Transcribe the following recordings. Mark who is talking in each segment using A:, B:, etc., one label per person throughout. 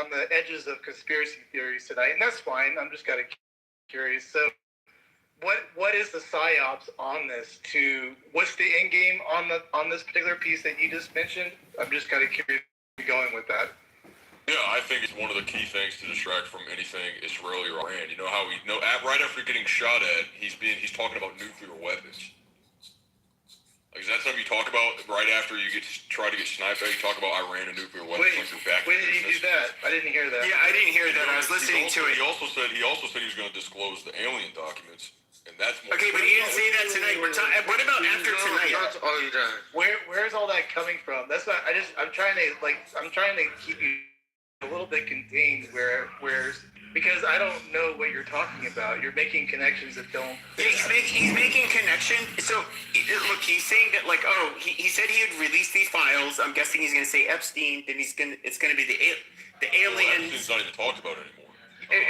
A: on the edges of conspiracy theories tonight, and that's fine. I'm just kind of curious. So, what is the psyops on this? What's the end game on this particular piece that you just mentioned? I'm just kind of curious where you're going with that.
B: Yeah, I think it's one of the key things to distract from anything Israeli or Iran. You know how right after getting shot at, he's talking about nuclear weapons. Like, is that something you talk about right after you try to get sniped at? You talk about Iran and nuclear weapons.
A: When did he do that? I didn't hear that.
C: Yeah, I didn't hear that. I was listening to it.
B: He also said he was going to disclose the alien documents, and that's more.
C: Okay, but he didn't say that tonight. What about after tonight?
A: Where's all that coming from? That's not. I'm trying to keep you a little bit contained. Because I don't know what you're talking about. You're making connections that don't.
C: He's making connection. So look, he's saying that he said he would release these files. I'm guessing he's going to say Epstein. Then it's going to be the aliens.
B: Epstein's not even talked about anymore.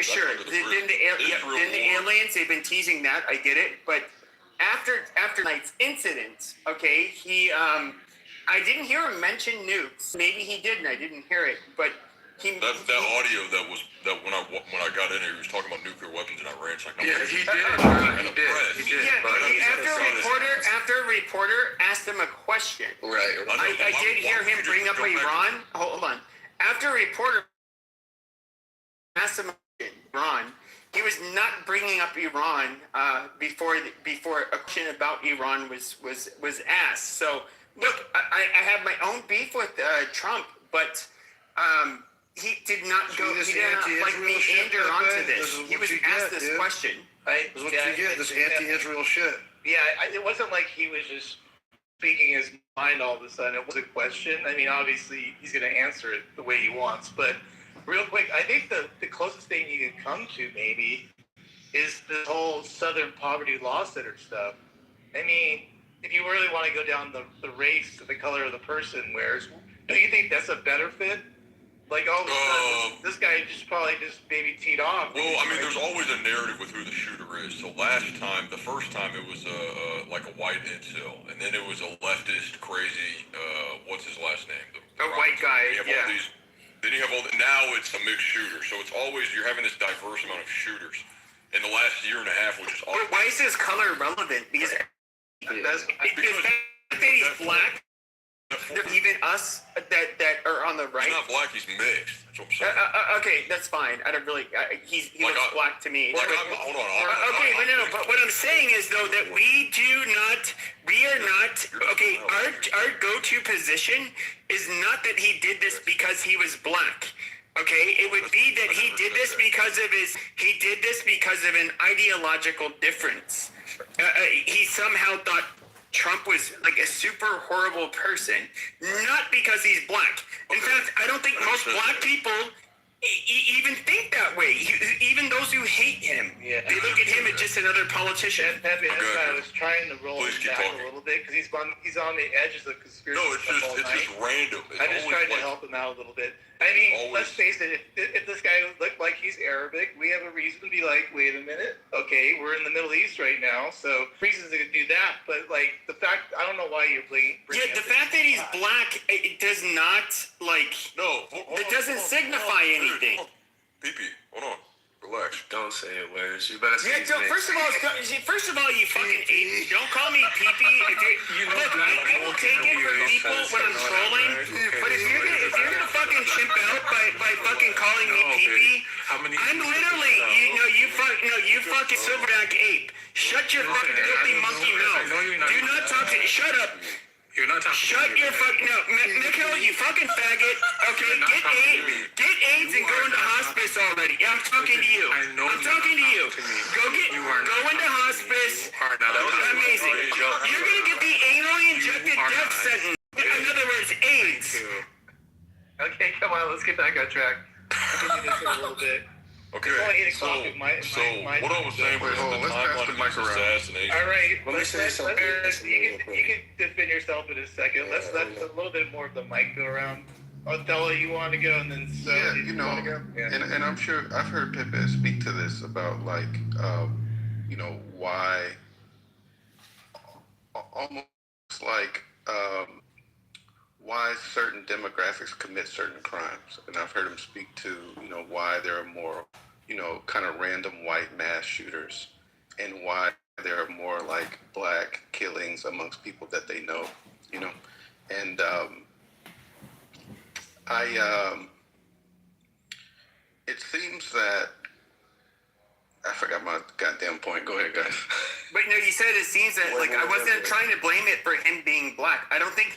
C: Sure. Then the aliens. They've been teasing that. I get it. But after tonight's incident, okay, I didn't hear him mention nukes. Maybe he did, and I didn't hear it. But that
B: audio that when I got in here, he was talking about nuclear weapons in Iran. It's like, no,
D: yeah, he did. He did.
C: Yeah, after a reporter asked him a question.
D: Right.
C: I did hear him bring up Iran. Hold on. After a reporter asked him about Iran, he was not bringing up Iran before a question about Iran was asked. So look, I have my own beef with Trump, but he did not go. He did not meander onto this. He was asked this question.
D: This is what you get. This anti-Israel shit.
A: Yeah, it wasn't like he was just speaking his mind all of a sudden. It was a question. I mean, obviously he's going to answer it the way he wants. But real quick, I think the closest thing you can come to maybe is this whole Southern Poverty Law Center stuff. I mean, if you really want to go down the race, the color of the person wears, don't you think that's a better fit? Like, all of a sudden, this guy probably maybe teed off.
B: Well, I mean, there's always a narrative with who the shooter is. So the first time it was like a white incel, and then it was a leftist crazy, what's his last name?
C: A white guy, yeah.
B: Then you have now it's a mixed shooter. So it's always, you're having this diverse amount of shooters. In the last year and a half, which is awesome.
C: Why is his color relevant? Because he's black. Even us that are on the right.
B: He's not black. He's mixed. That's what I'm saying.
C: Okay, that's fine. I don't really. He looks black to me.
B: Hold on.
C: But what I'm saying is though that we are not. Okay, our go-to position is not that he did this because he was black. Okay, it would be that he did this because of an ideological difference. He somehow thought Trump was like a super horrible person, not because he's black. In fact, I don't think most black people even think that way. Even those who hate him, they look at him as just another politician.
A: That's why I was trying to roll it back a little bit because he's on the edges of conspiracy.
B: No, it's just random.
A: I just tried to help him out a little bit. I mean, let's face it, if this guy looked like he's Arabic, we have a reason to be like, wait a minute, okay, we're in the Middle East right now, so reasons to do that, but like, the fact, I don't know why you're bringing
C: the fact that he's black, it does not, like, it doesn't signify anything.
B: Pee-pee, hold on. Relax.
D: Don't say it, Wes. You better say it.
C: First of all, you fucking ape. Don't call me pee-pee. Look, I will take it from people when I'm trolling, but if you're gonna fucking chimp out by fucking calling me pee-pee, I'm literally, you fucking silverback ape. Shut your fucking filthy monkey mouth. Do not talk to me. Shut up.
D: You're not talking.
C: Shut your fucking Nikhil, you fucking faggot. Okay, get AIDS and go into hospice already. I'm talking to you. I'm talking to you. Go into hospice. Amazing. You're gonna get the anally injected death sentence. In other words, AIDS.
A: Okay, come on, let's get back on track. I'll give you this in a little bit.
B: Okay, so what I was saying was the timeline of this assassination.
A: All right,
D: let me say something.
A: You can defend yourself in a second. Let's let a little bit more of the mic go around. Othello, you want to go, and then
E: you want to go? Yeah. And I'm sure I've heard Pepe speak to this about like, why almost like why certain demographics commit certain crimes, and I've heard him speak to why there are more kind of random white mass shooters, and why there are more like black killings amongst people that they know, and it seems that I forgot my goddamn point. Go ahead, guys.
C: But you said it seems that I wasn't trying to blame it for him being black. I don't think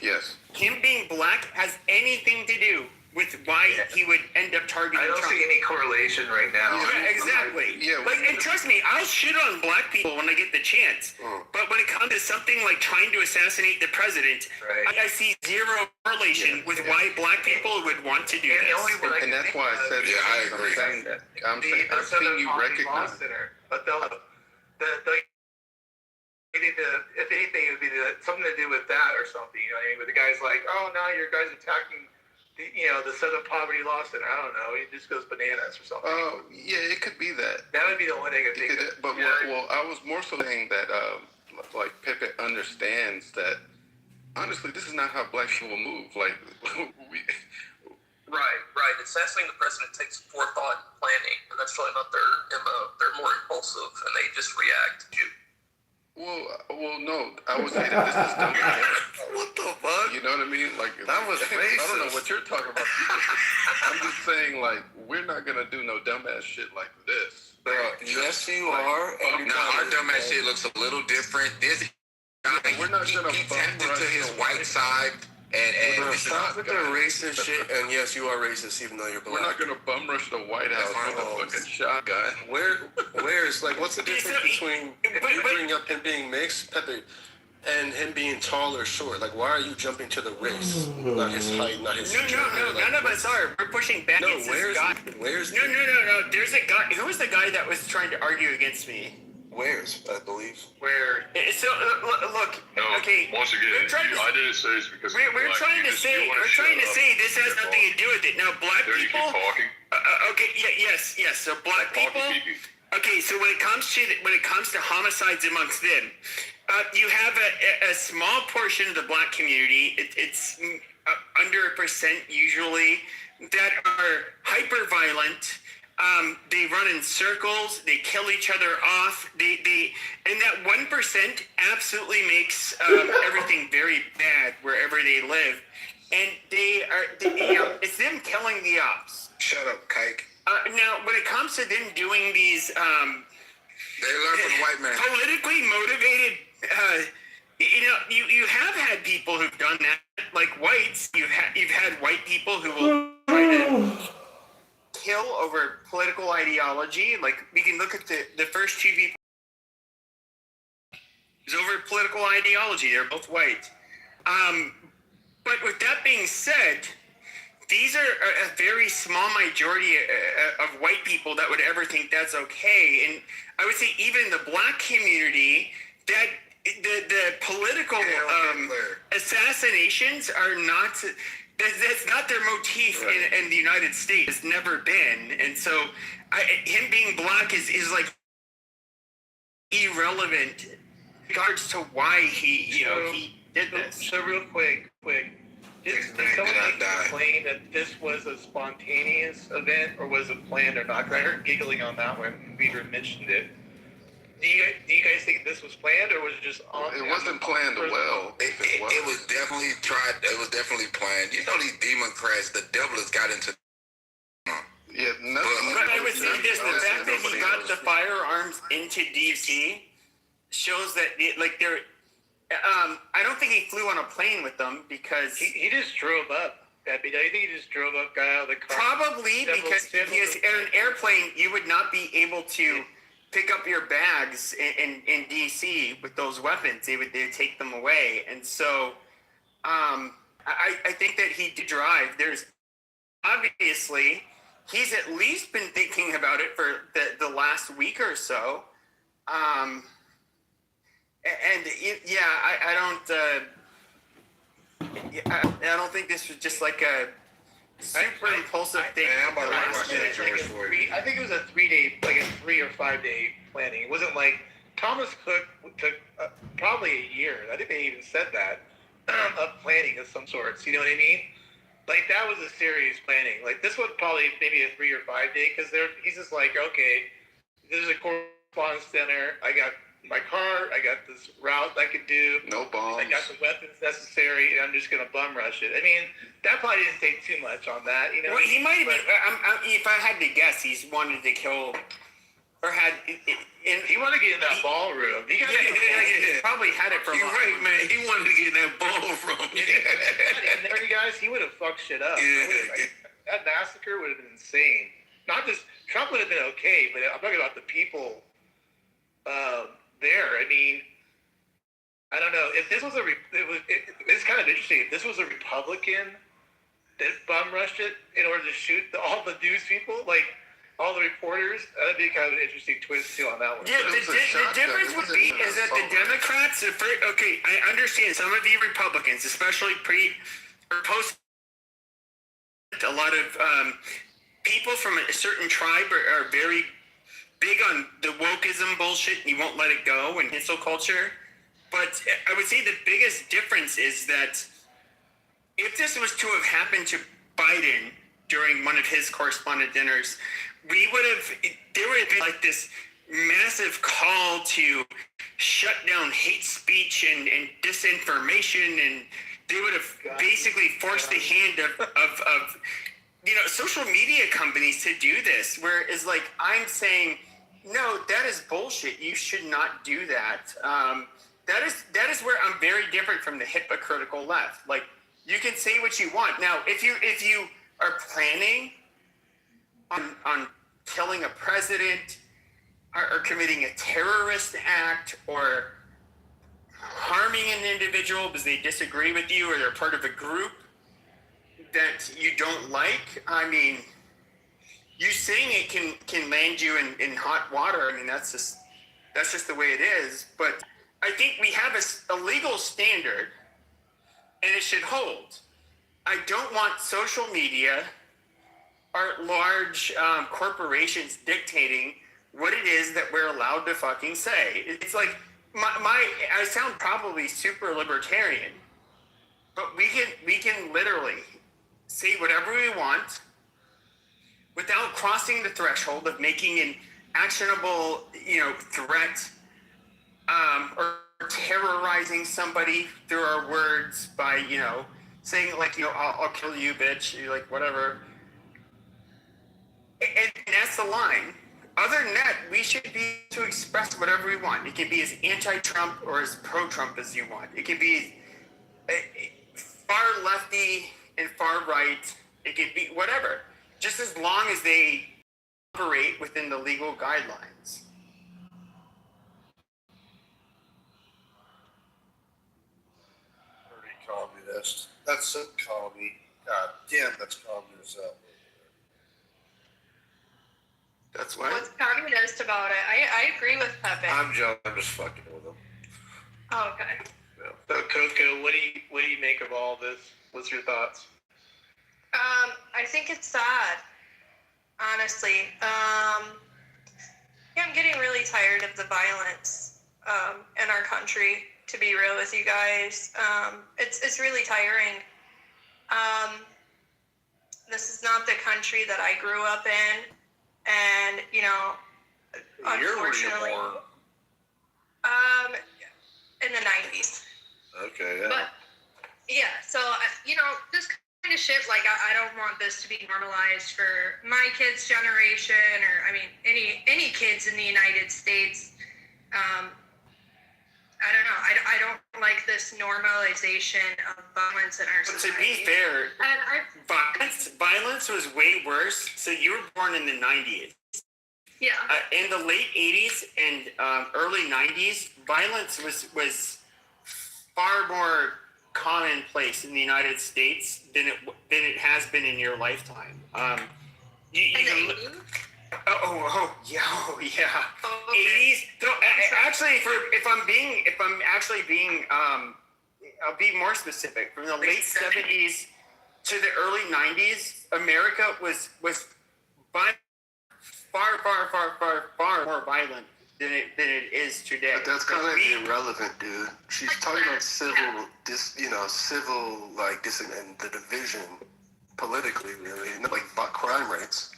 C: him being black has anything to do with why he would end up targeting
A: I don't
C: Trump.
A: see any correlation right now.
C: Yeah, exactly.
E: Yeah,
C: and trust me, I'll shit on black people when I get the chance. But when it comes to something like trying to assassinate the president, I see zero correlation with why black people would want to do this.
E: And that's why I said,
B: I agree.
E: I'm saying I've seen you recognize.
A: But if anything, it would be something to do with that or something. You know what I mean? But the guy's like, oh, now your guys attacking the Southern Poverty Law Center. I don't know. He just goes bananas or something.
E: Oh, yeah, it could be that.
A: That would be the one thing I think of.
E: But I was more so saying that, like Pepe understands that. Honestly, this is not how black people move. Like,
F: Right. Assassinating the president takes forethought and planning, and that's really not their MO. They're more impulsive, and they just react.
E: well, no. I would say that this is done.
D: What the fuck?
E: You know what I mean? Like
D: That was
E: I don't know
D: racist.
E: what you're talking about. I'm just saying, like, we're not gonna do no dumbass shit like this.
G: Bro, yes, you are.
H: Our dumbass shit looks a little different. This
E: We're not gonna
H: he
E: bum
H: tapped into
E: rush
H: his
E: the
H: white side, and
G: Bro,
H: this is
G: stop with the racist shit. And yes, you are racist, even though you're
E: We're not
G: black.
E: gonna bum rush the White House with a fucking shotgun.
G: Where's what's the difference between
C: but-
G: you bringing up him being mixed, Pepe, and him being tall or short? Like, why are you jumping to the race, not his height, not his gender?
C: No,
G: Like,
C: none of us are. We're pushing back
G: No,
C: against this guy.
G: where's
C: No. There's a guy. Who was the guy that was trying to argue against me?
G: I believe.
A: Where
C: So look.
B: No,
C: okay.
B: once again,
C: we're trying to-
B: I didn't say it's because
C: We're
B: black.
C: trying to say this has nothing to do with it. Now, black
B: There you
C: people.
B: keep talking.
C: Okay. Yes. So black people. Okay. So when it comes to homicides amongst them, you have a small portion of the black community. It's under 1% usually that are hyper violent. They run in circles. They kill each other off. And that 1% absolutely makes everything very bad wherever they live. And it's them killing the ops.
H: shut up, kike.
C: Now, when it comes to them doing these
H: They learn from the white man.
C: politically motivated, you have had people who've done that, like whites. You've had white people who will try to kill over political ideology. Like, we can look at the first two people. It's over political ideology. They're both white. But with that being said, these are a very small majority of white people that would ever think that's okay. And I would say even in the black community, that the political assassinations are not... That's not their motif in the United States. It's never been. And so him being black is like irrelevant in regards to why he did this.
A: So real quick, did someone explain that this was a spontaneous event or was it planned or not? 'Cause I heard giggling on that when Peter mentioned it. Do you guys think this was planned or was it just on?
E: It wasn't planned well.
H: It was definitely tried. It was definitely planned. You know, these Democrats, the devil has got into.
E: Yeah, nothing.
C: But I would say this: the fact that he got the firearms into DC shows that, they're. I don't think he flew on a plane with them because
A: He just drove up. I think he just drove up, got out of the car.
C: probably because if he is in an airplane, you would not be able to pick up your bags in DC with those weapons. They would take them away, and so I think that he did drive. There's obviously he's at least been thinking about it for the last week or so. I don't think this was just like a super impulsive thing.
H: I'm about to watch that George Floyd.
A: I think it was a 3 or 5 day planning. It wasn't like Thomas Cook took probably a year. I think they even said that. of planning of some sorts. You know what I mean? Like that was a serious planning. Like this was probably maybe a 3 or 5 day because he's just like, okay, this is a correspondence center. I got my car. I got this route I could do.
E: No bombs.
A: I got the weapons necessary, and I'm just gonna bum rush it. I mean, that probably didn't take too much on that, you know.
C: Well, he might have been. If I had to guess, he's wanted to kill, or had.
A: He wanted to get in that ballroom. He
C: probably had it for.
D: You're right, man. He wanted to get in that ballroom.
A: And there, you guys, he would have fucked shit up.
D: Yeah.
A: That massacre would have been insane. Not just Trump would have been okay, but I'm talking about the people there. I mean, I don't know if this was it's kind of interesting. If this was a Republican that bum rushed it in order to shoot all the news people, like all the reporters, that'd be kind of an interesting twist too on that one.
C: Yeah, the difference would be is that the Democrats. Okay, I understand some of you Republicans, especially post. A lot of people from a certain tribe are very big on the wokeism bullshit, and you won't let it go, and cancel culture. But I would say the biggest difference is that if this was to have happened to Biden during one of his correspondent dinners, there would have been like this massive call to shut down hate speech and disinformation, and they would have basically forced the hand of social media companies to do this, where it's like, I'm saying, no, that is bullshit. You should not do that. That is where I'm very different from the hypocritical left. Like, you can say what you want. Now, if you are planning on killing a president or committing a terrorist act or harming an individual because they disagree with you or they're part of a group that you don't like, I mean, you saying it can land you in hot water. I mean, that's just the way it is. But I think we have a legal standard, and it should hold. I don't want social media or large corporations dictating what it is that we're allowed to fucking say. It's like I sound probably super libertarian, but we can literally say whatever we want without crossing the threshold of making an actionable, threat or terrorizing somebody through our words by, saying like, I'll kill you, bitch, you're like, whatever. And that's the line. Other than that, we should be able to express whatever we want. It can be as anti-Trump or as pro-Trump as you want. It can be far lefty and far right. It can be whatever. Just as long as they operate within the legal guidelines.
D: Dirty communist. That's so commie. God damn, that's communist out there.
E: That's why.
I: What's communist about it? I agree with Pepe.
D: I'm just fucking with him.
I: Oh, okay.
A: So Coco, what do you make of all this? What's your thoughts?
I: I think it's sad, honestly. I'm getting really tired of the violence in our country, to be real with you guys. It's really tiring. This is not the country that I grew up in, and unfortunately, in the 90s.
D: Okay, yeah.
I: But yeah, so this kind of shit, like I don't want this to be normalized for my kids' generation, or any kids in the United States. I don't know. I don't like this normalization of violence in our
C: But
I: society.
C: to be fair,
I: And
C: violence was way worse. So you were born in the 90s.
I: yeah.
C: In the late 80s and early 90s, violence was far more commonplace in the United States than it has been in your lifetime. You
I: In the
C: can
I: 80s?
C: yeah.
I: Oh, okay.
C: 80s. No, actually, if I'm actually being, I'll be more specific. From the late 70s to the early 90s, America was far more violent than it is today.
G: But that's kind of irrelevant, dude. She's talking about civil, and the division politically, really, not like crime rates.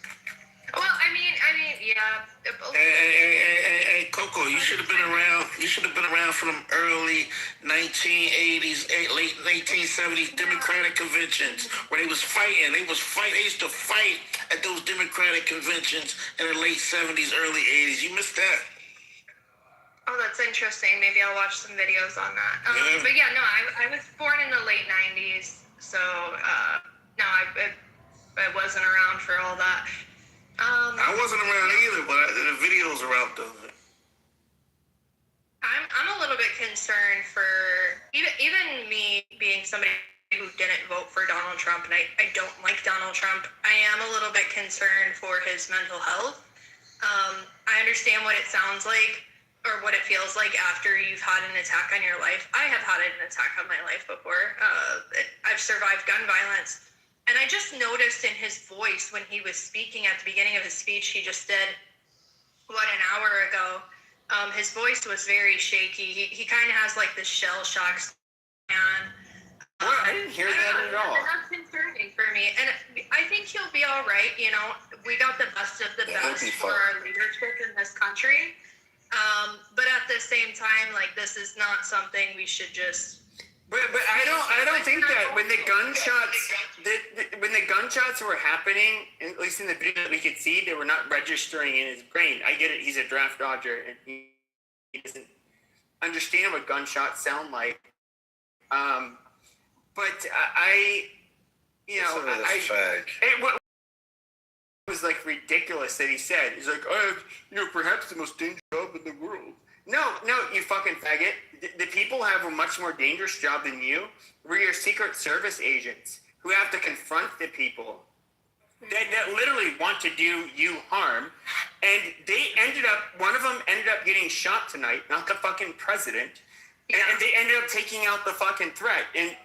I: Well, I mean, yeah.
J: Hey, Coco, you should have been around. You should have been around for them early 1980s, late 1970s Democratic conventions where they was fighting. They used to fight at those Democratic conventions in the late 70s, early 80s. You missed that.
I: Oh, that's interesting. Maybe I'll watch some videos on that.
J: Yeah.
I: But yeah, no, I was born in the late 90s, so no, I wasn't around for all that.
J: I wasn't around either, but the videos are out there.
I: I'm a little bit concerned for even me being somebody who didn't vote for Donald Trump, and I don't like Donald Trump. I am a little bit concerned for his mental health. I understand what it sounds like or what it feels like after you've had an attack on your life. I have had an attack on my life before. I've survived gun violence. And I just noticed in his voice when he was speaking at the beginning of his speech he just did, an hour ago, his voice was very shaky. He kind of has like this shell shock.
C: I didn't hear that at all.
I: That's concerning for me. And I think he'll be all right. You know, we got the best of the best for our leadership in this country. But at the same time, like, this is not something we should just...
C: But I don't think that when the gunshots were happening, at least in the video that we could see, they were not registering in his brain. I get it; he's a draft dodger, and he doesn't understand what gunshots sound like. But what was like ridiculous that he said. He's like, perhaps the most dangerous job in the world. No, you fucking faggot. The people have a much more dangerous job than you. We're your Secret Service agents who have to confront the people that literally want to do you harm. And one of them ended up getting shot tonight, not the fucking president. And they ended up taking out the fucking threat. And,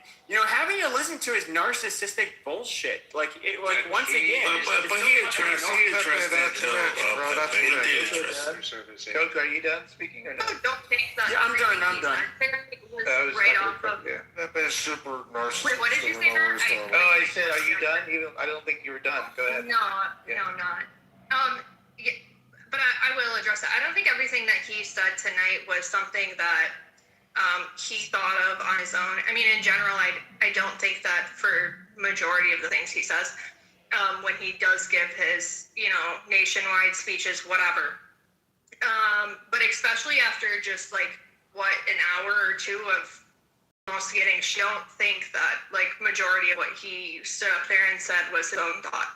C: having to listen to his narcissistic bullshit, once again.
J: But he addressed that,
A: Coke, are you done speaking or no?
I: Don't take that.
C: Yeah, I'm done.
I: Right off of...
A: Yeah.
G: That man's super narcissistic.
I: Wait, what did you say, Matt?
A: I said, are you done? I don't think you were done. Go ahead.
I: No, not. Yeah, but I will address that. I don't think everything that he said tonight was something that he thought of on his own. I mean, in general, I don't think that for majority of the things he says, when he does give his, nationwide speeches, whatever. But especially after just an hour or two of almost getting, I don't think that majority of what he stood up there and said was his own thought.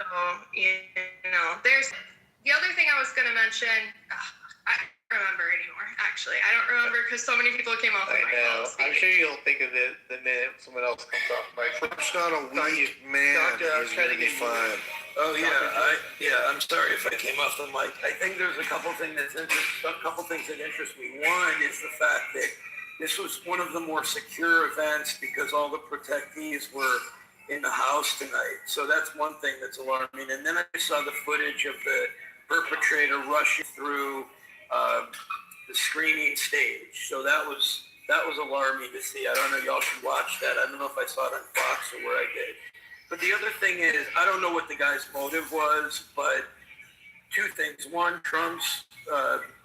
I: So, there's the other thing I was going to mention. I don't remember anymore, actually. I don't remember because so many people came off the mic.
A: I'm sure you'll think of it the minute someone else comes off the mic.
G: Trump's not a weak man. He's going to be fine.
J: Oh yeah, I'm sorry if I came off the mic. I think there's a couple things that interest me. One is the fact that this was one of the more secure events because all the protectees were in the house tonight. So that's one thing that's alarming. And then I saw the footage of the perpetrator rushing through the screening stage. So that was alarming to see. I don't know. Y'all should watch that. I don't know if I saw it on Fox or where I did. But the other thing is, I don't know what the guy's motive was, but two things. One, Trump's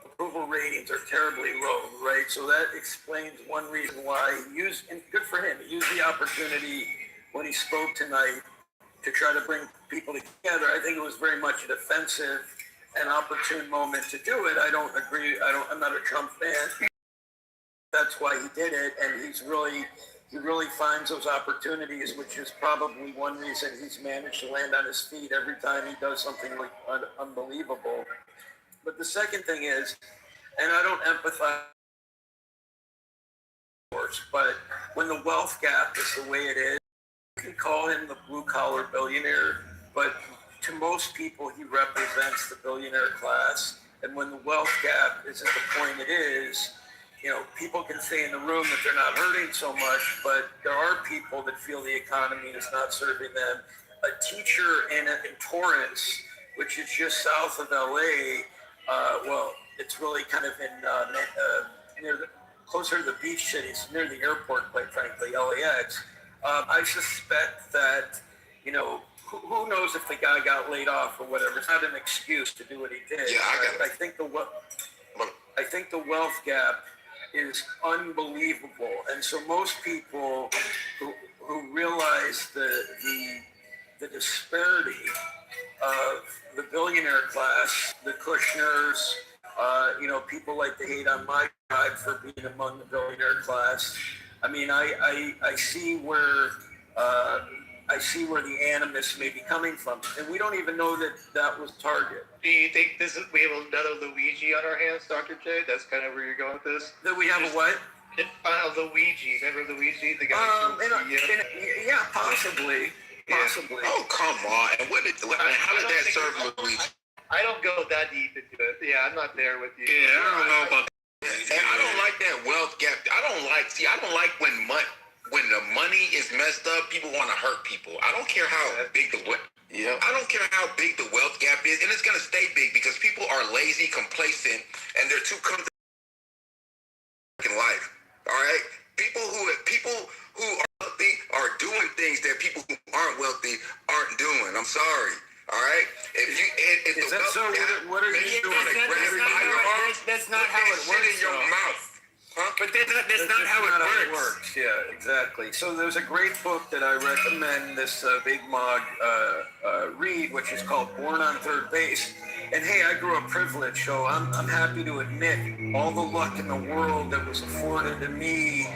J: approval ratings are terribly low, right? So that explains one reason why he used, and good for him, he used the opportunity when he spoke tonight to try to bring people together. I think it was very much a defensive and opportune moment to do it. I don't agree. I'm not a Trump fan. That's why he did it, and he really finds those opportunities, which is probably one reason he's managed to land on his feet every time he does something unbelievable. But the second thing is, and I don't empathize, but when the wealth gap is the way it is, you can call him the blue-collar billionaire, but to most people, he represents the billionaire class. And when the wealth gap is at the point it is, people can say in the room that they're not hurting so much, but there are people that feel the economy is not serving them. A teacher in Torrance, which is just south of LA, well, it's really kind of in closer to the beach cities, near the airport, quite frankly, LAX. I suspect that, who knows if the guy got laid off or whatever. It's not an excuse to do what he did.
H: Yeah,
J: I think the wealth gap is unbelievable, and so most people who realize the disparity of the billionaire class, the Kushners, people like to hate on my tribe for being among the billionaire class. I mean, I see where the animus may be coming from, and we don't even know that was Target.
A: Do you think we have another Luigi on our hands, Dr. J? That's kind of where you're going with this?
J: That we have a what?
A: Luigi. Remember Luigi, the guy?
J: Yeah, possibly. Possibly.
H: Oh, come on. And how did that serve Luigi?
A: I don't go that deep into it. Yeah, I'm not there with you.
B: Yeah, I don't know about that.
H: And I don't like that wealth gap. I don't like when the money is messed up, people want to hurt people. I don't care how big the wealth gap is, and it's going to stay big because people are lazy, complacent, and they're too comfortable in life. All right? People who are wealthy are doing things that people who aren't wealthy aren't doing. I'm sorry. All right?
J: Is that so? What are you doing? That's not how it works.
H: In your mouth. Huh?
J: But that's not how it works. Yeah, exactly. So there's a great book that I recommend this Big Mog read, which is called Born on Third Base. And hey, I grew up privileged, so I'm happy to admit all the luck in the world that was afforded to me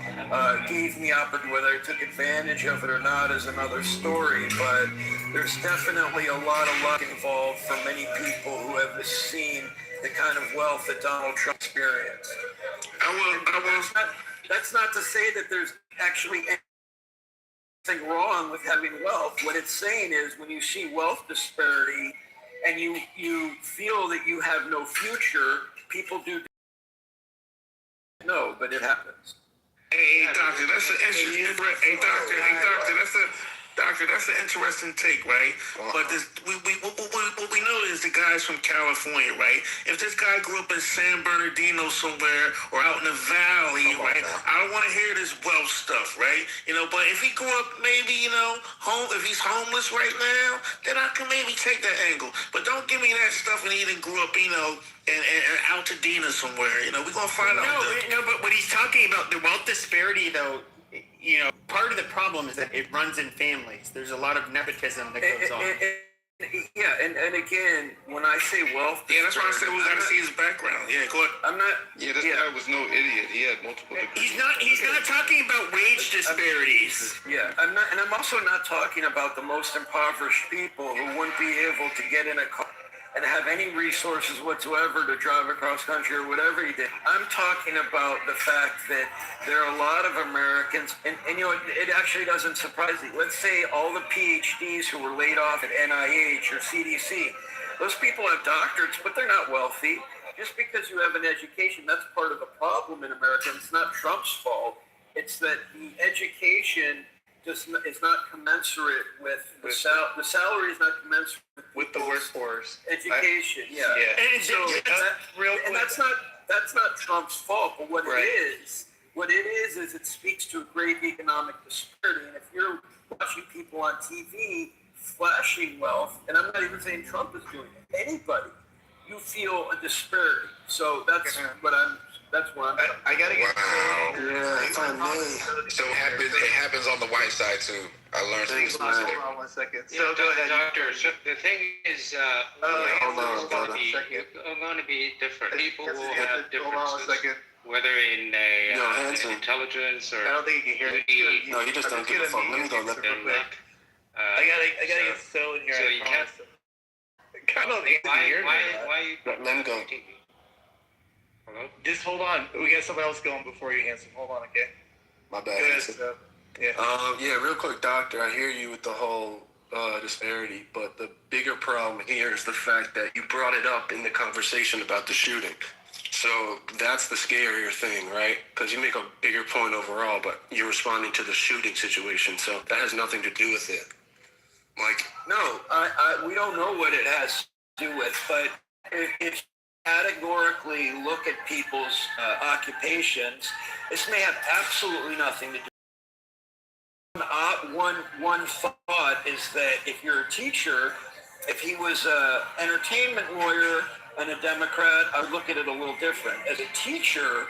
J: gave me opportunity. Whether I took advantage of it or not is another story, but there's definitely a lot of luck involved for many people who have seen the kind of wealth that Donald Trump experienced. That's not to say that there's actually anything wrong with having wealth. What it's saying is when you see wealth disparity and you feel that you have no future, people do no, but it happens.
K: Hey, doctor, that's an interesting. Doctor, that's an interesting take, right? But what we know is the guy's from California, right? If this guy grew up in San Bernardino somewhere or out in the valley, right? I don't want to hear this wealth stuff, right? But if he grew up maybe, if he's homeless right now, then I can maybe take that angle. But don't give me that stuff when he didn't grew up, in Altadena somewhere. We're gonna find out.
C: No, but what he's talking about, the wealth disparity, though. Part of the problem is that it runs in families. There's a lot of nepotism that goes on.
J: And again, when I say wealth,
K: that's why I said we got to see his background. Yeah, go ahead.
J: I'm not.
E: Yeah, this guy was no idiot. He had multiple degrees.
C: He's not talking about wage disparities.
J: Yeah, I'm not, and I'm also not talking about the most impoverished people who wouldn't be able to get in a car and have any resources whatsoever to drive across country or whatever he did. I'm talking about the fact that there are a lot of Americans, and it actually doesn't surprise me. Let's say all the PhDs who were laid off at NIH or CDC, those people have doctorates, but they're not wealthy. Just because you have an education, that's part of the problem in America. It's not Trump's fault. It's that the education is not commensurate with the salary is not commensurate
A: with the workforce.
J: Education, yeah.
A: And
J: so that's not Trump's fault, but what it is it speaks to a great economic disparity. And if you're watching people on TV flashing wealth, and I'm not even saying Trump is doing it, anybody, you feel a disparity. So that's what I'm. That's where
A: I gotta get.
H: So it happens on the white side too. I learned things.
A: Hold on 1 second.
L: So go ahead, doctor. So the thing is, it's going to be different. People will have differences.
A: Hold on 1 second.
L: Whether in intelligence or
A: I don't think you can hear it.
G: No, he just don't give a fuck. Let me go.
A: I gotta get Phil in here.
L: So you can't.
A: Come on,
L: Why?
G: Let me go.
L: Hello?
A: Just hold on. We got someone else going before you, Hanson. Hold on, okay?
G: My bad.
A: Go ahead,
G: yeah, real quick, doctor. I hear you with the whole disparity, but the bigger problem here is the fact that you brought it up in the conversation about the shooting. So that's the scarier thing, right? Because you make a bigger point overall, but you're responding to the shooting situation, so that has nothing to do with it.
J: No, we don't know what it has to do with, but if categorically look at people's occupations, this may have absolutely nothing to do. One thought is that if you're a teacher, if he was an entertainment lawyer and a Democrat, I would look at it a little different. As a teacher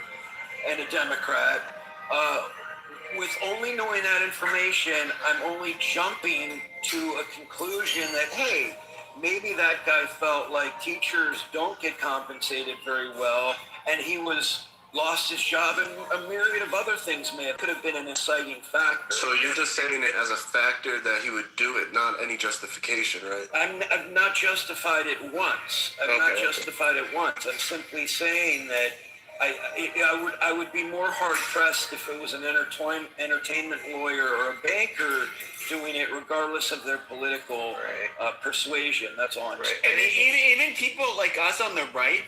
J: and a Democrat, with only knowing that information, I'm only jumping to a conclusion that, hey, maybe that guy felt like teachers don't get compensated very well, and he lost his job, and a myriad of other things could have been an inciting factor.
G: So you're just saying it as a factor that he would do it, not any justification, right?
J: I've not justified it once. I'm simply saying that I would be more hard pressed if it was an entertainment lawyer or a banker doing it, regardless of their political persuasion. That's all I'm saying.
C: And even people like us on the right,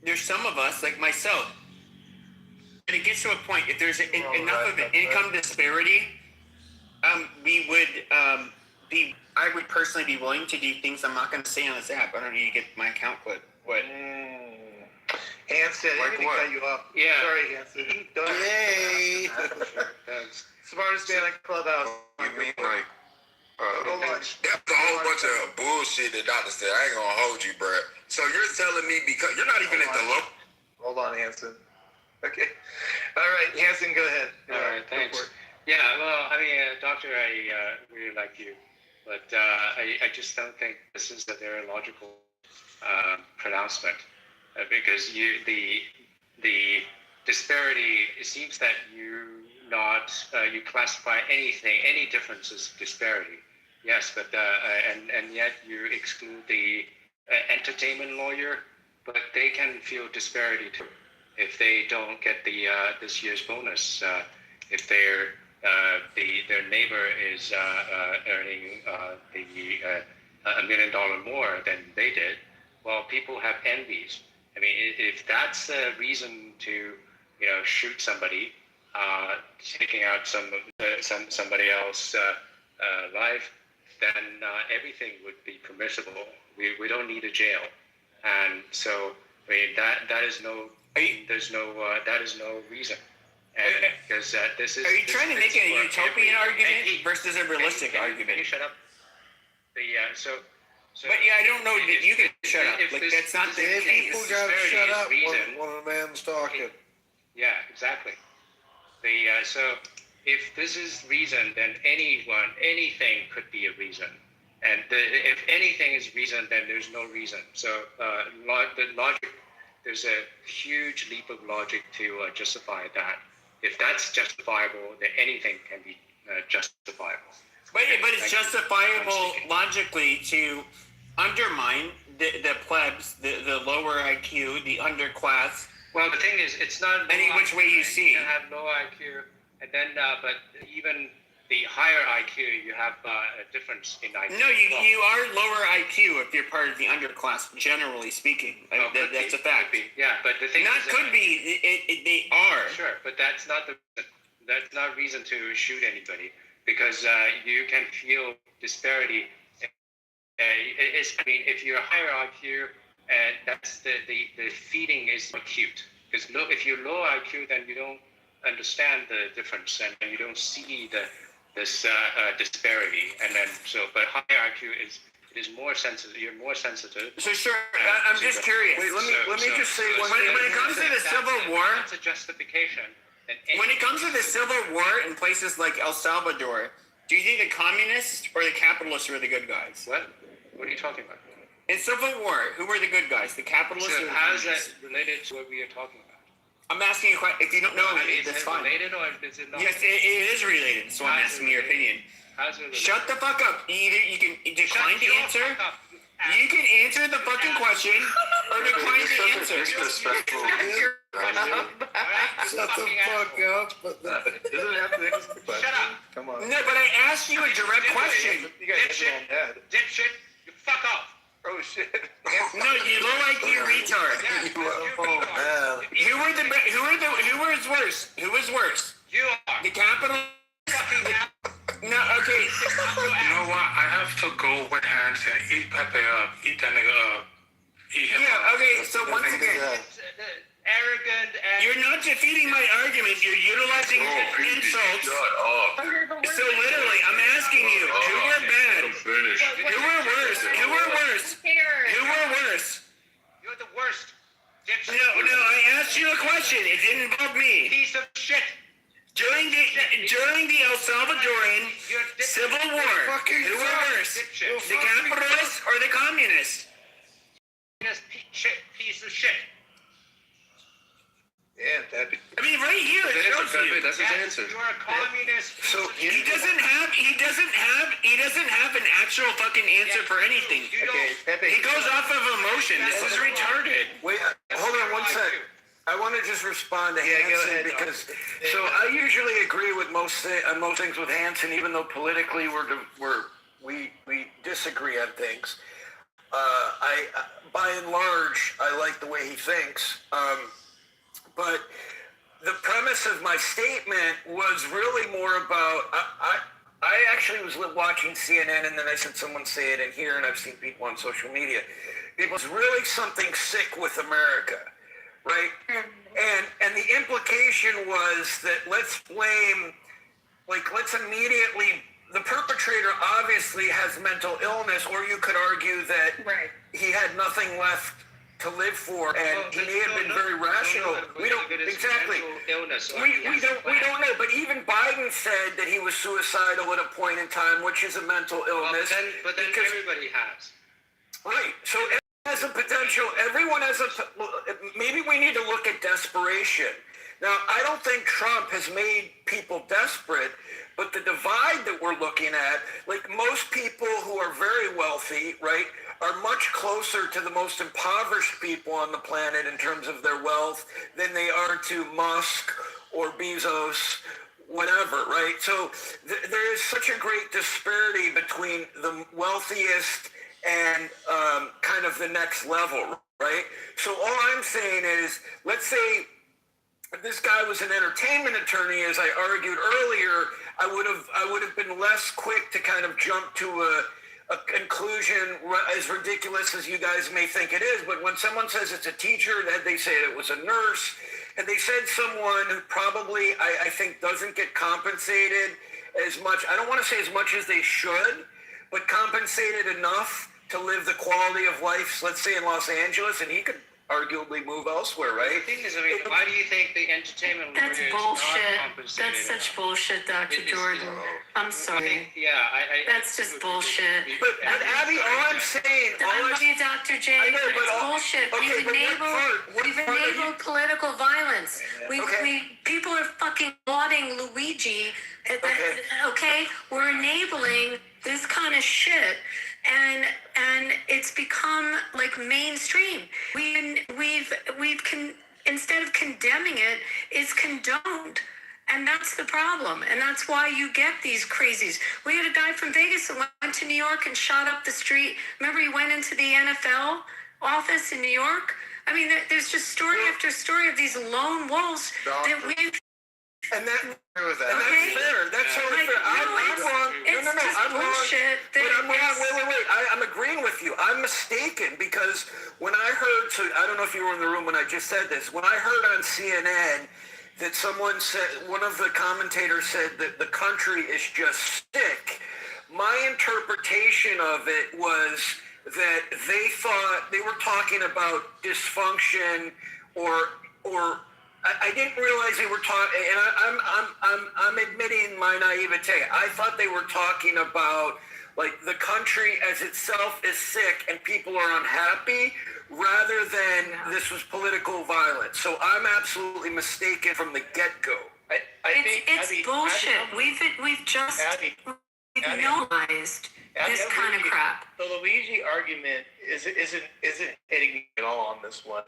C: there's some of us, like myself, and it gets to a point, if there's enough of an income disparity, we would I would personally be willing to do things I'm not going to say on this app. I don't need to get my account clip. What?
A: Hanson,
B: Like
A: I'm going to
B: what?
A: cut you off.
C: Yeah.
A: Sorry, Hanson. Go ahead.
E: Yay!
A: Thanks. Smartest man in Clubhouse.
B: You mean like?
A: Hold on.
H: That's a whole bunch of bullshit that Doctor said. I ain't gonna hold you, bro. So you're telling me because you're not even at the low.
A: Hold on, Hanson. Okay. All right, Hanson, go ahead.
L: All right, thanks. Yeah, well, I mean, Doctor, I really like you, but I just don't think this is a very logical pronouncement because the disparity. It seems that you classify any difference as disparity. Yes, but and yet you exclude the entertainment lawyer, but they can feel disparity too if they don't get the this year's bonus. If their neighbor is earning $1 million more than they did, well, people have envies. I mean, if that's a reason to shoot somebody, taking out somebody else's life, then everything would be permissible. We don't need a jail, and so I mean that is no reason. And because this is.
C: Are you trying to make a utopian argument versus a realistic
L: Can
C: argument?
L: you shut up? So.
C: But yeah, I don't know that you can shut up. Like that's not the
D: If
C: case.
D: people gotta shut up when a man's talking.
L: Yeah, exactly. So if this is reason, then anything could be a reason. And if anything is reason, then there's no reason. So the logic, there's a huge leap of logic to justify that. If that's justifiable, then anything can be justifiable.
C: But it's justifiable logically to undermine the plebs, the lower IQ, the underclass.
L: Well, the thing is, it's not
C: any which way you see.
L: You have low IQ, and then but even the higher IQ, you have a difference in IQ.
C: No, you are lower IQ if you're part of the underclass, generally speaking. That's a fact.
L: Could be. Yeah, but the thing
C: not
L: is,
C: could be. They are.
L: Sure, but that's not reason to shoot anybody because you can feel disparity. I mean, if you're higher IQ, and that's the feeding is acute. Because if you're low IQ, then you don't understand the difference and you don't see this disparity. And then but higher IQ is more sensitive. You're more sensitive.
C: So sure, I'm just curious.
J: Wait, let me just say one
C: thing. When it comes to the Civil War,
L: that's a justification.
C: When it comes to the Civil War in places like El Salvador, do you think the communists or the capitalists were the good guys?
L: What? What are you talking about?
C: In Civil War, who were the good guys? The capitalists or the
L: how is
C: communists?
L: that related to what we are talking about?
C: I'm asking you a question. If you don't know,
L: Is
C: that's
L: it
C: fine.
L: related or is it not?
C: Yes, it is related. So I'm asking your opinion.
L: How's it related?
C: Shut the fuck up. Either you can decline to answer. You can answer the fucking question or decline to answer.
E: Disrespectful.
D: Shut the fuck up.
L: Shut up.
A: Come on.
C: No, but I asked you a direct question.
A: You guys are all mad.
L: Dipshit, you fuck off.
A: Oh shit.
C: No, you low IQ retard. Who was worse? Who was worse?
L: You are.
C: The capital. No, okay.
K: You know what? I have to go with hands and eat Pepe up. Eat that nigga up.
J: Yeah, okay, so once again,
L: Arrogant and
C: You're not defeating my argument. You're utilizing insults. So literally, I'm asking you, who were bad? Who were worse? Who were worse? Who were worse?
L: you're the worst.
C: No, I asked you a question. It didn't involve me.
L: Piece of shit.
C: During the El Salvadoran Civil War, who were worse? The capitalists or the communists?
L: Piece of shit.
A: Yeah, that'd be.
C: I mean, right here it shows you.
G: That's his answer.
L: You're a communist.
C: So he doesn't have an actual fucking answer for anything.
A: Okay, Pepe.
C: He goes off of emotion. This is retarded.
J: wait, hold on one sec. I want to just respond to
A: Yeah, go
J: Hanson
A: ahead,
J: because so I usually agree with most things with Hanson, even though politically we disagree on things. I by and large I like the way he thinks. But the premise of my statement was really more about, I actually was watching CNN and then I said someone say it in here and I've seen people on social media. It was really something sick with America, right? And the implication was that let's immediately, the perpetrator obviously has mental illness, or you could argue that he had nothing left to live for, and he may have been very rational. We don't exactly. We don't know. But even Biden said that he was suicidal at a point in time, which is a mental illness.
L: But then everybody has.
C: Right. So everyone has a potential. Everyone has a. Maybe we need to look at desperation. Now, I don't think Trump has made people desperate, but the divide that we're looking at, like most people who are very wealthy, right, are much closer to the most impoverished people on the planet in terms of their wealth than they are to Musk or Bezos, whatever, right? So there is such a great disparity between the wealthiest and kind of the next level, right? So all I'm saying is, let's say this guy was an entertainment attorney, as I argued earlier, I would have been less quick to kind of jump to a conclusion as ridiculous as you guys may think it is. But when someone says it's a teacher, that they say it was a nurse, and they said someone who probably I think doesn't get compensated as much. I don't want to say as much as they should, but compensated enough to live the quality of life, let's say in Los Angeles, and he could arguably move elsewhere, right?
L: The thing is, I mean, why do you think the entertainment
M: That's
L: is
M: bullshit.
L: not compensated?
M: That's such bullshit, Dr. Jordan. I'm sorry.
L: I
M: That's just bullshit.
C: But Abby, all I'm saying,
M: I love you, Dr. J,
C: I know,
M: but
C: but
M: it's
C: all-
M: bullshit.
C: okay, but
M: We've enabled political violence. People are fucking lauding Luigi. Okay, we're enabling this kind of shit, and it's become like mainstream. Instead of condemning it, it's condoned. And that's the problem. And that's why you get these crazies. We had a guy from Vegas that went to New York and shot up the street. Remember, he went into the NFL office in New York? I mean, there's just story after story of these lone wolves that we've...
C: And that's fair. That's totally
M: Like,
C: fair. I'm wrong.
M: It's just
C: I'm
M: bullshit.
C: wrong. But I'm wrong. Wait. I'm agreeing with you. I'm mistaken because when I heard, so I don't know if you were in the room when I just said this. When I heard on CNN that someone said, one of the commentators said that the country is just sick, my interpretation of it was that they thought they were talking about dysfunction or I didn't realize they were talking, and I'm admitting my naivete. I thought they were talking about like the country as itself is sick and people are unhappy, rather than this was political violence. So I'm absolutely mistaken from the get-go.
M: It's bullshit. We've just normalized this kind of crap.
A: The Luigi argument isn't hitting me at all on this one.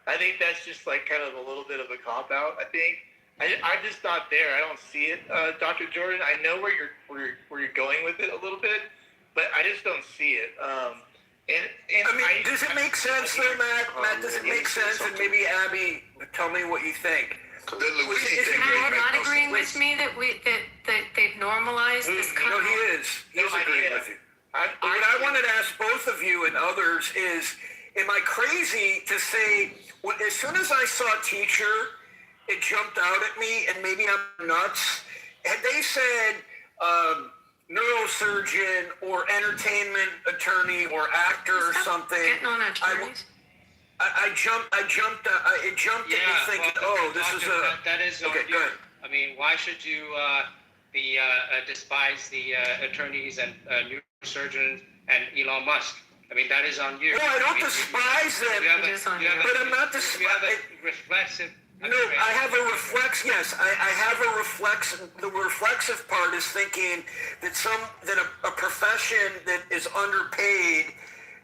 A: I think that's just like kind of a little bit of a cop-out. I think I'm just not there. I don't see it, Dr. Jordan. I know where you're going with it a little bit, but I just don't see it.
C: Does it make sense though, Matt? Matt, does it make sense? And maybe Abby, tell me what you think.
M: Are you not agreeing with me that they've normalized this kind
C: No,
M: of...
C: he is. He's agreeing with you. What I wanted to ask both of you and others is,
J: am I crazy to say, well, as soon as I saw teacher, it jumped out at me, and maybe I'm nuts. Had they said neurosurgeon or entertainment attorney or actor or something,
M: Getting on attorneys.
J: it jumped at me thinking, this is a...
L: That is on
J: okay,
L: you.
J: go ahead.
L: I mean, why should you despise the attorneys and neurosurgeons and Elon Musk? I mean, that is on you.
J: No, I don't despise them, but I'm not despising...
L: You have a reflexive...
J: No, I have a reflex. Yes, I have a reflex. The reflexive part is thinking that a profession that is underpaid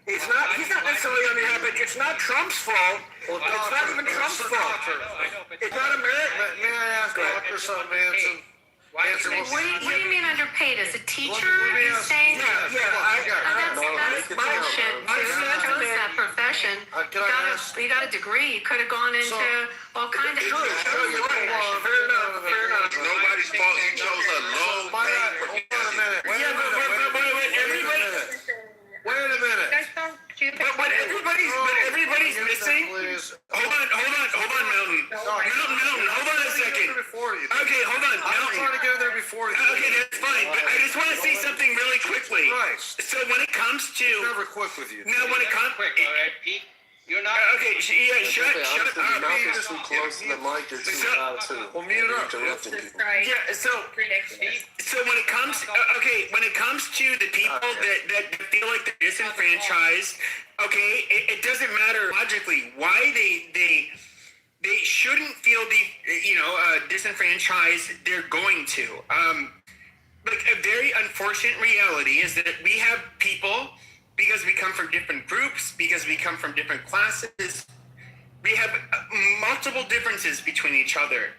J: is not. He's not necessarily underpaid, but it's not Trump's fault.
D: Well,
J: It's not even Trump's fault. It's not American.
D: May I ask Dr. something, Manson?
M: What do you mean underpaid? As a teacher, you're saying?
J: Yeah.
M: That's bullshit. You chose that profession. You got a degree. You could have gone into all kinds of...
J: You're right. Fair enough.
H: Nobody's fault. You chose a low paid
D: Hold on a minute. Wait a minute.
C: But everybody's missing. Hold on, Milton. Milton, hold on a second. Okay, hold on.
D: I'm trying to get in there before you.
C: Okay, that's fine. But I just want to say something really quickly.
D: Christ.
C: So when it comes to...
D: Never quick with you.
C: No, when it comes...
L: Quick, all right, Pete? You're not...
C: Okay, shut up.
G: Your mouth is too close to the mic. You're too loud too.
D: Well, mute up.
C: Yeah, so when it comes to the people that feel like they're disenfranchised, okay, it doesn't matter logically why they shouldn't feel disenfranchised. They're going to. Like a very unfortunate reality is that we have people, because we come from different groups, because we come from different classes, we have multiple differences between each other.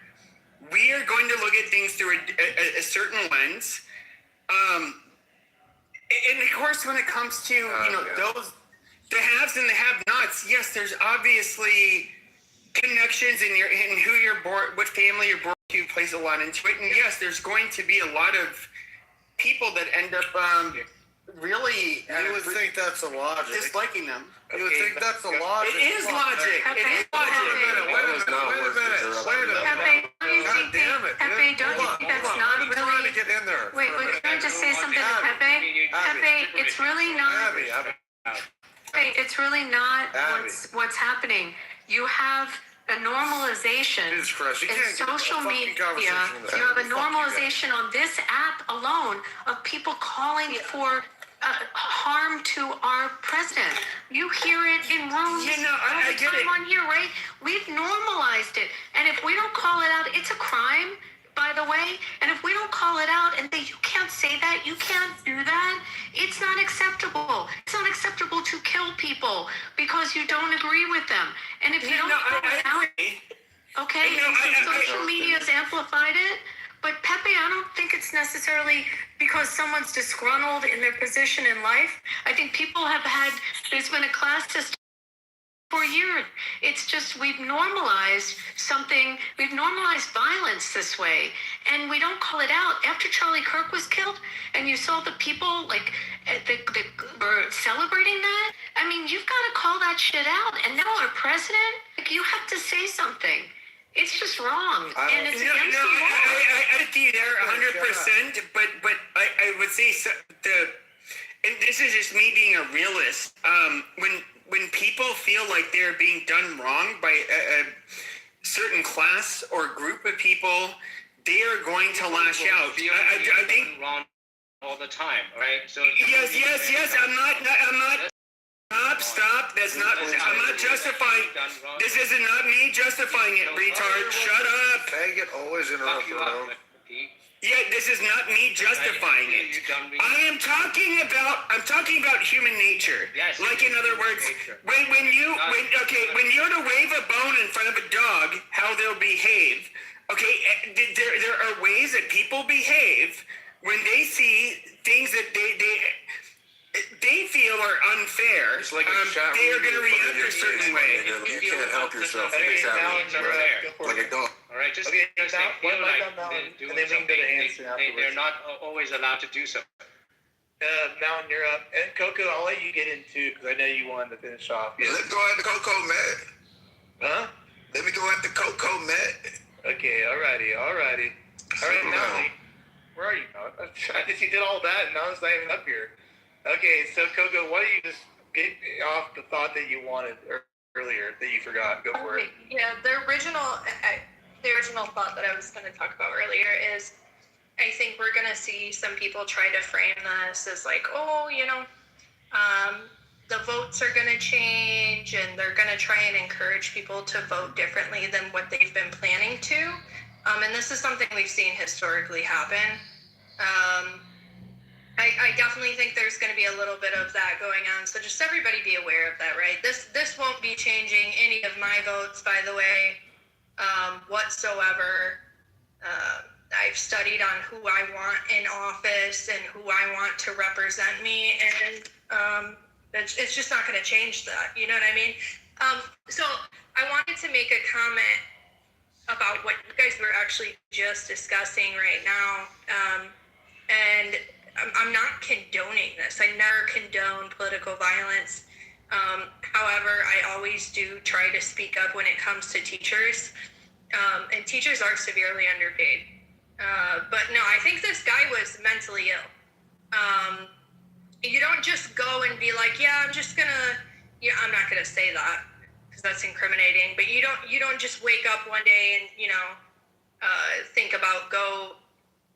C: We are going to look at things through a certain lens. And of course, when it comes to, those, the haves and the have-nots, yes, there's obviously connections in who you're born, what family you're born to plays a lot into it. And yes, there's going to be a lot of people that end up really...
D: You would think that's a logic.
C: Disliking them.
D: You would think that's a logic.
C: It is logic. It is logic.
D: Wait a minute.
M: Pepe, don't you think that's not
D: I'm trying
M: really...
D: to get in there.
M: Wait, can I just say something to Pepe? Pepe, it's really not... Pepe, it's really not what's happening. You have a normalization in social media. You have a normalization on this app alone of people calling for harm to our president. You hear it in rooms all the time on here, right? We've normalized it. And if we don't call it out, it's a crime, by the way. And if we don't call it out and say, you can't say that, you can't do that, it's not acceptable. It's not acceptable to kill people because you don't agree with them. And if you don't call it out, okay, social media has amplified it. But Pepe, I don't think it's necessarily because someone's disgruntled in their position in life. I think people there's been a class system for years. It's just we've normalized violence this way, and we don't call it out. After Charlie Kirk was killed, and you saw the people that were celebrating that, I mean, you've got to call that shit out. And now our president, you have to say something. It's just wrong, and it's against the law.
C: I agree there 100%, but I would say and this is just me being a realist. When people feel like they're being done wrong by a certain class or group of people, they are going to lash out. I think
L: wrong all the time, right? So
C: yes. I'm not. Stop. That's not. I'm not justifying. This is not me justifying it, retard. Shut up.
D: Faggot always interrupt the room.
C: Yeah, this is not me justifying it. I'm talking about human nature. Like, in other words, when you're to wave a bone in front of a dog, how they'll behave. Okay, there are ways that people behave when they see things that they feel are unfair.
G: It's like
C: they are going to react a certain way.
G: You can't help yourself in the chat room, like a dog.
L: All right, just
A: Okay,
L: because they feel like they're doing something, they're not always allowed to do so.
A: Mountain, you're up. And Coco, I'll let you get into because I know you wanted to finish off. Yes.
H: Let's go after Coco, Matt.
A: Huh?
H: Let me go after Coco, Matt.
A: Okay, alrighty. All right, Mountain. Where are you, Mountain? I guess you did all that, and now it's not even up here. Okay, so Coco, why don't you just get off the thought that you wanted earlier that you forgot? Go for it.
I: Yeah, the original thought that I was going to talk about earlier is I think we're going to see some people try to frame this as like, oh, the votes are going to change and they're going to try and encourage people to vote differently than what they've been planning to. And this is something we've seen historically happen. I definitely think there's going to be a little bit of that going on. So just everybody be aware of that, right? This won't be changing any of my votes, by the way, whatsoever. I've studied on who I want in office and who I want to represent me, and it's just not going to change that. You know what I mean? So I wanted to make a comment about what you guys were actually just discussing right now, and I'm not condoning this. I never condone political violence. However, I always do try to speak up when it comes to teachers, and teachers are severely underpaid. But no, I think this guy was mentally ill. You don't just go and be like, yeah, I'm not gonna say that because that's incriminating. But you don't just wake up one day and think about go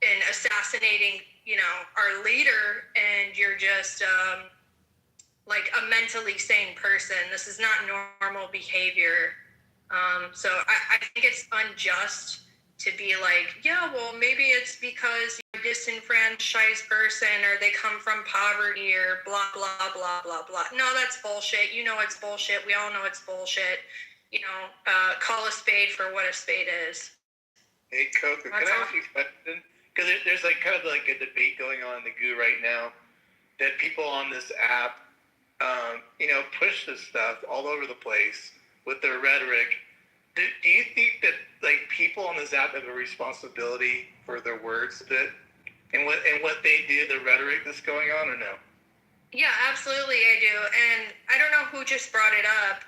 I: and assassinating our leader, and you're just like a mentally sane person. This is not normal behavior. So I think it's unjust to be like, yeah, well, maybe it's because you're a disenfranchised person or they come from poverty or blah, blah, blah, blah, blah. No, that's bullshit. You know it's bullshit. We all know it's bullshit. Call a spade for what a spade is.
A: Hey, Coco, can I ask you a question? Because there's like kind of like a debate going on in the goo right now that people on this app, push this stuff all over the place with their rhetoric. Do you think that like people on this app have a responsibility for their words and what they do, the rhetoric that's going on, or no?
I: Yeah, absolutely, I do. And I don't know who just brought it up.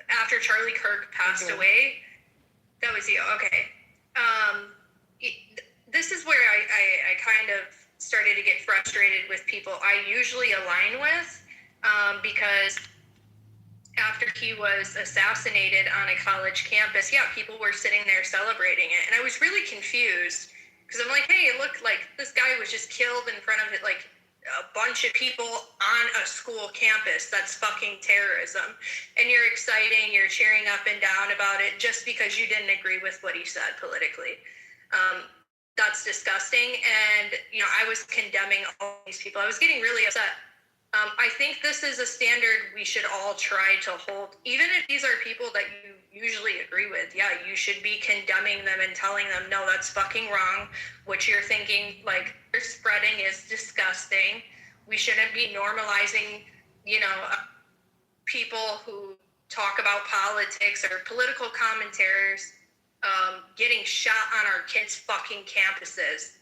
I: After Charlie Kirk passed away, that was you. Okay. This is where I kind of started to get frustrated with people I usually align with, because after he was assassinated on a college campus, yeah, people were sitting there celebrating it. And I was really confused because I'm like, hey, look, like this guy was just killed in front of it, like a bunch of people on a school campus. That's fucking terrorism. And you're exciting, you're cheering up and down about it just because you didn't agree with what he said politically. That's disgusting. And, I was condemning all these people. I was getting really upset. I think this is a standard we should all try to hold. Even if these are people that you usually agree with, yeah, you should be condemning them and telling them, no, that's fucking wrong. What you're thinking, like, you're spreading is disgusting. We shouldn't be normalizing, people who talk about politics or political commentators getting shot on our kids' fucking campuses.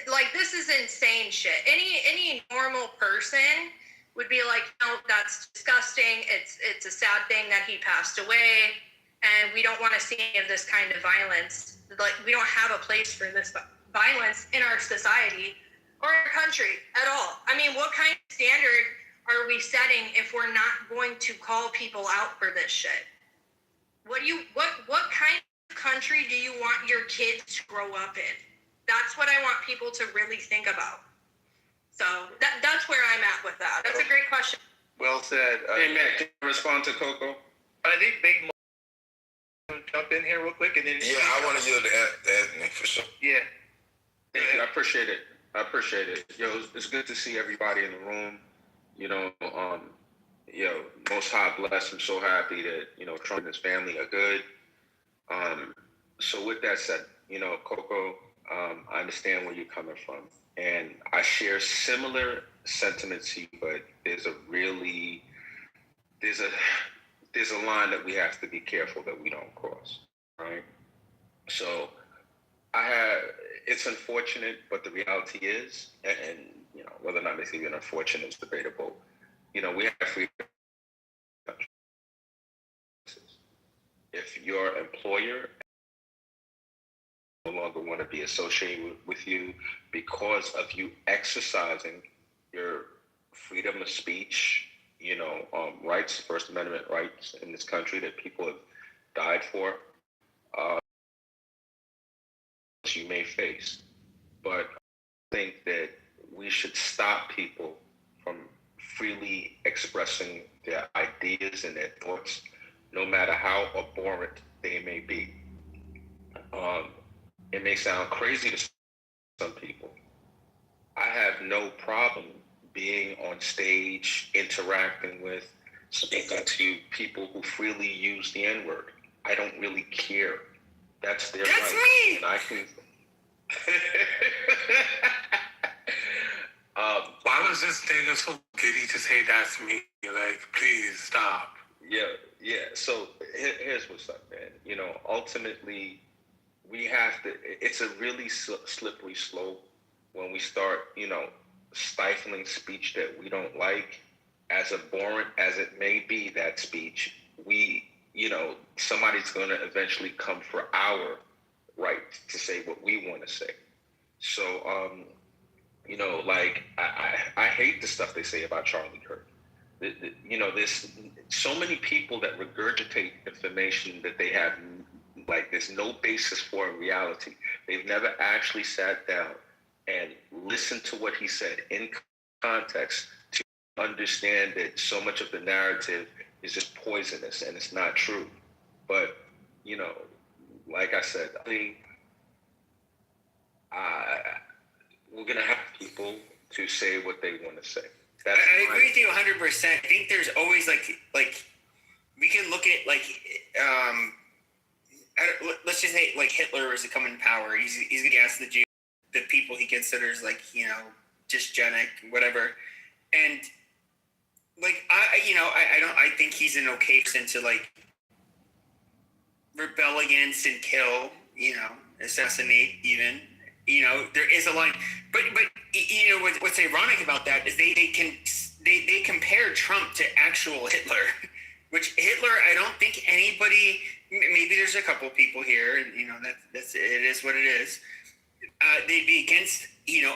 I: Like this is insane shit. Any normal person would be like, no, that's disgusting. It's a sad thing that he passed away, and we don't want to see any of this kind of violence. Like we don't have a place for this violence in our society or our country at all. I mean, what kind of standard are we setting if we're not going to call people out for this shit? What kind of country do you want your kids to grow up in? That's what I want people to really think about. So that's where I'm at with that. That's a great question.
A: Well said.
N: Hey, Matt, can you respond to Coco?
A: I think Big Mo jump in here real quick and then.
H: Yeah, I want to yield to Anthony for sure.
A: Yeah.
N: Thank you. I appreciate it. Yo, it's good to see everybody in the room. Most High bless. I'm so happy that, Trump and his family are good. So with that said, Coco, I understand where you're coming from. And I share similar sentiments to you, but there's a line that we have to be careful that we don't cross, right? So It's unfortunate, but the reality is, and you know, whether or not it's even unfortunate is debatable. You know, we have freedom. If your employer no longer want to be associated with you because of you exercising your freedom of speech, you know, rights, First Amendment rights in this country that people have died for, you may face. But I think that we should stop people from freely expressing their ideas and their thoughts, no matter how abhorrent they may be. It may sound crazy to some people. I have no problem being on stage, interacting with, speaking to people who freely use the N-word. I don't really care. That's their right.
C: Me.
N: And I can.
K: Why was this nigga so giddy to say that's me? Like, please stop.
N: Yeah. So here's what's up, man. You know, ultimately, we have to. It's a really slippery slope when we start, you know, stifling speech that we don't like. As abhorrent as it may be, that speech, you know, somebody's going to eventually come for our right to say what we want to say. So, you know, like, I hate the stuff they say about Charlie Kirk. You know, there's so many people that regurgitate information that they have, like, there's no basis for in reality. They've never actually sat down and listened to what he said in context to understand that so much of the narrative is just poisonous and it's not true. But, you know, like I said, I think we're going to have people to say what they want to say.
C: I agree with you 100%. I think there's always like we can look at let's just say like Hitler is to come in power. He's going to ask the Jews, the people he considers like, you know, dysgenic, whatever. And like, I think he's an okay person to like rebel against and kill, you know, assassinate even. You know, there is a line, but you know what's ironic about that is they compare Trump to actual Hitler, which Hitler, I don't think anybody, maybe there's a couple people here, and you know that's it is what it is. They'd be against, you know,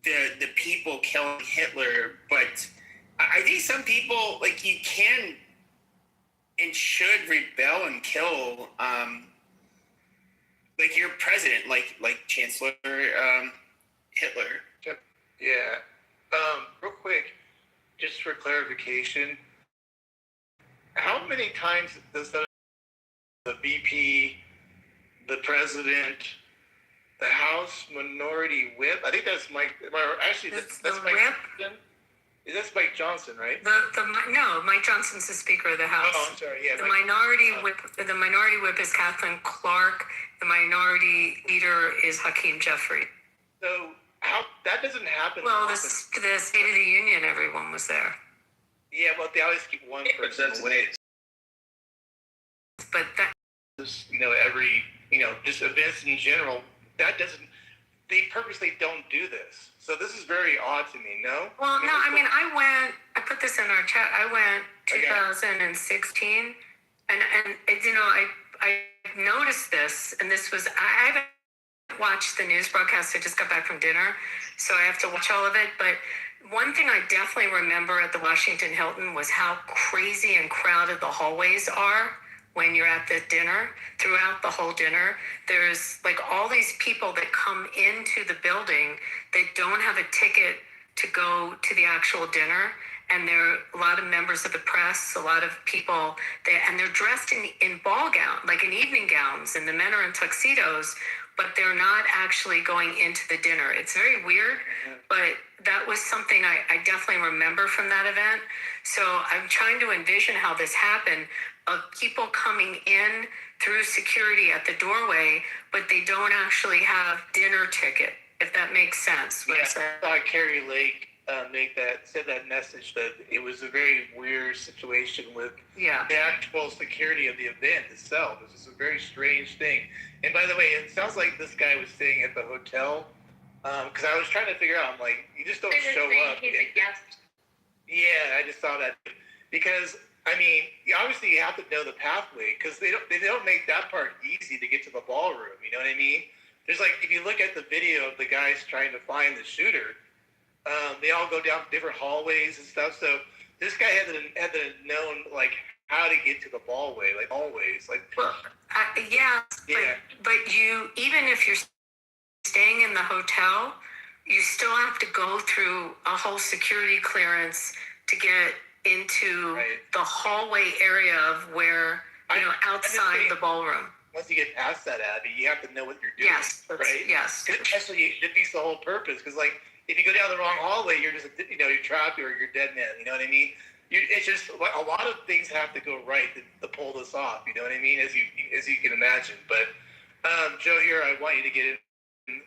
C: the people killing Hitler, but I think some people like you can and should rebel and kill. Like your president, like Chancellor Hitler.
A: Yeah. Real quick, just for clarification, how many times does the VP, the president, the House Minority Whip? I think that's Mike. Actually, that's Mike. Johnson. That's Mike Johnson, right?
M: No, Mike Johnson's the Speaker of the House.
A: Oh, I'm sorry. Yeah.
M: The minority whip is Kathleen Clark. The minority leader is Hakeem Jeffrey.
A: So how that doesn't happen?
M: Well, the State of the Union, everyone was there.
A: Yeah, but they always keep one person away.
M: But that,
A: you know, just events in general, that doesn't. They purposely don't do this. So this is very odd to me. No.
M: Well, no. I mean, I put this in our chat. I went 2016, and you know, I noticed this, and this was I haven't watched the news broadcast. I just got back from dinner, so I have to watch all of it. But one thing I definitely remember at the Washington Hilton was how crazy and crowded the hallways are when you're at the dinner. Throughout the whole dinner, there's like all these people that come into the building that don't have a ticket to go to the actual dinner. And there are a lot of members of the press, a lot of people, and they're dressed in ball gowns, like in evening gowns, and the men are in tuxedos, but they're not actually going into the dinner. It's very weird, but that was something I definitely remember from that event. So I'm trying to envision how this happened, of people coming in through security at the doorway, but they don't actually have dinner ticket, if that makes sense.
A: Yeah, I saw Carrie Lake said that message that it was a very weird situation with the actual security of the event itself. It was just a very strange thing. And by the way, it sounds like this guy was staying at the hotel because I was trying to figure out. I'm like, you just don't show up.
I: He's a guest.
A: Yeah, I just saw that because I mean, obviously you have to know the pathway because they don't make that part easy to get to the ballroom. You know what I mean? There's like if you look at the video of the guys trying to find the shooter. They all go down different hallways and stuff. So this guy had to known like how to get to the ballway, like always, like.
M: But you even if you're staying in the hotel, you still have to go through a whole security clearance to get into the hallway area of where outside the ballroom.
A: Once you get past that, Abby, you have to know what you're doing.
M: Yes,
A: right?
M: Yes.
A: Especially it defeats the whole purpose because like. If you go down the wrong hallway, you're just, you're trapped or you're dead man. You know what I mean? It's just a lot of things have to go right to pull this off. You know what I mean? As you can imagine. But Joe, here I want you to get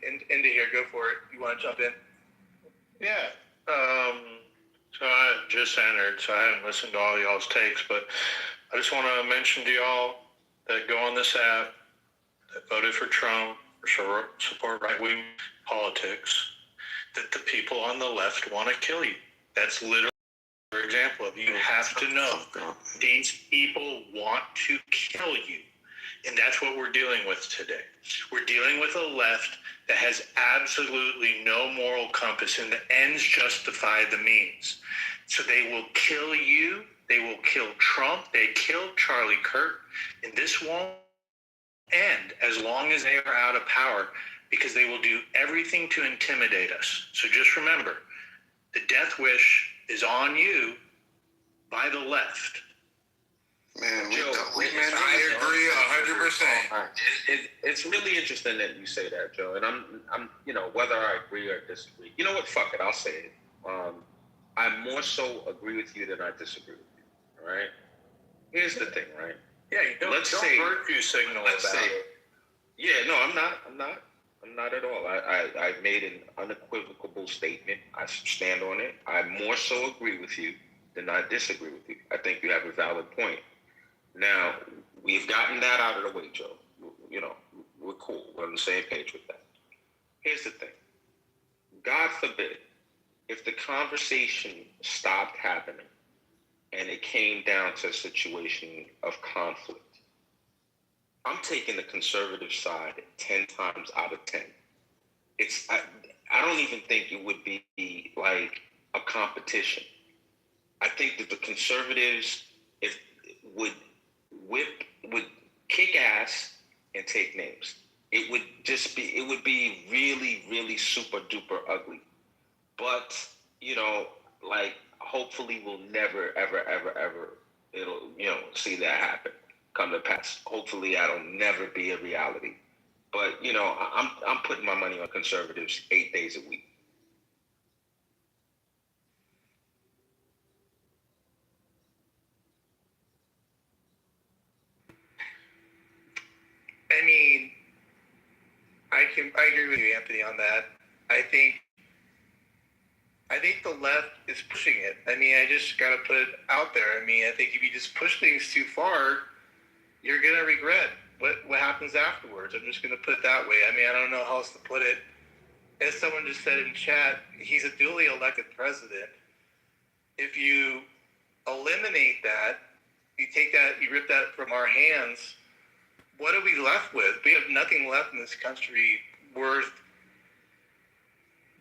A: into here. Go for it. You want to jump in?
O: Yeah. So I just entered, so I haven't listened to all y'all's takes, but I just want to mention to y'all that go on this app that voted for Trump or support right-wing politics. That the people on the left want to kill you. That's literally an example of you have to know these people want to kill you. And that's what we're dealing with today. We're dealing with a left that has absolutely no moral compass and the ends justify the means. So they will kill you. They will kill Trump. They killed Charlie Kirk. And this won't end as long as they are out of power. Because they will do everything to intimidate us. So just remember, the death wish is on you by the left.
E: Man,
H: I agree 100%.
N: It's really interesting that you say that, Joe. And I'm, whether I agree or disagree. You know what? Fuck it. I'll say it. I more so agree with you than I disagree with you. All right. Here's the thing, right?
O: Yeah, you don't virtue signal about it.
N: Yeah, no, I'm not. I'm not at all. I made an unequivocal statement. I stand on it. I more so agree with you than I disagree with you. I think you have a valid point. Now, we've gotten that out of the way, Joe. We're cool. We're on the same page with that. Here's the thing. God forbid, if the conversation stopped happening and it came down to a situation of conflict, I'm taking the conservative side 10 times out of 10. I don't even think it would be like a competition. I think that the conservatives would kick ass and take names. It would be really, really super duper ugly. But, hopefully we'll never, ever, ever, ever, see that happen. Come to pass. Hopefully that'll never be a reality. But, I'm putting my money on conservatives 8 days a week.
A: I mean, I agree with you, Anthony, on that. I think the left is pushing it. I mean, I just got to put it out there. I mean, I think if you just push things too far, you're going to regret what happens afterwards. I'm just going to put it that way. I mean, I don't know how else to put it. As someone just said in chat, he's a duly elected president. If you eliminate that, you rip that from our hands, what are we left with? We have nothing left in this country worth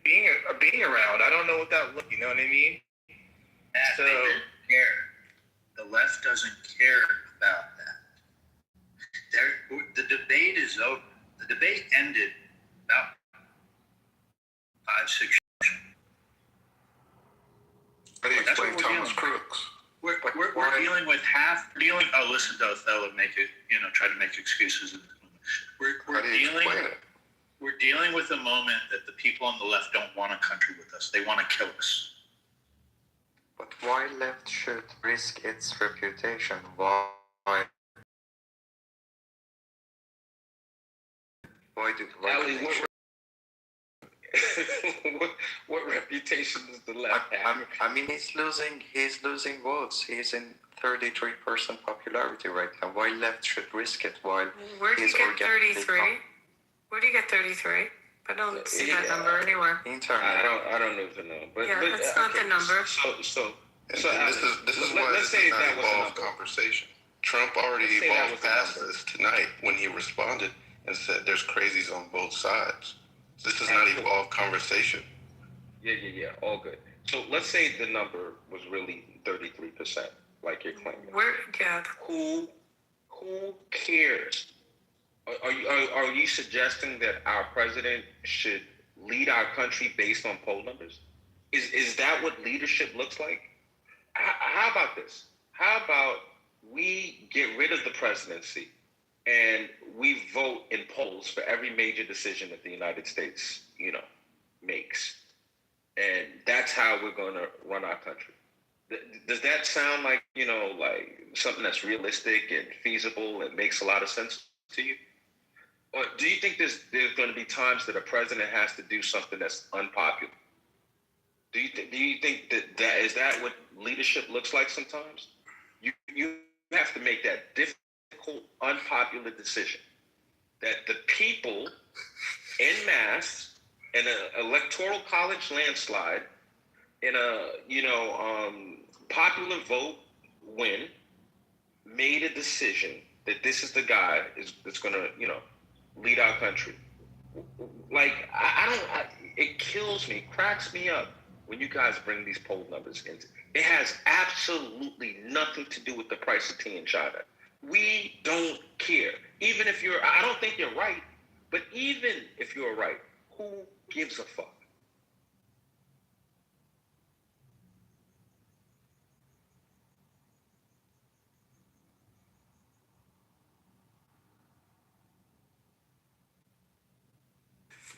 A: being around. I don't know what that looks. You know what I mean?
P: They didn't care. The left doesn't care about that. The debate is over. The debate ended about 5-6 years.
D: How do you explain Thomas Crooks?
P: We're dealing with oh, listen to Othello try to make excuses. We're dealing with a moment that the people on the left don't want a country with us. They want to kill us.
Q: But why left should risk its reputation? Why do
N: what reputation does the left have?
Q: I mean, he's losing votes. He's in 33% popularity right now. Why left should risk it while
M: Where do you
Q: he's
M: get
Q: organically
M: 33? Where do you get 33? I don't see that number anywhere.
N: I don't know the number. But,
M: Yeah,
N: but,
M: that's not the number.
N: So
E: this is why
N: let's
E: this
N: say
E: is not
N: that was
E: evolved
N: the number.
E: conversation. Trump already
N: Let's say that
E: evolved
N: was the
E: past
N: number.
E: this tonight when he responded and said there's crazies on both sides. This is not
N: Absolutely.
E: evolved conversation.
N: Yeah. All good. So let's say the number was really 33%, like you're claiming. Who cares? Are you suggesting that our president should lead our country based on poll numbers? Is that what leadership looks like? How about this? How about we get rid of the presidency and we vote in polls for every major decision that the United States, makes, and that's how we're going to run our country? Does that sound like like something that's realistic and feasible and makes a lot of sense to you? Or do you think there's going to be times that a president has to do something that's unpopular? Do you think that is that what leadership looks like sometimes? You have to make that difficult, unpopular decision that the people en masse in an electoral college landslide, in a popular vote win, made a decision that this is the guy that's going to lead our country. Like it kills me, cracks me up when you guys bring these poll numbers in. It has absolutely nothing to do with the price of tea in China. We don't care. Even if I don't think you're right, but even if you're right, who gives a fuck?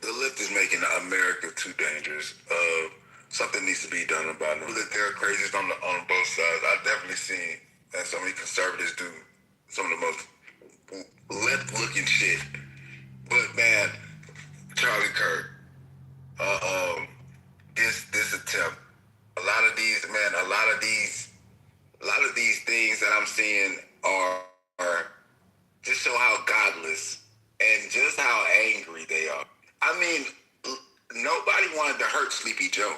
R: The left is making America too dangerous. Something needs to be done about it. That there are crazies on both sides. I've definitely seen that so many conservatives do some of the most left-looking shit. But man, Charlie Kirk, this attempt, a lot of these things that I'm seeing are just show how godless and just how angry they are. I mean, nobody wanted to hurt Sleepy Joe.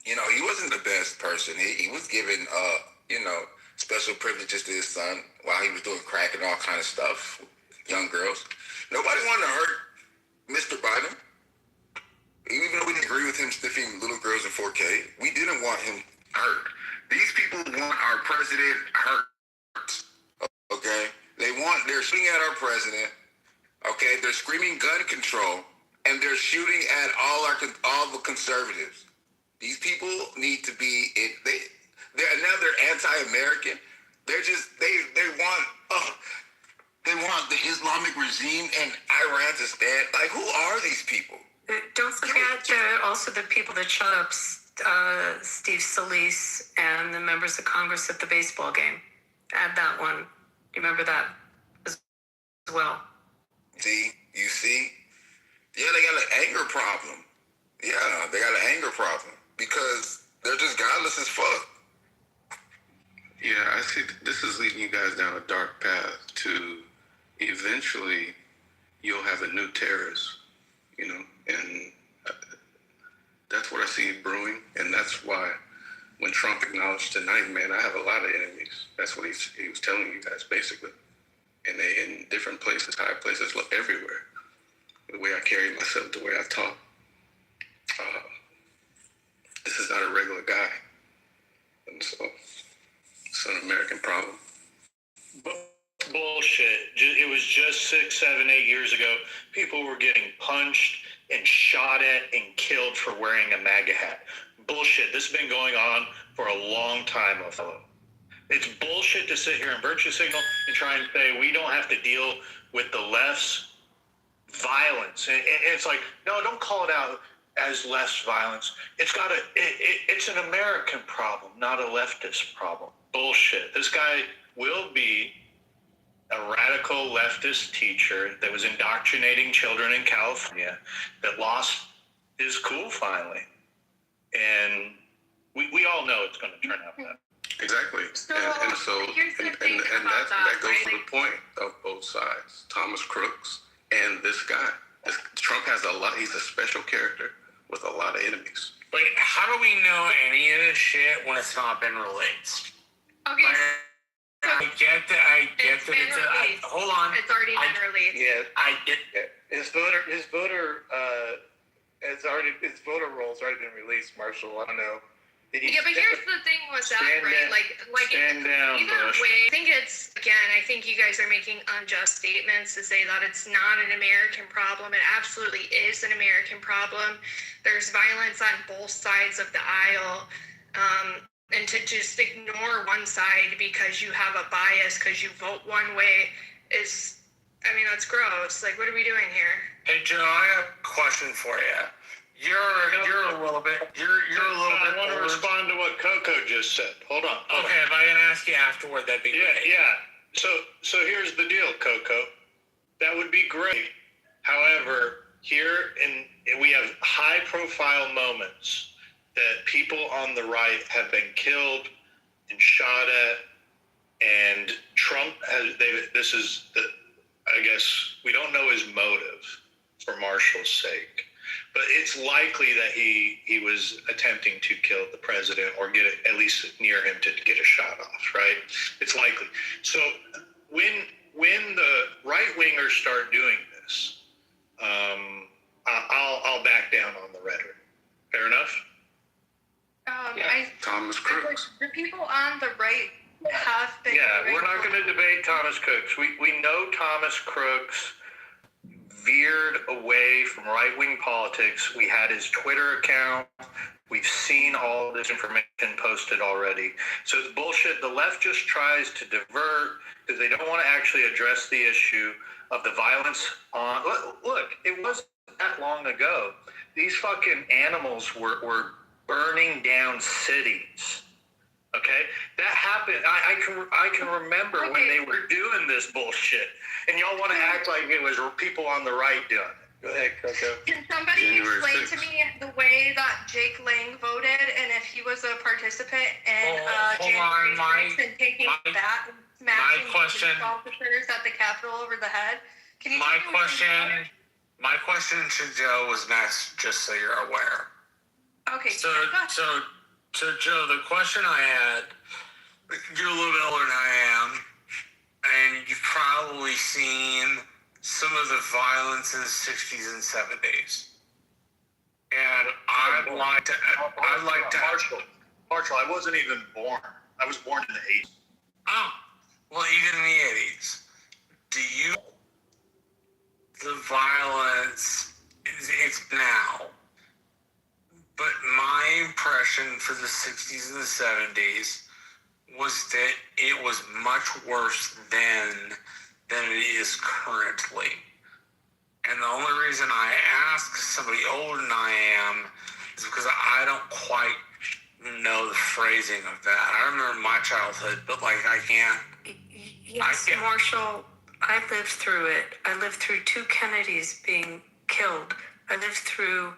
R: He wasn't the best person. He was given, special privileges to his son while he was doing crack and all kind of stuff, young girls. Nobody wanted to hurt Mr. Biden. Even though we didn't agree with him sniffing little girls in 4K, we didn't want him hurt. These people want our president hurt. Okay? They're shooting at our president. Okay? They're screaming gun control, and they're shooting at all the conservatives. These people need to be they're anti-American. They're just they want the Islamic regime and Iran to stand. Like, who are these people?
M: Don't forget also the people that shut up Steve Scalise and the members of Congress at the baseball game. Add that one. You remember that as well?
R: You see? Yeah, they got an anger problem. Yeah, they got an anger problem because they're just godless as fuck.
E: Yeah, I see this is leading you guys down a dark path to eventually you'll have a new terrorist, and that's what I see brewing, and that's why when Trump acknowledged tonight, man, I have a lot of enemies. That's what he was telling you guys, basically. And they in different places, high places, look everywhere. The way I carry myself, the way I talk. This is not a regular guy. And so it's an American problem.
O: Bullshit. It was just 6, 7, 8 years ago. People were getting punched and shot at and killed for wearing a MAGA hat. Bullshit. This has been going on for a long time, fellow. It's bullshit to sit here and virtue signal and try and say we don't have to deal with the left's violence. And it's like, no, don't call it out as left's violence. It's an American problem, not a leftist problem. Bullshit. This guy will be a radical leftist teacher that was indoctrinating children in California, that lost is cool finally. And we all know it's going to turn out that.
E: Exactly.
I: So,
E: and so
I: here's the thing
E: and
I: about
E: that goes
I: right?
E: to the point of both sides. Thomas Crooks and this guy. Trump has a lot. He's a special character with a lot of enemies.
S: But how do we know any of this shit when it's not been released?
I: Okay.
S: I get that. Hold on.
I: It's already been released.
A: Yeah,
S: I get
A: his voter roll's already been released. Marshall, I don't know.
I: Yeah, but here's the thing with that, right? Like
O: stand down,
I: either
O: Bush.
I: way, I think I think you guys are making unjust statements to say that it's not an American problem. It absolutely is an American problem. There's violence on both sides of the aisle. And to just ignore one side because you have a bias, because you vote one way that's gross. Like, what are we doing here?
S: Hey, Joe, I have a question for you. You're a little bit.
O: I want to respond to what Coco just said. Hold on.
S: Okay, if I can ask you afterward, that'd be great.
O: Yeah. So here's the deal, Coco. That would be great. However, we have high-profile moments that people on the right have been killed and shot at, and Trump has. I guess we don't know his motive for Marshall's sake. But it's likely that he was attempting to kill the president or get at least near him to get a shot off, right? It's likely. So when the right wingers start doing this, I'll back down on the rhetoric. Fair enough?
E: Thomas Crooks.
I: The people on the right have been.
O: Yeah, we're not going to debate Thomas Crooks. We know Thomas Crooks veered away from right-wing politics. We had his Twitter account. We've seen all this information posted already. So it's bullshit. The left just tries to divert because they don't want to actually address the issue of the violence on... Look, it wasn't that long ago. These fucking animals were burning down cities. Okay? That happened. I can remember when they were doing this bullshit. And y'all want to act like it was people on the right doing it. Go ahead, Coco.
I: Can somebody explain to me the way that Jake Lang voted and if he was a participant in January 6th and taking that and smashing police officers at the Capitol over the head? Can you
S: My question to Joe was next, just so you're aware.
I: Okay.
S: So Joe, the question I had, you're a little bit older than I am, and you've probably seen some of the violence in the 60s and 70s. And I'd like to...
O: Marshall, I wasn't even born. I was born in the 80s.
S: Oh, well, even in the 80s. Do you... The violence, it's now. But my impression for the 60s and the 70s was that it was much worse then than it is currently. And the only reason I ask somebody older than I am is because I don't quite know the phrasing of that. I remember my childhood, but I can't.
M: Yes, Marshall, I lived through it. I lived through 2 Kennedys being killed. I lived through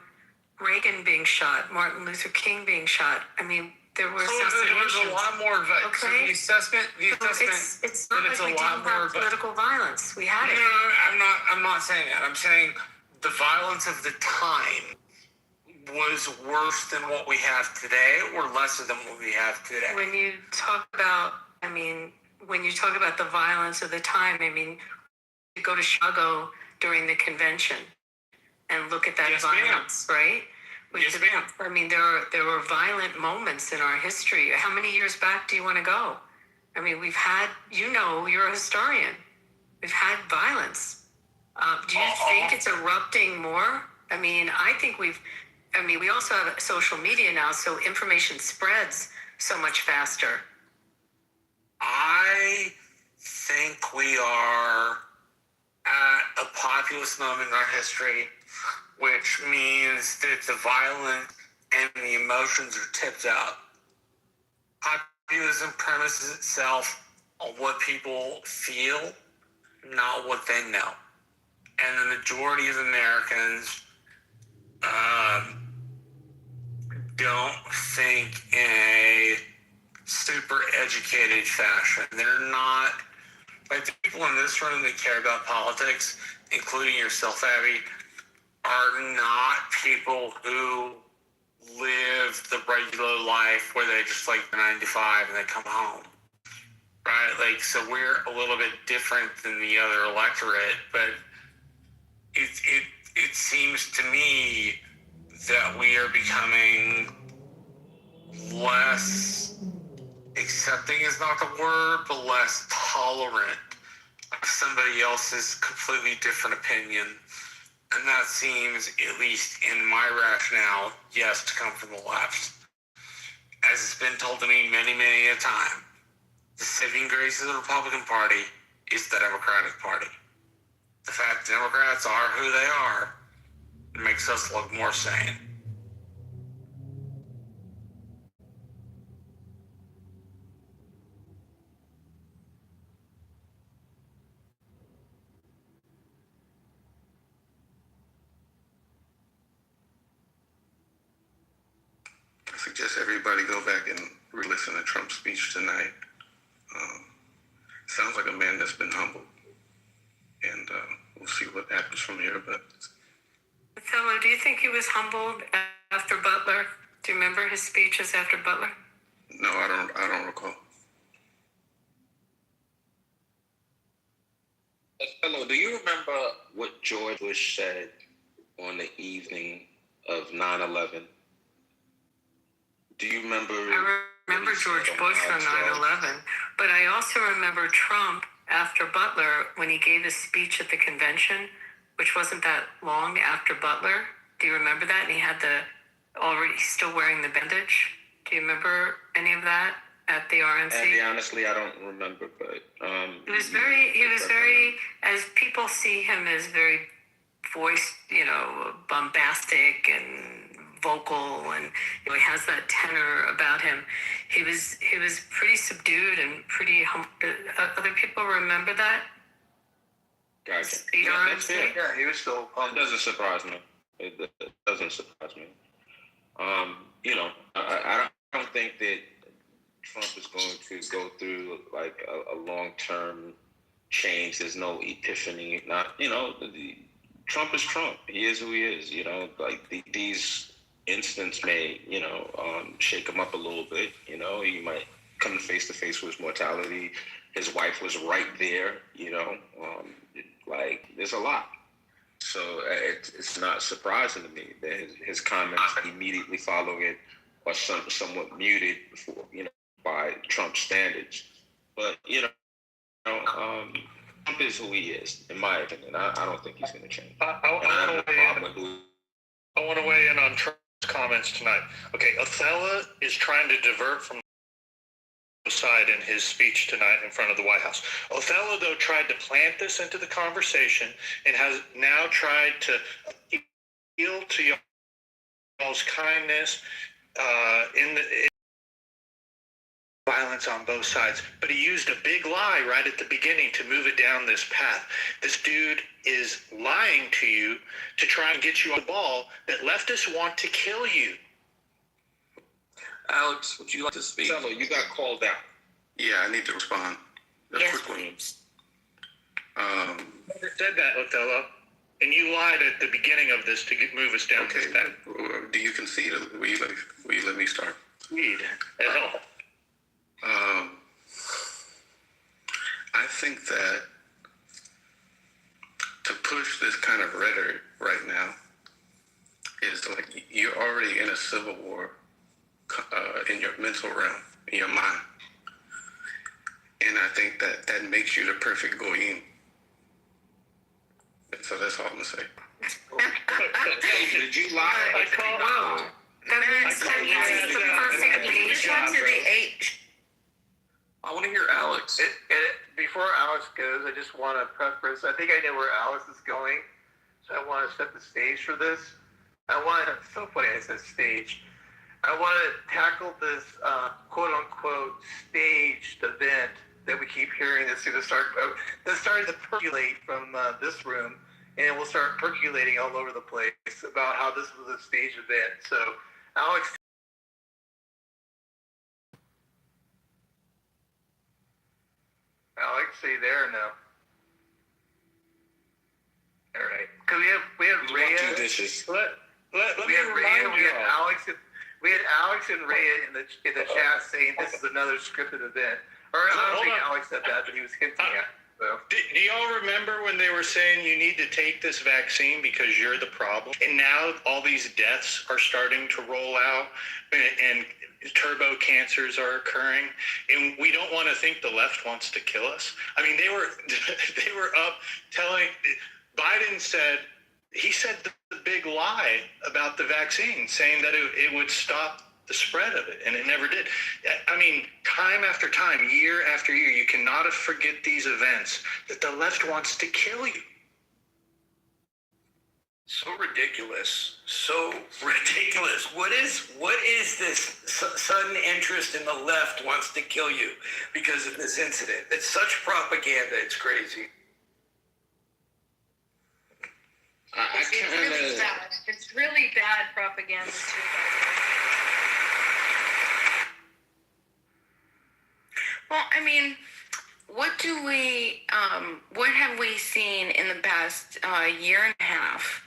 M: Reagan being shot, Martin Luther King being shot. I mean, there were assassinations.
S: There was a lot more.
M: Okay.
S: The assessment.
M: It's not like we didn't have political violence. We had it.
S: No, I'm not saying that. I'm saying the violence of the time was worse than what we have today, or lesser than what we have today.
M: When you talk about the violence of the time, you go to Chicago during the convention and look at that violence, right?
S: Yes, ma'am.
M: There were violent moments in our history. How many years back do you want to go? We've had, you're a historian. We've had violence. Do you think it's erupting more? I think we also have social media now, so information spreads so much faster.
S: I think we are at a populist moment in our history, which means that the violence and the emotions are tipped up. Populism premises itself on what people feel, not what they know. And the majority of Americans don't think in a super educated fashion. They're not, like, the people in this room that care about politics, including yourself, Abby, are not people who live the regular life where they just like 9 to 5 and they come home. Right? Like, so we're a little bit different than the other electorate, but it seems to me that we are becoming less accepting is not the word, but less tolerant of somebody else's completely different opinion. And that seems, at least in my rationale, yes, to come from the left. As it's been told to me many, many a time, the saving grace of the Republican Party is the Democratic Party. The fact Democrats are who they are makes us look more sane.
E: I suggest everybody go back and re-listen to Trump's speech tonight. Sounds like a man that's been humbled. And we'll see what happens from here. But
M: Othello, do you think he was humbled after Butler? Do you remember his speeches after Butler?
E: no, I don't recall.
N: Hello, do you remember what George Bush said on the evening of 9/11? Do you remember?
M: I remember George Bush on 9/11, but I also remember Trump after Butler when he gave his speech at the convention, which wasn't that long after Butler. Do you remember that? And he had already still wearing the bandage. Do you remember any of that at the RNC?
N: And honestly, I don't remember, but
M: he was very, as people see him as very bombastic and vocal, and he has that tenor about him. He was pretty subdued and pretty humble. Other people remember that?
N: Gotcha.
M: That's
N: fair.
A: Yeah, he was still
N: It doesn't surprise me. It doesn't surprise me. I don't think that Trump is going to go through like a long-term change. There's no epiphany. Trump is Trump. He is who he is. These incidents may, shake him up a little bit. He might come face to face with his mortality. His wife was right there. There's a lot. So it's not surprising to me that his comments immediately following it are somewhat muted by Trump standards. But Trump is who he is, in my opinion. I don't think he's going to change.
O: I want to weigh in on Trump's comments tonight. Okay, Othello is trying to divert from the side in his speech tonight in front of the White House. Othello, though, tried to plant this into the conversation and has now tried to appeal to y'all's kindness in violence on both sides. But he used a big lie right at the beginning to move it down this path. This dude is lying to you to try and get you on the ball that leftists want to kill you.
G: Alex, would you like to speak?
N: Othello, you got called out.
E: Yeah, I need to respond.
M: Yes, please.
O: Never said that, Othello. And you lied at the beginning of this to move us down this path.
E: Do you concede? Will you let me start?
O: Concede at all.
E: I think that to push this kind of rhetoric right now is like you're already in a civil war in your mental realm, in your mind. And I think that makes you the perfect goyim. So that's all I'm going to say.
N: Did you lie?
M: That means he's the perfect nation to the age.
G: I want to hear Alex.
A: Before Alex goes, I just want to preface. I think I know where Alex is going, so I want to set the stage for this. It's so funny I said stage. I want to tackle this quote-unquote staged event that we keep hearing that's starting to percolate from this room and we'll start percolating all over the place about how this was a staged event. So, Alex, are you there or no? All right, because we have Rhea.
G: Dishes.
A: We had Rhea. We had Alex and Rhea in the chat saying this is another scripted event. Or I don't think Alex said that, but he was hinting at it. So.
O: Do y'all remember when they were saying you need to take this vaccine because you're the problem? And now all these deaths are starting to roll out, and turbo cancers are occurring, and we don't want to think the left wants to kill us. I mean, they were up telling. Biden said the big lie about the vaccine, saying that it would stop the spread of it, and it never did. I mean, time after time, year after year, you cannot forget these events that the left wants to kill you.
J: So ridiculous. What is this sudden interest in the left wants to kill you because of this incident? It's such propaganda. It's crazy.
M: It's really bad propaganda too. Well, I mean, what have we seen in the past year and a half?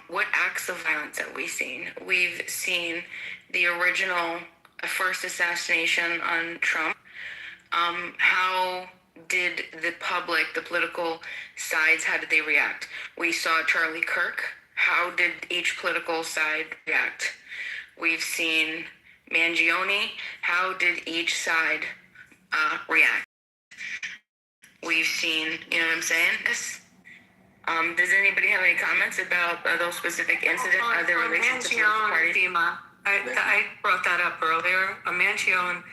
M: What acts of violence have we seen? We've seen the original first assassination on Trump. How did the public, the political sides, how did they react? We saw Charlie Kirk. How did each political side react? We've seen Mangione. How did each side react? We've seen, you know what I'm saying? Does anybody have any comments about those specific incidents? Their relations to political parties? FEMA. I brought that up earlier. Mangione,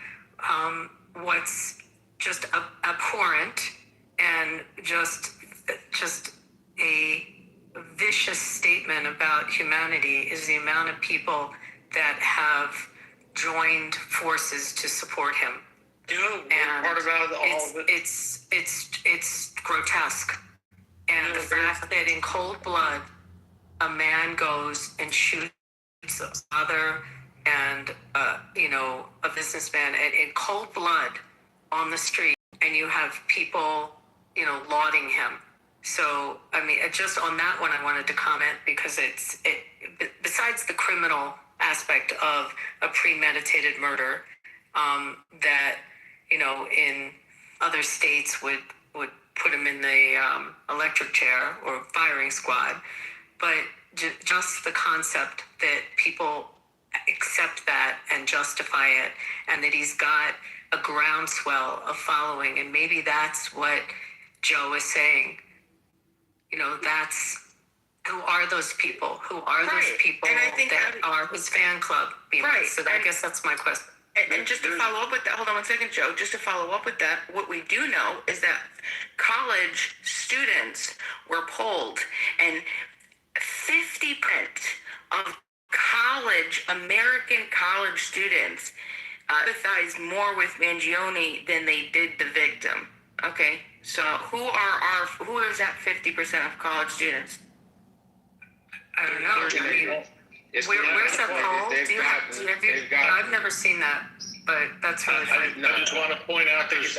M: what's just abhorrent and just a vicious statement about humanity is the amount of people that have joined forces to support him. And
O: part about all of it.
M: It's grotesque. And the fact that in cold blood, a man goes and shoots a mother and a businessman in cold blood on the street, and you have people lauding him. So I mean, just on that one, I wanted to comment because besides the criminal aspect of a premeditated murder, that in other states would put him in the electric chair or firing squad, but just the concept that people accept that and justify it, and that he's got a groundswell of following, and maybe that's what Joe is saying. That's who are those people? Who are those people that are his fan club? Right. So I guess that's my question.
T: And just to follow up with that, hold on one second, Joe. Just to follow up with that, what we do know is that college students were polled, and 50% of American college students empathize more with Mangione than they did the victim. Okay, so who is that 50% of college students?
M: I don't know. Where's that poll? I've never seen that, but that's really funny.
O: I just want to point out there's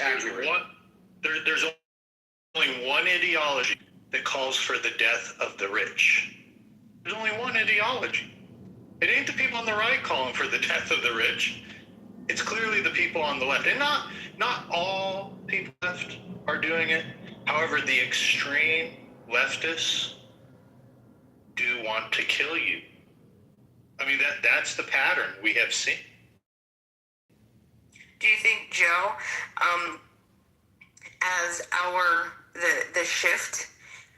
O: only one ideology that calls for the death of the rich. There's only one ideology. It ain't the people on the right calling for the death of the rich. It's clearly the people on the left. And not all people left are doing it. However, the extreme leftists do want to kill you. I mean, that's the pattern we have seen.
T: Do you think, Joe, as the shift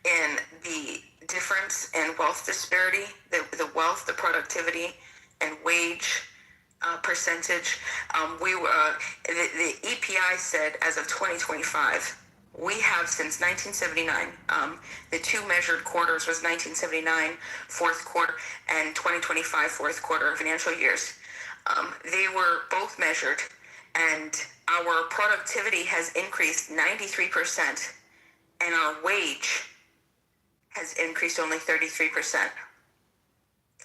T: in the difference in wealth disparity, the wealth, the productivity, and wage percentage, the EPI said as of 2025, we have since 1979, the two measured quarters was 1979 fourth quarter and 2025 fourth quarter financial years. They were both measured, and our productivity has increased 93%, and our wage has increased only 33%.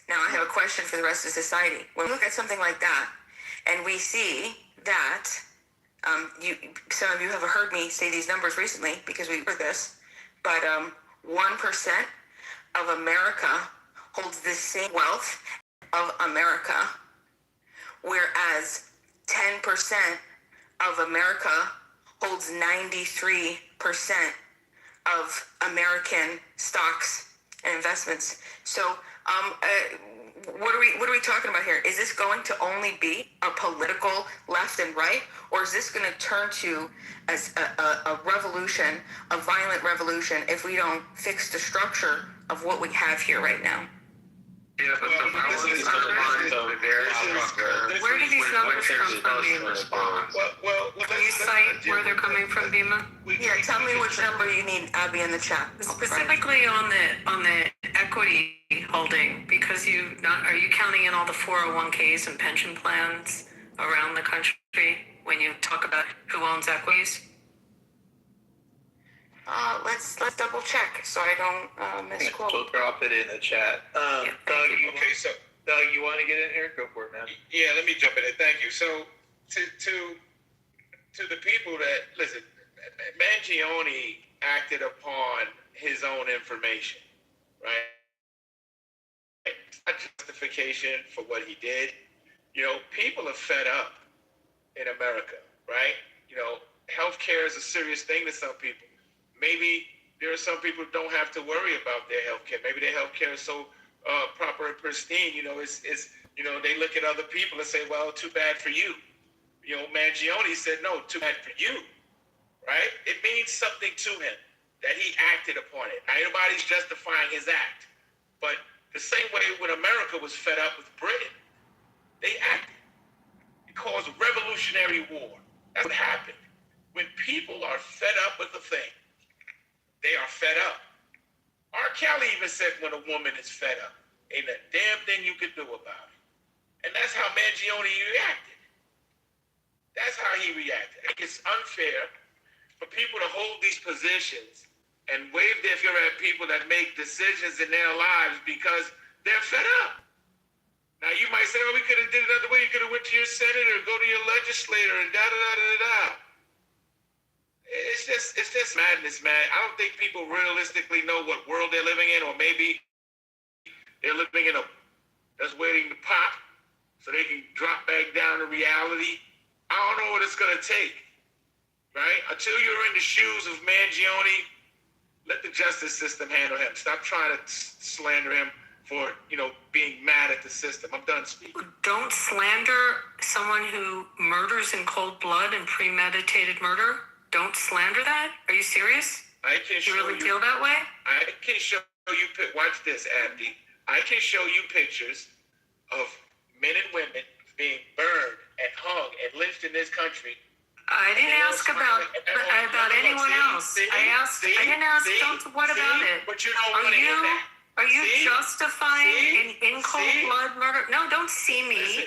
T: Now, I have a question for the rest of society. When we look at something like that, and we see that, some of you have heard me say these numbers recently because we heard this, but 1% of America holds the same wealth of America, whereas 10% of America holds 93% of American stocks and investments. So, what are we talking about here? Is this going to only be a political left and right, or is this going to turn to as a revolution, a violent revolution, if we don't fix the structure of what we have here right now?
S: Yeah, but the violence undermines their structure.
M: Where do these numbers come from, Bima? Can you cite where they're coming from, Bima?
T: Yeah, tell me which number you need, Abby, in the chat.
M: Specifically on the equity holding, because are you counting in all the 401ks and pension plans around the country when you talk about who owns equities?
T: Let's double check so I don't misquote.
A: We'll drop it in the chat. Doug, Doug, you want to get in here? Go for it, man.
U: Yeah, let me jump in. Thank you. So, to the people that listen, Mangione acted upon his own information, right? It's not justification for what he did. People are fed up in America, right? Healthcare is a serious thing to some people. Maybe there are some people who don't have to worry about their healthcare. Maybe their healthcare is so proper and pristine. They look at other people and say, "Well, too bad for you." Mangione said, "No, too bad for you." Right? It means something to him that he acted upon it. Now, nobody's justifying his act, but the same way when America was fed up with Britain, they acted. It caused a revolutionary war. That's what happened. When people are fed up with a thing, they are fed up. R. Kelly even said when a woman is fed up, ain't a damn thing you can do about it. And that's how Mangione reacted. That's how he reacted. I think it's unfair for people to hold these positions and wave their finger at people that make decisions in their lives because they're fed up. Now you might say, "Oh, we could have did it another way. You could have went to your senator, go to your legislator, and da-da-da-da-da." It's just madness, man. I don't think people realistically know what world they're living in, or maybe they're living in that's waiting to pop so they can drop back down to reality. I don't know what it's gonna take, right? Until you're in the shoes of Mangione, let the justice system handle him. Stop trying to slander him for being mad at the system. I'm done speaking.
M: Don't slander someone who murders in cold blood and premeditated murder. Don't slander that. Are you serious?
U: I can show
M: you really feel that way?
U: I can show you. Watch this, Abdi. I can show you pictures of men and women being burned and hung and lynched in this country.
M: I didn't ask about anyone else. I didn't ask. What about it?
U: But you don't want to hear that.
M: Are you justifying in cold blood murder? No, don't see me.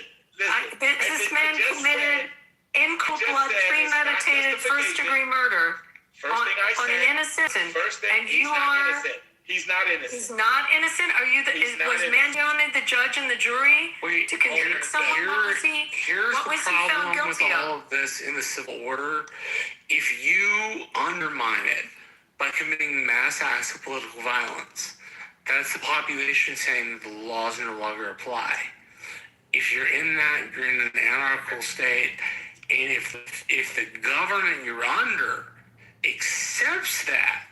M: This man committed in cold blood, premeditated, first-degree murder on an innocent. And you are.
U: He's not innocent.
M: He's not innocent. Are you? Was Mangione the judge and the jury to convict someone?
S: Here's the problem with all of this in the civil order. If you undermine it by committing mass acts of political violence, that's the population saying that the laws no longer apply. If you're in that, you're in an anarchical state, and if the government you're under accepts that,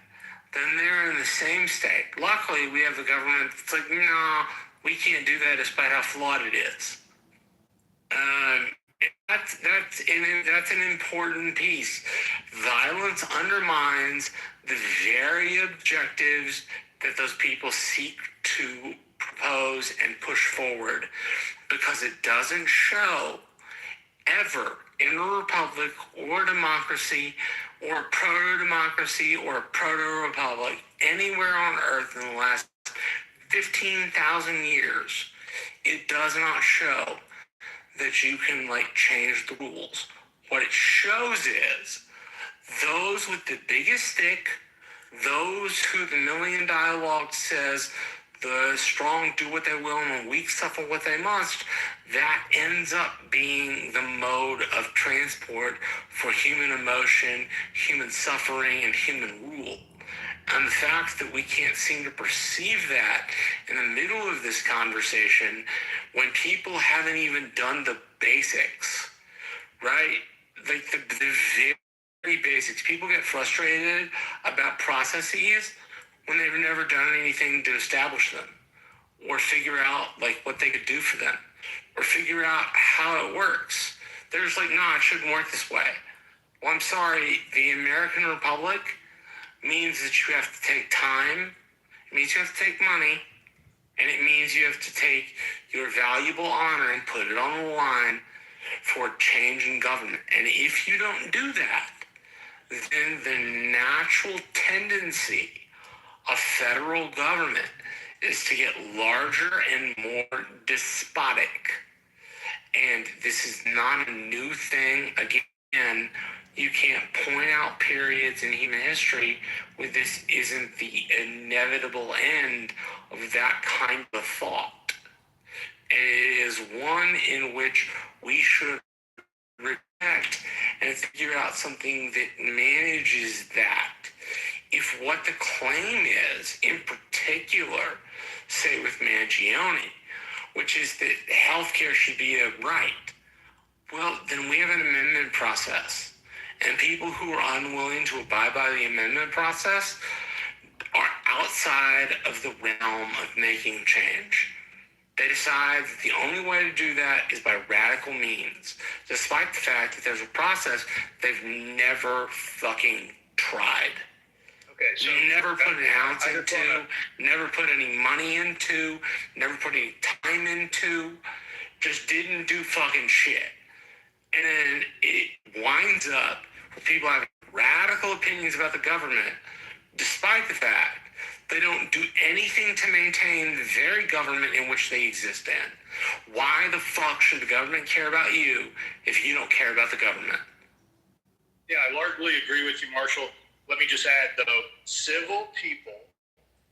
S: then they're in the same state. Luckily, we have the government that's like, no, we can't do that despite how flawed it is. That's an important piece. Violence undermines the very objectives that those people seek to propose and push forward, because it doesn't show ever in a republic or democracy or proto-democracy or proto-republic anywhere on earth in the last 15,000 years. It does not show that you can change the rules. What it shows is those with the biggest stick, those who the Million Dialogue says the strong do what they will and the weak suffer what they must, that ends up being the mode of transport for human emotion, human suffering, and human rule. And the fact that we can't seem to perceive that in the middle of this conversation when people haven't even done the basics, right? Like the very basics. People get frustrated about processes when they've never done anything to establish them or figure out like what they could do for them or figure out how it works. They're just like, no, it shouldn't work this way. Well, I'm sorry, the American Republic means that you have to take time, it means you have to take money, and it means you have to take your valuable honor and put it on the line for change in government. And if you don't do that, then the natural tendency of federal government is to get larger and more despotic. And this is not a new thing. Again, you can't point out periods in human history where this isn't the inevitable end of that kind of thought. It is one in which we should respect and figure out something that manages that. If what the claim is, in particular, say with Mangione, which is that healthcare should be a right, well, then we have an amendment process. And people who are unwilling to abide by the amendment process are outside of the realm of making change. They decide that the only way to do that is by radical means, despite the fact that there's a process they've never fucking tried.
O: Okay, so
S: never put an ounce into, never put any money into, never put any time into, just didn't do fucking shit. And then it winds up with people having radical opinions about the government, despite the fact they don't do anything to maintain the very government in which they exist in. Why the fuck should the government care about you if you don't care about the government?
O: Yeah, I largely agree with you, Marshall. Let me just add, though, civil people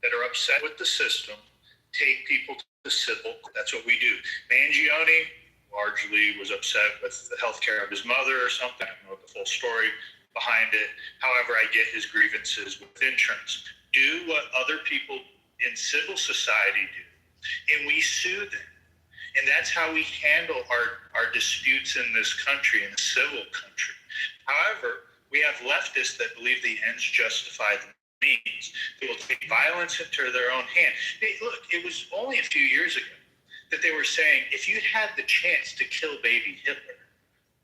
O: that are upset with the system take people to civil. That's what we do. Mangione largely was upset with the health care of his mother or something. I don't know the full story behind it. However, I get his grievances with insurance. Do what other people in civil society do, and we sue them. And that's how we handle our disputes in this country, in the civil country. However, we have leftists that believe the ends justify the means. They will take violence into their own hand. Look, it was only a few years ago that they were saying, if you had the chance to kill baby Hitler,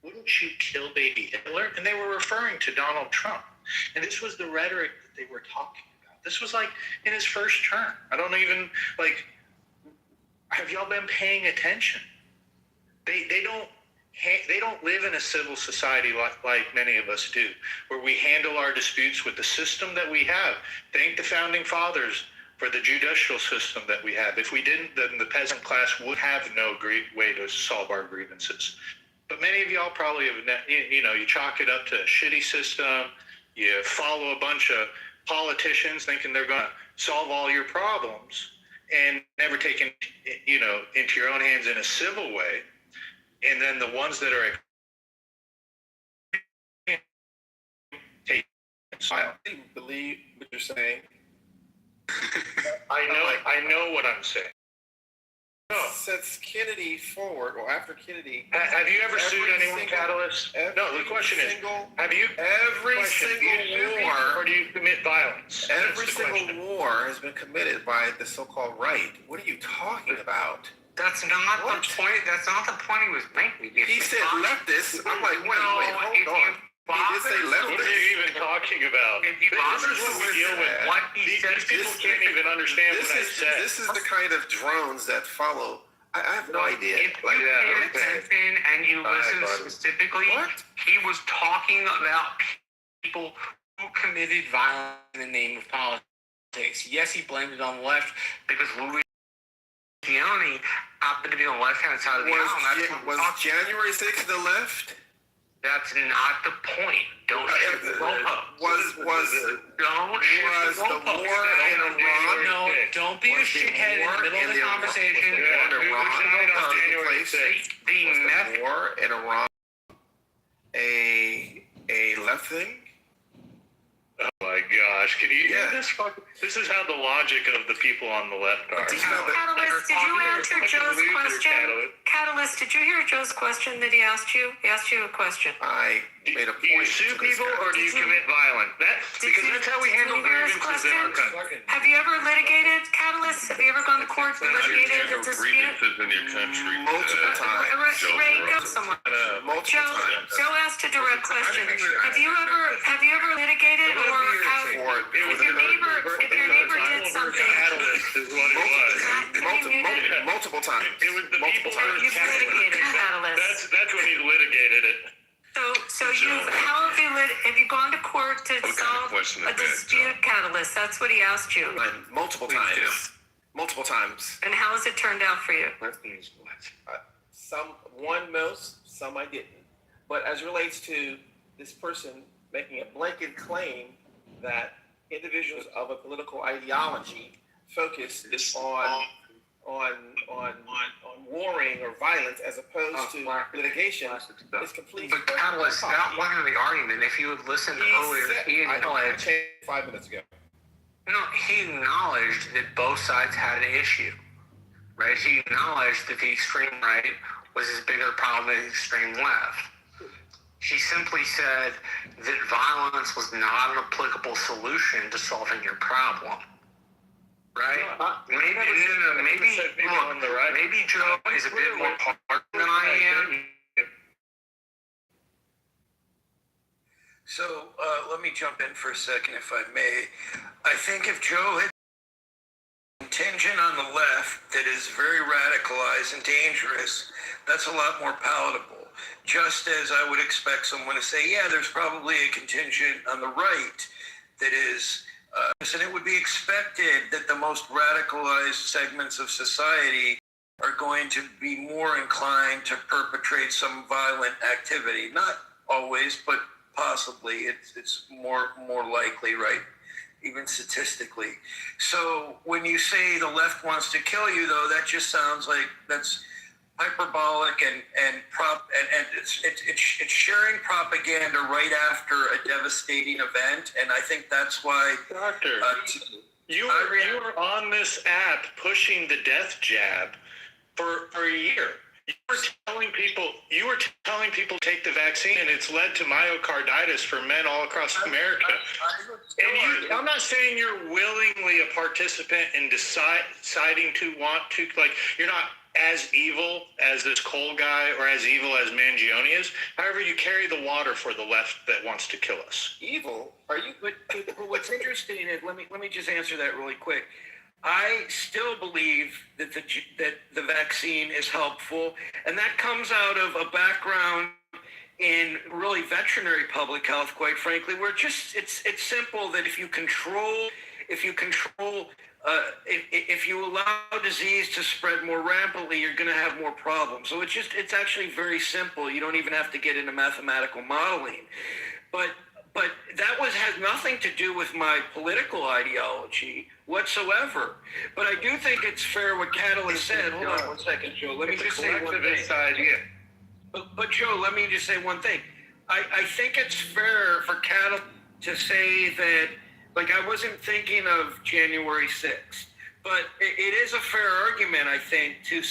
O: wouldn't you kill baby Hitler? And they were referring to Donald Trump. And this was the rhetoric that they were talking about. This was like in his first term. I don't even, like, have y'all been paying attention? They don't live in a civil society like many of us do, where we handle our disputes with the system that we have. Thank the founding fathers for the judicial system that we have. If we didn't, then the peasant class would have no great way to solve our grievances. But many of y'all probably have, you chalk it up to a shitty system. You follow a bunch of politicians thinking they're going to solve all your problems and never taking, into your own hands in a civil way. And then the ones that are take silent.
E: I believe what you're saying.
O: I know what I'm saying. No.
E: Since Kennedy forward, or after Kennedy,
O: have you ever sued anyone, Catalyst? No, the question is, have you
E: every single war,
O: or do you commit violence?
E: Every single war has been committed by the so-called right. What are you talking about?
S: That's not the point. That's not the point he was making.
E: He said leftists. I'm like, wait, hold on. He did say leftists.
O: What are you even talking about?
S: If you bother to deal with what he said,
O: people can't even understand what I said.
E: This is the kind of drones that follow. I have no idea.
S: If you pay attention and you listen specifically, he was talking about people who committed violence in the name of politics. Yes, he blamed it on the left because Louis happened to be on the left-hand side of the aisle.
E: Was January 6th the left?
S: That's not the point. Don't shift the goalpost.
G: Was
S: Don't shift the
G: war
S: goalpost.
G: in Iran?
S: No, don't be a shithead in the middle of the conversation.
G: The war in Iran a left thing?
O: Oh my gosh! Can you hear this? This is how the logic of the people on the left are.
M: Catalyst, did you answer Joe's question? Catalyst, did you hear Joe's question that he asked you? He asked you a question.
G: I made a point.
O: Do you sue people or do you commit violence? Because that's how we handle grievances in our country.
M: Have you ever litigated, Catalyst? Have you ever gone to court and litigated a dispute?
B: Grievances in your country.
G: Multiple times.
M: Ray, go somewhere. Joe asked a direct question. Have you ever litigated or if your neighbor did something?
G: Multiple times.
O: It was the people who
M: You've litigated Catalyst.
O: That's when he litigated it.
M: So have you gone to court to solve a dispute, Catalyst? That's what he asked you.
G: Multiple times. Multiple times.
M: And how has it turned out for you?
F: Some I didn't. But as relates to this person making a blanket claim that individuals of a political ideology focus on warring or violence as opposed to litigation is completely.
S: But Catalyst, that wasn't the argument. If you had listened earlier, he acknowledged.
F: 5 minutes ago.
S: No, he acknowledged that both sides had an issue, right? He acknowledged that the extreme right was his bigger problem than the extreme left. He simply said that violence was not an applicable solution to solving your problem. Right? Maybe Joe is a bit more part than I am.
J: So let me jump in for a second, if I may. I think if Joe had a contingent on the left that is very radicalized and dangerous, that's a lot more palatable. Just as I would expect someone to say, yeah, there's probably a contingent on the right that is, and it would be expected that the most radicalized segments of society are going to be more inclined to perpetrate some violent activity. Not always, but possibly. It's more likely, right? Even statistically. So when you say the left wants to kill you, though, that just sounds like that's hyperbolic and it's sharing propaganda right after a devastating event, and I think that's why.
O: Doctor, you were on this app pushing the death jab for a year. You were telling people to take the vaccine, and it's led to myocarditis for men all across America. And I'm not saying you're willingly a participant in deciding to want to, like, you're not as evil as this Cole guy or as evil as Mangione is. However, you carry the water for the left that wants to kill us.
F: Evil? Are you? But what's interesting is, let me just answer that really quick. I still believe that the vaccine is helpful, and that comes out of a background in really veterinary public health, quite frankly, where it's simple that if you allow disease to spread more rapidly, you're going to have more problems. So it's actually very simple. You don't even have to get into mathematical modeling. But that has nothing to do with my political ideology whatsoever. But I do think it's fair what Catalyst said. Hold on one second, Joe. Let me just say one thing. But Joe, let me just say one thing. I think it's fair for Catalyst to say that, like, I wasn't thinking of January 6th, but it is a fair argument, I think, to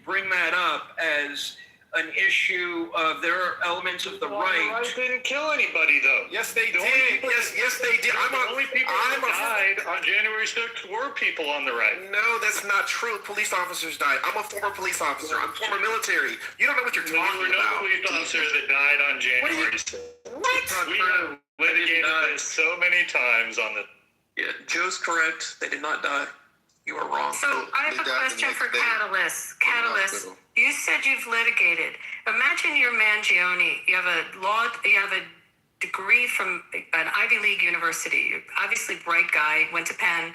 F: bring that up as an issue of there are elements of the right.
O: They didn't kill anybody, though.
F: Yes, they did. Yes, they did.
O: The only people who died on January 6th were people on the right.
G: No, that's not true. Police officers died. I'm a former police officer. I'm former military. You don't know what you're talking about.
O: There were no police officers that died on January 6th.
G: What?
O: We have litigated this so many times on the...
G: Yeah, Joe's correct. They did not die. You are wrong.
M: So I have a question for Catalyst. Catalyst, you said you've litigated. Imagine you're Mangione. You have a degree from an Ivy League university. You're obviously a bright guy, went to Penn.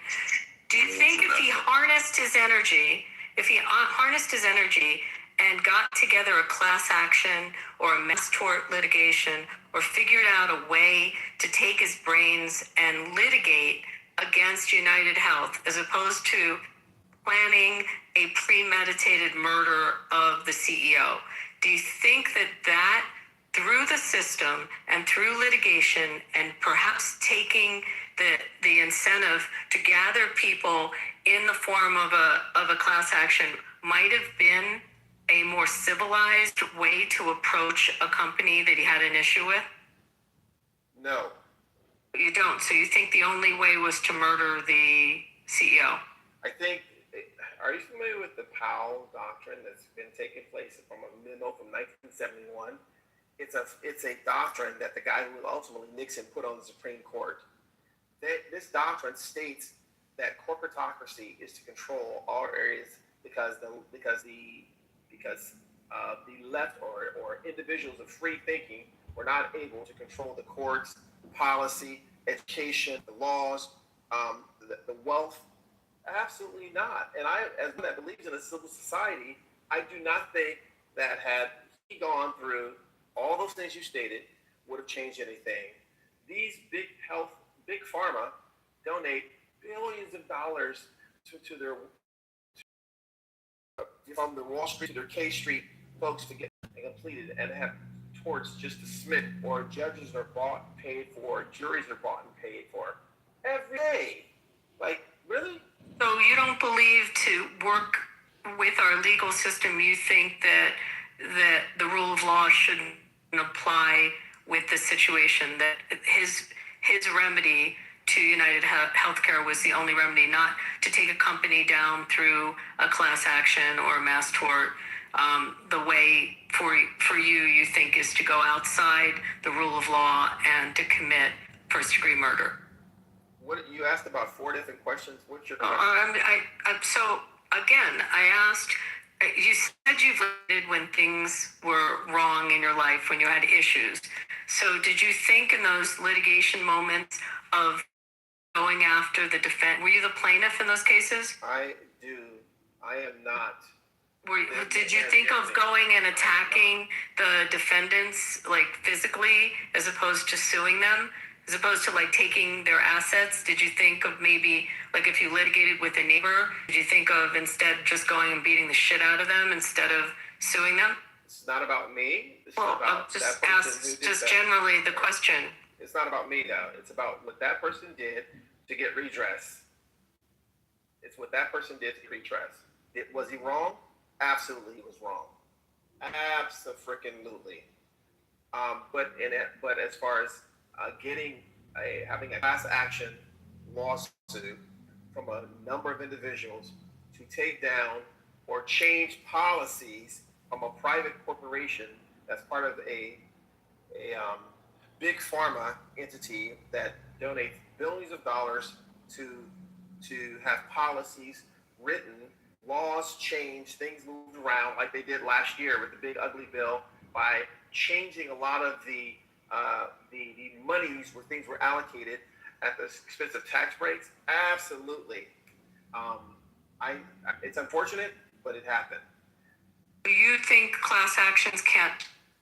M: Do you think if he harnessed his energy and got together a class action or a mass tort litigation or figured out a way to take his brains and litigate against United Health as opposed to planning a premeditated murder of the CEO. Do you think that through the system and through litigation and perhaps taking the incentive to gather people in the form of a class action might have been a more civilized way to approach a company that he had an issue with?
D: No.
M: You don't. So you think the only way was to murder the CEO?
L: I think. Are you familiar with the Powell doctrine that's been taking place from a memo from 1971? It's a doctrine that the guy who ultimately Nixon put on the Supreme Court. This doctrine states that corporatocracy is to control all areas because the left or individuals of free thinking were not able to control the courts, policy, education, the laws, the wealth. Absolutely not. And I, as one that believes in a civil society, I do not think that had he gone through all those things you stated would have changed anything. These big pharma donate billions of dollars to their from the Wall Street to their K Street folks to get completed and have torts just to submit, or judges are bought and paid for, juries are bought and paid for every day. Like, really?
M: So you don't believe to work with our legal system, you think that the rule of law shouldn't apply with the situation, that his remedy to United Healthcare was the only remedy, not to take a company down through a class action or a mass tort. The way for you think, is to go outside the rule of law and to commit first-degree murder.
L: What you asked about 4 different questions. What's your
M: so again, I asked. You said you've litigated when things were wrong in your life, when you had issues. So did you think in those litigation moments of going after the defense? Were you the plaintiff in those cases?
L: I do. I am not.
M: Did you think of going and attacking the defendants, like physically, as opposed to suing them? As opposed to like taking their assets? Did you think of maybe, like if you litigated with a neighbor, did you think of instead just going and beating the shit out of them instead of suing them?
L: It's not about me.
M: Well, I'll just ask just generally the question.
L: It's not about me now. It's about what that person did to get redress. It's what that person did to get redress. Was he wrong? Absolutely, he was wrong. Abso-freaking-lutely. But as far as having a class action lawsuit from a number of individuals to take down or change policies from a private corporation that's part of a big pharma entity that donates billions of dollars to have policies written, laws changed, things moved around like they did last year with the big ugly bill by changing a lot of the monies where things were allocated at the expense of tax breaks. Absolutely. It's unfortunate, but it happened.
M: Do you think class actions can't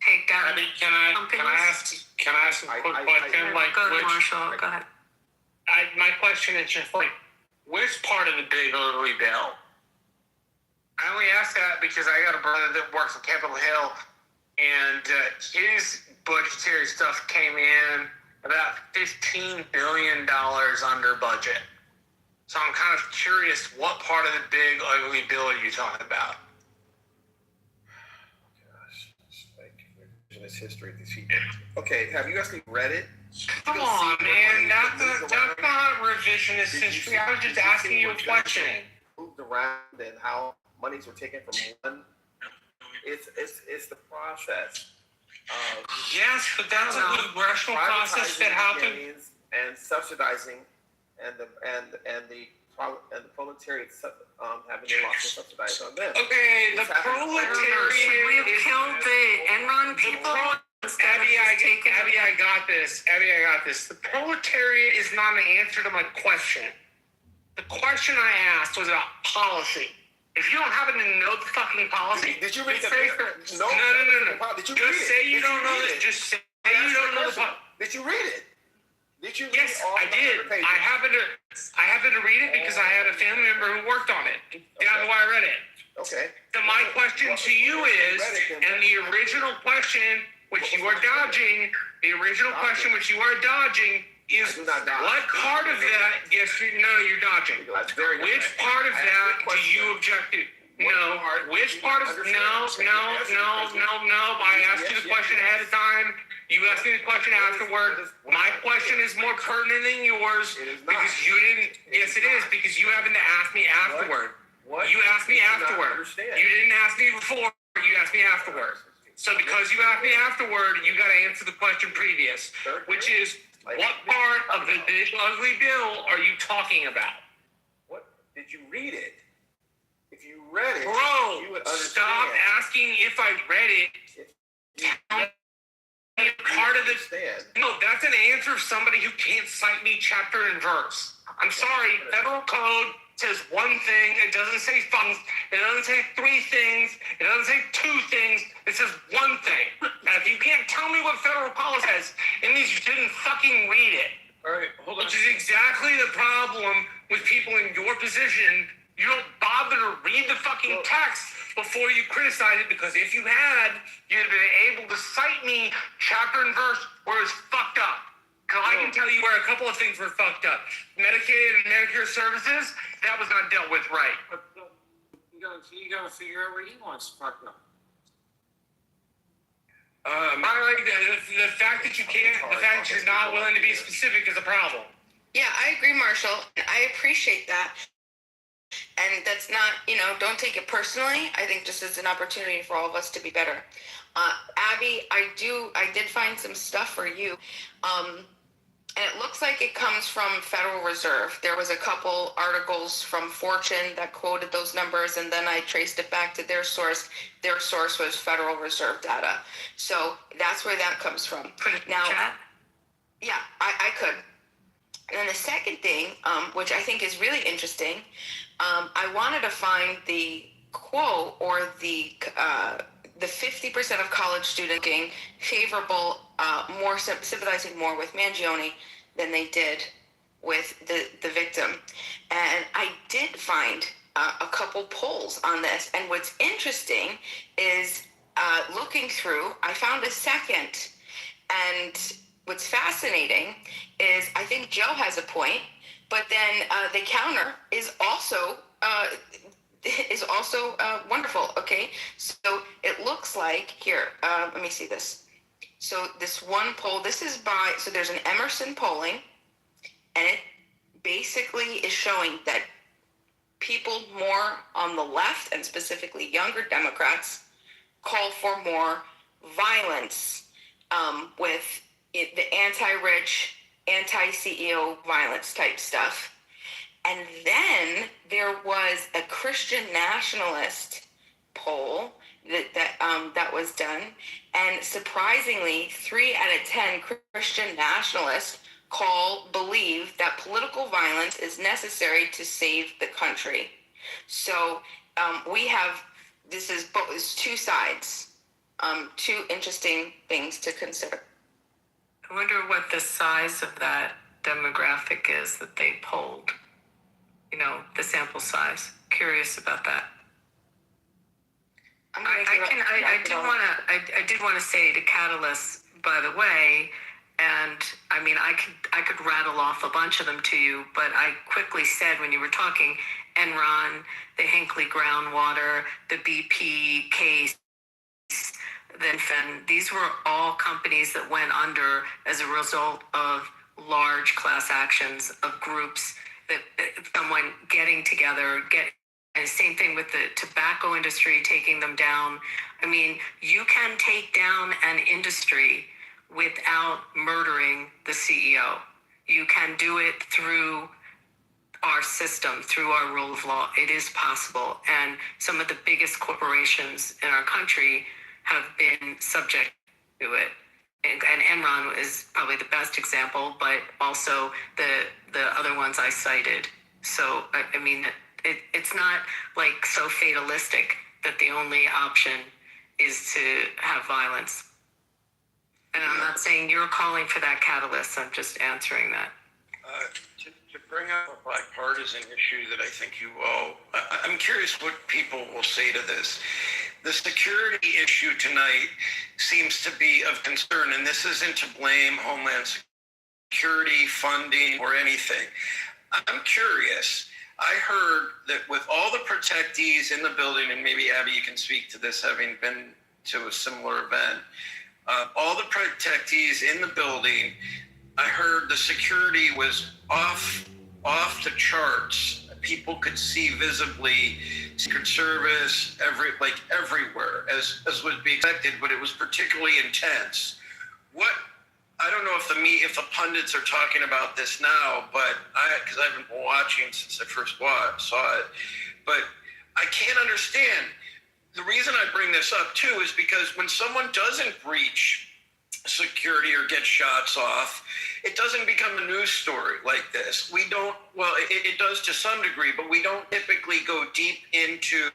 M: take down companies?
S: Can I ask a quick question?
M: Go ahead, Marshall. Go ahead.
S: My question is just like, which part of the big ugly bill? I only ask that because I got a brother that works on Capitol Hill, and his budgetary stuff came in about $15 billion under budget. So I'm kind of curious, what part of the big ugly bill are you talking about?
L: Gosh, history of these people. Okay, have you actually read it?
S: Come on, man. That's not revisionist history. I was just asking you a question.
L: Moved around and how monies were taken from one. It's the process.
S: Yes, but that's a good rational process that happened.
L: And subsidizing, and the proletariat having their losses subsidized on them.
S: Okay, the proletariat.
M: Should we have killed the Enron people?
S: Abby, I got this. The proletariat is not an answer to my question. The question I asked was about policy. If you don't happen to know the fucking policy,
L: Did you read
S: just
L: the?
S: say
L: No.
S: no.
L: Did you
S: Just
L: read it?
S: say you
L: Did
S: don't know
L: read
S: it.
L: it?
S: Just say you don't know the policy.
L: Did you read it? Did you?
S: Yes,
L: read all
S: I did.
L: 100 pages?
S: I happened to read it because I had a family member who worked on it. That's why I read it.
L: Okay.
S: So my question to you is, and the original question which you are dodging, is what part of that? Yes, you're dodging. Which part of that do you object to? No. Which part of no. I asked you the question ahead of time. You asked me the question afterward. My question is more pertinent than yours because you didn't. Yes, it is because you happened to ask me afterward. You asked me afterward. You didn't ask me before. You asked me afterward. So because you asked me afterward, you got to answer the question previous, which is what part of the big ugly bill are you talking about?
L: What did you read it? If you read it,
S: bro,
L: you would understand.
S: Stop asking if I read it. Part of this. No, that's an answer of somebody who can't cite me chapter and verse. I'm sorry, federal code says one thing. It doesn't say funds. It doesn't say three things. It doesn't say two things. It says one thing. Now, if you can't tell me what federal policy says, it means you didn't fucking read it.
L: All right, hold on.
S: Which is exactly the problem with people in your position. You don't bother to read the fucking text before you criticize it, because if you had, you'd have been able to cite me chapter and verse where it's fucked up. Because I can tell you where a couple of things were fucked up. Medicaid and Medicare services, that was not dealt with right.
F: But you gotta figure out where he wants fucked up.
S: The fact that you can't, the fact that you're not willing to be specific is a problem.
T: Yeah, I agree, Marshall. I appreciate that. And that's not, don't take it personally. I think just as an opportunity for all of us to be better. Abby, I did find some stuff for you. And it looks like it comes from Federal Reserve. There was a couple articles from Fortune that quoted those numbers, and then I traced it back to their source. Their source was Federal Reserve data. So that's where that comes from.
M: Put it in
T: now,
M: the chat?
T: Yeah, I could. And then the second thing, which I think is really interesting, I wanted to find the quote or the 50% of college students being favorable, more sympathizing more with Mangione than they did with the victim. And I did find a couple polls on this. And what's interesting is looking through, I found a second. And what's fascinating is I think Joe has a point, but then the counter is also wonderful. Okay, so it looks like here. Let me see this. So this one poll. This is by. So there's an Emerson polling, and it basically is showing that people more on the left, and specifically younger Democrats, call for more violence with the anti-rich, anti-CEO violence type stuff. And then there was a Christian nationalist poll that was done, and surprisingly, 3 out of 10 Christian nationalists believe that political violence is necessary to save the country. So we have this is two sides, two interesting things to consider.
M: I wonder what the size of that demographic is that they polled. The sample size. Curious about that. I did want to say to Catalyst, by the way, and I mean I could rattle off a bunch of them to you, but I quickly said when you were talking, Enron, the Hinkley groundwater, the BP case, then these were all companies that went under as a result of large class actions of groups that someone getting together, and same thing with the tobacco industry, taking them down. I mean, you can take down an industry without murdering the CEO. You can do it through our system, through our rule of law. It is possible. And some of the biggest corporations in our country have been subject to it. And Enron is probably the best example, but also the other ones I cited. So, I mean, It's not like so fatalistic that the only option is to have violence. And I'm not saying you're calling for that catalyst. I'm just answering that.
J: To bring up a bipartisan issue that I think you owe, I'm curious what people will say to this. The security issue tonight seems to be of concern, and this isn't to blame Homeland Security, funding, or anything. I'm curious. I heard that with all the protectees in the building, and maybe Abby, you can speak to this, having been to a similar event, all the protectees in the building, I heard the security was off the charts. People could see visibly Secret Service everywhere, as would be expected, but it was particularly intense. I don't know if the pundits are talking about this now, but because I've been watching since I first saw it, but I can't understand. The reason I bring this up too is because when someone doesn't breach security or get shots off, it doesn't become a news story like this. We don't, well, it does to some degree, but we don't typically go deep into,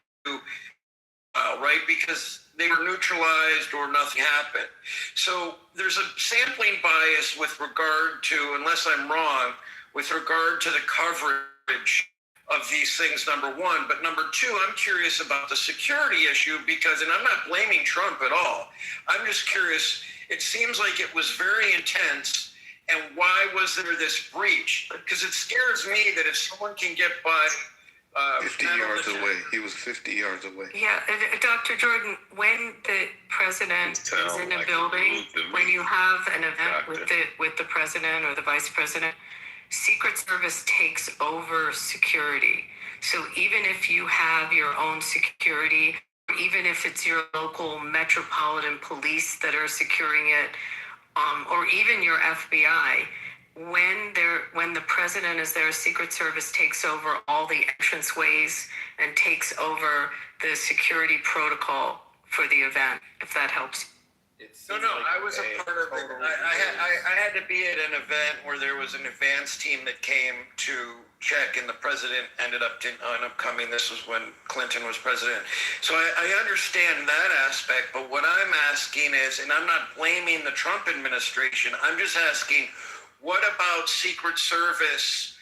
J: right? Because they were neutralized or nothing happened. So there's a sampling bias with regard to, unless I'm wrong, with regard to the coverage of these things, number one. But number two, I'm curious about the security issue because, and I'm not blaming Trump at all. I'm just curious, it seems like it was very intense. And why was there this breach? Because it scares me that if someone can get by
E: 50 yards away. He was 50 yards away.
M: Yeah, Dr. Jordan, when the president is in a building, when you have an event with the president or the vice president, Secret Service takes over security. So even if you have your own security, even if it's your local metropolitan police that are securing it, or even your FBI, when the president is there, Secret Service takes over all the entranceways and takes over the security protocol for the event, if that helps.
J: No, I was a part of it. I had to be at an event where there was an advance team that came to check, and the president ended up coming. This was when Clinton was president. So I understand that aspect, but what I'm asking is, and I'm not blaming the Trump administration, I'm just asking, what about Secret Service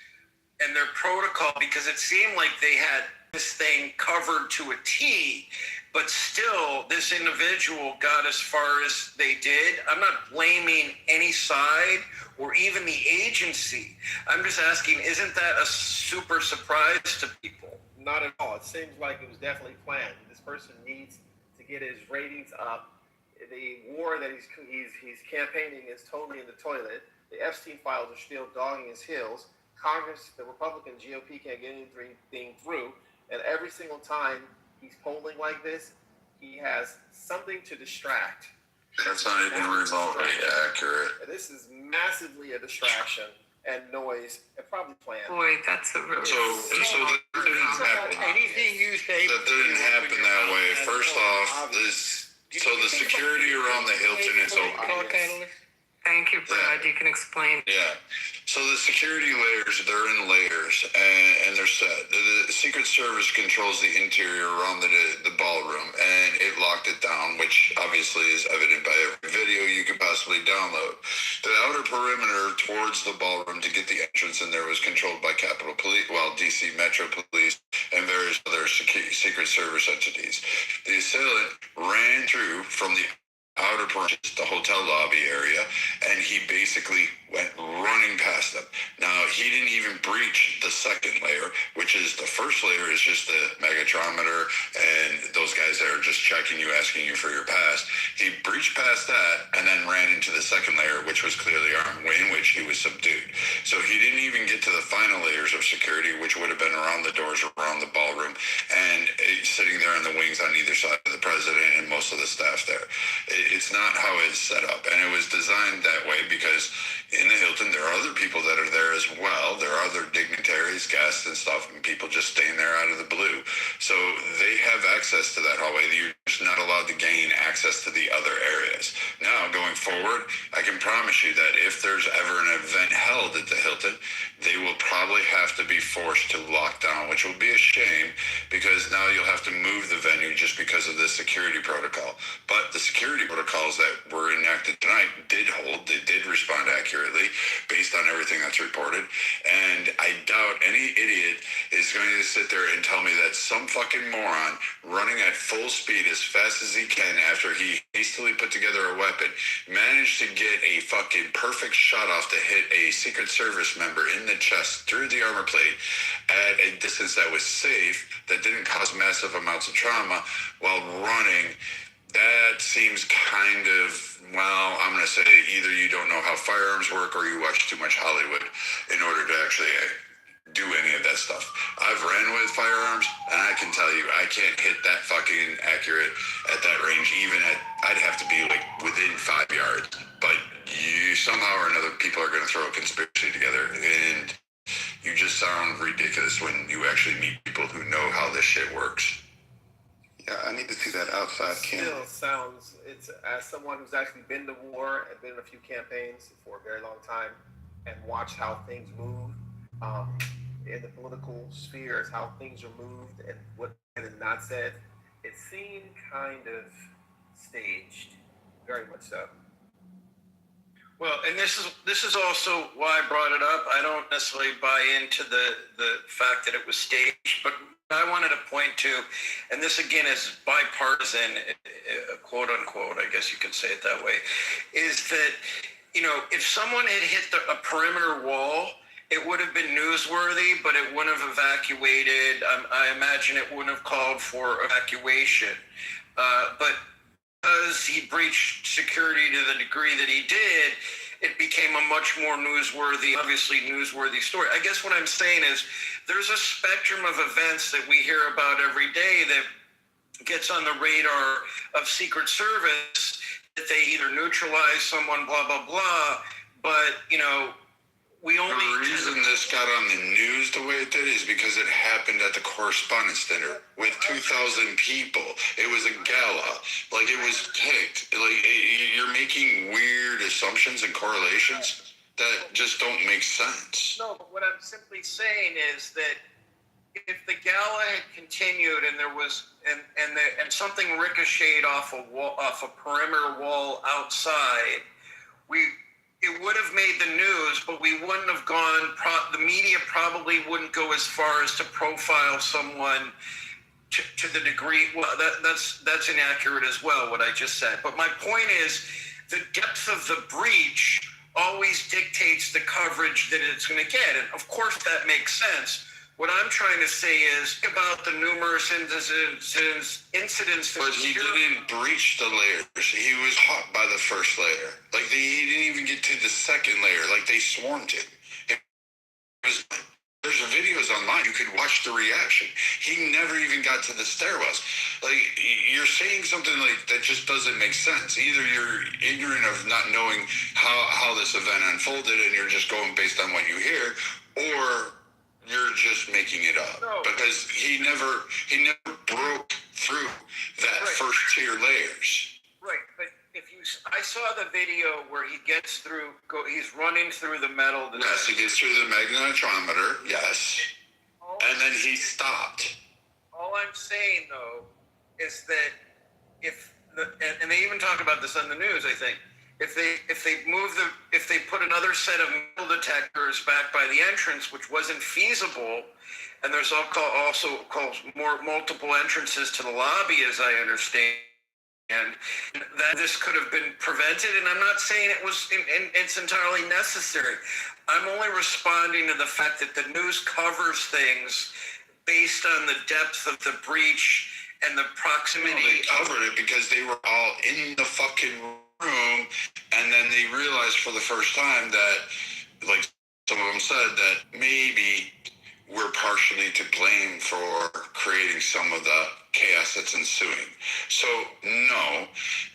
J: and their protocol? Because it seemed like they had this thing covered to a T, but still this individual got as far as they did. I'm not blaming any side or even the agency. I'm just asking, isn't that a super surprise to people?
L: Not at all. It seems like it was definitely planned. This person needs to get his ratings up. The war that he's campaigning is totally in the toilet. The Epstein files are still dogging his heels. Congress, the Republican GOP can't get anything through. And every single time he's polling like this, he has something to distract.
R: That's not even remotely accurate.
L: This is massively a distraction and noise and probably planned.
M: Boy, that's a really...
R: So that didn't happen.
J: Anything you say...
R: That didn't happen that way. First off, the security around the Hilton is open.
M: Thank you, Brad. You can explain.
R: Yeah. So the security layers, they're in layers, and they're set. The Secret Service controls the interior around the ballroom, and it locked it down, which obviously is evident by every video you could possibly download. The outer perimeter towards the ballroom to get the entrance in there was controlled by Capitol Police, DC Metro Police, and various other Secret Service entities. The assailant ran through from the outer perimeter, the hotel lobby area, and he basically went running past them. Now, he didn't even breach the second layer, which is the first layer is just the megatrometer and those guys that are just checking you, asking you for your pass. He breached past that and then ran into the second layer, which was clearly armed, in which he was subdued. So he didn't even get to the final layers of security, which would have been around the doors, around the ballroom, and sitting there in the wings on either side of the president and most of the staff there. It's not how it's set up, and it was designed that way because in the Hilton there are
K: other people that are there as well. There are other dignitaries, guests, and stuff, and people just staying there out of the blue. So they have access to that hallway. You're just not allowed to gain access to the other areas. Now, going forward, I can promise you that if there's ever an event held at the Hilton, they will probably have to be forced to lock down, which will be a shame because now you'll have to move the venue just because of the security protocol. But the security protocols that were enacted tonight did hold, they did respond accurately based on everything that's reported. And I doubt any idiot is going to sit there and tell me that some fucking moron running at full speed as fast as he can after he hastily put together a weapon managed to get a fucking perfect shot off to hit a Secret Service member in the chest through the armor plate at a distance that was safe, that didn't cause massive amounts of trauma while running. That seems kind of, well, I'm going to say either you don't know how firearms work or you watch too much Hollywood in order to actually do any of that stuff. I've ran with firearms, and I can tell you, I can't hit that fucking accurate at that range, even at, I'd have to be like within 5 yards. But you, somehow or another, people are going to throw a conspiracy together, and you just sound ridiculous when you actually meet people who know how this shit works.
E: Yeah, I need to see that outside camera.
L: Still sounds, it's as someone who's actually been to war and been in a few campaigns for a very long time and watched how things move in the political spheres, how things are moved and what is not said. It seemed kind of staged, very much so.
J: Well, and this is also why I brought it up. I don't necessarily buy into the fact that it was staged, but I wanted to point to, and this again is bipartisan, quote unquote, I guess you could say it that way, is that, you know, if someone had hit a perimeter wall, it would have been newsworthy, but it wouldn't have evacuated. I imagine it wouldn't have called for evacuation. But because he breached security to the degree that he did, it became a much more obviously newsworthy story. I guess what I'm saying is there's a spectrum of events that we hear about every day that gets on the radar of Secret Service, that they either neutralize someone, blah, blah, blah. But, you know,
K: the reason this got on the news the way it did is because it happened at the Correspondence Dinner with 2,000 people. It was a gala. Like, it was picked. Like, you're making weird assumptions and correlations that just don't make sense.
J: No, but what I'm simply saying is that if the gala had continued and there was and something ricocheted off a perimeter wall outside, it would have made the news, but we wouldn't have gone. The media probably wouldn't go as far as to profile someone to the degree. Well, that's inaccurate as well, what I just said. But my point is, the depth of the breach always dictates the coverage that it's going to get, and of course that makes sense. What I'm trying to say is about the numerous incidents.
K: But he didn't breach the layers. He was hot by the first layer. Like, he didn't even get to the second layer. Like, they swarmed him. There's videos online. You could watch the reaction. He never even got to the stairwells. Like, you're saying something like that just doesn't make sense. Either you're ignorant of not knowing how this event unfolded and you're just going based on what you hear, or you're just making it up. No. Because he never broke through that first tier layers.
J: Right, but I saw the video where he gets through. He's running through the metal.
K: Yes, he gets through the magnetometer. Yes, and then he stopped.
J: All I'm saying though is that and they even talk about this on the news, I think. If they put another set of metal detectors back by the entrance, which wasn't feasible, and there's also multiple entrances to the lobby, as I understand, and that this could have been prevented. And I'm not saying it's entirely necessary. I'm only responding to the fact that the news covers things based on the depth of the breach and the proximity.
K: No, they covered it because they were all in the fucking room, and then they realized for the first time that, like some of them said, that maybe we're partially to blame for creating some of the chaos that's ensuing. So no,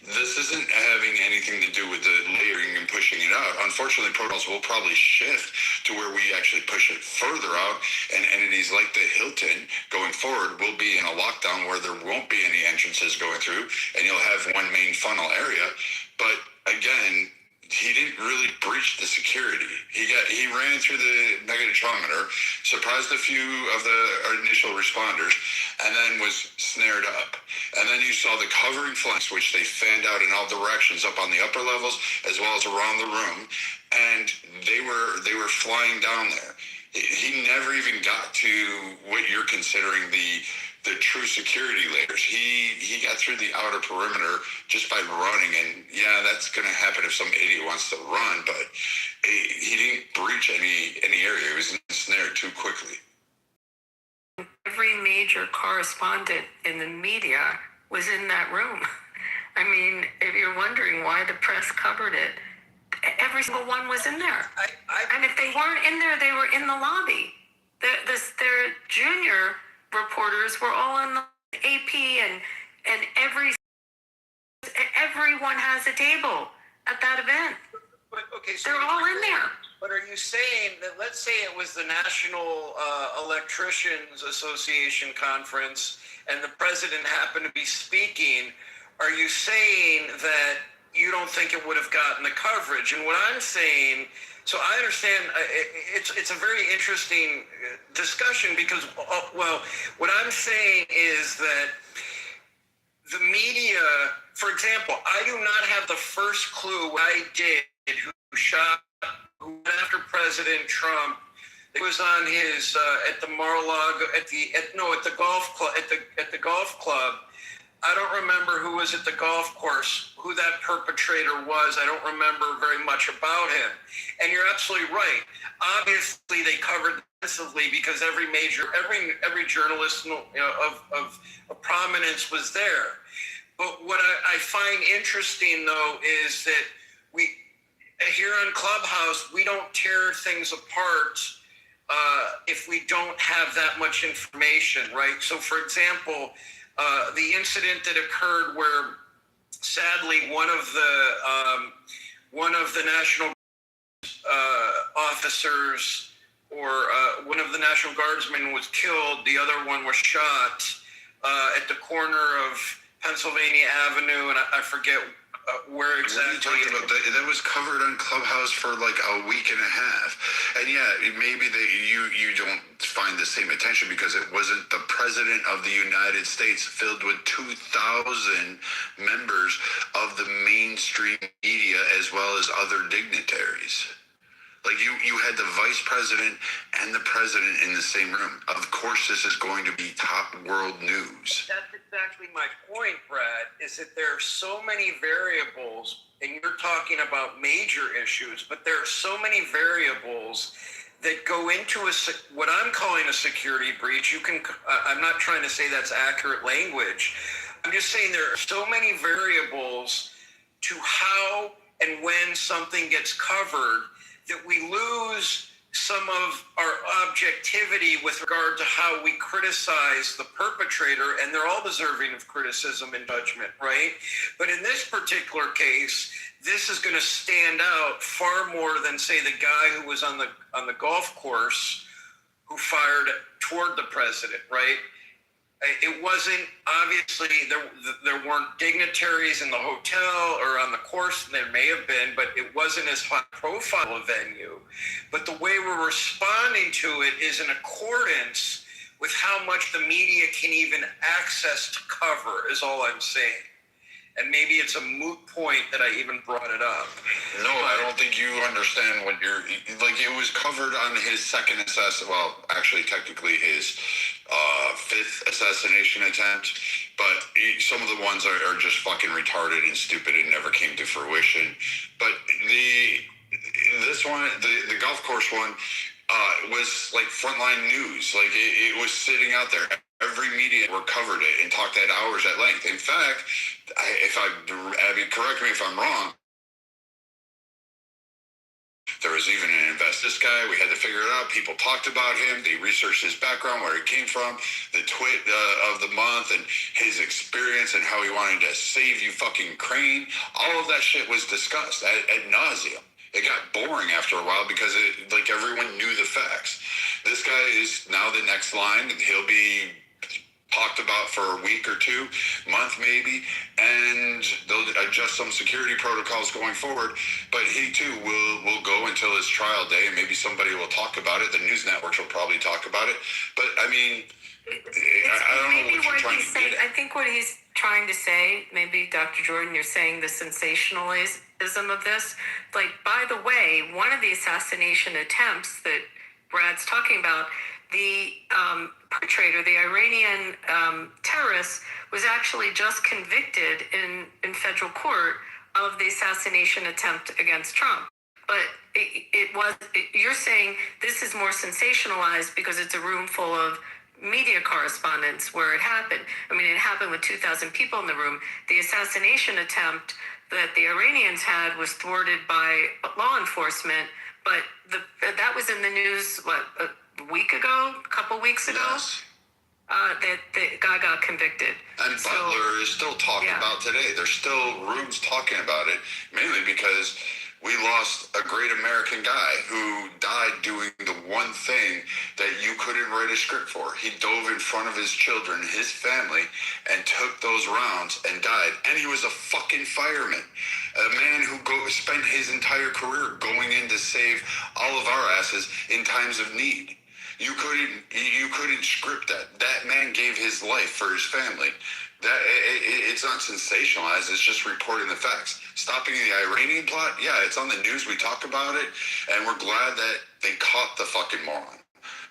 K: this isn't having anything to do with the layering and pushing it out. Unfortunately, protocols will probably shift to where we actually push it further out, and entities like the Hilton going forward will be in a lockdown where there won't be any entrances going through, and you'll have one main funnel area. But again, he didn't really breach the security. He ran through the magnetometer, surprised a few of the initial responders, and then was snared up. And then you saw the covering flanks, which they fanned out in all directions, up on the upper levels as well as around the room, and they were flying down there. He never even got to what you're considering the true security layers. He got through the outer perimeter just by running, and yeah, that's going to happen if some idiot wants to run, but he didn't breach any area. He was ensnared too quickly.
M: Every major correspondent in the media was in that room. I mean, if you're wondering why the press covered it, every single one was in there. And if they weren't in there, they were in the lobby. Their junior reporters were all in the AP, and everyone has a table at that event.
F: But, okay, so
M: they're all in there.
F: But are you saying that, let's say it was the National Electricians Association conference and the president happened to be speaking, are you saying that you don't think it would have gotten the coverage? And what I'm saying, so I understand it's a very interesting discussion because, well, what I'm saying is that the media, for example, I do not have the first clue what I did who went after President Trump. It was on his at the Mar-a-Lago at the golf club at the golf club. I don't remember who was at the golf course, who that perpetrator was. I don't remember very much about him. And you're absolutely right. Obviously, they covered extensively because every journalist of prominence was there. But what I find interesting, though, is that here on Clubhouse, we don't tear things apart if we don't have that much information, right? So, for example, the incident that occurred where, sadly, one of the national officers or one of the National Guardsmen was killed. The other one was shot at the corner of Pennsylvania Avenue, and I forget where exactly.
K: What are you talking about? That was covered on Clubhouse for like a week and a half. And yeah, maybe you don't find the same attention because it wasn't the president of the United States filled with 2,000 members of the mainstream media as well as other dignitaries. Like you had the vice president and the president in the same room. Of course, this is going to be top world news.
F: That's exactly my point, Brad, is that there are so many variables, and you're talking about major issues, but there are so many variables that go into what I'm calling a security breach. I'm not trying to say that's accurate language. I'm just saying there are so many variables to how and when something gets covered that we lose some of our objectivity with regard to how we criticize the perpetrator, and they're all deserving of criticism and judgment, right? But in this particular case, this is going to stand out far more than, say, the guy who was on the golf course who fired toward the president, right? It wasn't, obviously, there weren't dignitaries in the hotel or on the course. There may have been, but it wasn't as high profile a venue. But the way we're responding to it is in accordance with how much the media can even access to cover, is all I'm saying. And maybe it's a moot point that I even brought it up.
K: No, I don't think you understand what it was covered on his second actually technically his fifth assassination attempt, but some of the ones are just fucking retarded and stupid and never came to fruition. But this one, the golf course one, was like frontline news. Like it was sitting out there. Every media covered it and talked at hours at length. In fact, Abby, correct me if I'm wrong, there was was even an this guy. We had to figure it out. People talked about him. They researched his background, where he came from, the twit of the month, and his experience, and how he wanted to save Ukraine. All of that shit was discussed ad nauseum. It got boring after a while because everyone knew the facts. This guy is now the next line, and he'll be talked about for a week or two, month maybe, and they'll adjust some security protocols going forward. But he too will go until his trial day, and maybe somebody will talk about it. The news networks will probably talk about it. But I mean, I don't know what you're trying to get at.
M: I think what he's trying to say, maybe Dr. Jordan, you're saying the sensationalism of this. Like, by the way, one of the assassination attempts that Brad's talking about, the perpetrator, the Iranian terrorist, was actually just convicted in federal court of the assassination attempt against Trump. But you're saying this is more sensationalized because it's a room full of media correspondents where it happened. I mean, it happened with 2,000 people in the room. The assassination attempt that the Iranians had was thwarted by law enforcement, but that was in the news, a week ago, a couple weeks ago?
K: Yes.
M: That the guy got convicted.
K: And Butler is still talked about today. There's still rooms talking about it, mainly because we lost a great American guy who died doing the one thing that you couldn't write a script for. He dove in front of his children, his family, and took those rounds and died. And he was a fucking fireman. A man who spent his entire career going in to save all of our asses in times of need. You couldn't script that. That man gave his life for his family. It's not sensationalized. It's just reporting the facts. Stopping the Iranian plot, yeah, it's on the news. We talk about it, and we're glad that they caught the fucking moron.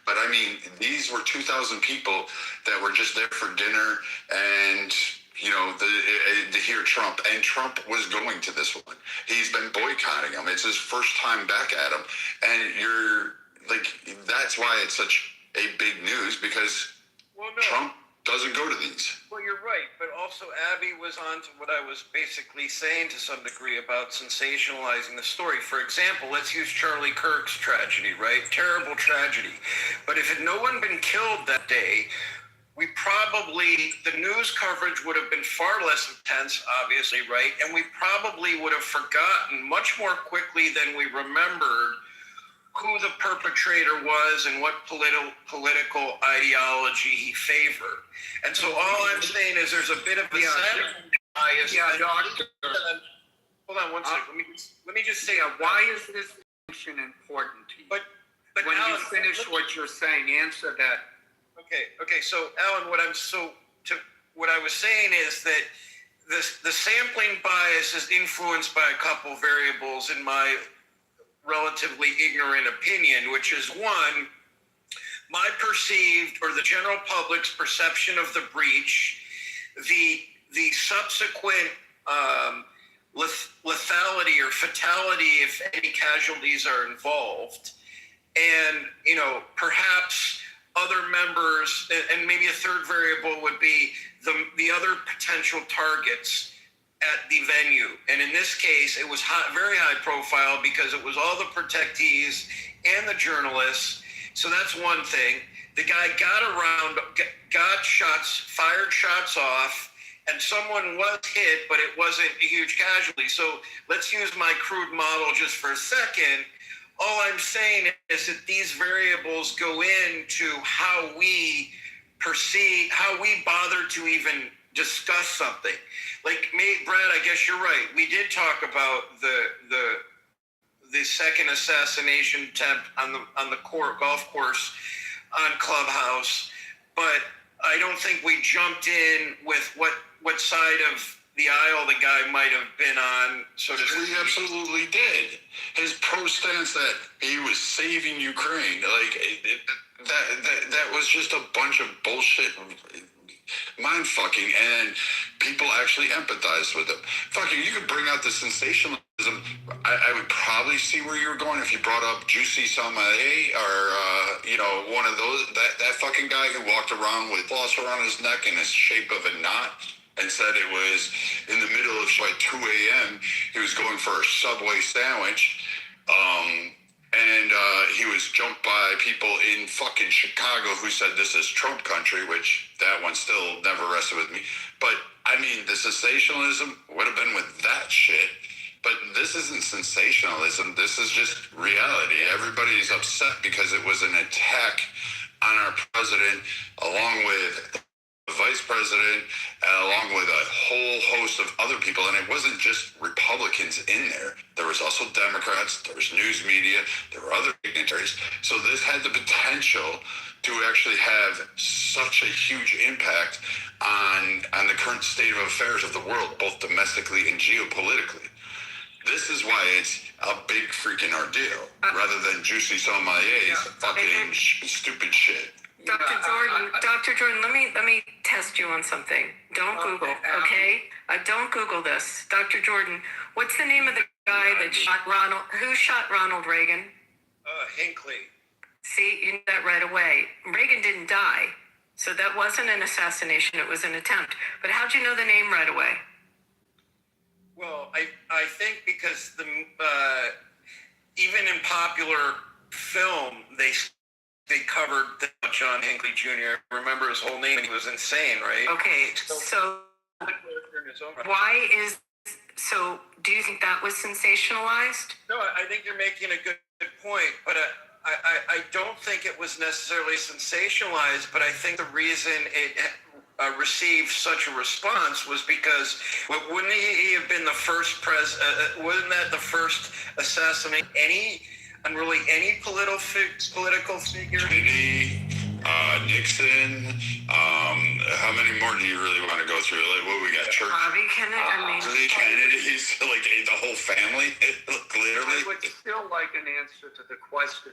K: But I mean, these were 2,000 people that were just there for dinner and, to hear Trump. And Trump was going to this one. He's been boycotting him. It's his first time back at him. And that's why it's such a big news, because Trump doesn't go to these.
F: Well, you're right, but also Abby was on to what I was basically saying to some degree about sensationalizing the story. For example, let's use Charlie Kirk's tragedy, right? Terrible tragedy. But if no one been killed that day, the news coverage would have been far less intense, obviously, right? And we probably would have forgotten much more quickly than we remembered who the perpetrator was and what political ideology he favored. And so all I'm saying is there's a bit of a bias.
S: Yeah, Doctor.
F: Hold on one second. Let me just say,
S: why is this distinction important to you?
F: But
S: when
F: Alan,
S: you finish what you're saying, answer that.
F: Okay. So Alan, what I was saying is that the sampling bias is influenced by a couple variables in my relatively ignorant opinion, which is one, my perceived or the general public's perception of the breach, the subsequent lethality or fatality if any casualties are involved, and perhaps other members, and maybe a third variable would be the other potential targets at the venue. And in this case, it was very high profile because it was all the protectees and the journalists. So that's one thing. The guy fired shots off, and someone was hit, but it wasn't a huge casualty. So let's use my crude model just for a second. All I'm saying is that these variables go into how we perceive, how we bother to even discuss something. Brad, I guess you're right. We did talk about the second assassination attempt on the golf course on Clubhouse, but I don't think we jumped in with what side of the aisle the guy might have been on.
K: We absolutely did. His pro stance that he was saving Ukraine, that was just a bunch of bullshit. Mind fucking, and people actually empathized with him. Fucking, you could bring out the sensationalism. I would probably see where you were going if you brought up Juicy Samae or one of those, that fucking guy who walked around with cloths around his neck in the shape of a knot and said it was in the middle of 2 a.m. He was going for a Subway sandwich. jumped by people in fucking Chicago who said this is Trump country, which that one still never rested with me. But I mean, the sensationalism would have been with that shit. But this isn't sensationalism. This is just reality. Everybody's upset because it was an attack on our president, along with the vice president, along with a whole host of other people. And it wasn't just Republicans in there. There was also Democrats, there was news media, there were other dignitaries. So this had the potential to actually have such a huge impact on the current state of affairs of the world, both domestically and geopolitically. This is why it's a big freaking ordeal, rather than Juicy Sommelier's fucking stupid shit.
M: Dr. Jordan, let me test you on something. Don't Google, okay? Don't Google this. Dr. Jordan, what's the name of the guy that shot Ronald? Who shot Ronald Reagan?
F: Hinckley.
M: See, you knew that right away. Reagan didn't die, so that wasn't an assassination. It was an attempt. But how'd you know the name right away?
F: Well, I think because even in popular film, they covered John Hinckley Jr. Remember his whole name? He was insane, right?
M: Okay, so do you think that was sensationalized?
F: No, I think you're making a good point, but I don't think it was necessarily sensationalized, but I think the reason it received such a response was because wouldn't he have been the first wouldn't that the first assassinate any political figure?
K: Kennedy, Nixon, how many more do you really want to go through? Like, what we got?
M: Bobby Kennedy,
K: Kennedy's like the whole family, literally.
J: I would still like an answer to the question.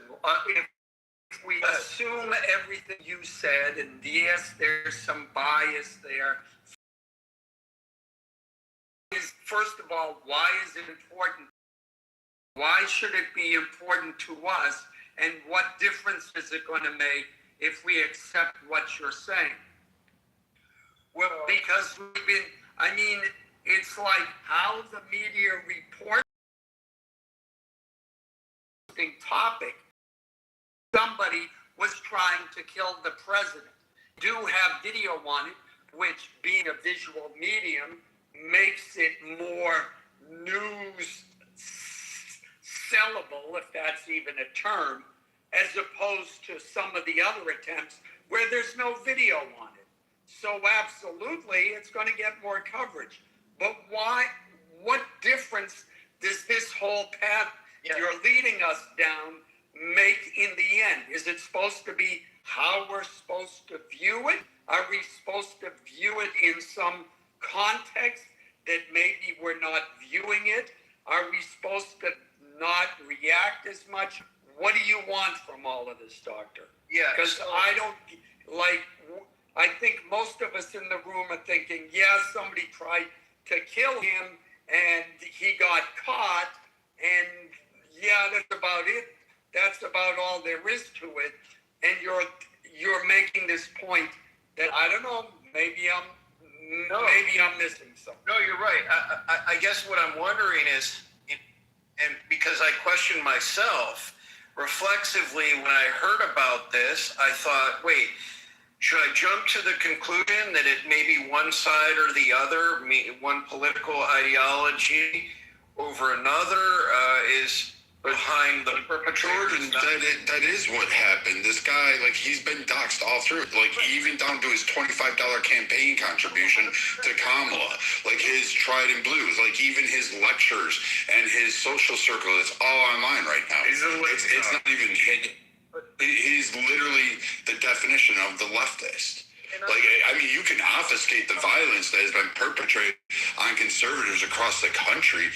J: If we assume everything you said, and yes, there's some bias there. First of all, why is it important? Why should it be important to us? And what difference is it going to make if we accept what you're saying? Well, because it's like how the media reports the topic. Somebody was trying to kill the president. Do have video on it, which being a visual medium makes it more news sellable, if that's even a term, as opposed to some of the other attempts where there's no video on it. So absolutely, it's going to get more coverage. But why? What difference does this whole path you're leading us down make in the end? Is it supposed to be how we're supposed to view it? Are we supposed to view it in some context that maybe we're not viewing it? Are we supposed to not react as much? What do you want from all of this, Doctor?
F: Yeah.
M: Because I think most of us in the room are thinking, somebody tried to kill him and he got caught, and that's about it. That's about all there is to it. And you're making this point that I don't know. Maybe I'm missing something.
F: No, you're right. I guess what I'm wondering is, and because I question myself reflexively when I heard about this, I thought, wait, should I jump to the conclusion that it may be one side or the other, one political ideology over another is behind the perpetrator?
K: That is what happened. This guy, he's been doxxed all through. Even down to his $25 campaign contribution to Kamala. His tried and blues. Even his lectures and his social circle. It's all online right now. It's not even hidden. He's literally the definition of the leftist. You can obfuscate the violence that has been perpetrated on conservatives across the country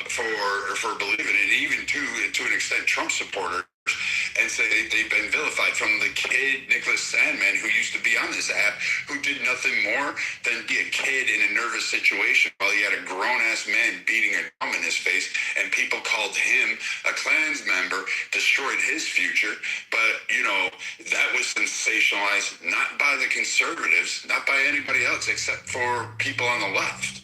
K: for believing it, even to an extent Trump supporters, and say they've been vilified, from the kid, Nicholas Sandman, who used to be on this app, who did nothing more than be a kid in a nervous situation while he had a grown-ass man beating a drum in his face, and people called him a Klans member, destroyed his future. But, that was sensationalized not by the conservatives, not by anybody else, except for people on the left.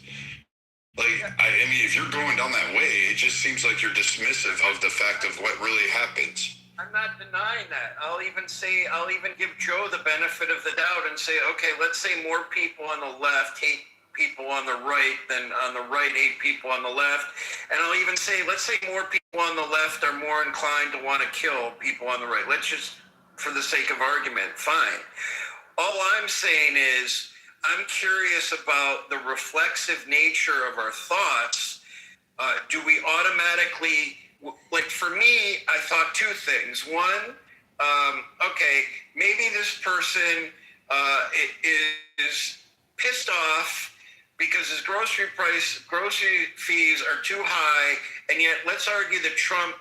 K: If you're going down that way, it just seems like you're dismissive of the fact of what really happens.
F: I'm not denying that. I'll even give Joe the benefit of the doubt and say, okay, let's say more people on the left hate people on the right than on the right hate people on the left. And I'll even say, let's say more people on the left are more inclined to want to kill people on the right. Let's just, for the sake of argument, fine. All I'm saying is, I'm curious about the reflexive nature of our thoughts. Do we automatically, like for me, I thought two things. One, okay, maybe this person is pissed off because his grocery fees are too high, and yet let's argue that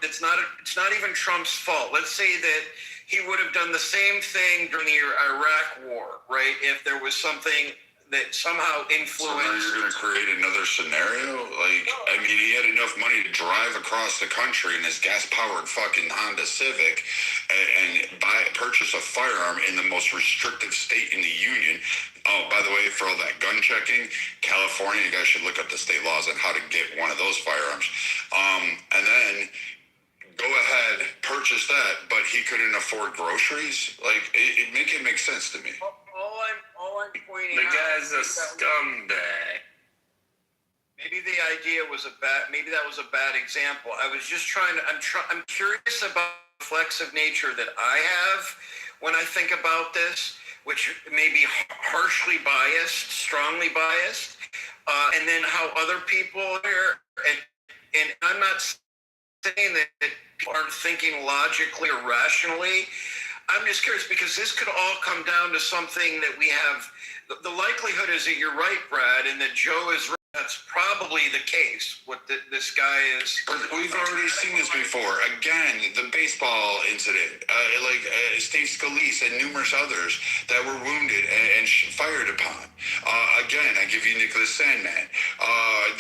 F: it's not even Trump's fault. Let's say that he would have done the same thing during the Iraq War, right? If there was something that somehow influenced.
K: So now you're going to create another scenario? Like, I mean, he had enough money to drive across the country in his gas-powered fucking Honda Civic and purchase a firearm in the most restrictive state in the union. Oh, by the way, for all that gun checking, California, you guys should look up the state laws on how to get one of those firearms. And then go ahead, purchase that, but he couldn't afford groceries? Like, it make sense to me.
F: All I'm pointing
S: the
F: out.
S: guy's a scumbag.
F: Maybe the idea was maybe that was a bad example. I was just I'm curious about the reflexive nature that I have when I think about this, which may be harshly biased, strongly biased, and then how other people are, and I'm not saying that people aren't thinking logically or rationally. I'm just curious because this could all come down to something that we have. The likelihood is that you're right, Brad, and that Joe is right. That's probably the case. This guy is.
K: But we've already seen this before. Again, the baseball incident, Steve Scalise and numerous others that were wounded and fired upon. Again, I give you Nicholas Sandman.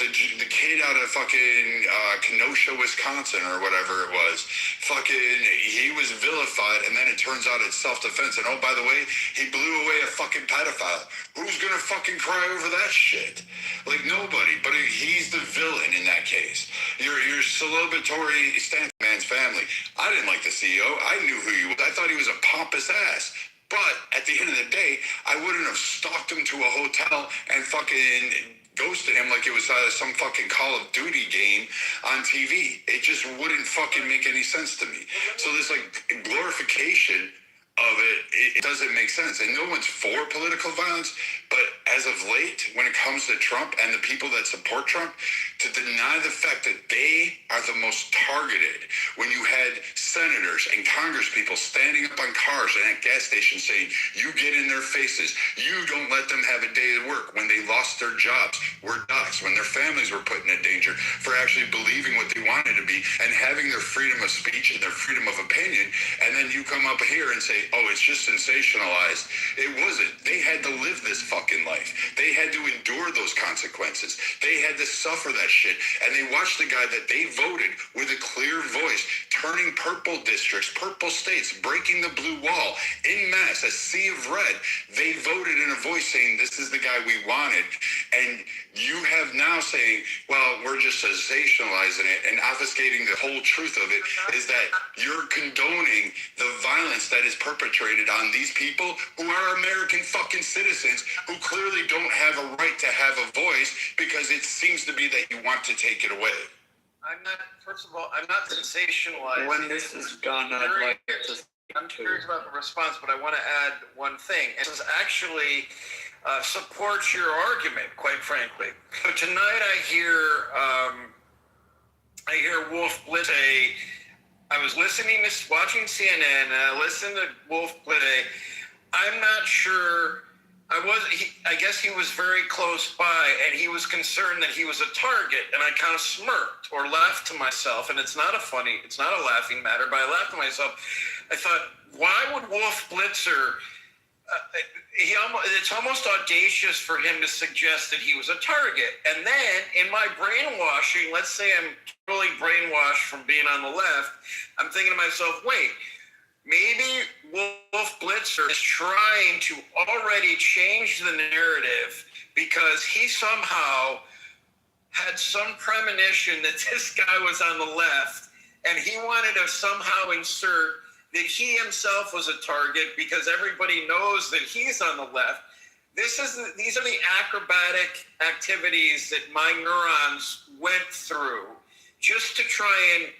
K: The kid out of fucking Kenosha, Wisconsin, or whatever it was. He was vilified, and then it turns out it's self-defense. And oh, by the way, he blew away a fucking pedophile. Who's gonna fucking cry over that shit? Like, nobody, but he's the villain in that case. Your celebratory Stanman's family. I didn't like the CEO. I knew who he was. I thought he was a pompous ass. But at the end of the day, I wouldn't have stalked him to a hotel and fucking ghosted him like it was some fucking Call of Duty game on TV. It just wouldn't fucking make any sense to me. So this like glorification of it doesn't make sense. And no one's for political violence, but as of late, when it comes to Trump and the people that support Trump, to deny the fact that they are the most targeted, when you had senators and congresspeople standing up on cars and at gas stations saying, you get in their faces, you don't let them have a day of work when they lost their jobs, were doxxed, when their families were put in danger for actually believing what they wanted to be and having their freedom of speech and their freedom of opinion, and then you come up here and say, oh, it's just sensationalized. It wasn't. They had to live this fucking life. They had to endure those consequences. They had to suffer that shit. And they watched the guy that they voted with a clear voice, turning purple districts, purple states, breaking the blue wall, en masse, a sea of red. They voted in a voice saying, this is the guy we wanted. And you have now saying, well, we're just sensationalizing it and obfuscating the whole truth of it, is that you're condoning the violence that is perpetrated on these people who are American fucking citizens who clearly don't have a right to have a voice because it seems to be that you want to take it away.
F: First of all, I'm not sensationalizing.
Q: When this is done, I'd like to.
F: I'm curious about the response, but I want to add one thing. And this actually supports your argument, quite frankly. So tonight I hear Wolf Blitz say, I was watching CNN, and I listened to Wolf Blitz. I'm not sure. I guess he was very close by, and he was concerned that he was a target, and I kind of smirked or laughed to myself, and it's not a laughing matter, but I laughed to myself. I thought, why would Wolf Blitzer, it's almost audacious for him to suggest that he was a target. And then in my brainwashing, let's say I'm totally brainwashed from being on the left, I'm thinking to myself, wait, maybe Wolf Blitzer is trying to already change the narrative because he somehow had some premonition that this guy was on the left and he wanted to somehow insert that he himself was a target because everybody knows that he's on the left. These are the acrobatic activities that my neurons went through just to try and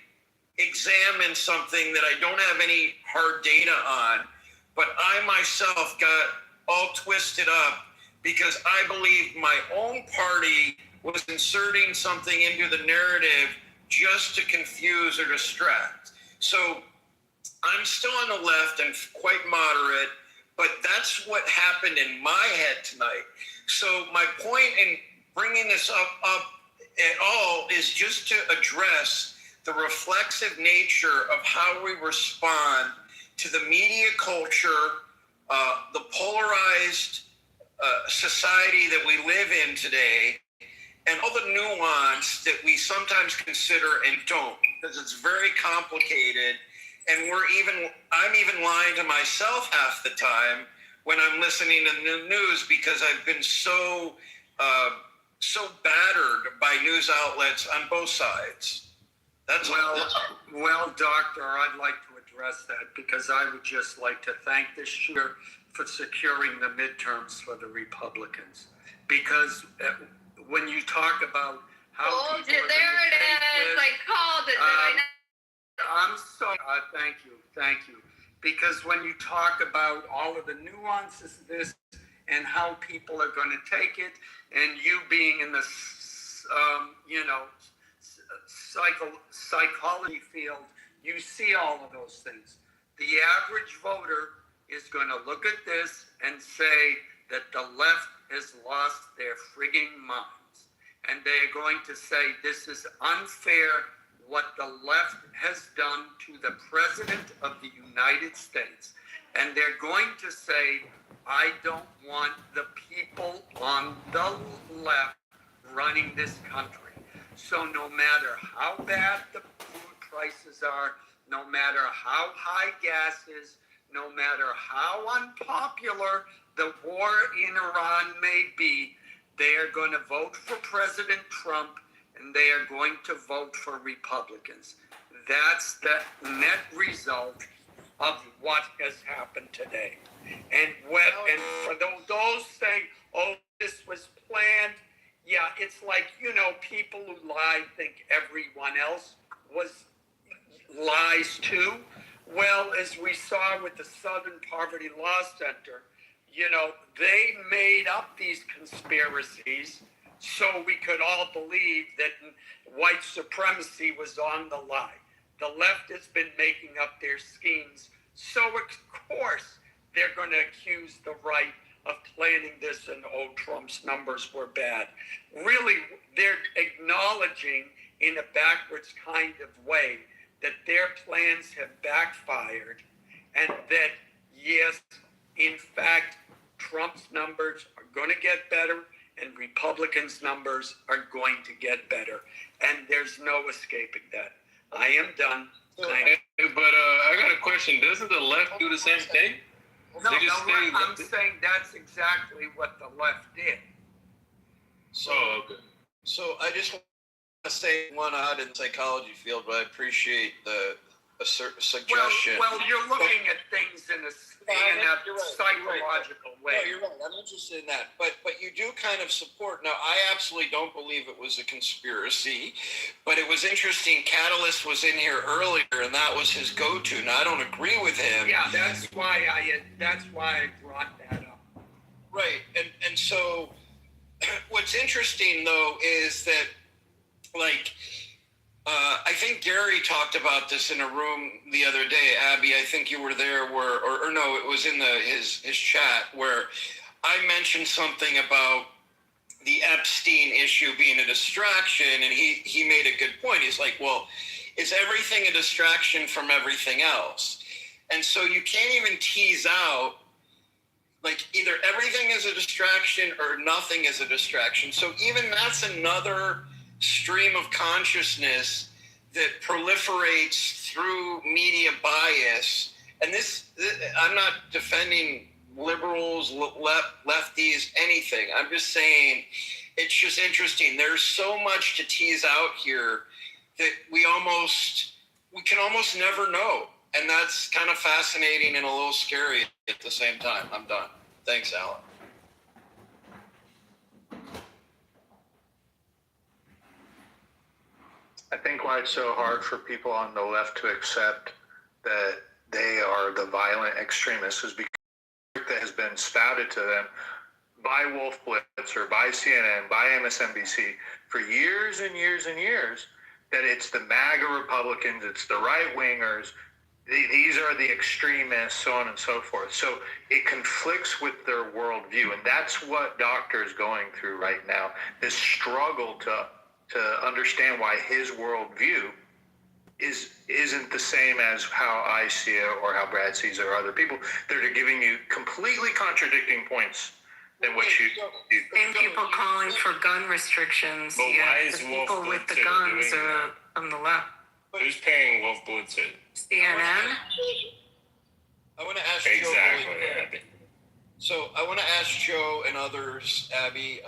F: examine something that I don't have any hard data on, but I myself got all twisted up because I believed my own party was inserting something into the narrative just to confuse or distract. So I'm still on the left and quite moderate, but that's what happened in my head tonight. So my point in bringing this up at all is just to address the reflexive nature of how we respond to the media culture, the polarized society that we live in today, and all the nuance that we sometimes consider and don't, because it's very complicated. And I'm even lying to myself half the time when I'm listening to the news because I've been so battered by news outlets on both sides.
C: Well, Doctor, I'd like to address that because I would just like to thank this shooter for securing the midterms for the Republicans. Because when you talk about how
I: Called it. There it is. I called it. Did I not?
C: I'm sorry. Thank you. Because when you talk about all of the nuances of this and how people are going to take it, and you being in the, psychology field, you see all of those things. The average voter is going to look at this and say that the left has lost their frigging minds. And they're going to say this is unfair what the left has done to the President of the United States. And they're going to say, I don't want the people on the left running this country. So no matter how bad the food prices are, no matter how high gas is, no matter how unpopular the war in Iran may be, they are going to vote for President Trump and they are going to vote for Republicans. That's the net result of what has happened today. And for those saying, oh, this was planned, yeah, it's like, people who lie think everyone else lies too. Well, as we saw with the Southern Poverty Law Center, they made up these conspiracies so we could all believe that white supremacy was on the lie. The left has been making up their schemes. So, of course, they're going to accuse the right of planning this and, Trump's numbers were bad. Really, they're acknowledging in a backwards kind of way that their plans have backfired and that, yes, in fact, Trump's numbers are going to get better and Republicans' numbers are going to get better. And there's no escaping that. I am done.
V: But I got a question. Doesn't the left do the same thing?
C: I'm saying that's exactly what the left did.
V: Okay.
F: So I just want to say one odd in the psychology field, but I appreciate the suggestion.
C: Well, you're looking at things in a psychological way.
F: No, you're right. I'm interested in that. But you do kind of support. Now, I absolutely don't believe it was a conspiracy, but it was interesting. Catalyst was in here earlier, and that was his go-to. Now, I don't agree with him.
C: Yeah, that's why I brought that up.
F: Right. And so what's interesting, though, is that, I think Gary talked about this in a room the other day. Abby, I think you were there or no, it was in his chat where I mentioned something about the Epstein issue being a distraction, and he made a good point. He's like, well, is everything a distraction from everything else? And so you can't even tease out, either everything is a distraction or nothing is a distraction. So even that's another stream of consciousness that proliferates through media bias. And I'm not defending liberals, lefties, anything. I'm just saying it's just interesting. There's so much to tease out here that we almost we can almost never know. And that's kind of fascinating and a little scary at the same time. I'm done. Thanks, Alan.
H: I think why it's so hard for people on the left to accept that they are the violent extremists is because that has been spouted to them by Wolf Blitzer, by CNN, by MSNBC for years and years and years, that it's the MAGA Republicans, it's the right-wingers, these are the extremists, so on and so forth. So it conflicts with their worldview, and that's what Doctor is going through right now, this struggle to understand why his worldview isn't the same as how I see it or how Brad sees it or other people that are giving you completely contradicting points than what you do.
M: Same people calling for gun restrictions.
V: But
M: yeah,
V: why is
M: the
V: Wolf
M: people with the
V: Blitzer
M: guns
V: doing
M: are on the left.
V: Who's paying Wolf Blitzer?
M: CNN?
F: I want to ask Joe.
V: Exactly.
F: So I want to ask Joe and others, Abby.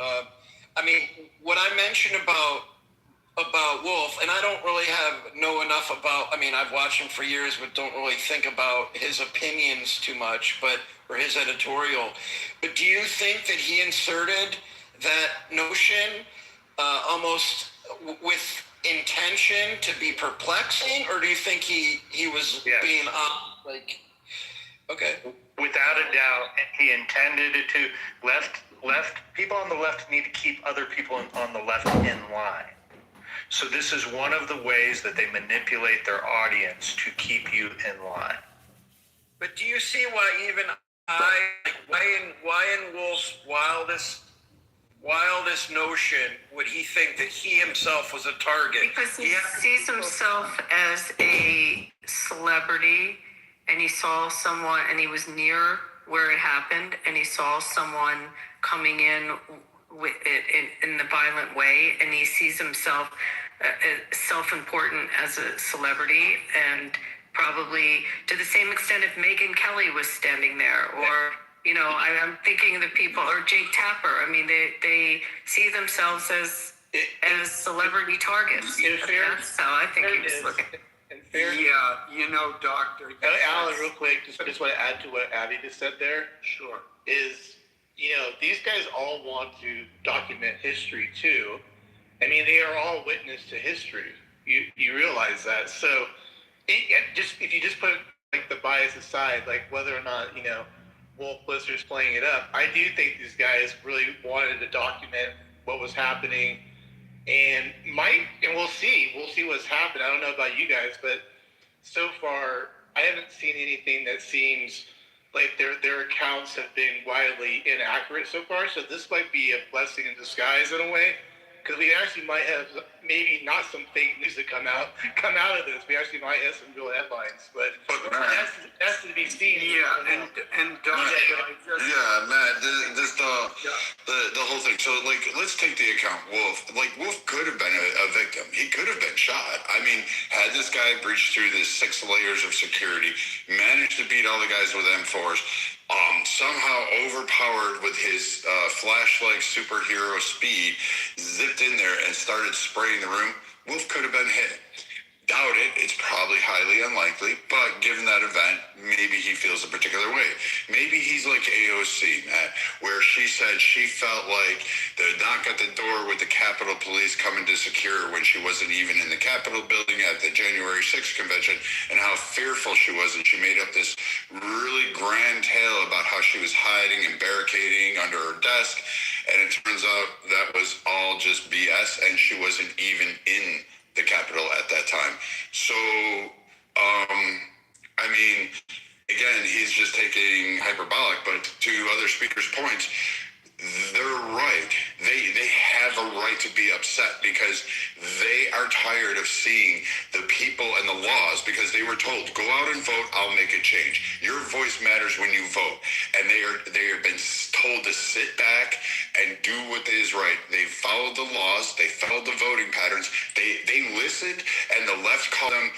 F: I mean, what I mentioned about Wolf, and I don't really know enough about. I mean, I've watched him for years, but don't really think about his opinions too much, or his editorial. But do you think that he inserted that notion almost with intention to be perplexing, or do you think he was being like? Okay.
H: Without a doubt, he intended it to. Left people on the left need to keep other people on the left in line. So this is one of the ways that they manipulate their audience to keep you in line.
F: But do you see why even why in Wolf's wildest notion would he think that he himself was a target?
M: Because he sees himself as a celebrity, and he saw someone, and he was near where it happened, and he saw someone coming in with it in the violent way, and he sees himself self-important as a celebrity, and probably to the same extent if Megyn Kelly was standing there, or I'm thinking of the people, or Jake Tapper. I mean, they see themselves as celebrity targets. That's how I think he was looking.
C: Doctor.
A: Alan, real quick, just want to add to what Abby just said there.
C: Sure.
A: Is, these guys all want to document history too. I mean, they are all witness to history. You realize that. So, if you just put like the bias aside, like whether or not Wolf Blitzer's playing it up, I do think these guys really wanted to document what was happening, and we'll see what's happened. I don't know about you guys, but so far I haven't seen anything that seems like their accounts have been widely inaccurate so far. So this might be a blessing in disguise in a way, because we actually might have maybe not some fake news that come out of this. We actually might have some real headlines, but that's to be seen.
C: Yeah, and
K: the whole thing. So let's take the account Wolf. Wolf could have been a victim. He could have been shot. I mean, had this guy breached through the 6 layers of security, managed to beat all the guys with M4s, somehow overpowered with his flashlight superhero speed, zipped in there and started spraying the room, Wolf could have been hit. Doubt it. It's probably highly unlikely, but given that event, maybe he feels a particular way. Maybe he's like AOC, Matt, where she said she felt like the knock at the door with the Capitol Police coming to secure when she wasn't even in the Capitol building at the January 6th convention, and how fearful she was, and she made up this really grand tale about how she was hiding and barricading under her desk, and it turns out that was all just BS, and she wasn't even in the Capitol at that time. So, I mean, again, he's just taking hyperbolic, but to other speakers' points, they're right. They have a right to be upset because they are tired of seeing the people and the laws, because they were told, go out and vote, I'll make a change. Your voice matters when you vote. And they have been told to sit back and do what is right. They followed the laws, they followed the voting patterns, they listened, and the left called them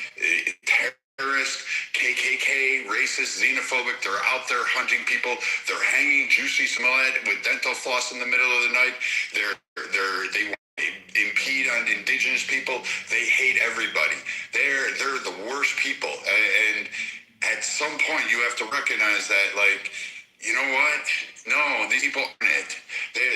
K: terrorist, KKK, racist, xenophobic. They're out there hunting people. They're hanging Juicy Smollett with dental floss in the middle of the night. They want to impede heat on indigenous people. They hate everybody. They're the worst people. And at some point, you have to recognize that, like, you know what? No, these people aren't it.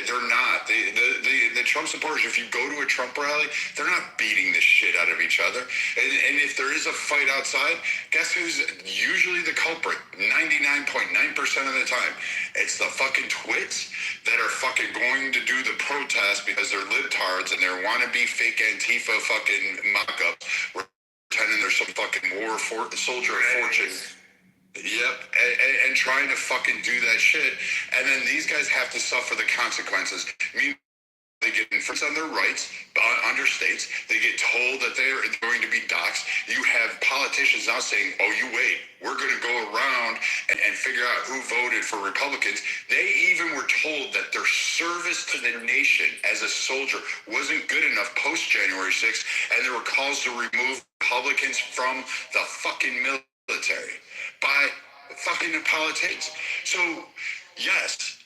K: They're not. The Trump supporters, if you go to a Trump rally, they're not beating the shit out of each other. And if there is a fight outside, guess who's usually the culprit? 99.9% of the time. It's the fucking twits that are fucking going to do the protest because they're libtards and they're wannabe fake Antifa fucking mock-ups pretending they're some fucking soldier of fortune. Yep, and trying to fucking do that shit, and then these guys have to suffer the consequences. Meanwhile, they get infringed on their rights under states. They get told that they're going to be doxxed. You have politicians now saying, "Oh, you wait, we're going to go around and figure out who voted for Republicans." They even were told that their service to the nation as a soldier wasn't good enough post January 6th, and there were calls to remove Republicans from the fucking military by fucking politicians. So, yes,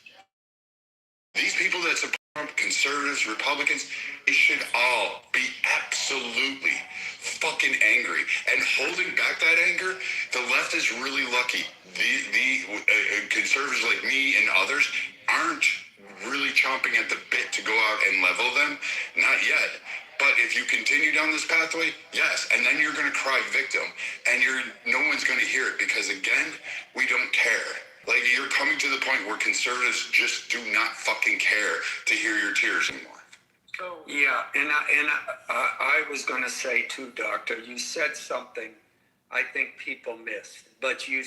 K: these people that support Trump, conservatives, Republicans, they should all be absolutely fucking angry. And holding back that anger, the left is really lucky. The conservatives like me and others aren't really chomping at the bit to go out and level them. Not yet. But if you continue down this pathway, yes, and then you're going to cry victim, and no one's going to hear it because, again, we don't care. Like, you're coming to the point where conservatives just do not fucking care to hear your tears anymore.
C: Yeah, and I was going to say too, Doctor, you said something I think people missed, but you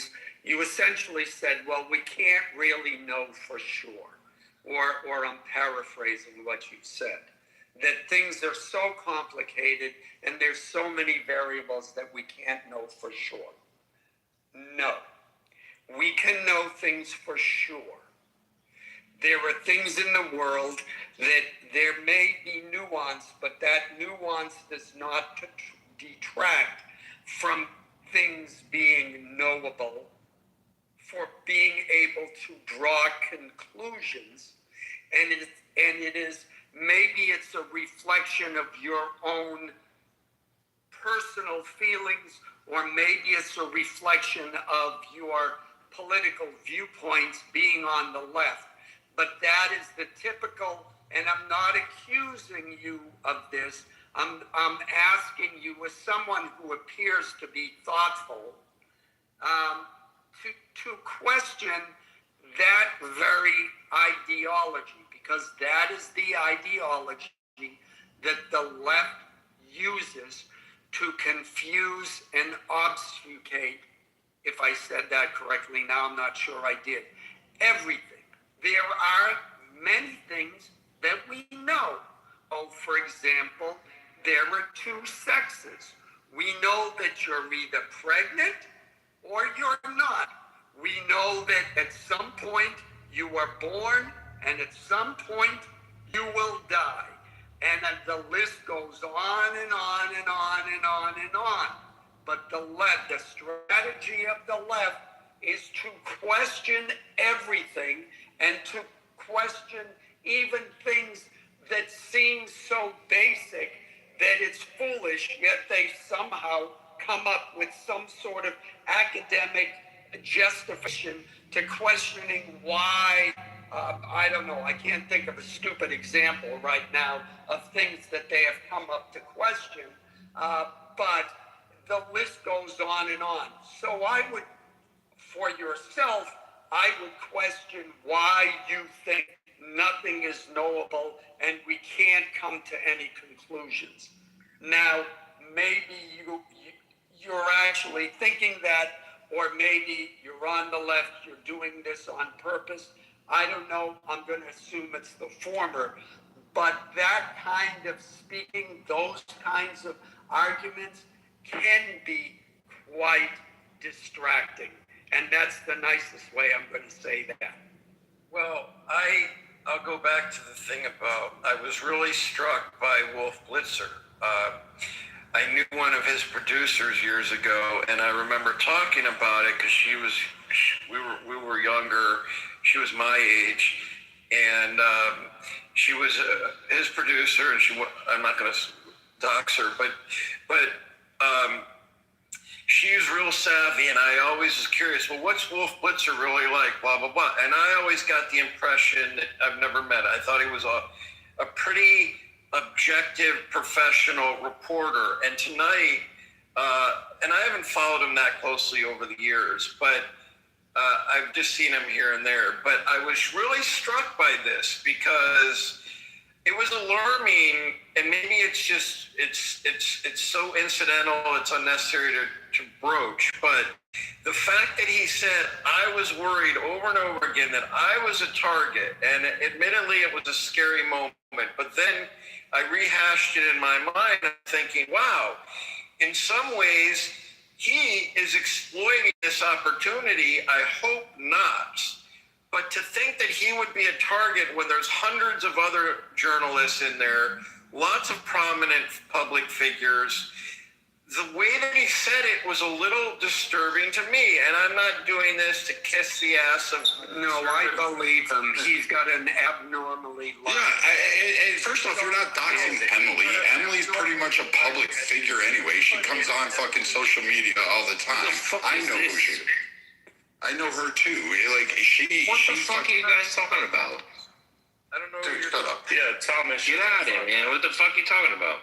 C: essentially said, well, we can't really know for sure, or I'm paraphrasing what you said, that things are so complicated and there's so many variables that we can't know for sure. No, we can know things for sure. There are things in the world that there may be nuance, but that nuance does not detract from things being knowable, for being able to draw conclusions, and it is maybe it's a reflection of your own personal feelings, or maybe it's a reflection of your political viewpoints being on the left. But that is the typical, and I'm not accusing you of this, I'm asking you as someone who appears to be thoughtful, to question that very ideology, because that is the ideology that the left uses to confuse and obfuscate, if I said that correctly, now I'm not sure I did, everything. There are many things that we know. Oh, for example, there are two sexes. We know that you're either pregnant or you're not. We know that at some point you were born and at some point you will die. And the list goes on and on and on and on and on. But the strategy of the left is to question everything and to question even things that seem so basic that it's foolish, yet they somehow come up with some sort of academic justification to questioning why, I don't know, I can't think of a stupid example right now of things that they have come up to question, but the list goes on and on. So I would, for yourself, I would question why you think nothing is knowable and we can't come to any conclusions. Now, maybe you're actually thinking that, or maybe you're on the left, you're doing this on purpose. I don't know. I'm going to assume it's the former. But that kind of speaking, those kinds of arguments can be quite distracting. And that's the nicest way I'm going to say that.
F: Well, I'll go back to the thing about, I was really struck by Wolf Blitzer. I knew one of his producers years ago, and I remember talking about it because we were younger. She was my age, and she was his producer, and I'm not going to dox her, but she's real savvy, and I always was curious, well, what's Wolf Blitzer really like, blah, blah, blah. And I always got the impression that I've never met. I thought he was a pretty objective, professional reporter. And tonight, and I haven't followed him that closely over the years, but I've just seen him here and there. But I was really struck by this because it was alarming, and maybe it's just it's so incidental, it's unnecessary to broach. But the fact that he said, I was worried over and over again that I was a target, and admittedly it was a scary moment, but then I rehashed it in my mind, thinking, wow, in some ways he is exploiting this opportunity. I hope not. But to think that he would be a target when there's hundreds of other journalists in there, lots of prominent public figures, the way that he said it was a little disturbing to me. And I'm not doing this to kiss the ass of...
C: No, I believe him. He's got an abnormally...
K: Yeah, and first off, you're not doxing Emily. Emily's pretty much a public figure anyway. She comes on fucking social media all the time. I know who she is. I know her too. Like
S: What the fuck are you guys talking about?
F: I don't know.
K: Dude, shut up.
V: Yeah, Thomas.
S: Get out of here, man. What the fuck are you talking about?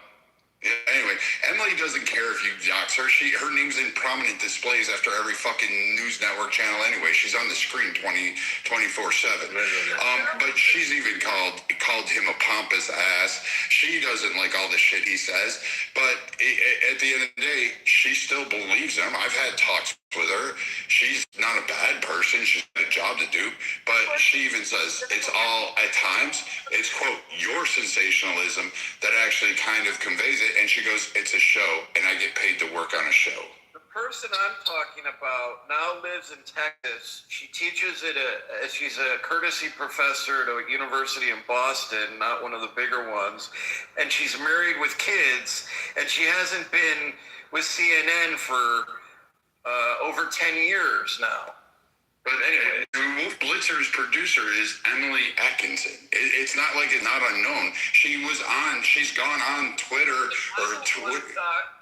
K: Yeah, anyway, Emily doesn't care if you dox her. Her name's in prominent displays after every fucking news network channel anyway. She's on the screen 24/7. But she's even called him a pompous ass. She doesn't like all the shit he says. But at the end of the day, she still believes him. I've had talks with her. She's not a bad person. She's got a job to do. But she even says it's all, at times, it's, quote, your sensationalism that actually kind of conveys it. And she goes, it's a show, and I get paid to work on a show.
F: The person I'm talking about now lives in Texas. She teaches she's a courtesy professor at a university in Boston, not one of the bigger ones. And she's married with kids, and she hasn't been with CNN for over 10 years now.
K: But anyway, Wolf Blitzer's producer is Emily Atkinson. It's not like it's not unknown. She's gone on Twitter or Twitter.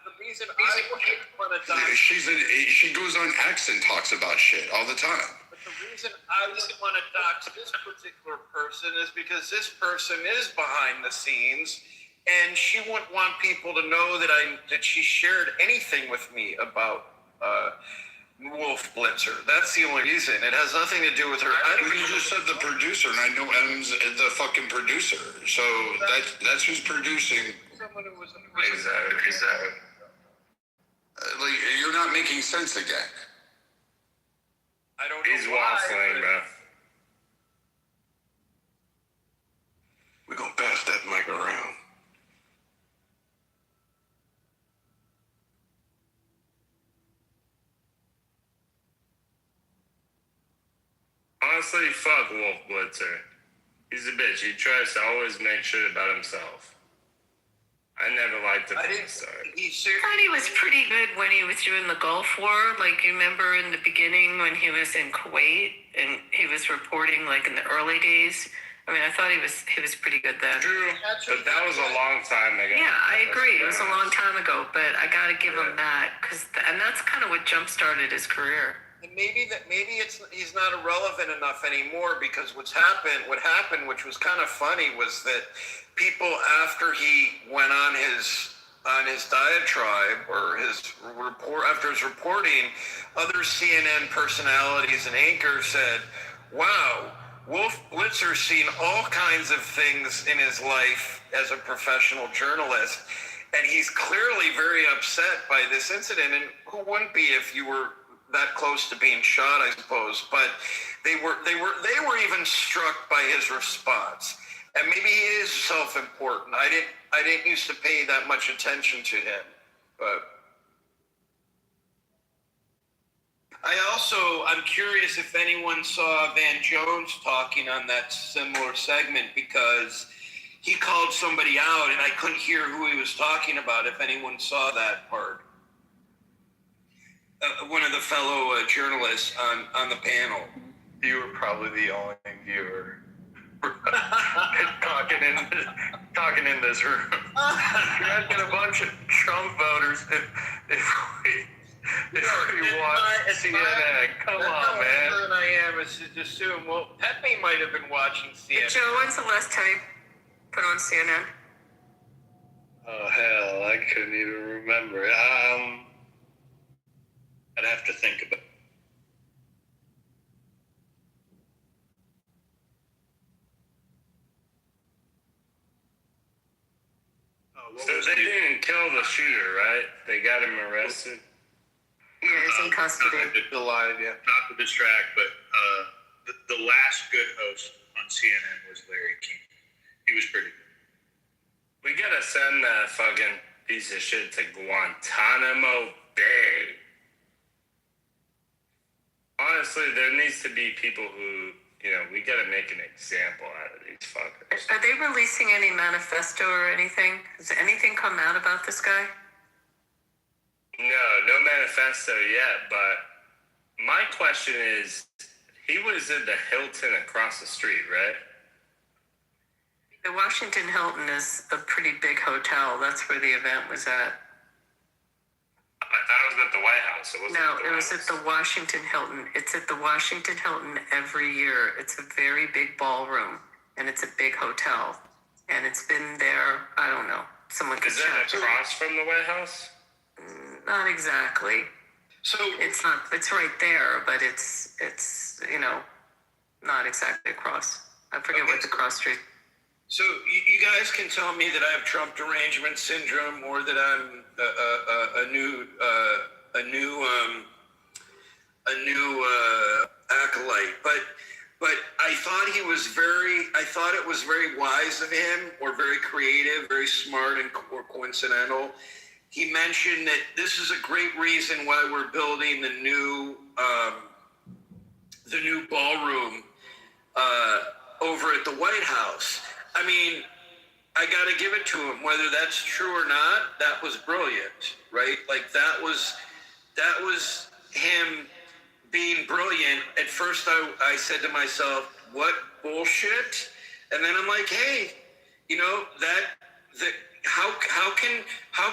F: The reason I wouldn't want to dox...
K: She goes on X and talks about shit all the time.
F: But the reason I wouldn't want to dox this particular person is because this person is behind the scenes, and she wouldn't want people to know that she shared anything with me about Wolf Blitzer. That's the only reason. It has nothing to do with her.
K: You just said the producer, and I know M's the fucking producer. So that's who's producing.
F: Someone who was
K: Exactly. Like, you're not making sense again.
F: I don't know.
V: He's waffling, bro.
K: We're gonna pass that mic around.
V: Honestly, fuck Wolf Blitzer. He's a bitch. He tries to always make shit about himself. I never liked him from the start.
M: I thought he was pretty good when he was doing the Gulf War. Like, you remember in the beginning when he was in Kuwait and he was reporting, like, in the early days? I mean, I thought he was pretty good then.
V: True, but that was a long time ago.
M: Yeah, I agree. It was a long time ago, but I got to give him that, and that's kind of what jump-started his career.
F: And maybe he's not irrelevant enough anymore, because what happened, which was kind of funny, was that people, after he went on his diatribe or after his reporting, other CNN personalities and anchors said, "Wow, Wolf Blitzer's seen all kinds of things in his life as a professional journalist, and he's clearly very upset by this incident." And who wouldn't be if you were that close to being shot, I suppose? But they were even struck by his response. And maybe he is self-important. I didn't used to pay that much attention to him, but I'm curious if anyone saw Van Jones talking on that similar segment, because he called somebody out and I couldn't hear who he was talking about. If anyone saw that part, one of the fellow journalists on the panel.
H: You were probably the only viewer. talking in this room. You guys get a bunch of Trump voters if we watch CNN. Come on, man.
F: Than I am is to assume. Well, Pepe might have been watching CNN.
M: Joe, when's the last time you put on CNN?
O: Oh hell, I couldn't even remember. I'd have to think about it.
V: So they didn't kill the shooter, right? They got him arrested.
M: Yeah, he's in custody.
O: Alive, yeah. Not to distract, but the last good host on CNN was Larry King. He was pretty good.
V: We gotta send that fucking piece of shit to Guantanamo Bay. Honestly, there needs to be people who, we gotta make an example out of these fuckers.
M: Are they releasing any manifesto or anything? Has anything come out about this guy?
V: No manifesto yet, but my question is, he was in the Hilton across the street, right?
M: The Washington Hilton is a pretty big hotel. That's where the event was at.
V: That was at the White House.
M: It was at the Washington Hilton. It's at the Washington Hilton every year. It's a very big ballroom, and it's a big hotel. And it's been there, I don't know. Someone could check.
V: Is that across from the White House?
M: Not exactly.
F: So
M: it's not. It's right there, but it's not exactly across. I forget what the cross street.
F: So you guys can tell me that I have Trump derangement syndrome, or that I'm a new acolyte. But I thought it was very wise of him, or very creative, very smart, or coincidental. He mentioned that this is a great reason why we're building the new ballroom over at the White House. I mean, I got to give it to him. Whether that's true or not, that was brilliant, right? Like that was him being brilliant. At first, I said to myself, "What bullshit?" And then I'm like, "Hey, how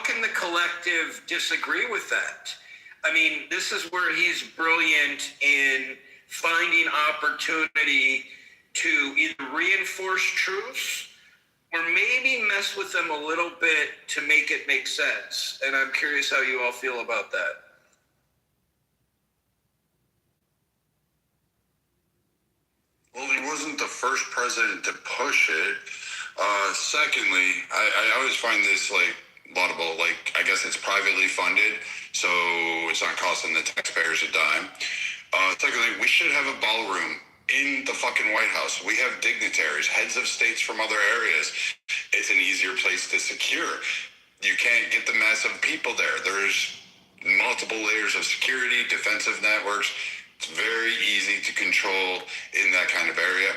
F: can the collective disagree with that?" I mean, this is where he's brilliant in finding opportunity to either reinforce truths or maybe mess with them a little bit to make it make sense. And I'm curious how you all feel about that.
K: Well, he wasn't the first president to push it. Secondly, I always find this laudable. I guess it's privately funded, so it's not costing the taxpayers a dime. Secondly, we should have a ballroom in the fucking White House. We have dignitaries, heads of states from other areas. It's an easier place to secure. You can't get the mass of people there. There's multiple layers of security, defensive networks. It's very easy to control in that kind of area.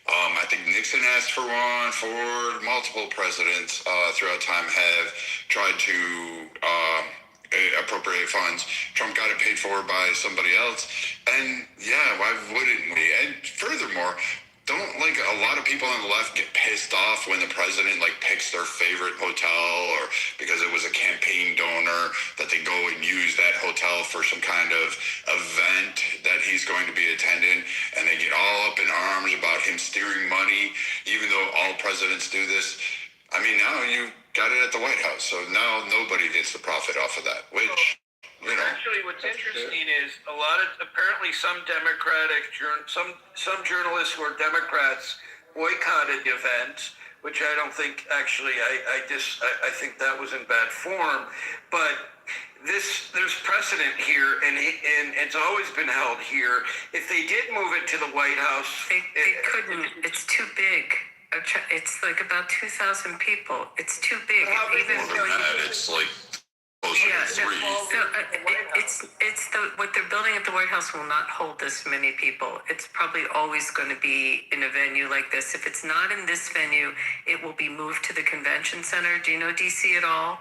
K: I think Nixon asked for one. Ford, multiple presidents throughout time have tried to appropriate funds. Trump got it paid for by somebody else. And yeah, why wouldn't we? And furthermore, don't a lot of people on the left get pissed off when the president picks their favorite hotel, or because it was a campaign donor that they go and use that hotel for some kind of event that he's going to be attending, and they get all up in arms about him steering money, even though all presidents do this. I mean, now you got it at the White House, so now nobody gets the profit off of that, which,
F: Actually, what's interesting is apparently some some journalists who are Democrats boycotted the event, which I don't think actually, I think that was in bad form. But there's precedent here, and it's always been held here. If they did move it to the White House,
M: they couldn't. It's too big. It's about 2,000 people. It's too big.
K: It's closer to 3.
M: What they're building at the White House will not hold this many people. It's probably always going to be in a venue like this. If it's not in this venue, it will be moved to the convention center. Do you know DC at all?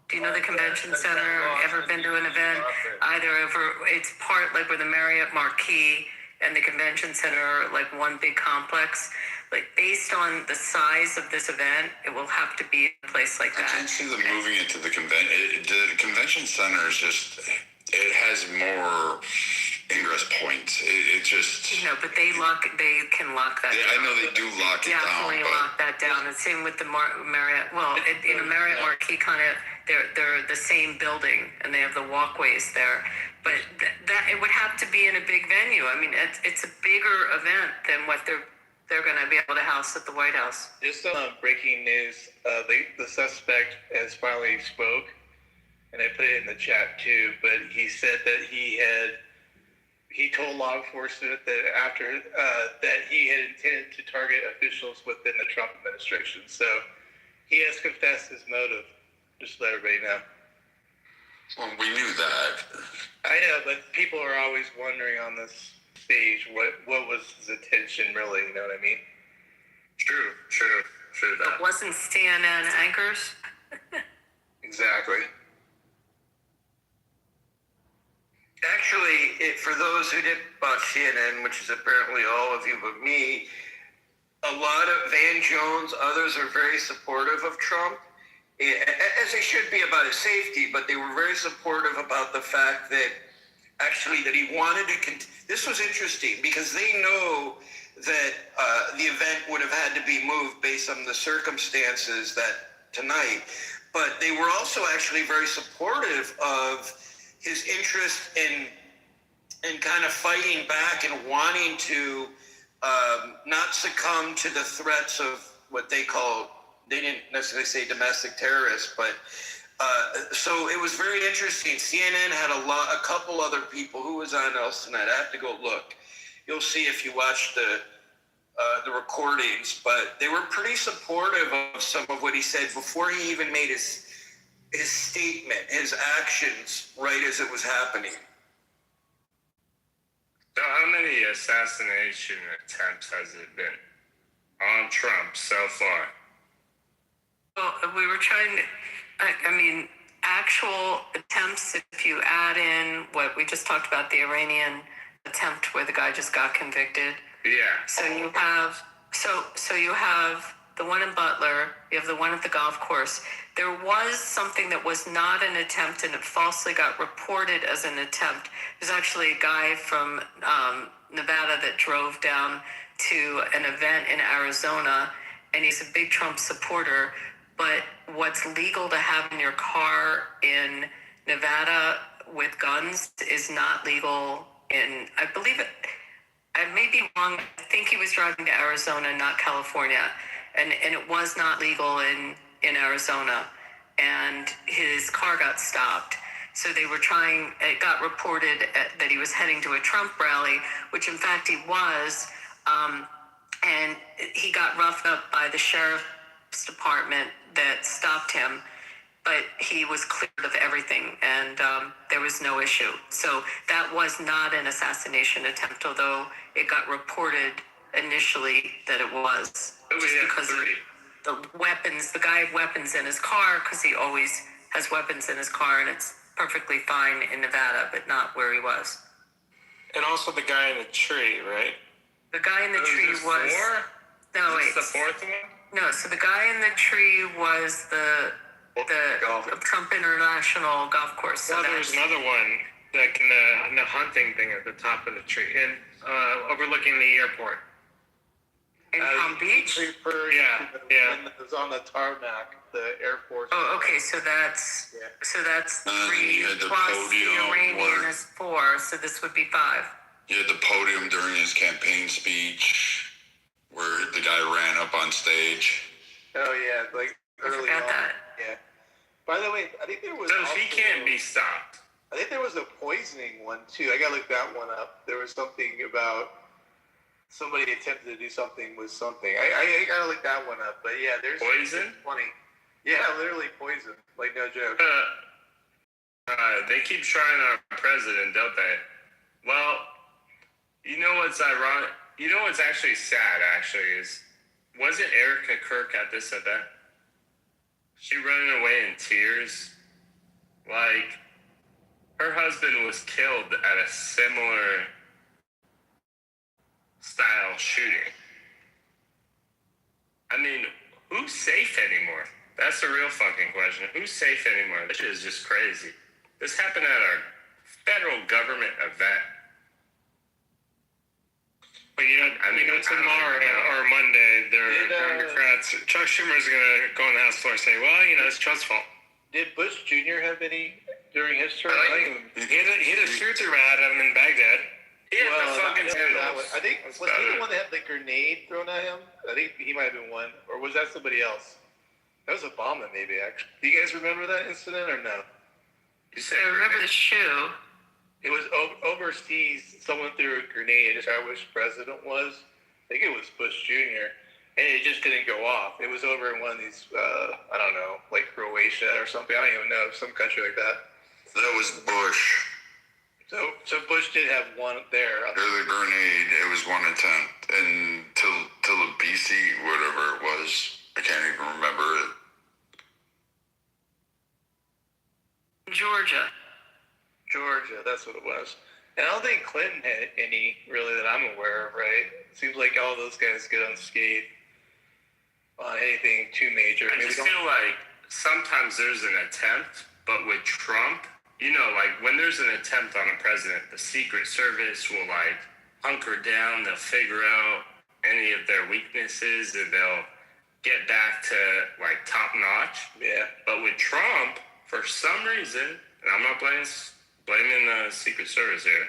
M: Do you know the convention center? Ever been to an event? It's part where the Marriott Marquis and the convention center are one big complex. like based on the size of this event, it will have to be a place like
K: I
M: that.
K: can't see them moving it to the convention. The convention center is just, it has more ingress points. It just.
M: No, but they can lock that down.
K: I know they do lock it down.
M: Definitely lock that down. The same with the Marriott. Well, in a Marriott Marquis kind of, they're the same building and they have the walkways there. But that it would have to be in a big venue. I mean, it's a bigger event than what they're going to be able to house at the White House.
A: Just breaking news, the suspect has finally spoke, and I put it in the chat too, but he said that he told law enforcement that after that he had intended to target officials within the Trump administration. So he has confessed his motive, just to let everybody know.
K: Well, we knew that.
A: I know, but people are always wondering on this stage what was his intention really, you know what I mean?
V: True that.
M: It wasn't CNN anchors.
A: Exactly.
F: Actually, for those who didn't watch CNN, which is apparently all of you but me, a lot of Van Jones, others are very supportive of Trump, as they should be about his safety, but they were very supportive about the fact that actually that he wanted to this was interesting because they know that the event would have had to be moved based on the circumstances that tonight, but they were also actually very supportive of his interest in kind of fighting back and wanting to not succumb to the threats of what they call, they didn't necessarily say domestic terrorists, but so it was very interesting. CNN had a couple other people. Who was on else tonight? I have to go look. You'll see if you watch the recordings, but they were pretty supportive of some of what he said before he even made his statement, his actions, right as it was happening.
V: So how many assassination attempts has it been on Trump so far?
M: Well, we were trying to, I mean, actual attempts, if you add in what we just talked about, the Iranian attempt where the guy just got convicted.
V: Yeah.
M: So you have, so you have the one in Butler, you have the one at the golf course. There was something that was not an attempt and it falsely got reported as an attempt. There's actually a guy from Nevada that drove down to an event in Arizona, and he's a big Trump supporter. But what's legal to have in your car in Nevada with guns is not legal in, I believe it, I may be wrong, I think he was driving to Arizona, not California. And it was not legal in Arizona, and his car got stopped. So they were trying, it got reported that he was heading to a Trump rally, which in fact he was, and he got roughed up by the sheriff's department that stopped him, but he was cleared of everything, and there was no issue. So that was not an assassination attempt, although it got reported initially that it was. Just because of the weapons, the guy had weapons in his car because he always has weapons in his car, and it's perfectly fine in Nevada, but not where he was.
V: And also the guy in the tree, right?
M: The guy in the tree was... No, wait.
V: The fourth one?
M: No, so the guy in the tree was the Trump International golf course. So
V: well, there was another one that in the hunting thing at the top of the tree, and overlooking the airport.
M: In Palm Beach?
V: Yeah.
A: When it was on the tarmac, the Air Force.
M: Oh, okay. So that's 3
K: had the
M: plus the
K: podium
M: Iranian
K: where-
M: is 4. So this would be 5.
K: He had the podium during his campaign speech where the guy ran up on stage.
A: Oh yeah, like early on. Yeah. By the way, I think there was.
V: So
A: also,
V: he can't be stopped.
A: I think there was a poisoning one too. I gotta look that one up. There was something about somebody attempted to do something with something. I gotta look that one up. But yeah, there's
V: Poison?
A: Funny. Yeah, literally poison. Like no joke.
V: They keep trying our president, don't they? Well, you know what's ironic? You know what's actually sad, is wasn't Erica Kirk at this event? She running away in tears. Like, her husband was killed at a similar style shooting. I mean, who's safe anymore? That's the real fucking question. Who's safe anymore? This shit is just crazy. This happened at a federal government event.
N: But tomorrow or Monday, Democrats, Chuck Schumer's going to go on the House floor and say, well, it's Trump's fault.
A: Did Bush Jr. have any during his term?
N: He had a shoot-through at him in Baghdad.
A: I think was he the one that had the grenade thrown at him? I think he might have been one, or was that somebody else? That was Obama, maybe. Actually, do you guys remember that incident or no?
M: I remember the shoe.
A: It was overseas. Someone threw a grenade. I just which president was. I think it was Bush Jr. And it just didn't go off. It was over in one of these, I don't know, like Croatia or something. I don't even know, some country like that.
K: That was Bush.
A: So Bush did have one there.
K: The grenade, it was one attempt. And till the BC, whatever it was, I can't even remember it.
M: Georgia,
A: that's what it was. And I don't think Clinton had any, really, that I'm aware of, right? It seems like all those guys get unscathed on anything too major.
V: I just feel like sometimes there's an attempt, but with Trump, when there's an attempt on a president, the Secret Service will, hunker down, they'll figure out any of their weaknesses, and they'll get back to, top notch.
A: Yeah.
V: But with Trump, for some reason, and I'm not blaming the Secret Service here,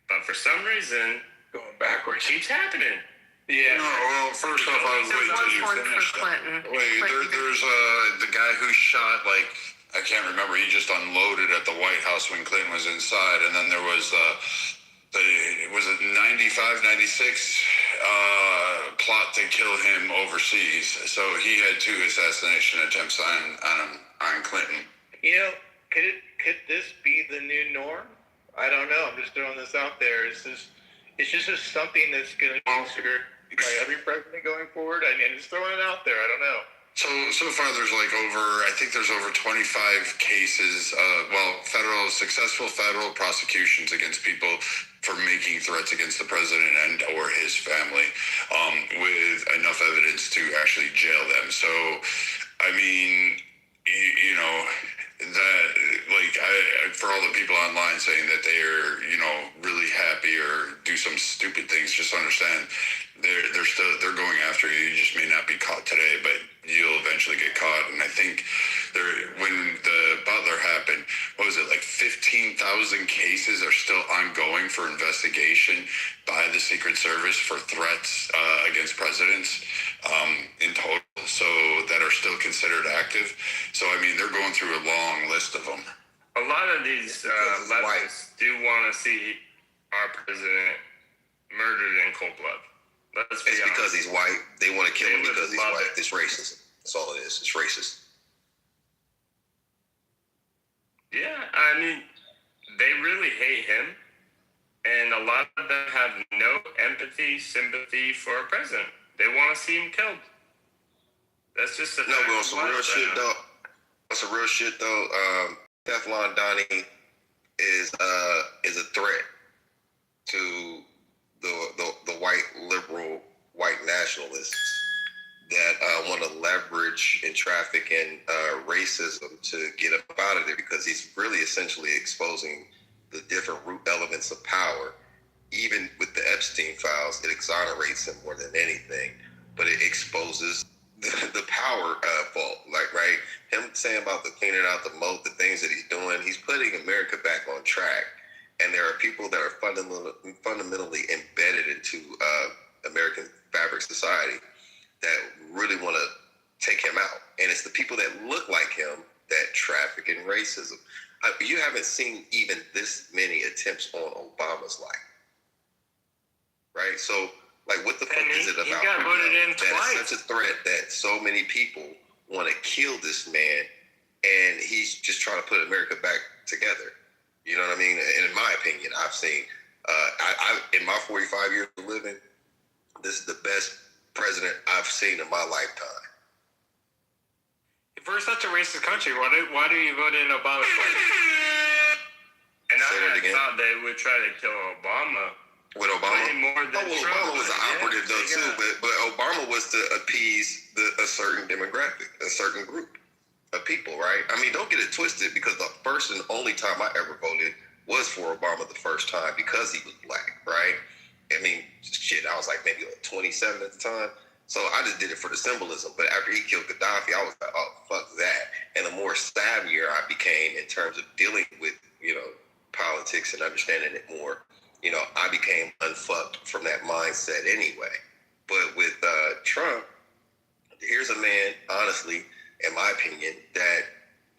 V: but for some reason,
A: going backwards,
V: keeps happening.
K: Yeah. No, well, first off, I was waiting till you finished that. Wait, there's the guy who shot, I can't remember, he just unloaded at the White House when Clinton was inside, and then there was was it 95, 96 plot to kill him overseas. So he had 2 assassination attempts on Clinton.
A: Could this be the new norm? I don't know. I'm just throwing this out there. It's just something that's going to be considered by every president going forward. I mean, just throwing it out there. I don't know.
K: So far there's I think there's over 25 cases, successful federal prosecutions against people for making threats against the president and or his family, with enough evidence to actually jail them. So, I mean, for all the people online saying that they are, really happy or do some stupid things, just understand they're going after you. You just may not be caught today, but you'll eventually get caught. And I think when the Butler happened, 15,000 cases are still ongoing for investigation by the Secret Service for threats against presidents in total, so that are still considered active. So, I mean, they're going through a long list of them.
V: A lot of these leftists do want to see our president murdered in cold blood.
R: It's because he's white. They want to kill him because he's white. It's racism. That's all it is. It's racist.
V: Yeah, I mean, they really hate him. And a lot of them have no empathy, sympathy for a president. They want to see him killed. That's just a fact.
R: No, some real shit, though. Some real shit, though. Teflon Donnie is a threat to the white liberal, white nationalists that want to leverage and traffic in racism to get up out of there, because he's really essentially exposing the different root elements of power. Even with the Epstein files, it exonerates him more than anything, but it exposes the power fault. Right? Him saying about the cleaning out the moat, the things that he's doing, he's putting America back on track. And there are people that are fundamentally embedded into American fabric society that really want to take him out. And it's the people that look like him that traffic in racism. You haven't seen even this many attempts on Obama's life. Right? So, what the fuck is it about?
V: He got voted in twice.
R: It's such a threat that so many people want to kill this man, and he's just trying to put America back together. You know what I mean? And in my opinion, I've seen, in my 45 years of living, this is the best president I've seen in my lifetime.
N: If we're such a racist country, why do you vote in Obama's party?
V: And I thought they would try to kill Obama
P: With Obama?
V: Way more than Trump.
P: Obama was an operative though too, but Obama was to appease a certain demographic, a certain group of people, right? I mean, don't get it twisted, because the first and only time I ever voted was for Obama the first time because he was black, right? I mean, shit, I was like maybe 27 at the time. So I just did it for the symbolism. But after he killed Gaddafi, I was like, oh, fuck that. And the more savvier I became in terms of dealing with, politics and understanding it more, I became unfucked from that mindset anyway. But with Trump, here's a man, honestly, in my opinion, that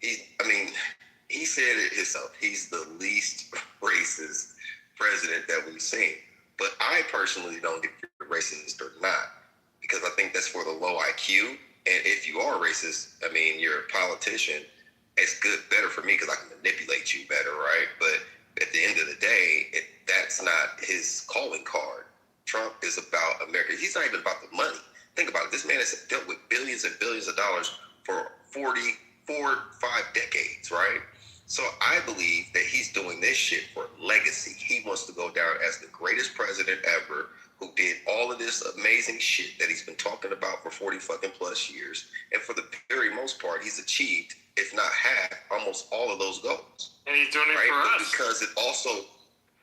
P: he said it himself. He's the least racist president that we've seen. But I personally don't think you're racist or not, because I think that's for the low IQ. And if you are racist, you're a politician. It's better for me because I can manipulate you better, right? But at the end of the day, that's not his calling card. Trump is about America. He's not even about the money. Think about it. This man has dealt with billions and billions of dollars for 5 decades, right? So I believe that he's doing this shit for legacy. He wants to go down as the greatest president ever, who did all of this amazing shit that he's been talking about for 40 fucking plus years. And for the very most part, he's achieved, if not half, almost all of those goals.
V: And he's doing it for us.
P: Because it also,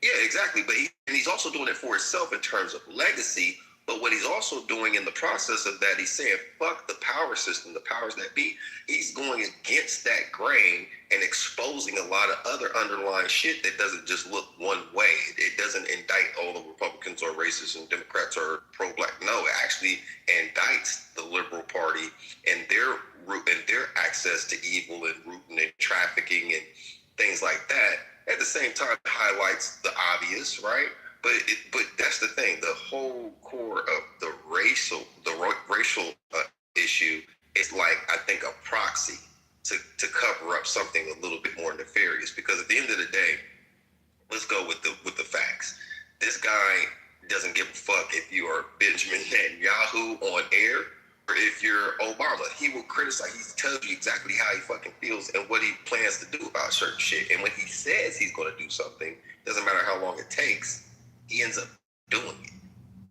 P: yeah, exactly. But he's also doing it for himself in terms of legacy. But what he's also doing in the process of that, he's saying, fuck the power system, the powers that be. He's going against that grain and exposing a lot of other underlying shit that doesn't just look one way. It doesn't indict all the Republicans or racists and Democrats or pro-black. No, it actually indicts the liberal party and their access to evil and rooting and trafficking and things like that. At the same time, it highlights the obvious, right? But that's the thing. The whole core of the racial issue is like, I think, a proxy to cover up something a little bit more nefarious. Because at the end of the day, let's go with the facts. This guy doesn't give a fuck if you are Benjamin Netanyahu on air or if you're Obama. He will criticize. He tells you exactly how he fucking feels and what he plans to do about certain shit. And when he says he's going to do something, doesn't matter how long it takes, he ends up doing it,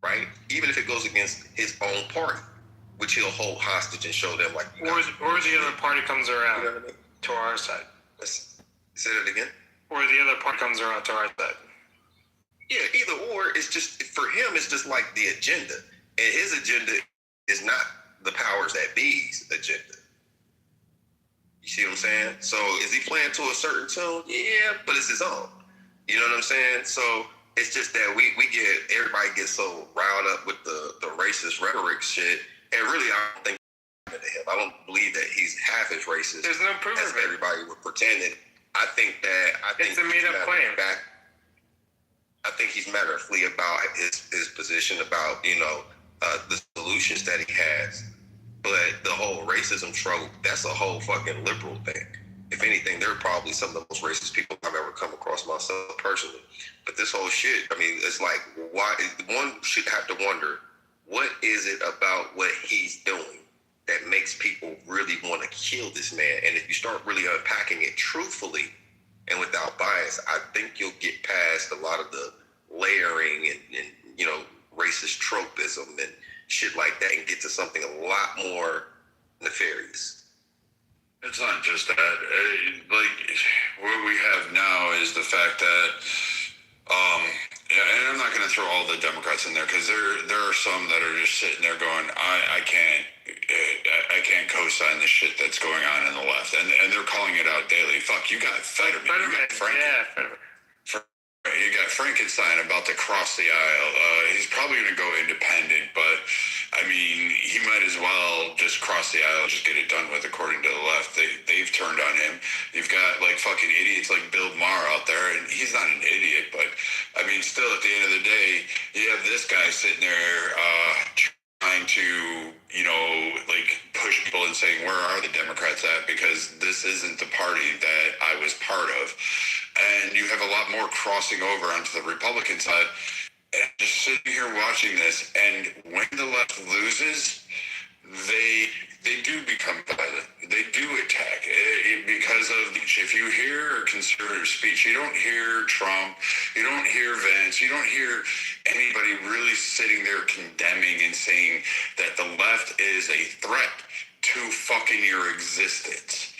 P: right? Even if it goes against his own party, which he'll hold hostage and show them like.
N: Or the other party comes around to our side.
P: Let's say that again.
N: Or the other party comes around to our side.
P: Yeah, either or. It's just, for him, it's just like the agenda. And his agenda is not the powers that be's agenda. You see what I'm saying? So is he playing to a certain tune? Yeah, but it's his own. You know what I'm saying? So it's just that everybody gets so riled up with the racist rhetoric shit. And really, I don't think to him. I don't believe that he's half as racist.
V: There's no proof
P: as
V: of it.
P: Everybody would pretend it. I think
V: it's a made-up claim.
P: I think he's matter-of-factly about his position about, the solutions that he has. But the whole racism trope, that's a whole fucking liberal thing. If anything, they're probably some of the most racist people I've ever come across myself personally. But this whole shit, it's like, why? One should have to wonder, what is it about what he's doing that makes people really want to kill this man? And if you start really unpacking it truthfully and without bias, I think you'll get past a lot of the layering and racist tropism and shit like that and get to something a lot more nefarious.
K: It's not just that. What we have now is the fact that, and I'm not going to throw all the Democrats in there because there are some that are just sitting there going, I can't co-sign the shit that's going on in the left, and they're calling it out daily. Fuck, you got Fetterman. You got Fetterman. You got Frankenstein about to cross the aisle. He's probably going to go independent, but he might as well just cross the aisle and just get it done with. According to the left, they've turned on him. You've got fucking idiots like Bill Maher out there, and he's not an idiot, but still at the end of the day, you have this guy sitting there trying to push people and saying, where are the Democrats at? Because this isn't the party that I was part of. And you have a lot more crossing over onto the Republican side. And just sitting here watching this, and when the left loses, they do become violent. They do attack because of, if you hear conservative speech, you don't hear Trump, you don't hear Vance, you don't hear anybody really sitting there condemning and saying that the left is a threat to fucking your existence.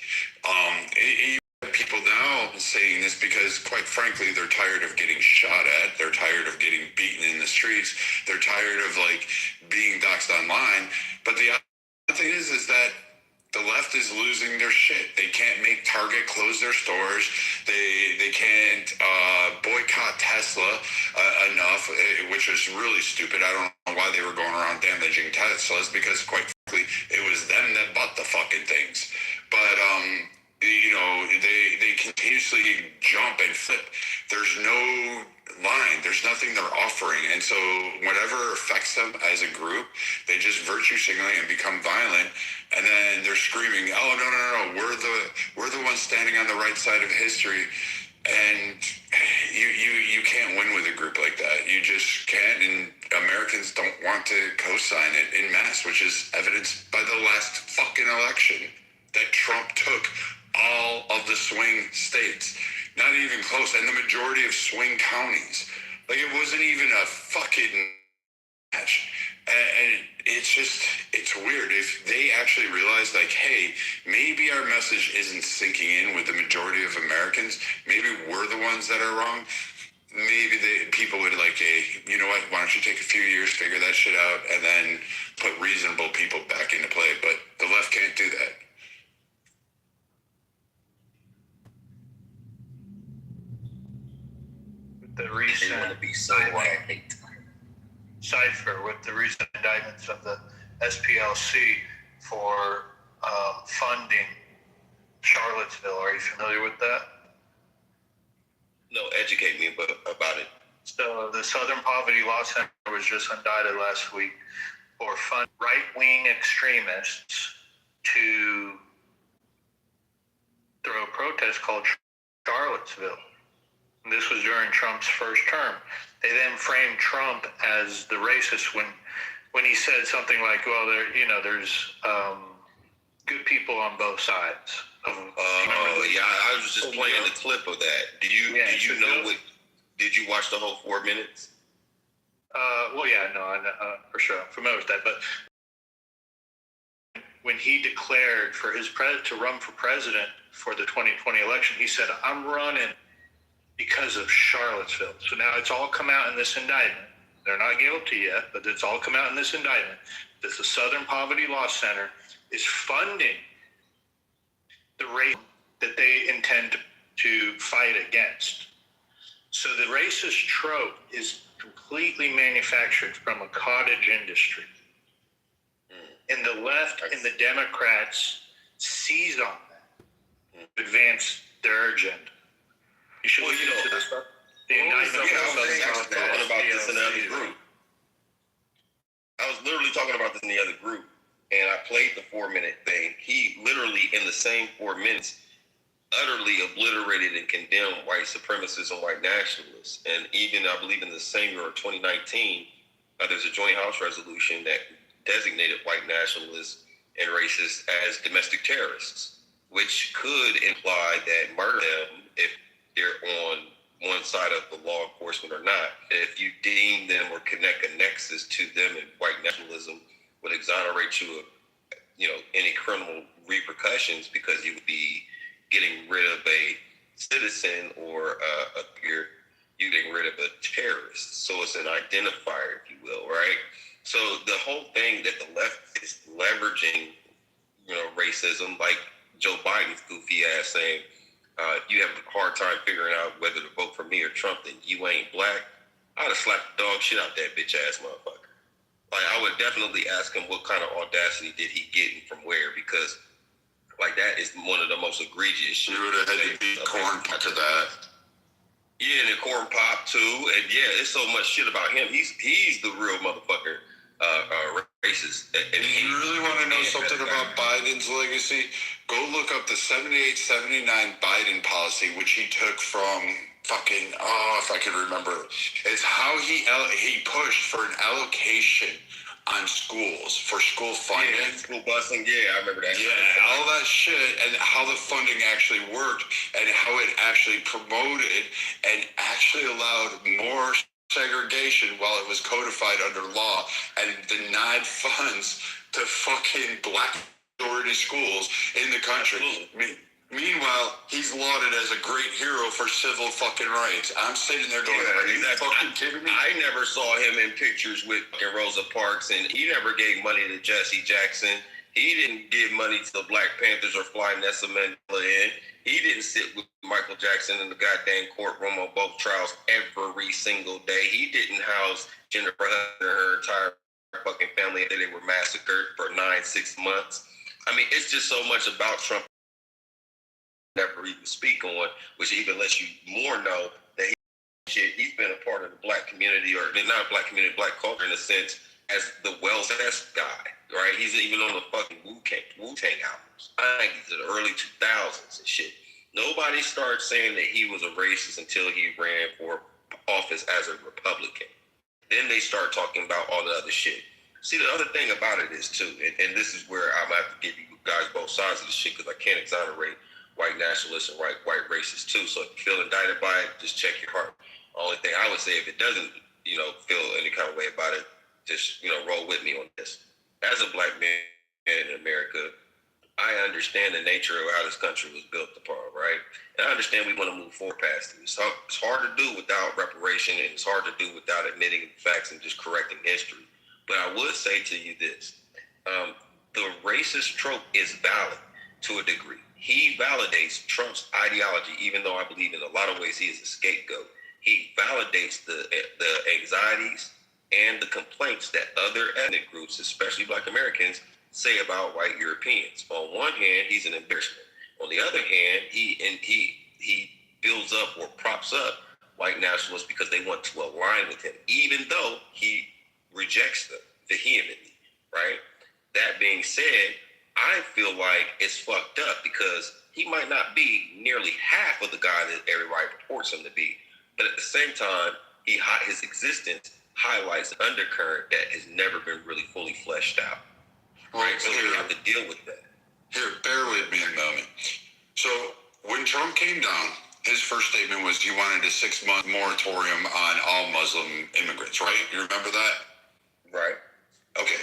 K: People now saying this because, quite frankly, they're tired of getting shot at. They're tired of getting beaten in the streets. They're tired of like being doxxed online. But the other thing is that the left is losing their shit. They can't make Target close their stores. They can't boycott Tesla enough, which is really stupid. I don't know why they were going around damaging Teslas, because quite frankly, it was them that bought the fucking things. But you know, they continuously jump and flip. There's no line. There's nothing they're offering. And so whatever affects them as a group, they just virtue signal and become violent. And then they're screaming, oh, no, we're the ones standing on the right side of history. And you can't win with a group like that. You just can't. And Americans don't want to co-sign it en masse, which is evidenced by the last fucking election that Trump took all of the swing states. Not even close. And the majority of swing counties. Like, it wasn't even a fucking match. And it's weird. If they actually realize, like, hey, maybe our message isn't sinking in with the majority of Americans, maybe we're the ones that are wrong, maybe people would like, hey, you know what, why don't you take a few years, figure that shit out, and then put reasonable people back into play. But the left can't do that.
H: The recent cipher with the recent indictments of the SPLC for funding Charlottesville. Are you familiar with that?
P: No, educate me about it.
H: So the Southern Poverty Law Center was just indicted last week for funding right-wing extremists to throw a protest called Charlottesville. This was during Trump's first term. They then framed Trump as the racist when he said something like, "Well, there's good people on both sides."
P: Yeah, I was just playing the clip of that. Did you watch the whole 4 minutes?
H: Well, yeah, no, for sure, I'm familiar with that. But when he declared for to run for president for the 2020 election, he said, "I'm running because of Charlottesville." So now it's all come out in this indictment. They're not guilty yet, but it's all come out in this indictment that the Southern Poverty Law Center is funding the race that they intend to fight against. So the racist trope is completely manufactured from a cottage industry. And the left and the Democrats seize on that to advance their agenda. You should look into this. The indictment.
P: I was actually talking about this in the other group. I was literally talking about this in the other group, and I played the 4-minute thing. He literally, in the same 4 minutes, utterly obliterated and condemned white supremacists and white nationalists. And even, I believe, in the same year of 2019, there's a joint House resolution that designated white nationalists and racists as domestic terrorists, which could imply that murder them if they're on one side of the law enforcement or not. If you deem them or connect a nexus to them, and white nationalism would exonerate you of, any criminal repercussions, because you would be getting rid of a citizen or a peer, you getting rid of a terrorist. So it's an identifier, if you will, right? So the whole thing that the left is leveraging, racism, like Joe Biden's goofy ass saying, you have a hard time figuring out whether to vote for me or Trump, then you ain't black. I'd have slapped the dog shit out that bitch ass motherfucker. Like, I would definitely ask him what kind of audacity did he get and from where, because that is one of the most egregious shit.
K: You would have had to beat corn to that.
P: Yeah, and the corn pop too, and yeah, there's so much shit about him. He's the real motherfucker, racist. And
E: you really want to know something about Biden's legacy? Go look up the 78-79 Biden policy, which he took from fucking, if I could remember. It's how he pushed for an allocation on schools, for school funding.
P: Yeah, school busing, yeah, I remember that.
E: Yeah, all that shit, and how the funding actually worked, and how it actually promoted and actually allowed more
K: segregation while it was codified under law and denied funds to fucking black majority schools in the country. Meanwhile, he's lauded as a great hero for civil fucking rights. I'm sitting there going, are you fucking kidding me?
P: I never saw him in pictures with fucking Rosa Parks, and he never gave money to Jesse Jackson. He didn't give money to the Black Panthers or fly Nelson Mandela in. He didn't sit with Michael Jackson in the goddamn courtroom on both trials every single day. He didn't house Jennifer Hudson and her entire fucking family after they were massacred for 6 months. I mean, it's just so much about Trump never even speak on, which even lets you more know that he's been a part of the black community, or not black community, black culture in a sense, as the Wells S guy, right? He's even on the fucking Wu-Tang albums. I think he's in the early 2000s and shit. Nobody started saying that he was a racist until he ran for office as a Republican. Then they start talking about all the other shit. See, the other thing about it is, too, and this is where I'm going to have to give you guys both sides of the shit, because I can't exonerate white nationalists and white racists, too. So if you feel indicted by it, just check your heart. Only thing I would say, if it doesn't, feel any kind of way about it, just, roll with me on this. As a black man in America, I understand the nature of how this country was built upon, right? And I understand we want to move forward past it. It's hard to do without reparation, and it's hard to do without admitting facts and just correcting history. But I would say to you this, the racist trope is valid to a degree. He validates Trump's ideology, even though I believe in a lot of ways he is a scapegoat. He validates the anxieties and the complaints that other ethnic groups, especially Black Americans, say about white Europeans. On one hand, he's an embarrassment. On the other hand, he builds up or props up white nationalists because they want to align with him, even though he rejects them vehemently, right? That being said, I feel like it's fucked up because he might not be nearly half of the guy that everybody purports him to be, but at the same time, his existence highlights an undercurrent that has never been really fully fleshed out. Right, so we have to deal with that.
K: Here, bear with me a moment. So when Trump came down, his first statement was he wanted a 6-month moratorium on all Muslim immigrants, right? You remember that?
P: Right.
K: Okay.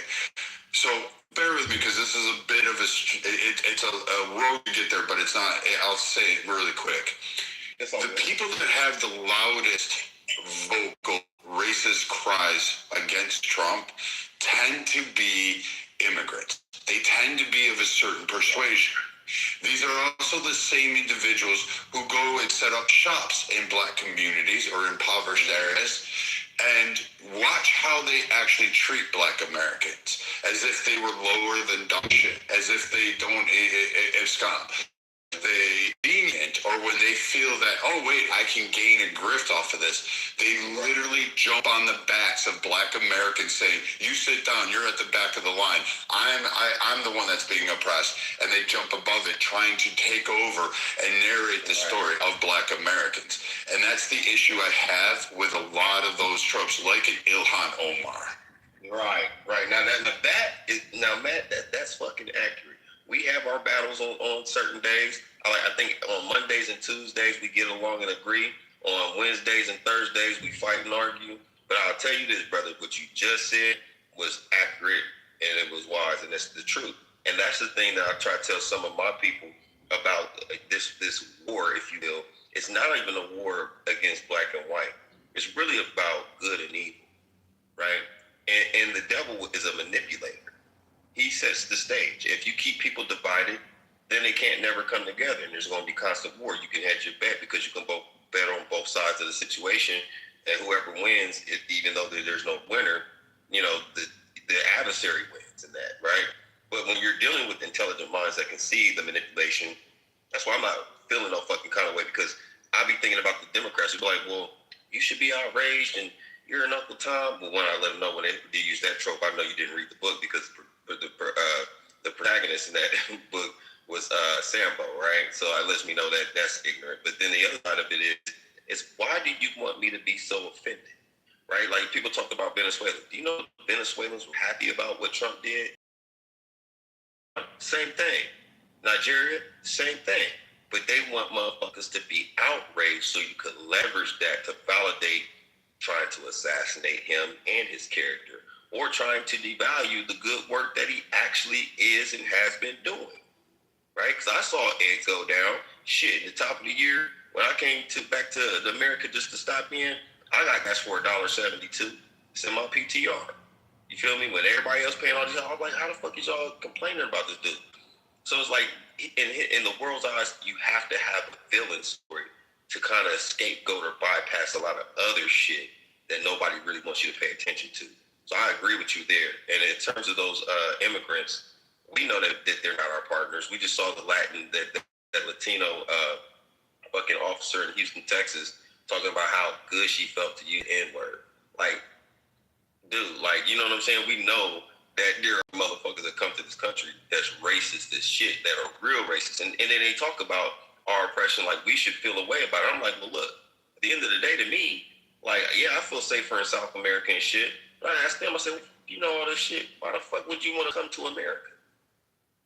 K: So bear with me, because this is a bit of it's a road to get there, but it's not. I'll say it really quick. The people that have the loudest vocal racist cries against Trump tend to be immigrants. They tend to be of a certain persuasion. These are also the same individuals who go and set up shops in black communities or impoverished areas and watch how they actually treat black Americans, as if they were lower than dog shit, as if they don't scum. They lenient, or when they feel that, oh wait, I can gain a grift off of this, they literally jump on the backs of black Americans saying, you sit down, you're at the back of the line, I'm the one that's being oppressed, and they jump above it trying to take over and narrate the story of black Americans. And that's the issue I have with a lot of those tropes, like an Ilhan Omar.
P: Right. Now Matt, that's fucking accurate. We have our battles on certain days. I think on Mondays and Tuesdays we get along and agree. On Wednesdays and Thursdays we fight and argue. But I'll tell you this, brother, what you just said was accurate and it was wise, and that's the truth. And that's the thing that I try to tell some of my people about this war, if you will. It's not even a war against black and white. It's really about good and evil, right? And the devil is a manipulator. He sets the stage. If you keep people divided, then they can't never come together, and there's going to be constant war. You can hedge your bet because you can both bet on both sides of the situation, and whoever wins, even though there's no winner, the adversary wins in that, right? But when you're dealing with intelligent minds that can see the manipulation, that's why I'm not feeling no fucking kind of way, because I be thinking about the Democrats who be like, well, you should be outraged and you're an Uncle Tom. But when I let them know when they use that trope, I know you didn't read the book, because the protagonist in that book was Sambo, right? So it lets me know that that's ignorant. But then the other side of it is why do you want me to be so offended, right? Like people talk about Venezuela. Do you know Venezuelans were happy about what Trump did? Same thing. Nigeria, same thing. But they want motherfuckers to be outraged so you could leverage that to validate trying to assassinate him and his character, or trying to devalue the good work that he actually is and has been doing, right? Because I saw Ed go down, shit, at the top of the year, when I came back to America just to stop in, I got gas for $1.72. It's in my PTR. You feel me? When everybody else paying all these, I'm like, how the fuck is y'all complaining about this dude? So it's like, in the world's eyes, you have to have a villain story to kind of scapegoat or bypass a lot of other shit that nobody really wants you to pay attention to. So I agree with you there. And in terms of those immigrants, we know that they're not our partners. We just saw the Latino fucking officer in Houston, Texas, talking about how good she felt to use N-word. Like, dude, like, you know what I'm saying? We know that there are motherfuckers that come to this country that's racist as shit, that are real racist. And then they talk about our oppression like we should feel a way about it. I'm like, well, look, at the end of the day, to me, like, yeah, I feel safer in South America and shit. But I asked them, I said, you know all this shit, why the fuck would you want to come to America?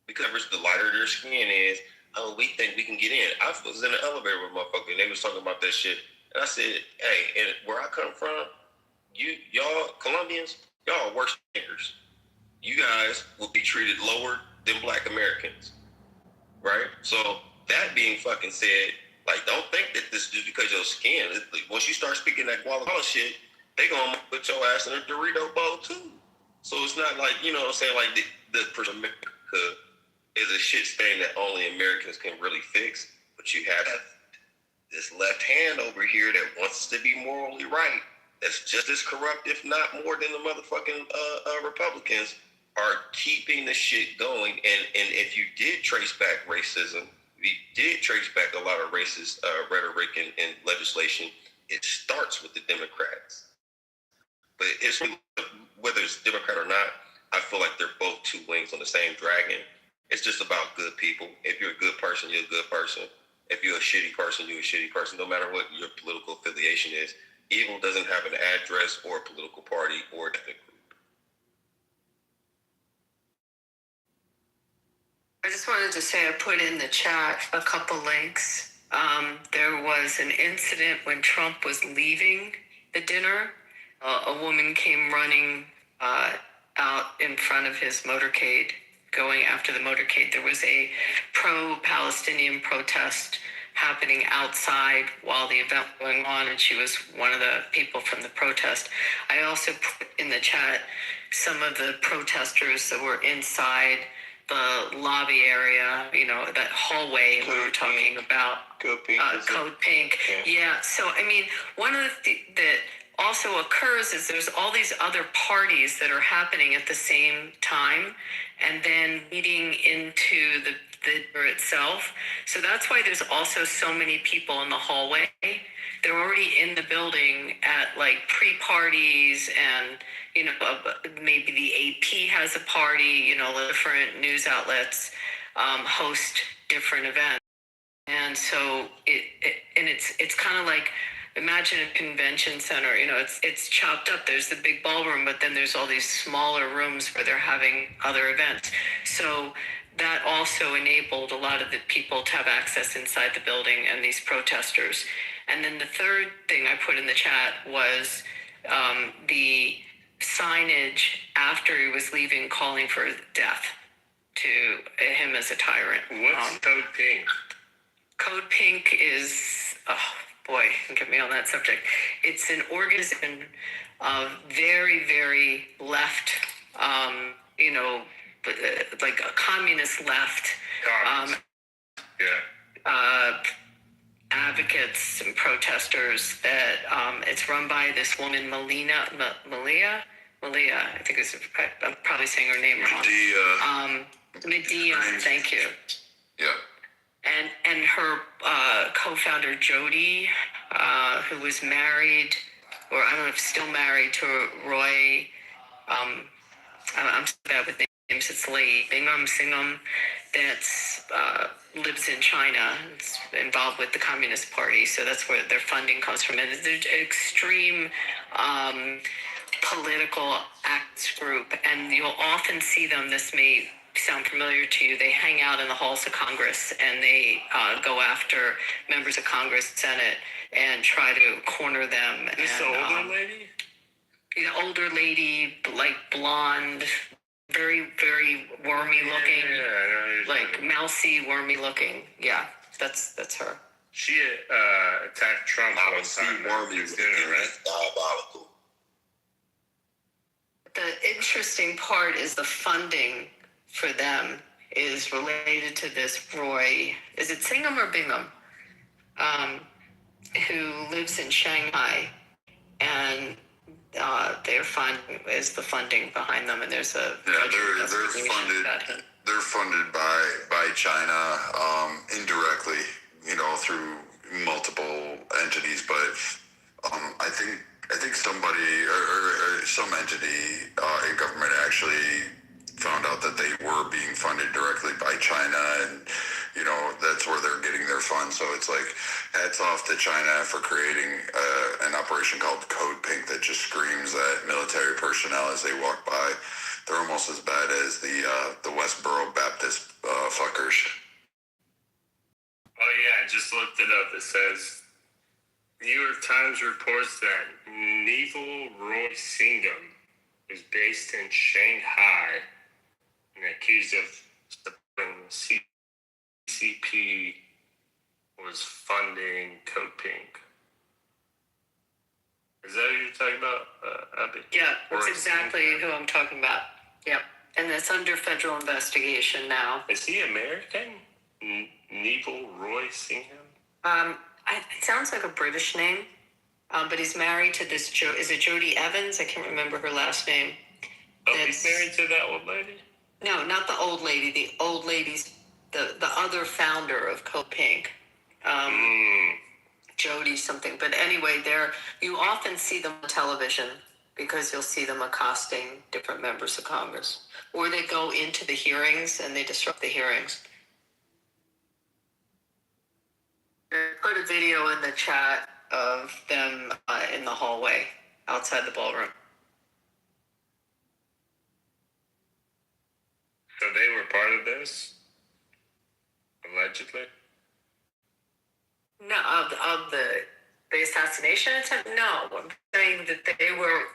P: Because the lighter their skin is, oh, we think we can get in. I was in the elevator with a motherfucker, and they was talking about that shit. And I said, hey, and where I come from, y'all Colombians, y'all are worse niggers. You guys will be treated lower than Black Americans, right? So that being fucking said, like, don't think that this is just because your skin. Once you start speaking that Guatemala shit, they gonna put your ass in a Dorito bowl too. So it's not like, you know what I'm saying, like the America is a shit stain that only Americans can really fix. But you have this left hand over here that wants to be morally right, that's just as corrupt, if not more, than the motherfucking Republicans are keeping the shit going. And if you did trace back racism, we did trace back a lot of racist rhetoric and legislation, it starts with the Democrats. But it's whether it's Democrat or not, I feel like they're both two wings on the same dragon. It's just about good people. If you're a good person, you're a good person. If you're a shitty person, you're a shitty person, no matter what your political affiliation is. Evil doesn't have an address or a political party or ethnic group.
M: I just wanted to say I put in the chat a couple links. There was an incident when Trump was leaving the dinner. A woman came running out in front of his motorcade, going after the motorcade. There was a pro-Palestinian protest happening outside while the event was going on, and she was one of the people from the protest. I also put in the chat some of the protesters that were inside the lobby area, you know, that hallway we were talking about.
E: Code Pink.
M: Code Pink. Yeah. So, I mean, one of the that also occurs is there's all these other parties that are happening at the same time and then leading into the itself. So that's why there's also so many people in the hallway. They're already in the building at like pre-parties, and you know, maybe the AP has a party, you know, different news outlets host different events. And so it's kind of like, imagine a convention center, you know, it's chopped up. There's the big ballroom, but then there's all these smaller rooms where they're having other events. So that also enabled a lot of the people to have access inside the building and these protesters. And then the third thing I put in the chat was the signage after he was leaving calling for death to him as a tyrant.
V: What's Code Pink?
M: Code Pink is, oh boy, get me on that subject. It's an organization of very, very left, you know, like a communist left advocates and protesters that it's run by this woman, Malia, I think I'm probably saying her name wrong. Medea, thank you.
P: Yeah.
M: And her co-founder, Jody, who was married, or I don't know if still married to Roy, I'm so bad with names, it's Lee Bingham Singham, that's lives in China. It's involved with the Communist Party, so that's where their funding comes from. And they're an extreme political acts group, and you'll often see them, this may sound familiar to you, they hang out in the halls of Congress and they go after members of Congress, Senate, and try to corner them.
V: This
M: and,
V: older lady?
M: The older lady, like blonde, very, very wormy looking,
V: Yeah, I know who you're
M: like
V: talking
M: mousy, wormy looking. Yeah, that's her.
V: She attacked Trump one time.
P: Wormy was dinner, right? Diabolical.
M: The interesting part is the funding for them is related to this Roy. Is it Singham or Bingham? Who lives in Shanghai, and their fund is the funding behind them, and there's a
K: they're funded. They're funded by China indirectly, through multiple entities. But I think somebody or some entity in government actually found out that they were being funded directly by China, and that's where they're getting their funds. So it's like, hats off to China for creating an operation called Code Pink that just screams at military personnel as they walk by. They're almost as bad as the Westboro Baptist fuckers.
V: Oh yeah, I just looked it up. It says New York Times reports that Neville Roy Singham is based in Shanghai and accused of supporting CCP was funding Code Pink. Is that who you're talking about, Abby?
M: Yeah, that's
V: Roy
M: exactly
V: Singham?
M: who I'm talking about. Yep, and it's under federal investigation now.
V: Is he American? Neville Roy Singham?
M: It sounds like a British name, but he's married to this is it Jodie Evans? I can't remember her last name.
V: Oh, he's married to that old lady?
M: No, not the old lady. The old lady's the other founder of Code Pink. Jodie something. But anyway, you often see them on television because you'll see them accosting different members of Congress. Or they go into the hearings and they disrupt the hearings. I put a video in the chat of them in the hallway outside the ballroom.
V: So they were part of this? Allegedly?
M: No, of the assassination attempt? No, I'm saying that they were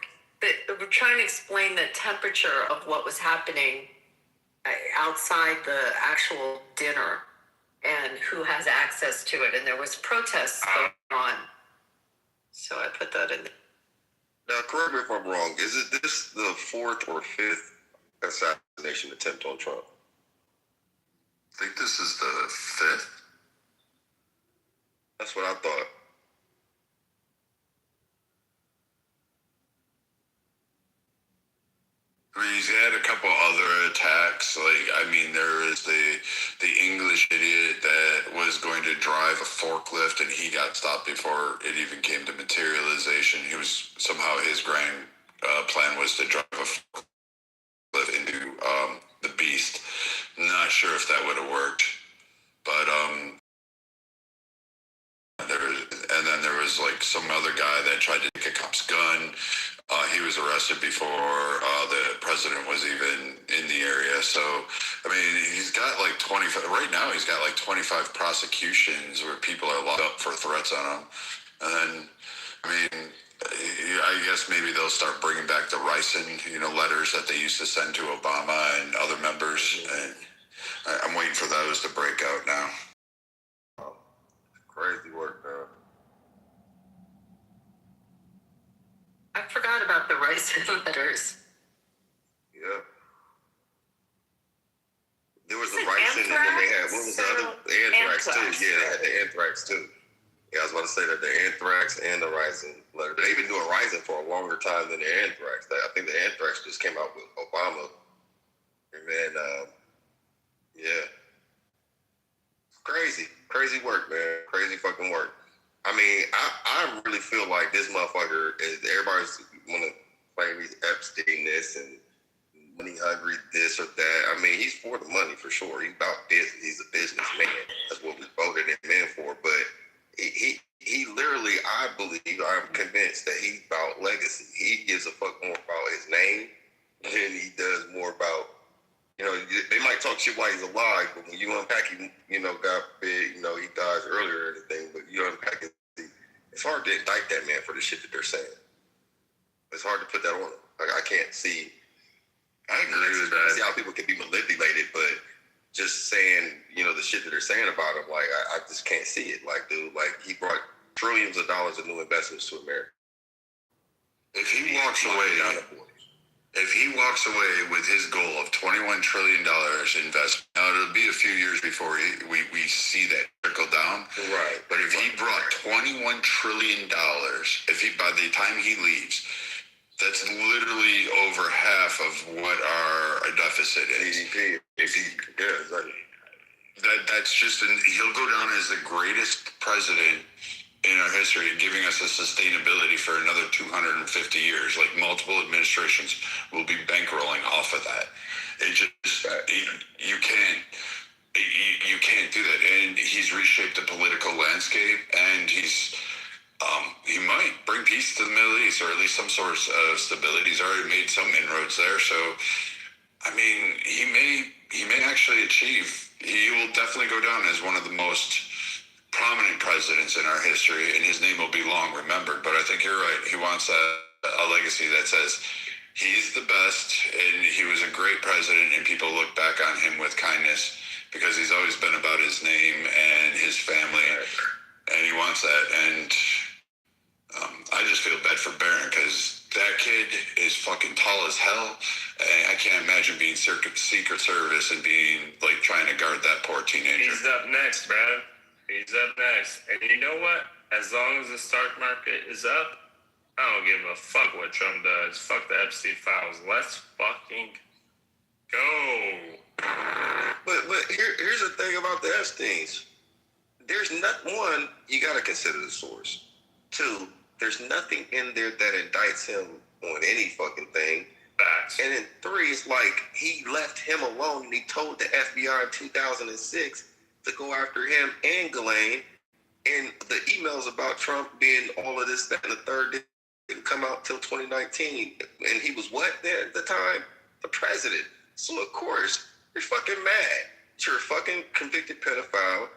M: trying to explain the temperature of what was happening outside the actual dinner and who has access to it. And there was protests going on. So I put that in there.
P: Now, correct me if I'm wrong. Is it this the fourth or fifth assassination attempt on Trump?
K: I think this is the fifth.
P: That's what I thought.
K: I mean, he's had a couple other attacks. There is the English idiot that was going to drive a forklift, and he got stopped before it even came to materialization. His grand plan was to drive a forklift into the beast. Not sure if that would have worked, but there was like some other guy that tried to take a cop's gun. He was arrested before the president was even in the area. So, he's got like 25, right now he's got like 25 prosecutions where people are locked up for threats on him. And then, I guess maybe they'll start bringing back the ricin, letters that they used to send to Obama and other members. And I'm waiting for those to break out now.
P: Crazy work, man.
M: I forgot about the rice letters.
P: Yeah. There was the ricin, and then they had, what was the other? The anthrax, too. Yeah, they had the anthrax, too. Yeah, I was about to say that the anthrax and the ricin letter. They've been doing ricin for a longer time than the anthrax. I think the anthrax just came out with Obama. And then, yeah. Crazy work, man. Crazy fucking work. I really feel like this motherfucker is, everybody's want to claim he's Epstein this and money hungry this or that. He's for the money for sure. He's about business. He's a businessman. That's what we voted him in for. But he literally, I'm convinced that he's about legacy. He gives a fuck more about his name than he does more about, they might talk shit while he's alive, but when you unpack him, you know, God forbid, you know, he dies earlier or anything, but you unpack it, it's hard to indict that man for the shit that they're saying. It's hard to put that on him. Like, I can't see.
K: I agree with that.
P: See how people can be manipulated, but just saying, you know, the shit that they're saying about him, like, I just can't see it. Like, dude, like, he brought trillions of dollars of new investments to America.
K: If he walks away with his goal of $21 trillion investment, now it'll be a few years before we see that trickle down.
P: Right.
K: But if he brought $21 trillion, by the time he leaves, that's literally over half of what our deficit is.
P: GDP.
K: That's just, he'll go down as the greatest president in our history, giving us a sustainability for another 250 years. Like, multiple administrations will be bankrolling off of that. It just, you can't do that. And he's reshaped the political landscape, and he might bring peace to the Middle East, or at least some sort of stability. He's already made some inroads there. So, I mean, he may actually achieve. He will definitely go down as one of the most prominent presidents in our history, and his name will be long remembered. But I think you're right. He wants a legacy that says he's the best, and he was a great president, and people look back on him with kindness because he's always been about his name and his family, and he wants that. And I just feel bad for Barron, because that kid is fucking tall as hell, and I can't imagine being Secret Service and being like trying to guard that poor teenager.
V: He's up next, Brad. He's up next. And you know what? As long as the stock market is up, I don't give a fuck what Trump does. Fuck the Epstein files. Let's fucking go.
P: But here's the thing about the Epsteins. There's not, one, you got to consider the source. Two, there's nothing in there that indicts him on any fucking thing.
V: Facts.
P: And then three, it's like he left him alone, and he told the FBI in 2006 to go after him and Ghislaine. And the emails about Trump being all of this, that, and the third didn't come out till 2019. And he was what then at the time? The president. So of course, you're fucking mad. You're a fucking convicted pedophile,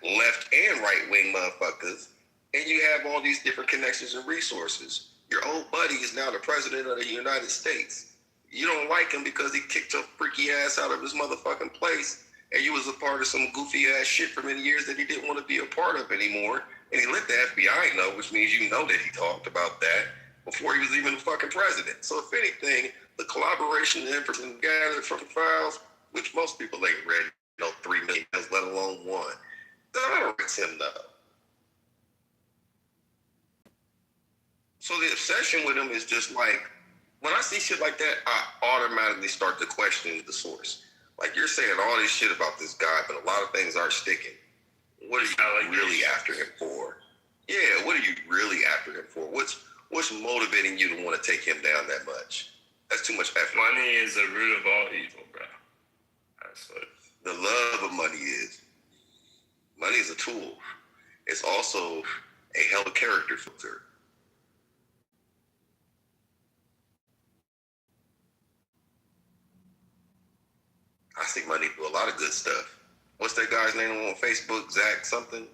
P: left and right wing motherfuckers, and you have all these different connections and resources. Your old buddy is now the president of the United States. You don't like him because he kicked your freaky ass out of his motherfucking place, and you was a part of some goofy ass shit for many years that he didn't want to be a part of anymore. And he let the FBI know, which means you know that he talked about that before he was even the fucking president. So if anything, the collaboration and information gathered from the files, which most people ain't read, 3 million, let alone one, that hurts him though. So the obsession with him is just like, when I see shit like that, I automatically start to question the source. Like, you're saying all this shit about this guy, but a lot of things aren't sticking. What are you really after him for? Yeah, what are you really after him for? What's motivating you to want to take him down that much? That's too much effort.
V: Money is the root of all evil, bro. That's what
P: the love of money is. Money is a tool. It's also a hell of a character filter. I see money do a lot of good stuff. What's that guy's name on Facebook? Zach something?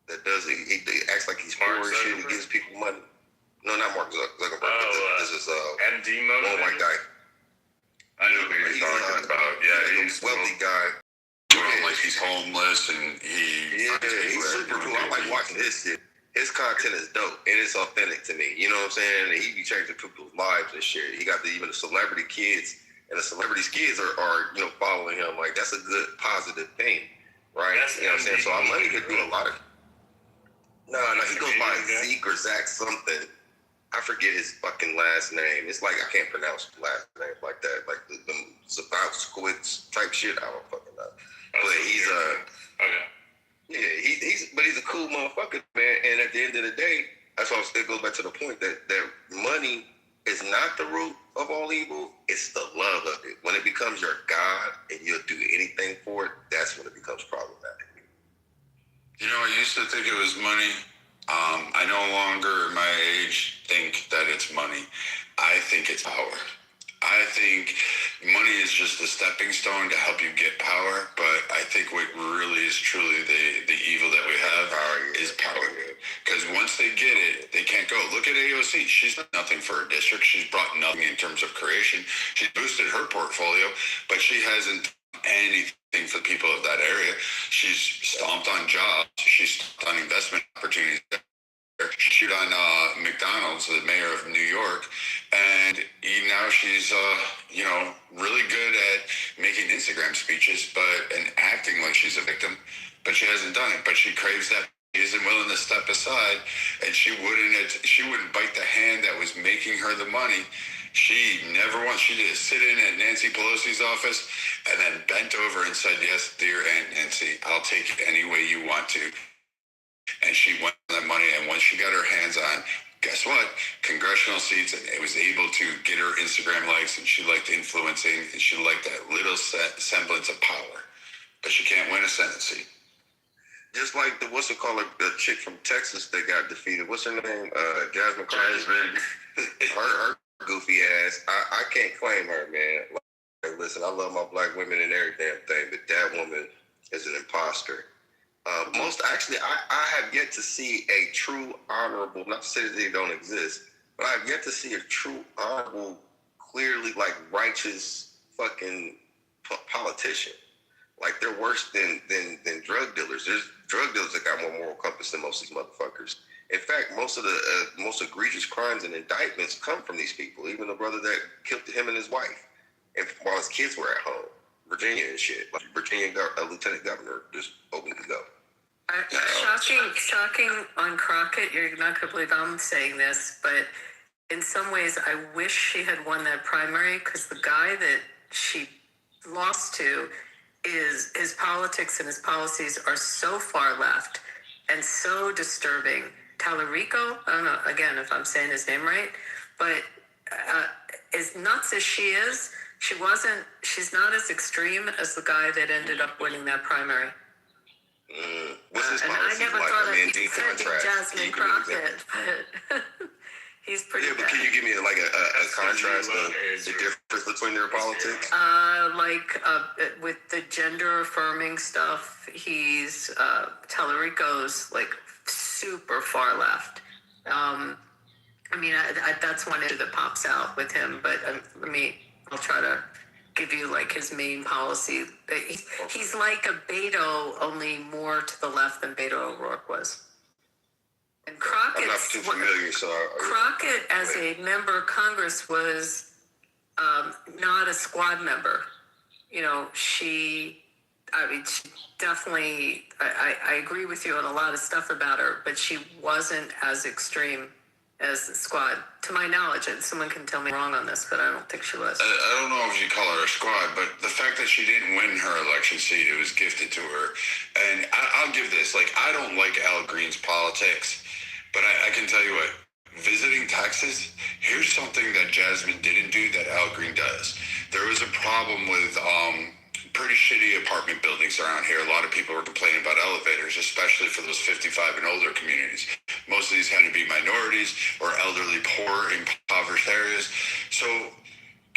P: That does it. He acts like he's poor and shit. He gives people money. No, not Mark Zuckerberg. This is
V: MD
P: one white guy.
K: I know who you're talking about. Yeah,
P: he's a wealthy guy.
K: Like, he's homeless, and he's
P: super cool. I like watching his shit. His content is dope, and it's authentic to me. You know what I'm saying? And he be changing people's lives and shit. He got even the celebrity kids, and the celebrities' kids are following him. Like, that's a good, positive thing, right? You know what I'm saying? So our money could do a lot of. No, he goes by Zeke or Zach something. I forget his fucking last name. It's like I can't pronounce the last name like that. Like the Zabowskowitz type shit. I don't fucking know. But he's he's a cool motherfucker, man. And at the end of the day, that's why it goes back to the point that money is not the root of all evil. It's the love of it. When it becomes your God and you'll do anything for it, that's when it becomes problematic.
K: You know, I used to think it was money. I no longer, at my age, think that it's money. I think it's power. I think money is just a stepping stone to help you get power, but I think what really is truly the evil that we have is power. Because once they get it, they can't go. Look at AOC. She's done nothing for her district. She's brought nothing in terms of creation. She's boosted her portfolio, but she hasn't done anything for the people of that area. She's stomped on jobs. She's stomped on investment opportunities. She shoot on McDonald's, the mayor of New York, and now she's really good at making Instagram speeches, and acting like she's a victim, but she hasn't done it. But she craves that. She isn't willing to step aside, and she wouldn't bite the hand that was making her the money. She never once. She just sit in at Nancy Pelosi's office and then bent over and said, "Yes, dear Aunt Nancy, I'll take it any way you want to." And she went that money, and once she got her hands on, guess what? Congressional seats, and it was able to get her Instagram likes, and she liked influencing, and she liked that little semblance of power. But she can't win a Senate seat.
P: Just like the chick from Texas that got defeated. What's her name? Jasmine. her goofy ass. I can't claim her, man. Like, listen, I love my black women and every damn thing, but that woman is an imposter. I have yet to see a true honorable, not to say that they don't exist, but I've yet to see a true honorable, clearly like righteous fucking politician. Like they're worse than drug dealers. There's drug dealers that got more moral compass than most of these motherfuckers. In fact, most of the most egregious crimes and indictments come from these people. Even the brother that killed him and his wife, and while his kids were at home, Virginia and shit. Like Virginia lieutenant governor just opened to go.
M: Shocking on Crockett. You're not going to believe I'm saying this, but in some ways, I wish she had won that primary because the guy that she lost to is his politics and his policies are so far left and so disturbing. Tallarico, I don't know, again, if I'm saying his name right, but as nuts as she is, she's not as extreme as the guy that ended up winning that primary.
P: What's his
M: and I never
P: like?
M: thought of
P: D
M: Jasmine Crockett, but he's pretty
P: but can you give me like a contrast of the difference between their politics?
M: With the gender affirming stuff, he's Tallarico's like super far left. That's one issue that pops out with him, but I'll try to give you like his main policy. He's like a Beto, only more to the left than Beto O'Rourke was. And Crockett,
P: I'm not too familiar, so
M: Crockett as a member of Congress was not a squad member. She definitely, I agree with you on a lot of stuff about her, but she wasn't as extreme as the squad, to my knowledge. And someone can tell me wrong on this, but I don't think she was.
K: I don't know if you call her a squad, but the fact that she didn't win her election seat, it was gifted to her. And I'll give this, I don't like Al Green's politics, but I can tell you what, visiting Texas, here's something that Jasmine didn't do that Al Green does. There was a problem with pretty shitty apartment buildings around here. A lot of people were complaining about elevators, especially for those 55 and older communities. Most of these had to be minorities or elderly, poor, impoverished areas. So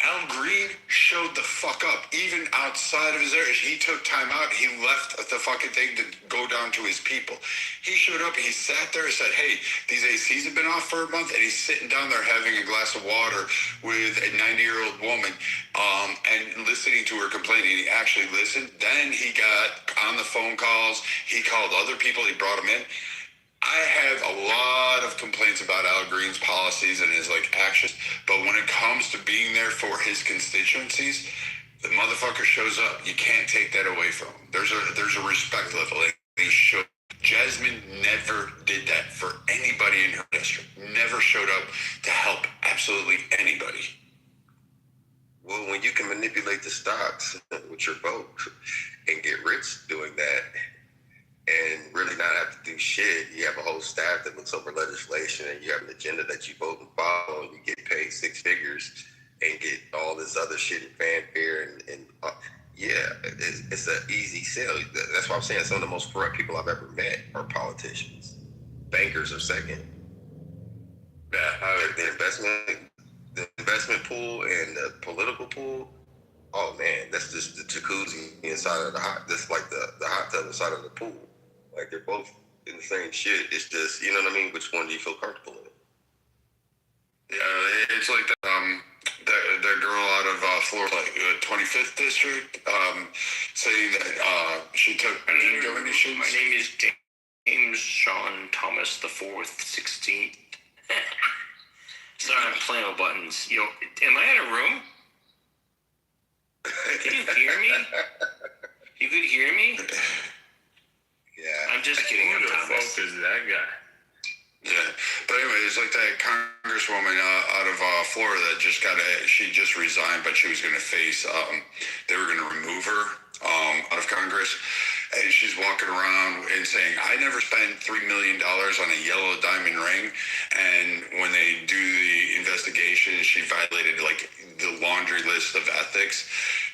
K: Al Green showed the fuck up, even outside of his area. He took time out. He left the fucking thing to go down to his people. He showed up. He sat there and said, hey, these ACs have been off for a month. And he's sitting down there having a glass of water with a 90-year-old woman and listening to her complaining. He actually listened. Then he got on the phone calls. He called other people. He brought them in. I have a lot of complaints about Al Green's policies and his actions, but when it comes to being there for his constituencies, the motherfucker shows up. You can't take that away from him. There's a respect level. He showed. Jasmine never did that for anybody in her district. Never showed up to help absolutely anybody.
P: Well, when you can manipulate the stocks with your vote and get rich doing that, and really not have to do shit. You have a whole staff that looks over legislation, and you have an agenda that you vote and follow, and you get paid six figures and get all this other shit and fanfare. It's an easy sell. That's why I'm saying some of the most corrupt people I've ever met are politicians. Bankers are second.
K: Yeah,
P: the investment pool and the political pool, oh man, that's just the jacuzzi inside of the hot. That's like the hot tub inside of the pool. Like they're both in the same shit. It's just, you know what I mean. Which one do you feel comfortable in?
K: Yeah, it's like that girl out of Florida, like 25th district, saying that she took.
B: My name is James Sean Thomas the Fourth, 16th. Sorry, I'm playing with buttons. Yo, am I in a room? Can you hear me? You could hear me?
P: Yeah.
B: I'm just kidding.
V: Who
B: I'm
V: the
B: Thomas.
V: fuck is that guy?
K: Yeah, but anyway, it's like that congresswoman out of Florida that she just resigned, but she was going to face, they were going to remove her out of Congress. And she's walking around and saying, I never spent $3 million on a yellow diamond ring. And when they do the investigation, she violated like the laundry list of ethics,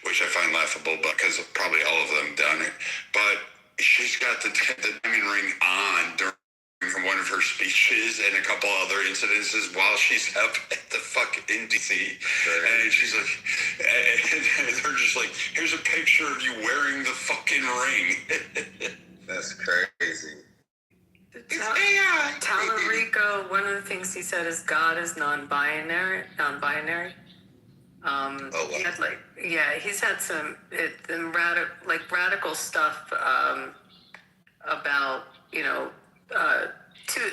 K: which I find laughable, because probably all of them done it. But she's got the diamond ring on during one of her speeches and a couple other incidences while she's up at the in DC. And she's like, and they're just like, here's a picture of you wearing the fucking ring.
P: That's crazy.
M: Talarico, one of the things he said is God is non-binary. He had he's had some radical stuff about,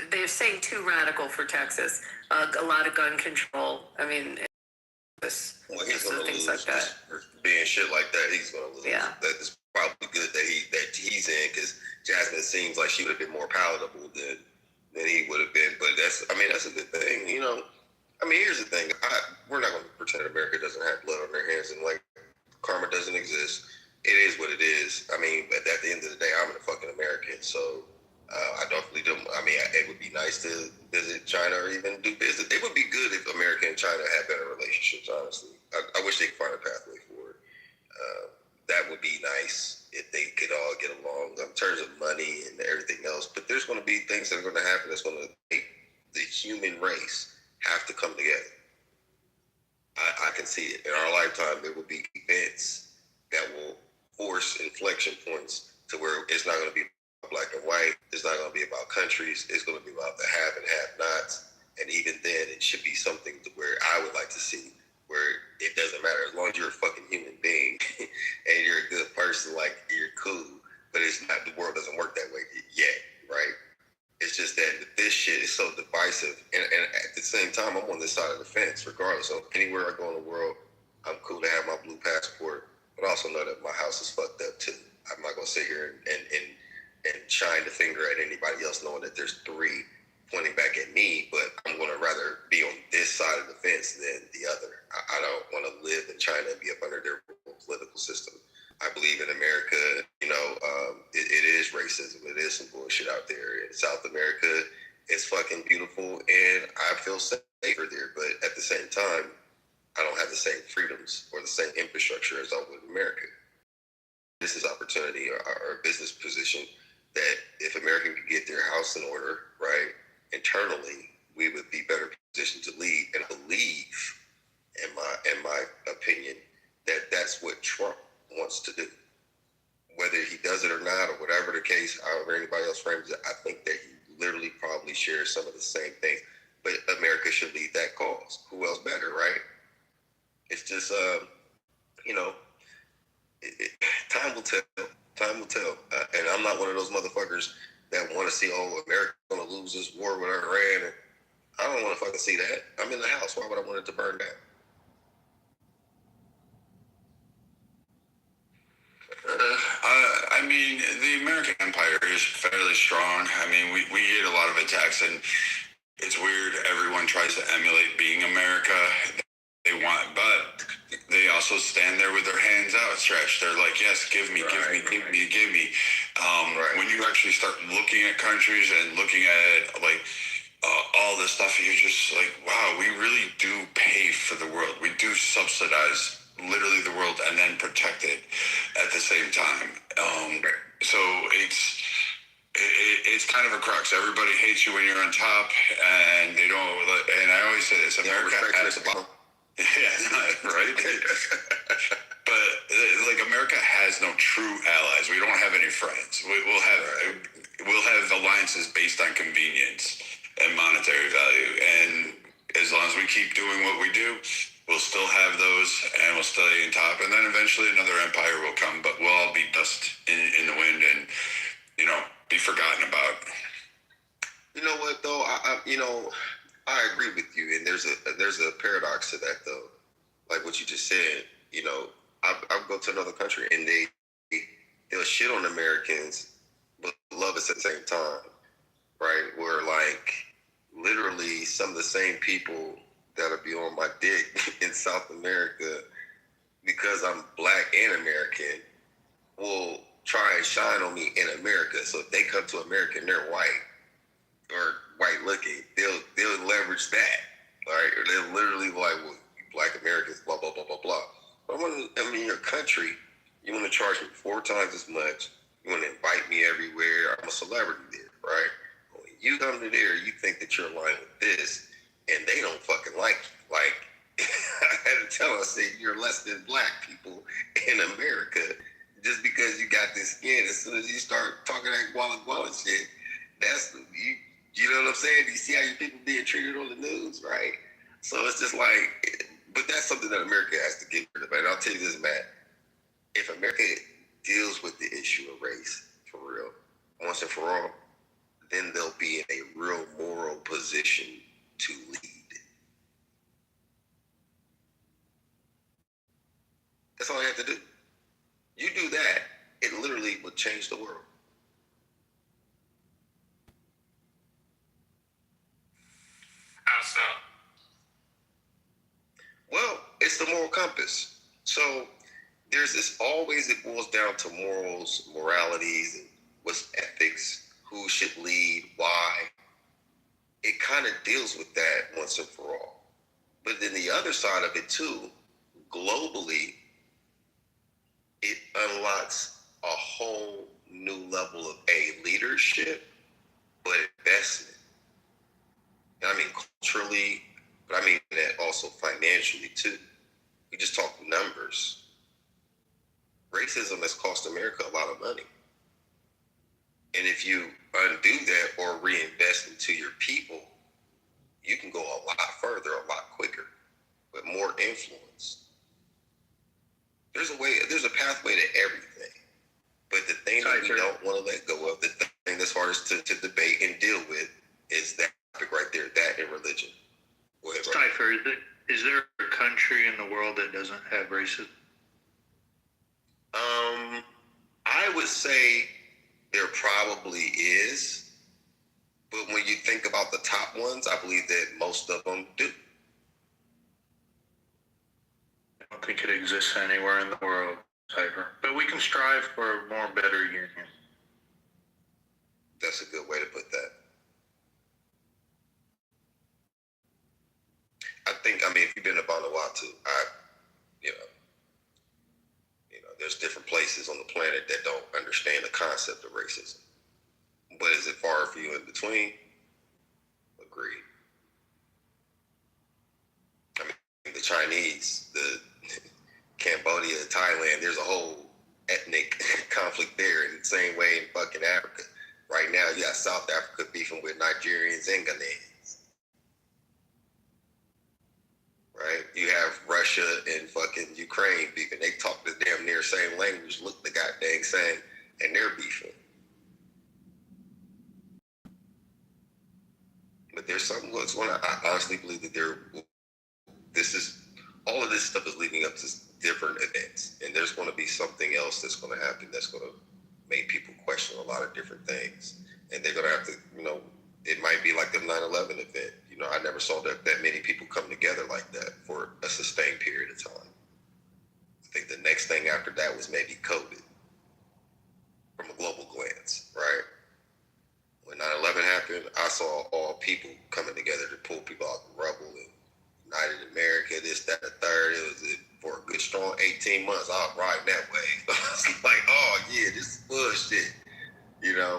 M: they're saying too radical for Texas. A lot of gun control. I mean,
P: he's gonna
M: things
P: lose
M: like that.
P: for being shit like that. He's gonna lose.
M: Yeah.
P: It's probably good that he's in, because Jasmine seems like she would have been more palatable than he would have been. But that's a good thing, you know. I mean, here's the thing. We're not going to pretend America doesn't have blood on their hands and like karma doesn't exist. It is what it is. I mean, but at the end of the day, I'm a fucking American, so I definitely don't. I mean, it would be nice to visit China or even do business. It would be good if America and China had better relationships. Honestly, I wish they could find a pathway forward. That would be nice if they could all get along in terms of money and everything else. But there's going to be things that are going to happen that's going to make the human race have to come together. I can see it. In our lifetime, there will be events that will force inflection points to where it's not going to be black and white. It's not going to be about countries. It's going to be about the have and have-nots. And even then, it should be something to where I would like to see, where it doesn't matter. As long as you're a fucking human being and you're a good person, like, you're cool. But it's not, the world doesn't work that way yet, right? It's just that this shit is so divisive. And at the same time, I'm on this side of the fence, regardless. So anywhere I go in the world, I'm cool to have my blue passport, but also know that my house is fucked up too. I'm not going to sit here and shine the finger at anybody else knowing that there's three pointing back at me, but I'm going to rather be on this side of the fence than the other. I don't want to live in China and be up under their political system. I believe in America, it is racism. It is some bullshit out there. In South America, it's fucking beautiful, and I feel safer there. But at the same time, I don't have the same freedoms or the same infrastructure as I would in America. This is opportunity or business position that if America could get their house in order, right, internally, we would be better positioned to lead. And I believe, in my opinion, that that's what Trump wants to do. Whether he does it or not, or whatever the case, however anybody else frames it, I think that he literally probably shares some of the same things. But America should lead that cause. Who else better, right? It's just, time will tell. Time will tell. And I'm not one of those motherfuckers that want to see, America's going to lose this war with Iran. And I don't want to fucking see that. I'm in the house. Why would I want it to burn down?
K: I mean, the American empire is fairly strong. I mean, we get a lot of attacks, and it's weird. Everyone tries to emulate being America. They want, but they also stand there with their hands outstretched. They're like, yes, give me. When you actually start looking at countries and looking at like all this stuff, you're just like, wow, we really do pay for the world. We do subsidize literally the world and then protect it at the same time. So it's kind of a crux. Everybody hates you when you're on top, and they don't. And I always say this: America has keep doing what we do, we'll still have those and we'll stay in top. And then eventually another empire will come, but we'll all be dust in the wind and, be forgotten about.
P: You know what though? I agree with you, and there's a paradox to that though. Like what you just said, I'll go to another country and they'll shit on Americans, but love us at the same time, right? Where like literally some of the same people that'll be on my dick in South America because I'm black and American will try and shine on me in America. So if they come to America and they're white or white looking, they'll leverage that, right? Or they'll literally be like, well, you black Americans, blah, blah, blah, blah, blah. But your country, you want to charge me 4 times as much. You want to invite me everywhere. I'm a celebrity there, right? When you come to there, you think that you're aligned with this, and they don't fucking like you. Like, I had to tell us that you're less than black people in America just because you got this skin. As soon as you start talking that guala shit, that's you know what I'm saying? You see how your people being treated on the news, right? So it's just like, but that's something that America has to get rid of. And I'll tell you this, Matt. If America deals with the issue of race for real, once and for all, then they'll be in a real moral position to lead. That's all you have to do. You do that, it literally would change the world.
V: How so?
P: Well, it's the moral compass. So there's this always, it boils down to morals, moralities, and what's ethics, who should lead, why. It kind of deals with that once and for all. But then the other side of it too, globally, it unlocks a whole new level of leadership, but investment. I mean culturally, but I mean that also financially too. We just talk numbers. Racism has cost America a lot of money. And if you undo that or reinvest into your people, you can go a lot further, a lot quicker, with more influence. There's a pathway to everything. But the thing that we don't want to let go of, the thing that's hardest to debate and deal with is that topic right there, that and religion. Go ahead, bro.
H: Cypher, is there a country in the world that doesn't have racism?
P: I would say there probably is. But when you think about the top ones, I believe that most of them do.
H: I don't think it exists anywhere in the world, Cypher. But we can strive for a more better union.
P: That's a good way to put that. I mean, if you've been to Vanuatu, there's different places on the planet that don't understand the concept of racism. But is it far and few in between? Agreed. I mean, the Chinese, the Cambodia, Thailand, there's a whole ethnic conflict there in the same way in fucking Africa. Right now, you got South Africa beefing with Nigerians and Ghanaians. Right? You have Russia and fucking Ukraine beefing. They talk the damn near same language, look the goddamn same, and they're beefing. But there's something that's going to, I honestly believe that all of this stuff is leading up to different events. And there's going to be something else that's going to happen that's going to make people question a lot of different things. And they're going to have to, it might be like the 9/11 event. I never saw that many people come together like that for a sustained period of time. I think the next thing after that was maybe COVID from a global glance, right? When 9/11 happened, I saw all people coming together to pull people out the rubble and United America, this, that, the third. It was for a good strong 18 months. I was riding that wave. I was like, oh yeah, this is bullshit.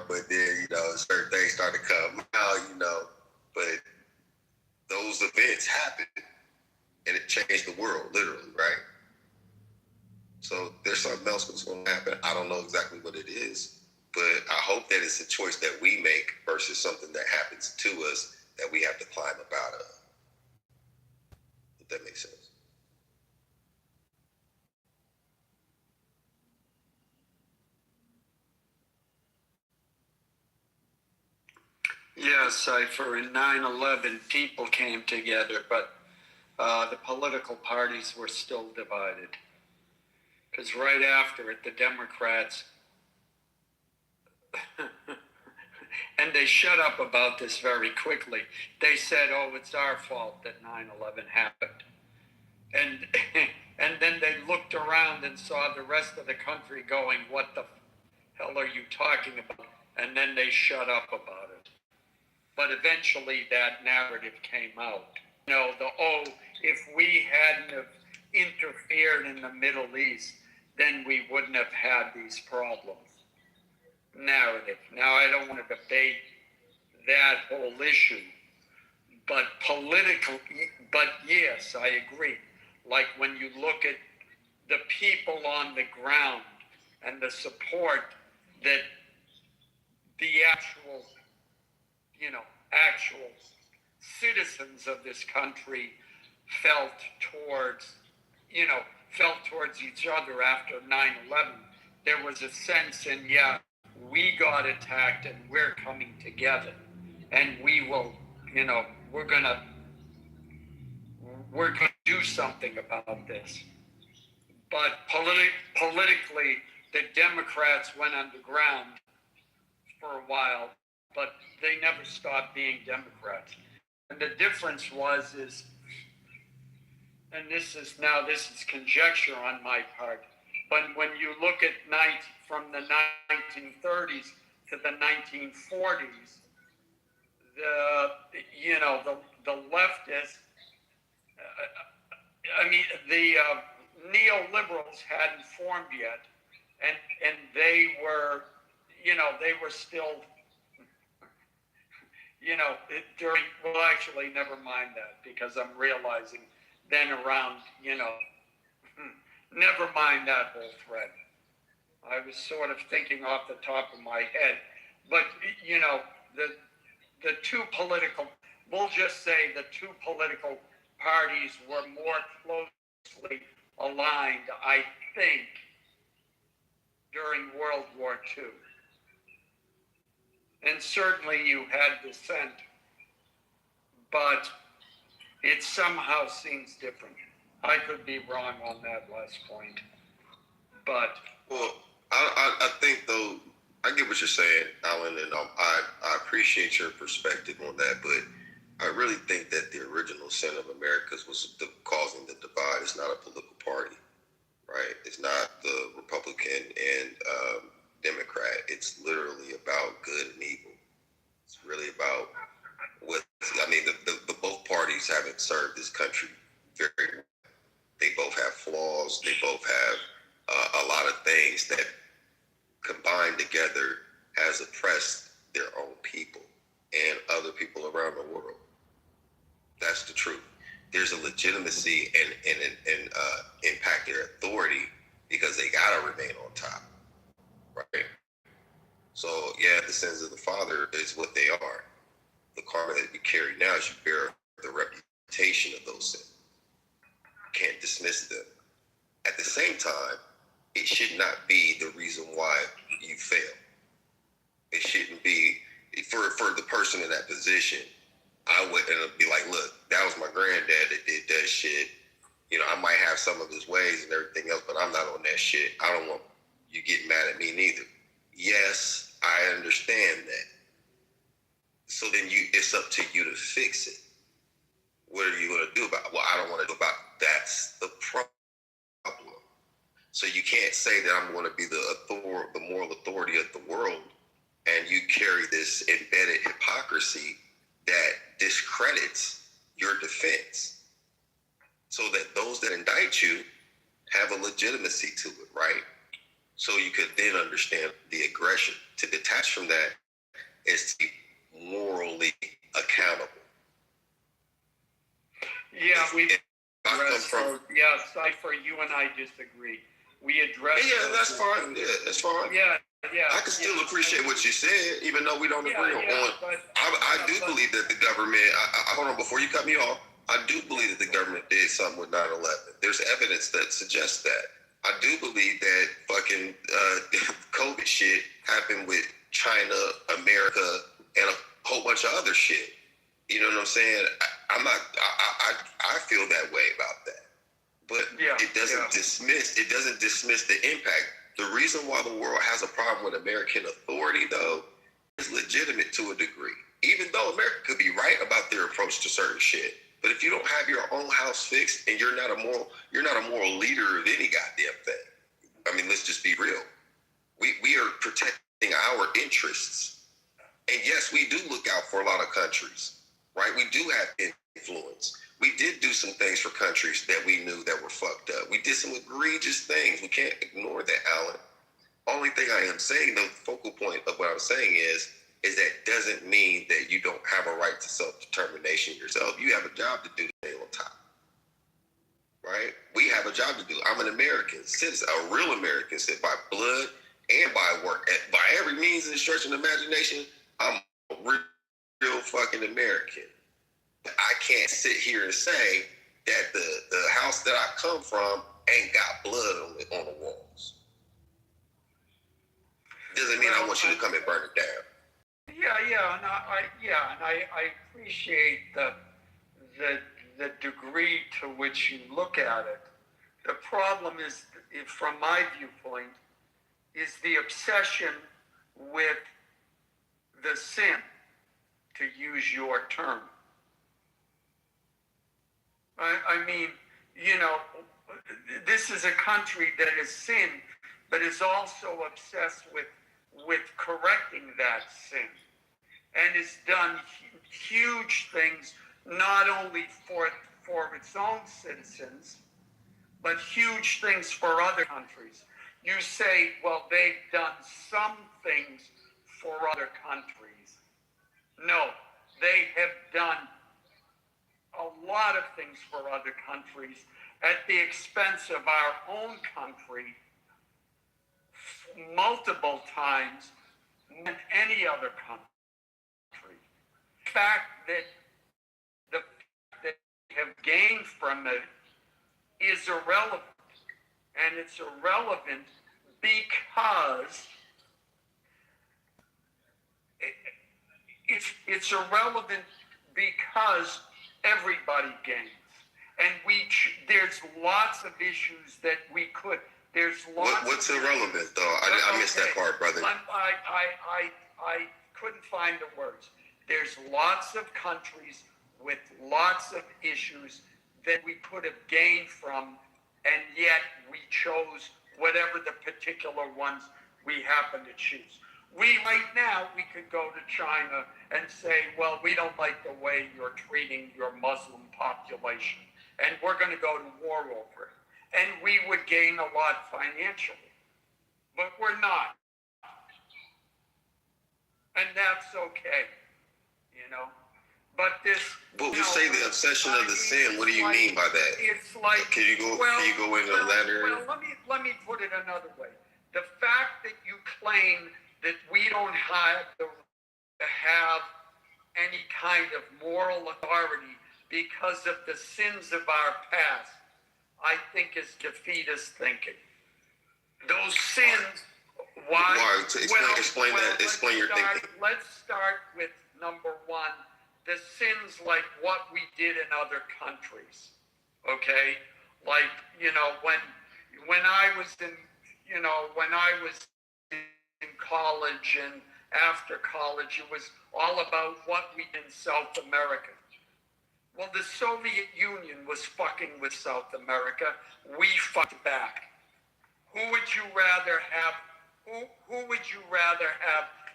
P: But then, certain things started to come out, but those events happened and it changed the world, literally, right? So there's something else that's going to happen. I don't know exactly what it is, but I hope that it's a choice that we make versus something that happens to us that we have to climb up out of. if that makes sense.
C: Yes, Cypher, in 9/11, people came together, but the political parties were still divided. Because right after it, the Democrats, and they shut up about this very quickly, they said, oh, it's our fault that 9/11 happened. And, and then they looked around and saw the rest of the country going, what the hell are you talking about? And then they shut up about it. But eventually that narrative came out. You know, if we hadn't have interfered in the Middle East, then we wouldn't have had these problems. Narrative. Now, I don't want to debate that whole issue, but yes, I agree. Like when you look at the people on the ground and the support that the actual citizens of this country felt towards each other after 9/11. There was a sense in, yeah, we got attacked and we're coming together and we will, we're gonna do something about this. But politically, the Democrats went underground for a while, but they never stopped being Democrats. And the difference is, and this is conjecture on my part, but when you look at from the 1930s to the 1940s, the leftists, the neoliberals hadn't formed yet, and they were still, actually, never mind that, because I'm realizing then around, never mind that whole thread. I was sort of thinking off the top of my head, but, the two political, we'll just say the two political parties were more closely aligned, I think, during World War II. And certainly you had dissent, but it somehow seems different. I could be wrong on that last point, but...
P: Well, I think, though, I get what you're saying, Alan, and I appreciate your perspective on that, but I really think that the original sin of America's was causing the divide. It's not a political party, right? It's not the Republican and Democrat. It's literally about good and evil. It's really about the both parties haven't served this country very well. They both have flaws. They both have a lot of things that combined together has oppressed their own people and other people around the world. That's the truth. There's a legitimacy and impact their authority because they gotta remain on top, right? So yeah, the sins of the father is what they are. The karma that you carry now is you bear the reputation of those sins. You can't dismiss them. At the same time, it should not be the reason why you fail. It shouldn't be for the person in that position. I wouldn't be like, look, that was my granddad that did that shit. I might have some of his ways and everything else, but I'm not on that shit. I don't want you getting mad at me neither. Yes, I understand that. So then it's up to you to fix it. What are you going to do about it? Well, I don't want to do about it. That's the problem. So you can't say that I'm going to be the moral authority of the world, and you carry this embedded hypocrisy that discredits your defense, so that those that indict you have a legitimacy to it, right? So you could then understand the aggression. To detach from that is to be morally accountable.
C: Yeah, Cypher, you and I disagree. We addressed.
P: Yeah, that's fine. Yeah, that's fine.
C: Yeah.
P: I can still appreciate what you said, even though we don't agree on. I do believe that the government. Hold on, before you cut me off. I do believe that the government did something with 9/11. There's evidence that suggests that. I do believe that fucking COVID shit happened with China, America, and a whole bunch of other shit. You know what I'm saying? I feel that way about that. But it doesn't dismiss the impact. The reason why the world has a problem with American authority, though, is legitimate to a degree. Even though America could be right about their approach to certain shit, but if you don't have your own house fixed and you're not a moral leader of any goddamn thing. I mean, let's just be real. We are protecting our interests, and yes, we do look out for a lot of countries, right? We do have influence. We did do some things for countries that we knew that were fucked up. We did some egregious things. We can't ignore that, Alan. Only thing I am saying, the focal point of what I'm saying is that doesn't mean that you don't have a right to self-determination yourself. You have a job to do to stay on top, right? We have a job to do. I'm an American citizen, a real American citizen by blood and by work. By every means and stretch of imagination, I'm a real fucking American. I can't sit here and say that the house that I come from ain't got blood on the walls. Doesn't mean I want you to come and burn it down.
C: I appreciate the degree to which you look at it. The problem is, from my viewpoint, is the obsession with the sin, to use your term. I mean, this is a country that has sinned, but is also obsessed with correcting that sin, and has done huge things, not only for its own citizens, but huge things for other countries. You say, well, they've done some things for other countries. No, they have done a lot of things for other countries at the expense of our own country multiple times than any other country. The fact that they have gained from it is irrelevant. And it's irrelevant because it's irrelevant because everybody gains. And there's lots of issues that we could. There's lots.
P: What's irrelevant, though? I missed that part, brother.
C: I couldn't find the words. There's lots of countries with lots of issues that we could have gained from, and yet we chose whatever the particular ones we happen to choose. Right now, we could go to China and say, well, we don't like the way you're treating your Muslim population, and we're going to go to war over it. And we would gain a lot financially, but we're not. And that's okay, But this.
P: But you say the obsession of the sin. What do you mean by that?
C: It's like.
P: Can you go into that area?
C: Well, let me put it another way. The fact that you claim that we don't have to have any kind of moral authority because of the sins of our past, I think is defeatist thinking. Those sins. Why?
P: Explain your thinking.
C: Let's start with number one. The sins like what we did in other countries. Okay? Like, when I was in college and after college, it was all about what we did in South America. Well, the Soviet Union was fucking with South America. We fucked back. Who would you rather have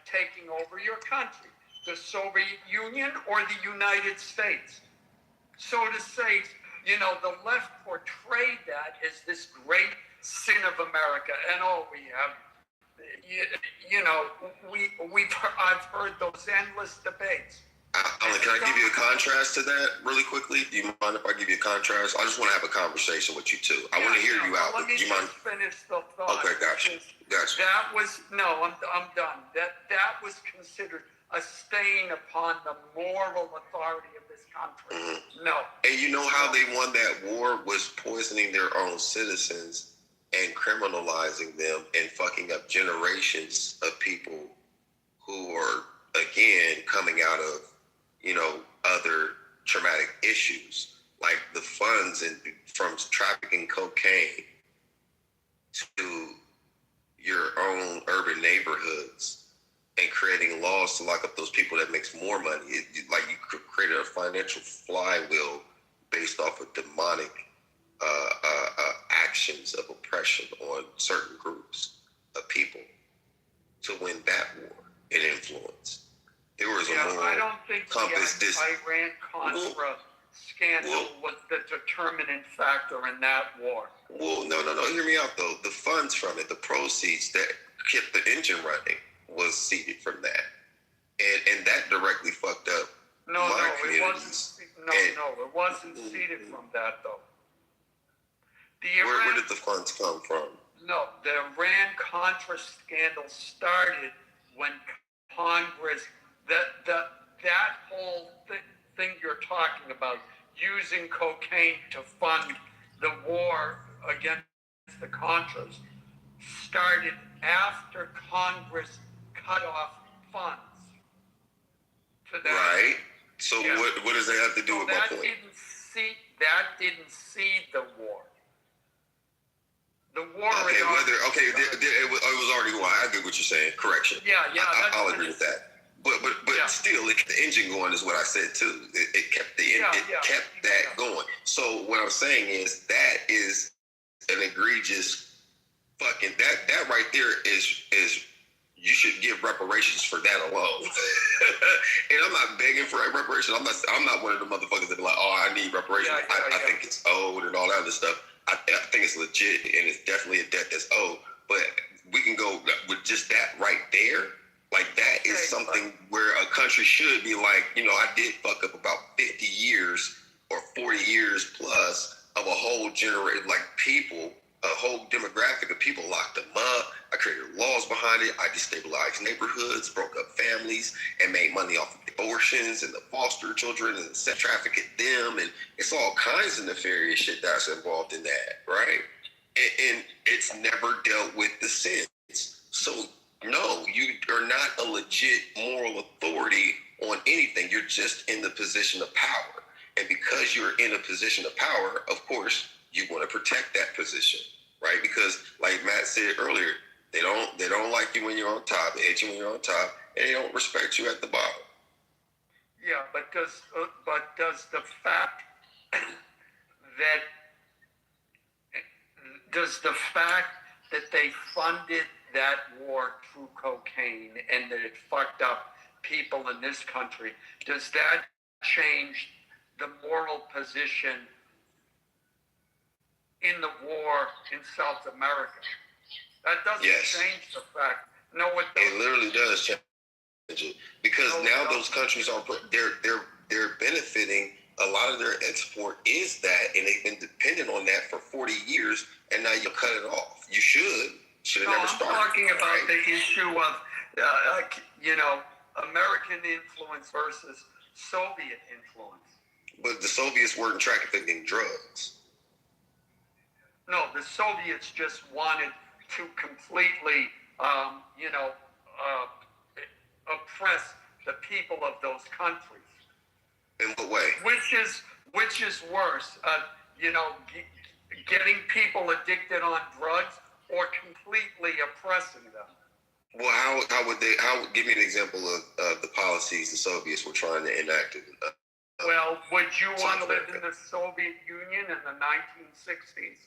C: taking over your country? The Soviet Union or the United States? So to say, the left portrayed that as this great sin of America, and we have, I've heard those endless debates.
P: Alan, can I give you a contrast to that really quickly? Do you mind if I give you a contrast? I just want to have a conversation with you too. I want to hear you out.
C: Let me just finish the thought.
P: Okay, gotcha.
C: That was I'm done. That was considered a stain upon the moral authority of this country.
P: Mm-hmm.
C: No.
P: And you know how they won that war was poisoning their own citizens and criminalizing them and fucking up generations of people who are, again, coming out of, other traumatic issues, like the funds from trafficking cocaine to your own urban neighborhoods and creating laws to lock up those people that makes more money. Like you created a financial flywheel based off of demonic actions of oppression on certain groups of people to win that war and influence. There was a moral
C: I don't think
P: compass.
C: the Iran-Contra scandal was the determinant factor in that war.
P: Well, no. Hear me out, though. The funds from it, the proceeds that kept the engine running, was seeded from that, and that directly fucked up my communities.
C: It wasn't seeded from that, though.
P: Where did the funds come from?
C: No, the Iran-Contra scandal started when Congress, that whole thing you're talking about, using cocaine to fund the war against the Contras, started after Congress cut off funds to that.
P: Right. So what does that have to do with my point?
C: That didn't seed the war. The war.
P: Okay, it was already why. I get what you're saying. Correction. I'll agree with that. But still, the engine going is what I said too. It kept that going. So what I'm saying is that is an egregious fucking that right there is you should give reparations for that alone. And I'm not begging for reparations. I'm not one of the motherfuckers that be like, oh, I need reparations. I think it's owed and all that other stuff. I think it's legit and it's definitely a debt that's owed. But we can go with just that right there. Like that is something where a country should be like, I did fuck up about 50 years or 40 years plus of a whole generation, like people, a whole demographic of people, locked them up. I created laws behind it. I destabilized neighborhoods, broke up families, and made money off of abortions and the foster children and sex trafficked them. And it's all kinds of nefarious shit that's involved in that, right? And it's never dealt with the sins. So, no, you are not a legit moral authority on anything. You're just in the position of power. And because you're in a position of power, of course, you want to protect that position, right? Because like Matt said earlier, they don't like you when you're on top, they hate you when you're on top, and they don't respect you at the bottom.
C: Yeah, but does the fact that they funded that war through cocaine and that it fucked up people in this country, does that change the moral position in the war in South America? That doesn't change the fact. No, it doesn't.
P: It literally does change it because now those countries are they're benefiting. A lot of their export is that, and they've been dependent on that for 40 years, and now you cut it off. You should have never started.
C: I'm talking about the issue of American influence versus Soviet influence.
P: But the Soviets weren't trafficking drugs.
C: No, the Soviets just wanted to completely, oppress the people of those countries.
P: In what way?
C: Which is worse? Getting people addicted on drugs or completely oppressing them.
P: Well, how would they? Give me an example of the policies the Soviets were trying to enact.
C: Well, would you want to live in the Soviet Union in the 1960s?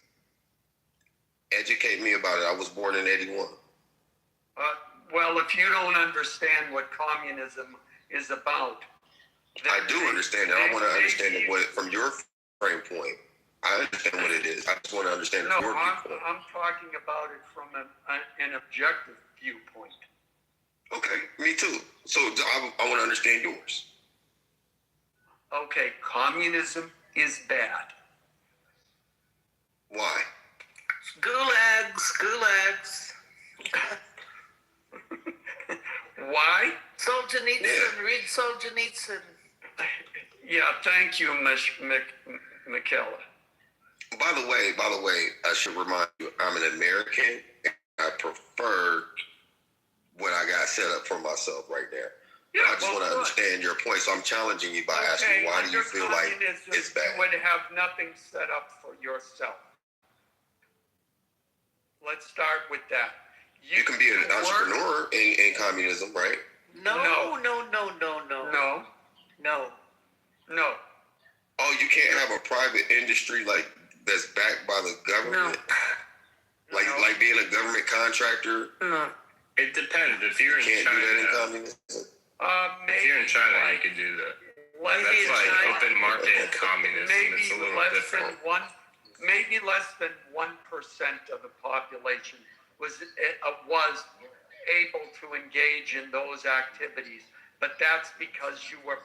P: Educate me about it. I was born in 81.
C: Well, if you don't understand what communism is about.
P: I do understand it. I want to understand it from your frame point. I understand what it is. I just want to understand your viewpoint.
C: I'm talking about it from an objective viewpoint.
P: Okay, me too. So I want to understand yours.
C: Okay, communism is bad.
P: Why?
G: Gulags.
C: Why?
G: Solzhenitsyn, read Solzhenitsyn.
C: Yeah, thank you, Ms. McKellar.
P: By the way, I should remind you, I'm an American. And I prefer what I got set up for myself right there.
C: Yeah,
P: I just want to understand your point, so I'm challenging you by asking, why do you feel like it's bad?
C: You would have nothing set up for yourself. Let's start with that.
P: You can be an entrepreneur in communism, right?
C: No.
P: Oh, you can't have a private industry like that's backed by the government? No. Like being a government contractor?
C: No.
V: It depends. If you're in
P: China,
V: China,
P: do that in communism?
V: If you're in China, you can do that. That's like open market communism. It's a little different.
C: Maybe less than 1% of the population was able to engage in those activities, but that's because you were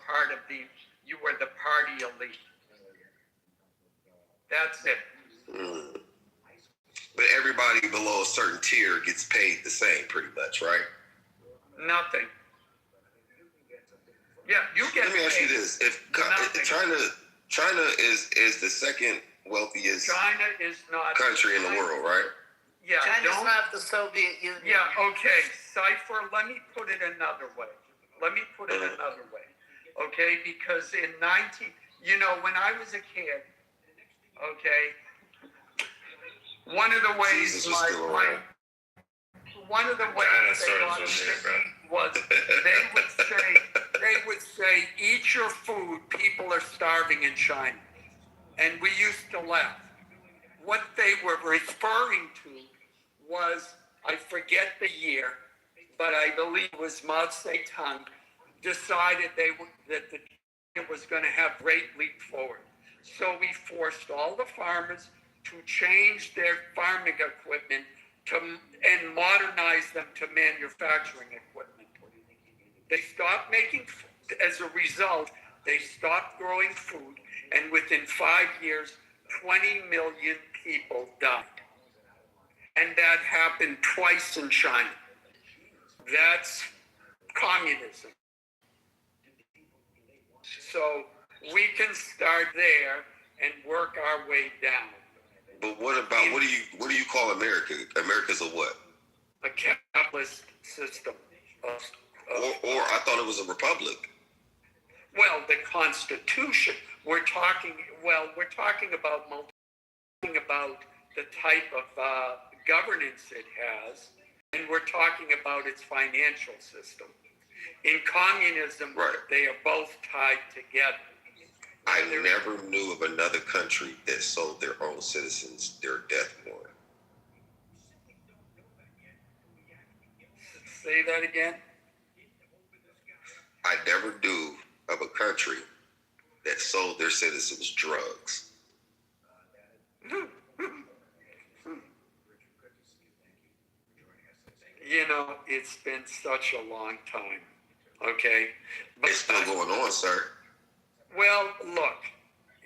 C: you were the party elite. That's it.
P: But everybody below a certain tier gets paid the same, pretty much, right?
C: Nothing. Yeah, you get.
P: Let me ask you this: if China is the second wealthiest
C: China is not
P: country in the world, right?
C: Yeah,
G: China's not the Soviet Union.
C: Yeah, okay. Cypher, let me put it another way. Okay, because in when I was a kid, okay, one of the ways they got was they would say, eat your food, people are starving in China. And we used to laugh. What they were referring to was, I forget the year, but I believe it was Mao Zedong decided that it was going to have great leap forward. So we forced all the farmers to change their farming equipment and modernize them to manufacturing equipment. They stopped making, as a result, they stopped growing food, and within 5 years, 20 million people died. And that happened twice in China. That's communism. So we can start there and work our way down.
P: But what do you call America? America's a what?
C: A capitalist system.
P: Or I thought it was a republic.
C: Well, the Constitution. We're talking about the type of governance it has, and we're talking about its financial system. In communism, They are both tied together.
P: I never knew of another country that sold their own citizens their death warrant.
C: Say that again?
P: I never knew of a country that sold their citizens drugs.
C: It's been such a long time, okay? But
P: it's still going on, sir.
C: Well, look,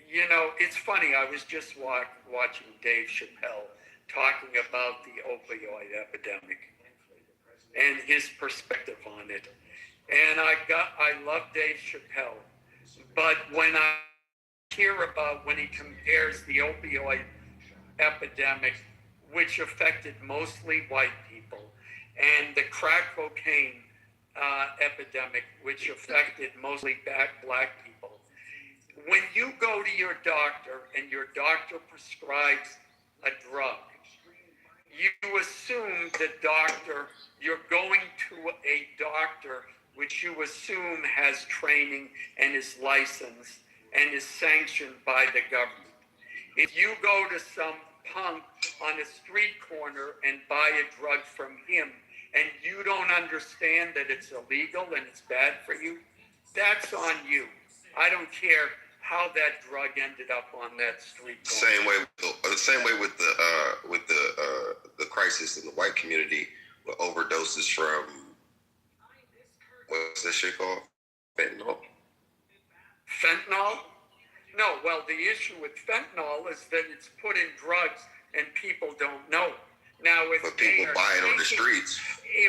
C: it's funny. I was just watching Dave Chappelle talking about the opioid epidemic and his perspective on it. And I love Dave Chappelle, but when I hear about when he compares the opioid epidemic, which affected mostly white people, and the crack cocaine epidemic, which affected mostly black people, when you go to your doctor and your doctor prescribes a drug, you assume you're going to a doctor which you assume has training and is licensed and is sanctioned by the government. If you go to some punk on a street corner and buy a drug from him and you don't understand that it's illegal and it's bad for you, that's on you. I don't care how that drug ended up on that street corner.
P: Same way with the crisis in the white community with overdoses from, what's this shit called? Fentanyl?
C: Fentanyl? No, well, the issue with fentanyl is that it's put in drugs and people don't know. Now,
P: but people buy it on the streets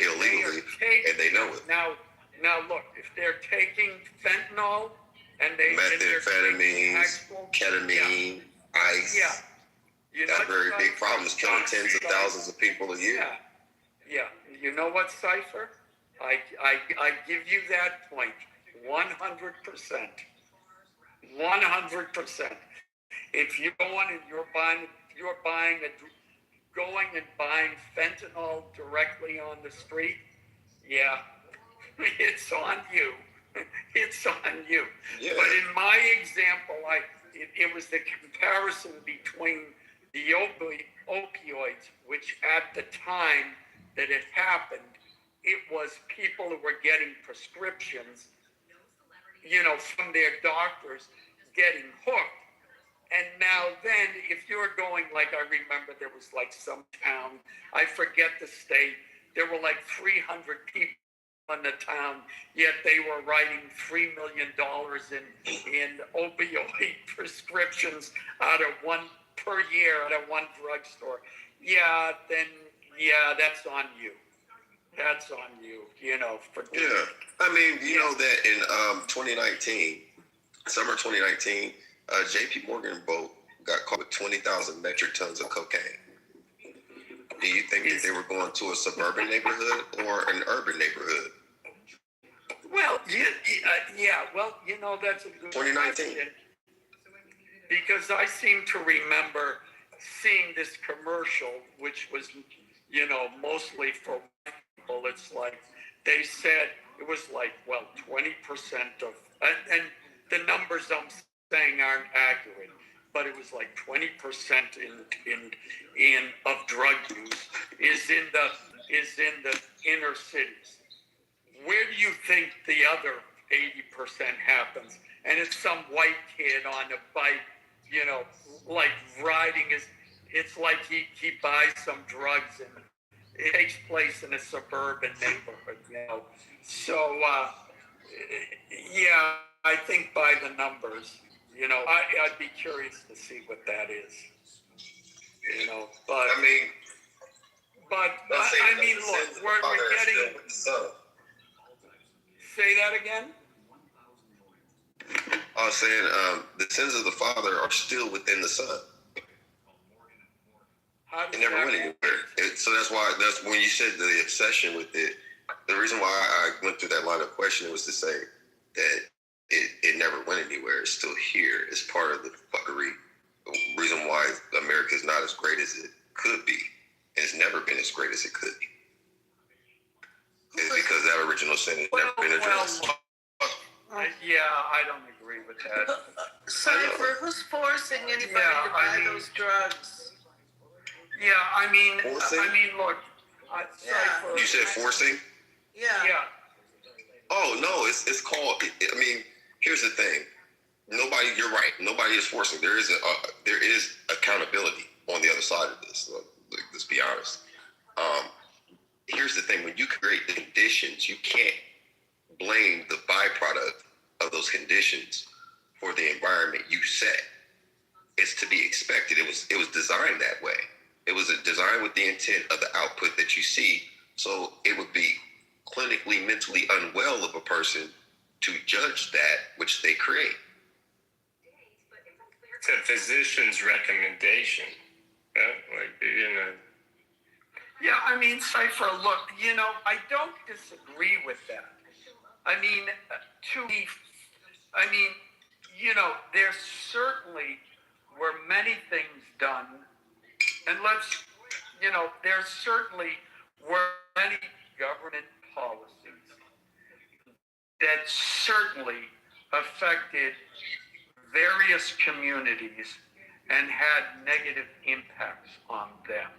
P: illegally, and they know it.
C: Now, look, if they're taking fentanyl and
E: methamphetamines, ketamine, ice.
C: Yeah. You know
E: That very big problem is killing tens of thousands of people a year.
C: Yeah. You know what, Cypher? I give you that point 100%. 100%. If you're going and going and buying fentanyl directly on the street, yeah, it's on you. It's on you.
E: Yeah.
C: But in my example, it was the comparison between the opioids, which at the time that it happened, it was people who were getting prescriptions, from their doctors, getting hooked. And now then, if you're going, like I remember there was like some town, I forget the state, there were like 300 people in the town, yet they were writing $3 million in opioid prescriptions per year at a one drugstore. That's on you. That's on you, for doing it.
E: I mean, you know that in 2019, summer 2019, JP Morgan boat got caught with 20,000 metric tons of cocaine. Do you think that they were going to a suburban neighborhood or an urban neighborhood?
C: Well, that's a good
E: 2019.
C: question. Because I seem to remember seeing this commercial, which was, mostly for people. It's like, they said it was like, 20% of, and the numbers I'm saying aren't accurate, but it was like 20% of drug use is in the inner cities. Where do you think the other 80% happens? And it's some white kid on a bike, like riding it's like he buys some drugs and it takes place in a suburban neighborhood, So, I think by the numbers, I'd be curious to see what that is, but look, we're getting. Say that again?
E: I was saying the sins of the father are still within the son. It never went anywhere. So that's when you said the obsession with it. The reason why I went through that line of questioning was to say that it never went anywhere. It's still here. It's part of the fuckery. The reason why America is not as great as it could be, and it's never been as great as it could be, is because that original sin has never been addressed.
C: I don't agree with that.
G: Cypher, who's forcing anybody to buy those drugs?
C: Look.
E: You said forcing?
G: Yeah.
E: Oh no, it's called. I mean, here's the thing. You're right. Nobody is forcing. There is accountability on the other side of this. Let's be honest. Here's the thing. When you create the conditions, you can't blame the byproduct of those conditions for the environment you set. It's to be expected. It was designed that way. It was designed with the intent of the output that you see. So it would be clinically, mentally unwell of a person to judge that which they create.
V: It's a physician's recommendation.
C: Cypher, look, I don't disagree with that. There certainly were many things done, and there certainly were many government policies that certainly affected various communities and had negative impacts on them.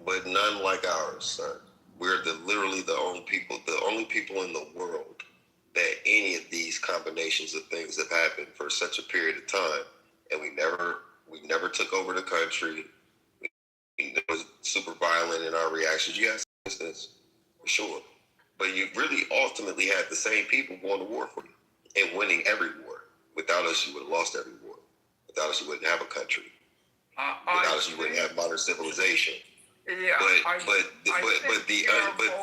E: But none like ours, son. We're literally the only people in the world that any of these combinations of things have happened for such a period of time, and we never took over the country. It was super violent in our reactions. You guys this for sure, but you really ultimately had the same people going to war for you and winning every war. Without us, you would have lost every war. Without us, you wouldn't have a country. Without us, you wouldn't have modern civilization. But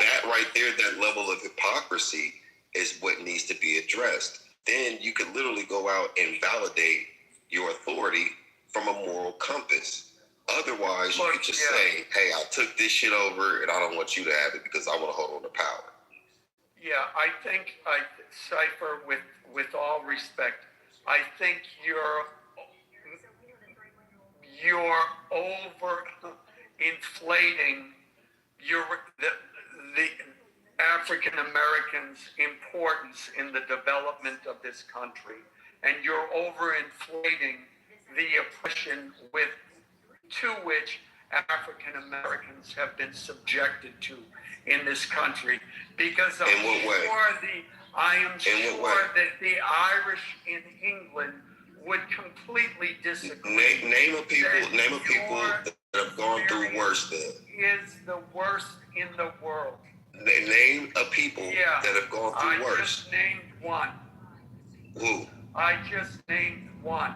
E: that right there, that level of hypocrisy is what needs to be addressed.
P: then you could literally go out and validate your authority from a moral compass. Otherwise, you could just say, hey, I took this shit over and I don't want you to have it because I want to hold on to power.
C: Yeah, I think, Cypher, with all respect, I think you're over inflating the African Americans' importance in the development of this country, and you're overinflating the oppression to which African Americans have been subjected to in this country. Because I am sure that the Irish in England would completely disagree.
P: Name a people that have gone through worse than.
C: Is the worst in the world.
P: Name a people that have gone through worse.
C: I just named one.
P: Who?
C: I just named one.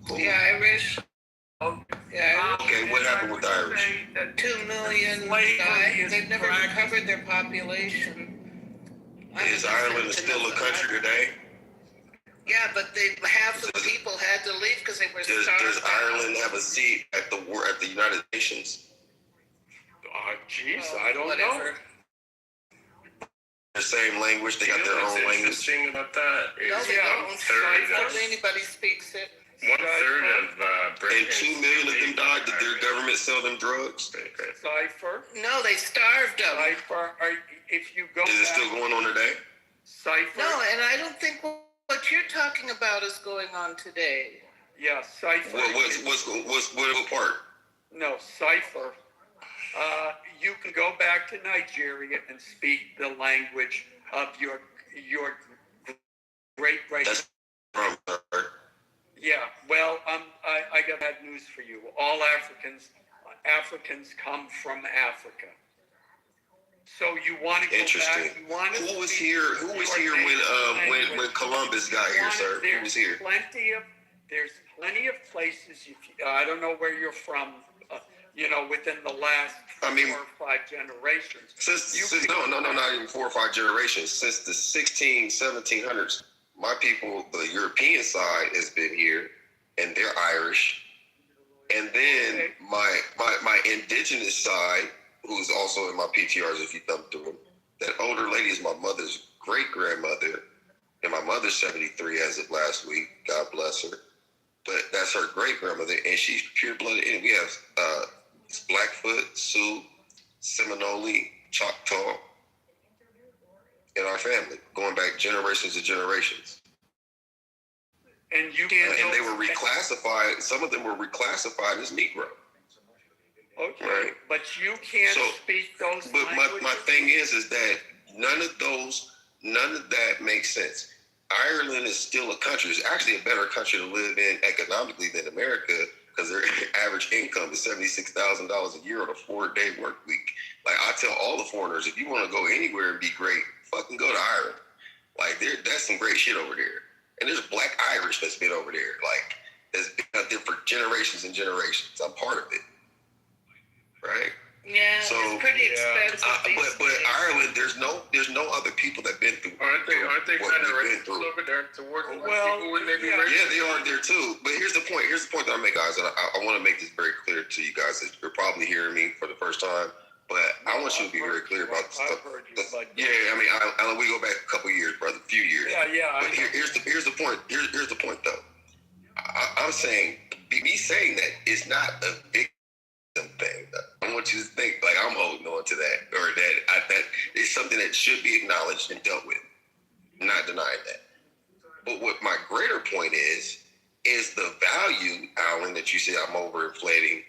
P: Who?
G: The Irish.
P: Okay, what happened with the Irish?
G: 2 million died. They've never recovered their population.
P: Is Ireland still a country today?
G: Yeah, but half the people had to leave because they were starved.
P: Does Ireland have a seat at the United Nations?
C: I don't know.
P: The same language, they got their own language.
V: Interesting about that is
G: No, they don't. Hardly anybody speaks it.
V: 1/3 of
P: And 2 million of them died. Did their government sell them drugs?
C: Cypher?
G: No, they starved them.
C: Cypher, if you go
P: Is it still going on today?
C: Cypher?
G: No, and I don't think what you're talking about is going on today.
C: Yeah, Cypher.
P: What part?
C: No, Cypher. You can go back to Nigeria and speak the language of your great.
P: That's from her.
C: Yeah, well, I got bad news for you. All Africans come from Africa. So you want to go
P: Interesting.
C: back?
P: Who was here when Columbus got here, sir? Who was here?
C: There's plenty of places. I don't know where you're from. Within the last 4 or 5 generations.
P: Not even 4 or 5 generations. Since the 1700s, my people, the European side, has been here, and they're Irish. And then my indigenous side, who's also in my PTRs if you thumb through them, that older lady is my mother's great-grandmother, and my mother's 73 as of last week. God bless her. But that's her great-grandmother, and she's pure-blooded. And we have Blackfoot, Sioux, Seminole, Choctaw in our family, going back generations and generations.
C: And
P: and they were reclassified. Some of them were reclassified as Negro.
C: Okay,
P: right?
C: But you can't speak those.
P: But my thing is that none of that makes sense. Ireland is still a country. It's actually a better country to live in economically than America, because their average income is $76,000 a year on a 4-day work week. Like, I tell all the foreigners, if you want to go anywhere and be great, fucking go to Ireland. Like, that's some great shit over there. And there's Black Irish that's been over there. Like, that's been out there for generations and generations. I'm part of it. Right?
G: Yeah, so, it's pretty expensive.
P: But Ireland, there's no other people that've been through.
V: Aren't they kind of racist over there towards people when they be racist?
P: Yeah, they are there too. But here's the point. Here's the point that I make, guys. And I want to make this very clear to you guys. That you're probably hearing me for the first time, but I want you to be very clear about this stuff. We go back a couple years, brother, a few years.
C: Yeah.
P: But here's the point. Here's the point, though. I'm saying, me saying that is not a big thing. I want you to think like I'm holding on to that, or that is something that should be acknowledged and dealt with. I'm not denying that. But what my greater point is the value, Alan, that you say I'm overinflating.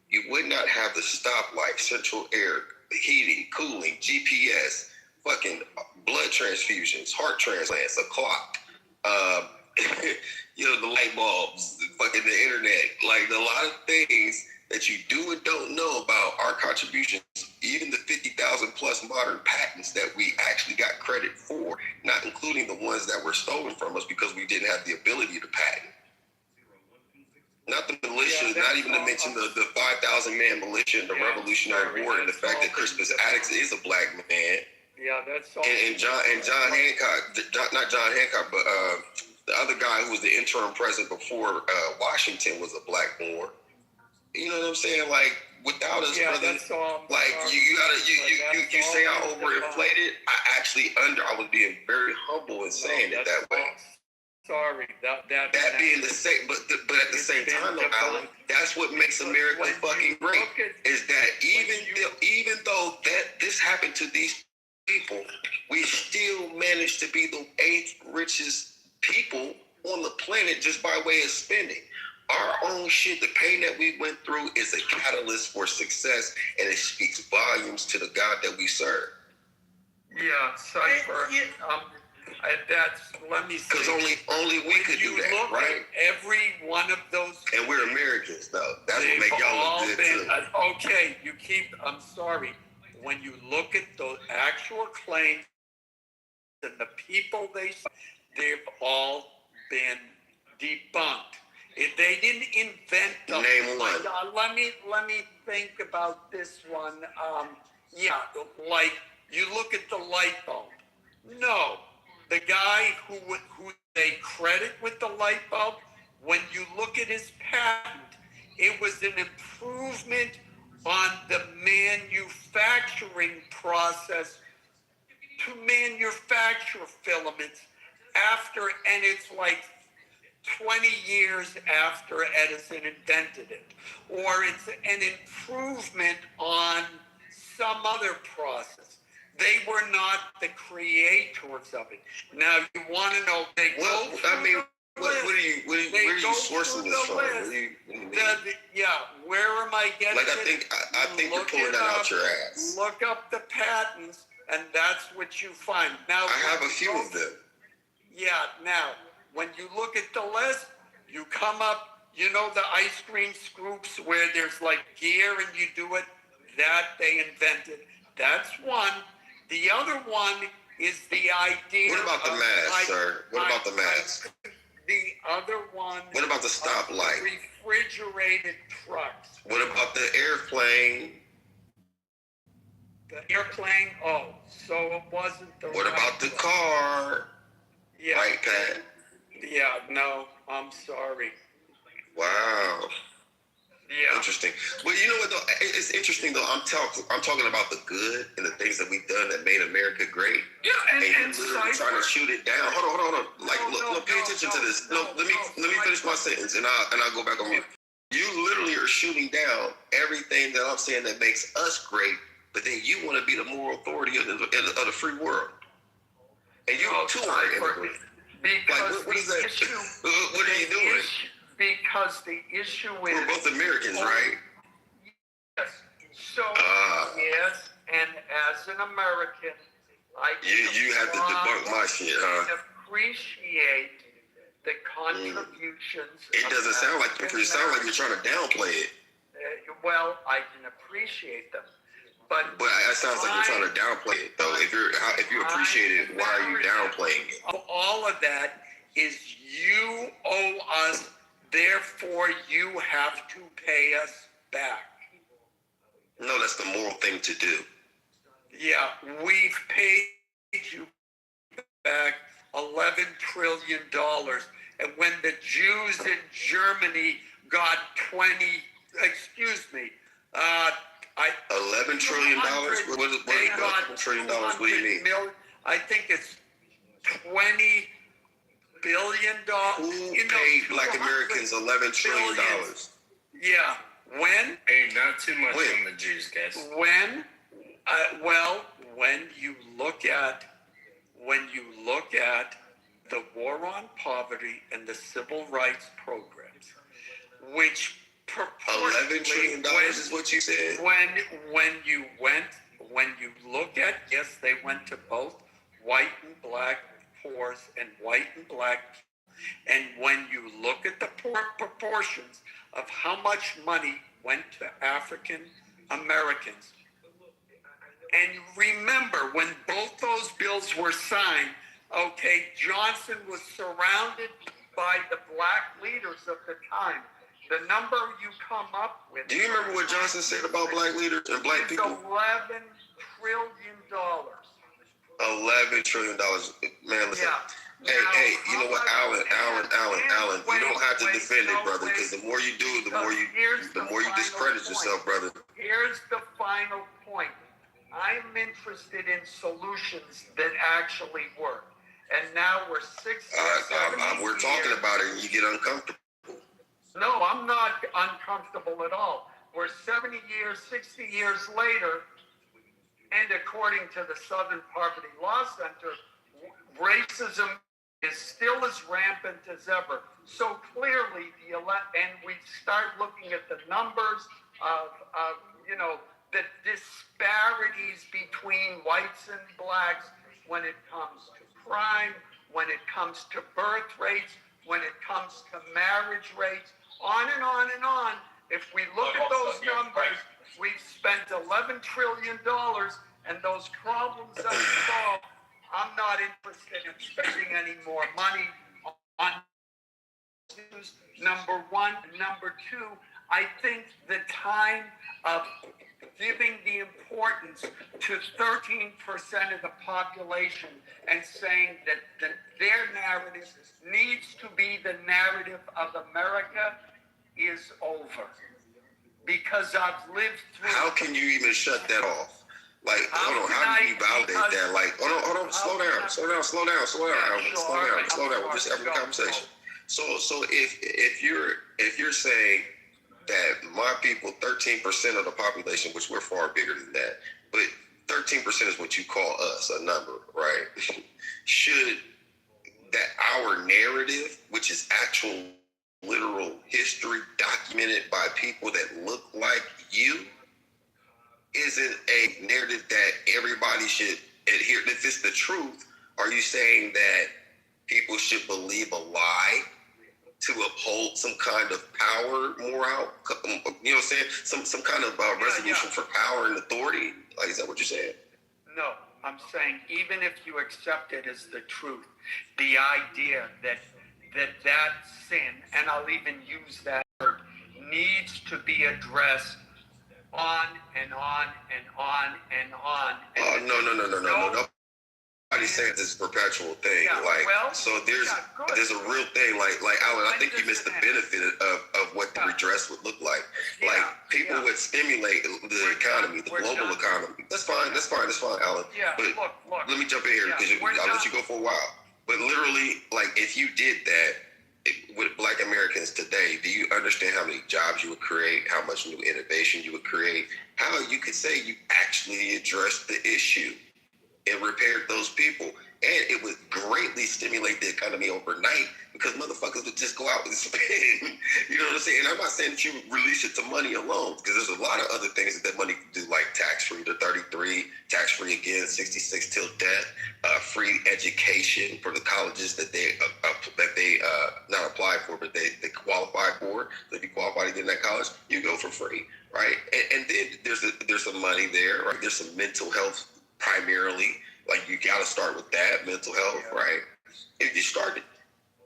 P: You would not have the stoplight, central air, heating, cooling, GPS, fucking blood transfusions, heart transplants, a clock, the light bulbs, fucking the internet, like a lot of things that you do and don't know about our contributions, even the 50,000 plus modern patents that we actually got credit for, not including the ones that were stolen from us because we didn't have the ability to patent. Not the militia, not even to mention the 5,000 man militia in the Revolutionary War, and the fact that Crispus Attucks is a black man,
C: Yeah, that's all.
P: And John Hancock, not John Hancock, but the other guy who was the interim president before Washington was a black born. You know what I'm saying? Like without us, brother, like you say I overinflated. I was being very humble in saying it that way.
C: Sorry, that
P: being the same, but at the same time, though, Alan, that's what makes America fucking great. Is that even though that this happened to these people, we still managed to be the 8th richest people on the planet just by way of spending. Our own shit, the pain that we went through, is a catalyst for success, and it speaks volumes to the God that we serve.
C: Yeah, Cypher. Let me say.
P: Because only we could do that, right?
C: Every one of those.
P: And we're Americans, though. That's what makes y'all look good, too.
C: Okay, I'm sorry. When you look at the actual claims and the people they've all been debunked. If they didn't invent them.
P: Name one.
C: Let me think about this one. Like you look at the light bulb. No, the guy who they credit with the light bulb, when you look at his patent, it was an improvement on the manufacturing process to manufacture filaments and it's like 20 years after Edison invented it, or it's an improvement on some other process. They were not the creators of it. Now you want to know?
P: Where are you sourcing this from?
C: Where am I getting
P: it? I think you're pulling that out your ass.
C: Look up the patents, and that's what you find. Now
P: I have a few of them.
C: Yeah. Now, when you look at the list, you come up. You know the ice cream scoops where there's like gear and you do it. That they invented. That's one. The other one is the idea.
P: What about the mask, sir? What about the mask?
C: The other one.
P: What about the stoplight?
C: Refrigerated trucks.
P: What about the airplane?
C: The airplane. Oh, so it wasn't the.
P: What about the car?
C: Yeah.
P: Right, Pat?
C: Yeah. No, I'm sorry.
P: Wow.
C: Yeah.
P: Interesting. But you know what though? It's interesting though. I'm talking about the good and the things that we've done that made America great.
C: Yeah, and
P: you're literally trying to shoot it down. Hold on. Like, look, pay attention to this. Let me finish my sentence, and I'll go back on mute. You literally are shooting down everything that I'm saying that makes us great, but then you want to be the moral authority of the free world, and you too are an immigrant. Like, what is that? What are you doing?
C: Because the issue is...
P: We're both Americans, right?
C: Yes. So, yes, and as an American,
P: You have to debunk my shit, huh?
C: Appreciate the contributions...
P: It doesn't sound like you're trying to downplay it.
C: Well, I can appreciate them. But
P: it sounds like you're trying to downplay it, though. If you appreciate it, why are you downplaying it?
C: All of that is you owe us... Therefore, you have to pay us back.
P: No, that's the moral thing to do.
C: Yeah, we've paid you back $11 trillion. And when the Jews in Germany got $11 trillion?
P: What is $11 trillion? What do you mean?
C: I think it's $20 billion.
P: Who paid Black Americans $11 trillion?
C: Yeah. When?
V: Hey, not too much on the Jews, guys.
C: When? When you look at the war on poverty and the civil rights programs, which
P: $11 trillion is what you said.
C: When you look at, yes, they went to both white and black poors and white and black, and when you look at the proportions of how much money went to African Americans, and remember when both those bills were signed, okay, Johnson was surrounded by the black leaders of the time. The number you come up with.
P: Do you remember what Johnson said about black leaders and black people?
C: $11 trillion.
P: $11 trillion. Man, listen.
C: Yeah.
P: Hey, you know what, Alan, you don't have to defend it, brother, because the more you do, the more you discredit yourself, brother.
C: Here's the final point. I'm interested in solutions that actually work. And now we're 7
P: we're talking about it, and you get uncomfortable.
C: No, I'm not uncomfortable at all. We're 60 years later, and according to the Southern Poverty Law Center, racism is still as rampant as ever. So clearly, and we start looking at the numbers of the disparities between whites and blacks when it comes to crime, when it comes to birth rates, when it comes to marriage rates, on and on and on. If we look at those numbers, we've spent $11 trillion, and those problems unsolved. I'm not interested in spending any more money on issues, number one. Number two, I think the time of giving the importance to 13% of the population and saying that their narrative needs to be the narrative of America is over. Because I've lived through...
P: How can you even shut that off? Like, hold on, how do you validate that? Like, hold on, slow down. We're just having a conversation. So if you're saying that my people, 13% of the population, which we're far bigger than that, but 13% is what you call us, a number, right? Should that our narrative, which is actual literal history documented by people that look like you, isn't a narrative that everybody should adhere? If it's the truth, are you saying that people should believe a lie to uphold some kind of power, moral, you know what I'm saying? Some kind of resolution for power and authority? Like, is that what you're saying?
C: No, I'm saying even if you accept it as the truth, the idea that sin, and I'll even use that word, needs to be addressed on and on and on and on.
P: Oh, no. Nobody's saying this is a perpetual thing. There's a real thing. Like Alan, I think you missed the benefit of what the redress would look like. People would stimulate the economy, the global economy. That's fine, Alan. But
C: look,
P: let me jump in here because I'll let you go for a while. But literally, like, if you did that with Black Americans today, do you understand how many jobs you would create, how much new innovation you would create, how you could say you actually addressed the issue and repaired those people? And it would greatly stimulate the economy overnight because motherfuckers would just go out and spend. You know what I'm saying? And I'm not saying that you release it to money alone, because there's a lot of other things that money can do, like tax-free to 33, tax-free again, 66 till death, free education for the colleges that they not apply for, but they qualify for. So if you qualify to get in that college, you go for free, right? And then there's some money there, right? There's some mental health primarily. Like, you got to start with that, mental health, right? If you start it,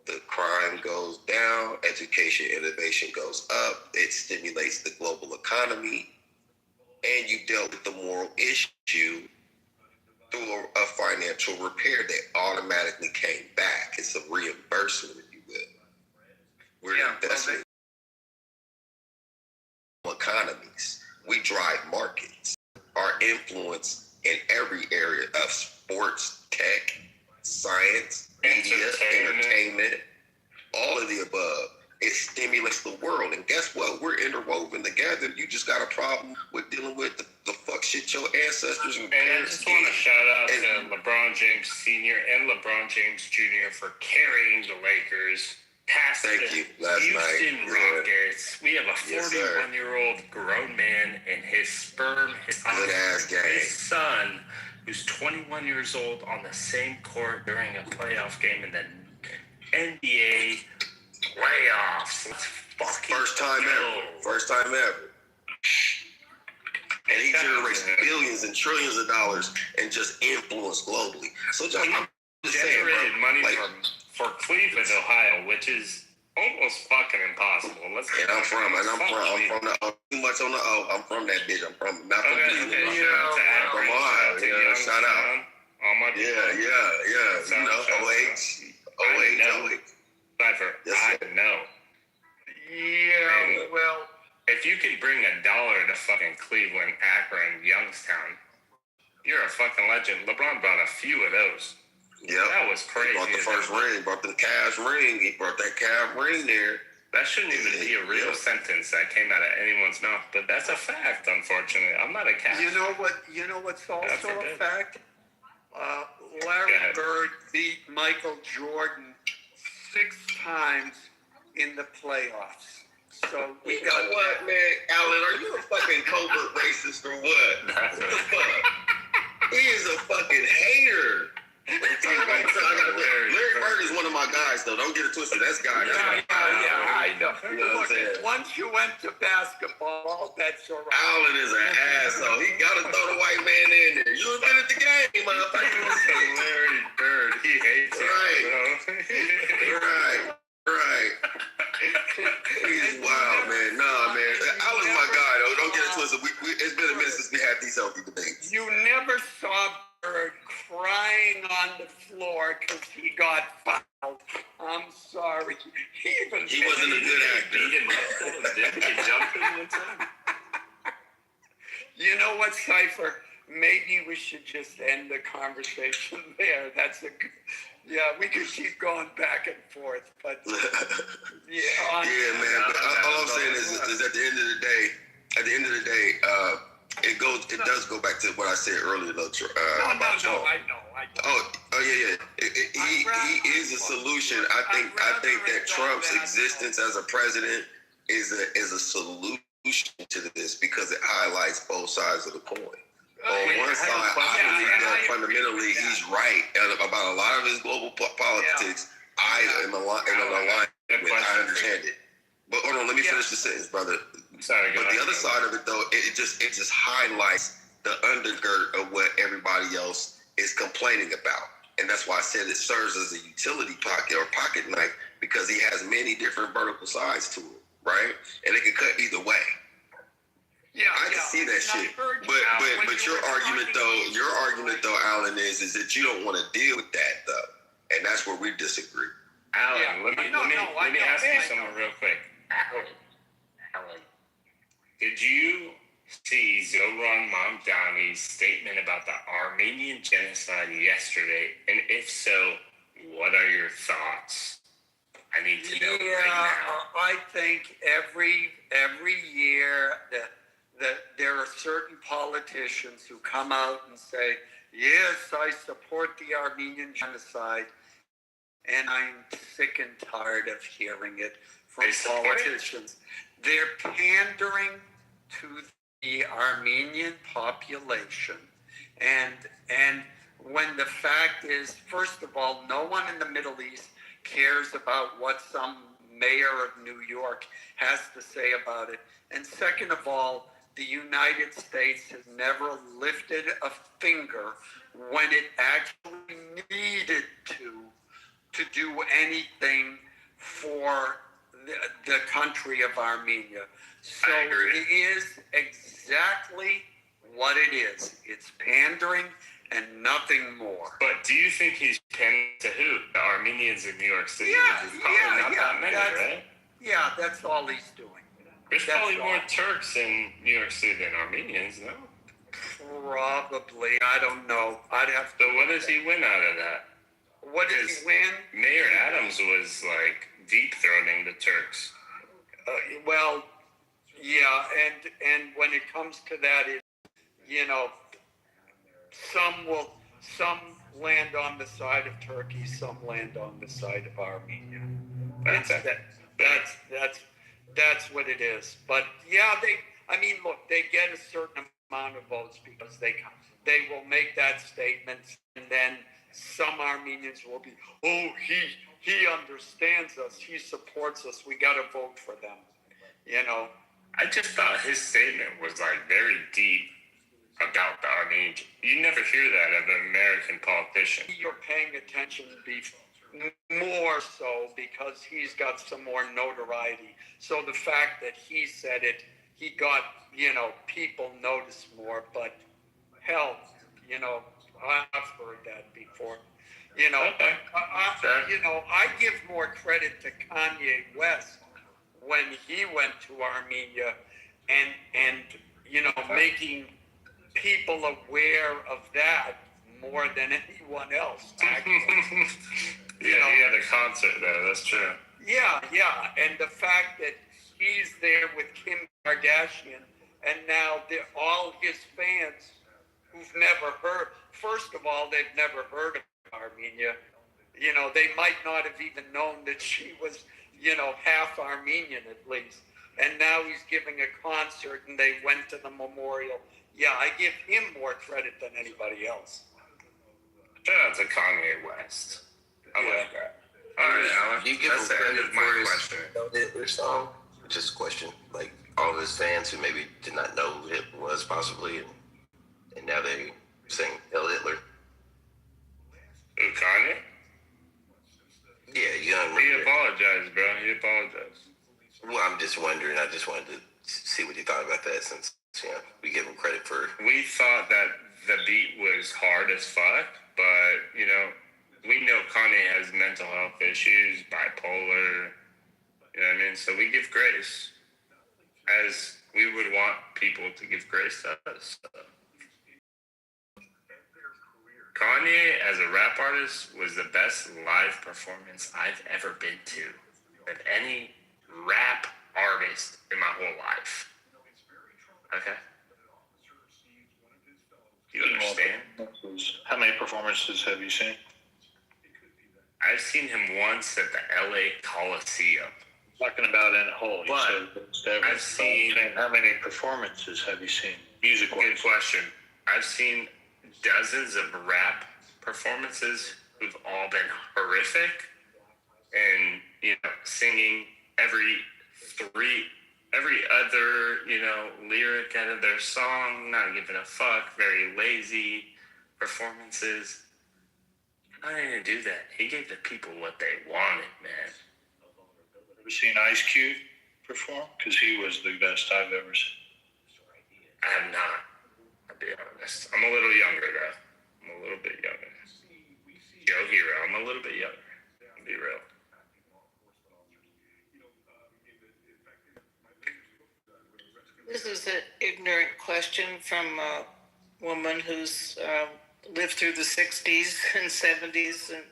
P: the crime goes down, education, innovation goes up, it stimulates the global economy, and you dealt with the moral issue through a financial repair that automatically came back. It's a reimbursement, if you will. We're investing in economies. We drive markets. Our influence in every area of sports, tech, science, media, entertainment, all of the above. It stimulates the world. And guess what? We're interwoven together. You just got a problem with dealing with the fuck shit your ancestors and
V: I just want to shout out to LeBron James Sr. and LeBron James Jr. for carrying the Lakers past the Houston Rockets. We have a 41-year-old grown man and his son, who's 21 years old, on the same court during a playoff game in the NBA playoffs. Let's fucking
P: First time ever. And he generates billions and trillions of dollars and just influence globally. So I'm just saying,
V: generated
P: bro,
V: money for Cleveland, Ohio, which is almost fucking impossible.
P: I'm from the O. Too much on the O. I'm from that bitch. I'm from not from Cleveland. I'm from Ohio. Shout out.
V: Oh Walmart.
P: Yeah.
V: So,
P: You know, OH.
V: Cipher.
P: Yes,
V: I
P: sir.
V: know.
C: Yeah,
V: And
C: well,
V: if you could bring $1 to fucking Cleveland, Akron, Youngstown, you're a fucking legend. LeBron brought a few of those.
P: Yep.
V: That was crazy.
P: He brought the first ring, brought the Cavs ring. He brought that Cavs ring there.
V: That shouldn't even be a real sentence that came out of anyone's mouth, but that's a fact, unfortunately. I'm not a cat.
C: you know what's also a
V: forbid.
C: fact? Larry Bird beat Michael Jordan 6 times in the playoffs. So we
P: You know what, man? Alan, are you a fucking covert racist or what? What the fuck? He is a fucking hater. Larry Bird is one of my guys, though. Don't get it twisted. That's guy.
C: I know.
P: You know what I'm saying?
C: Once you went to basketball, all bets are right.
P: Allen is an asshole. He got to throw the white man in there. You invented the game, motherfucker.
V: Larry Bird, he hates it.
P: Right. He's wild, man. Nah, man. Allen's my guy, though. Don't get it twisted. It's been a minute since we had these healthy debates.
C: You never saw Bird crying on the floor because he got fouled. I'm sorry.
P: He wasn't a good actor.
V: He jumped in one time.
C: You know what, Cypher? Maybe we should just end the conversation there. We could keep going back and forth, but
P: man. But all I'm saying is at the end of the day, it does go back to what I said earlier, though.
C: I know.
P: Oh yeah. He is a solution. I think that Trump's existence as a president is a solution to this because it highlights both sides of the coin. On one side, I believe that fundamentally he's right about a lot of his global politics. I am in alignment with. I understand it. But hold on, let me finish the sentence, brother.
V: Sorry,
P: but the other side of it, though, it just highlights the undergird of what everybody else is complaining about. And that's why I said it serves as a utility pocket or pocket knife because he has many different vertical sides to it, right? And it can cut either way. I can see that shit. But your argument though, Alan, is that you don't want to deal with that though. And that's where we disagree.
V: Alan, let me ask you something real quick. Alan, did you see Zoran Mamdani's statement about the Armenian genocide yesterday? And if so, what are your thoughts? I need to know right now.
C: I think every year that there are certain politicians who come out and say, yes, I support the Armenian genocide. And I'm sick and tired of hearing it from politicians. They're pandering to the Armenian population. And when the fact is, first of all, no one in the Middle East cares about what some mayor of New York has to say about it. And second of all, the United States has never lifted a finger when it actually needed to do anything for the country of Armenia. So it is exactly what it is. It's pandering and nothing more.
V: But do you think he's pandering to who? The Armenians in New York City? That many, right?
C: Yeah, that's all he's doing.
V: There's probably more Turks in New York City than Armenians, no?
C: Probably. I don't know. I'd have to.
V: So what does he win out of that?
C: What did he win?
V: Mayor Adams was like deep-throating the Turks.
C: Well, yeah, and when it comes to that, some land on the side of Turkey, some land on the side of Armenia. That's what it is. But yeah, they get a certain amount of votes because they will make that statement, and then some Armenians will be, oh, he understands us, he supports us, we got to vote for them.
V: I just thought his statement was like very deep about the Armenians. You never hear that of an American politician.
C: You're paying attention more so because he's got some more notoriety. So the fact that he said it, he got, people notice more. But hell, I've heard that before. You know, I give more credit to Kanye West when he went to Armenia and making people aware of that more than anyone else. Actually.
V: He had a concert there. That's true.
C: Yeah, and the fact that he's there with Kim Kardashian, and now all his fans who've never heard. First of all, they've never heard of Armenia. They might not have even known that she was, half Armenian at least. And now he's giving a concert, and they went to the memorial. Yeah, I give him more credit than anybody else.
V: Shout out to Kanye West. I like that. All right, Alan.
R: You give
V: That's
R: him
V: the end
R: credit
V: of my
R: for
V: question.
R: Hitler song? Just a question. Like all of his fans who maybe did not know who Hitler was, possibly, and now they sing "Hell Hitler."
V: Who, Kanye?
R: Yeah, young.
V: He apologized, bro. He apologized.
R: Well, I'm just wondering. I just wanted to see what you thought about that, since we give him credit for.
V: We thought that the beat was hard as fuck, but we know Kanye has mental health issues, bipolar. You know what I mean? So we give grace, as we would want people to give grace to us. Kanye, as a rap artist, was the best live performance I've ever been to of any rap artist in my whole life. Okay? You understand?
O: How many performances have you seen?
V: I've seen him once at the LA Coliseum.
O: Talking about in whole.
V: But I've seen.
O: How many performances have you seen? Music-wise.
V: Good question. I've seen dozens of rap performances who've all been horrific, and singing every other lyric out of their song, not giving a fuck, very lazy performances. I didn't do that. He gave the people what they wanted, man.
O: Ever seen Ice Cube perform? Because he was the best I've ever seen.
V: I have not. I'll be honest. I'm a little younger, though. I'm a little bit younger. Joe Hero, I'm a little bit younger. I'll be real.
G: This is an ignorant question from a woman who's lived through the 60s and 70s. And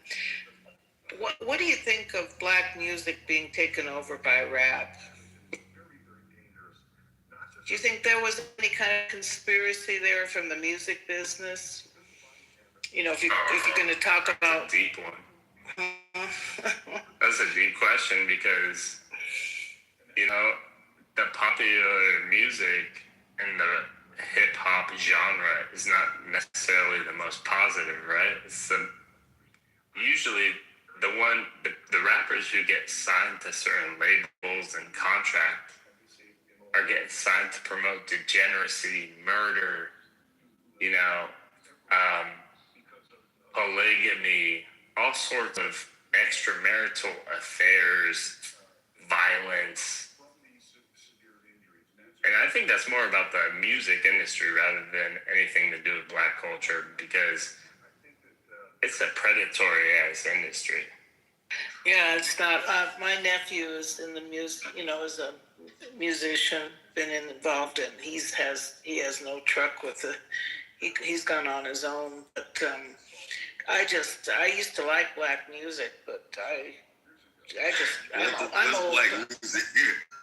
G: what do you think of black music being taken over by rap? Do you think there was any kind of conspiracy there from the music business? If you're going to talk about...
V: That's a deep one. That's a deep question because, the popular music and the hip-hop genre is not necessarily the most positive, right? It's usually the rappers who get signed to certain labels and contract are getting signed to promote degeneracy, murder, polygamy, all sorts of extramarital affairs, violence. And I think that's more about the music industry rather than anything to do with black culture, because it's a predatory-ass industry.
G: Yeah, it's not. My nephew is in the music, is a musician, been involved in. He has no truck with it. He's gone on his own. But I used to like black music, but I'm old.
P: Black music?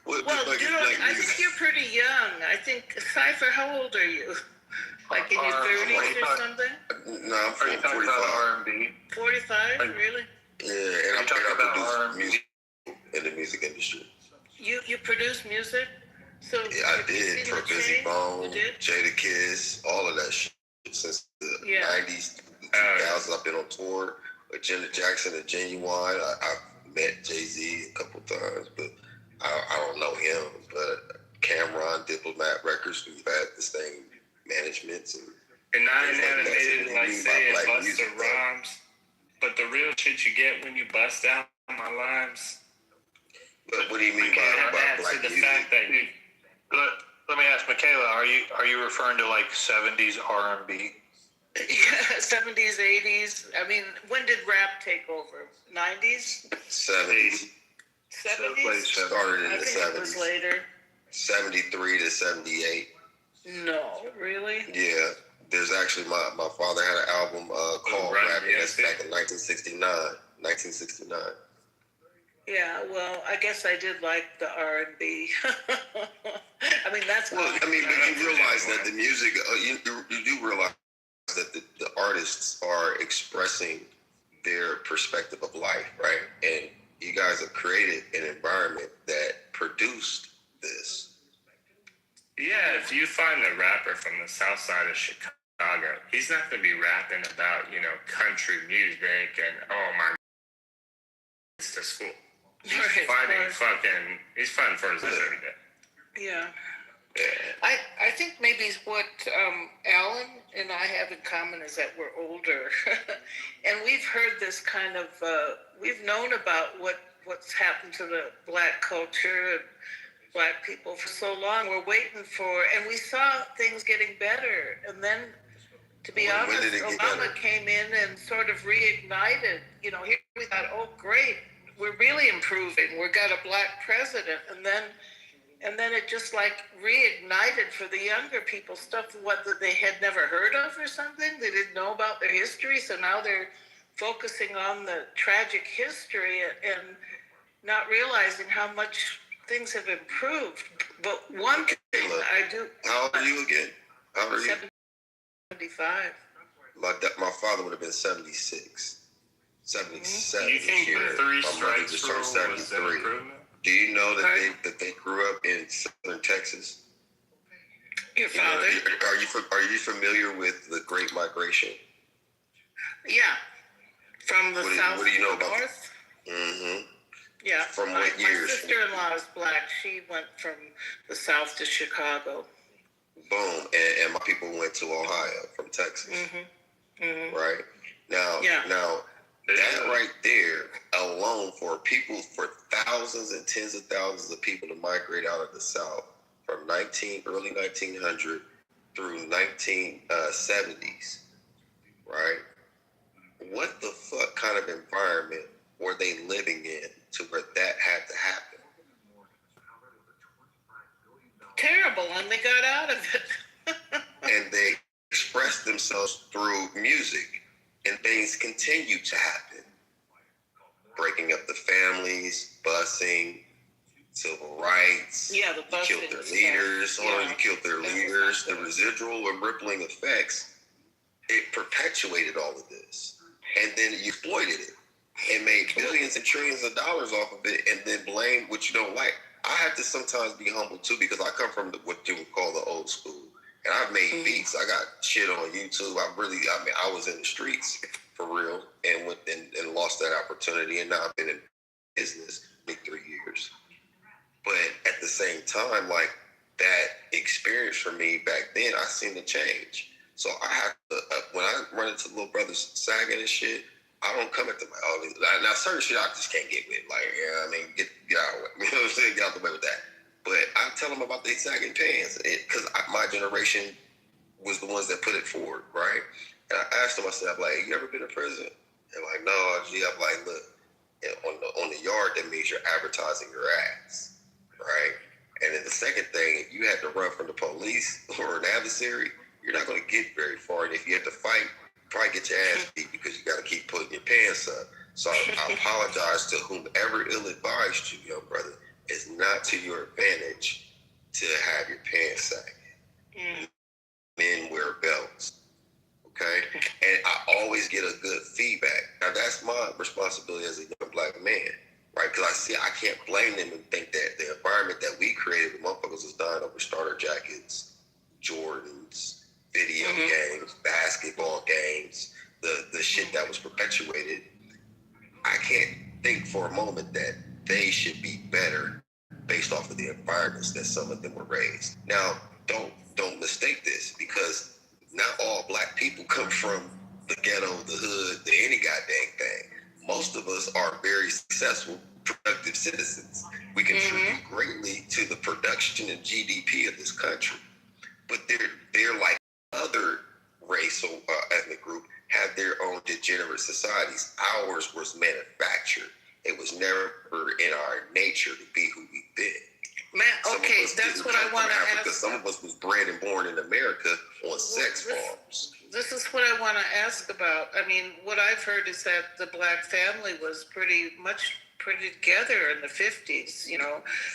P: What
G: Well,
P: the fuck is
G: dude,
P: black
G: I
P: music?
G: think you're pretty young. I think, Cypher, how old are you? Like in your 30s or something?
P: No, I'm 45.
O: R&B?
G: 45, really?
P: Yeah, and I produce music in the music industry.
G: You produce music? So
P: Yeah, I did. For Busy Bone,
G: did?
P: Jada Kiss, all of that shit since the 90s, 2000s. I've been on tour with Janet Jackson and Genuine. I've met Jay-Z a couple times, but I don't know him. But Cameron, Diplomat Records, we've had the same managements.
V: And I
P: things
V: haven't
P: that.
V: made
P: So
V: it
P: what
V: like
P: do you mean
V: say
P: by
V: it
P: black
V: busts
P: music,
V: the
P: though?
V: rhymes, but the real shit you get when you bust out my rhymes.
P: But what do you mean by black
V: the
P: music?
V: fact that
O: Let me ask Michaela, are you referring to like 70s R&B?
G: Yeah, 70s, 80s. I mean, when did rap take over? 90s?
P: 70s.
G: 70s?
P: Started in
G: I
P: the
G: think it was
P: 70s.
G: later.
P: 73 to 78.
G: No, really?
P: Yeah. There's actually, my father had an album called Rap Yes back in 1969.
G: Yeah, well, I guess I did like the R&B. I mean, that's
P: Well, I mean, but you realize that the music, you do realize that the artists are expressing their perspective of life, right? And you guys have created an environment that produced this.
V: Yeah, if you find a rapper from the south side of Chicago, he's not going to be rapping about, country music and, oh my, it's to school. He's he's fighting for his every day.
G: Yeah. I think maybe what Alan and I have in common is that we're older. And we've heard this kind of, we've known about what's happened to the black culture and black people for so long. We're waiting for, and we saw things getting better. And then, to be honest, Obama came in and sort of reignited, here we thought, oh, great, we're really improving. We've got a black president. And then it just like reignited for the younger people stuff that they had never heard of or something. They didn't know about their history. So now they're focusing on the tragic history and not realizing how much things have improved. But one thing I do...
P: How old are you again? How old are you?
G: 75.
P: My father would have been 76. 77
V: Do you think
P: this year.
V: the three
P: My mother
V: strikes
P: just
V: rule
P: turned
V: was
P: 73.
V: an improvement?
P: Do you know that they grew up in southern Texas?
G: Your father?
P: Are you familiar with the Great Migration?
G: Yeah. From the south
P: what do you know
G: to the
P: about
G: north?
P: Mm-hmm.
G: Yeah.
P: From what years?
G: My sister-in-law is black. She went from the south to Chicago.
P: Boom. And my people went to Ohio from Texas.
G: Mm-hmm. Mm-hmm.
P: Right? Now, that right there alone for thousands and tens of thousands of people to migrate out of the South from early 1900 through 1970s, right? What the fuck kind of environment were they living in to where that had to happen?
G: Terrible, and they got out of it.
P: And they expressed themselves through music, and things continue to happen. Breaking up the families, busing, civil rights.
G: Yeah, the busing.
P: You killed their leaders. You killed their leaders. The residual and rippling effects, it perpetuated all of this. And then you exploited it and made billions and trillions of dollars off of it, and then blame what you don't like. I have to sometimes be humble too, because I come from what you would call the old school. And I've made beats. I got shit on YouTube. I was in the streets for real and went and lost that opportunity. And now I've been in business 3 years. But at the same time, like that experience for me back then, I seen the change. So I have to, when I run into little brothers sagging and shit, I don't come at them like, oh, now certain shit I just can't get with. Like, get out of the way. You know what I'm saying? Get out the way with that. But I tell them about they sagging pants because my generation was the ones that put it forward, right? And I asked them, I said, I'm like, you ever been to prison? And like, no, G. I'm like, look, on the yard, that means you're advertising your ass, right? And then the second thing, if you had to run from the police or an adversary, you're not going to get very far. And if you have to fight, probably get your ass beat because you got to keep putting your pants up. So I apologize to whomever ill-advised you, young brother. It's not to your advantage to have your pants sagging. Men wear belts, okay? And I always get a good feedback. Now, that's my responsibility as a young black man, right? Because I can't blame them and think that the environment that we created, the motherfuckers is dying over starter jackets, Jordans, video games, basketball games, the shit that was perpetuated. I can't think for a moment that they should be better based off of the environments that some of them were raised. Now, don't mistake this, because not all black people come from the ghetto, the hood, any goddamn thing. Most of us are very successful, productive citizens. We contribute greatly to the production and GDP of this country. But they're like other race or separate societies. Ours was manufactured. It was never in our nature to be who we've been.
G: Okay, that's what I want to ask.
P: Some of us was bred and born in America on sex farms.
G: This is what I want to ask about. I mean, what I've heard is that the black family was pretty much pretty together in the 50s,
P: 50s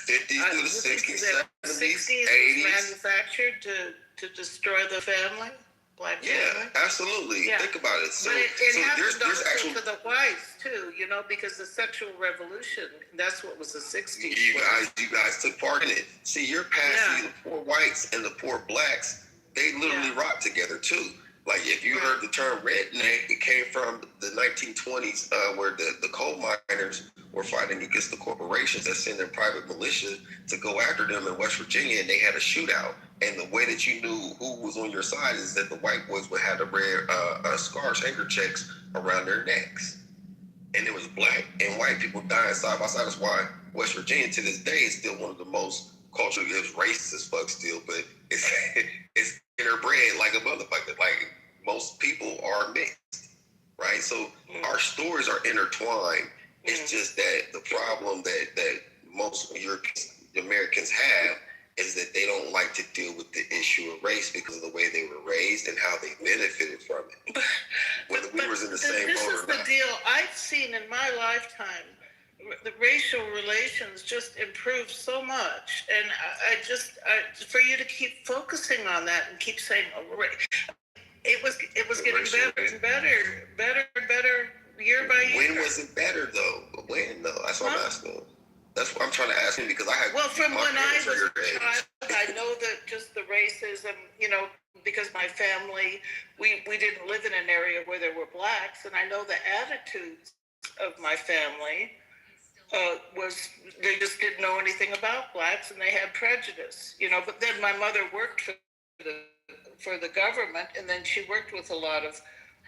P: through the 60s, 70s, 80s.
G: Manufactured to destroy the family? Black family?
P: Absolutely.
G: Yeah.
P: Think about it. So,
G: but it happened
P: there's
G: also
P: actual,
G: to the whites too, because the sexual revolution, that's what was the 60s.
P: You guys took part in it. See, you're passing the poor whites and the poor blacks, they literally rock together too. Like if you heard the term redneck, it came from the 1920s where the coal miners were fighting against the corporations that sent their private militia to go after them in West Virginia, and they had a shootout. And the way that you knew who was on your side is that the white boys would have the red scars, handkerchiefs around their necks. And it was black and white people dying side by side. That's why West Virginia to this day is still one of the most culturally, it's racist as fuck still, but it's interbred like a motherfucker. Like most people are mixed, right? So our stories are intertwined. It's just that the problem that most Americans have is that they don't like to deal with the issue of race because of the way they were raised and how they benefited from it. Whether we was in the same boat or not.
G: This is the deal I've seen in my lifetime. The racial relations just improved so much, and for you to keep focusing on that and keep saying, it was getting better and better year by year.
P: When was it better though? When though? That's what I'm asking. That's what I'm trying to ask him because I had.
G: Well, from when I was a child, I know that just the racism, because my family, we didn't live in an area where there were blacks, and I know the attitudes of my family was they just didn't know anything about blacks and they had prejudice, But then my mother worked for the government, and then she worked with a lot of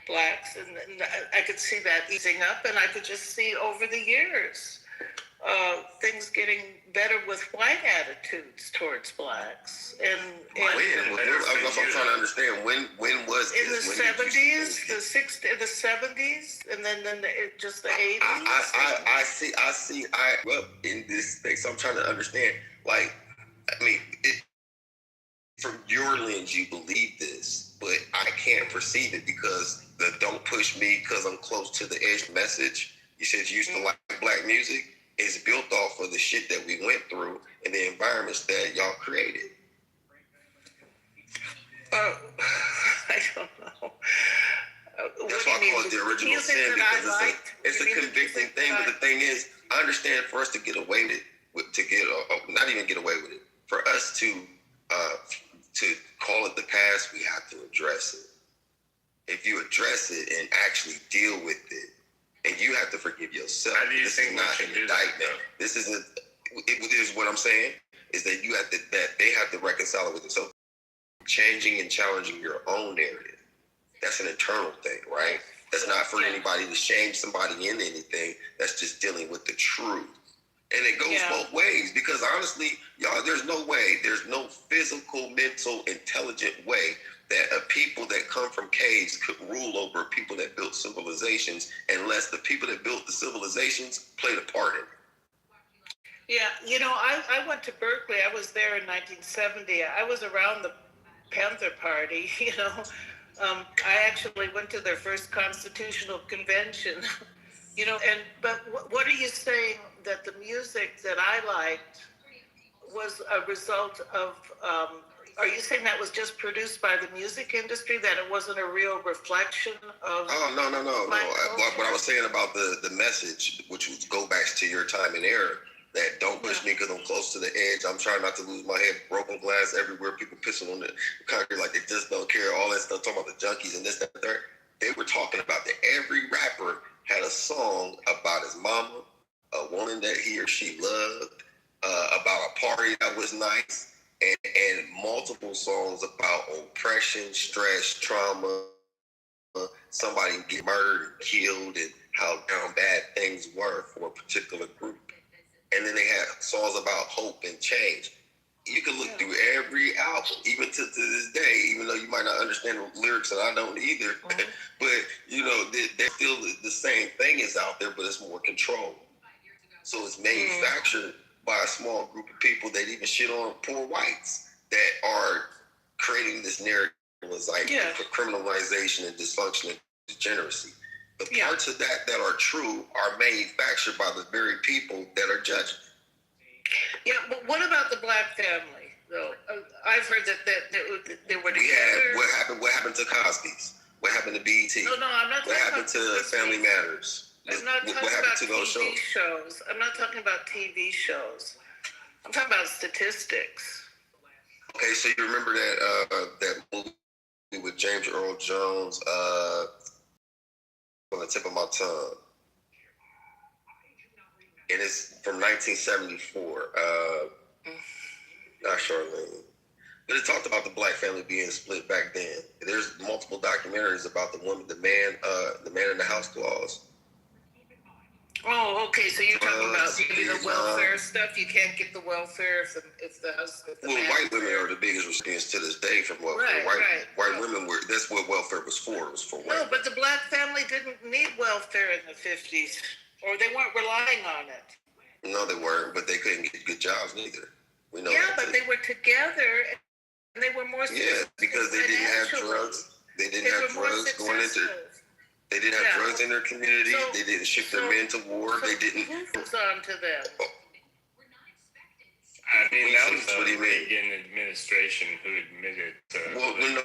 G: blacks, and I could see that easing up, and I could just see over the years things getting better with white attitudes towards blacks. And
P: I'm trying to understand when was
G: in
P: this?
G: The 70s, the 70s, and then just the 80s.
P: I see. I grew up in this space, so I'm trying to understand. Like, I mean, from your lens, you believe this, but I can't perceive it because the "don't push me because I'm close to the edge" message. You said you used to like black music. Is built off of the shit that we went through and the environments that y'all created.
G: I don't know.
P: That's why I call it the original sin because it's a convicting thing. But the thing is, I understand for us to get away with not even get away with it. For us to call it the past, we have to address it. If you address it and actually deal with it. And you have to forgive yourself.
V: How do you
P: this
V: think
P: is not an indictment. This isn't. It is what I'm saying is that you have to that they have to reconcile it with themselves. Changing and challenging your own narrative. That's an internal thing, right? That's not for anybody to shame somebody in anything. That's just dealing with the truth. And it goes both ways because honestly, y'all, there's no physical, mental, intelligent way that a people that come from caves could rule over people that built civilizations unless the people that built the civilizations played a part in it.
G: Yeah, I went to Berkeley. I was there in 1970. I was around the Panther Party, I actually went to their first constitutional convention, but what are you saying that the music that I liked was a result of, are you saying that was just produced by the music industry, that it wasn't a real reflection of...
P: Oh, no. What I was saying about the message, which was go back to your time and era, that don't push me because I'm close to the edge. I'm trying not to lose my head. Broken glass everywhere. People pissing on the concrete like they just don't care. All that stuff, talking about the junkies and this, that, third. They were talking about that every rapper had a song about his mama, a woman that he or she loved, about a party that was nice, and multiple songs about oppression, stress, trauma, somebody get murdered, killed, and how down bad things were for a particular group. And then they had songs about hope and change. You can look through every album, even to this day, even though you might not understand understand the lyrics, and I don't either. But you know, they're still the same thing is out there, but it's more controlled. So it's manufactured by a small group of people that even shit on poor whites that are creating this narrative as like criminalization and dysfunction and degeneracy. The parts of that are true are manufactured by the very people that are judging.
G: Yeah, but what about the black family, though? I've heard that they were together.
P: What happened to Cosby's? What happened to BET?
G: No, I'm not talking
P: What happened to Family Matters?
G: I'm not talking about TV shows. I'm not talking about TV shows. I'm talking about statistics.
P: Okay, so you remember that movie with James Earl Jones on the tip of my tongue? And it's from 1974. Not Charlene. But it talked about the black family being split back then. There's multiple documentaries about the woman, the man in the house clause.
G: Oh, okay. So you're talking about the welfare stuff. You can't get the welfare if the
P: white women are the biggest recipients to this day from welfare. White women were. That's what welfare was for. It was for white.
G: No, but the black family didn't need welfare in the 50s, or they weren't relying on it.
P: No, they weren't. But they couldn't get good jobs neither. We know.
G: Yeah, but they were together, and they were more.
P: Yeah, because they didn't have drugs. They didn't have drugs going into. They didn't have drugs in their community. So, they didn't ship their men to war. They didn't.
G: Who's on to them?
V: I mean, that was the Reagan administration who admitted to.
P: Well, no.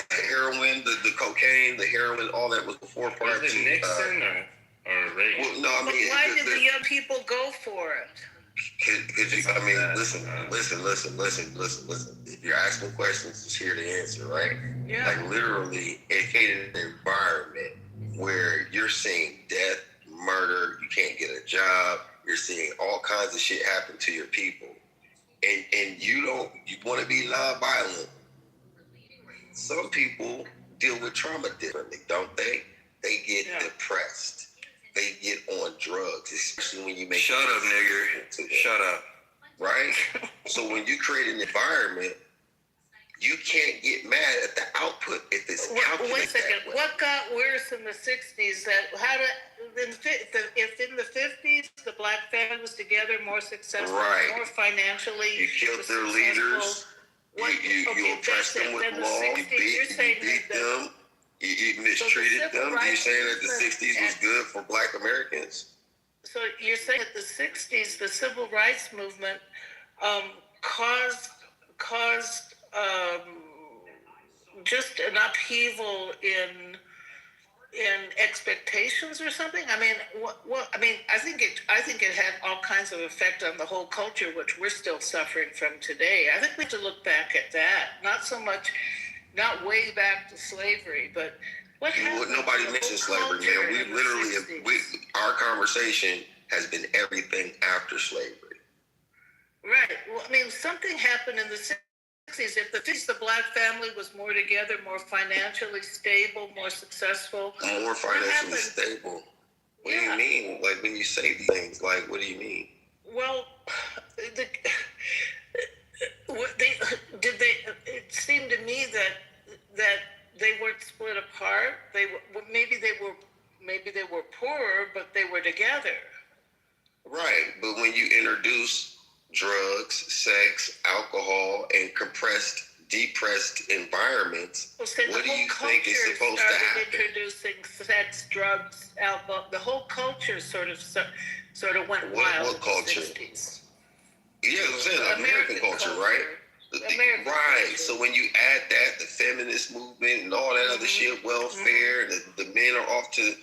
P: The heroin, the cocaine, the heroin, all that was before.
V: Was it Nixon or Reagan?
P: Well, no, I mean.
G: But why did the young people go for it?
P: Listen. If you're asking questions, just here to answer, right?
G: Yeah.
P: Like literally, it created an environment where you're seeing death, murder, you can't get a job, you're seeing all kinds of shit happen to your people. And you want to be non-violent. Some people deal with trauma differently, don't they? They get depressed. They get on drugs, especially when you make.
E: Shut up, nigger. Shut up.
P: Right? So when you create an environment, you can't get mad at the output if it's calculated.
G: Wait a second. What got worse in the 60s? If in the 50s the black family was together, more successful, more financially,
P: you killed their leaders. You oppressed them with law. You beat them. You mistreated them. You're saying that the 60s was good for black Americans?
G: So you're saying that the 60s, the civil rights movement, caused just an upheaval in expectations or something? I mean, I think it had all kinds of effect on the whole culture, which we're still suffering from today. I think we have to look back at that, not way back to slavery, but what happened?
P: Nobody mentions slavery, man. We literally, our conversation has been everything after slavery.
G: Right. Well, I mean, something happened in the 60s. If the black family was more together, more financially stable, more successful.
P: More financially stable? What do you mean? Like, when you say these things, like, what do you mean?
G: Well, it seemed to me that they weren't split apart. Maybe they were poorer, but they were together.
P: Right, but when you introduce drugs, sex, alcohol, and depressed environments, what do you think is supposed to happen?
G: Introducing sex, drugs, alcohol. The whole culture sort of went wild. What culture? In the 60s.
P: Yeah, I'm saying American culture, right? American culture. So when you add that, the feminist movement and all that other shit, welfare, the men are off to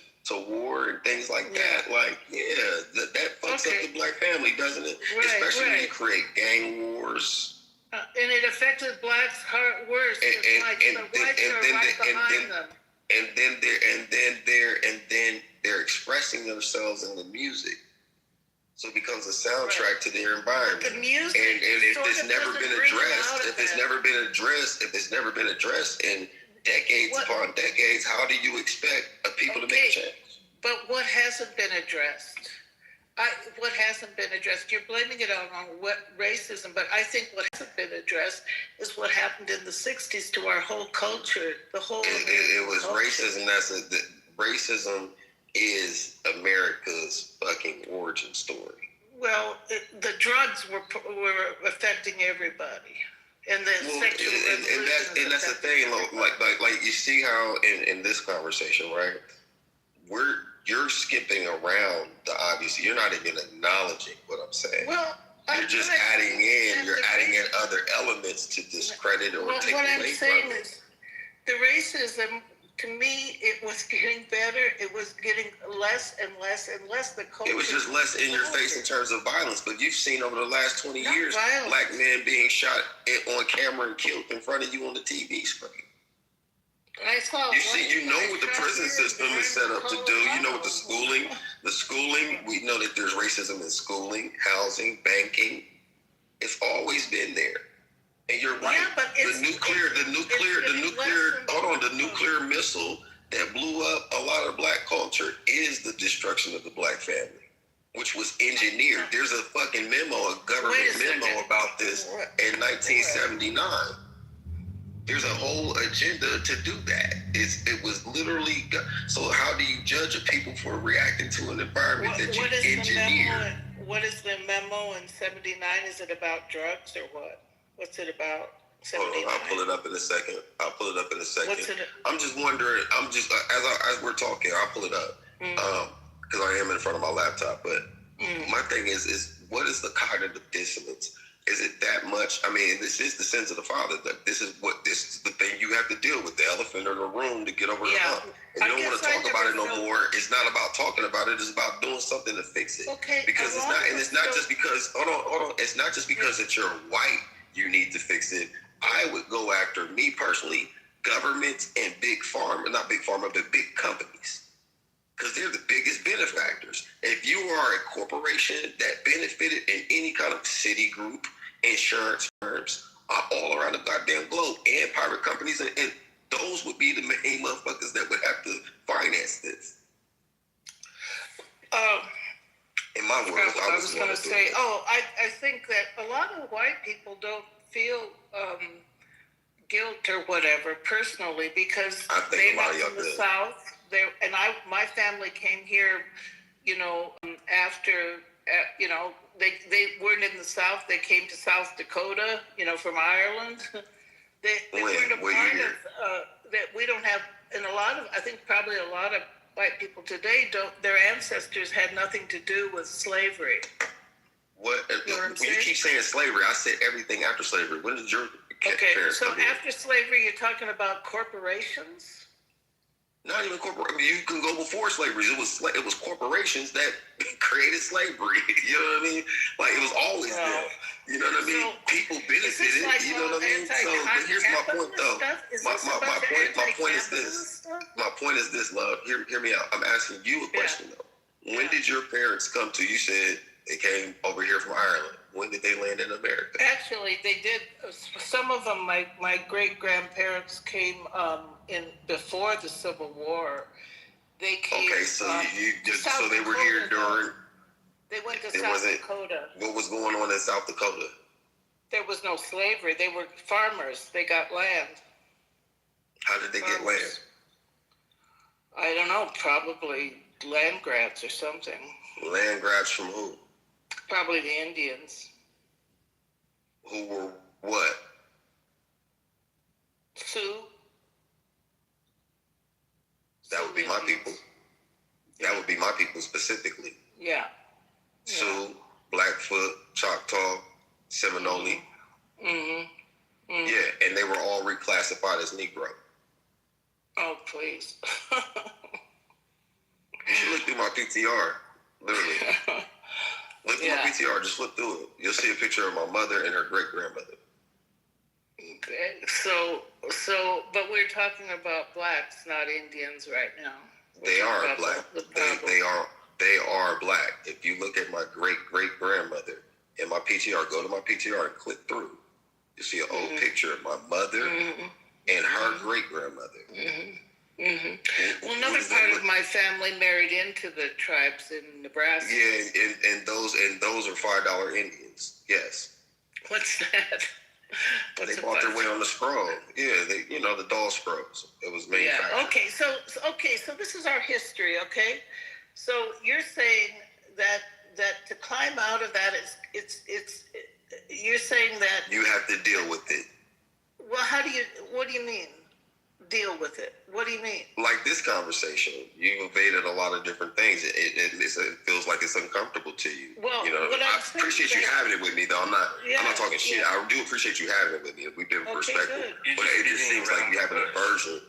P: war and things like that. Like, that fucks up the black family, doesn't it? Especially when you create gang wars.
G: And it affected blacks worse.
P: And then they're expressing themselves in the music. So it becomes a soundtrack to their environment.
G: The music,
P: and if it's never been addressed in decades upon decades, how do you expect people to make change?
G: But what hasn't been addressed? What hasn't been addressed, you're blaming it on racism, but I think what hasn't been addressed is what happened in the 60s to our whole culture, the whole
P: It was
G: culture.
P: racism. Racism is America's fucking origin story.
G: Well, the drugs were affecting everybody. And the sexual revolution
P: and that's the thing, like you see how in this conversation, right? You're skipping around the obvious. You're not even acknowledging what I'm saying.
G: Well,
P: you're just adding in other elements to discredit or take
G: what
P: away
G: I'm
P: from
G: saying
P: it.
G: is the racism, to me, it was getting better. It was getting less and less and less. The culture.
P: It was just less in your face in terms of violence. But you've seen over the last 20 years,
G: violence.
P: Black men being shot on camera and killed in front of you on the TV screen.
G: I saw.
P: You know what the prison system is set up to do. You know what the schooling. We know that there's racism in schooling, housing, banking. It's always been there. And you're right.
G: Yeah, but
P: the nuclear missile that blew up a lot of Black culture is the destruction of the Black family, which was engineered. There's a fucking memo, a government memo about this in 1979. There's a whole agenda to do that. It was literally. So how do you judge a people for reacting to an environment that you engineered?
G: What is the memo in 79? Is it about drugs or what? What's it about? 79?
P: Hold on, I'll pull it up in a second.
G: What's it?
P: I'm just wondering. I'm just as we're talking, I'll pull it up because I am in front of my laptop. But my thing is what is the cognitive dissonance? Is it that much? I mean, this is the sins of the father. This is the thing you have to deal with, the elephant in the room to get over the hump. And you don't want to talk about it no more. It's not about talking about it. It's about doing something to fix it.
G: Okay.
P: Because it's not, and it's not just because, hold on. It's not just because that you're white, you need to fix it. I would go after, me personally, governments and big pharma, not big pharma, but big companies. Because they're the biggest benefactors. If you are a corporation that benefited in any kind of city group, insurance firms, all around the goddamn globe, and private companies, and those would be the main motherfuckers that would have to finance this. In my words, I was going to say,
G: I think that a lot of white people don't feel guilt or whatever personally because they're not from the South. My family came here, after, they weren't in the South. They came to South Dakota, from Ireland. They weren't a part of, that we don't have, and I think probably a lot of white people today their ancestors had nothing to do with slavery.
P: What you keep saying slavery, I said everything after slavery. When did your parents come here?
G: After slavery, you're talking about corporations?
P: Not even corporations. You can go before slavery. It was corporations that created slavery. You know what I mean? Like it was always there. You know what I mean? People benefited. You know what I mean? So, but here's my point, though. My point is this. My point is this, love. Hear me out. I'm asking you a question though. When did your parents come to? You said they came over here from Ireland. When did they land in America?
G: Actually, they did. Some of them, my great grandparents came in before the Civil War. They came.
P: Okay, so so they were here during.
G: They went to South Dakota.
P: What was going on in South Dakota?
G: There was no slavery. They were farmers. They got land.
P: How did they get land?
G: I don't know. Probably land grabs or something.
P: Land grabs from who?
G: Probably the Indians.
P: Who were what?
G: Sioux.
P: That would be my people. That would be my people specifically.
G: Yeah.
P: Sioux, Blackfoot, Choctaw, Seminole. Yeah, and they were all reclassified as Negro.
G: Oh, please.
P: You should look through my PTR, literally. Look through my PTR, just look through it. You'll see a picture of my mother and her great-grandmother.
G: Okay. So, but we're talking about blacks, not Indians right now.
P: They are black. They are black. If you look at my great-great-grandmother in my PTR, go to my PTR and click through. You see an old picture of my mother and her great-grandmother.
G: Mm-hmm. Well, another part of my family married into the tribes in Nebraska.
P: Yeah, and those are $5 Indians. Yes.
G: What's that?
P: They bought their way on the scroll. Yeah, the doll scrolls. It was manufactured.
G: Yeah. Okay. So this is our history. Okay. So you're saying that to climb out of that you're saying that
P: you have to deal with it.
G: Well, what do you mean? Deal with it. What do you mean?
P: Like this conversation, you evaded a lot of different things. It feels like it's uncomfortable to you.
G: Well,
P: I appreciate you having it with me, though. I'm not talking shit. I do appreciate you having it with me. We've been respectful, but it just seems like you have an aversion.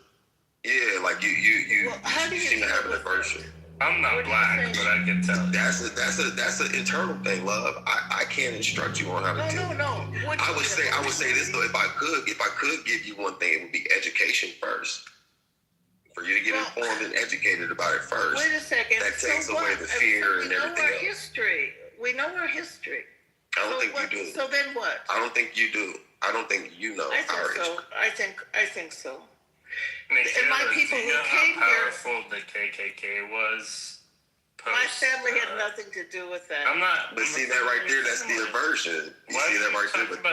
P: Yeah, like you seem to have an aversion.
V: I'm not black, but I can tell.
P: That's an internal thing, love. I can't instruct you on how to deal.
G: No.
P: I would say this though. If I could give you one thing, it would be education first. For you to get informed and educated about it first.
G: Wait a second.
P: That takes away the fear and everything else.
G: History. We know our history.
P: I don't think you do.
G: So then what?
P: I don't think you do. I don't think you know our history.
G: I think so.
V: Michaela,
G: and my people
V: do you
G: who
V: know
G: came
V: how powerful the KKK was?
G: My family had nothing to do with that.
V: I'm not.
P: But see that right there? That's the aversion. You see that right there? But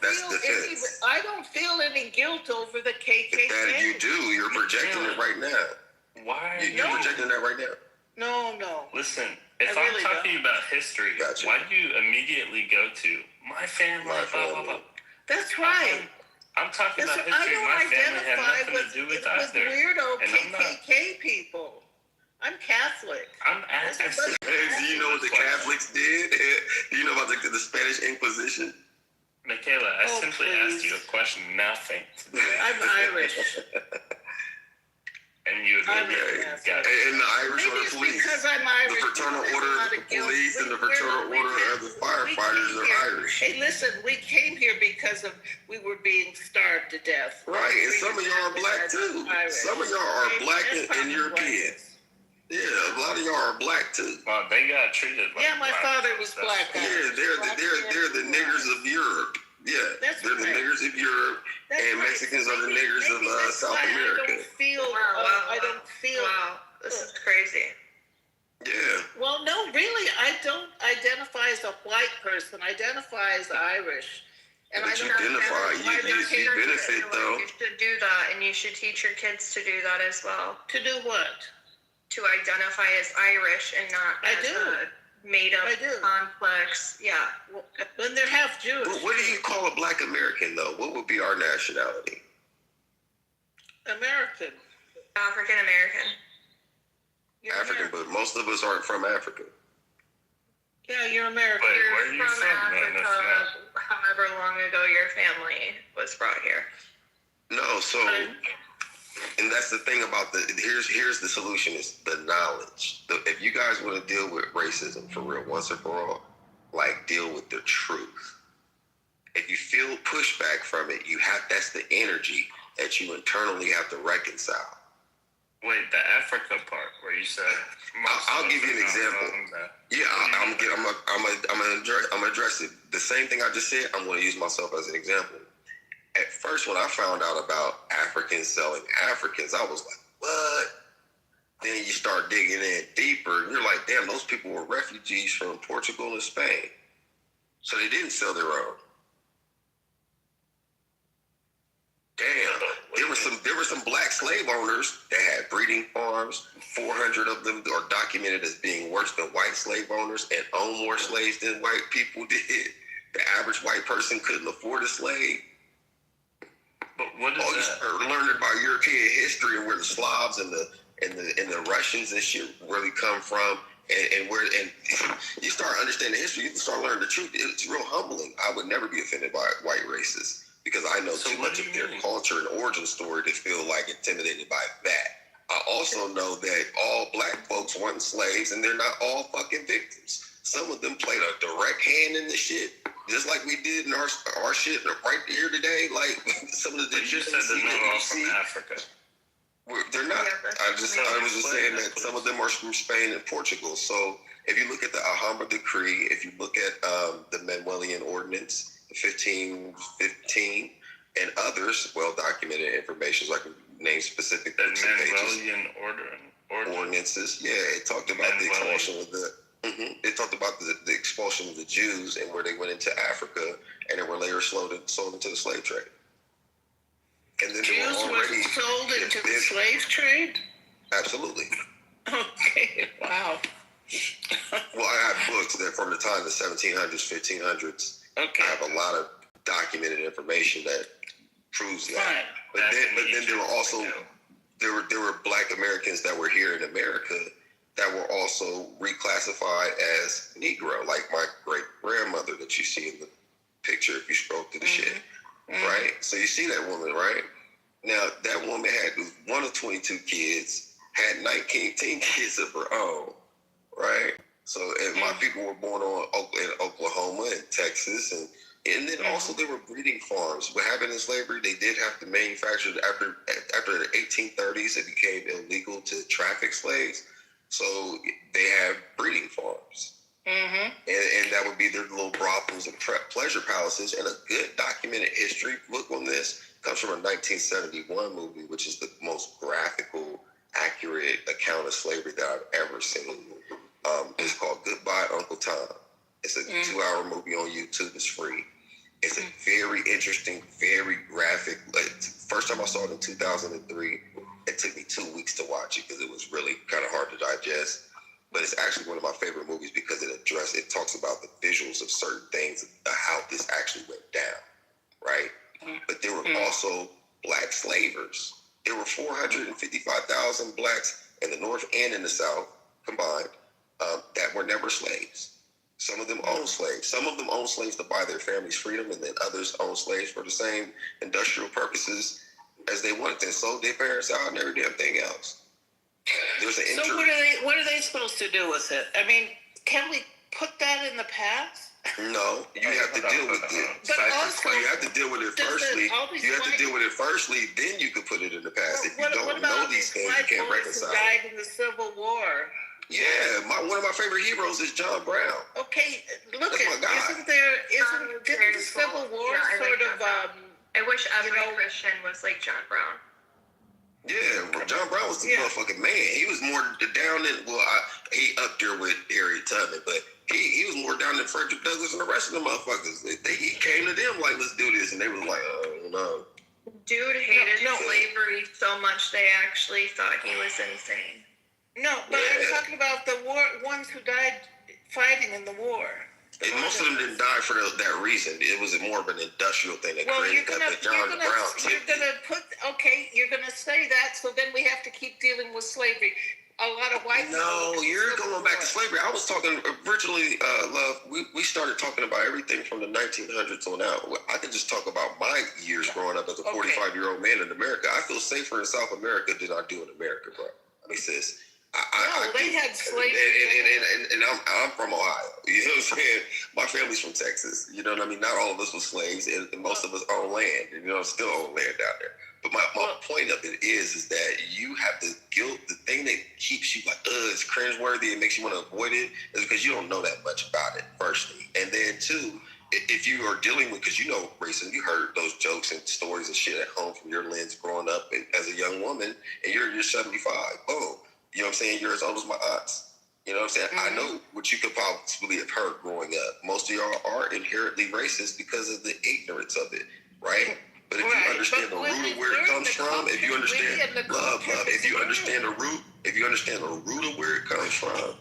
P: that's defense.
G: I don't feel any guilt over the KKK.
P: That you do. You're projecting it right now.
V: Why?
P: You're projecting that right now.
G: No.
V: Listen, if I'm
G: really
V: talking about history, why do you immediately go to my family? Blah, blah, blah.
G: That's right.
V: I'm talking about history. My family had nothing to do with either.
G: Weirdo KKK people. I'm Catholic.
V: I'm asking.
P: Do you know what the Catholics did? Do you know about the Spanish Inquisition?
V: Michaela, I simply asked you a question. Nothing.
G: I'm Irish.
V: And you agree?
P: And the Irish are the police.
G: Because I'm Irish.
P: The fraternal order of the police and the fraternal order of the firefighters are Irish.
G: Hey, listen, we came here because we were being starved to death.
P: Right, and some of y'all are black too. Some of y'all are black and European. Yeah, a lot of y'all are black too.
V: Well, they got treated like
G: my father was black.
P: Yeah, they're the niggers of Europe. Yeah, they're the niggers of Europe, and Mexicans are the niggers of South America.
G: I don't feel.
I: Wow, this is crazy.
P: Yeah.
G: Well, no, really, I don't identify as a white person. I identify as Irish. And
P: but you benefit though.
I: You should do that, and you should teach your kids to do that as well.
G: To do what?
I: To identify as Irish and not as a made-up complex. Yeah.
G: When they're half Jewish.
P: What do you call a black American though? What would be our nationality?
G: American.
I: African American.
P: African, but most of us aren't from Africa.
G: Yeah, you're American.
V: Wait, where are you
I: from Africa, however long ago your family was brought here.
P: No, so, and that's the thing about here's the solution is the knowledge. If you guys want to deal with racism for real, once and for all, like deal with the truth. If you feel pushback from it, that's the energy that you internally have to reconcile.
V: Wait, the Africa part where you said.
P: I'll give you an example. Yeah, I'm gonna address it. The same thing I just said. I'm gonna use myself as an example. At first, when I found out about Africans selling Africans, I was like, "What?" Then you start digging in deeper, and you're like, "Damn, those people were refugees from Portugal and Spain, so they didn't sell their own." Damn, there were some black slave owners that had breeding farms. 400 of them are documented as being worse than white slave owners and own more slaves than white people did. The average white person couldn't afford a slave.
V: But what is that?
P: You learned about European history and where the Slavs and the Russians and shit really come from, and you start understanding history. You can start learning the truth. It's real humbling. I would never be offended by white racists. Because I know too much of their culture and origin story to feel like intimidated by that. I also know that all black folks weren't slaves and they're not all fucking victims. Some of them played a direct hand in the shit, just like we did in our shit right here today. Like some of the
V: you just said they're not all from Africa.
P: They're not. I was just saying that some of them are from Spain and Portugal. So if you look at the Alhambra Decree, if you look at the Manuelian Ordinance, 1515, and others well-documented information. So I can name specific
V: The
P: books and pages.
V: Manwellian
P: Ordinances. Yeah, it talked about the expulsion of the. It talked about the expulsion of the Jews and where they went into Africa and they were later sold into the slave trade. And then
G: Jews were sold into the slave trade?
P: Absolutely.
G: Okay, wow.
P: Well, I have books that from the time of the 1700s, 1500s.
G: Okay.
P: I have a lot of documented information that proves that.
G: Fine.
P: But then there were also there were Black Americans that were here in America that were also reclassified as Negro, like my great grandmother that you see in the picture if you scroll through the shit, right? So you see that woman, right? Now that woman had one of 22 kids, had 19 kids of her own, right? So and my people were born in Oklahoma and Texas, and then also there were breeding farms. What happened in slavery, they did have to manufacture after the 1830s. It became illegal to traffic slaves. So they have breeding farms. And that would be their little brothels and pleasure palaces. And a good documented history book on this comes from a 1971 movie, which is the most graphical, accurate account of slavery that I've ever seen. It's called Goodbye, Uncle Tom. It's a 2-hour movie on YouTube. It's free. It's a very interesting, very graphic. First time I saw it in 2003. It took me 2 weeks to watch it because it was really kind of hard to digest. But it's actually one of my favorite movies because it talks about the visuals of certain things, how this actually went down, right? But there were also Black slavers. There were 455,000 Blacks in the North and in the South combined that were never slaves. Some of them owned slaves. Some of them owned slaves to buy their families' freedom, and then others owned slaves for the same industrial purposes as they wanted and sold their parents out and every damn thing else. There's an
G: So what are they supposed to do with it? I mean, can we put that in the past?
P: No, you have to deal with it.
G: But also,
P: you have to deal with it firstly. You have to deal with it firstly, then you can put it in the past. If you don't know these things, you can't reconcile.
G: Who died in the Civil War?
P: Yeah, one of my favorite heroes is John Brown.
G: Okay, look
P: That's my guy.
G: didn't the Civil War sort of
I: I wish every Christian was like John Brown.
P: Yeah, John Brown was the motherfucking man. He was more down than he up there with Harriet Tubman, but he was more down than Frederick Douglass and the rest of the motherfuckers. He came to them like, let's do this, and they was like, oh no.
I: Dude hated slavery so much they actually thought he was insane.
G: No, but I'm talking about the ones who died fighting in the war.
P: And most of them didn't die for that reason. It was more of an industrial thing that created that John Brown.
G: You're gonna say that, so then we have to keep dealing with slavery. A lot of white people.
P: No, you're going back to slavery. I was talking originally, Love. We started talking about everything from the 1900s on out. I can just talk about my years growing up as a 45-year-old man in America. I feel safer in South America than I do in America, bro. I mean, sis.
G: They had slavery.
P: And I'm from Ohio. You know what I'm saying? My family's from Texas. You know what I mean? Not all of us were slaves, and most of us own land. You know, still own land down there. But my point of it is that you have the guilt. The thing that keeps you like, it's cringeworthy and makes you want to avoid it is because you don't know that much about it, firstly. And then two, if you are dealing with, because you know racism, you heard those jokes and stories and shit at home from your lens growing up as a young woman, and you're 75. Boom. You know what I'm saying? You're as old as my aunts. You know what I'm saying? I know what you could possibly have heard growing up. Most of y'all are inherently racist because of the ignorance of it, right? But if you understand the root of where it comes from, if you understand love, if you understand the root of where it comes from,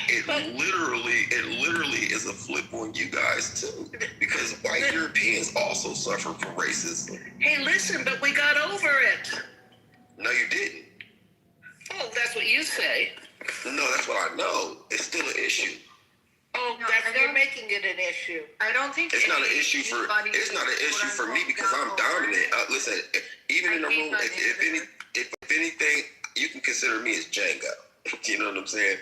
P: it literally is a flip on you guys too. Because white Europeans also suffer from racism.
G: Hey, listen, but we got over it.
P: No, you didn't.
G: Oh, that's what you say.
P: No, that's what I know. It's still an issue.
G: Oh, you're making it an issue.
I: I don't think
P: it's not an issue for me because I'm dominant. Listen, even in the room, if anything, you can consider me as Django. You know what I'm saying?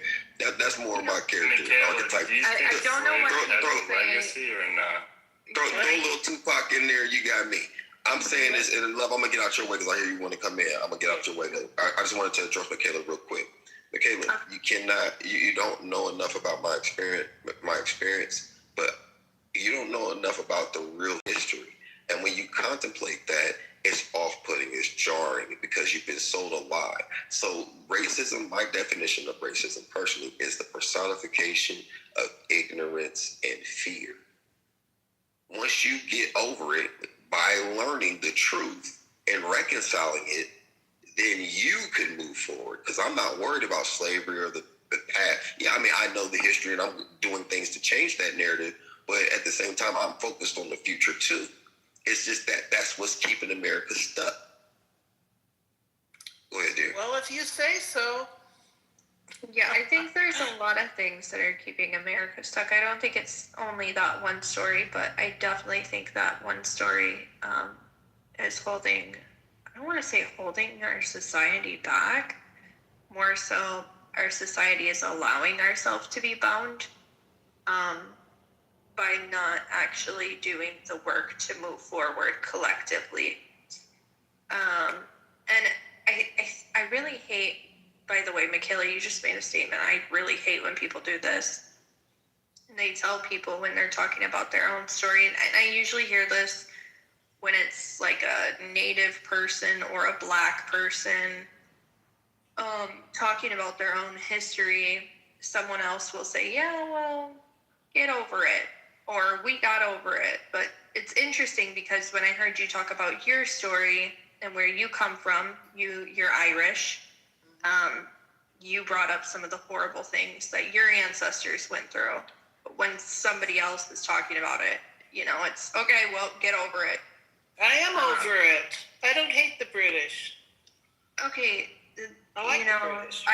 P: That's more of my character archetype.
I: I don't know what
V: legacy or not.
P: Throw a little Tupac in there. You got me. I'm saying this in love. I'm gonna get out your way because I hear you want to come in. I'm gonna get out your way. I just wanted to address Michaela real quick. Michaela, you don't know enough about my experience, but you don't know enough about the real history. And when you contemplate that, it's off-putting, it's jarring because you've been sold a lie. So racism, my definition of racism personally, is the personification of ignorance and fear. Once you get over it by learning the truth and reconciling it, then you can move forward. Because I'm not worried about slavery or the past. Yeah, I mean, I know the history and I'm doing things to change that narrative, but at the same time, I'm focused on the future too. It's just that's what's keeping America stuck. Go ahead, dear.
G: Well, if you say so.
I: Yeah, I think there's a lot of things that are keeping America stuck. I don't think it's only that one story, but I definitely think that one story is holding, I don't want to say holding our society back. More so, our society is allowing ourselves to be bound by not actually doing the work to move forward collectively. And I really hate, by the way, Michaela, you just made a statement. I really hate when people do this. And they tell people when they're talking about their own story. And I usually hear this when it's like a Native person or a Black person talking about their own history. Someone else will say, yeah, well, get over it. Or we got over it. But it's interesting because when I heard you talk about your story and where you come from, you're Irish. You brought up some of the horrible things that your ancestors went through. But when somebody else is talking about it, it's, okay, well, get over it.
G: I am over it. I don't hate the British.
I: Okay,
G: I like the British.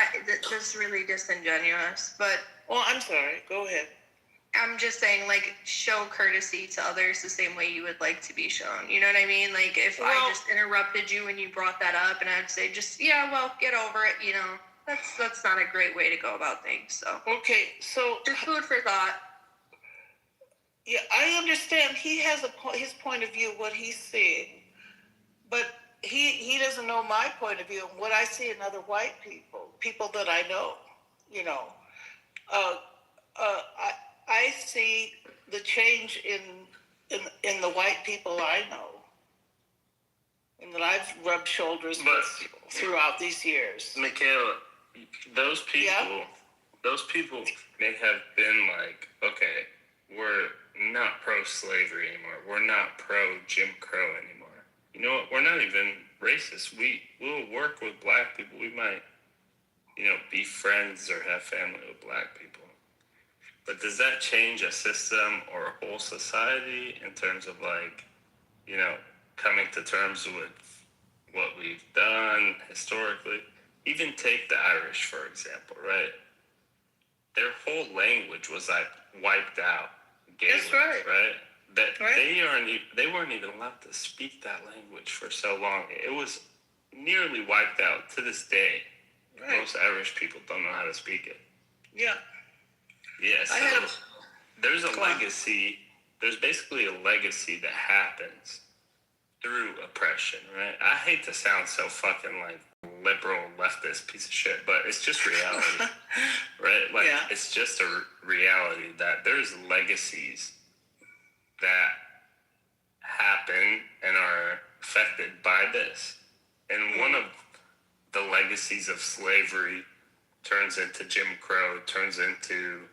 I: That's really disingenuous, but...
G: Well, I'm sorry. Go ahead.
I: I'm just saying, like, show courtesy to others the same way you would like to be shown. You know what I mean? Like, if I just interrupted you when you brought that up, and I'd say, just, yeah, well, get over it, that's not a great way to go about things, so.
G: Okay, so...
I: Just food for thought.
G: Yeah, I understand he has his point of view, what he's seeing, but he doesn't know my point of view, what I see in other white people that I know, I see the change in the white people I know, and that I've rubbed shoulders with throughout these years.
V: Michaela, those people may have been like, okay, we're not pro-slavery anymore. We're not pro-Jim Crow anymore. You know what? We're not even racist. We'll work with Black people. We might, be friends or have family with Black people. But does that change a system or a whole society in terms of coming to terms with what we've done historically? Even take the Irish, for example, right? Their whole language was wiped out.
G: Gaelic, that's
V: right? They weren't even allowed to speak that language for so long. It was nearly wiped out to this day. Right. Most Irish people don't know how to speak it.
G: Yeah.
V: Yeah, so there's a legacy. There's basically a legacy that happens through oppression, right? I hate to sound so fucking like liberal leftist piece of shit, but it's just reality, right? It's just a reality that there's legacies that happen and are affected by this. And one of the legacies of slavery turns into Jim Crow, turns into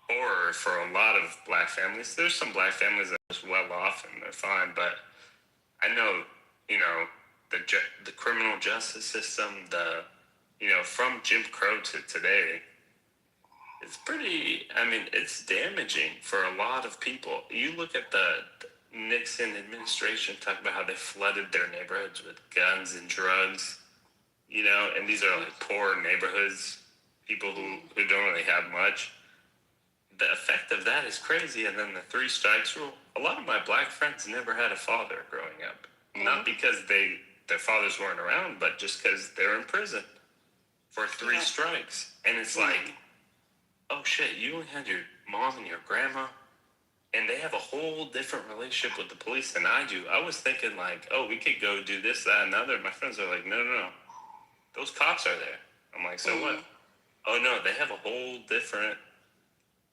V: horror for a lot of Black families. There's some Black families that are just well off and they're fine, but I know, the criminal justice system, from Jim Crow to today, it's it's damaging for a lot of people. You look at the Nixon administration talk about how they flooded their neighborhoods with guns and drugs, and these are like poor neighborhoods, people who don't really have much. The effect of that is crazy. And then the 3 strikes rule. A lot of my Black friends never had a father growing up. Not because their fathers weren't around, but just because they're in prison for 3 strikes. And it's like, oh shit, you only had your mom and your grandma, and they have a whole different relationship with the police than I do. I was thinking like, oh, we could go do this, that, and the other. My friends are like, no. Those cops are there. I'm like, so what? Oh no, they have a whole different...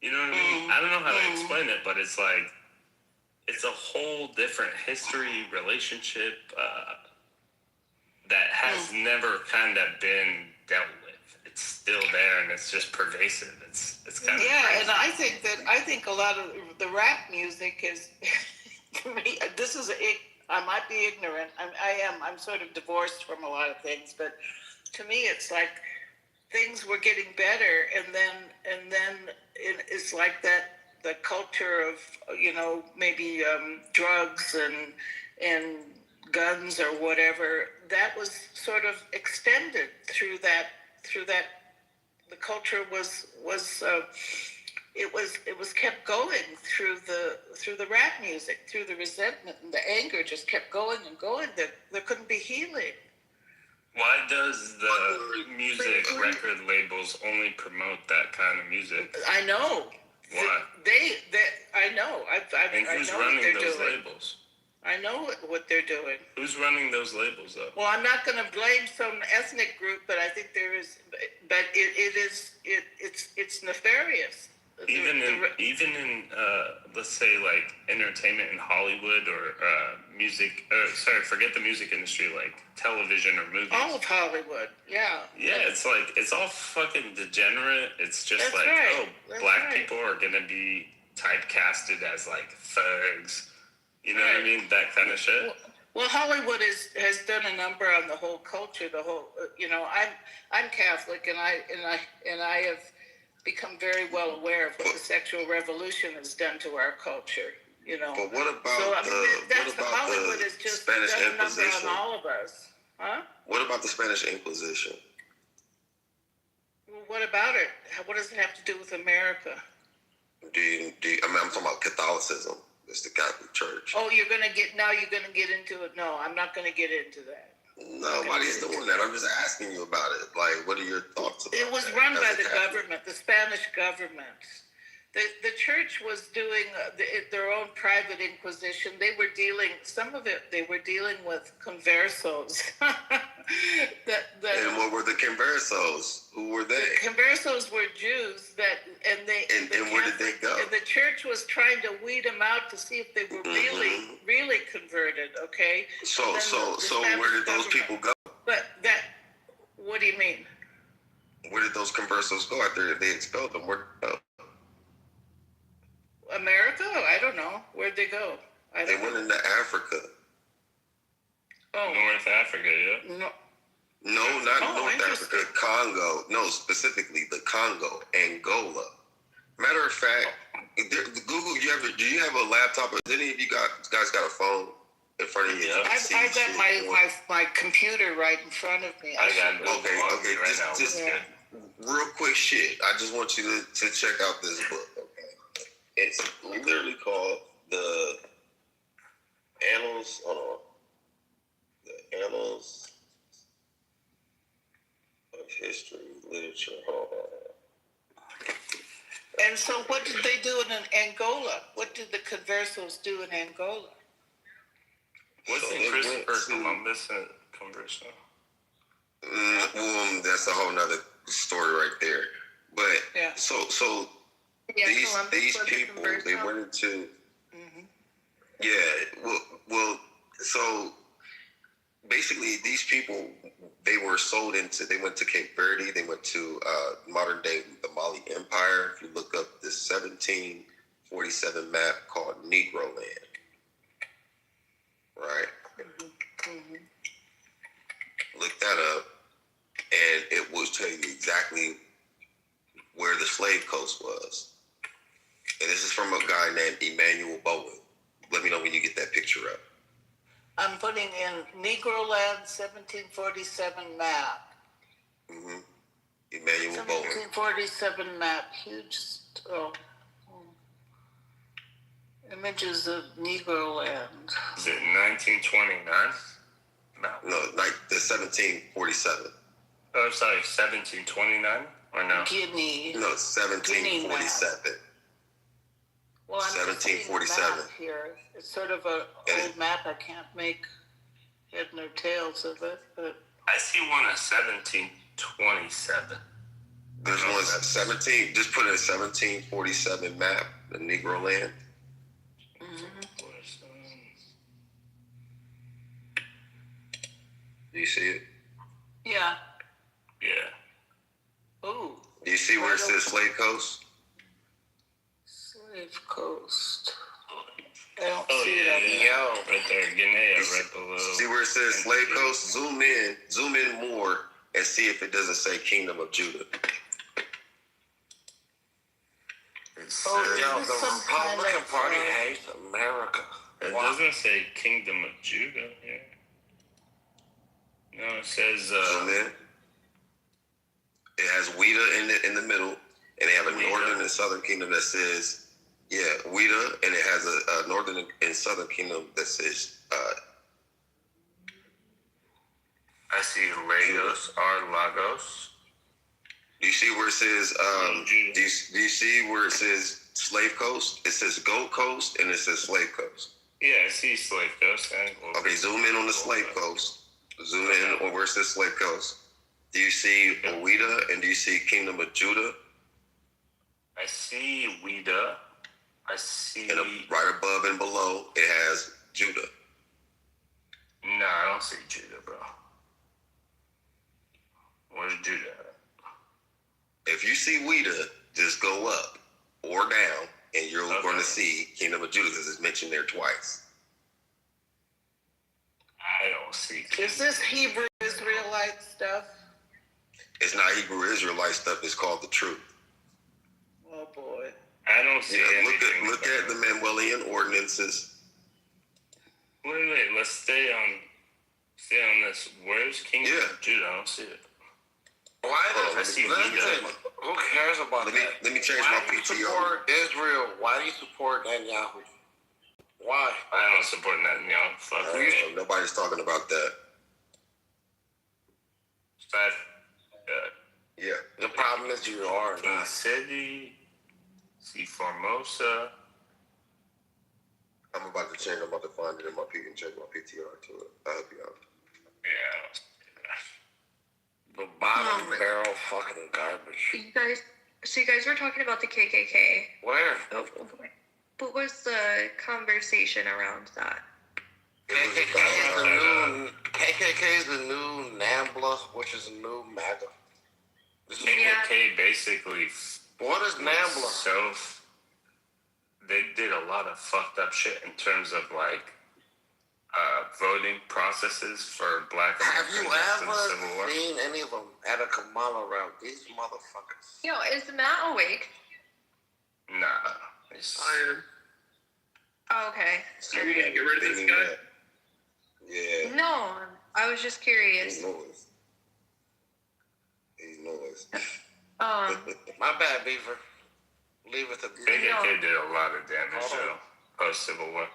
V: You know what I mean? I don't know how to explain it, but it's like, it's a whole different history, relationship that has never kind of been dealt with. It's still there, and it's just pervasive. It's kind of crazy.
G: And I think a lot of the rap music is. To me, I might be ignorant. I'm sort of divorced from a lot of things, but to me, it's like things were getting better, and then it's like that the culture of maybe drugs and guns or whatever that was sort of extended through that the culture was it was kept going through the rap music, through the resentment and the anger just kept going and going. There couldn't be healing.
V: Why does the music record labels only promote that kind of music?
G: I know.
V: Why?
G: I know.
V: And who's running those labels?
G: I know what they're doing.
V: Who's running those labels, though?
G: Well, I'm not going to blame some ethnic group, but I think there is. But it's nefarious.
V: Even in let's say like entertainment in Hollywood or music. Forget the music industry, like television or movies.
G: All of Hollywood, yeah.
V: Yeah, it's like it's all fucking degenerate. It's just
G: That's
V: like
G: right.
V: Black people are gonna be typecasted as like thugs. You know what I mean? That kind of shit.
G: Well, Hollywood has done a number on the whole culture. The whole, I'm Catholic, and I have become very well aware of what the sexual revolution has done to our culture.
P: But what about
G: Hollywood
P: the
G: has just
P: Spanish
G: done a number
P: Inquisition?
G: on all of us, huh?
P: What about the Spanish Inquisition?
G: Well, what about it? What does it have to do with America?
P: I'm talking about Catholicism. It's the Catholic Church.
G: Oh, you're gonna get into it. No, I'm not gonna get into that.
P: Nobody's doing that. I'm just asking you about it. Like, what are your thoughts about it?
G: It was run by the government, the Spanish government. The church was doing their own private inquisition. They were dealing with conversos.
P: And what were the conversos? Who were they?
G: The conversos were Jews and
P: where did they go?
G: And the church was trying to weed them out to see if they were really converted. Okay.
P: So where did those people go?
G: What do you mean?
P: Where did those conversos go after they expelled them? Where?
G: America? I don't know. Where'd they go?
P: They went into Africa.
G: Oh,
V: North Africa, yeah.
P: No, not North Africa. Congo. No, specifically the Congo, Angola. Matter of fact, Google. Do you have a laptop? Or does any of you guys got a phone in front of you?
G: I got my computer right in front of me.
P: Okay. Just real quick shit. I just want you to check out this book. Okay, it's literally called the Annals. Hold on. The Annals of History, Literature. Hold on.
G: And so what did they do in Angola? What did the conversos do in Angola?
V: Wasn't Christopher Columbus a converso?
P: That's a whole nother story right there. But these people, they went into so basically these people, they were sold into, they went to Cape Verde, they went to modern day the Mali Empire. If you look up this 1747 map called Negro Land, right? Look that up and it will tell you exactly where the slave coast was. And this is from a guy named Emmanuel Bowen. Let me know when you get that picture up.
G: I'm putting in Negro Land 1747 map.
P: Emmanuel Bowen.
G: 1747 map. Huge. Images of Negro Land.
V: Is it 1929?
P: No, like the 1747.
V: Oh, sorry, 1729 or no?
G: Guinea.
P: No, 1747.
G: Well, I'm
P: 1747.
G: Here. It's sort of an old map. I can't make head nor tails of it, but
V: I see one of 1727.
P: There's one 17. Just put in a 1747 map, the Negro Land. Do you see it?
G: Yeah.
B: Yeah.
G: Ooh.
P: Do you see where it says Slave Coast?
G: Slave Coast. I don't
B: Oh,
G: see it on the
B: yeah. Right there, Guinea, right below.
P: See where it says Slave Coast? Zoom in more, and see if it doesn't say Kingdom of Judah.
S: The Republican Party hates America.
B: It doesn't say Kingdom of Judah here. No, it says.
P: Zoom in. It has Weta in the middle, and they have a northern and southern kingdom that says, Weta, and it has a northern and southern kingdom that says.
B: I see Lagos or Lagos.
P: Do you see where it says? Do you see where it says Slave Coast? It says Gold Coast, and it says Slave Coast.
B: Yeah, I see Slave Coast.
P: Okay, zoom in on the Slave Coast. Zoom in on where it says Slave Coast. Do you see Weta, and do you see Kingdom of Judah?
B: I see Weta. I see.
P: And right above and below, it has Judah.
B: No, I don't see Judah, bro. Where's Judah?
P: If you see Weta, just go up or down, and you're going to see Kingdom of Judah because it's mentioned there twice.
B: I don't see.
G: Is this Hebrew Israelite stuff?
P: It's not Hebrew Israelite stuff. It's called the truth.
G: Oh boy.
B: I don't see anything.
P: Look at the Manwelian ordinances.
B: Wait. Let's stay on this. Where's Kingdom of Judah? I don't see it.
S: Why does who cares about that?
P: Let me change my PTR.
S: Why do you support Israel? Why do you support Netanyahu? Why?
B: I don't support Netanyahu. Fuck you.
P: Nobody's talking about that. Yeah.
S: The problem is you are
B: King City, see Formosa.
P: I'm about to change. I'm about to find it in my and check my PTR to it. I'll help you out.
B: Yeah.
S: The bottom barrel fucking garbage.
I: You guys were talking about the KKK.
S: Where?
I: What was the conversation around that?
S: KKK is the new NAMBLA, which is a new MAGA.
B: KKK basically.
S: What is NAMBLA?
B: So they did a lot of fucked up shit in terms of voting processes for Black Americans.
S: Have you ever seen any of them at a Kamala rally? These motherfuckers.
I: Yo, is Matt awake?
B: Nah.
I: Oh, okay.
L: So you're gonna get rid of this guy?
P: Yeah.
I: No, I was just curious.
P: He's noise.
S: My bad, Beaver. Leave it to
B: KKK did a lot of damage post Civil War.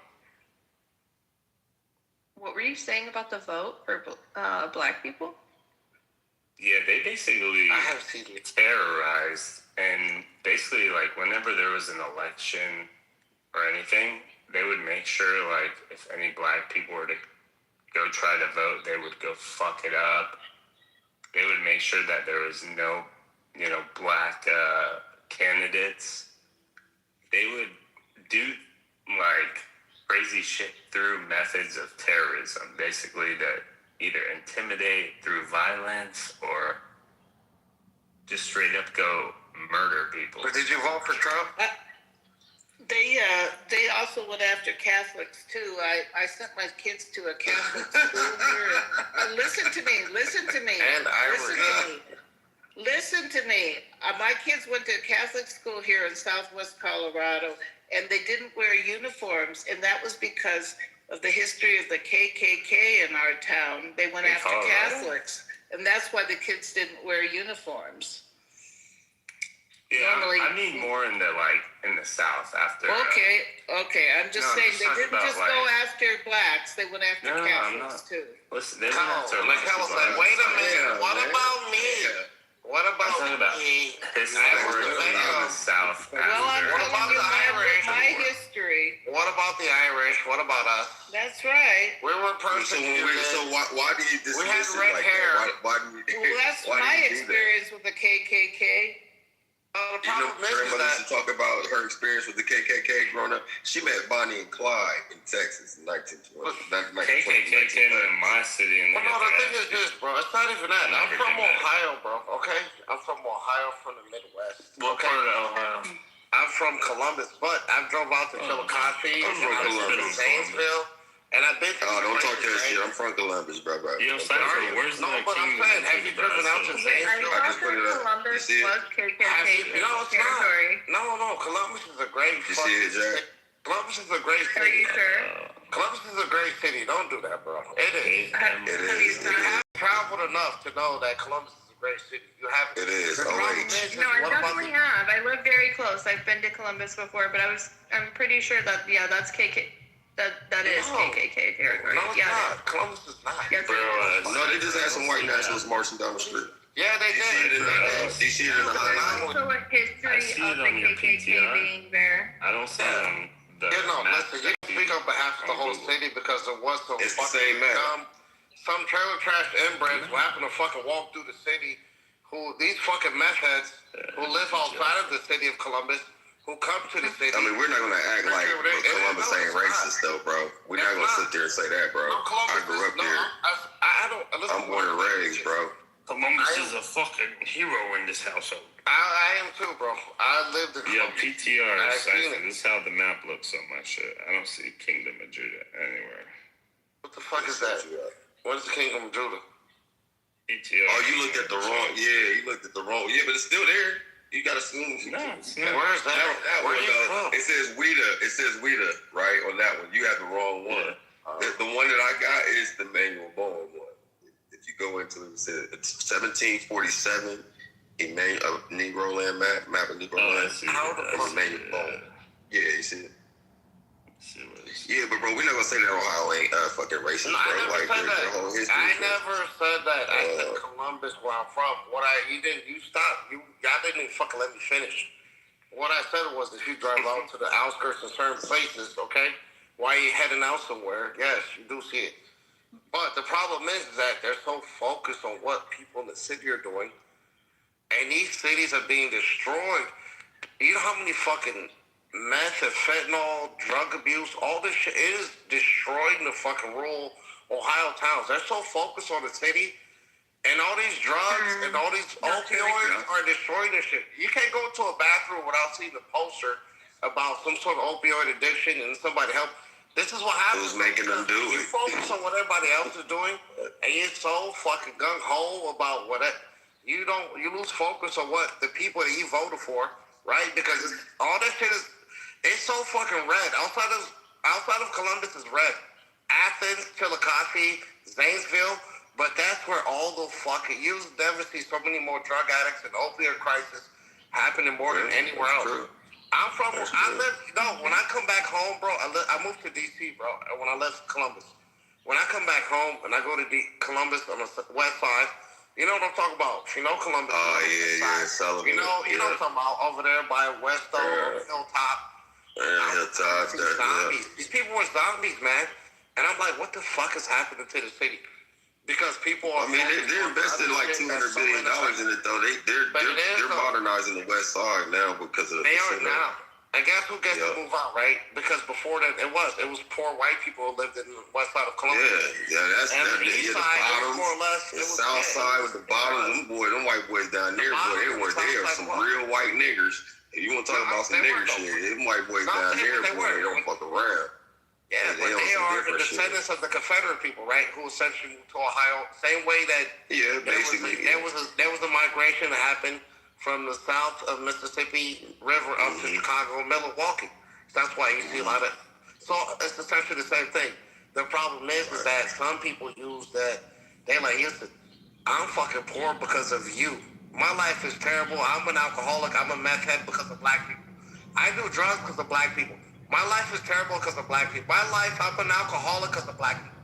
I: What were you saying about the vote for Black people?
B: Yeah, they basically terrorized, and basically, whenever there was an election or anything, they would make sure, if any Black people were to go try to vote, they would go fuck it up. They would make sure that there was no, Black candidates. They would do, crazy shit through methods of terrorism, basically to either intimidate through violence or just straight up go murder people.
S: But did you vote for Trump?
G: They also went after Catholics too. I sent my kids to a Catholic school here. Listen to me.
S: And Irish.
G: Listen to me. My kids went to a Catholic school here in Southwest Colorado, and they didn't wear uniforms, and that was because of the history of the KKK in our town. They went after Catholics, and that's why the kids didn't wear uniforms.
B: Yeah, I mean more in the South after.
G: Okay. I'm just saying they didn't just go after blacks; they went after Catholics too.
B: Listen, they went after
S: wait a minute. What about me? What about me?
B: Historically in the South.
G: Well, I'm telling you my history.
S: What about the Irish? What about us?
G: That's right.
S: We were persecuted.
P: So why do you dismiss
S: we had
P: it
S: red
P: like
S: hair.
P: that? Why do you?
G: Well, that's my experience with the KKK.
P: You
C: The
P: know,
C: problem is
P: grandmother
C: that
P: used to talk about her experience with the KKK growing up. She met Bonnie and Clyde in Texas in 1920.
B: KKK came to my city and
C: But no, the thing is this, bro. It's not even that. I'm from Ohio, bro. Okay, I'm from Ohio, from the Midwest.
B: What part of Ohio?
C: I'm from Columbus, but I drove out to Chillicothe,
P: I'm from Columbus.
C: Zanesville, and I've been to.
P: Oh, don't talk that shit. I'm from Columbus, bro.
B: You know, Cypher, where's
C: No,
B: the
C: but I'm
B: kingdom?
C: saying, have you driven out to Zanesville?
P: I just put it up. You see it?
C: No, it's not. No, Columbus is a great
P: You see it, Jack?
C: Columbus is a great city. Columbus is a great city. Don't do that, bro. It is.
P: It is.
C: You haven't traveled enough to know that Columbus is a great city. You haven't.
P: It is.
C: The problem is,
I: No, I
C: what about
I: definitely have. I live very close. I've been to Columbus before, but I'm pretty sure that that's KK. That is KKK territory.
C: No, it's not. Columbus is not.
I: Yes,
P: Bro, no, they just had some white nationalists marching down the street.
C: Yeah, they did.
P: You see it in the highlight.
I: also a history of the KKK being there.
B: I don't see them.
C: Listen, you can speak on behalf of the whole city because there was some
P: It's the
C: fucking
P: same man.
C: some trailer trash inbreds who happen to fucking walk through the city, these fucking meth heads who live outside of the city of Columbus, who come to the city.
P: I mean, we're not gonna act like Columbus ain't racist, though, bro. We're not gonna sit there and say that, bro. I grew up here. I'm born and raised, bro.
B: Columbus is a fucking hero in this household.
C: I am too, bro. I lived in
B: Yo,
C: Columbus.
B: PTR,
C: I've seen
B: Cypher. This is how the map looks on my shit. I don't see Kingdom of Judah anywhere.
C: What the fuck is that? What is the Kingdom of Judah?
B: PTR.
P: Oh, you looked at the wrong. Yeah, you looked at the wrong. Yeah, but it's still there. You gotta assume.
B: No, it's not.
C: Where is that?
P: That
C: Where
P: one,
C: are you
P: though,
C: from?
P: it says Weta. It says Weta, right? On that one, you have the wrong one. The one that I got is the Manuel Bowen one. If you go into it, it says it's 1747. Negro land map of Negro land.
C: How the fuck?
P: Manuel Bowen. Yeah, you see it. Yeah, but bro, we're not gonna say that Ohio ain't fucking racist,
C: No, I
P: bro.
C: never
P: Like
C: said
P: their whole
C: that.
P: history.
C: I never said that. I said Columbus, where I'm from. You stopped. Y'all didn't even fucking let me finish. What I said was if you drive out to the outskirts of certain places, okay, while you're heading out somewhere, yes, you do see it. But the problem is that they're so focused on what people in the city are doing, and these cities are being destroyed. You know how many fucking meth and fentanyl, drug abuse, all this shit is destroying the fucking rural Ohio towns. They're so focused on the city, and all these drugs and all these opioids are destroying this shit. You can't go to a bathroom without seeing a poster about some sort of opioid addiction and somebody help. This is what happens.
P: Who's making them do
C: You
P: it?
C: focus on what everybody else is doing, and you're so fucking gung ho about what you lose focus on what the people that you voted for, right? Because all that shit it's so fucking red. Outside of Columbus is red. Athens, Chillicothe, Zanesville, but that's where all the fucking you never see so many more drug addicts and opioid crisis happening more than anywhere else.
P: True.
C: When I come back home, bro, I moved to DC, bro, and when I left Columbus. When I come back home and I go to Columbus on the west side, you know what I'm talking about. You know Columbus.
P: Oh, yeah, Sullivan.
C: You know what I'm talking about over there by Westo, Hilltop.
P: Hilltop.
C: Zombies. These people were zombies, man. And I'm like, what the fuck is happening to the city? Because people are.
P: I mean, they're investing like $200 billion in it, though. They're modernizing the West Side now because of the.
C: They are now. And guess who gets to move out, right? Because before that, it was poor white people who lived in the west side of Columbus.
P: Yeah, that's
C: and
P: that.
C: The east
P: The
C: side,
P: bottoms,
C: more or less,
P: the south side with the bottoms. Them white boys down there, boy, they are some real white niggers. If you want to talk about some nigger shit, them white boys down there, boy, they don't fuck around.
C: Yeah, but they are the descendants of the Confederate people, right? Who essentially moved to Ohio, same way that
P: basically
C: there was a migration that happened from the south of Mississippi River up to Chicago and Milwaukee. So that's why you see a lot of. So it's essentially the same thing. The problem is that some people use that. They're like, listen, I'm fucking poor because of you. My life is terrible. I'm an alcoholic. I'm a meth head because of black people. I do drugs because of black people. My life is terrible because of black people. I'm an alcoholic because of black people.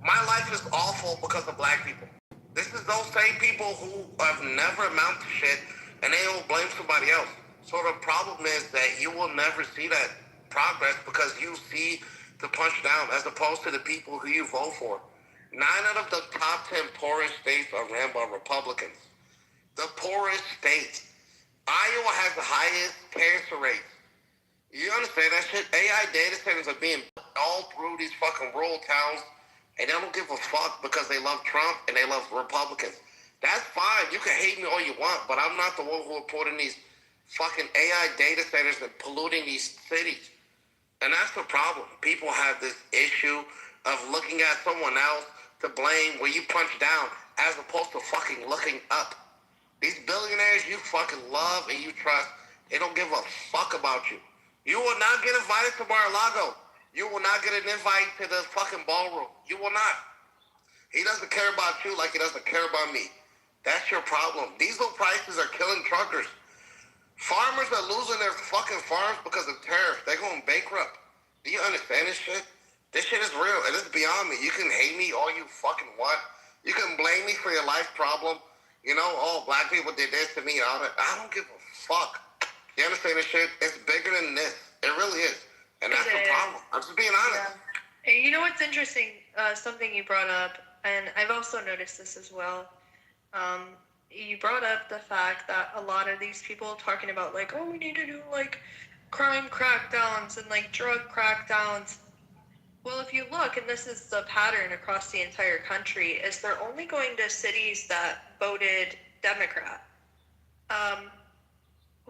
C: My life is awful because of black people. This is those same people who have never amounted to shit, and they will blame somebody else. So the problem is that you will never see that progress because you see the punch down as opposed to the people who you vote for. 9 out of the top 10 poorest states are ran by Republicans. The poorest states.
D: Iowa has the highest cancer rates. You understand that shit? AI data centers are being built all through these fucking rural towns, and they don't give a fuck because they love Trump and they love Republicans. That's fine. You can hate me all you want, but I'm not the one who are putting these fucking AI data centers and polluting these cities. And that's the problem. People have this issue of looking at someone else to blame where you punch down as opposed to fucking looking up. These billionaires you fucking love and you trust, they don't give a fuck about you. You will not get invited to Mar-a-Lago. You will not get an invite to the fucking ballroom. You will not. He doesn't care about you like he doesn't care about me. That's your problem. Diesel prices are killing truckers. Farmers are losing their fucking farms because of tariffs. They're going bankrupt. Do you understand this shit? This shit is real, and it's beyond me. You can hate me all you fucking want. You can blame me for your life problem. You know, oh, black people did this to me and all that. I don't give a fuck. You understand this shit? It's bigger than this. It really is. And that's the problem. I'm just being honest.
I: Yeah. And you know what's interesting? Something you brought up, and I've also noticed this as well. You brought up the fact that a lot of these people talking about like, oh, we need to do like crime crackdowns and like drug crackdowns. Well, if you look, and this is the pattern across the entire country, is they're only going to cities that voted Democrat,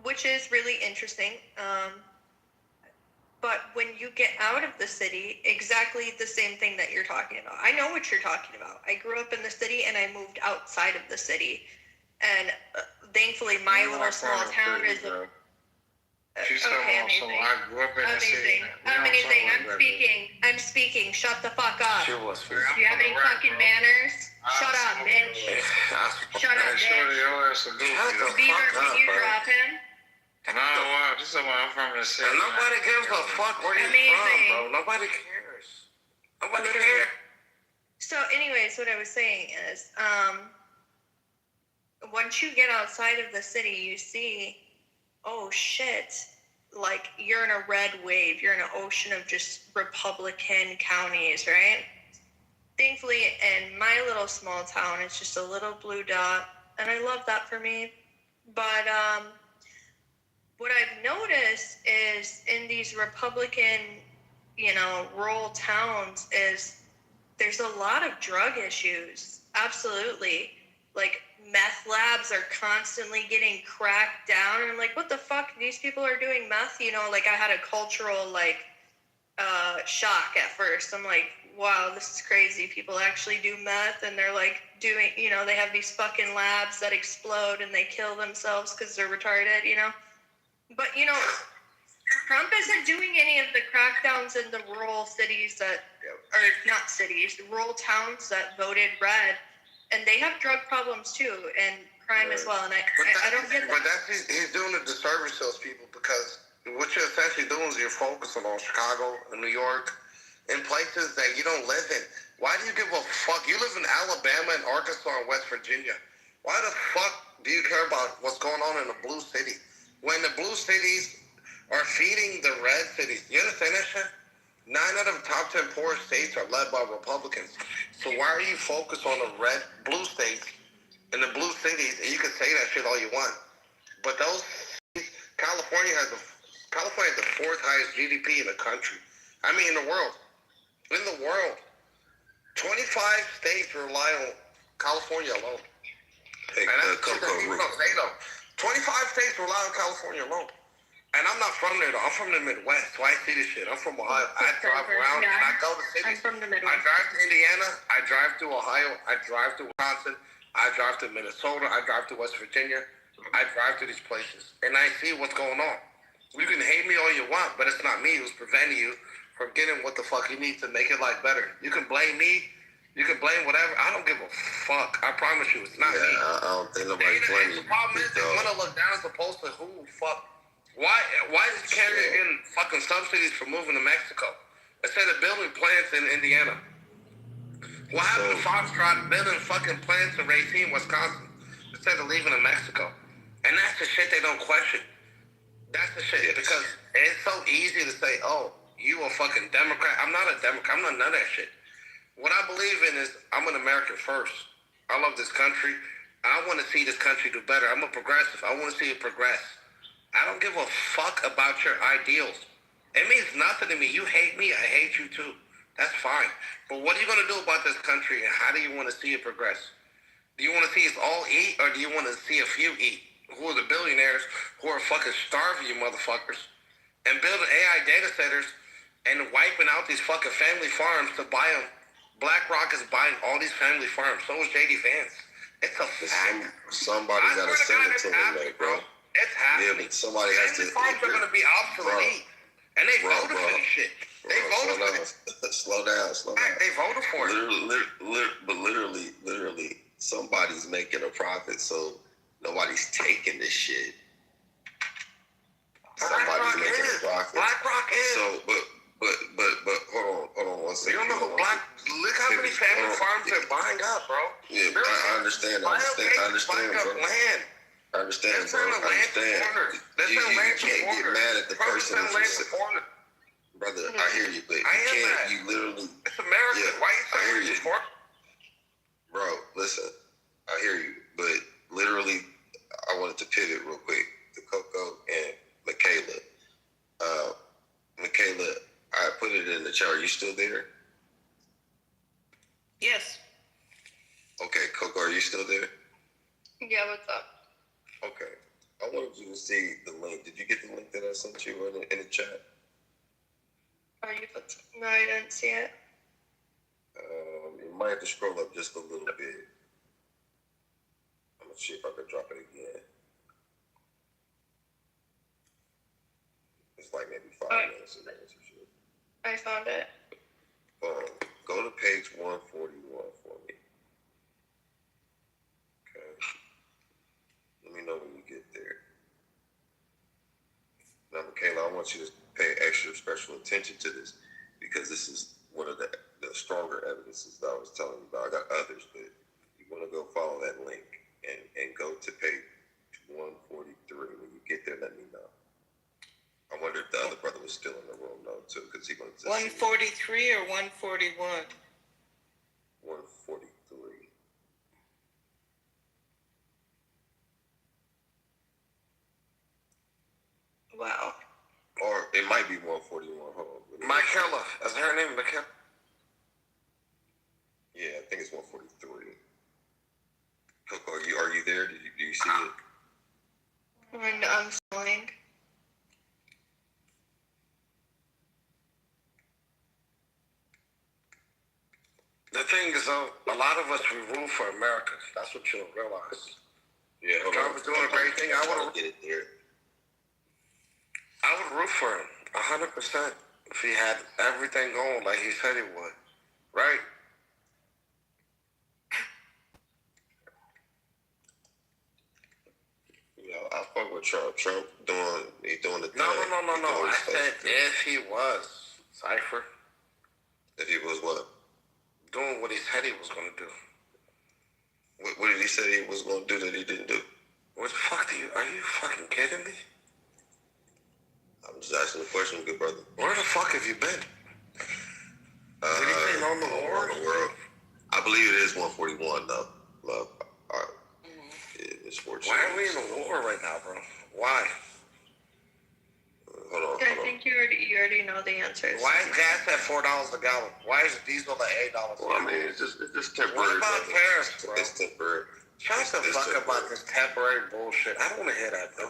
I: which is really interesting. But when you get out of the city, exactly the same thing that you're talking about. I know what you're talking about. I grew up in the city and I moved outside of the city. And thankfully, my little small town is a... Okay, amazing.
S: I grew up in the city.
I: Amazing. I'm speaking. Shut the fuck up.
D: She was
I: Do you have any fucking manners? Shut up, bitch. Shut up, bitch. Beaver, can you drop him?
S: No, wow, this is why I'm from the city.
D: Nobody gives a fuck where you're from, bro. Nobody cares. Nobody cares.
I: So anyways, what I was saying is, once you get outside of the city, you see, oh shit, like you're in a red wave. You're in an ocean of just Republican counties, right? Thankfully, in my little small town, it's just a little blue dot, and I love that for me. But what I've noticed is in these Republican, rural towns is there's a lot of drug issues. Absolutely. Like meth labs are constantly getting cracked down. And I'm like, what the fuck? These people are doing meth? Like I had a cultural shock at first. I'm like, wow, this is crazy. People actually do meth and they're like doing, they have these fucking labs that explode and they kill themselves because they're retarded, But, Trump isn't doing any of the crackdowns in the rural cities not cities, rural towns that voted red. And they have drug problems too, and crime as well. And I don't get that.
D: But he's doing a disservice to those people because what you're essentially doing is you're focusing on Chicago and New York and places that you don't live in. Why do you give a fuck? You live in Alabama and Arkansas and West Virginia. Why the fuck do you care about what's going on in the blue city? When the blue cities are feeding the red cities. You understand that shit? 9 out of the top 10 poorest states are led by Republicans. So why are you focused on the blue states and the blue cities? And you can say that shit all you want. But those cities, California has the 4th highest GDP in the country. I mean, in the world. In the world. 25 states rely on California alone.
P: Take the cocoa root.
D: 25 states rely on California alone. And I'm not from there, though. I'm from the Midwest, so I see this shit. I'm from Ohio. I drive around and I go to cities.
I: I'm from the Midwest.
D: I drive to Indiana. I drive to Ohio. I drive to Wisconsin. I drive to Minnesota. I drive to West Virginia. I drive to these places. And I see what's going on. You can hate me all you want, but it's not me who's preventing you from getting what the fuck you need to make your life better. You can blame me. You can blame whatever. I don't give a fuck. I promise you, it's not me.
P: I don't think nobody's blaming you.
D: The problem is they want to look down as opposed to who fuck. Why is Canada getting fucking subsidies for moving to Mexico instead of building plants in Indiana? What happened to Foxtrot building fucking plants in Racine, Wisconsin instead of leaving to Mexico? And that's the shit they don't question. That's the shit because it's so easy to say, oh, you a fucking Democrat. I'm not a Democrat. I'm not none of that shit. What I believe in is I'm an American first. I love this country. I want to see this country do better. I'm a progressive. I want to see it progress. I don't give a fuck about your ideals. It means nothing to me. You hate me, I hate you too. That's fine. But what are you going to do about this country, and how do you want to see it progress? Do you want to see us all eat, or do you want to see a few eat? Who are the billionaires who are fucking starving you motherfuckers and building AI data centers and wiping out these fucking family farms to buy them? BlackRock is buying all these family farms. So is JD Vance. It's a fact.
P: Somebody got to send it to them, bro.
D: It's happening.
P: Yeah, but somebody has to.
D: Family farms are going to be obsolete. And they voted for this shit. They voted for this.
P: Slow down.
D: They voted for it.
P: But literally, somebody's making a profit, so nobody's taking this shit. Somebody's making a profit.
D: BlackRock is.
P: So, but hold on 1 second.
D: You don't know who look how many family farms they're buying up, bro.
P: Yeah, I understand, bro.
D: Land.
P: I understand, bro. I understand. You can't get mad at the person. Brother, I hear you, but you literally.
D: It's America.
P: Yeah,
D: Why
P: I
D: you
P: hear you. Bro, listen. I hear you, but literally, I wanted to pivot real quick to Coco and Michaela. Michaela, I put it in the chat. Are you still there?
G: Yes.
P: Okay, Coco, are you still there?
I: Yeah, what's up?
P: Okay. I wanted you to see the link. Did you get the link that I sent you in the chat?
I: No, I didn't see it.
P: You might have to scroll up just a little bit. I'm going to see if I can drop it again. It's like maybe 5 minutes ago.
I: I found it.
P: Go to page 141 for me. Okay. Let me know when you get there. Now, Michaela, I want you to pay extra special attention to this because this is one of the stronger evidences that I was telling you about. I got others, but you want to go follow that link and go to page 143. When you get there, let me know. I wonder if the other brother was still in the room, though, too, because he wanted to
G: 143 or 141?
P: 143.
I: Wow.
P: Or it might be 141. Hold on.
D: Michaela. Is her name Michaela?
P: Yeah, I think it's 143. Coco, are you there? Do you see it?
I: I'm scrolling.
D: The thing is, though, a lot of us, we root for America. That's what you don't realize.
P: Yeah,
D: if Trump was doing a great thing, I would
P: get it there.
D: I would root for him 100% if he had everything going like he said he would, right?
P: I fuck with Trump. Trump he's doing the thing.
D: No. I said if he was, Cypher.
P: If he was what?
D: Doing what he said he was going to do.
P: What did he say he was going to do that he didn't do?
D: What the fuck are you fucking kidding me?
P: I'm just asking a question, good brother.
D: Where the fuck have you been? Did he say on the world?
P: I believe it is 141, though. Love. All right. It's 14.
D: Why are we in a war right now, bro? Why?
P: Hold on.
I: I think you already know the answers.
D: Why is gas at $4 a gallon? Why is diesel at $8 a gallon?
P: Well, I mean, it's just temporary.
D: What about tariffs, bro?
P: It's temporary.
D: Shut the fuck up about this temporary bullshit. I don't want to hear that, bro.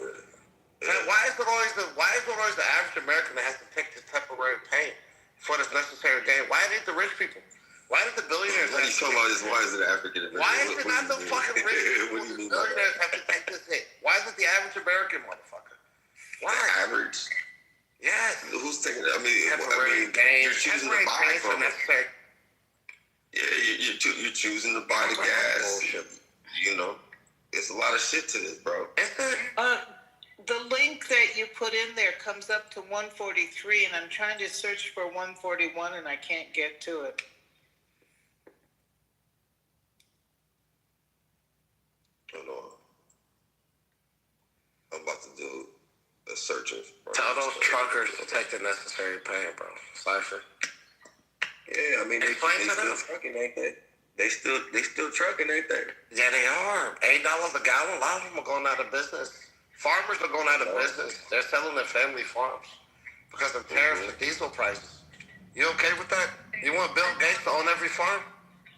D: Why is it always the average American that has to take this temporary pain for this necessary gain? Why is it the rich people? Why did the billionaires?
P: What are you talking about? Why is it African American?
D: Why is it not the fucking rich people?
P: What do you mean?
D: The billionaires have to take this hit. Why is it the average American motherfucker? Why?
P: Average?
D: Yes.
P: Who's taking it? I mean,
D: gain.
P: You're choosing to buy from it. Yeah, you're choosing to buy the gas. Bullshit. You know, it's a lot of shit to this, bro.
G: The link that you put in there comes up to 143, and I'm trying to search for 141, and I can't get to it.
P: Hold on. I'm about to do a search.
D: Tell those truckers to take the necessary pain, bro. Cypher.
P: Yeah, I mean, they still trucking, ain't they? They still trucking, ain't they?
D: Yeah, they are. $8 a gallon. A lot of them are going out of business. Farmers are going out of business. They're selling their family farms because of tariffs and diesel prices. You okay with that? You want Bill Gates to own every farm?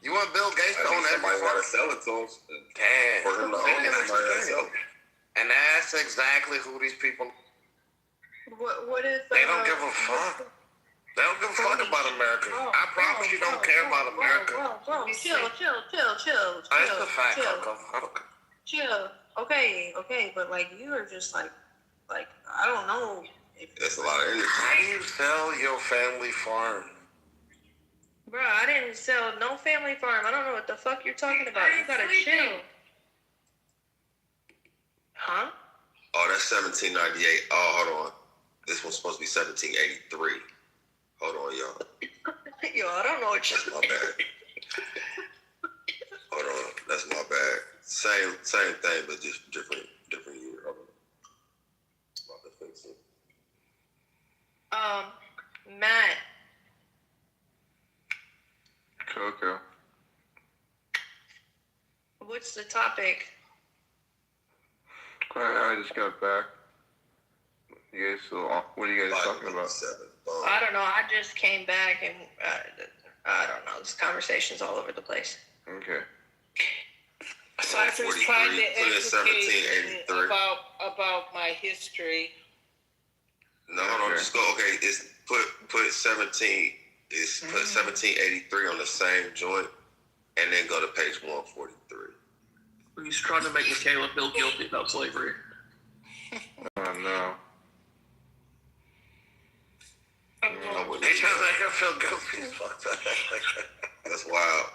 D: You want Bill Gates to own every farm?
P: Somebody want to sell it to him.
D: Damn.
P: For him to own it, somebody got to sell it.
D: And that's exactly who these people.
I: What is?
D: They don't give a fuck. They don't give a fuck about America. I promise you don't care about America.
I: Bro, chill.
D: That's the fact, Coco.
I: Chill. Okay, but like you are just like I don't know.
P: That's a lot of energy.
D: How do you sell your family farm?
I: Bro, I didn't sell no family farm. I don't know what the fuck you're talking about. You gotta chill. Huh?
P: Oh, that's 1798. Oh, hold on. This one's supposed to be 1783. Hold on, y'all.
I: Yo, I don't know what you're
P: That's my bad. Hold on. That's my bad. Same thing, but just different year. Hold on. About to fix it.
I: Matt.
T: Coco.
I: What's the topic?
T: I just got back. You guys still on? What are you guys talking about?
I: I don't know. I just came back and I don't know. This conversation's all over the place.
T: Okay.
G: So I was trying to educate
P: 1783.
G: about my history.
P: No, hold on. Just go. Okay, it's put 17. It's put 1783 on the same joint, and then go to page 143.
L: He's trying to make Michaela feel guilty about slavery.
T: Oh no.
D: They trying to make her feel guilty.
P: That's wild.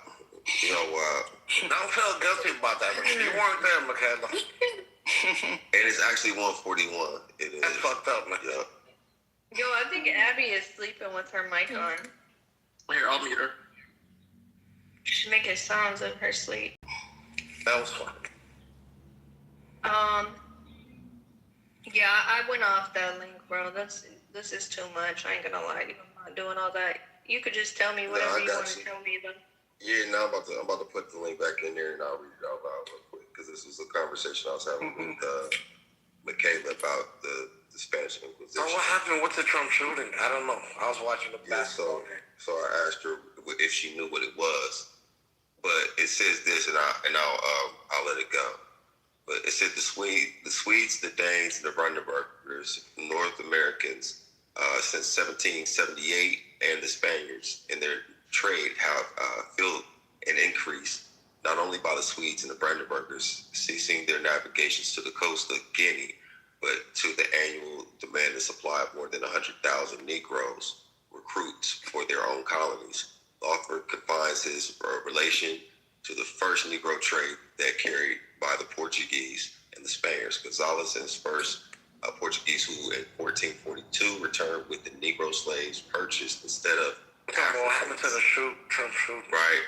P: You know, wild.
D: Don't feel guilty about that. You weren't there, Michaela.
P: And it's actually 141. It is.
D: That's fucked up, man.
P: Yeah.
I: Yo, I think Abby is sleeping with her mic on.
L: Here, I'll mute her.
I: She's making sounds in her sleep.
D: That was fun.
I: Yeah, I went off that link, bro. This is too much. I ain't gonna lie to you. I'm not doing all that. You could just tell me whatever you want to tell me, then.
P: Yeah, now I'm about to put the link back in there, and I'll read it out loud real quick, because this was a conversation I was having with Michaela about the Spanish Inquisition.
D: So what happened with the Trump shooting? I don't know. I was watching the basketball game.
P: So I asked her if she knew what it was, but it says this, and I'll let it go. But it said the Swedes, the Danes, and the Brandenburgers, North Americans, since 1778, and the Spaniards in their trade have felt an increase, not only by the Swedes and the Brandenburgers ceasing their navigations to the coast of Guinea, but to the annual demand and supply of more than 100,000 Negroes recruits for their own colonies. The author confines his relation to the first Negro trade that carried by the Portuguese and the Spaniards. Gonzalez and his first Portuguese, who in 1442 returned with the Negro slaves purchased instead of
D: what happened to the Trump shoot?
P: Right.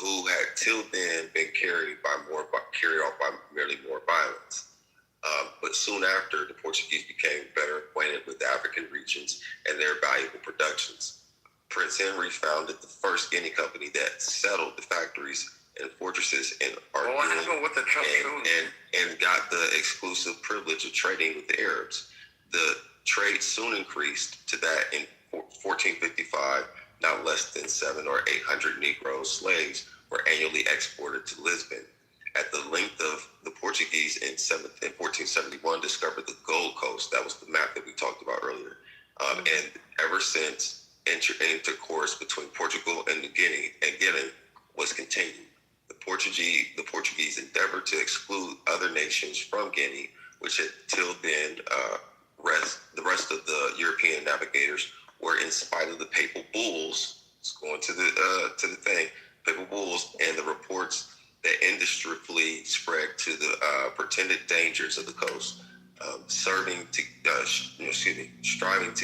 P: Who had till then been carried off by merely more violence. But soon after, the Portuguese became better acquainted with the African regions and their valuable productions. Prince Henry founded the first Guinea company that settled the factories and fortresses in Arguin,
D: what happened with the Trump
P: and got the exclusive privilege of trading with the Arabs. The trade soon increased to that in 1455. Not less than 700 or 800 Negro slaves were annually exported to Lisbon. At the length of the Portuguese in 1471 discovered the Gold Coast. That was the map that we talked about earlier. And ever since, intercourse between Portugal and Guinea was continued. The Portuguese endeavored to exclude other nations from Guinea, which had till then the rest of the European navigators were, in spite of the papal bulls. It's going to the thing, papal bulls and the reports that indiscriminately spread to the pretended dangers of the coast, striving to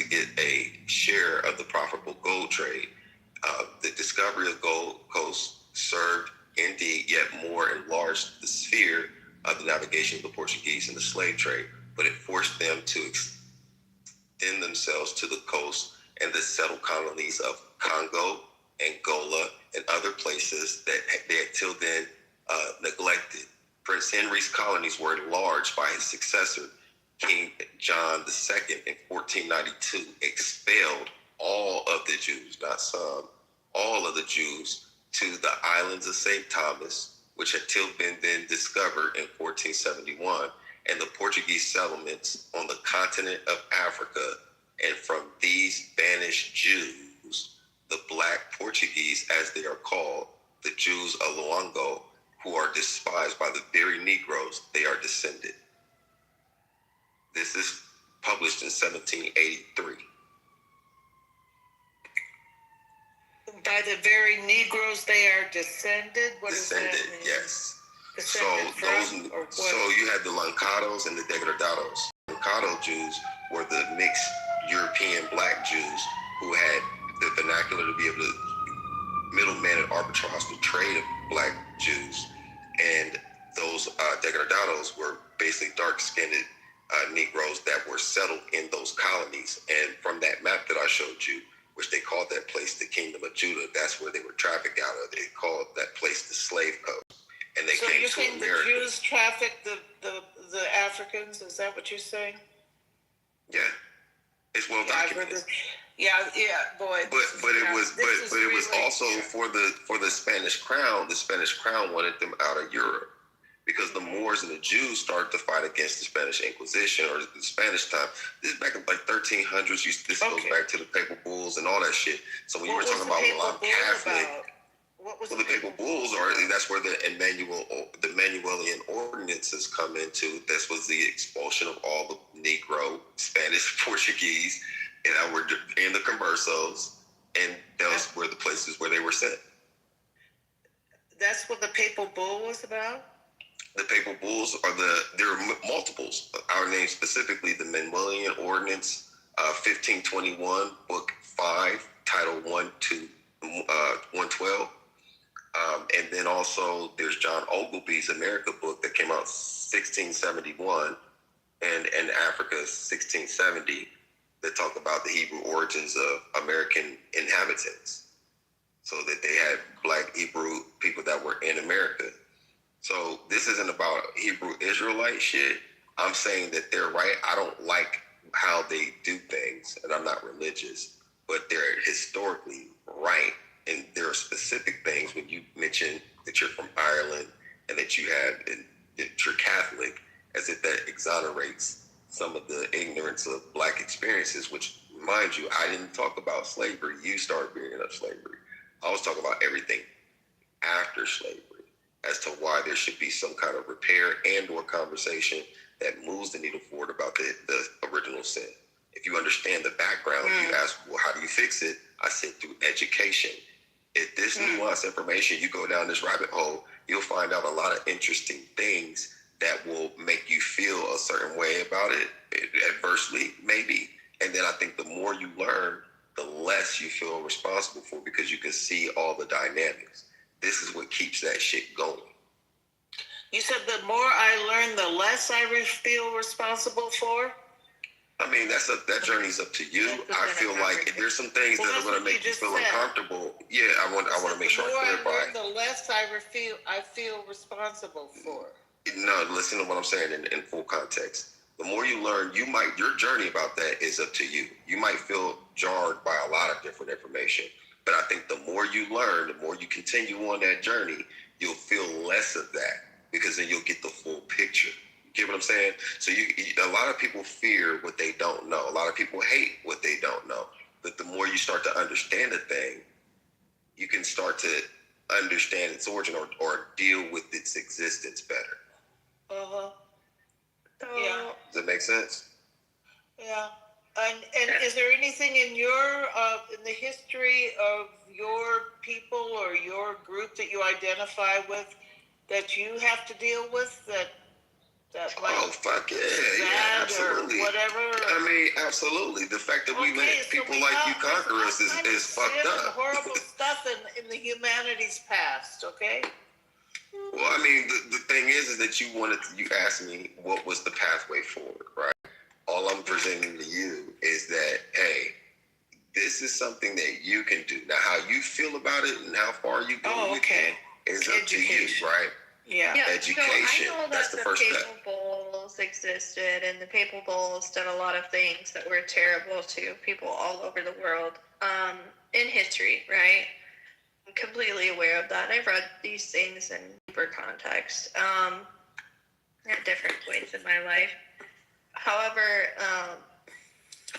P: get a share of the profitable gold trade. The discovery of Gold Coast served indeed yet more enlarged the sphere of the navigation of the Portuguese and the slave trade, but it forced them to extend themselves to the coast and the settled colonies of Congo, Angola, and other places that they had till then neglected. Prince Henry's colonies were enlarged by his successor, King John II, in 1492, expelled all of the Jews, not some, all of the Jews to the islands of St. Thomas, which had till been then discovered in 1471, and the Portuguese settlements on the continent of Africa. And from these banished Jews, the Black Portuguese, as they are called, the Jews of Luango, who are despised by the very Negroes, they are descended. This is published in 1783.
G: By the very Negroes, they are descended? What
P: Descended,
G: does that mean?
P: yes.
G: Descended
P: So you had the Lancados and the Degradados. Lancado Jews were the mixed European Black Jews who had the vernacular to be able to middleman and arbitrage the trade of Black Jews. And those Degradados were basically dark-skinned Negroes that were settled in those colonies. And from that map that I showed you, which they called that place the Kingdom of Judah, that's where they were trafficked out of. They called that place the Slave Coast. And they
G: So
P: came
G: you're
P: to
G: saying
P: America.
G: the Jews trafficked the Africans? Is that what you're saying?
P: Yeah, it's well documented.
G: Yeah, boy.
P: But it was also for the Spanish crown. The Spanish crown wanted them out of Europe because the Moors and the Jews started to fight against the Spanish Inquisition or the Spanish time. This is back in like 1300s. This goes back to the Papal Bulls and all that shit. So when you were talking about, well, I'm Catholic. Well, the Papal Bulls that's where the Emmanuelian ordinances come into. This was the expulsion of all the Negro, Spanish, Portuguese, and were in the conversos, and those were the places where they were sent.
G: That's what the Papal Bull was about?
P: The Papal Bulls there are multiples. Our name specifically, the Emmanuelian Ordinance, 1521, Book 5, Title 112. And then also there's John Ogilvy's America book that came out 1671, and in Africa 1670, that talk about the Hebrew origins of American inhabitants. So that they had Black Hebrew people that were in America. So this isn't about Hebrew Israelite shit. I'm saying that they're right. I don't like how they do things, and I'm not religious, but they're historically right. And there are specific things when you mention that you're from Ireland and that you have, and that you're Catholic, as if that exonerates some of the ignorance of Black experiences, which, mind you, I didn't talk about slavery. You started bringing up slavery. I was talking about everything after slavery as to why there should be some kind of repair and or conversation that moves the needle forward about the original sin. If you understand the background, you ask, well, how do you fix it? I said through education. If this nuanced information, you go down this rabbit hole, you'll find out a lot of interesting things that will make you feel a certain way about it, adversely, maybe. And then I think the more you learn, the less you feel responsible for, because you can see all the dynamics. This is what keeps that shit going.
G: You said the more I learn, the less I feel responsible for?
P: I mean, that journey's up to you. I feel like if there's some things that are going to make you feel uncomfortable, I want to make sure I clarify.
G: The more I learn, the less I feel responsible for.
P: No, listen to what I'm saying in full context. The more you learn, your journey about that is up to you. You might feel jarred by a lot of different information, but I think the more you learn, the more you continue on that journey, you'll feel less of that, because then you'll get the full picture. You get what I'm saying? So a lot of people fear what they don't know. A lot of people hate what they don't know. But the more you start to understand a thing, you can start to understand its origin or deal with its existence better.
G: Yeah.
P: Does that make sense?
G: Yeah. And is there anything in in the history of your people or your group that you identify with that you have to deal with that
P: fuck yeah, absolutely.
G: Or whatever?
P: I mean, absolutely. The fact that we let people like you conquer us is fucked up.
G: Horrible stuff in the humanities past, okay?
P: Well, I mean, the thing is that you asked me what was the pathway forward, right? All I'm presenting to you is that, hey, this is something that you can do. Now, how you feel about it and how far you go with it is up to you, right?
I: Yeah.
P: Education.
I: So I know
P: That's
I: that
P: the first
I: papal
P: step.
I: bulls existed, and the papal bulls did a lot of things that were terrible to people all over the world in history, right? I'm completely aware of that. I've read these things in deeper context at different points in my life. However,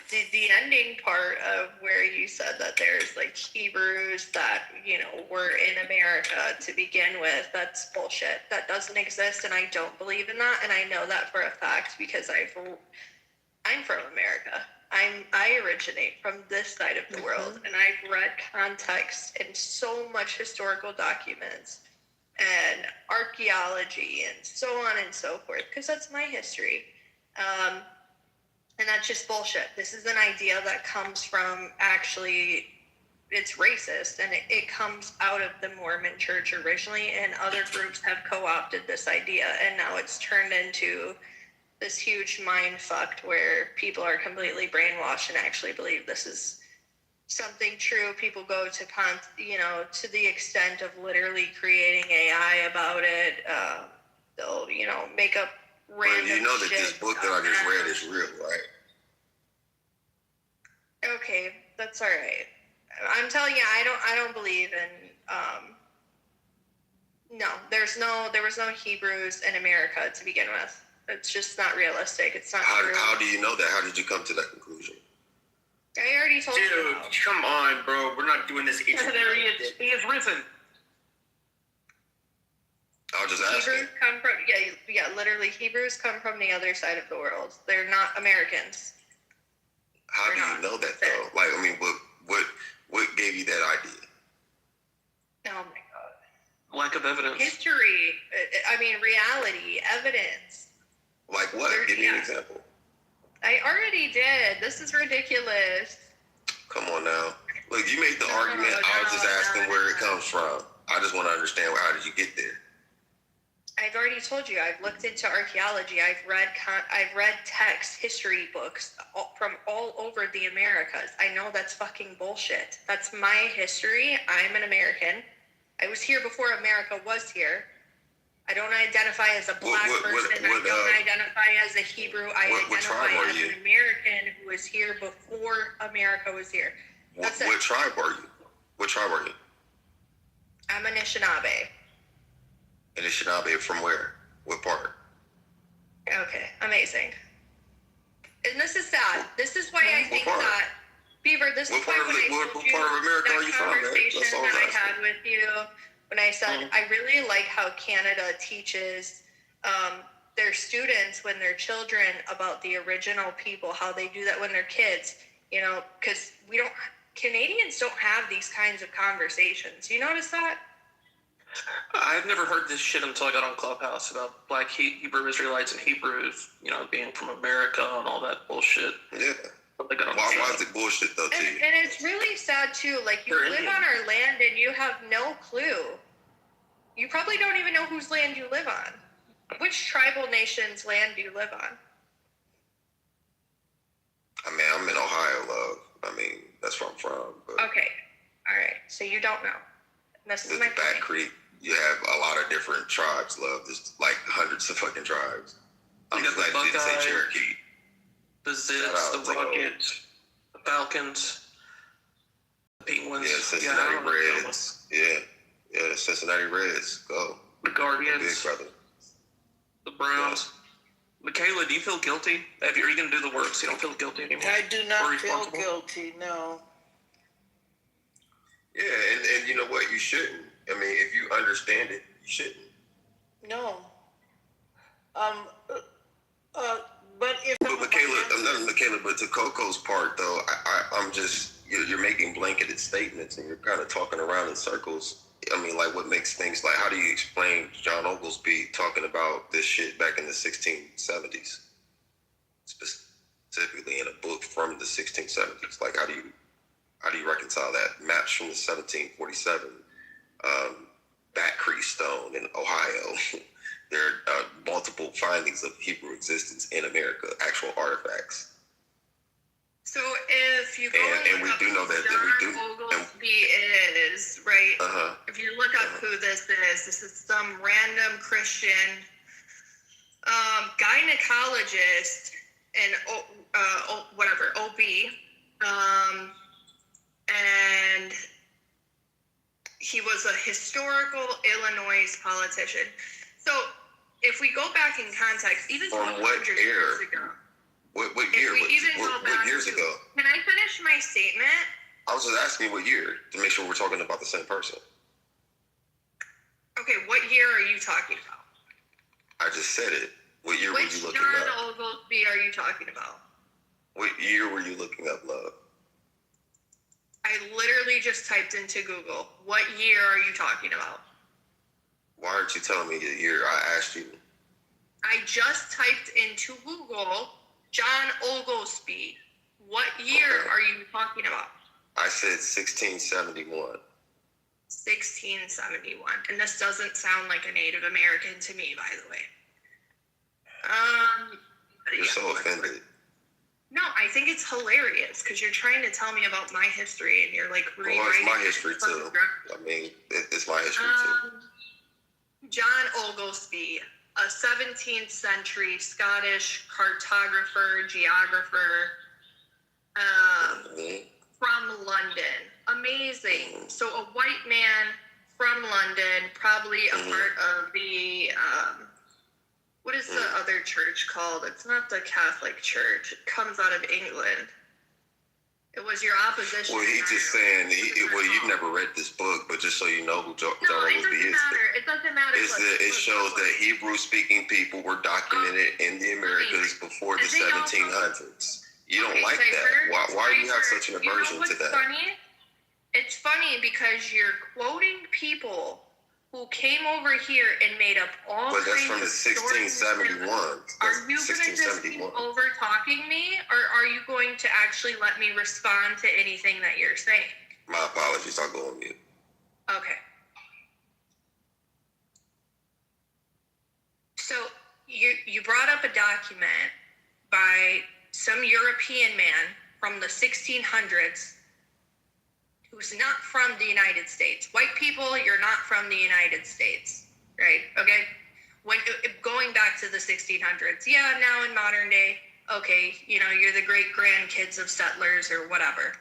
I: the ending part of where you said that there's like Hebrews that, you know, were in America to begin with, that's bullshit. That doesn't exist, and I don't believe in that, and I know that for a fact because I'm from America. I originate from this side of the world, and I've read context in so much historical documents and archaeology and so on and so forth, because that's my history. And that's just bullshit. This is an idea that comes from actually, it's racist, and it comes out of the Mormon church originally, and other groups have co-opted this idea, and now it's turned into this huge mind fucked where people are completely brainwashed and actually believe this is something true. People go to, to the extent of literally creating AI about it. They'll, make up random
P: Well, you know that
I: shit
P: this book that I just read is real, right?
I: Okay, that's all right. I'm telling you, I don't believe in. No, there was no Hebrews in America to begin with. It's just not realistic. It's not true.
P: How do you know that? How did you come to that conclusion?
I: I already told you.
J: Dude, come on, bro. We're not doing this.
F: There he is. He is risen.
P: I was just asking.
I: Hebrews come from literally Hebrews come from the other side of the world. They're not Americans.
P: How do you know that though? Like, I mean, what gave you that idea?
I: Oh my God.
F: Lack of evidence.
I: History. I mean, reality, evidence.
P: Like what? Give me an example.
I: I already did. This is ridiculous.
P: Come on now. Look, you made the argument. I was just asking where it comes from. I just want to understand how did you get there?
I: I've already told you. I've looked into archaeology. I've read text, history books from all over the Americas. I know that's fucking bullshit. That's my history. I'm an American. I was here before America was here. I don't identify as a black person. I don't identify as a Hebrew. I identify as an American who was here before America was here.
P: What tribe are you? What tribe are you?
I: I'm an Anishinaabe.
P: Anishinaabe from where? What part?
I: Okay, amazing. And this is sad. This is why I think that, Beaver, this is why when I told you that conversation that I had with you, when I said I really like how Canada teaches their students when they're children about the original people, how they do that when they're kids, because Canadians don't have these kinds of conversations. You notice that?
F: I've never heard this shit until I got on Clubhouse about Black Hebrew Israelites and Hebrews, being from America and all that bullshit.
P: Yeah. Why is it bullshit though to you?
I: And it's really sad too. Like, you live on our land and you have no clue. You probably don't even know whose land you live on. Which tribal nation's land do you live on?
P: I mean, I'm in Ohio, love. I mean, that's where I'm from. But
I: okay. All right. So you don't know. This is my point.
P: Back Creek, you have a lot of different tribes, love. There's like hundreds of fucking tribes. I'm just glad you didn't say Cherokee.
F: The Zips, the Rockets, the Falcons, the Penguins.
P: Yeah, Cincinnati Reds. Yeah, Cincinnati Reds. Go.
F: The Guardians.
P: Big brother.
F: The Browns. Michaela, do you feel guilty? Are you going to do the work so you don't feel guilty anymore?
G: I do not feel guilty, no.
P: Yeah, and you know what? You shouldn't. I mean, if you understand it, you shouldn't.
G: No. But
P: Michaela, but to Coco's part, though, I'm just, you're making blanketed statements and you're kind of talking around in circles. I mean, like, what makes things, like, how do you explain John Oglesby talking about this shit back in the 1670s? Specifically in a book from the 1670s. Like, how do you reconcile that? Maps from the 1747, Back Creek Stone in Ohio. There are multiple findings of Hebrew existence in America, actual artifacts.
I: So if you go
P: and we do know that
I: John Oglesby is, right? If you look up who this is some random Christian gynecologist and whatever, OB. And he was a historical Illinois politician. So if we go back in context, even
P: from what year?
I: Ago,
P: what year? What years ago?
I: Can I finish my statement?
P: I was just asking you what year to make sure we're talking about the same person.
I: Okay, what year are you talking about?
P: I just said it. What year were you looking
I: John
P: up?
I: Oglesby are you talking about?
P: What year were you looking up, love?
I: I literally just typed into Google. What year are you talking about?
P: Why aren't you telling me the year I asked you?
I: I just typed into Google John Oglesby. What year are you talking about?
P: I said 1671.
I: 1671. And this doesn't sound like a Native American to me, by the way.
P: You're so offended.
I: No, I think it's hilarious because you're trying to tell me about my history and you're like rewriting.
P: Well, it's my history too. I mean, it's my history too.
I: John Oglesby, a 17th century Scottish cartographer, geographer, from London. Amazing. So a white man from London, probably a part of the, what is the other church called? It's not the Catholic Church. It comes out of England. It was your opposition.
P: Well, he's just saying, you've never read this book, but just so you know who John Oglesby is.
I: It doesn't matter.
P: It shows that Hebrew-speaking people were documented in the Americas before the 1700s. You don't like that. Why do you have such an aversion to that?
I: Funny? It's funny because you're quoting people who came over here and made up all
P: but that's
I: kinds
P: from the
I: of
P: 1671.
I: Are you going to just keep over talking me, or are you going to actually let me respond to anything that you're saying?
P: My apologies. I'll go on mute.
I: Okay. So you brought up a document by some European man from the 1600s who's not from the United States. White people, you're not from the United States, right? Okay? When going back to the 1600s, yeah, now in modern day, okay, you're the great grandkids of settlers or whatever.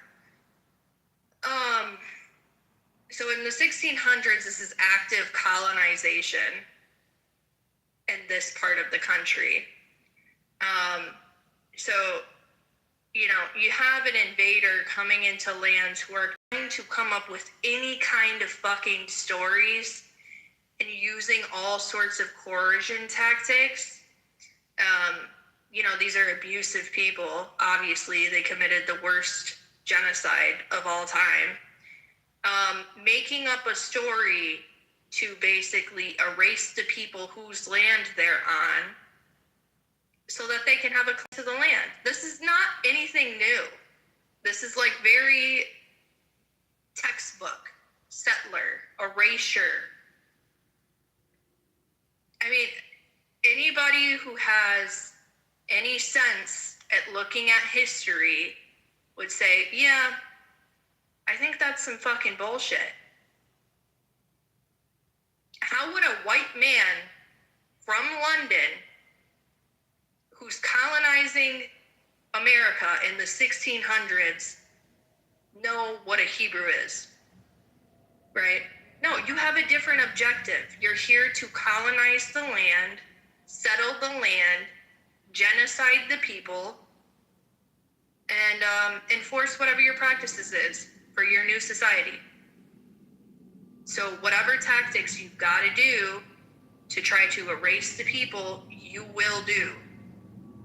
I: So in the 1600s, this is active colonization in this part of the country. So you have an invader coming into lands who are trying to come up with any kind of fucking stories and using all sorts of coercion tactics. These are abusive people. Obviously, they committed the worst genocide of all time. Making up a story to basically erase the people whose land they're on so that they can have a claim to the land. This is not anything new. This is like very textbook, settler, erasure. I mean, anybody who has any sense at looking at history would say, yeah, I think that's some fucking bullshit. How would a white man from London who's colonizing America in the 1600s know what a Hebrew is? Right? No, you have a different objective. You're here to colonize the land, settle the land, genocide the people, and enforce whatever your practices is for your new society. So whatever tactics you've got to do to try to erase the people, you will do.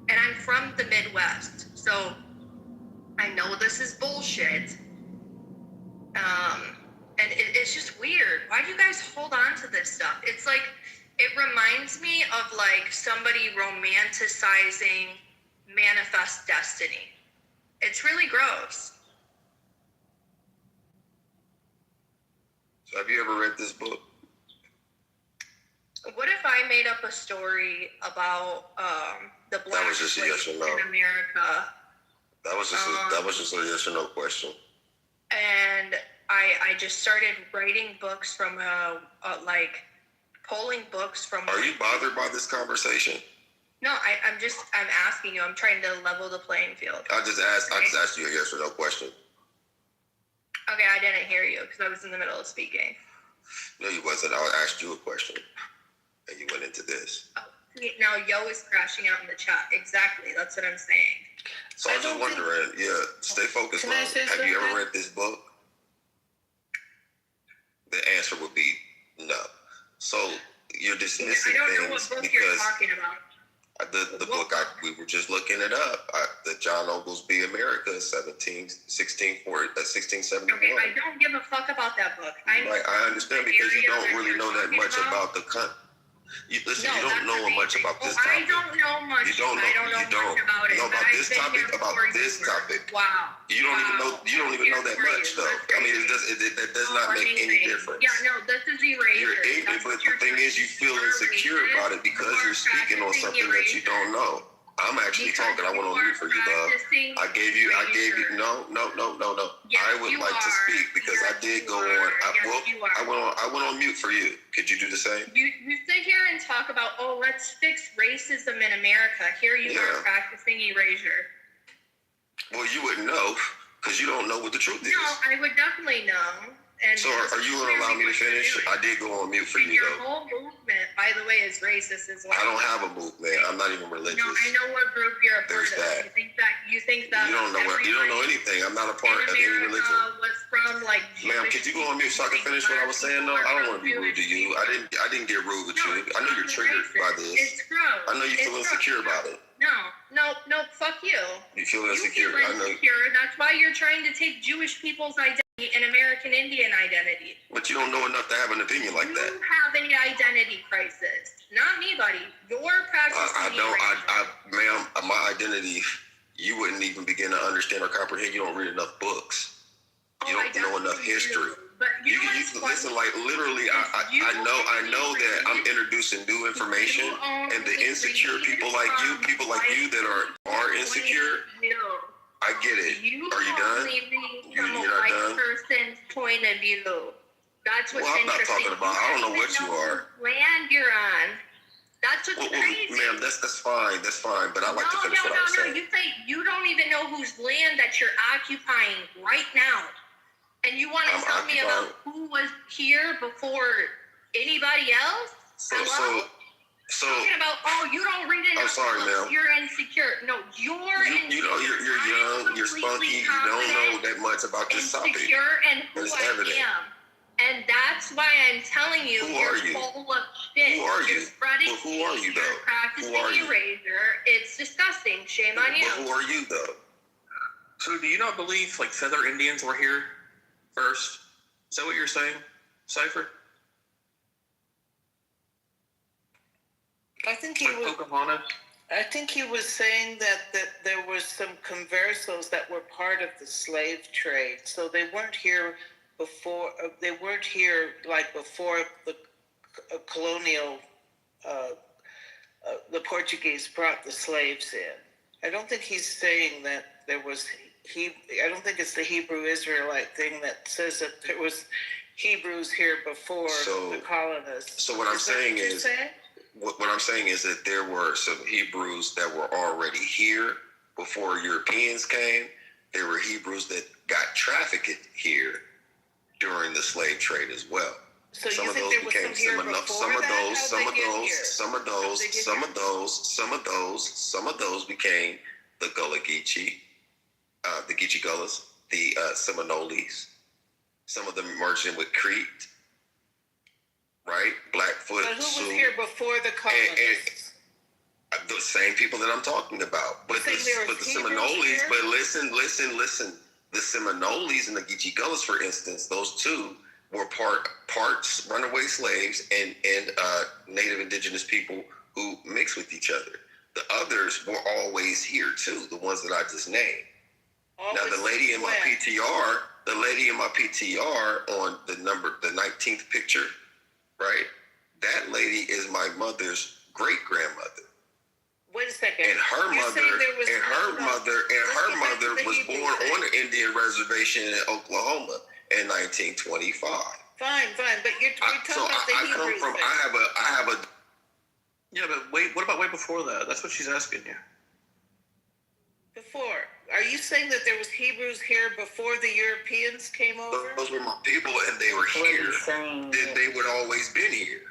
I: And I'm from the Midwest, so I know this is bullshit. And it's just weird. Why do you guys hold on to this stuff? It's like, it reminds me of like somebody romanticizing Manifest Destiny. It's really gross.
P: So have you ever read this book?
I: What if I made up a story about the black
P: That was just a yes or no.
I: in America
P: That was just a yes or no question.
I: And I just started writing books from like pulling books from.
P: Are you bothered by this conversation?
I: No, I'm asking you. I'm trying to level the playing field.
P: I just asked you a yes or no question.
I: Okay, I didn't hear you because I was in the middle of speaking.
P: No, you wasn't. I asked you a question, and you went into this.
I: Oh, now Yo is crashing out in the chat. Exactly, that's what I'm saying.
P: So I was just wondering. Stay focused. Have you ever read this book? The answer would be no. So you're dismissing
I: I don't know
P: things
I: what book
P: because
I: you're talking about.
P: The book we were just looking it up. The John Oglesby America, 1671.
I: Okay, I don't give a fuck about that book.
P: I understand because you don't really know that much about the country. You don't know much about this topic.
I: I don't know much. I don't know much about it.
P: No, about this topic.
I: Wow.
P: You don't even know that much though. I mean, that does not make any difference.
I: Yeah, no, this is erasure.
P: But the thing is, you feel insecure about it because you're speaking on something that you don't know. I'm actually talking. I went on mute for you, love. I gave you. No.
I: Yes,
P: I would like to speak because I did go on. I went on mute for you. Could you do the same?
I: You sit here and talk about, let's fix racism in America. Here you are practicing erasure.
P: Well, you wouldn't know because you don't know what the truth is.
I: No, I would definitely know. And
P: so are you going to allow me to finish? I did go on mute for you,
I: your
P: though.
I: whole movement, by the way, is racist as well.
P: I don't have a movement. I'm not even religious.
I: No, I know what group you're a part of.
P: That.
I: You think that
P: you don't know anything. I'm not a part of any religion.
I: Was from like
P: ma'am, could you go on mute so I can finish what I was saying? though? I don't want to be rude to you. I didn't get rude with you. I know you're triggered by this.
I: It's gross.
P: I know you feel insecure about it.
I: No, fuck you.
P: You feel insecure.
I: I know. That's why you're trying to take Jewish people's identity and American Indian identity.
P: But you don't know enough to have an opinion like that.
I: You have an identity crisis. Not me, buddy. You're practicing.
P: Ma'am, my identity, you wouldn't even begin to understand or comprehend. You don't read enough books. You don't know enough history.
I: But you
P: listen, like literally, I know that I'm introducing new information, and the insecure people like you that are insecure. I get it. Are you done?
I: You're not done? Person's point of view. That's what's
P: I'm not
I: interesting.
P: talking about. I don't know what you are.
I: Land you're on. That's what's crazy.
P: Ma'am, that's fine. That's fine. But I like to finish what I was saying.
I: You say you don't even know whose land that you're occupying right now. And you want to tell me about who was here before anybody else?
P: So
I: talking about you don't read enough.
P: I'm sorry, ma'am.
I: You're insecure. No, you're insecure.
P: You know, you're young, you're spunky, you don't know that much about this topic.
I: Insecure and who I
P: evident.
I: am. And that's why I'm telling you, you're full of shit.
P: Who are you?
I: You're spreading
P: who are you, though?
I: You're practicing erasure. It's disgusting. Shame on you.
P: But who are you, though?
L: So do you not believe, like, Feather Indians were here first? Is that what you're saying, Cypher?
G: I think he was.
L: Pocahontas?
G: I think he was saying that there was some conversos that were part of the slave trade, so they weren't here before. They weren't here like before the colonial. The Portuguese brought the slaves in. I don't think he's saying that there was. I don't think it's the Hebrew Israelite thing that says that there was Hebrews here before the colonists.
P: So what I'm saying is. What I'm saying is that there were some Hebrews that were already here before Europeans came. There were Hebrews that got trafficked here during the slave trade as well.
G: So some of those became some of
P: those became the Gullah Geechee, the Geechee Gullahs, the Seminoles. Some of them merged in with Crete. Right? Blackfoot.
G: But who was here before the colonists?
P: The same people that I'm talking about. But the Seminoles, but listen. The Seminoles and the Geechee Gullahs, for instance, those two were parts runaway slaves and native indigenous people who mixed with each other. The others were always here too, the ones that I just named. Now the lady in my PTR on the 19th picture, right? That lady is my mother's great-grandmother.
G: What is second.
P: And her
G: You're
P: mother,
G: saying there was
P: was born on the Indian reservation in Oklahoma in 1925.
G: Fine, but we're talking about the Hebrew thing.
P: I have a.
F: Yeah, but wait. What about way before that? That's what she's asking you.
G: Before, are you saying that there was Hebrews here before the Europeans came over?
P: Those were my people, and they were here. Then they would always been here.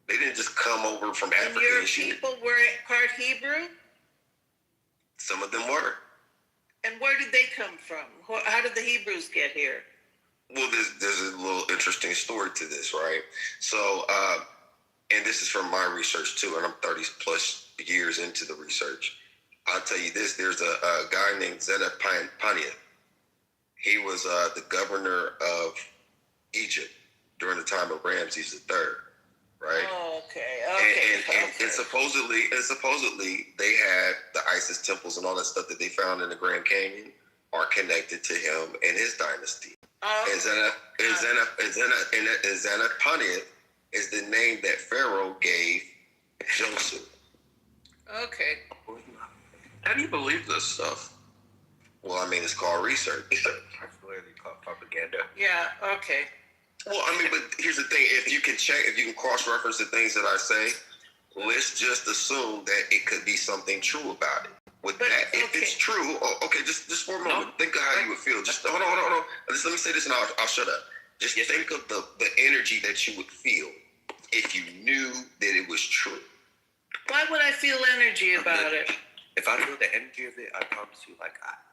P: They didn't just come over from Africa.
G: And your people were part Hebrew?
P: Some of them were.
G: And where did they come from? How did the Hebrews get here?
P: Well, there's a little interesting story to this, right? So, and this is from my research too, and I'm 30 plus years into the research. I'll tell you this, there's a guy named Zenaphaniah. He was the governor of Egypt during the time of Ramses III, right?
G: Oh, okay.
P: And supposedly they had the Isis temples and all that stuff that they found in the Grand Canyon are connected to him and his dynasty. And Zenaphaniah is the name that Pharaoh gave Joseph.
G: Okay.
F: How do you believe this stuff?
P: Well, I mean, it's called research.
J: It's literally called propaganda.
G: Yeah, okay.
P: Well, I mean, but here's the thing. If you can cross-reference the things that I say, let's just assume that it could be something true about it. If it's true, just for a moment, think of how you would feel. Just hold on. Just let me say this and I'll shut up. Just think of the energy that you would feel if you knew that it was true.
G: Why would I feel energy about it?
J: If I feel the energy of it, I promise you,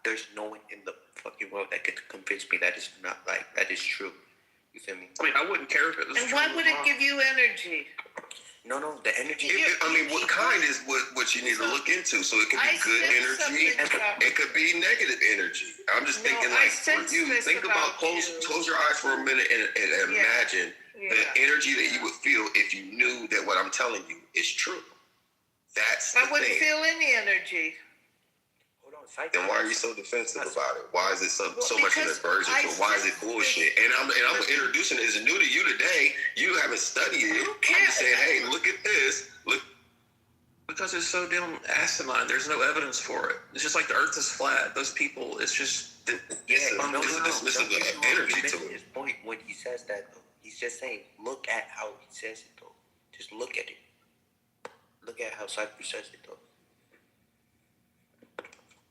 J: there's no one in the fucking world that could convince me that is that is true. You feel me?
F: I mean, I wouldn't care if it was true.
G: And why would it give you energy?
J: No, the energy.
P: What kind is what you need to look into? So it could be good energy. It could be negative energy. I'm just thinking for you, think about close your eyes for a minute and imagine the energy that you would feel if you knew that what I'm telling you is true. That's the thing.
G: I wouldn't feel any energy.
P: Then why are you so defensive about it? Why is it so much of an aversion to it? Why is it bullshit? And I'm introducing it. It's new to you today. You haven't studied it. I'm just saying, hey, look at this. Look.
F: Because it's so damn asinine. There's no evidence for it. It's just like the earth is flat. Those people, it's just
P: dismissive of energy to it.
J: His point when he says that, though, he's just saying, look at how he says it, though. Just look at it. Look at how Cypress says it, though.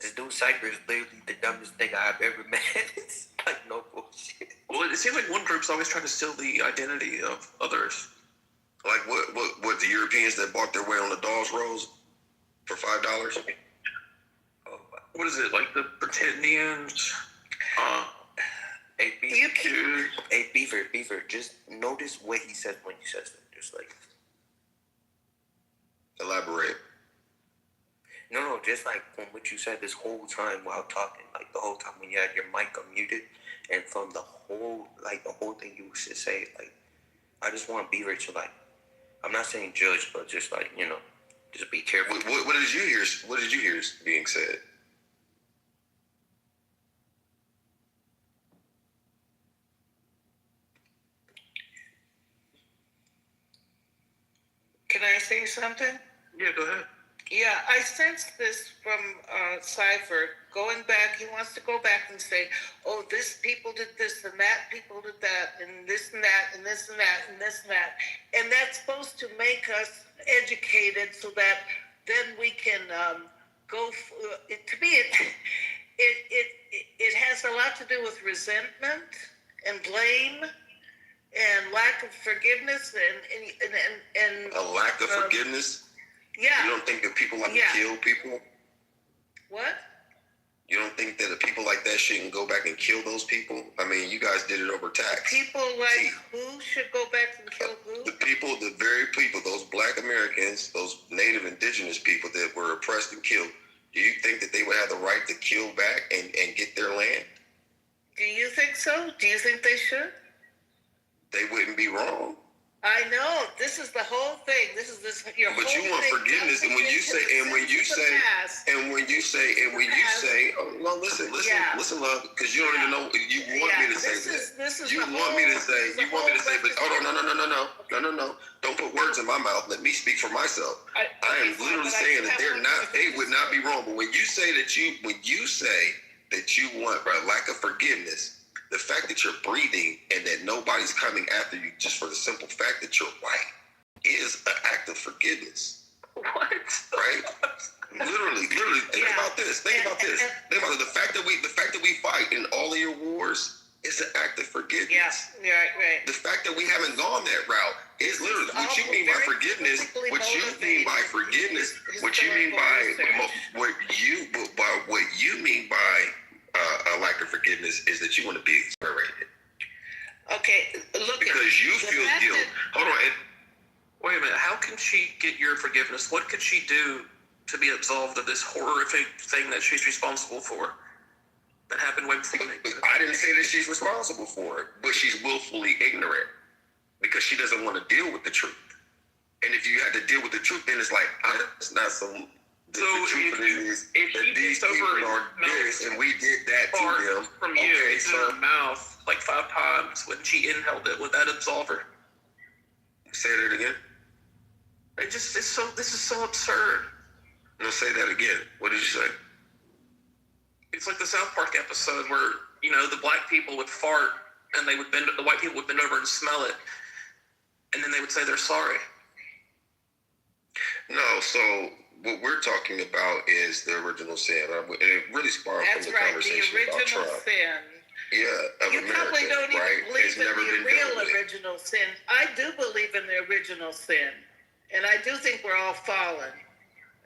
J: This dude Cypress is literally the dumbest thing I've ever met. It's no bullshit.
F: Well, it seems like one group's always trying to steal the identity of others.
P: Like what the Europeans that bought their way on the Dawes Rolls for $5?
F: What is it, like the Pretendians?
J: Hey, Beaver, just notice what he says when he says that. Just
P: elaborate.
J: No, just from what you said this whole time while talking, the whole time when you had your mic unmuted, and from the whole thing you should say, I just want Beaver to I'm not saying judge, but just just be careful.
P: What did you hear? What did you hear being said?
G: Can I say something?
F: Yeah, go ahead.
G: Yeah, I sensed this from Cypher. Going back, he wants to go back and say, oh, this people did this and that people did that and this and that and this and that and this and that. And that's supposed to make us educated so that then we can go. To me, it has a lot to do with resentment and blame and lack of forgiveness and
P: a lack of forgiveness.
G: Yeah.
P: You don't think that people to kill people?
G: What?
P: You don't think that people like that shouldn't go back and kill those people? I mean, you guys did it over tax.
G: People who should go back and kill who?
P: The very people, those Black Americans, those Native Indigenous people that were oppressed and killed. Do you think that they would have the right to kill back and get their land?
G: Do you think so? Do you think they should?
P: They wouldn't be wrong.
G: I know. This is the whole thing. This is your
P: But
G: whole
P: you want
G: thing
P: forgiveness, and when you say, no, listen, love, because you don't even know. You want me to say that. You want me to say, but hold on, no. Don't put words in my mouth. Let me speak for myself. I am literally saying that they would not be wrong. But when you say that you want, bro, lack of forgiveness. The fact that you're breathing and that nobody's coming after you just for the simple fact that you're white is an act of forgiveness.
F: What?
P: Right? Literally. Think about this. Think about it. The fact that we fight in all of your wars is an act of forgiveness.
G: Yeah, right.
P: The fact that we haven't gone that route is literally what you mean by forgiveness. What you mean by a lack of forgiveness is that you want to be exonerated.
G: Okay, look.
P: Because you feel guilt. Hold on.
Q: Wait a minute. How can she get your forgiveness? What could she do to be absolved of this horrific thing that she's responsible for? That happened way before me.
P: I didn't say that she's responsible for it, but she's willfully ignorant because she doesn't want to deal with the truth. And if you had to deal with the truth, then it's like, it's not some.
Q: So if these people are
P: this, and we did that to them
Q: from you into her mouth like 5 times when she inhaled it, would that absolve her?
P: Say that again.
Q: This is so absurd.
P: No, say that again. What did you say?
Q: It's like the South Park episode where, the black people would fart and the white people would bend over and smell it. And then they would say they're sorry.
P: No, so what we're talking about is the original sin. And it really spawned from the conversation about Trump.
G: The original sin.
P: Yeah, of
G: you
P: America,
G: probably don't even
P: right?
G: believe
P: It's
G: in
P: never
G: the
P: been
G: real
P: dealt with.
G: original sin. I do believe in the original sin. And I do think we're all fallen.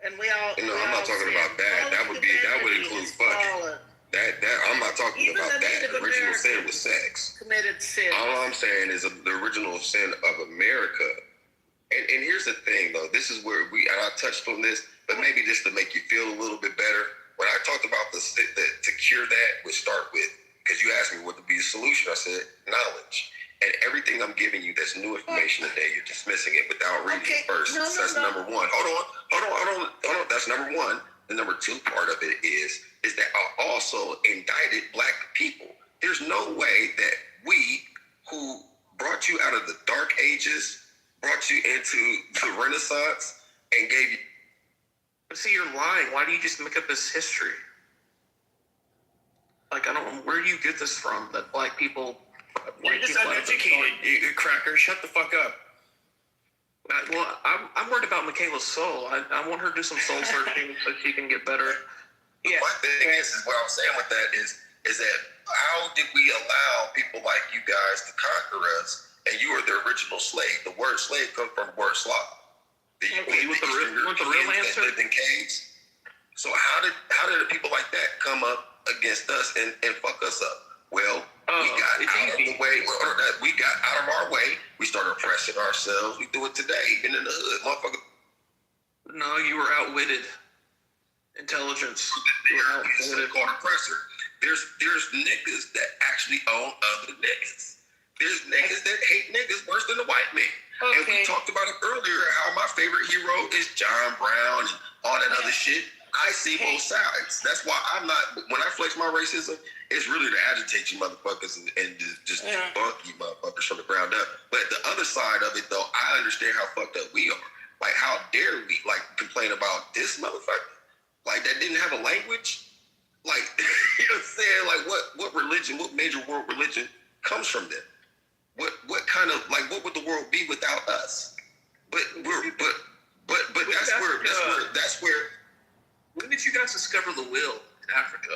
G: And we all.
P: No, I'm not talking about that. That would include fucking. That I'm not talking
G: Even
P: about
G: the
P: that. The
G: Native
P: original sin
G: Americans
P: was sex.
G: committed sin.
P: All I'm saying is the original sin of America. And here's the thing, though. This is where I touched on this, but maybe just to make you feel a little bit better. When I talked about to cure that, would start with, because you asked me what would be the solution. I said knowledge. And everything I'm giving you that's new information today, you're dismissing it without reading it first. So that's number one. Hold on. That's number one. The number two part of it is that I also indicted black people. There's no way that we, who brought you out of the dark ages, brought you into the Renaissance, and gave you.
Q: But see, you're lying. Why do you just make up this history? Like, I don't know. Where do you get this from? That black people.
F: You're just uneducated, you cracker. Shut the fuck up.
Q: I'm worried about Michaela's soul. I want her to do some soul searching so she can get better.
P: Yeah. My thing is what I'm saying with that is that how did we allow people like you guys to conquer us? And you are the original slave. The word slave comes from the word Slav.
Q: You want the real answer?
P: That lived in caves. So how did the people like that come up against us and fuck us up? Well, we got out of the way. We got out of our way. We started oppressing ourselves. We do it today, even in the hood, motherfucker.
Q: No, you were outwitted. Intelligence.
P: It's called oppressor. There's niggas that actually own other niggas. There's niggas that hate niggas worse than the white man. Okay. And we talked about it earlier, how my favorite hero is John Brown and all that other shit. I see both sides. That's why I'm not, when I flex my racism, it's really to agitate you motherfuckers and just debunk you motherfuckers from the ground up. But the other side of it, though, I understand how fucked up we are. Like, how dare we, complain about this motherfucker? That didn't have a language? You know what I'm saying? What religion, what major world religion comes from them? What kind of, what would the world be without us? But that's where.
Q: When did you guys discover the will in Africa?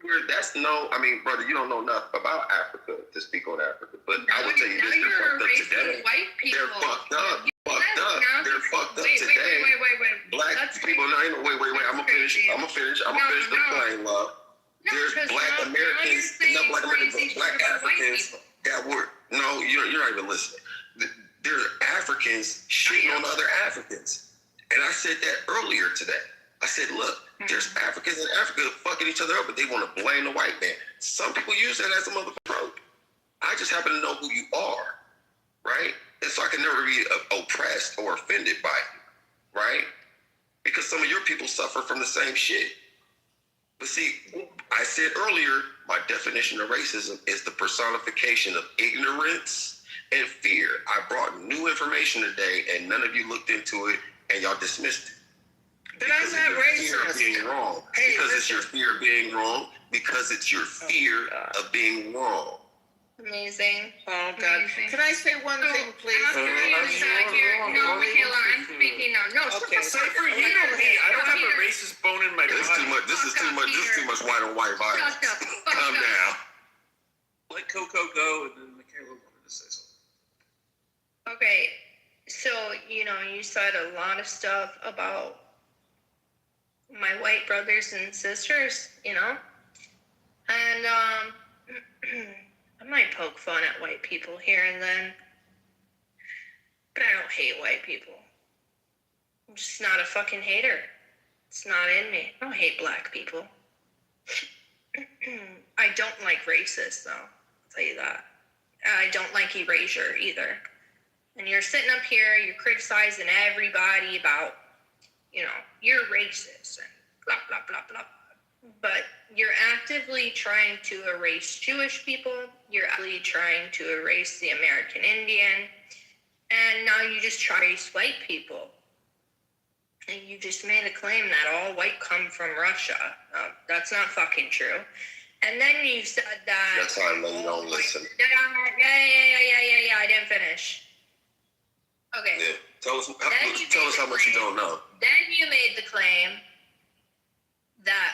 P: Brother, you don't know enough about Africa to speak on Africa. But I will tell you this: they're fucked up today. They're fucked up. They're fucked up today.
I: Wait.
P: Black people. No, wait. I'm gonna finish the plane, love. There's black Americans, not black Americans, but black Africans that were. No, you're not even listening. There are Africans shitting on other Africans, and I said that earlier today. I said, look, there's Africans in Africa fucking each other up, but they want to blame the white man. Some people use that as a motherfucker. I just happen to know who you are. right? And so I can never be oppressed or offended by you, right? Because some of your people suffer from the same shit. But see, I said earlier, my definition of racism is the personification of ignorance and fear. I brought new information today, and none of you looked into it, and y'all dismissed it.
G: But I'm not
P: Fear of being wrong.
G: Hey,
P: because it's your fear of being wrong. Because it's your fear of being wrong.
I: Amazing.
G: Oh, God.
I: Amazing.
G: Can I say one thing, please?
I: After you decide here, no, Michaela, I'm speaking now. No,
G: Okay.
F: Sorry for you, know me. I don't have a racist bone in my body.
P: This is too much. This is too much. This is too much white on white violence. Calm down.
Q: Let Coco go, and then Michaela wanted to say something.
I: Okay, so, you know, you said a lot of stuff about my white brothers and sisters, you know? And, I might poke fun at white people here and then, but I don't hate white people. I'm just not a fucking hater. It's not in me. I don't hate black people. I don't like racists, though. I'll tell you that. I don't like erasure either. And you're sitting up here, you're criticizing everybody about, you know, you're racist and blah, blah, blah, blah. But you're actively trying to erase Jewish people. You're actively trying to erase the American Indian. And now you just try to erase white people. And you just made a claim that all white come from Russia. That's not fucking true. And then you said that...
P: That's how I know you don't listen.
I: Yeah, I didn't finish. Okay.
P: Yeah. Tell us how much you don't know.
I: Then you made the claim that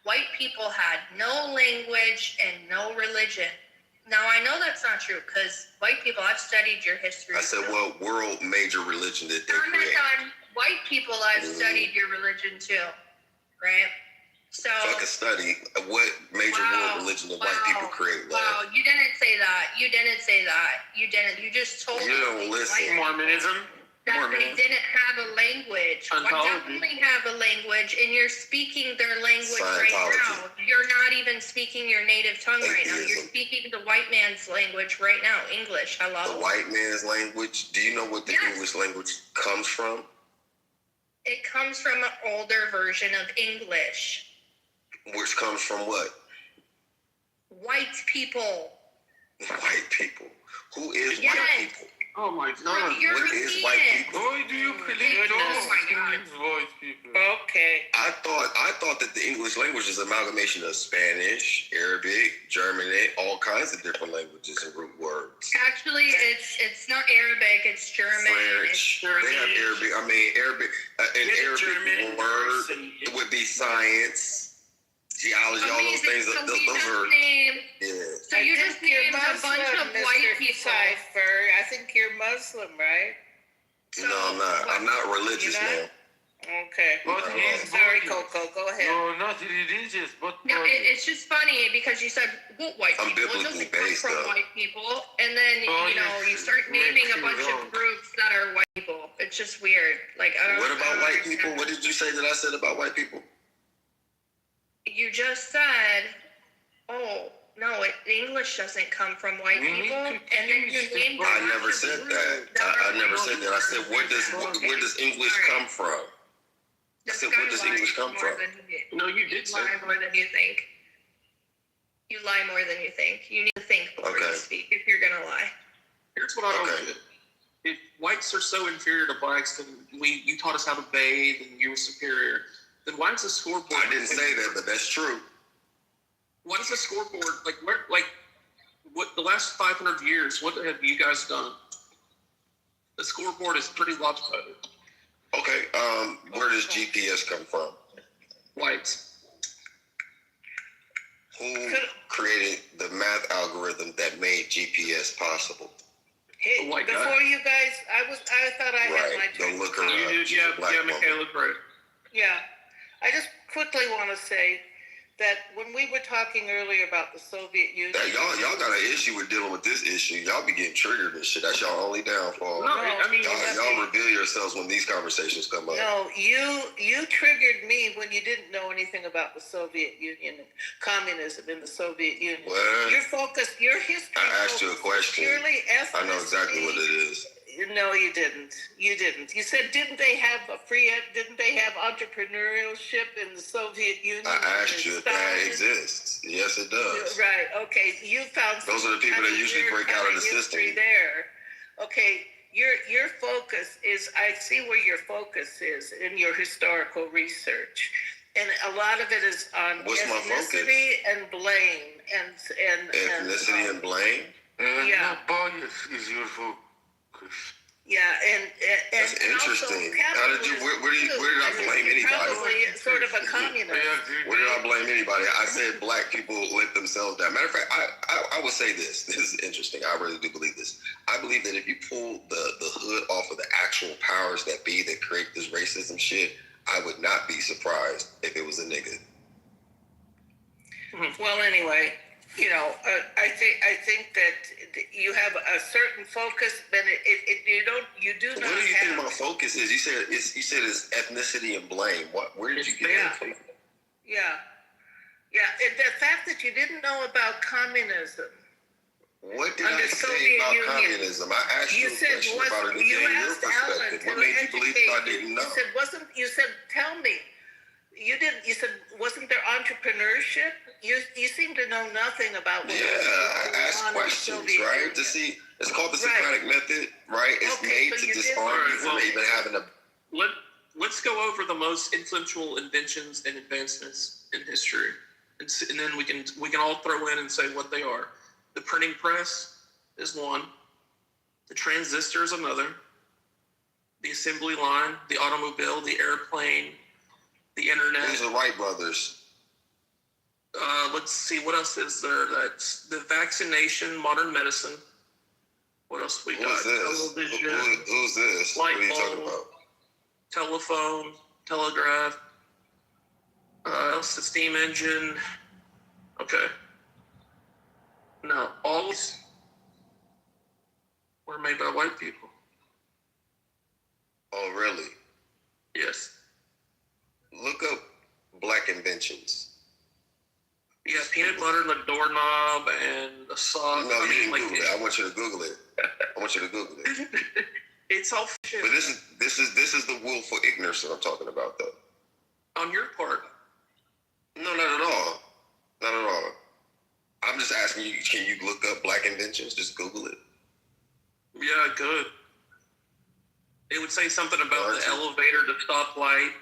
I: white people had no language and no religion. Now, I know that's not true because white people, I've studied your history.
P: I said, what world major religion did they create?
I: White people, I've studied your religion too, right? So
P: Fucking study. What major world religion did white people create?
I: Wow, you didn't say that. You didn't say that. You didn't. You just told
P: You don't listen.
F: Mormonism.
I: that they didn't have a language. White definitely have a language, and you're speaking their language right now. You're not even speaking your native tongue right now. You're speaking the white man's language right now, English. Hello?
P: The white man's language? Do you know what the English language comes from?
I: It comes from an older version of English.
P: Which comes from what?
I: White people.
P: White people. Who is white people?
F: Oh my God.
P: What is white people?
F: Why do you believe white people?
G: Okay.
P: I thought that the English language is an amalgamation of Spanish, Arabic, German, all kinds of different languages and root words.
I: Actually, it's not Arabic, it's German.
P: French. They have Arabic. I mean, Arabic. An Arabic word would be science, geology, all those things.
I: So
P: those are.
I: So you just named a bunch of white people.
G: Cipher. I think you're Muslim, right?
P: No, I'm not. I'm not religious now.
G: Okay. Sorry, Coco. Go ahead.
F: No, not religious, but...
I: No, it's just funny because you said white
P: I'm
I: people. It doesn't come from white people. And then, you start naming a bunch of groups that are white people. It's just weird. Like, I don't
P: What about
I: know.
P: white people? What did you say that I said about white people?
I: You just said, no, English doesn't come from white people. And then you named
P: I never said that. I never said that. I said, where does English come from? I said, where does English come from?
I: No, you did lie more than you think. You lie more than you think. You need to think before you speak if you're going to lie.
Q: Here's what I don't get. If whites are so inferior to blacks, then you taught us how to bathe and you were superior, then why does the scoreboard...
P: I didn't say that, but that's true.
Q: Why does the scoreboard, what the last 500 years, what have you guys done? The scoreboard is pretty lopsided.
P: Okay, where does GPS come from?
Q: Whites.
P: Who created the math algorithm that made GPS possible?
G: Hey, before you guys, I thought I had my turn.
P: Don't look her up.
Q: Yeah, Michaela, right.
G: Yeah. I just quickly want to say that when we were talking earlier about the Soviet Union,
P: y'all got an issue with dealing with this issue. Y'all be getting triggered and shit. That's y'all only downfall.
F: No, I mean,
P: y'all reveal yourselves when these conversations come up.
G: No, you triggered me when you didn't know anything about the Soviet Union and communism in the Soviet Union.
P: What?
G: Your history.
P: I asked you a question.
G: Purely ethnicity.
P: I know exactly what it is.
G: No, you didn't. You didn't. You said, didn't they have entrepreneurship in the Soviet Union?
P: I asked you if that exists. Yes, it does.
G: Right. Okay. You found
P: those are the people that usually break out of the system.
G: There. Okay. Your focus is. I see where your focus is in your historical research, and a lot of it is on ethnicity and blame and
P: ethnicity and blame.
G: Yeah.
R: Bias is your focus.
G: Yeah, and
P: that's interesting. How did you? Where did I blame anybody?
G: Probably sort of a communist.
P: Where did I blame anybody? I said black people let themselves down. Matter of fact, I would say this. This is interesting. I really do believe this. I believe that if you pull the hood off of the actual powers that be that create this racism shit, I would not be surprised if it was a nigga.
G: Well, anyway. I think that you have a certain focus, but you do not.
P: What do you think my focus is? You said it's ethnicity and blame. Where did you get that from?
G: Yeah. And the fact that you didn't know about communism.
P: What did I say about communism? I asked you a question about it again. Your perspective. What made you believe I didn't know?
G: You said, tell me. You didn't. You said, wasn't there entrepreneurship? You seem to know nothing about.
P: I asked questions, right? To see, it's called the Socratic method, right? It's made to disarm you from even having a.
Q: Let's go over the most influential inventions and advancements in history, and then we can all throw in and say what they are. The printing press is one. The transistor is another. The assembly line, the automobile, the airplane, the internet.
P: These are Wright brothers.
Q: Let's see, what else is there? That's the vaccination, modern medicine. What else we got?
P: Television. Who's this?
Q: Light
P: what are you
Q: bulb,
P: talking about?
Q: Telephone, telegraph. Else the steam engine. Okay. Now, all these were made by white people.
P: Oh, really?
Q: Yes.
P: Look up black inventions.
Q: Yeah, peanut butter and the doorknob and the sock.
P: No, you didn't Google it. I want you to Google it.
Q: It's all shit.
P: But this is the willful ignorance that I'm talking about, though.
Q: On your part.
P: No, not at all. Not at all. I'm just asking you, can you look up black inventions? Just Google it.
Q: Yeah, good. It would say something about the elevator, the stoplight.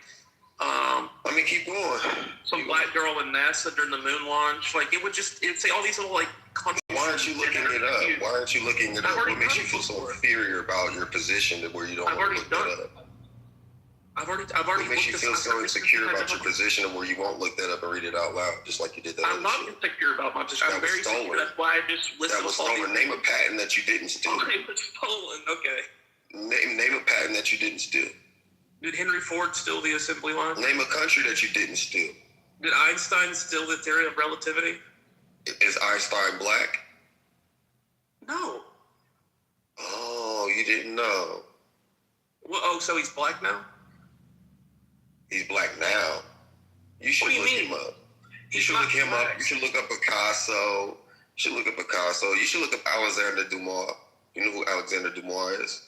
P: I mean, keep going.
Q: Some black girl in NASA during the moon launch. Like, it would say all these little, like,
P: why aren't you looking it up? Why aren't you looking it up? What makes you feel so inferior about your position to where you don't want to look that up?
Q: I've already.
P: What makes you feel so insecure about your position to where you won't look that up and read it out loud, just like you did that
Q: I'm not insecure about my position. I'm very insecure. That's why I just listened to
P: that was stolen. Name a patent that you didn't steal.
Q: It was stolen. Okay.
P: Name a patent that you didn't steal.
Q: Did Henry Ford steal the assembly line?
P: Name a country that you didn't steal.
Q: Did Einstein steal the theory of relativity?
P: Is Einstein black?
Q: No.
P: Oh, you didn't know.
Q: Well, so he's black now?
P: He's black now. You should look him up. You should look him up. You should look up Picasso. You should look up Alexander Dumas. You know who Alexander Dumas is?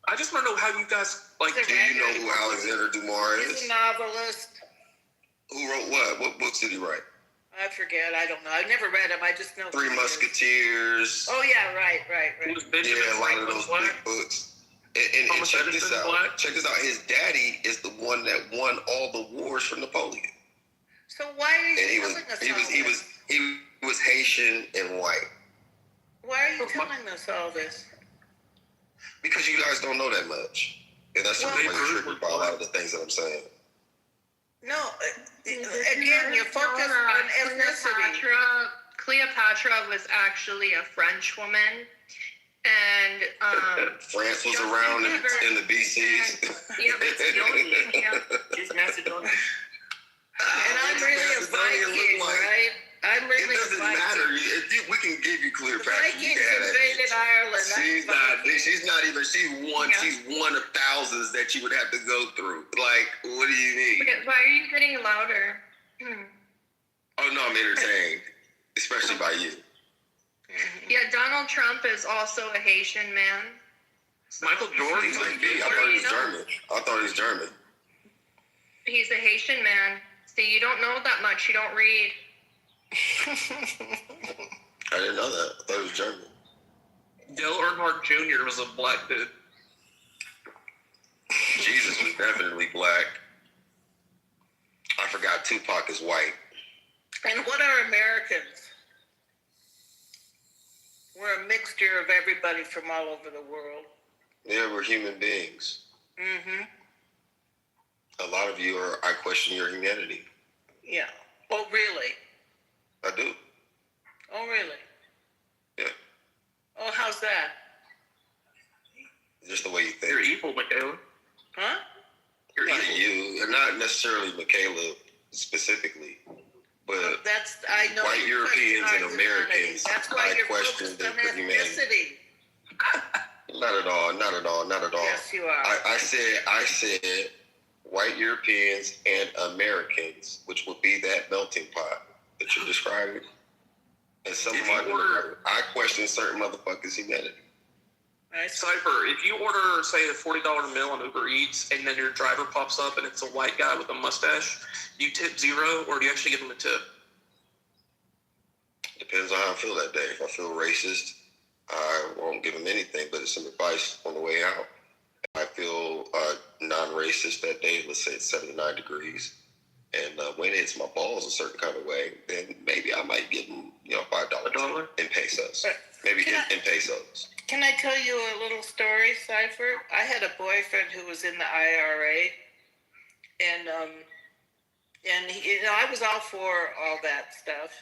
Q: I just want to know how you guys like.
P: Do you know who Alexander Dumas is?
G: He's a novelist.
P: Who wrote what? What books did he write?
G: I forget. I don't know. I've never read him. I just know.
P: Three Musketeers.
G: Oh yeah, right.
P: Yeah, a lot of those big books. And check this out. Check this out. His daddy is the one that won all the wars for Napoleon.
G: So why are you telling us all this?
P: He was Haitian and white.
G: Why are you telling us all this?
P: Because you guys don't know that much. And that's why you're triggered by a lot of the things that I'm saying.
G: No, again, you're focused on ethnicity.
I: Cleopatra was actually a French woman. And
P: France was around in the BCs.
I: Yeah, Macedonian.
Q: She's Macedonian.
G: And I'm I'm really a Viking, right? I'm really
P: it doesn't matter. We can give you Cleopatra.
G: Vikings invaded Ireland.
P: She's not even. She's one of thousands that you would have to go through. Like, what do you mean?
I: Okay, why are you getting louder?
P: Oh no, I'm entertained, especially by you.
I: Yeah, Donald Trump is also a Haitian man.
Q: Michael Jordan.
P: I thought he was German. I thought he was German.
I: He's a Haitian man. See, you don't know that much. You don't read.
P: I didn't know that. I thought he was German.
Q: Dale Earnhardt Jr. was a black dude.
P: Jesus was definitely black. I forgot Tupac is white.
G: And what are Americans? We're a mixture of everybody from all over the world.
P: Yeah, we're human beings.
G: Mm-hmm.
P: A lot of you I question your humanity.
G: Yeah. Oh, really?
P: I do.
G: Oh, really?
P: Yeah.
G: Oh, how's that?
P: Just the way you think.
Q: You're evil, Michaela.
G: Huh?
Q: You're
P: not
Q: evil.
P: you, and not necessarily Michaela specifically, but
G: I know
P: white Europeans and Americans.
G: That's why you're
P: question
G: focused on
P: the humanity.
G: ethnicity.
P: Not at all. Not at all. Not at all.
G: Yes, you are.
P: I said white Europeans and Americans, which would be that melting pot that you're describing. And I question certain motherfuckers' humanity.
Q: Cypher, if you order, say, a $40 meal on Uber Eats, and then your driver pops up and it's a white guy with a mustache, do you tip zero, or do you actually give him a tip?
P: Depends on how I feel that day. If I feel racist, I won't give him anything, but it's some advice on the way out. If I feel non-racist that day, let's say it's 79 degrees, and when it hits my balls a certain kind of way, then maybe I might give him, $5 in pesos. Maybe in pesos.
G: Can I tell you a little story, Cypher? I had a boyfriend who was in the IRA, and he, I was all for all that stuff.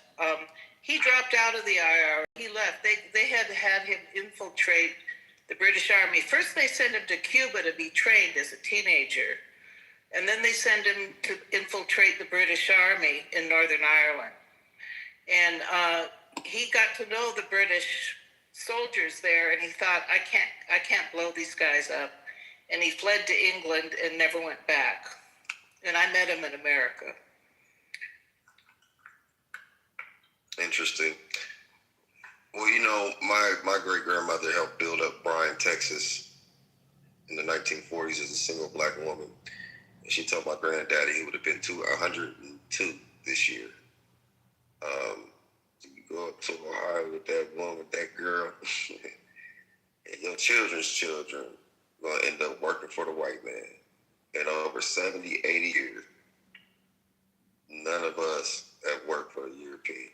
G: He dropped out of the IRA. He left. They had him infiltrate the British Army. First, they sent him to Cuba to be trained as a teenager, and then they sent him to infiltrate the British Army in Northern Ireland. And he got to know the British soldiers there, and he thought, I can't blow these guys up. And he fled to England and never went back. And I met him in America.
P: Interesting. Well, my great-grandmother helped build up Bryan, Texas in the 1940s as a single black woman. And she told my granddaddy he would have been 102 this year. You go up to Ohio with that woman, that girl, and your children's children going to end up working for the white man. And over 70, 80 years, none of us have worked for the European.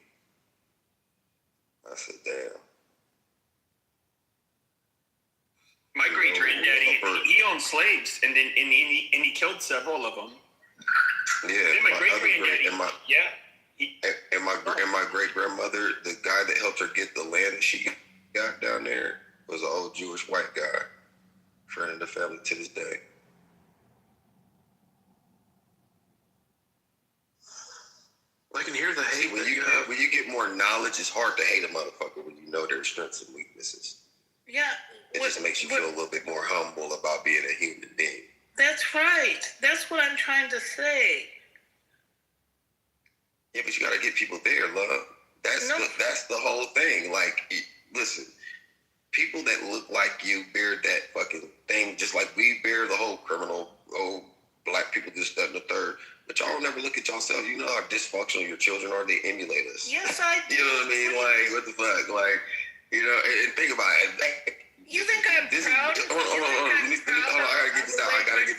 P: I said, damn.
A: My great granddaddy, he owned slaves, and he killed several of them.
P: Yeah,
A: my great granddaddy.
P: And my great grandmother, the guy that helped her get the land that she got down there, was an old Jewish white guy, friend of the family to this day.
Q: I can hear the hate.
P: When you get more knowledge, it's hard to hate a motherfucker when you know their strengths and weaknesses.
G: Yeah.
P: It just makes you feel a little bit more humble about being a human being.
G: That's right. That's what I'm trying to say.
P: Yeah, but you gotta get people there, love. That's the whole thing. Like, listen, people that look like you bear that fucking thing, just like we bear the whole criminal, black people, this, that, and the third. But y'all never look at yourself. You know how dysfunctional your children are. They emulate us.
G: Yes, I do.
P: You know what I mean? Like, what the fuck? Like, and think about it.
G: You think I'm proud?
P: Hold on. I gotta get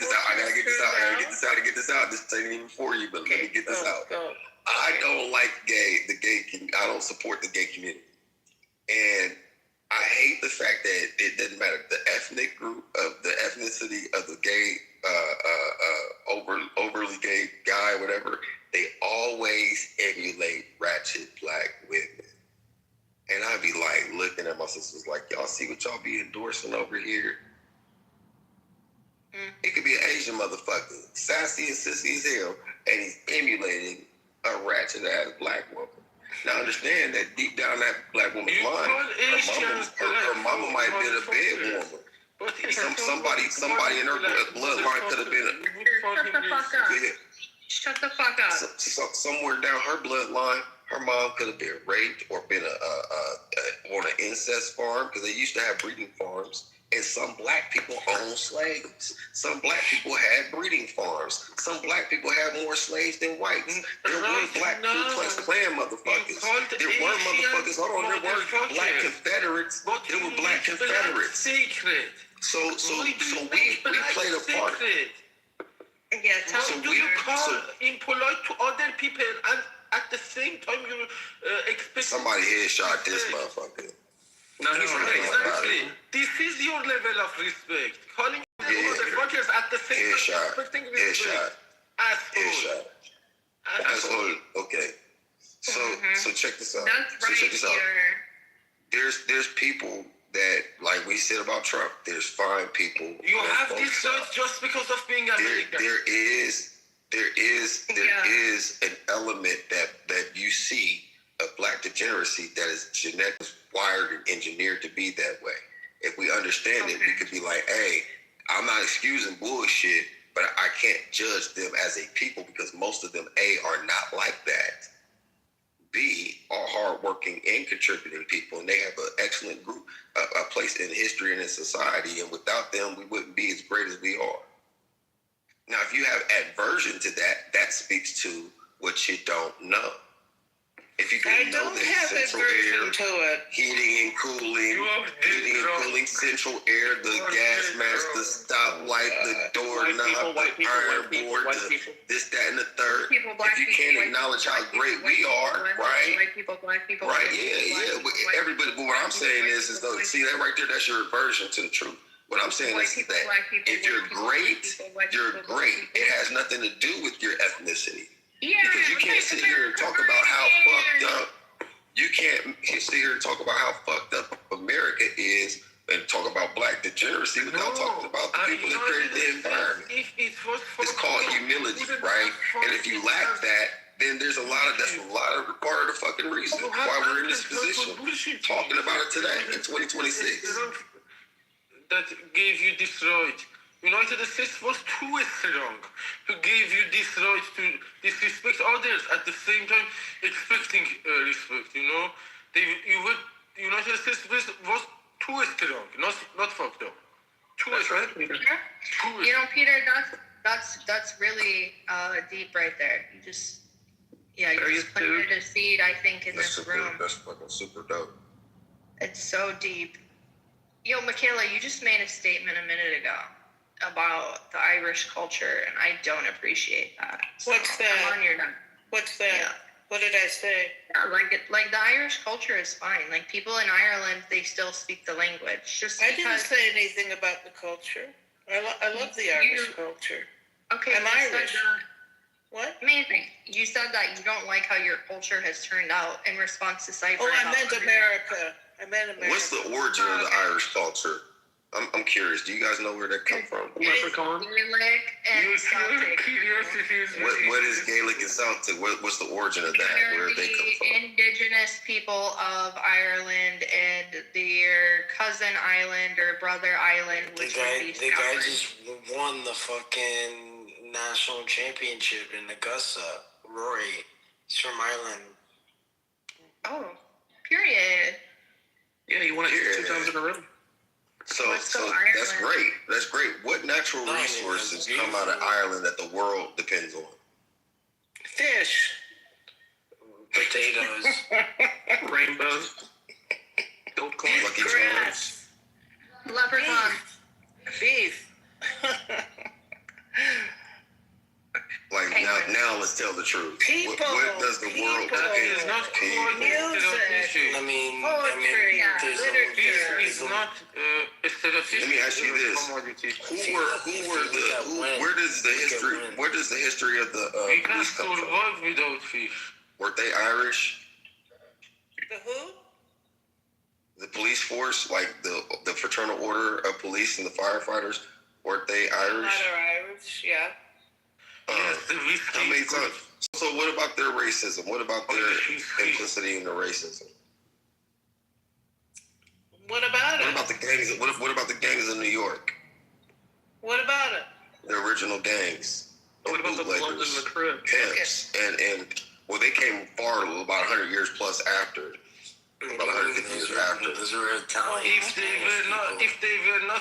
P: this out. This ain't even for you, but let me get this out. I don't like I don't support the gay community. And I hate the fact that it doesn't matter the ethnic group of the ethnicity of the gay, overly gay guy, whatever. They always emulate ratchet black women. And I'd be like looking at my sisters like, y'all see what y'all be endorsing over here? It could be an Asian motherfucker, sassy and sissy as hell, and he's emulating ratchet ass black woman. Now understand that deep down that black woman's mind, her mama might have been a bed woman. Somebody in her bloodline could have been.
I: Shut the fuck up. Shut the fuck up.
P: Somewhere down her bloodline, her mom could have been raped or been on an incest farm, because they used to have breeding farms. And some black people owned slaves. Some black people had breeding farms. Some black people had more slaves than whites. There were black Ku Klux Klan motherfuckers. There were motherfuckers. Hold on, there were black Confederates. There were black Confederates. So we played a part.
I: Yeah, tell
F: So you call impolite to other people, and at the same time you expect
P: somebody headshot this motherfucker.
F: No, exactly. This is your level of respect. Calling motherfuckers at the same time expecting respect. Asshole.
P: Asshole. Okay. So check this out.
I: That's right,
P: check this out.
I: Peter.
P: There's people that, like we said about Trump, there's fine people.
F: You have this right just because of being American.
P: There is an element that you see of black degeneracy that is genetically wired and engineered to be that way. If we understand it, we could be like, hey, I'm not excusing bullshit, but I can't judge them as a people because most of them, A, are not like that. B, are hardworking and contributing people, and they have an excellent group, a place in history and in society, and without them, we wouldn't be as great as we are. Now, if you have aversion to that, that speaks to what you don't know. If you didn't know that central air, heating and cooling, central air, the gas mask, the stoplight, the doorknob, the iron board, this, that, and the third. If you can't acknowledge how great we are, right? Right, yeah. Everybody, but what I'm saying is see that right there, that's your aversion to the truth. What I'm saying is that if you're great, you're great. It has nothing to do with your ethnicity.
I: Yeah,
P: because you can't sit here and talk about how fucked up. You can't sit here and talk about how fucked up America is and talk about black degeneracy without talking about the people that created the environment. It's called humility, right? And if you lack that, then that's a lot of part of the fucking reason why we're in this position talking about it today in 2026.
F: That gave you this right. United States was too strong to give you this right to disrespect others at the same time expecting respect. United States was too strong, not fucked up.
I: That's right. Peter, that's really deep right there. You just planted a seed, I think, in this room.
P: That's fucking super dope.
I: It's so deep. Yo, Michaela, you just made a statement a minute ago about the Irish culture, and I don't appreciate that.
G: What's that?
I: I'm on your
G: What's that? Yeah. What did I say?
I: Yeah, like the Irish culture is fine. Like people in Ireland, they still speak the language.
G: I didn't say anything about the culture. I love the Irish culture.
I: Okay,
G: I'm Irish. What?
I: Amazing. You said that you don't like how your culture has turned out in response to Cyber.
G: Oh, I meant America.
P: What's the origin of the Irish culture? I'm curious. Do you guys know where that come from?
I: Leprechaun. Gaelic and Celtic.
P: What is Gaelic and Celtic? What's the origin of that? Where did they come from?
I: Indigenous people of Ireland and their cousin island or brother island, which
N: the guy just won the fucking national championship in Augusta. Rory, he's from Ireland.
I: Oh, period.
Q: Yeah, he won it 2 times in a row.
P: So that's great. That's great. What natural resources come out of Ireland that the world depends on?
G: Fish.
N: Potatoes.
Q: Rainbows.
P: Don't call Lucky Charms.
I: Leprechaun.
G: Beef.
P: Like now, let's tell the truth.
G: People.
P: What does the world depend on?
G: Music.
N: I mean,
G: poetry.
N: Literature.
F: It's not
P: Let me ask you this: Where does the history of the police come from?
F: Without fish.
P: Were they Irish?
G: The who?
P: The police force, like the fraternal order of police and the firefighters, weren't they Irish?
G: Not Irish, yeah.
P: How many times? So what about their racism? What about their implicity in the racism?
G: What about it?
P: What about the gangs? What about the gangs in New York?
G: What about it?
P: The original gangs.
Q: What about the Bloods in the Crib?
P: Pimps. And well, they came far about 100 years plus after. About 150 years after.
N: If they were not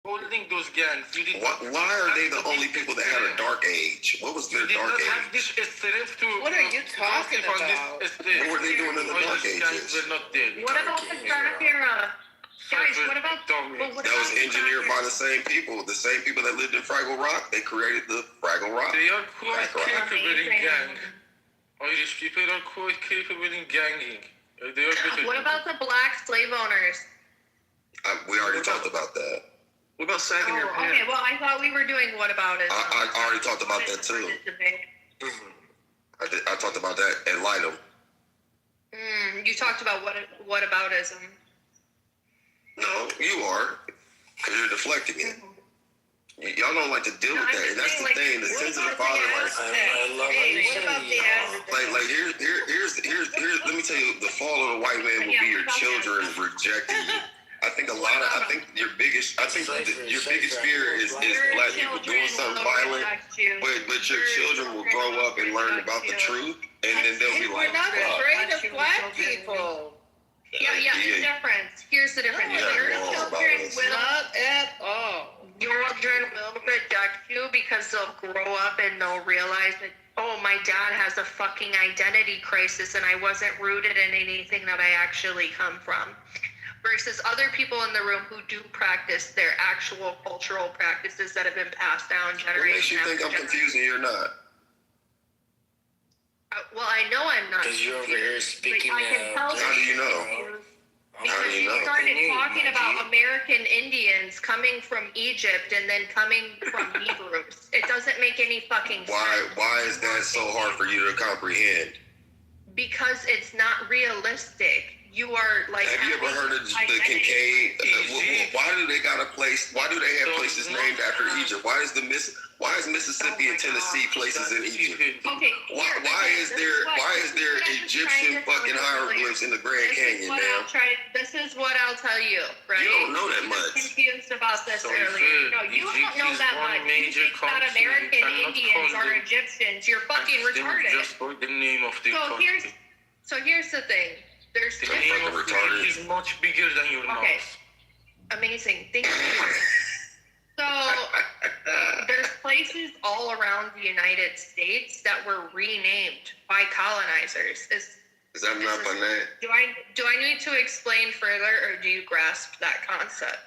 N: holding those gangs,
P: Why are they the only people that had a dark age? What was their dark age?
G: What are you talking about?
P: What were they doing in the dark ages?
I: What about the dark era? Guys, what about
P: That was engineered by the same people that lived in Fraggle Rock. They created the Fraggle Rock.
N: They are quite capable in gang. Irish people are quite capable in ganging. They are better.
I: What about the black slave owners?
P: We already talked about that.
Q: What about sagging your pants?
I: Okay, well, I thought we were doing what about it.
P: I already talked about that too. I talked about that and lied them.
I: You talked about what aboutism.
P: No, you are, because you're deflecting it. Y'all don't like to deal with that, and that's the thing. The sensitive father,
I: what about the
P: here's. Let me tell you, the fall of the white man will be your children rejecting you. I think your biggest fear is black people doing something violent, but your children will grow up and learn about the truth, and then they'll be like,
G: we're not afraid of black people.
I: Yeah, the difference. Here's the difference. Your children will
G: not at all.
I: Your children will reject you because they'll grow up and they'll realize that, oh, my dad has a fucking identity crisis and I wasn't rooted in anything that I actually come from. Versus other people in the room who do practice their actual cultural practices that have been passed down generation
P: after generation. What makes you think I'm confused and you're not?
I: Well, I know I'm not.
N: Because you're over here speaking.
P: How do you know?
I: Because you started talking about American Indians coming from Egypt and then coming from Hebrews. It doesn't make any fucking sense.
P: Why is that so hard for you to comprehend?
I: Because it's not realistic. You are like.
P: Have you ever heard of the Kincaid? Why do they got a place? Why do they have places named after Egypt? Why is Mississippi and Tennessee places in Egypt?
I: Okay.
P: Why is there Egyptian fucking hieroglyphs in the Grand Canyon now?
I: This is what I'll tell you, right?
P: You don't know that much.
I: I was confused about this earlier. No, you don't know that much. You think that American Indians are Egyptians. You're fucking retarded.
N: Just for the name of the country.
I: So here's the thing. There's
N: the name of the country is much bigger than your mouth.
I: Amazing. Thank you. So there's places all around the United States that were renamed by colonizers.
P: Is that not by name?
I: Do I need to explain further, or do you grasp that concept?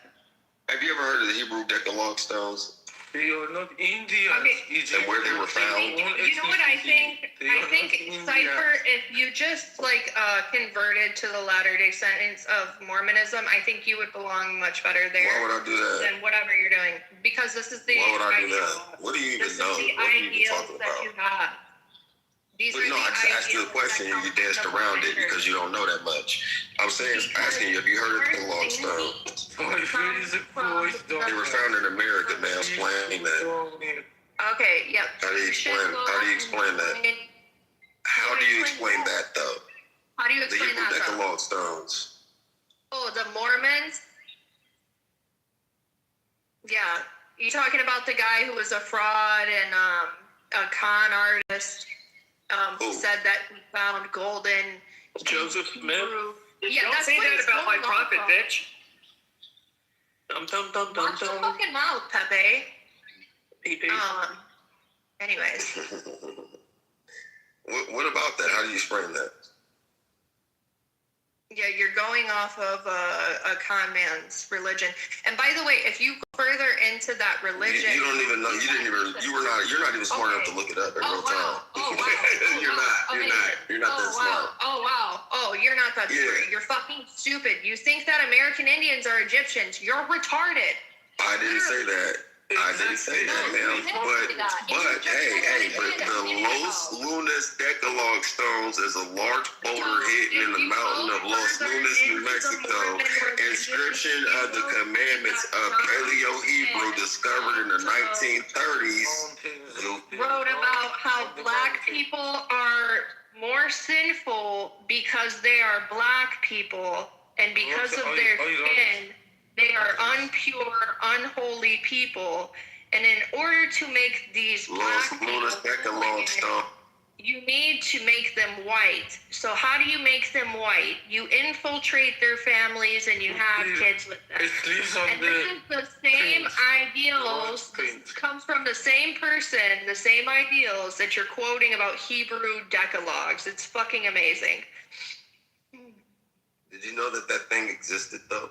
P: Have you ever heard of the Hebrew Decalogue stones?
N: They are not Indians.
I: Okay.
P: And where they were found?
I: You know what I think? I think, Cypher, if you just converted to the Latter-day Saints of Mormonism, I think you would belong much better there.
P: Why would I do that?
I: Than whatever you're doing. Because this is the
P: Why would I do that? What do you even know? What are you even talking about?
I: You have.
P: I just asked you a question and you danced around it because you don't know that much. I'm asking you, have you heard of the Decalogue stone? They were found in America, man. Explain that.
I: Okay, yep.
P: How do you explain that? How do you explain that, though?
I: How do you explain
P: the Hebrew Decalogue stones.
I: Oh, the Mormons? Yeah. You talking about the guy who was a fraud and a con artist? Who said that he found gold in
Q: Joseph Smith?
I: Yeah,
A: Don't say that about my prophet, bitch.
I: Watch the fucking mouth, Pepe. Anyways.
P: What about that? How do you explain that?
I: Yeah, you're going off of a con man's religion. And by the way, if you go further into that religion,
P: you don't even know. You're not even smart enough to look it up in real time. You're not that smart.
I: Oh wow. Oh, you're not that smart. You're fucking stupid. You think that American Indians are Egyptians? You're retarded.
P: I didn't say that. I didn't say that, ma'am. But the Los Lunas Decalogue stone Heroes is a large boulder hidden in the mountain of Los Lunas, New Mexico. Inscription of the commandments of Paleo-Hebrew discovered in the 1930s.
I: Wrote about how black people are more sinful because they are black people, and because of their sin, they are impure, unholy people. And in order to make these black people holy, you need to make them white. So how do you make them white? You infiltrate their families and you have kids with them. And this is the same ideals, this comes from the same person, the same ideals that you're quoting about Hebrew decalogues. It's fucking amazing.
P: Did you know that that thing existed, though?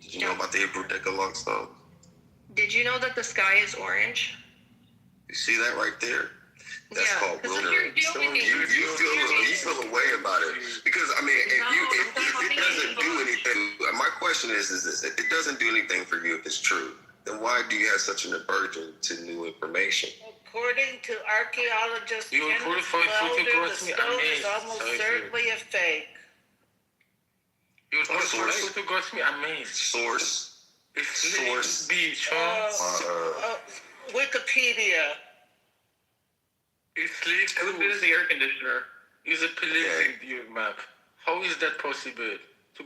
P: Did you know about the Hebrew Decalogue stone?
I: Did you know that the sky is orange?
P: You see that right there? That's called wilderness. You feel a way about it because I mean, if it doesn't do anything, my question is this: if it doesn't do anything for you, if it's true, then why do you have such an aversion to new information?
G: According to archaeologists, the stone is almost certainly a fake.
P: Source.
G: Wikipedia.
O: It's leads to the air conditioner. Is a police in your map. How is that possible? To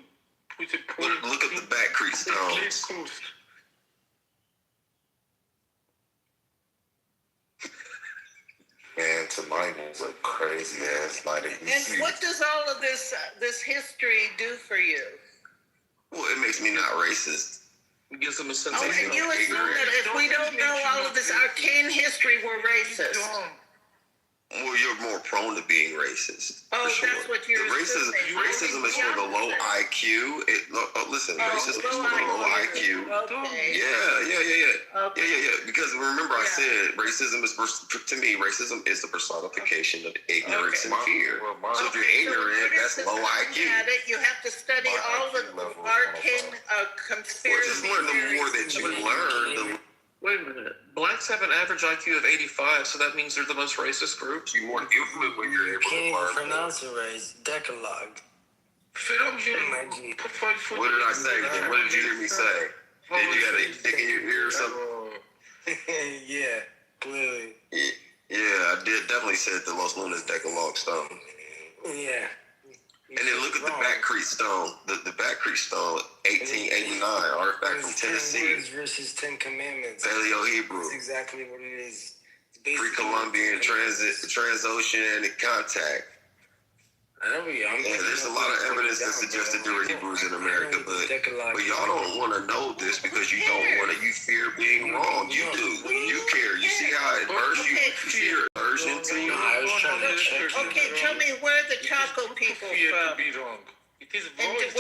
O: put a point.
P: Look at the back creek stones.
R: Man, tonight was a crazy ass night.
G: And what does all of this history do for you?
P: Well, it makes me not racist.
Q: It gives them a sense
G: of ignorance. You assume that if we don't know all of this arcane history, we're racist.
P: Well, you're more prone to being racist.
G: Oh,
P: for sure.
G: That's what you're
P: racism is for the low IQ. Racism is for the low IQ.
G: Okay.
P: Yeah. Because remember, I said racism is to me. Racism is the personification of ignorance and fear. So if you're ignorant, that's low IQ.
G: You have to study all the arcane conspiracy.
P: The more that you learn,
Q: Wait a minute. Blacks have an average IQ of 85, so that means they're the most racist group.
P: You're more influent when you're able to
N: Can't
P: learn.
N: even pronounce it right. Decalogue.
P: What did I say? What did you hear me say? Did you got a dick in your ear or something?
N: Yeah, clearly.
P: Yeah, I did definitely said the Los Lunas Decalogue stone.
N: Yeah.
P: And then look at the Back Creek stone. The Back Creek stone, 1889, artifact from Tennessee.
N: Versus 10 Commandments.
P: Paleo-Hebrew.
N: That's exactly what it is.
P: Pre-Columbian transoceanic contact. There's a lot of evidence that suggests that there were Hebrews in America, but y'all don't want to know this because you don't want to. You fear being wrong. You do. You care. You see how it hurts you. You see your aversion to you.
G: Okay, tell me where the Chaco people from.
O: Be wrong. It is voice.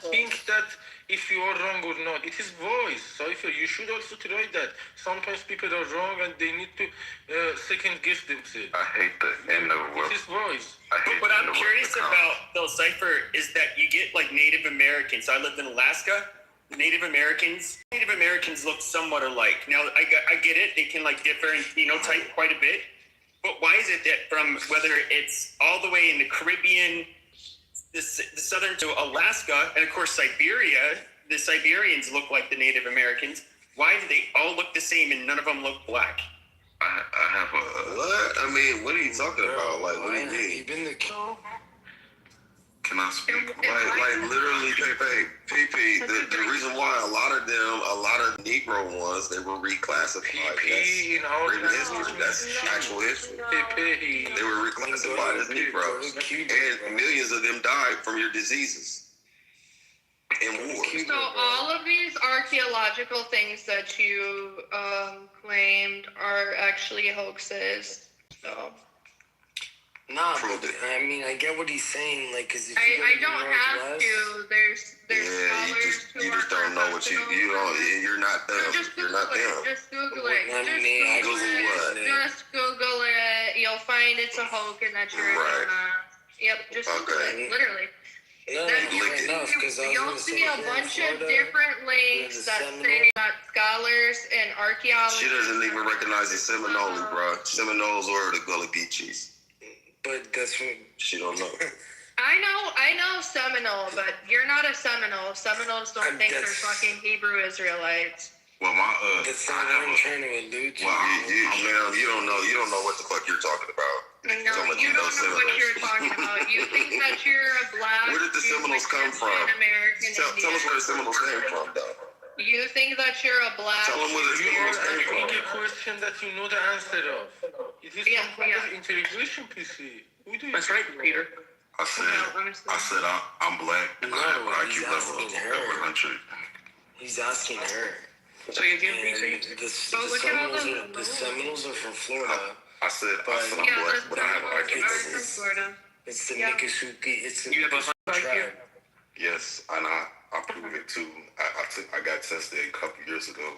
O: Think that if you are wrong or not, it is voice. So if you should also try that. Sometimes people are wrong and they need to second guess themselves.
T: I hate the end of
O: it. It is voice.
A: What I'm curious about, Bill Cipher, is that you get like Native Americans. I lived in Alaska. Native Americans look somewhat alike. Now, I get it. They can like differ in phenotype quite a bit. But why is it that from whether it's all the way in the Caribbean, the southern to Alaska, and of course Siberia, the Siberians look like the Native Americans. Why do they all look the same and none of them look black?
P: I have a what? I mean, what are you talking about? Like, what do you mean? Can I speak? Like literally, PP. The reason why a lot of Negro ones, they were reclassified. That's written history. That's actual history. They were reclassified as Negroes, and millions of them died from your diseases in war.
I: So all of these archaeological things that you claimed are actually hoaxes. So.
N: Nah, but I mean, I get what he's saying. Like, cause if
I: I don't have to. There's
P: you just don't know what you don't. You're not them. You're not them.
I: Just Google it.
P: Just
I: Google it. You'll find it's a hoax and that you're Yep. Just Google it. Literally. You'll see a bunch of different links that say that scholars and archaeologists.
P: She doesn't even recognize the Seminole, bro. Seminoles or the Gullah Geechees.
N: But that's what
P: She don't know.
I: I know Seminole, but you're not a Seminole. Seminoles don't think they're fucking Hebrew Israelites.
P: Well, my
N: that's not what I'm trying to allude to.
P: Well, ma'am, you don't know what the fuck you're talking about.
I: No, you don't know what you're talking about. You think that you're a black.
P: Where did the Seminoles come from?
I: American
P: Tell us where the Seminoles came from, though.
I: You think that you're a black.
P: Tell them where the Seminoles came from.
M: Asking a question that you know the answer of. It is some kind of interrogation, PC.
Q: That's right, Peter.
P: I said I'm black.
N: No,
P: I
N: he's
P: IQ
N: asking
P: level
N: her.
P: 100.
N: He's asking her.
Q: So you give me
N: the Seminoles are from Florida.
P: I said I'm black, but I have an IQ level.
I: Florida.
N: It's the Miccosukee. It's the
Q: You have a
N: Miccosukee tribe.
P: Yes, and I prove it too. I got tested a couple years ago.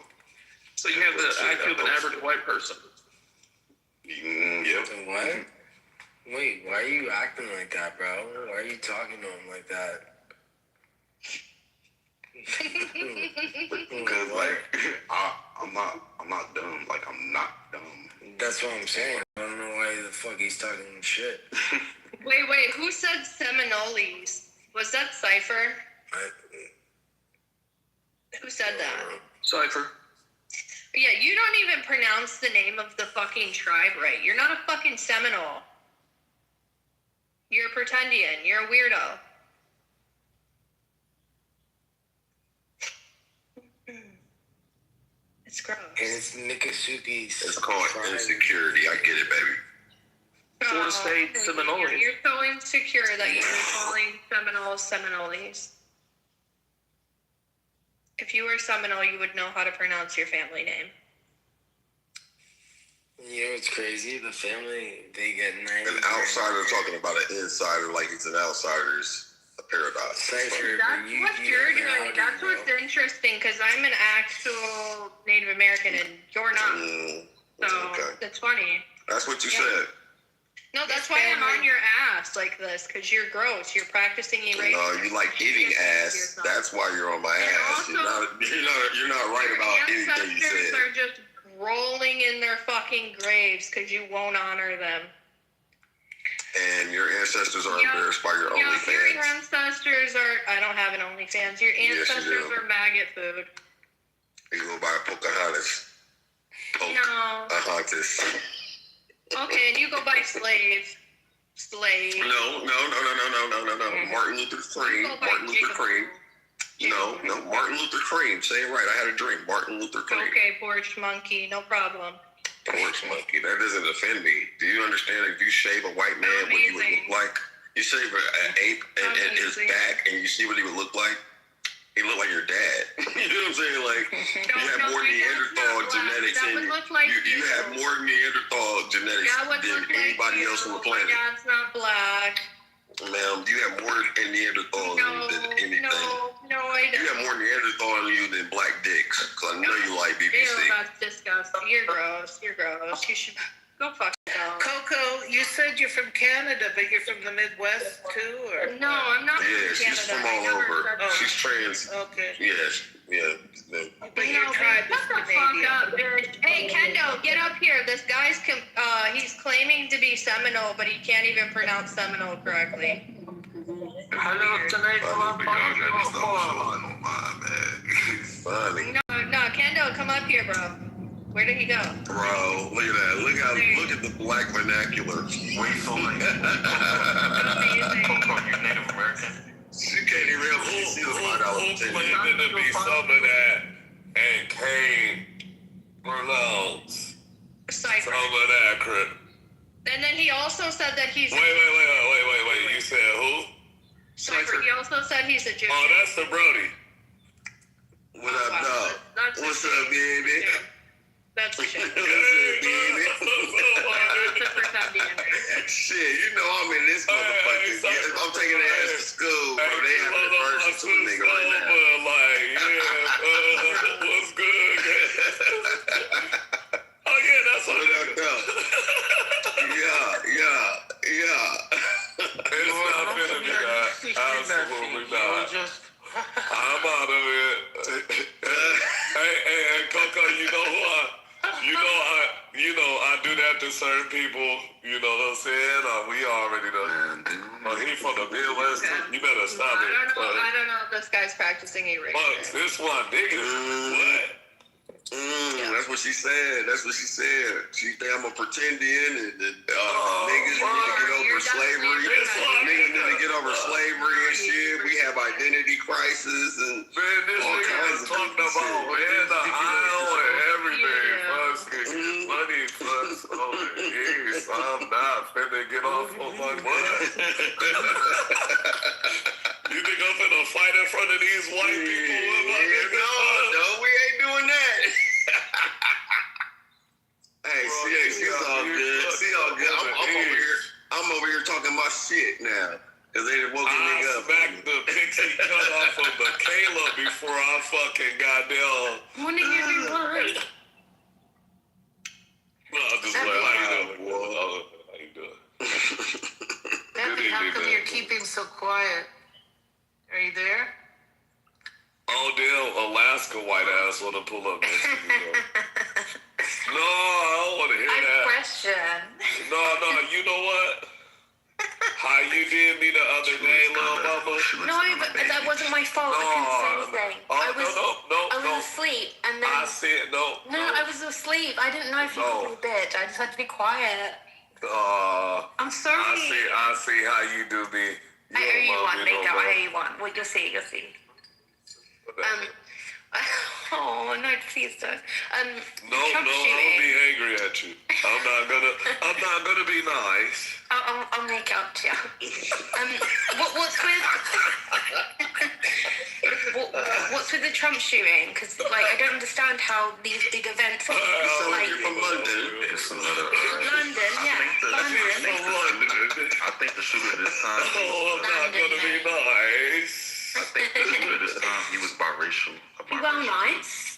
Q: So you have the IQ of an average white person.
P: Yep.
N: What? Wait, why are you acting like that, bro? Why are you talking to him like that?
P: Because I'm not dumb. Like I'm not dumb.
N: That's what I'm saying. I don't know why the fuck he's talking shit.
I: Wait, who said Seminoles? Was that Cypher? Who said that?
Q: Cypher.
I: Yeah, you don't even pronounce the name of the fucking tribe right. You're not a fucking Seminole. You're a pretendian. You're a weirdo. It's gross.
N: And it's Miccosukee.
P: It's called insecurity. I get it, baby.
Q: Florida State Seminoles.
I: You're so insecure that you're calling Seminoles Seminoles. If you were Seminole, you would know how to pronounce your family name.
N: You know what's crazy? The family, they get 90.
P: An outsider talking about an insider like it's an outsider's a paradox.
I: That's what you're doing. That's what's interesting, because I'm an actual Native American and you're not. So that's funny.
P: That's what you said.
I: No, that's why I'm on your ass like this, because you're gross. You're practicing erasing.
P: No, you like eating ass. That's why you're on my ass. You're not right about anything you said.
I: Are just rolling in their fucking graves because you won't honor them.
P: And your ancestors are embarrassed by your OnlyFans.
I: Your ancestors are. I don't have an OnlyFans. Your ancestors are maggot food.
P: You go buy Pocahontas. Pocahontas.
I: Okay, and you go buy slave.
P: No. Martin Luther Cream. No, Martin Luther Cream. Say it right. I had a dream. Martin Luther Cream.
I: Okay, porch monkey. No problem.
P: Porch monkey. That doesn't offend me. Do you understand if you shave a white man, what he would look like? You shave an ape and his back, and you see what he would look like? He looked like your dad. You know what I'm saying? Like, you have more Neanderthal genetics in you. You have more Neanderthal genetics than anybody else on the planet.
I: My dad's not black.
P: Ma'am, you have more Neanderthal than anything.
I: No, I don't.
P: You have more Neanderthal in you than black dicks. Because I know you like BBC.
I: Ew, that's disgusting. You're gross. You should go fuck yourself.
G: Coco, you said you're from Canada, but you're from the Midwest too, or?
I: No, I'm not
P: Yeah,
I: from
P: she's
I: Canada.
P: from all over.
I: Oh.
P: She's trans.
G: Okay.
P: Yes, yeah.
G: But your tribe is
I: Shut the fuck up, bitch. Hey, Kendo, get up here. This guy's he's claiming to be Seminole, but he can't even pronounce Seminole correctly.
M: Hello, tonight.
P: Funny.
I: No, Kendo, come up here, bro. Where did he go?
P: Bro, look at that. Look at the black vernacular. Wait for me.
B: You're Native American.
P: She can't even really see the $5
B: claiming to be some of that and came pronounced some of that crap.
I: And then he also said that he's.
B: Wait. You said who?
I: Cypher. He also said he's a Egyptian.
B: Oh, that's the Brody.
P: What up, dog? What's up, baby?
I: That's the shit.
P: What's up, baby? Shit, you know I'm in this motherfucker. I'm taking their ass to school, bro. They have a version to a nigga right now.
B: What's good? Oh, yeah, that's what
P: up, dog? Yeah.
B: It's not finna be that. Absolutely not. I'm out of it. Hey, Coco, you know who I do that to
K: with certain people, you know what I'm saying? We already know. He from the Midwest. You better stop it.
I: I don't know if this guy's practicing a race.
K: But this one, nigga. What?
P: That's what she said. That's what she said. She think I'm a pretendian and niggas need to get over slavery. Niggas need to get over slavery and shit. We have identity crisis and
K: man, this
P: all
K: nigga
P: kinds
K: was
P: of
K: talking about in the aisle and everything. Money plus on the east. I'm not finna get off on my butt. You think I'm finna fight in front of these white people?
P: No, we ain't doing that. Hey, she's all good. She all good. I'm over here talking my shit now. Cause they done woke a nigga up.
K: I smacked the pixie cut off of the Kayla before I fucking got down.
I: When did you do what?
K: No, I'm just like, how you doing? How you doing?
G: Debbie, how come you're keeping so quiet? Are you there?
K: Oh, damn, Alaska white ass want to pull up next to me. No, I don't want to hear that.
G: Question.
K: No, you know what? How you did me the other day, little mama?
U: No, but that wasn't my fault. I couldn't say anything. I was asleep, and then
K: I said no.
U: No, I was asleep. I didn't know if you could be a bitch. I just had to be quiet. I'm sorry.
K: I see how you do me.
U: I owe you one, Mika. I owe you one. Well, you'll see. Oh no, please don't.
K: No, I'm gonna be angry at you. I'm not gonna be nice.
U: I'll make up to you. What's with the Trump shooting? Because I don't understand how these big events.
P: You're from London.
U: London, yeah.
T: I think the shooter this time.
K: I'm not gonna be nice.
T: I think the shooter this time he was biracial.
U: Well, nice.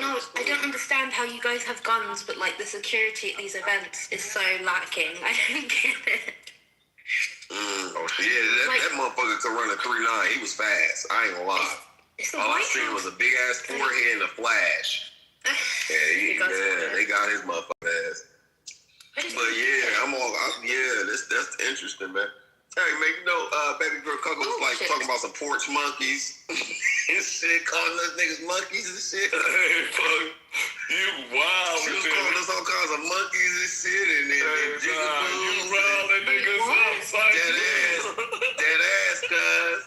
U: No, I don't understand how you guys have guns, but the security at these events is so lacking. I don't get it.
P: That motherfucker could run a 3.9. He was fast. I ain't gonna lie. All I seen was a big ass forehead and a flash. They got his motherfucking ass. But that's interesting, man. Hey, man, baby girl Coco was talking about some porch monkeys and shit, calling us niggas monkeys and shit.
K: Hey, fuck, you wild.
P: She was calling us all kinds of monkeys and shit, and then
K: you riling niggas up,
P: dead ass, cuz.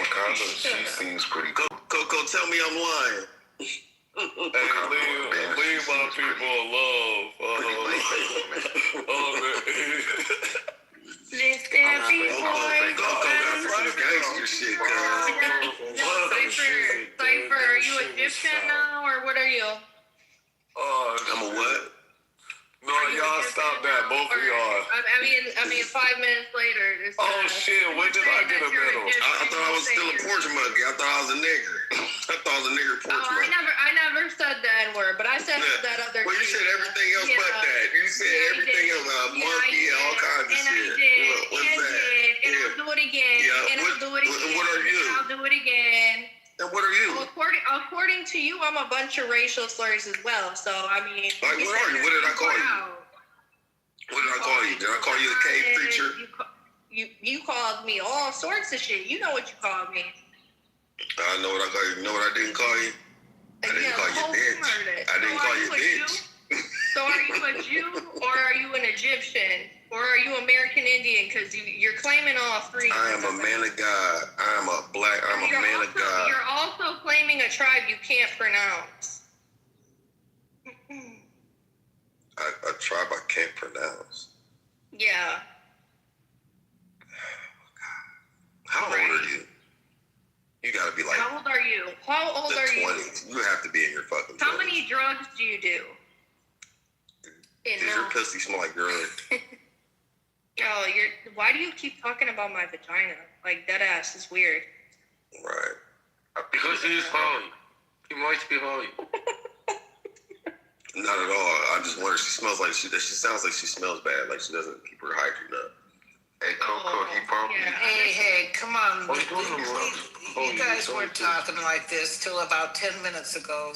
T: Makala, she seems pretty cool.
P: Coco, tell me I'm lying.
K: Hey, leave my people alone.
U: Lift every boy.
P: Gangster shit,
I: Cypher, are you Egyptian now, or what are you?
P: I'm a what?
K: No, y'all stop that, both of y'all.
I: I mean, 5 minutes later.
K: Shit, when did I get a medal?
P: I thought I was still a porch monkey. I thought I was a nigger. I thought I was a nigger porch monkey.
I: I never said the N-word, but I said that other
P: Well, you said everything else but that. You said everything else, monkey and all kinds of shit. What's that?
I: And I'll do it again. And I'll do it again.
P: What are you?
I: I'll do it again.
P: And what are you?
I: Well, according to you, I'm a bunch of racial slurs as well. So, I mean...
P: what are you? What did I call you? What did I call you? Did I call you a cave preacher?
I: You called me all sorts of shit. You know what you called me.
P: I know what I called you. You know what I didn't call you? I didn't call you bitch. I didn't call you bitch.
I: So are you a Jew, or are you an Egyptian, or are you American Indian? Because you're claiming all three.
P: I am a man of God. I'm a man of God.
I: You're also claiming a tribe you can't pronounce.
P: A tribe I can't pronounce.
I: Yeah.
P: How old are you? You gotta be like...
I: How old are you? How old are you?
P: 20s. You have to be in your fucking 20s.
I: How many drugs do you do?
P: Does your pussy smell like urine?
I: Why do you keep talking about my vagina? That ass is weird.
P: Right.
M: Because he is holy. He might be holy.
P: Not at all. I just wonder. She smells like she sounds like she smells bad. Like she doesn't keep her hygiene up.
T: Hey, Coco, he probably.
G: Hey, come on. You guys weren't talking like this till about 10 minutes ago.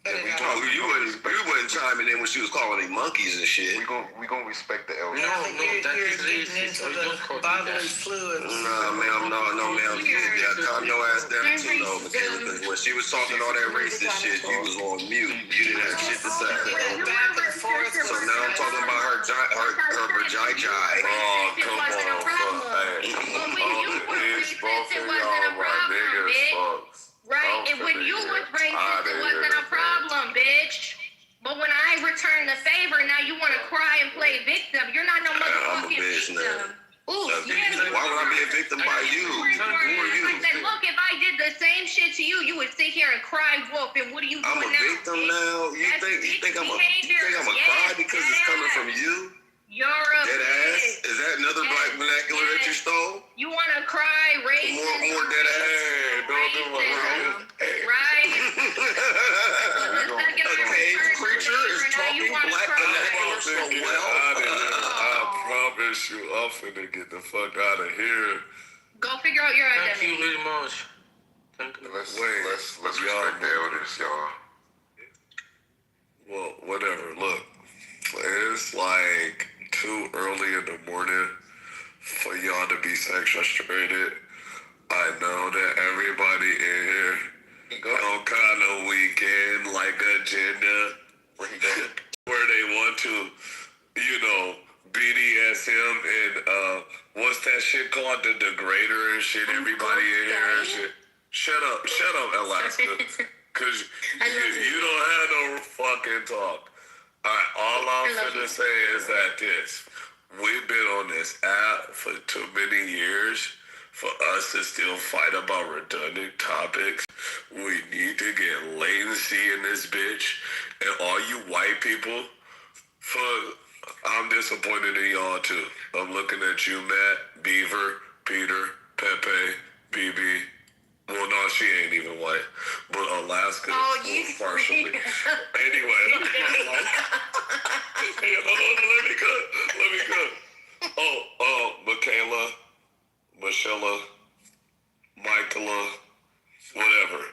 P: You wasn't chiming in when she was calling them monkeys and shit.
R: We gonna respect the elders.
G: No, that is racist. The bodily fluids.
P: Nah, ma'am, no, ma'am. Yeah, calm your ass down too, though, Michaela. Because when she was talking all that racist shit, you was on mute. You didn't have shit to say.
G: Back and forth.
P: So now I'm talking about her vagina.
R: Oh, come on, hey, all the bitch, both of y'all my niggas, folks.
I: Right, and when you was racist, it wasn't a problem, bitch. But when I return the favor, now you want to cry and play victim. You're not no motherfucking victim. Ooh, yeah.
P: Why would I be a victim by you? Who are you?
I: I said, look, if I did the same shit to you, you would sit here and cry wolf. And what are you doing now?
P: I'm a victim now. You think I'm a cry because it's coming from you?
I: You're a
P: dead ass. Is that another black vernacular that you stole?
I: You want to cry, racist?
P: More dead ass.
R: Don't do my
I: right?
P: A cave creature is talking black vernacular so well.
R: I promise you, I'm finna get the fuck out of here.
I: Go figure out your identity.
M: Thank you very much. Thank you.
R: Let's respect the elders, y'all.
K: Well, whatever. Look, it's like too early in the morning for y'all to be sex frustrated. I know that everybody in here on kind of weekend like agenda where they want to, BDSM and what's that shit called? The degrader and shit. Everybody in here and shit. Shut up, Alaska. Cause you don't have no fucking talk. All I'm finna say is that we've been on this app for too many years for us to still fight about redundant topics. We need to get latency in this bitch. And all you white people, I'm disappointed in y'all too. I'm looking at you, Matt, Beaver, Peter, Pepe, BB. Well, no, she ain't even white, but Alaska partially. Anyway, let me cut. Oh, Michaela, Michelle, Michaela, whatever.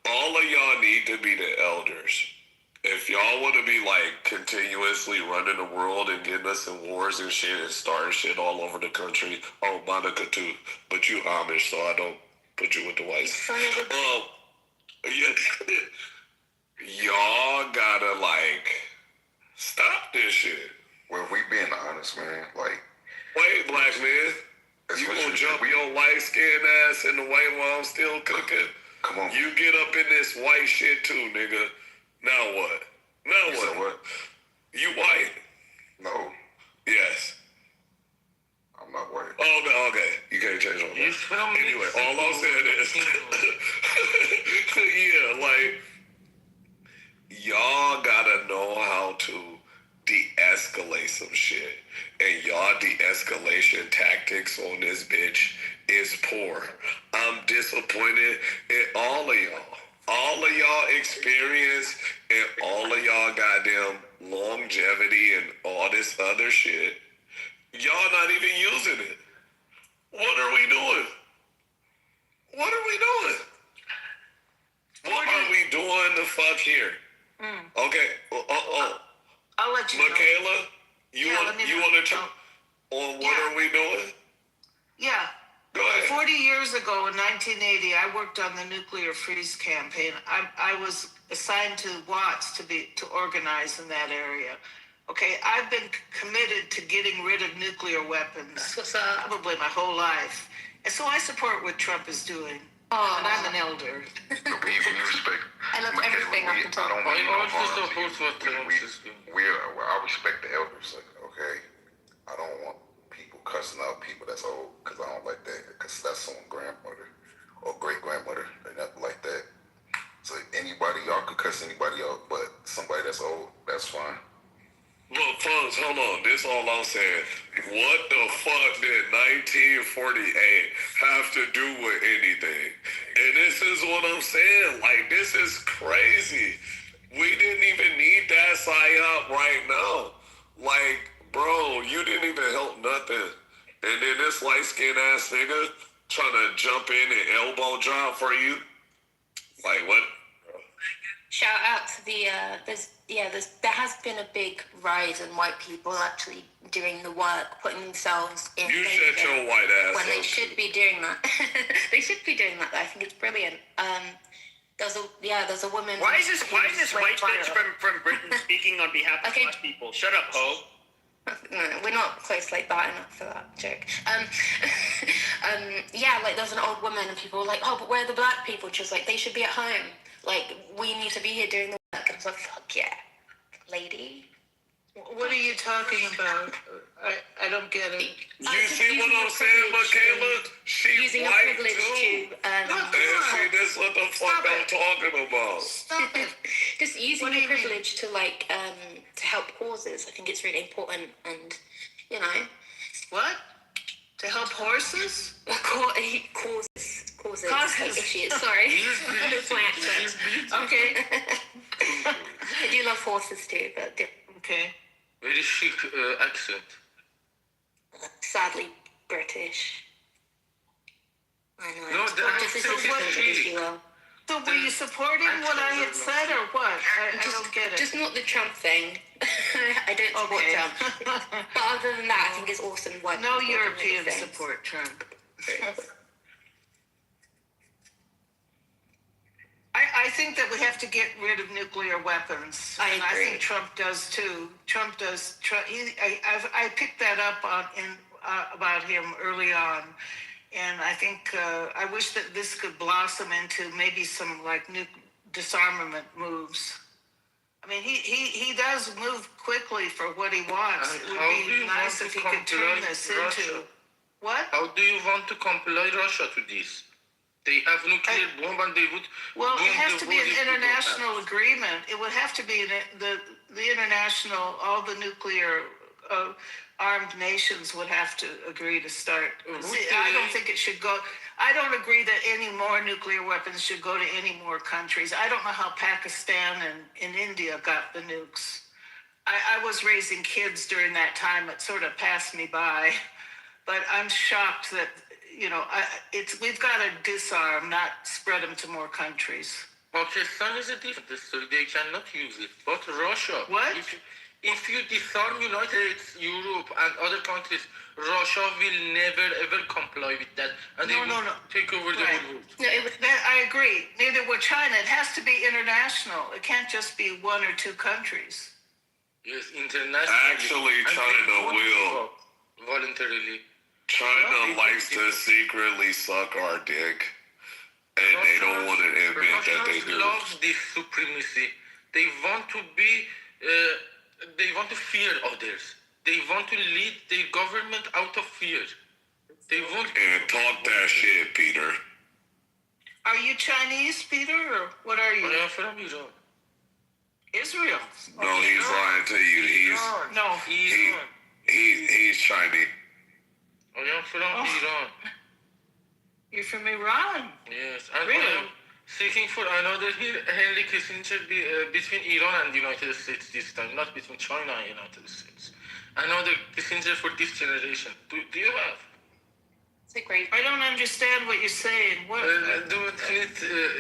K: All of y'all need to be the elders. If y'all want to be like continuously running the world and getting us in wars and shit and starting shit all over the country, Monica too, but you Amish, so I don't put you with the whites. Y'all gotta like stop this shit.
R: Well, we being honest, man. Like,
K: wait, black man, you gonna jump your light skinned ass in the white while I'm still cooking?
R: Come on,
K: you get up in this white shit too, nigga. Now what?
R: What?
K: You white?
R: No.
K: Yes.
R: I'm not white.
K: Okay. You can't change on that. Anyway, all I'm saying is, yeah, like, y'all gotta know how to de-escalate some shit. And y'all de-escalation tactics on this bitch is poor. I'm disappointed in all of y'all. All of y'all experience and all of y'all goddamn longevity and all this other shit, y'all not even using it. What are we doing? What are we doing? What are we doing the fuck here? Okay.
G: I'll let you know.
K: Michaela, you want to on what are we doing?
G: Yeah.
K: Go ahead.
G: 40 years ago in 1980, I worked on the nuclear freeze campaign. I was assigned to Watts to organize in that area. Okay, I've been committed to getting rid of nuclear weapons probably my whole life. And so I support what Trump is doing. And I'm an elder.
R: We respect.
U: I love everything I can talk about.
R: I respect the elders. Okay, I don't want people cussing out people that's old because I don't like that. Because that's someone's grandmother or great grandmother. They nothing like that. So anybody, y'all could cuss anybody out, but somebody that's old, that's fine.
K: Look, folks, hold on. This all I'm saying. What the fuck did 1948 have to do with anything? And this is what I'm saying. Like, this is crazy. We didn't even need that psyop right now. Like, bro, you didn't even help nothing. And then this light-skinned ass nigga trying to jump in and elbow drop for you. Like what?
U: Shout out to there has been a big rise in white people actually doing the work, putting themselves in.
K: You shut your white ass
U: when
K: up.
U: they should be doing that. They should be doing that. I think it's brilliant. There's a woman.
A: Why is this white bitch from Britain speaking on behalf of black people? Shut up, ho.
U: No, we're not close like that enough for that joke. Like there's an old woman and people were like, oh, but where are the black people? She was like, they should be at home. Like, we need to be here doing the work. And I was like, fuck yeah, lady.
G: What are you talking about? I don't get it.
K: You see what I'm saying, Michaela? She's
U: using
K: white
U: a privilege
K: too.
U: to
K: See, that's what the fuck I'm talking about.
U: Stop it. Just using your privilege to to help causes. I think it's really important, and
G: what? To help horses?
U: Causes. Like issues. Sorry. That's my accent.
G: Okay.
U: I do love horses too, but
G: okay.
M: Very chic accent.
U: Sadly British. I know.
M: No,
G: So were you supporting what I had said or what? I don't get it.
U: Just not the Trump thing. I don't support Trump. But other than that, I think it's awesome.
G: No Europeans support Trump. I think that we have to get rid of nuclear weapons.
U: I agree.
G: I think Trump does too. Trump does. I picked that up about him early on, and I think I wish that this could blossom into maybe some new disarmament moves. I mean, he does move quickly for what he wants. It would be nice if he could turn this into what?
M: How do you want to comply Russia to this? They have nuclear bomb and they would.
G: Well, it has to be an international agreement. It would have to be the international. All the nuclear armed nations would have to agree to start. See, I don't think it should go. I don't agree that any more nuclear weapons should go to any more countries. I don't know how Pakistan and India got the nukes. I was raising kids during that time. It sort of passed me by, but I'm shocked that. We've got to disarm, not spread them to more countries.
M: Pakistan is a different story. They cannot use it. But Russia,
G: what?
M: If you disarm United States, Europe, and other countries, Russia will never ever comply with that, and they will take over the whole world.
G: No, I agree. Neither would China. It has to be international. It can't just be one or two countries.
M: Yes, international.
K: Actually, China will
M: voluntarily.
K: China likes to secretly suck our dick, and they don't want to admit that they do.
M: Love this supremacy. They want to be. They want to fear others. They want to lead their government out of fear. They want.
K: And talk that shit, Peter.
G: Are you Chinese, Peter, or what are you?
M: I am from Iran.
G: Israel.
K: No, he's lying to you. He's Chinese.
M: I am from Iran.
G: You're from Iran?
M: Yes. And
G: really?
M: I am seeking for another Henry Kissinger between Iran and the United States this time, not between China and the United States. Another Kissinger for this generation. Do you have?
U: It's a great.
G: I don't understand what you're saying. What?
M: Don't need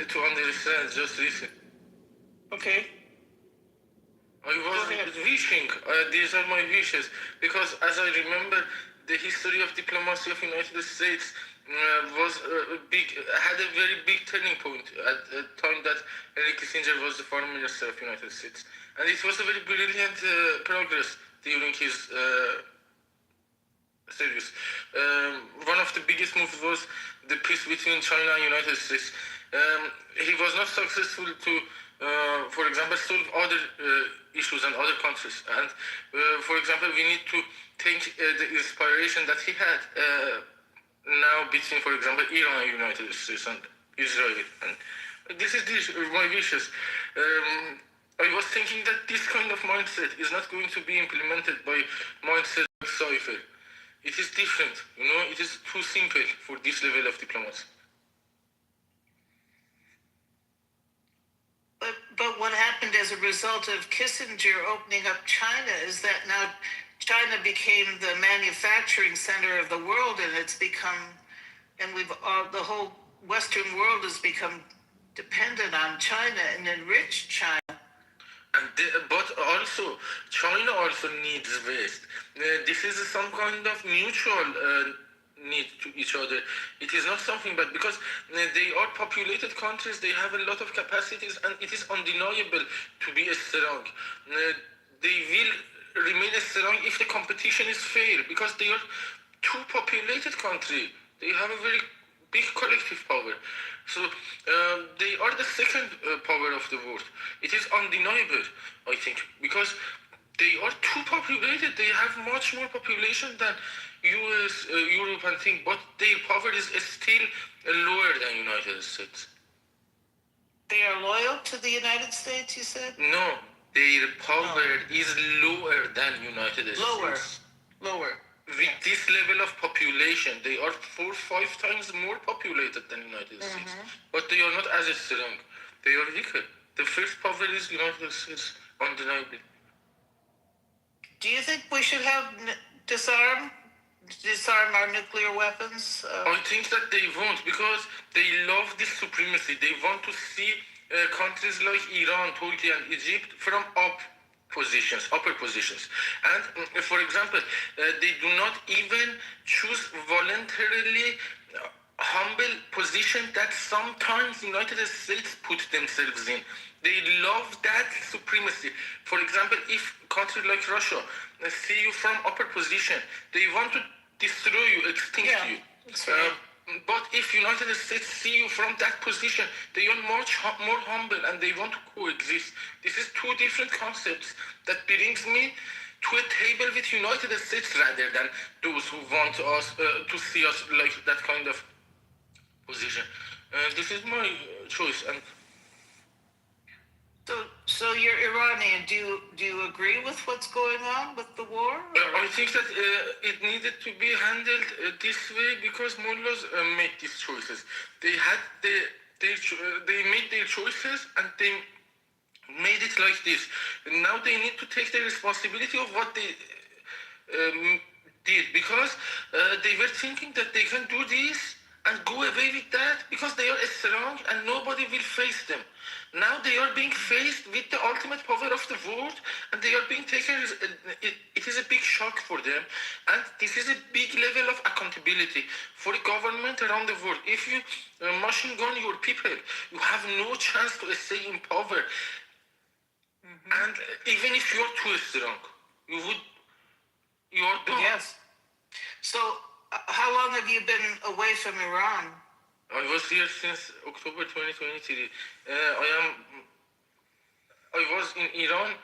M: to understand, just listen.
G: Okay.
M: I was wishing, these are my wishes, because as I remember, the history of diplomacy of United States had a very big turning point at the time that Henry Kissinger was the foreign minister of United States, and it was a very brilliant progress during his service. One of the biggest moves was the peace between China and United States. He was not successful to, for example, solve other issues and other countries. And for example, we need to take the inspiration that he had now between, for example, Iran and United States and Israel. And this is my wishes. I was thinking that this kind of mindset is not going to be implemented by mindset like Cypher. It is different, it is too simple for this level of diplomacy.
G: But what happened as a result of Kissinger opening up China is that now China became the manufacturing center of the world, and it's become, and the whole Western world has become dependent on China and enrich China.
M: But also, China also needs West. This is some kind of mutual need to each other. It is not something bad because they are populated countries. They have a lot of capacities, and it is undeniable to be strong. They will remain strong if the competition is fair because they are two populated countries. They have a very big collective power. So they are the second power of the world. It is undeniable, I think, because they are too populated. They have much more population than US, Europe and things, but their power is still lower than United States.
G: They are loyal to the United States, you said?
M: No, their power is lower than United States.
G: Lower.
M: With this level of population, they are 4 or 5 times more populated than United States. But they are not as strong. They are weaker. The first power is United States, undeniably.
G: Do you think we should have disarm our nuclear weapons?
M: I think that they won't because they love this supremacy. They want to see countries like Iran, Turkey, and Egypt from upper positions. And for example, they do not even choose voluntarily humble position that sometimes United States put themselves in. They love that supremacy. For example, if countries like Russia see you from upper position, they want to destroy you, extinct you. But if United States see you from that position, they are much more humble and they want to coexist. This is two different concepts that brings me to a table with United States rather than those who want us to see us like that kind of position. This is my choice. And
G: so you're Iranian. Do you agree with what's going on with the war?
M: I think that it needed to be handled this way because mullahs made these choices. They had they made their choices and they made it like this. Now they need to take the responsibility of what they did because they were thinking that they can do this and go away with that because they are strong and nobody will face them. Now they are being faced with the ultimate power of the world and they are being taken, it is a big shock for them and this is a big level of accountability for the government around the world. If you machine gun your people, you have no chance to stay in power. And even if you are too strong, you are done.
G: Yes. So how long have you been away from Iran?
M: I was here since October 2023. I was in Iran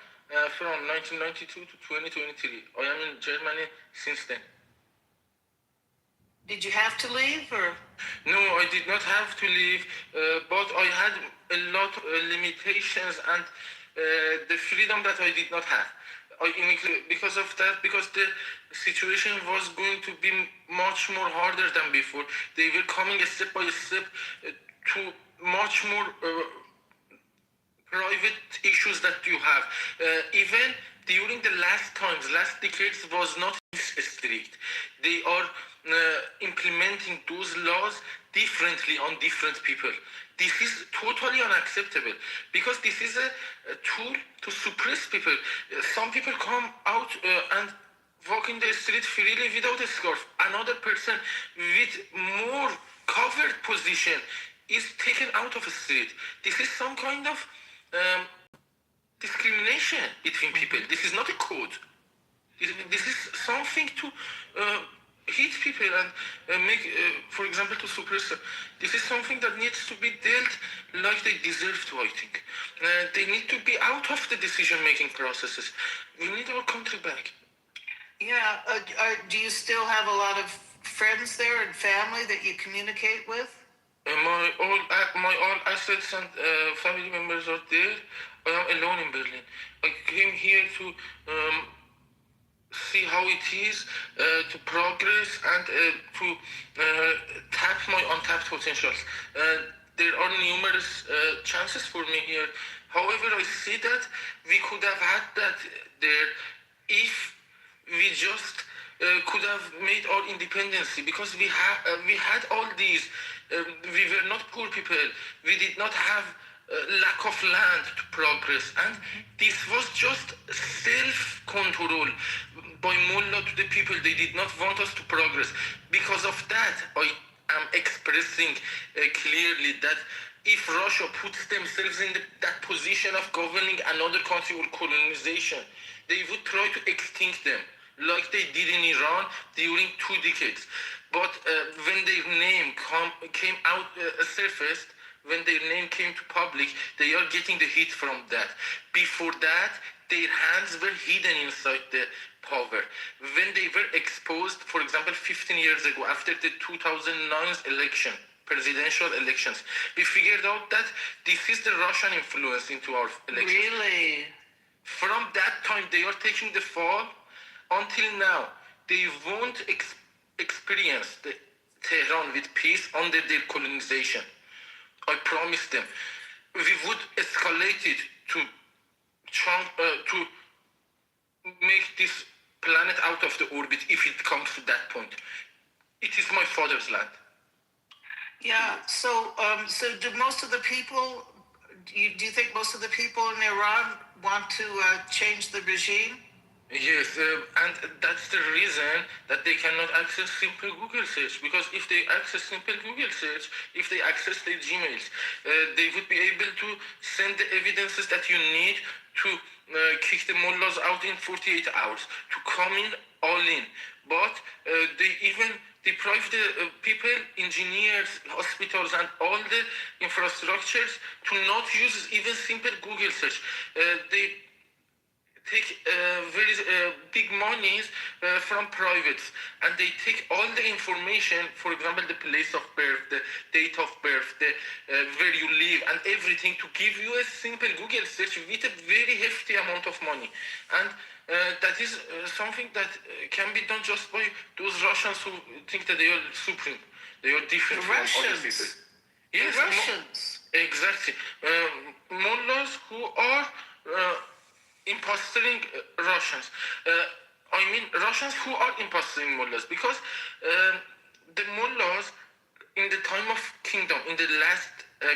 M: from 1992 to 2023. I am in Germany since then.
G: Did you have to leave or?
M: No, I did not have to leave, but I had a lot of limitations and the freedom that I did not have. I immigrated because of that, because the situation was going to be much more harder than before. They were coming step by step to much more private issues that you have. Even during the last decades was not strict. They are implementing those laws differently on different people. This is totally unacceptable because this is a tool to suppress people. Some people come out and walk in the street freely without a scarf. Another person with more covered position is taken out of the street. This is some kind of discrimination between people. This is not a code. This is something to hit people and make, for example, to suppress them. This is something that needs to be dealt like they deserve to, I think. They need to be out of the decision-making processes. We need our country back.
G: Yeah. Do you still have a lot of friends there and family that you communicate with?
M: My all assets and family members are there. I am alone in Berlin. I came here to see how it is to progress and to tap my untapped potentials. There are numerous chances for me here. However, I see that we could have had that there if we just could have made our independence because we had all these We were not poor people. We did not have lack of land to progress, and this was just self-control by mullah to the people. They did not want us to progress. Because of that, I am expressing clearly that if Russia puts themselves in that position of governing another country or colonization, they would try to extinct them, like they did in Iran during 2 decades. But when their name came out surfaced, when their name came to public, they are getting the heat from that. Before that, their hands were hidden inside the power. When they were exposed, for example, 15 years ago, after the 2009 election, presidential elections, we figured out that this is the Russian influence into our elections.
G: Really?
M: From that time, they are taking the fall. Until now, they won't experience the Tehran with peace under their colonization. I promise them. We would escalate it to make this planet out of the orbit if it comes to that point. It is my father's land.
G: Yeah. So do most of the people? Do you think most of the people in Iran want to change the regime?
M: Yes, and that's the reason that they cannot access simple Google search. Because if they access simple Google search, if they access their Gmails, they would be able to send the evidences that you need to kick the mullahs out in 48 hours, to come in all in. But they even deprive the people, engineers, hospitals, and all the infrastructures to not use even simple Google search. They take very big monies from privates, and they take all the information, for example, the place of birth, the date of birth, the where you live, and everything, to give you a simple Google search with a very hefty amount of money. And that is something that can be done just by those Russians who think that they are supreme, they are different from other people. Yes,
G: the Russians.
M: Exactly. Mullahs who are impostering Russians. I mean, Russians who are impostering mullahs, because the mullahs in the time of kingdom, in the last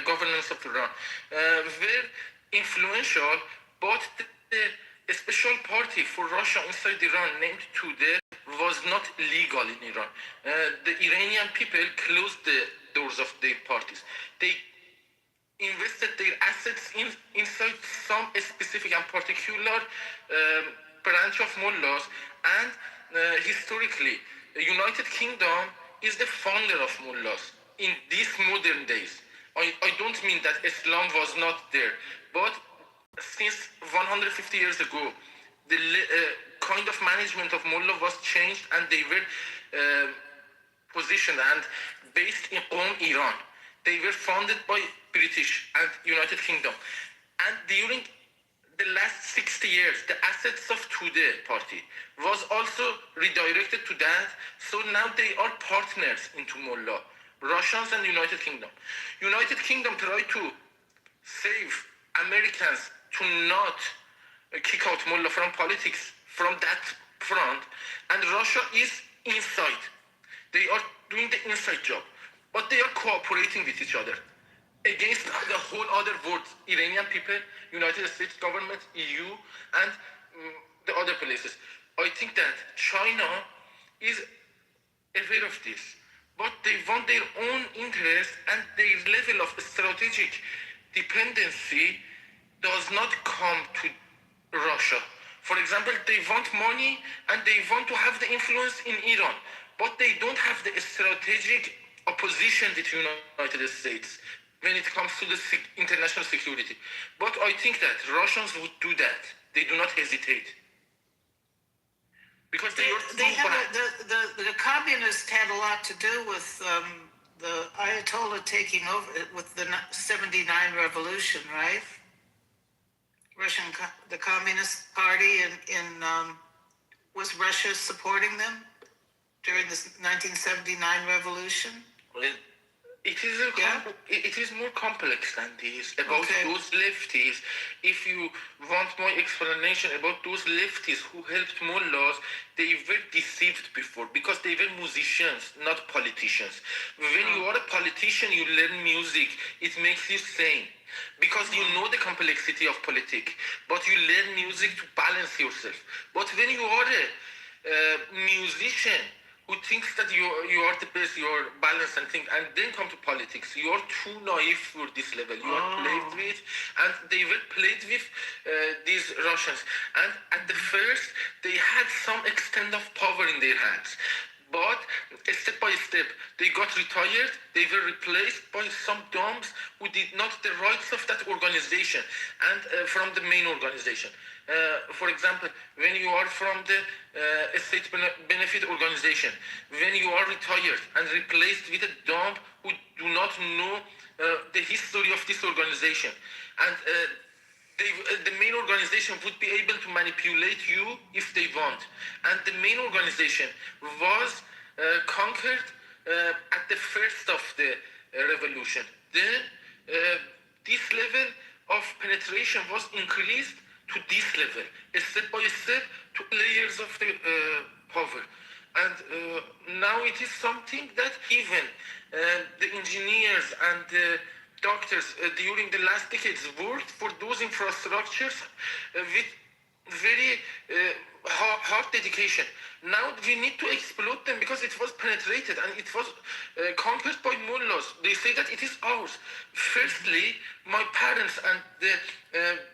M: governance of Iran, were influential, but the special party for Russia inside Iran named Tudeh was not legal in Iran. The Iranian people closed the doors of their parties. They invested their assets inside some specific and particular branch of mullahs, and historically, the United Kingdom is the founder of mullahs in these modern days. I don't mean that Islam was not there, but since 150 years ago, the kind of management of mullah was changed, and they were positioned and based in Iran. They were founded by British and United Kingdom. And during the last 60 years, the assets of Tudeh party was also redirected to that. So now they are partners into mullah, Russians and United Kingdom. United Kingdom tried to save Americans to not kick out mullah from politics from that front. And Russia is inside. They are doing the inside job. But they are cooperating with each other against the whole other world, Iranian people, United States government, EU, and the other places. I think that China is aware of this, but they want their own interest, and their level of strategic dependency does not come to Russia. For example, they want money and they want to have the influence in Iran, but they don't have the strategic opposition with the United States when it comes to the international security. But I think that Russians would do that. They do not hesitate. Because they
G: the communists had a lot to do with the Ayatollah taking over with the 79 revolution, right? The Communist Party was Russia supporting them during the 1979 revolution?
M: It is more complex than this about those lefties. If you want my explanation about those lefties who helped mullahs, they were deceived before because they were musicians, not politicians. When you are a politician, you learn music. It makes you sane because you know the complexity of politics, but you learn music to balance yourself. But when you are a musician who thinks that you are the best, you are balanced and think, and then come to politics, you are too naive for this level. You are played with, and they were played with these Russians. And at the first, they had some extent of power in their hands. But step by step, they got retired. They were replaced by some dumbs who did not the rights of that organization and from the main organization. For example, when you are from the state benefit organization, when you are retired and replaced with a dumb who do not know the history of this organization, and the main organization would be able to manipulate you if they want. And the main organization was conquered at the first of the revolution. Then this level of penetration was increased to this level, step by step, to layers of the power. And now it is something that even the engineers and the doctors during the last decades worked for those infrastructures with very hard dedication. Now we need to exploit them because it was penetrated and it was conquered by mullahs. They say that it is ours. Firstly, my parents and the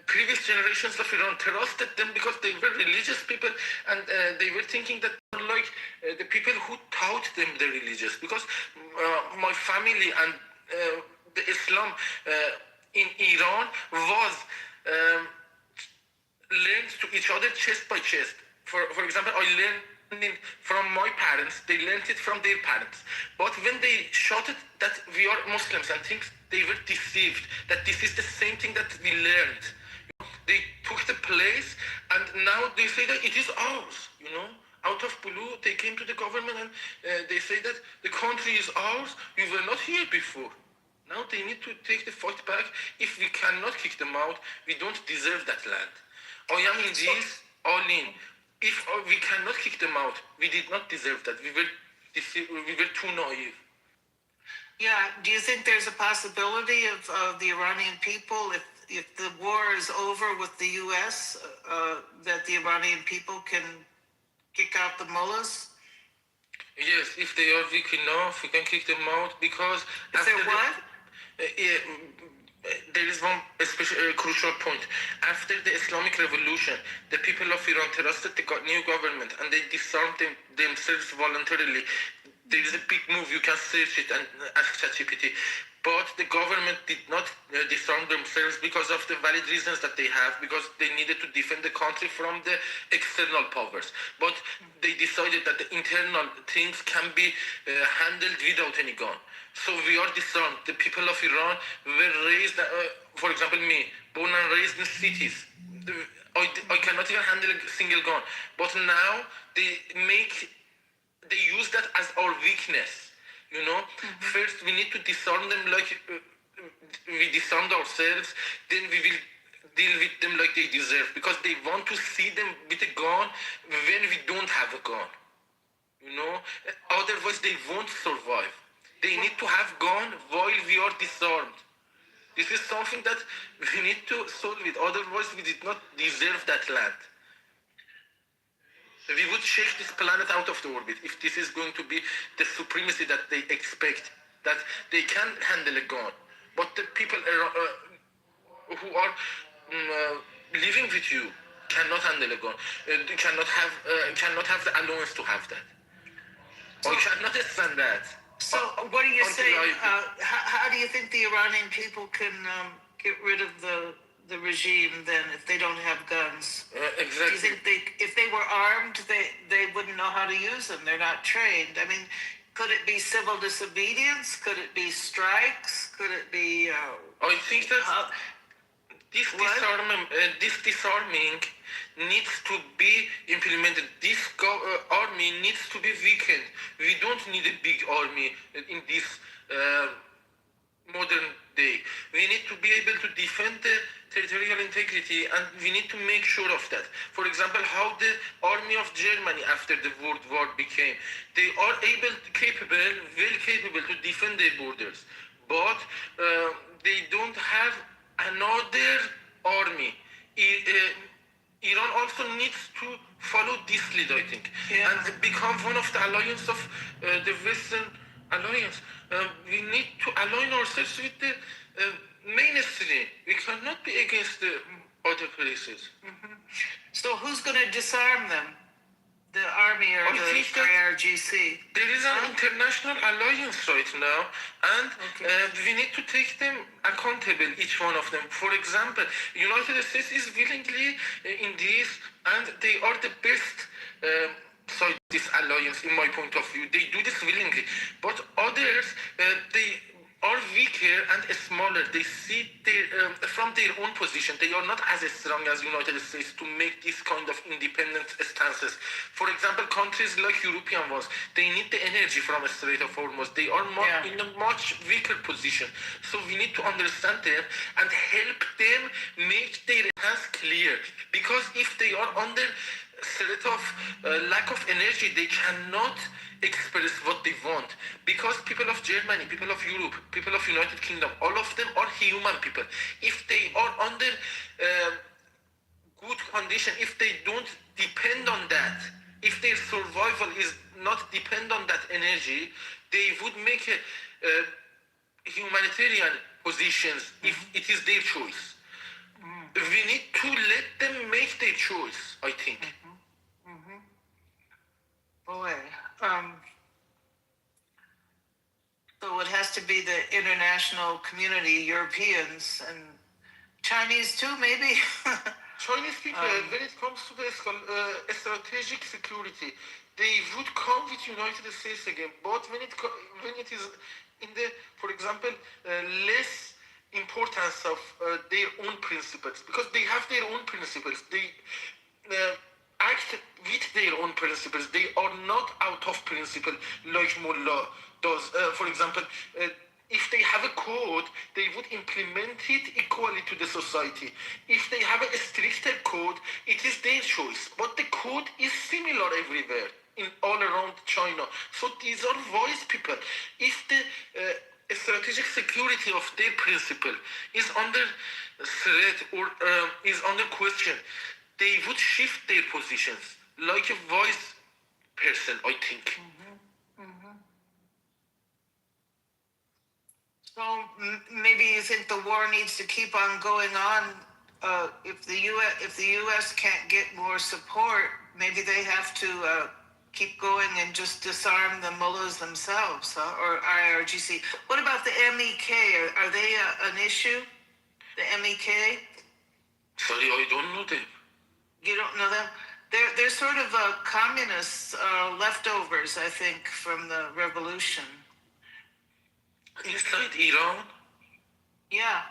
M: previous generations of Iran trusted them because they were religious people, and they were thinking that like the people who taught them the religious, because my family and the Islam in Iran was learned to each other chest by chest. For example, I learned it from my parents, they learned it from their parents. But when they shouted that we are Muslims and things, they were deceived that this is the same thing that we learned. They took the place and now they say that it is ours, you know. Out of blue, they came to the government and they say that the country is ours, you were not here before. Now they need to take the fight back. If we cannot kick them out, we don't deserve that land. I am in this all in. If we cannot kick them out, we did not deserve that. We were too naive.
G: Yeah. Do you think there's a possibility of the Iranian people, if the war is over with the U.S., that the Iranian people can kick out the mullahs?
M: Yes, if they are weak enough, we can kick them out because...
G: If they're what?
M: There is one crucial point. After the Islamic Revolution, the people of Iran trusted the new government and they disarmed themselves voluntarily. There is a big move, you can search it and ask ChatGPT. But the government did not disarm themselves because of the valid reasons that they have, because they needed to defend the country from the external powers. But they decided that the internal things can be handled without any gun. So we are disarmed. The people of Iran were raised, for example me, born and raised in cities. I cannot even handle a single gun. But now they use that as our weakness. You know, first we need to disarm them like we disarmed ourselves, then we will deal with them like they deserve, because they want to see them with a gun when we don't have a gun. You know, otherwise they won't survive. They need to have gun while we are disarmed. This is something that we need to solve it, otherwise we did not deserve that land. We would shake this planet out of the orbit if this is going to be the supremacy that they expect, that they can handle a gun. But the people who are living with you cannot handle a gun. They cannot have the allowance to have that. So, I cannot stand that.
G: So what are you saying? How do you think the Iranian people can get rid of the regime then if they don't have guns?
M: Exactly.
G: Do you think if they were armed, they wouldn't know how to use them? They're not trained. I mean, could it be civil disobedience? Could it be strikes? Could it be...
M: I think that this disarming needs to be implemented. This army needs to be weakened. We don't need a big army in this modern day. We need to be able to defend the territorial integrity, and we need to make sure of that. For example, how the army of Germany after the World War became, they are well capable to defend their borders, but they don't have another army. Iran also needs to follow this lead, I think, and become one of the alliance of the Western alliance. We need to align ourselves with the mainstream. We cannot be against the other places.
G: So who's going to disarm them? The army or
M: I
G: the
M: think that
G: IRGC?
M: there is an international alliance right now, and we need to take them accountable, each one of them. For example, United States is willingly in this, and they are the best side of this alliance, in my point of view. They do this willingly, but others, they are weaker and smaller. They see from their own position. They are not as strong as United States to make this kind of independent stances. For example, countries like European ones, they need the energy from a Strait of Hormuz. They are in a much weaker position. So we need to understand them and help them make their hands clear. Because if they are under threat of lack of energy, they cannot express what they want, because people of Germany, people of Europe, people of United Kingdom, all of them are human people. If they are under good condition, if they don't depend on that, if their survival is not depend on that energy, they would make humanitarian positions if it is their choice. We need to let them make their choice, I think.
G: Boy, so it has to be the international community, Europeans and Chinese too, maybe.
M: Chinese people, when it comes to the strategic security, they would come with United States again. But when it is in the, for example, less importance of their own principles, because they have their own principles. They act with their own principles. They are not out of principle like Mullah does. For example, if they have a code, they would implement it equally to the society. If they have a stricter code, it is their choice. But the code is similar everywhere, in all around China. So these are wise people. If the strategic security of their principle is under threat or is under question, they would shift their positions like a wise person, I think.
G: So maybe you think the war needs to keep on going on. If the U.S. can't get more support, maybe they have to keep going and just disarm the mullahs themselves, or IRGC. What about the MEK? Are they an issue? The MEK?
M: Sorry, I don't know them.
G: You don't know them? They're sort of communist leftovers, I think, from the revolution.
M: Inside Iran?
G: Yeah.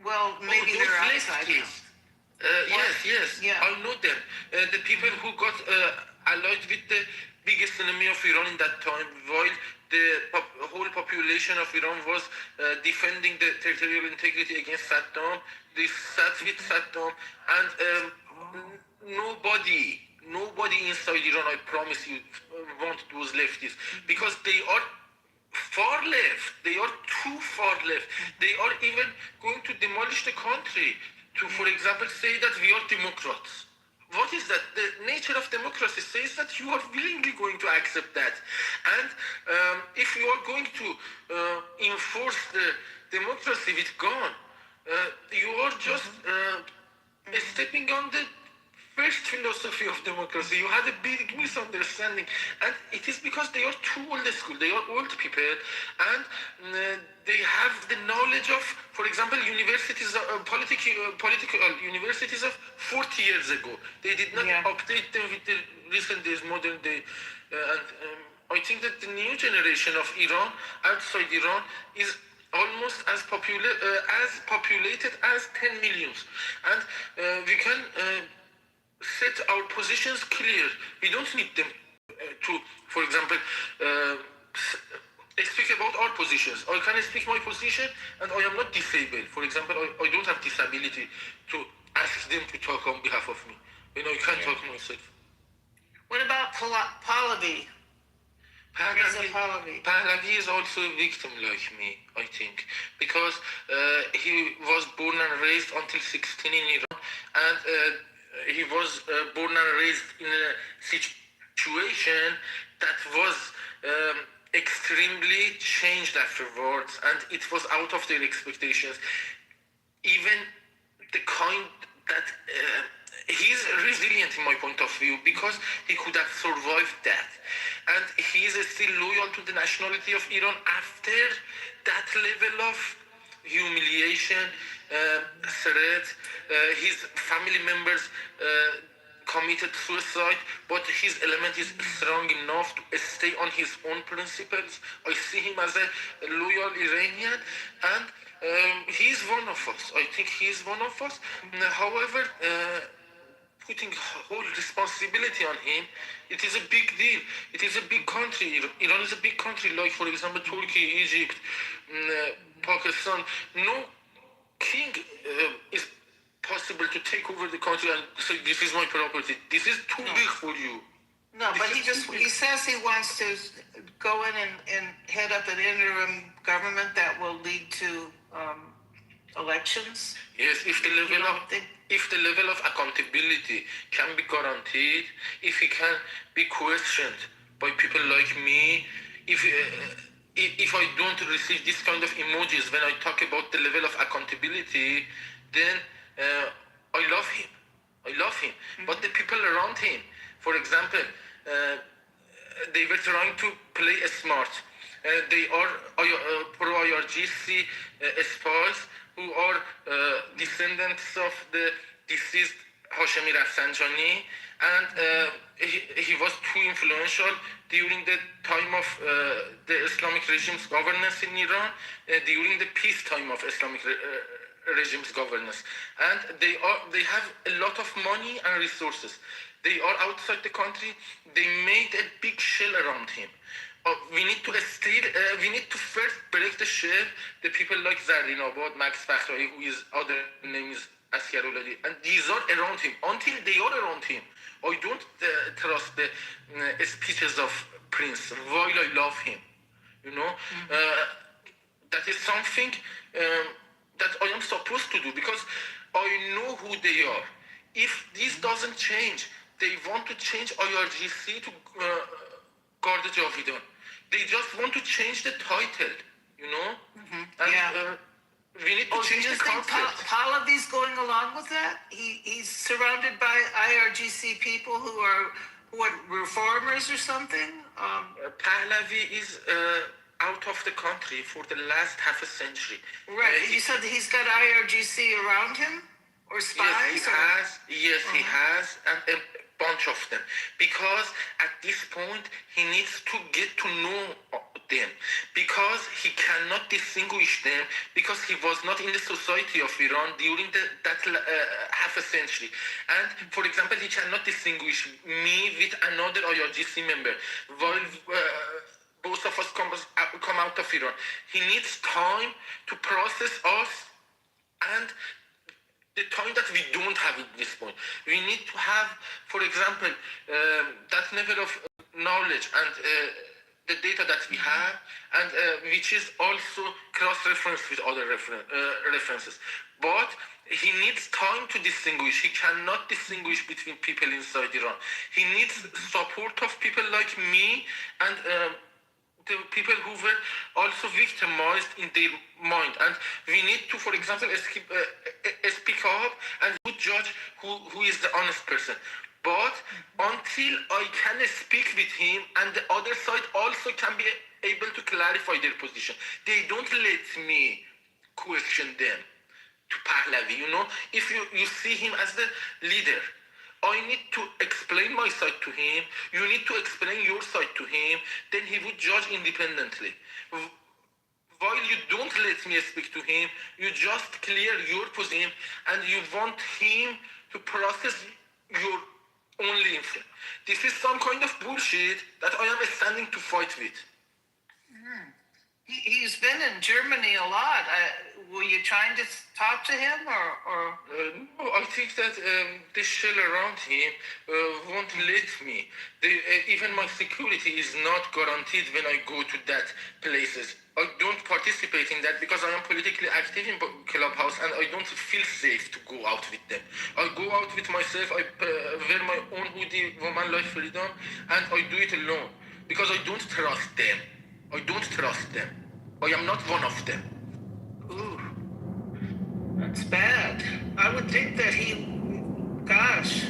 G: Well, maybe they're outside.
M: Yes.
G: Yeah.
M: I know them. The people who got allied with the biggest enemy of Iran in that time, while the whole population of Iran was defending the territorial integrity against Saddam. They sat with Saddam, and nobody inside Iran, I promise you, want those leftists, because they are far left. They are too far left. They are even going to demolish the country to, for example, say that we are Democrats. What is that? The nature of democracy says that you are willingly going to accept that. And if you are going to enforce the democracy with gun, you are just stepping on the first philosophy of democracy. You had a big misunderstanding, and it is because they are too old school. They are old people, and they have the knowledge of, for example, universities, political universities of 40 years ago. They did not update them with the recent days, modern day, and I think that the new generation of Iran, outside Iran, is almost as populated as 10 million, and we can set our positions clear. We don't need them to, for example, speak about our positions. I can speak my position, and I am not disabled. For example, I don't have disability to ask them to talk on behalf of me. You know, I can talk myself.
G: What about Pahlavi?
M: Pahlavi is also a victim like me, I think, because he was born and raised until 16 in Iran, and he was born and raised in a situation that was extremely changed afterwards, and it was out of their expectations. Even the kind that he's resilient in my point of view, because he could have survived that, and he is still loyal to the nationality of Iran after that level of humiliation, threat. His family members committed suicide, but his element is strong enough to stay on his own principles. I see him as a loyal Iranian, and he's one of us. I think he's one of us. However, putting whole responsibility on him, it is a big deal. It is a big country. Iran is a big country, like for example Turkey, Egypt, Pakistan. No king is possible to take over the country and say, this is my property. This is too big for you.
G: No, but he says he wants to go in and head up an interim government that will lead to elections.
M: Yes, if the level of accountability can be guaranteed, if it can be questioned by people like me, if I don't receive this kind of emojis when I talk about the level of accountability, then I love him. Mm-hmm. But the people around him, for example, they were trying to play smart. They are pro-IRGC spies who are descendants of the deceased Hashemi Rafsanjani, and he was too influential during the time of the Islamic regime's governance in Iran, during the peacetime of Islamic regime's governance, and they have a lot of money and resources. They are outside the country. They made a big shell around him. We need to first break the shell. The people like Zardin Abad, Max Fakhrai, who is other name is Askaruladi, and these are around him. Until they are around him, I don't trust the speeches of Prince. While I love him, you know, that is something that I am supposed to do, because I know who they are. If this doesn't change, they want to change IRGC to Garde Javidan. They just want to change the title, you know? And, we need to change the concept.
G: Pahlavi's going along with that? He's surrounded by IRGC people who are reformers or something?
M: Pahlavi is out of the country for the last half a century.
G: Right. You said he's got IRGC around him? Or spies?
M: Yes, he has, and a bunch of them. Because at this point, he needs to get to know them. Because he cannot distinguish them, because he was not in the society of Iran during that half a century. And, for example, he cannot distinguish me with another IRGC member, while both of us come out of Iran. He needs time to process us, and the time that we don't have at this point. We need to have, for example, that level of knowledge and the data that we have, and which is also cross-referenced with other references. But he needs time to distinguish. He cannot distinguish between people inside Iran. He needs support of people like me and the people who were also victimized in their mind. And we need to, for example, speak up and judge who is the honest person. But until I can speak with him and the other side also can be able to clarify their position, they don't let me question them to Pahlavi, you know. If you see him as the leader, I need to explain my side to him, you need to explain your side to him, then he would judge independently. While you don't let me speak to him, you just clear your position and you want him to process your only influence. This is some kind of bullshit that I am standing to fight with.
G: He's been in Germany a lot. Were you trying to talk to him, or?
M: No, I think that the shell around him won't let me. Even my security is not guaranteed when I go to that places. I don't participate in that because I am politically active in Clubhouse and I don't feel safe to go out with them. I go out with myself, I wear my own hoodie, Woman Life Freedom, and I do it alone because I don't trust them. I don't trust them. I am not one of them.
G: Ooh, that's bad. I would think that gosh.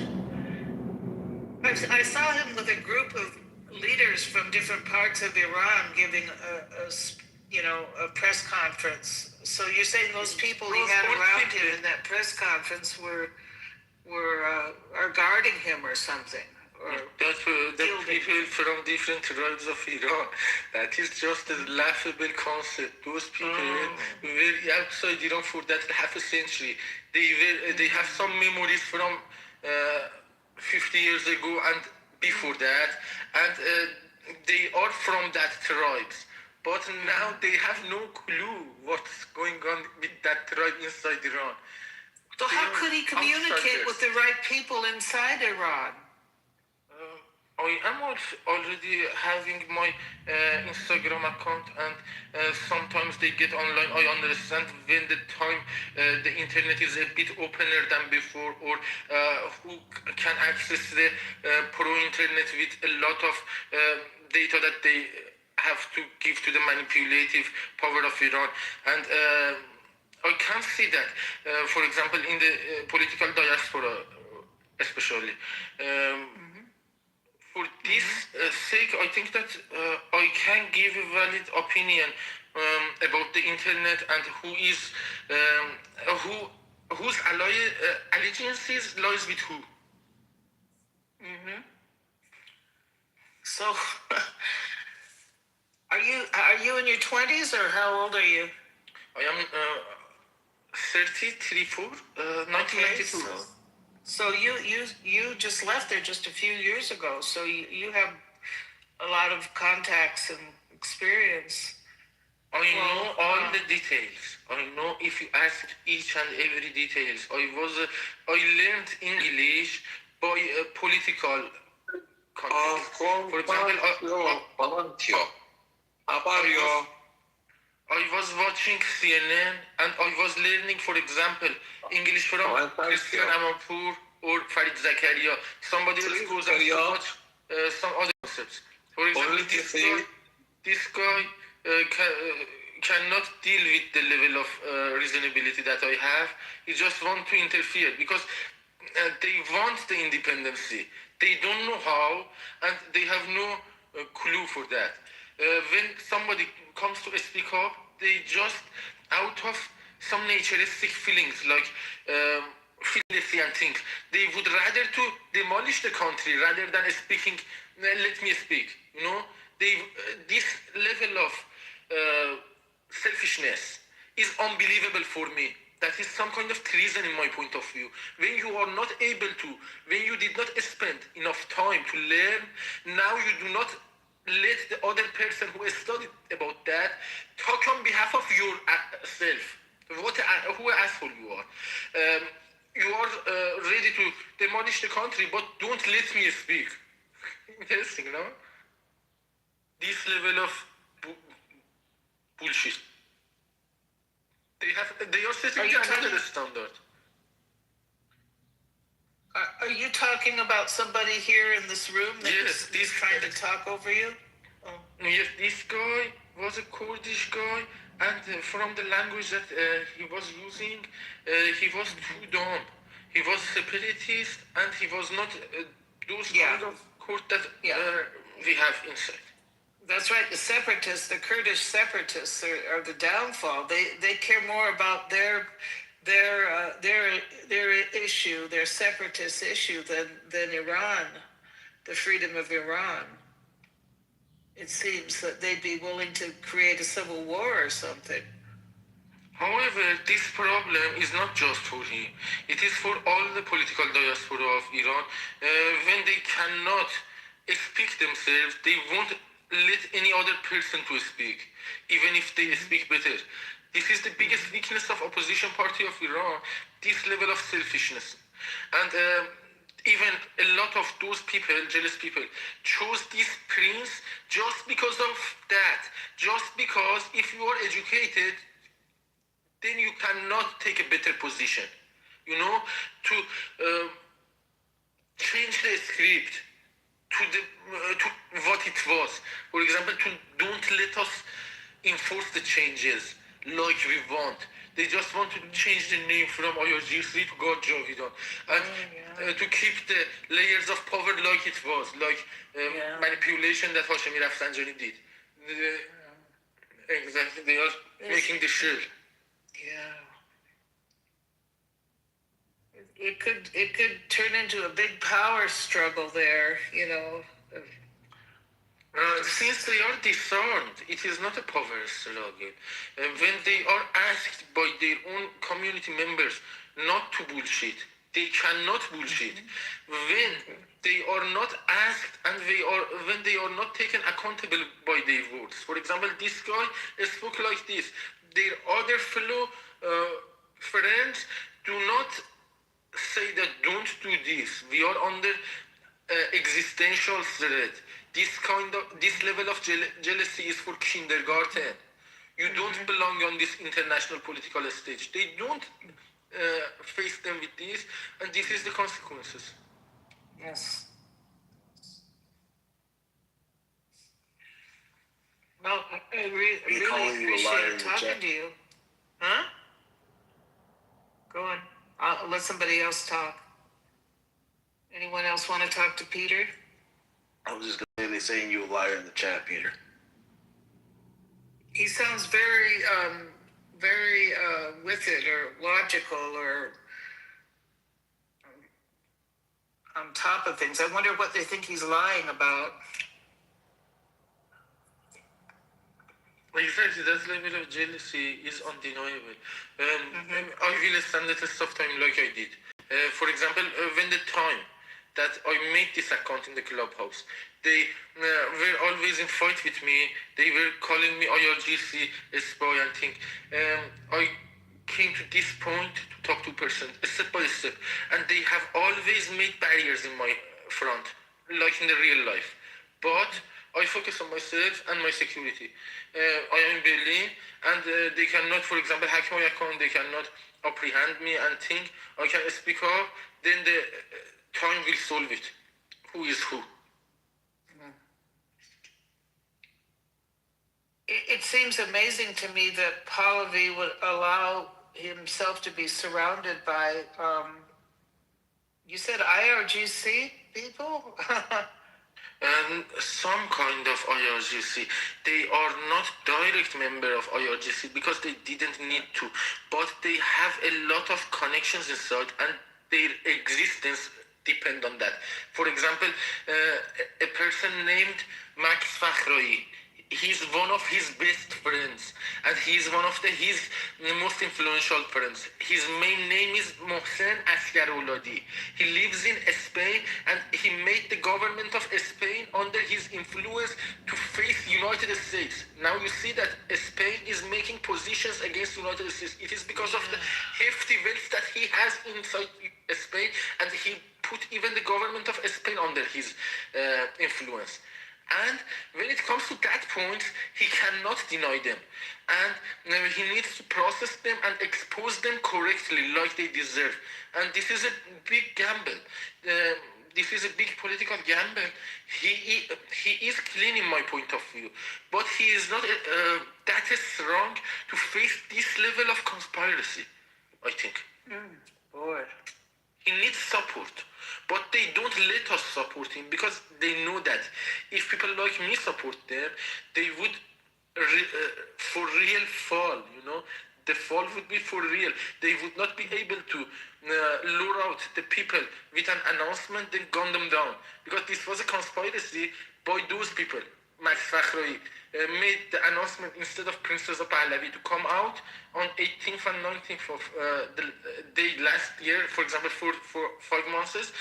G: I saw him with a group of leaders from different parts of Iran giving a press conference. So you're saying those people he had around him in that press conference are guarding him or something?
M: That's the people from different tribes of Iran. That is just a laughable concept. Those people were outside Iran for that half a century. They have some memories from 50 years ago and before that, and they are from that tribes. But now they have no clue what's going on with that tribe inside Iran.
G: So how could he communicate with the right people inside Iran?
M: I am already having my Instagram account, and sometimes they get online. I understand when the time the internet is a bit opener than before, or who can access the pro internet with a lot of data that they have to give to the manipulative power of Iran. And I can see that, for example, in the political diaspora, especially. For this sake, I think that I can give a valid opinion about the internet and whose allegiances lies with who.
G: So, are you in your 20s, or how old are you?
M: I am 33, 1992.
G: So you just left there just a few years ago. So you have a lot of contacts and experience.
M: I know all the details. I know if you ask each and every details. I learned English by political context. For example, I was watching CNN and I was learning, for example, English from Christian Amanpour or Farid Zakaria. Somebody else goes and watch some other concepts. For example, this guy cannot deal with the level of reasonability that I have. He just wants to interfere because they want the independency. They don't know how, and they have no clue for that. When somebody comes to speak up, they just out of some naturistic feelings like philosophy and things, they would rather to demolish the country rather than speaking. Let me speak. This level of selfishness is unbelievable for me. That is some kind of treason in my point of view. When you are not able to, when you did not spend enough time to learn, now you do not let the other person who has studied about that talk on behalf of yourself. Who asshole you are. You are ready to demolish the country, but don't let me speak. Interesting, no? This level of bullshit. They are setting another standard.
G: Are you talking about somebody here in this room that is trying to talk over you?
M: Yes, this guy was a Kurdish guy, and from the language that he was using, he was too dumb. He was separatist, and he was not those kind of Kurd that we have inside.
G: That's right. The separatists, the Kurdish separatists, are the downfall. They care more about their issue, their separatist issue, than Iran, the freedom of Iran. It seems that they'd be willing to create a civil war or something.
M: However, this problem is not just for him. It is for all the political diaspora of Iran. When they cannot speak themselves, they won't let any other person to speak, even if they speak better. This is the biggest weakness of opposition party of Iran, this level of selfishness. And even a lot of those people, jealous people, chose this prince just because of that. Just because if you are educated, then you cannot take a better position. You know, to change the script to what it was. For example, to don't let us enforce the changes like we want. They just want to change the name from IRGC to God Javidan, and to keep the layers of power like it was, like manipulation that Hashemi Rafsanjani did. Exactly, they are making the shell.
G: Yeah. It could turn into a big power struggle there, you know.
M: Since they are disarmed, it is not a power struggle. When they are asked by their own community members not to bullshit, they cannot bullshit. When they are not asked and when they are not taken accountable by their words. For example, this guy spoke like this. Their other fellow friends do not say that don't do this. We are under existential threat. This level of jealousy is for kindergarten. You don't belong on this international political stage. They don't face them with this, and this is the consequences.
G: Yes. Well, I really appreciate talking to you. Huh? Go on. I'll let somebody else talk. Anyone else want to talk to Peter?
E: I was just going to say you a liar in the chat, Peter.
G: He sounds very, very with it or logical or on top of things. I wonder what they think he's lying about.
M: Exactly, that level of jealousy is undeniable. I will stand the test of time like I did. For example, when the time that I made this account in the clubhouse, they were always in fight with me. They were calling me IRGC spy and thing. I came to this point to talk to person step by step, and they have always made barriers in my front, like in the real life. But I focus on myself and my security. I am in Berlin, and they cannot, for example, hack my account. They cannot apprehend me and think I can speak up. Then the time will solve it. Who is who?
G: It seems amazing to me that Pahlavi would allow himself to be surrounded by, you said IRGC people?
M: Some kind of IRGC. They are not direct member of IRGC because they didn't need to, but they have a lot of connections inside, and their existence depend on that. For example, a person named Max Fakhroi, he's one of his best friends, and he's one of his most influential friends. His main name is Mohsen Asgarouladi. He lives in Spain, and he made the government of Spain under his influence to face United States. Now you see that Spain is making positions against United States. It is because of the hefty wealth that he has inside Spain, and he put even the government of Spain under his influence. And when it comes to that point, he cannot deny them. And he needs to process them and expose them correctly like they deserve. And this is a big gamble. This is a big political gamble. He is clean in my point of view. But he is not that strong to face this level of conspiracy, I think.
G: Boy.
M: He needs support. But they don't let us support him because they know that if people like me support them, they would for real fall, you know. The fall would be for real. They would not be able to lure out the people with an announcement, then gun them down. Because this was a conspiracy by those people. Max Fakhroi made the announcement instead of Princess Pahlavi to come out on 18th and 19th of the day last year, for example, for 5 months,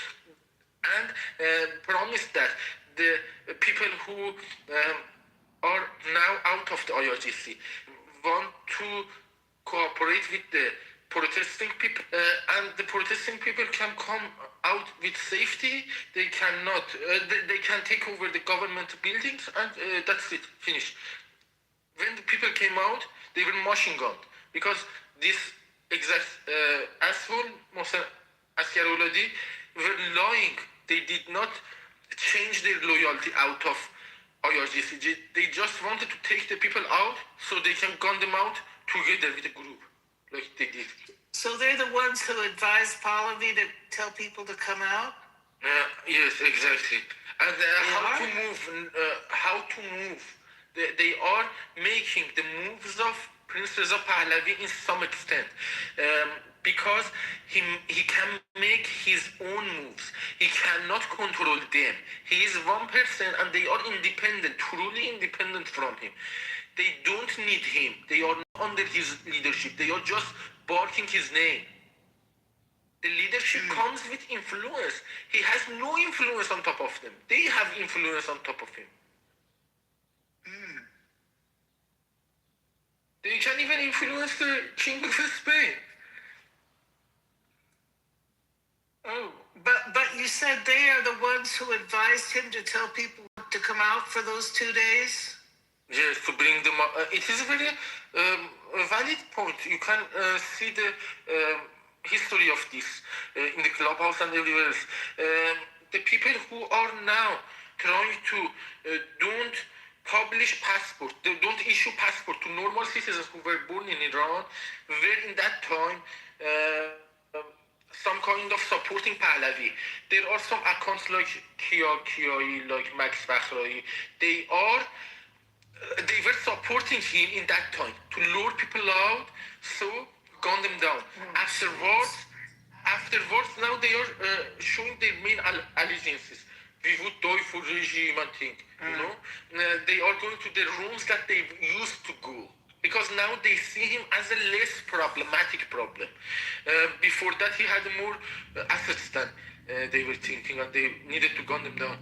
M: and promised that the people who are now out of the IRGC want to cooperate with the protesting people, and the protesting people can come out with safety. They cannot. They can take over the government buildings, and that's it. Finish. When the people came out, they were machine gunned because this exact asshole, Mohsen Askaroladi, were lying. They did not change their loyalty out of IRGC. They just wanted to take the people out so they can gun them out together with a group, like they did.
G: So they're the ones who advise Pahlavi to tell people to come out?
M: Yes, exactly. And how to move. They are making the moves of Prince Reza Pahlavi in some extent. Because he can make his own moves. He cannot control them. He is one person and they are independent, truly independent from him. They don't need him. They are not under his leadership. They are just barking his name. The leadership comes with influence. He has no influence on top of them. They have influence on top of him. They can even influence the King of Spain.
G: Oh, but you said they are the ones who advised him to tell people to come out for those 2 days?
M: Yes, to bring them up. It is a very valid point. You can see the history of this in the clubhouse and everywhere else. The people who are now trying to don't publish passport, they don't issue passport to normal citizens who were born in Iran, were in that time some kind of supporting Pahlavi. There are some accounts like Kiai, like Max Bakhrai. They were supporting him in that time to lure people out, so gun them down. Afterwards, now they are showing their main allegiances. We would die for regime and thing, you know. They are going to the rooms that they used to go because now they see him as a less problematic problem. Before that, he had more assets than they were thinking, and they needed to gun them down.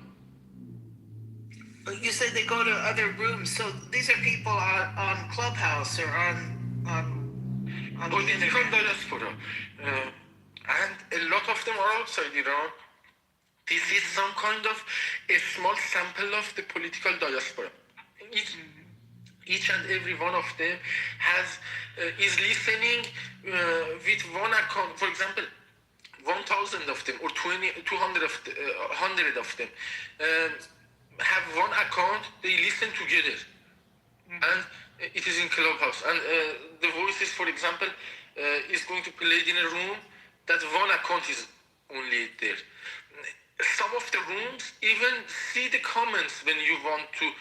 G: You said they go to other rooms, so these are people on Clubhouse or on
M: political diaspora, and a lot of them are outside Iran. This is some kind of a small sample of the political diaspora. Each and every one of them is listening with one account. For example, 1,000 of them or 200 of 100 of them have one account. They listen together, and it is in Clubhouse. And the voices, for example, is going to play in a room that one account is only there. Some of the rooms even see the comments when you want to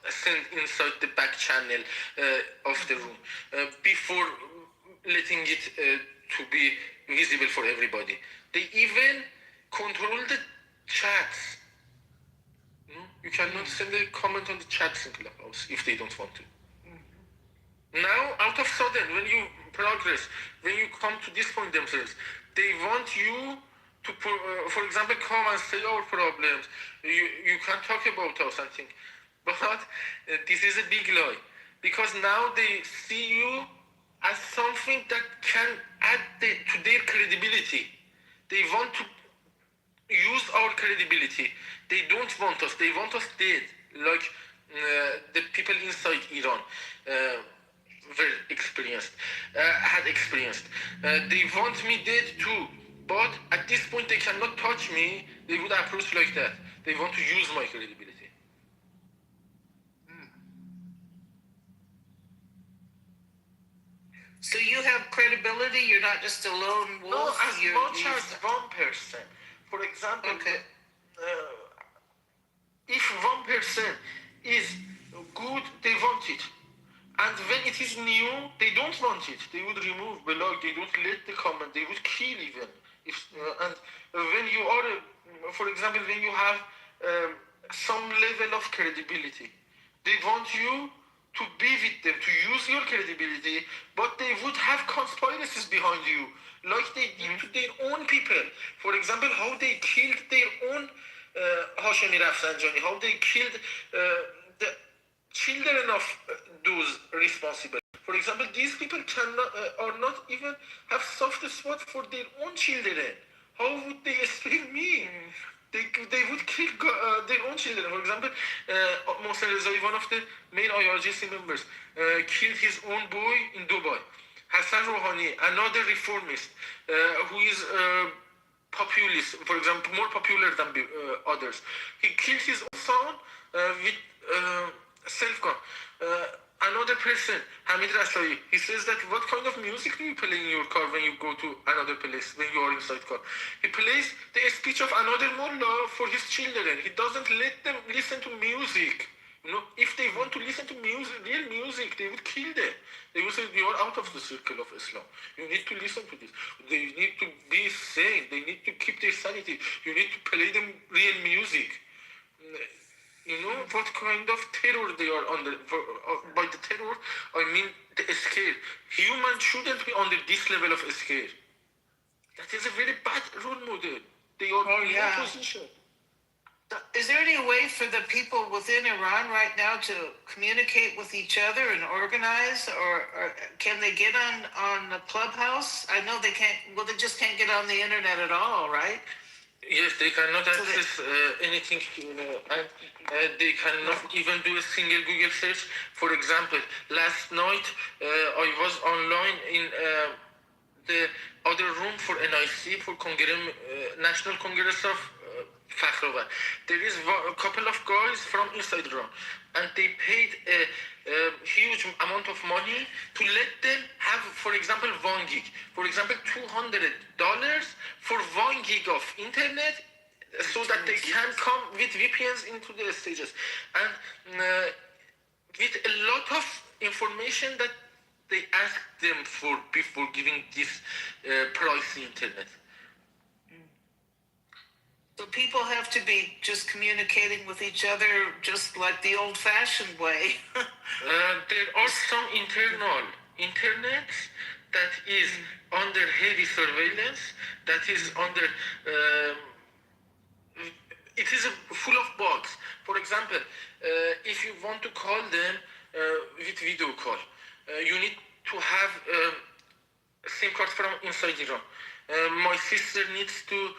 M: send inside the back channel of the room before letting it to be visible for everybody. They even control the chats. You cannot send a comment on the chats in Clubhouse if they don't want to. Now, out of sudden, when you progress, when you come to this point themselves, they want you to, for example, come and say our problems. You can talk about us and think. But this is a big lie. Because now they see you as something that can add to their credibility. They want to use our credibility. They don't want us. They want us dead. Like the people inside Iran had experienced. They want me dead too. But at this point, they cannot touch me. They would approach like that. They want to use my credibility.
G: So you have credibility? You're not just a lone wolf?
M: No, as much as one person. For example, if one person is good, they want it. And when it is new, they don't want it. They would remove below. They don't let the comment. They would kill even. And when you are, for example, when you have some level of credibility, they want you to be with them, to use your credibility, but they would have conspiracies behind you, like they did to their own people. For example, how they killed their own Hashemi Rafsanjani, how they killed children of those responsible. For example, these people cannot are not even have soft spot for their own children. How would they spare me? They would kill their own children. For example, Mohsen Rezai, one of the main IRGC members, killed his own boy in Dubai. Hassan Rouhani, another reformist, who is populist, for example, more popular than others. He killed his own son with self-gun. Another person, Hamid Rasai, he says that what kind of music do you play in your car when you go to another place, when you are inside car? He plays the speech of another mullah for his children. He doesn't let them listen to music. You know, if they want to listen to music, real music, they would kill them. They would say, you are out of the circle of Islam. You need to listen to this. They need to be sane. They need to keep their sanity. You need to play them real music. You know what kind of terror they are under. By the terror, I mean the scare. Humans shouldn't be under this level of scare. That is a very bad role model. They are in no position.
G: Is there any way for the people within Iran right now to communicate with each other and organize, or can they get on the Clubhouse? I know they can't. Well, they just can't get on the internet at all, right?
M: Yes, they cannot access anything, and they cannot even do a single Google search. For example, last night I was online in the other room for NIC, for National Congress of Fakhrova. There is a couple of guys from inside Iran, and they paid a huge amount of money to let them have, for example, 1 gig. For example, $200 for 1 gig of internet, so that they can come with VPNs into the stages, and with a lot of information that they ask them for before giving this pricey internet.
G: So people have to be just communicating with each other just like the old-fashioned way.
M: There are some internal internet that is under heavy surveillance, that is under it is full of bugs. For example, if you want to call them with video call, you need to have SIM card from inside Iran. My sister needs to,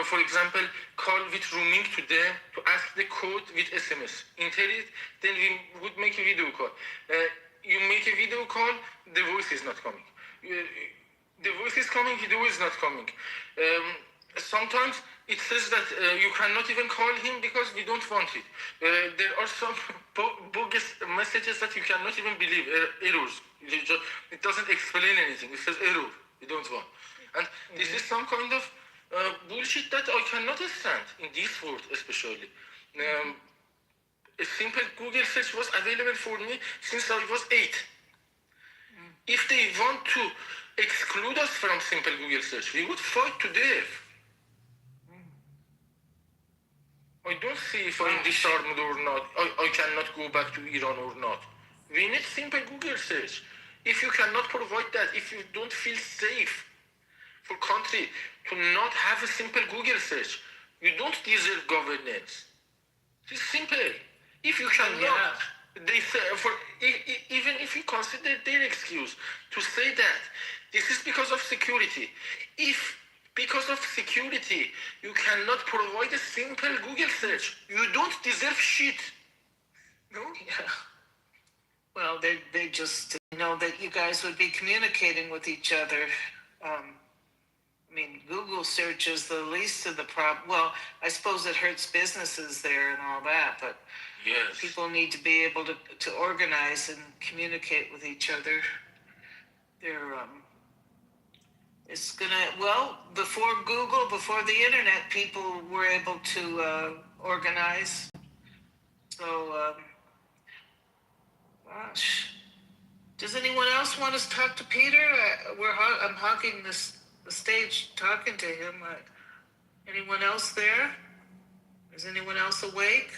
M: for example, call with roaming to them to ask the code with SMS. Enter it, then we would make a video call. You make a video call, the voice is not coming. The voice is coming, video is not coming. Sometimes it says that you cannot even call him because we don't want it. There are some bogus messages that you cannot even believe, errors. It doesn't explain anything. It says error, you don't want. And this is some kind of bullshit that I cannot stand in this world, especially. A simple Google search was available for me since I was 8. If they want to exclude us from simple Google search, we would fight to death. I don't see if I'm disarmed or not. I cannot go back to Iran or not. We need simple Google search. If you cannot provide that, if you don't feel safe for country to not have a simple Google search, you don't deserve governance. It's simple. If you cannot, they say, even if you consider their excuse to say that this is because of security, if because of security you cannot provide a simple Google search, you don't deserve shit. No?
G: Yeah. Well, they just know that you guys would be communicating with each other. I mean, Google search is the least of the problem. Well, I suppose it hurts businesses there and all that, but
M: yes,
G: people need to be able to organize and communicate with each other. It's gonna, well, before Google, before the internet, people were able to organize. So, gosh. Does anyone else want to talk to Peter? I'm hogging the stage talking to him. Anyone else there? Is anyone else awake?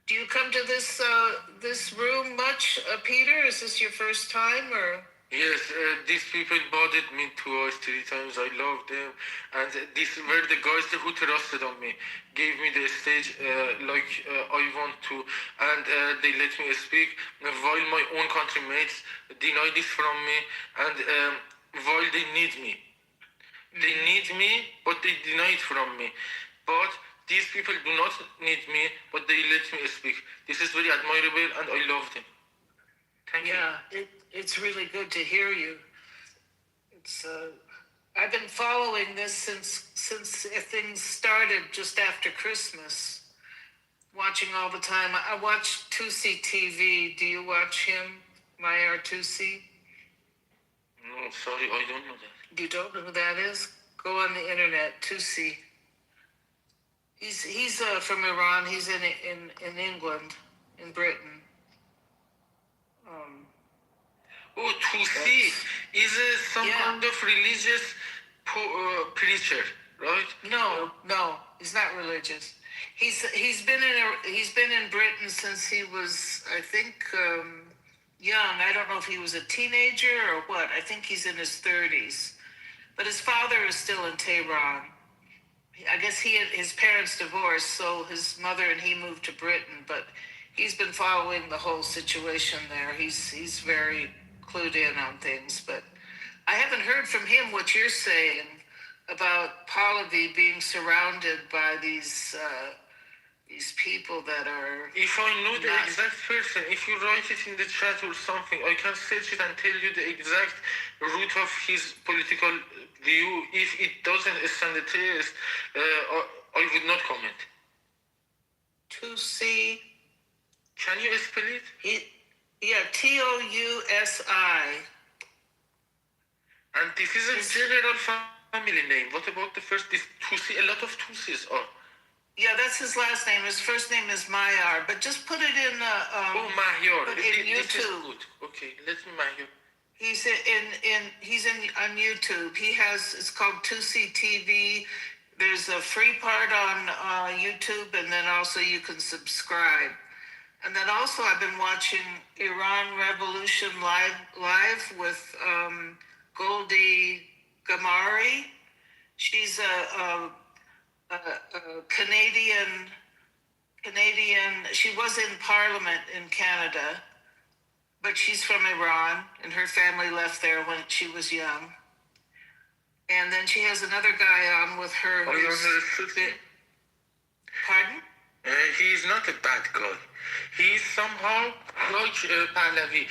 G: Do you come to this room much, Peter? Is this your first time, or?
M: Yes, these people bothered me twice, 3 times. I love them, and these were the guys who trusted on me, gave me the stage I want to, and they let me speak. While my own countrymates deny this from me, and while they need me, but they deny it from me. But these people do not need me, but they let me speak. This is very admirable, and I love them. Thank you.
G: It's really good to hear you. It's I've been following this since things started just after Christmas. Watching all the time. I watch Tusi TV. Do you watch him, Mayar Tusi?
M: No, sorry, I don't know that.
G: You don't know who that is? Go on the internet. Tusi. He's from Iran. He's in England, in Britain.
M: Tusi is some kind of religious preacher, right?
G: No, he's not religious. He's been in Britain since he was, I think, young. I don't know if he was a teenager or what. I think he's in his 30s. But his father is still in Tehran. I guess his parents divorced, so his mother and he moved to Britain. But he's been following the whole situation there. He's very clued in on things. But I haven't heard from him what you're saying about Pahlavi being surrounded by these people that are...
M: If I know the exact person, if you write it in the chat or something, I can search it and tell you the exact root of his political view. If it doesn't stand the test, I would not comment.
G: Tusi.
M: Can you spell it?
G: Tousi.
M: And this is a general family name. What about the first? This Tusi, a lot of Tusis are.
G: Yeah, that's his last name. His first name is Mayar, but just put it in
M: Mahyar.
G: Put in YouTube.
M: This is good. Okay, let me Mahyar.
G: He's on YouTube. It's called Tusi TV. There's a free part on YouTube, and then also you can subscribe. And then also I've been watching Iran Revolution live with Goldie Gamari. She's a Canadian. She was in Parliament in Canada, but she's from Iran, and her family left there when she was young. And then she has another guy on with her. Pardon?
M: He is not a bad guy. He is somehow like Pahlavi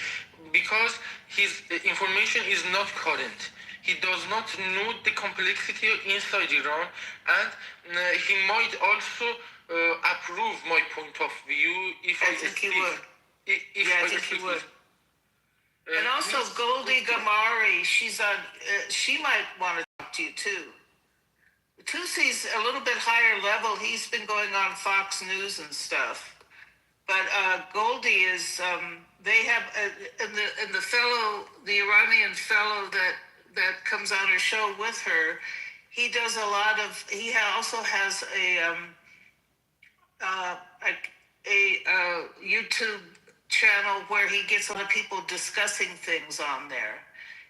M: because his information is not current. He does not know the complexity inside Iran, and he might also approve my point of view if I
G: think he would. I think he would. And also Goldie Gamari, she's on. She might want to talk to you too. Tusi's a little bit higher level. He's been going on Fox News and stuff. But Goldie is. They have and the Iranian fellow that comes on her show with her. He does a lot of. He also has a YouTube channel where he gets a lot of people discussing things on there.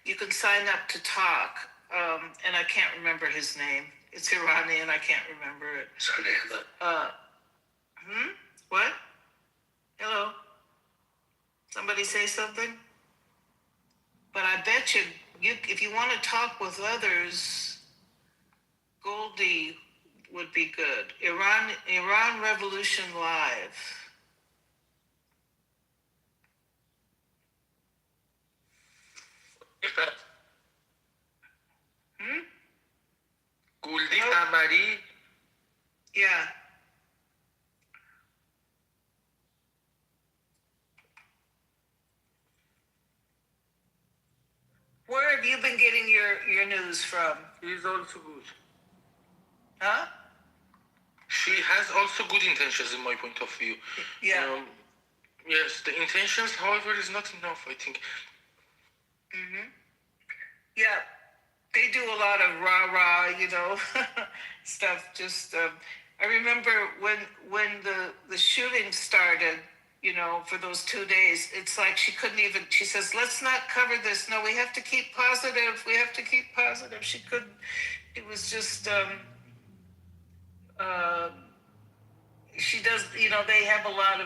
G: You can sign up to talk, and I can't remember his name. It's Iranian. I can't remember it. What? Hello? Somebody say something? But I bet you if you want to talk with others, Goldie would be good. Iran Revolution Live.
M: Goldie Gamari.
G: Yeah. Where have you been getting your news from?
M: He's also good.
G: Huh?
M: She has also good intentions in my point of view.
G: Yeah.
M: Yes, the intentions, however, is not enough, I think.
G: Yeah. They do a lot of rah-rah, stuff. Just, I remember when the shooting started for those 2 days. It's like she couldn't even, she says, let's not cover this. No, we have to keep positive. We have to keep positive. She couldn't, it was just, she does, they have a lot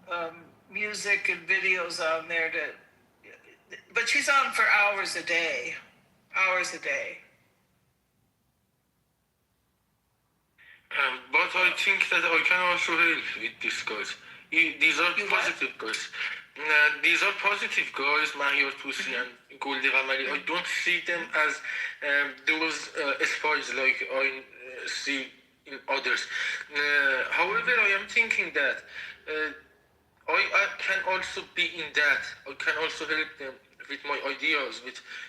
G: of music and videos on there but she's on for hours a day. Hours a day.
M: But I think that I can also help with this, guys. These are positive guys. These are positive guys, Mahir Tusi and Goldie Ramali. I don't see them as those spies like I see in others. However, I am thinking that I can also be in that. I can also help them with my ideas.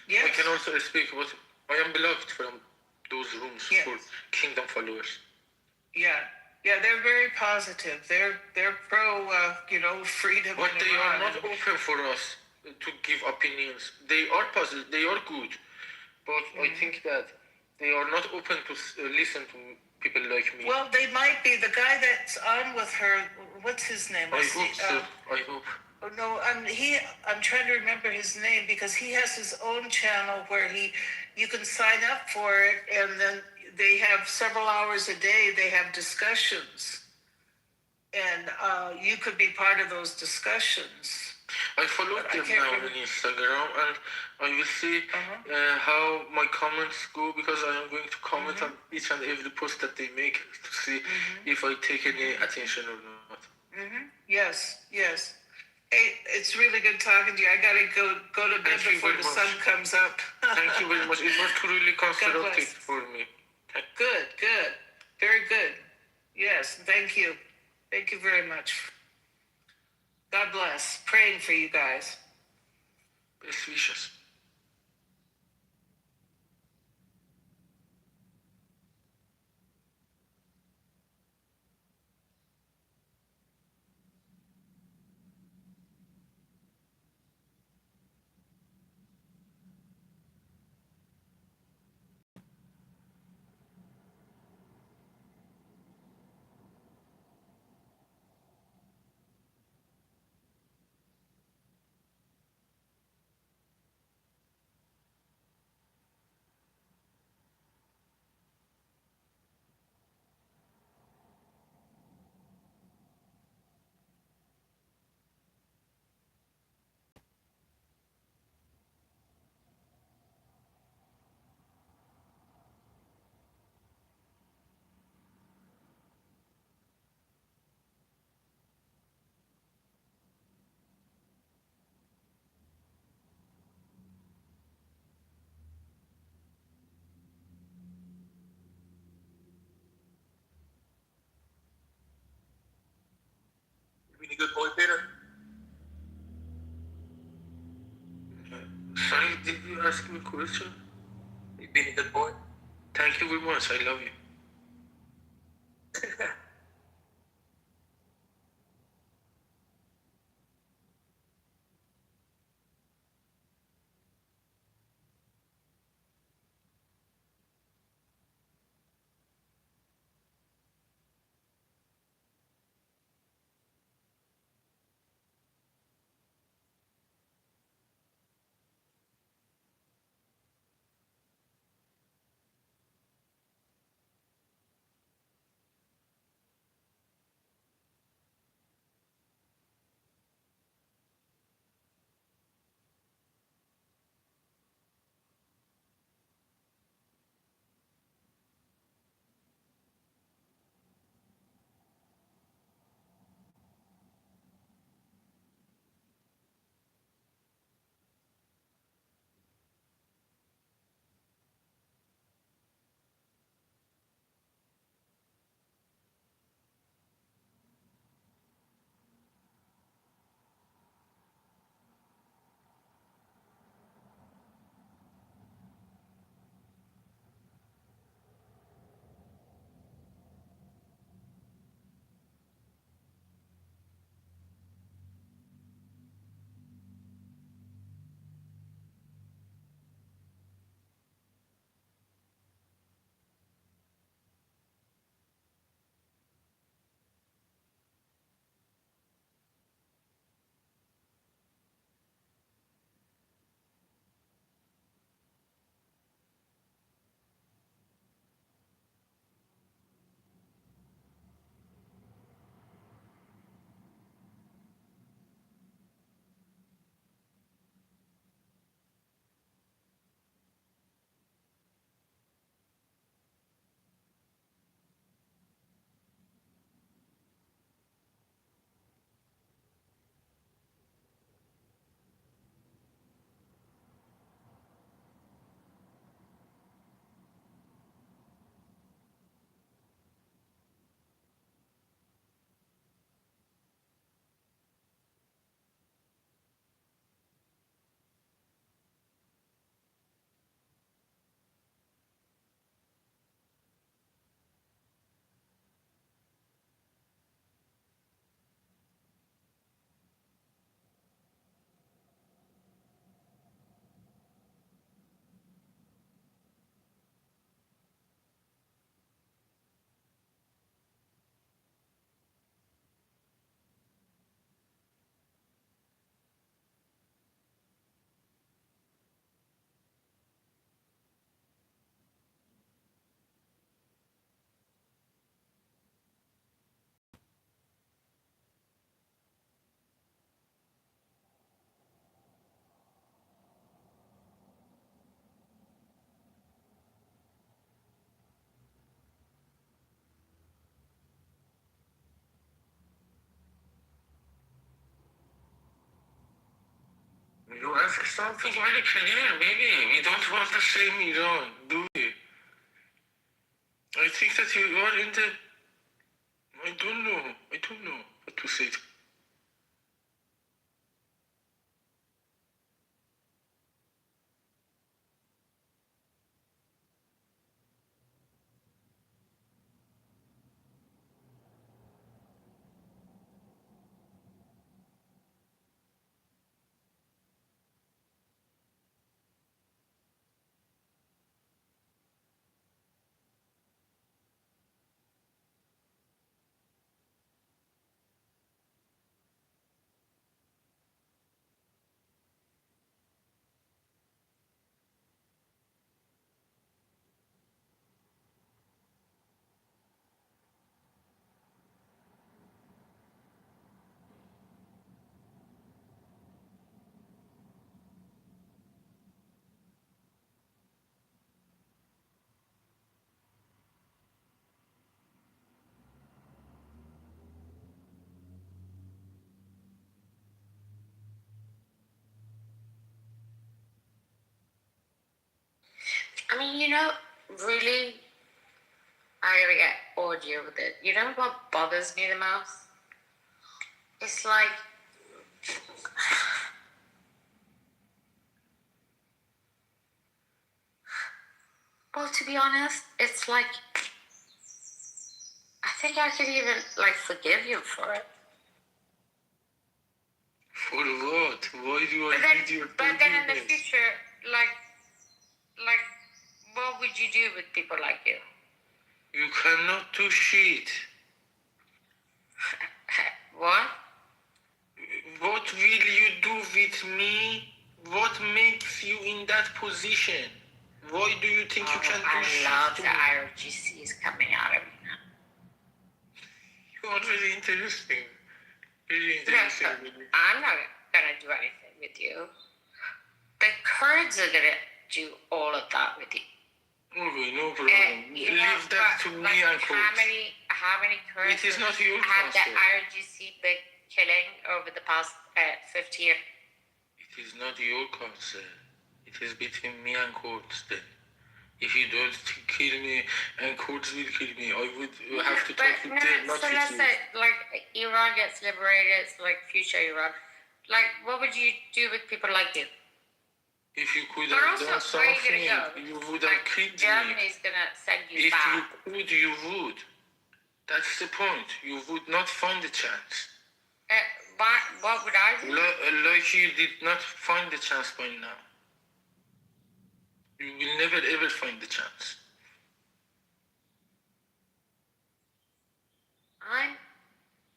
M: I can also speak, but I am blocked from those rooms for Kingdom followers.
G: Yeah, they're very positive. They're pro, freedom.
M: But they are not open for us to give opinions. They are positive. They are good, but I think that they are not open to listen to people like me.
G: Well, they might be. The guy that's on with her, what's his name?
M: I hope so. I hope.
G: Oh, no, I'm trying to remember his name because he has his own channel where you can sign up for it, and then they have several hours a day. They have discussions, and you could be part of those discussions.
M: I follow them now on Instagram, and I will see how my comments go, because I am going to comment on each and every post that they make to see if I take any attention or not.
G: Yes. Hey, it's really good talking to you. I gotta go to bed before the sun comes up.
M: Thank you very much. It was truly constructive for me.
G: Good. Very good. Yes, thank you. Thank you very much. God bless. Praying for you guys.
M: Best wishes.
Q: You being a good boy, Peter?
M: Sorry, did you ask me a question?
Q: You being a good boy?
M: Thank you very much. I love you. You ask something very clear, maybe. We don't want the same Iran, do we? I think that you are in the... I don't know what to say.
U: I mean, really, I gotta get audio with it. You know what bothers me the most? It's like, well, to be honest, it's like, I think I could even, forgive you for it.
M: For what? Why do I need your
U: But then in the
M: forgiveness?
U: future, what would you do with people like you?
M: You cannot do shit.
U: What?
M: What will you do with me? What makes you in that position? Why do you think you can do shit?
U: I love
M: to
U: the
M: me?
U: IRGC is coming out of you.
M: You are very interesting. Very interesting.
U: I'm not gonna do anything with you. The Kurds are gonna do all of that with you.
M: Okay, no problem. Leave that to me and
U: How
M: Kurds.
U: many Kurds
M: It is not your
U: had the
M: concern.
U: IRGC big killing over the past 50 years?
M: It is not your concern. It is between me and Kurds then. If you don't kill me and Kurds will kill me, I would have to talk with them, not
U: So
M: with
U: let's
M: you.
U: say, Iran gets liberated, it's future Iran. What would you do with people like you?
M: If you could
U: But
M: have
U: also,
M: done
U: where are you
M: something,
U: gonna go?
M: you would have killed me.
U: Germany's gonna send you
M: If
U: back.
M: you could, you would. That's the point. You would not find the chance.
U: What would I do?
M: Like you did not find the chance by now. You will never ever find the chance.
U: I'm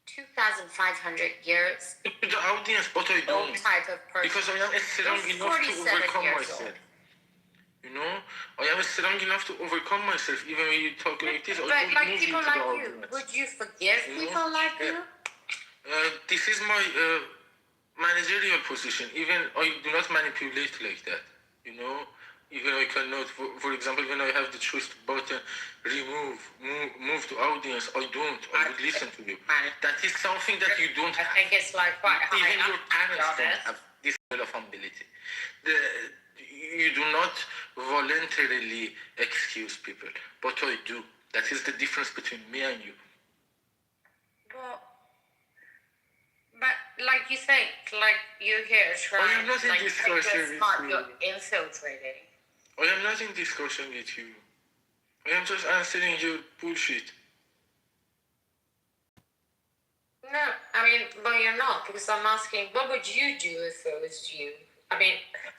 U: 2,500 years.
M: The audience, but I don't.
U: Old type of person.
M: Because I am strong
U: You're
M: enough to
U: 47
M: overcome
U: years
M: myself.
U: old.
M: I am strong enough to overcome myself. Even when you talk like this, I
U: But
M: don't move
U: people
M: into the
U: like you,
M: argument.
U: would you forgive people like you?
M: This is my managerial position. Even I do not manipulate like that. Even I cannot. For example, when I have the choice button, move to audience, I don't. I would listen to you. That is something that you don't have.
U: I think it's quite high
M: Even
U: up,
M: your
U: to be
M: parents don't
U: honest.
M: have this level of ability. You do not voluntarily excuse people, but I do. That is the difference between me and you.
U: Well, but like you say, you here trying
M: I am not in discussion with
U: smart,
M: you.
U: you're infiltrating.
M: I am not in discussion with you. I am just answering your bullshit.
U: No, well, you're not, because I'm asking, what would you do if it was you?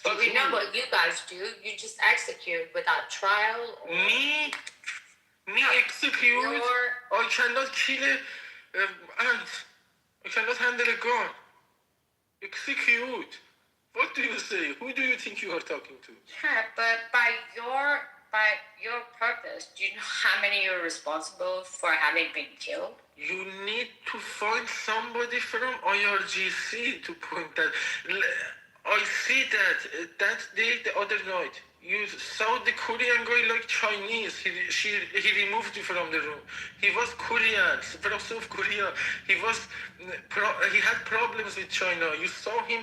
U: Well, we know what you guys do. You just execute without trial.
M: Me execute? I cannot kill an ant. I cannot handle a gun. Execute? What do you say? Who do you think you are talking to?
U: Yeah, but by your purpose, do you know how many you're responsible for having been killed?
M: You need to find somebody from IRGC to point that. I I see that day, the other night, you saw the Korean guy like Chinese. He removed you from the room. He was Korean, from South Korea. He had problems with China. You saw him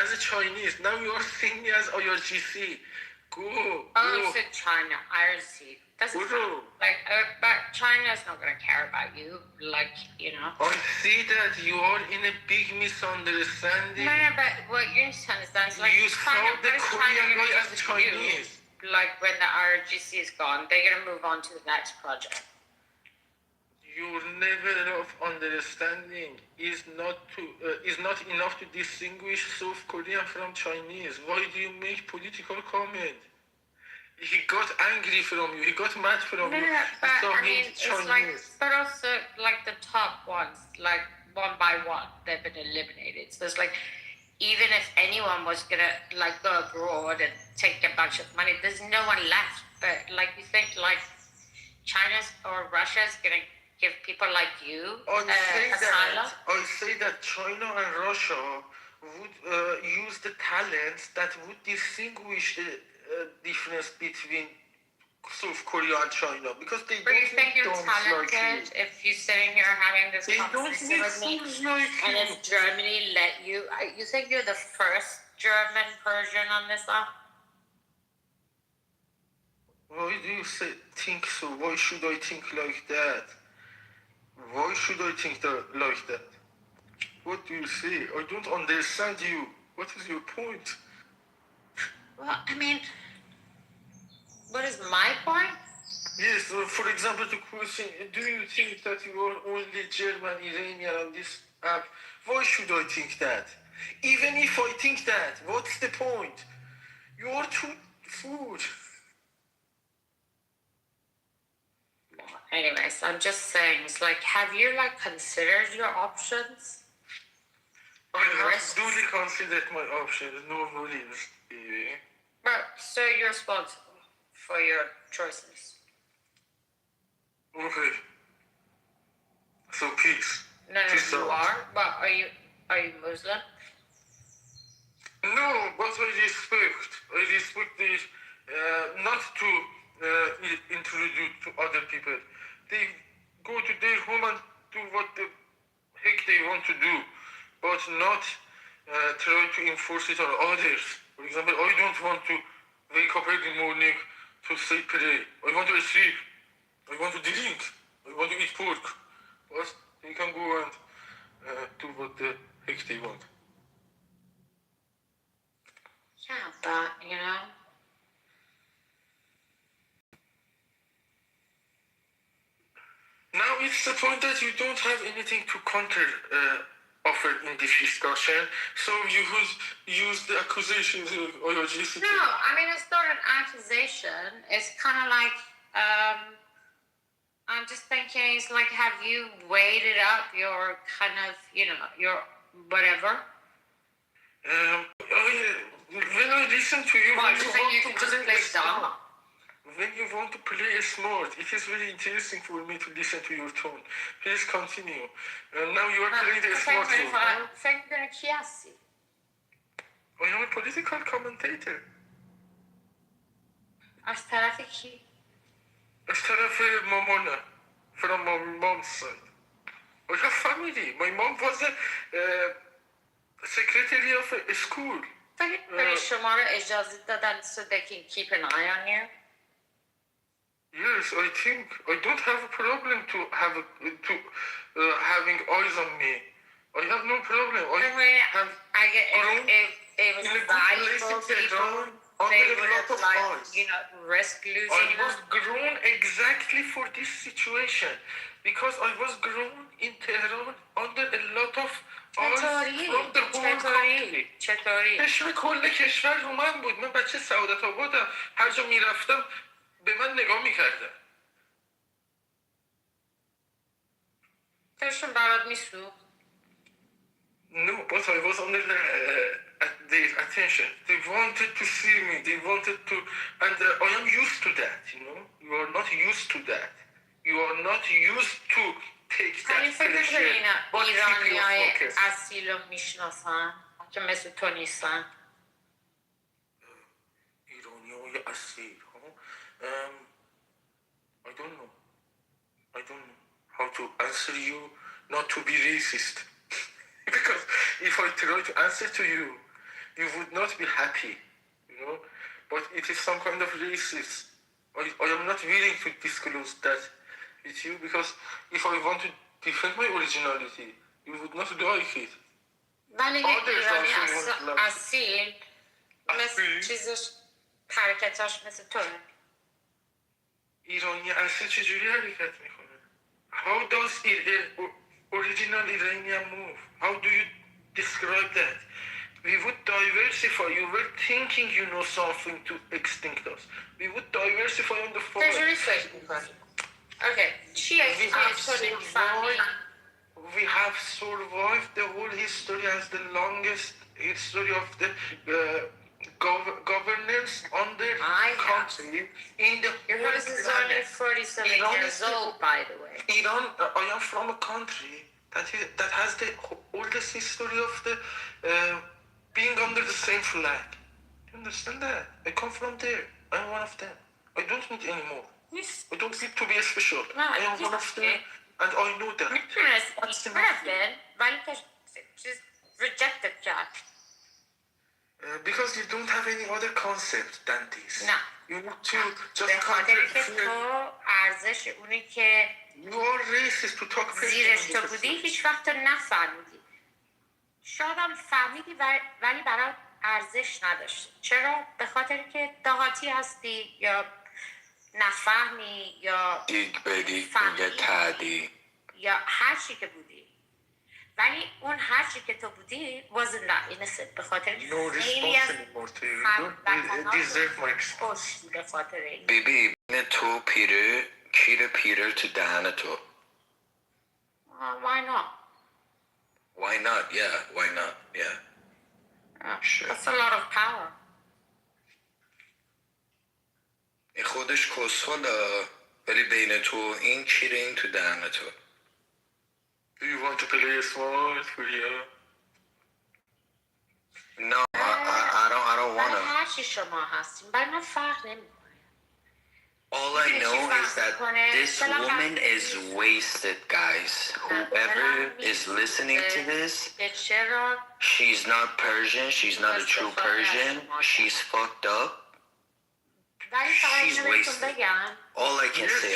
M: as a Chinese. Now you are seeing me as IRGC. Go.
U: Oh, so China, IRC. Doesn't but China's not gonna care about you, like, you know.
M: I see that you are in a big misunderstanding.
U: No, but what you need to understand is like
M: You
U: China,
M: saw the
U: what is
M: Korean
U: China
M: guy
U: gonna
M: as
U: do to
M: Chinese.
U: you? Like when the IRGC is gone, they're gonna move on to the next project.
M: Your level of understanding is not enough to distinguish South Korean from Chinese. Why do you make political comment? He got angry from you. He got mad from you.
U: But I mean, it's like, but also like the top ones, like one by one, they've been eliminated. So it's like, even if anyone was gonna like go abroad and take a bunch of money, there's no one left. But like, you think like China's or Russia's gonna give people like you asylum?
M: I'll say that China and Russia would use the talents that would distinguish the difference between South Korea and China, because they
U: But
M: don't
U: you think
M: need
U: you're
M: dumps like
U: talented
M: you.
U: if you're sitting here having this
M: They don't
U: conversation
M: need
U: with me,
M: fools like
U: and
M: you.
U: if Germany let you, you think you're the first German Persian on this app?
M: Why do you think so? Why should I think like that? Why should I think like that? What do you say? I don't understand you. What is your point?
U: Well, I mean, what is my point?
M: Yes, for example, the question, do you think that you are only German Iranian on this app? Why should I think that? Even if I think that, what's the point? You are too food.
U: Anyways, I'm just saying, it's like, have you like considered your options?
M: I have duly considered my options, no worries.
U: But so you're responsible for your choices.
M: Okay. So peace.
U: No,
M: Peace
U: you
M: out.
U: are. But are you Muslim?
M: No, but I respect this, not to introduce to other people. They go to their home and do what the heck they want to do, but not try to enforce it on others. For example, I don't want to wake up every morning to say pray. I want to sleep. I want to drink. I want to eat pork. But they can go and do what the heck they want.
U: Yeah, but you know.
M: Now it's the point that you don't have anything to counter offer in this discussion, so you use the accusation of IRGC.
U: No, I mean it's not an accusation. It's kind of like I'm just thinking. It's like, have you weighed it up? Your kind of, your whatever.
M: When I listen to you,
U: Well, you think you can just play dumb?
M: When you want to play smart, it is very interesting for me to listen to your tone. Please continue. Now you are playing the smart tone.
U: فکر کی هستی؟
M: I am a political commentator.
U: از طرف کی؟
M: از طرف مامانه. From my mom's side. I have family. My mom was a secretary of a school.
U: فکر کنی شما رو اجازه دادن so they can keep an eye on you?
M: Yes, I think I don't have a problem to having eyes on me. I have no problem.
U: It was valuable to people. They would have risk losing
M: I was grown exactly for this situation because I was grown in Tehran under a lot of eyes from the whole country. چشم کل کشور رو من بود. من بچه سعادت آبادم. هر جا میرفتم به من نگاه میکردن.
U: دلشون برات میسوخت؟
M: No, but I was under their attention. They wanted to see me. They wanted to, and I am used to that. You are not used to that. You are not used to take that pressure.
U: ایرانی های اصیل رو میشناسن که مثل تو نیستن.
M: I see. I don't know. I don't know how to answer you not to be racist. Because if I try to answer to you, you would not be happy, you know. But it is some kind of racist. I am not willing to disclose that with you because if I want to defend my originality, you would not like it.
U: ولی یه ایرانی اصیل مثل چیزش حرکتاش مثل توه.
M: ایرانی اصیل چجوری حرکت میکنه؟ How does original Iranian move? How do you describe that? We would diversify. You were thinking you know something to extinct us. We would diversify on the forest.
U: چجوری فکر میکنی؟ Okay. چیه تو نمیفهمی؟
M: We have survived the whole history as the longest history of the governance on the country in the
U: Your
M: whole
U: nose is
M: planet.
U: only 47 years old, by the way.
M: Iran, I am from a country that has the oldest history of the being under the same flag. You understand that? I come from there. I'm one of them. I don't need any more.
U: Yes.
M: I don't need to be special.
U: No,
M: I am one of them, and I know that.
U: میتونست بره ولی که چیز rejected کرد.
M: Because you don't have any other concept than this.
U: نه.
M: You need to just
U: به خاطر که تو ارزش اونی که
M: You are racist to talk
U: زیرش تو بودی هیچ وقت تو نفهمیدی. شاید هم فهمیدی ولی برای ارزش نداشتی. چرا؟ به خاطر که دهاتی هستی یا نفهمی یا
R: دیگ بدی یا تعدی
U: یا هر چی که بودی. ولی اون هر چی که تو بودی wasn't that innocent به خاطر که خیلی از خوشی به خاطر این.
R: بیبی بین تو پیره کیر پیره تو دهن تو.
U: Why not?
R: Why not? Yeah, why not? Yeah.
U: Sure. That's a lot of power.
R: خودش کسخله ولی بین تو این کیره این تو دهن تو.
M: Do you want to play smart for you?
R: No, I don't want to.
U: هر چی شما هستیم برای من فرق نمیکنه.
R: All I know is that this woman is wasted, guys. Whoever is listening to this, she's not Persian. She's not a true Persian. She's fucked up. She's wasted. All I can say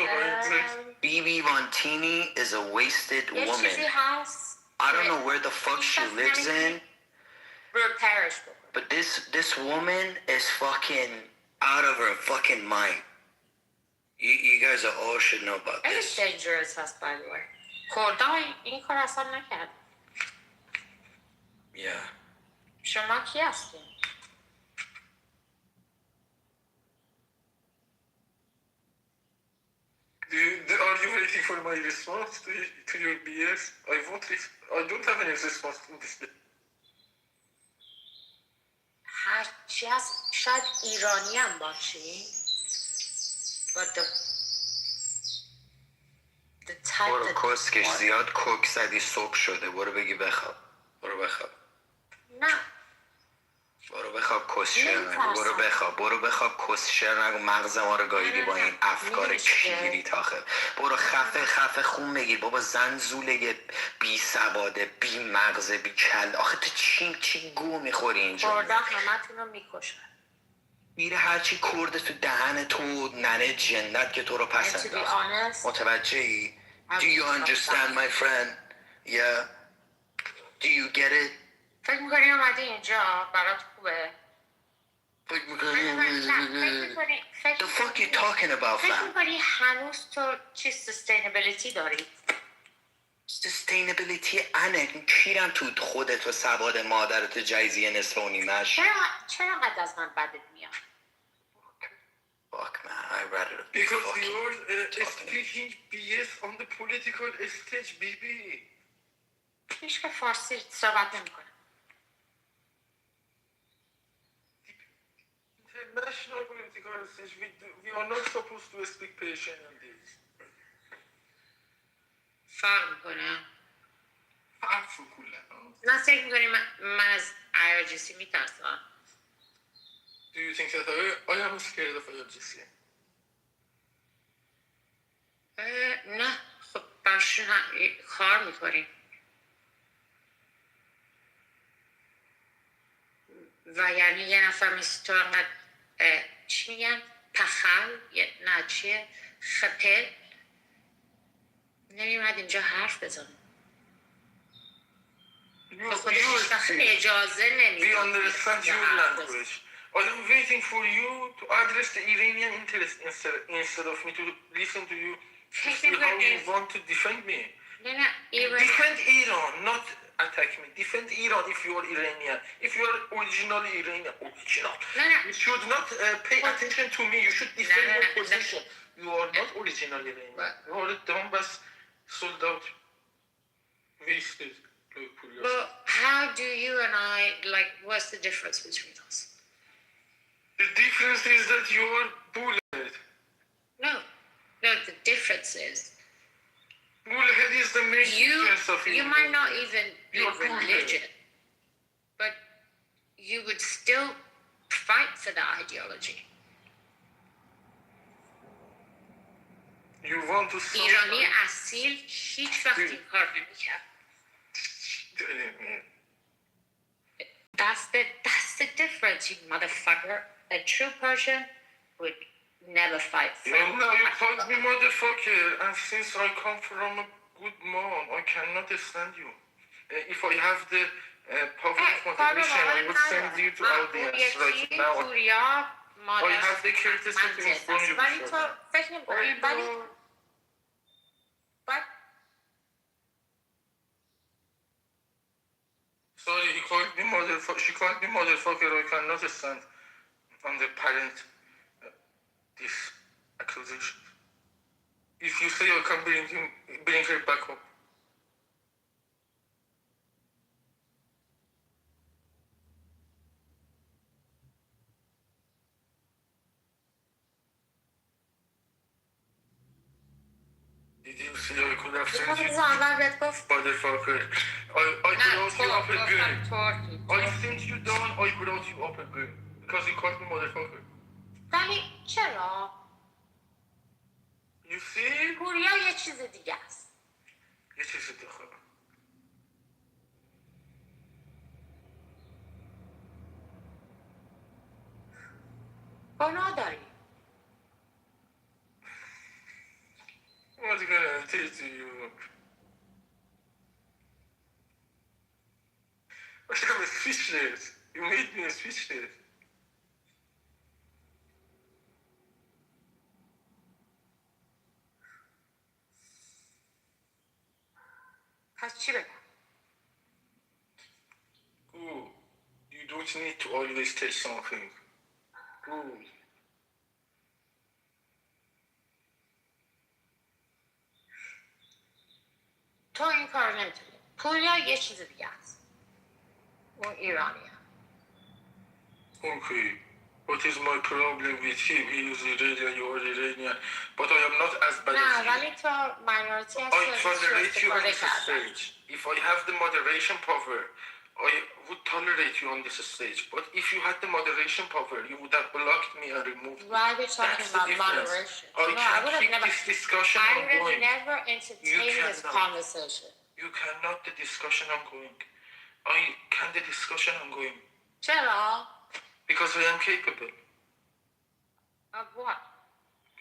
R: about it. Bibi Montini is a wasted woman. I don't know where the fuck she lives in. But this woman is fucking out of her fucking mind. You guys all should know about this.
U: It's dangerous, by the way. خردای این کار اصلا نکرد.
R: Yeah.
U: شما کی هستین؟
M: Are you waiting for my response to your BS? I don't have any response to this.
U: هرچی هست شاید ایرانی هم باشی. But the type
R: برو کسکش زیاد کوک زدی صبح شده برو بگی بخواب برو بخواب
U: نه
R: برو بخواب کسشر نگو برو بخواب کسشر نگو مغز ما رو گاییدی با این افکار کیری تاخه برو خفه خون بگیر بابا زنزوله بی سواده بی مغزه بی کل آخه تو چی گو میخوری اینجا
U: برده همتون رو میکشن
R: میره هرچی کرده تو دهن تو ننه جنت که تو رو پس انداخت متوجهی؟ Do you understand my friend? Yeah. Do you get it?
U: فکر میکنی اومدی اینجا برات خوبه؟
R: فکر میکنی The fuck you talking about
U: فکر میکنی هنوز تو چی sustainability داری؟
R: Sustainability انه کیرم تو خودت و سواد مادرت جایزی نصف و نیمش
U: چرا قد از من بدت میاد؟
R: Fuck man, I read it.
M: Because you're speaking BS on the political stage, baby.
U: هیچ که فارسی صحبت نمیکنه.
M: International political stage, we are not supposed to speak Persian on this.
U: فرق میکنه.
M: فرق کلا.
U: نه فکر میکنی من از IRGC میترسم.
M: Do you think that I am scared of IRGC?
U: نه خب برشون کار میکنیم و یعنی یه نفر مثل تو انقدر چی میگن پخل نه چیه خپل نمیمد اینجا حرف بزن به خودش هیچ وقت اجازه نمیدن
M: We understand your language. I am waiting for you to address the Iranian interest instead of me to listen to you to see how you want to defend me. Defend Iran, not attack me. Defend Iran if you are Iranian. If you are originally Iranian, you should not pay attention to me. You should defend your position. You are not originally Iranian. You are a Donbass soldier. Wasted.
U: But how do you and I, like, what's the difference between us?
M: The difference is that you are bullhead.
U: No, the difference is
M: bullhead is the main difference of
U: you might not even be religion, but you would still fight for the ideology.
M: You want to stop
U: ایرانی اصیل هیچ وقت این کار نمی‌کرد. That's the difference, you motherfucker. A true Persian would never fight for
M: you. No, you called me motherfucker, and since I come from a good mom, I cannot stand you. If I have the power of motivation, I would send you to audience right now. I have the courtesy to inform you before. Sorry, he called me motherfucker. She called me motherfucker. I cannot stand on the parent this accusation. If you say I can bring her back home. Did you see I could have sent you? Motherfucker. I brought you up again. I sent you down, I brought you up again. Because you called me motherfucker.
U: ولی چرا؟
M: You see?
U: پوریا یه چیز دیگه است.
M: یه چیز دیگه.
U: گناه داری.
M: What's gonna say to you? I'm speechless. You made me speechless.
U: پس چی بگم؟
M: Good. You don't need to always tell something. Good.
U: تو این کار نمیتونی. پوریا یه چیز دیگه است. اون ایرانیه.
M: Okay. What is my problem with him? He is Iranian, you are Iranian. But I am not as bad as
U: نه
M: you.
U: ولی تو ماینورتی هستی.
M: I tolerate you on this stage. If I have the moderation power, I would tolerate you on this stage. But if you had the moderation power, you would have blocked me and removed me.
U: Why are we talking about moderation?
M: I can't keep this discussion
U: I would
M: ongoing.
U: never entertain this conversation.
M: You cannot the discussion ongoing. I can the discussion ongoing.
U: چرا؟
M: Because I am capable.
U: Of what?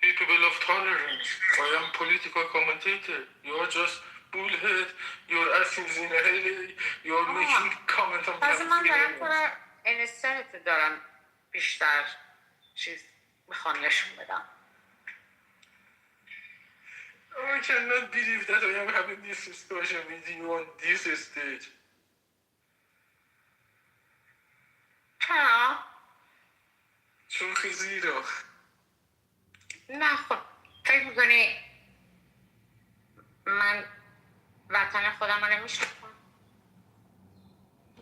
M: Capable of tolerance. I am political commentator. You are just bullhead. You are asking Zinaheli. You are making comment on
U: پس من دارم تو رو انستانت دارم بیشتر چیز میخوام نشون بدم.
M: I cannot believe that I am having this discussion with you on this stage.
U: چرا؟
M: چون خیزیرا.
U: نه خب فکر میکنی من وطن خودم رو نمیشناسم؟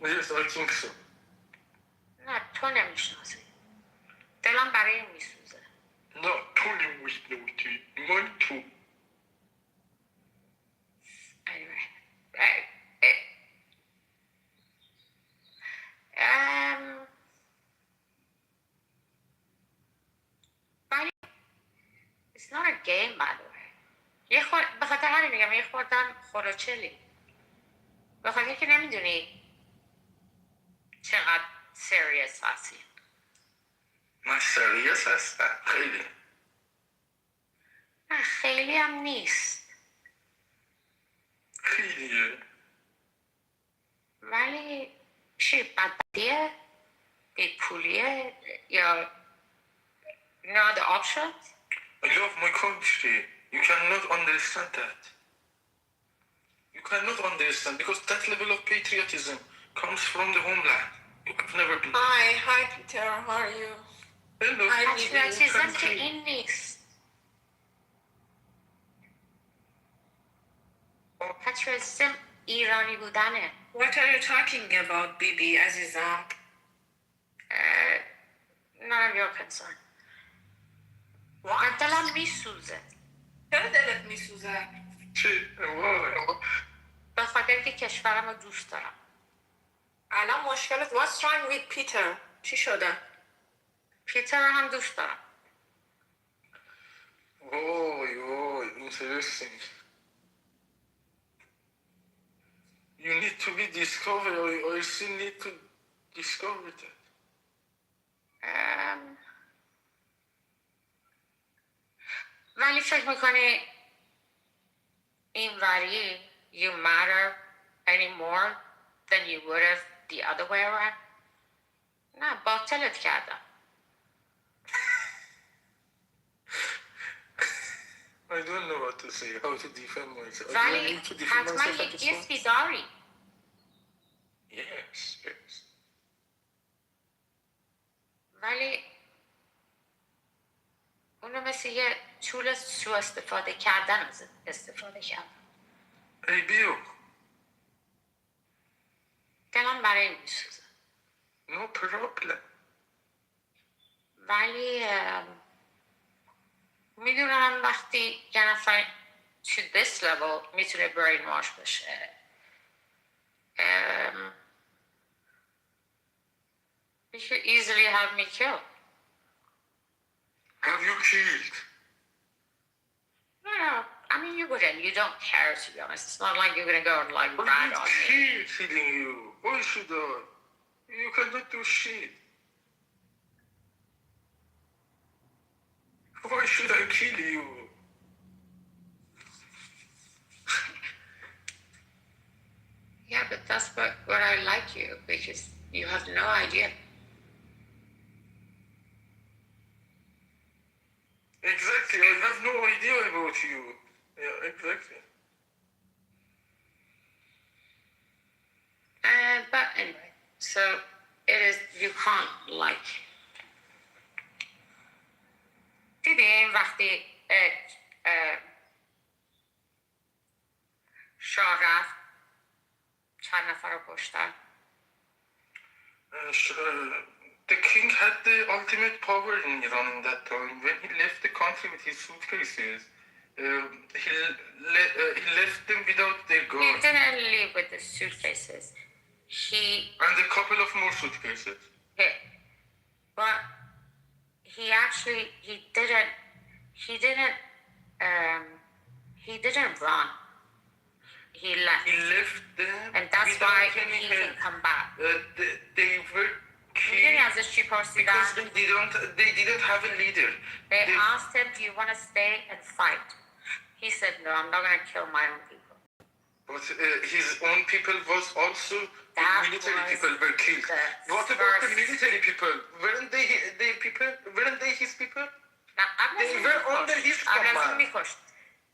M: Yes, I think so.
U: نه تو نمیشناسی. دلم برای این میسوزه.
M: نه تو نمیشناسی. من تو.
U: game, by the way. به خاطر همین میگم یه خوردم خلوچلی. به خاطر که نمیدونی چقدر سریس هستی.
M: من سریس هستم خیلی.
U: نه خیلی هم نیست.
M: خیلیه.
U: ولی چی بدبختیه؟ بیپولیه؟ یا no other options?
M: I love my country. You cannot understand that. You cannot understand because that level of patriotism comes from the homeland. You have never been.
H: Hi Peter, how are you?
M: Hello.
U: Patriotism که این نیست. Patriotism ایرانی بودنه.
H: What are you talking about, Bibi عزیزم؟
U: None of your concern. واقعا دلم میسوزه.
H: چرا دلت میسوزه؟
M: چی؟
U: به خاطر که کشورم رو دوست دارم.
H: الان مشکلت What's wrong with Peter؟ چی شده؟
U: پیتر رو هم دوست دارم.
M: Oh, interesting. You need to be discovered or you still need to discover that.
U: ولی فکر میکنی این وری you matter any more than you would have the other way around? نه باطلت کردم.
M: I don't know what to say, how to defend myself.
U: ولی حتما یک اسمی داری.
M: Yes.
U: ولی اونو مثل یه طول سو استفاده کردن از استفاده کردن.
M: ای بیو.
U: دلم برای این میسوزه.
M: No problem.
U: ولی میدونم وقتی یه نفر to this level میتونه brain wash بشه. You could easily have me killed.
M: Have you killed?
U: No, I mean you wouldn't. You don't care, to be honest. It's not like you're gonna go and like rat on me.
M: Killing you. Why should I? You cannot do shit. Why should I kill you?
U: Yeah, but that's what I like you, because you have no idea.
M: Exactly, I have no idea about you. Yeah, exactly.
U: But anyway, so it is, you can't like. دیدیم وقتی شاه رفت چند نفر رو کشتن.
M: The king had the ultimate power in Iran in that time. When he left the country with his suitcases, he left them without their
U: He
M: guards.
U: didn't leave with the suitcases.
M: And a couple of more suitcases.
U: But he didn't run. He left.
M: He left them.
U: And that's why he
M: any
U: can come back.
M: They were
U: میدونی ازش چی پرسیدن؟
M: because they didn't have a leader.
U: They asked him, do you want to stay and fight? He said, no, I'm not going to kill my own people.
M: But his own people was also military people were killed. What about the military people? Weren't they people? Weren't they his people? They were under his command.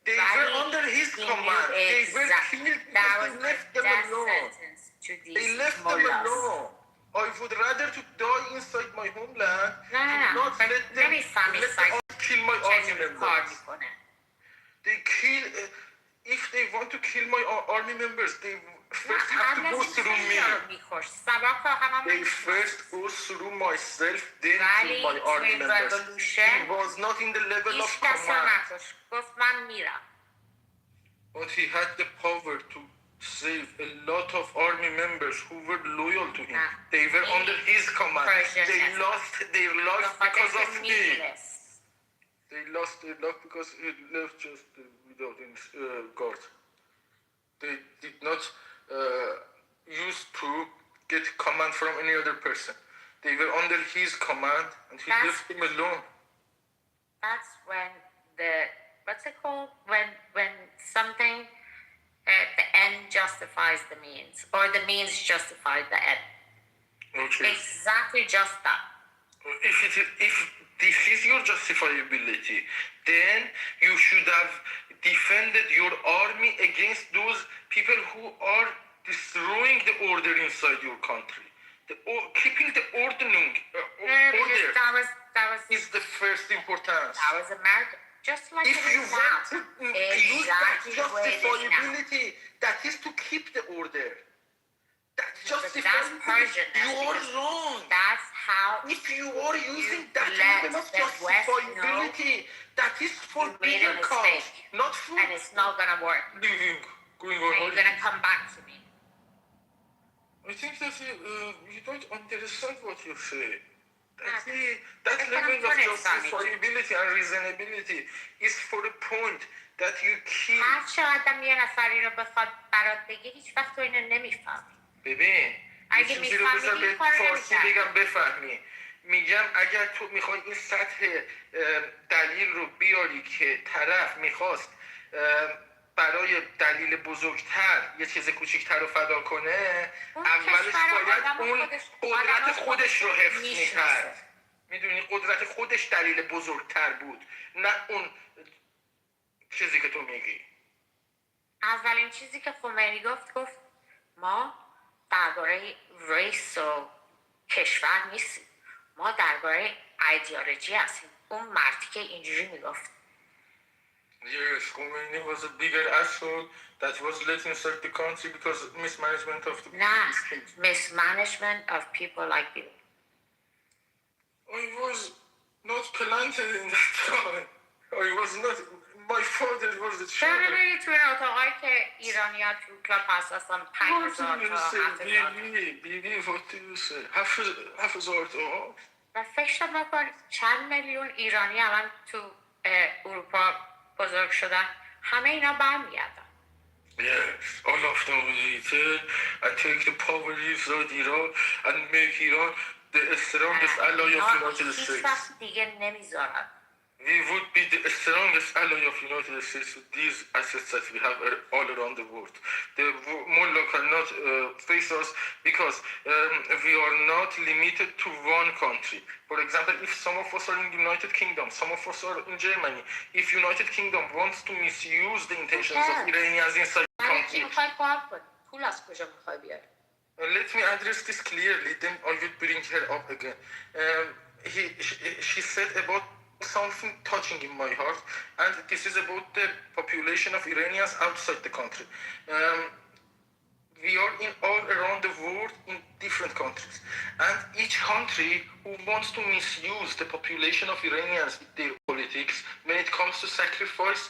M: They were under his command. They were killed because they left them alone. They left them alone. I would rather to die inside my homeland not let them kill my army members. They kill. If they want to kill my army members, they first have to go through me. They first go through myself, then kill my army members. He was not in the level of command. But he had the power to save a lot of army members who were loyal to him. They were under his command. They lost their life because of me. They lost their luck because he left just without any guard. They did not use to get command from any other person. They were under his command, and he left them alone.
U: That's when what's it called? When something the end justifies the means, or the means justify the end.
M: Okay.
U: Exactly just that.
M: If this is your justifiability, then you should have defended your army against those people who are destroying the order inside your country. Keeping the order is the first importance.
U: That was America. Just like
M: if you want to use that justifiability, that is to keep the order. That's justifiability. You are wrong.
U: That's how.
M: If you are using that level of justifiability, that is for bigger cause, not for.
U: And it's not gonna work.
M: Going on.
U: You're gonna come back to me.
M: I think that you don't understand what you say. That level of justifiability and reasonability is for the point that you keep.
U: هر چقدر یه نفری رو بخواد برات بگه هیچ وقت تو اینو نمیفهمی.
M: ببین
U: اگه میفهمی این کار
M: فارسی بگم بفهمی. میگم اگر تو میخوای این سطح دلیل رو بیاری که طرف میخواست برای دلیل بزرگتر یه چیز کوچیکتر رو فدا کنه، اولش باید اون قدرت خودش رو حفظ میکرد. میدونی قدرت خودش دلیل بزرگتر بود، نه اون چیزی که تو میگی.
U: اولین چیزی که خمینی گفت ما درباره ریس و کشور نیستیم، ما درباره ایدئولوژی هستیم. اون مردی که اینجوری میگفت.
M: Yes, Khomeini was a bigger asshole that was let inside the country because mismanagement of the
U: mismanagement of people like you.
M: I was not planted in that time. I was not. My father was the child.
U: برای توی اتاقایی که ایرانی ها تو کلاب هست هستن 5,000 تا 7,000
M: بیبی what do you say 7,000 تا
U: و فکر نکن چند میلیون ایرانی الان تو اروپا بزرگ شدن، همه اینا برمیگردن.
M: Yes, all of them will and take the poverty of Iran and make Iran the strongest ally of United States.
U: هیچ وقت دیگه نمیذارن.
M: We would be the strongest ally of United States with these assets that we have all around the world. The Mullah cannot face us because we are not limited to one country. For example, if some of us are in the United Kingdom, some of us are in Germany, if United Kingdom wants to misuse the intentions of Iranians inside the country, let me address this clearly, then I will bring her up again. She said about something touching in my heart, and this is about the population of Iranians outside the country. We are in all around the world in different countries, and each country who wants to misuse the population of Iranians with their politics when it comes to sacrifice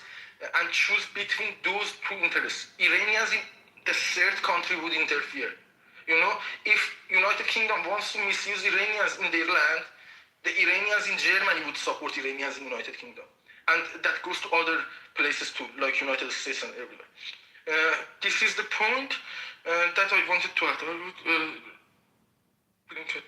M: and choose between those two interests. Iranians in the third country would interfere. You know, if United Kingdom wants to misuse Iranians in their land, the Iranians in Germany would support Iranians in United Kingdom. And that goes to other places too, like United States and everywhere. This is the point that I wanted to add. I would bring it.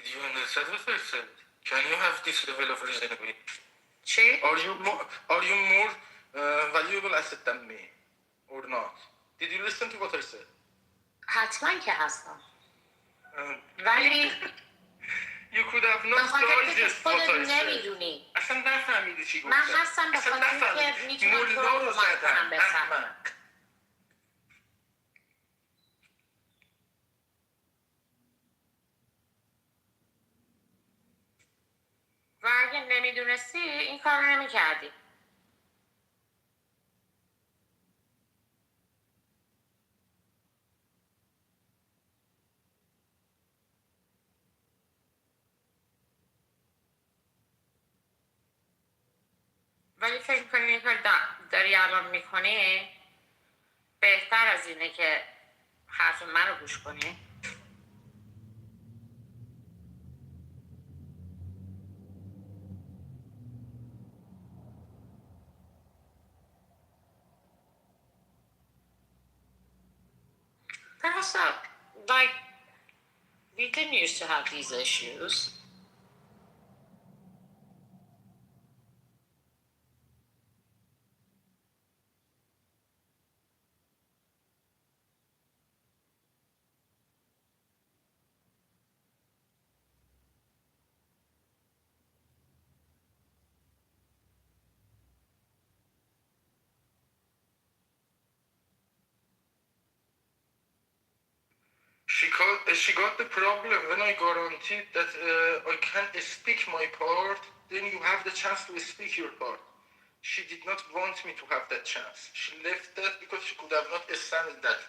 M: Did you understand what I said? Can you have this level of reasonability? Are you more valuable asset than me, or not? Did you listen to what I said?
U: حتما که هستم. ولی
M: You could have not digest what I said.
U: نمیدونی.
M: اصلا نفهمیدی چی گفتم.
U: من هستم به خاطر که میتونم تو رو کمک کنم بفهمم. و اگه نمیدونستی این کار رو نمیکردی. ولی فکر کنی که داری الان میکنی بهتر از اینه که حرف من رو گوش کنی. But also, like, we didn't used to have these issues.
M: She got the problem when I guaranteed that I can't speak my part, then you have the chance to speak your part. She did not want me to have that chance. She left that because she could have not stand that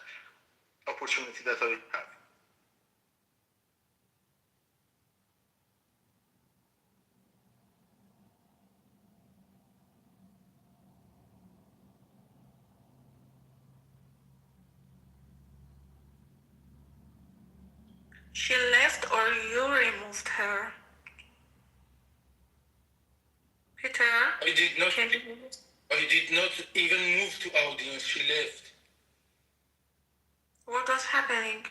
M: opportunity that I have.
H: She left or you removed her? Peter?
M: I did not even move to audience. She left.
H: What was happening?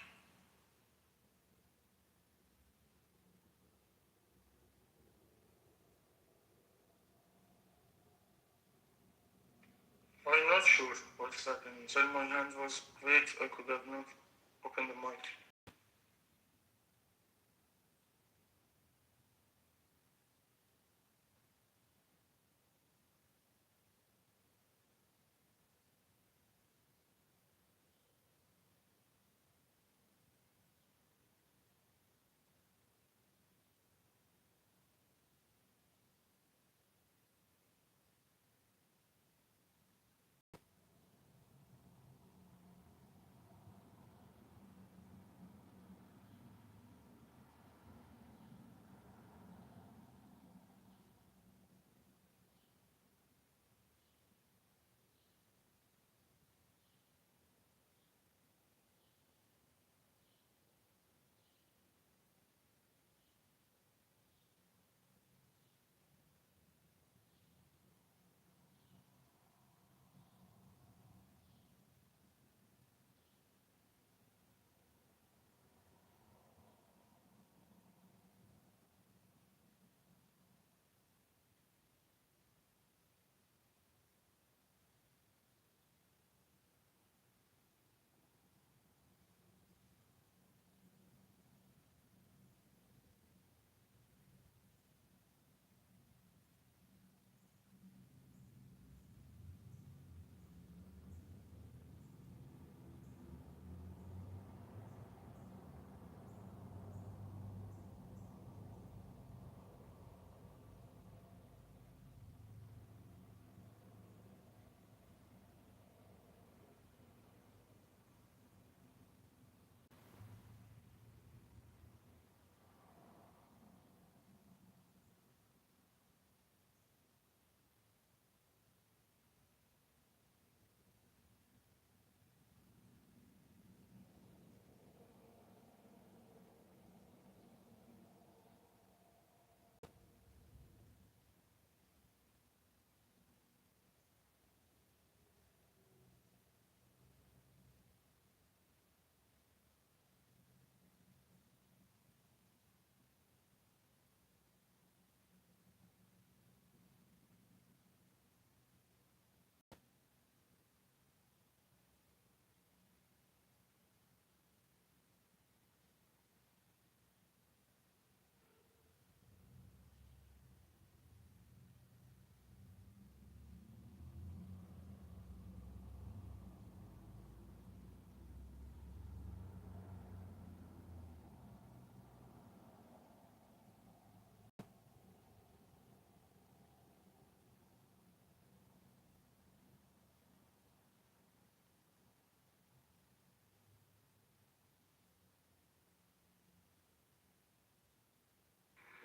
M: I'm not sure what's happening. So my hand was wet. I could have not opened the mic.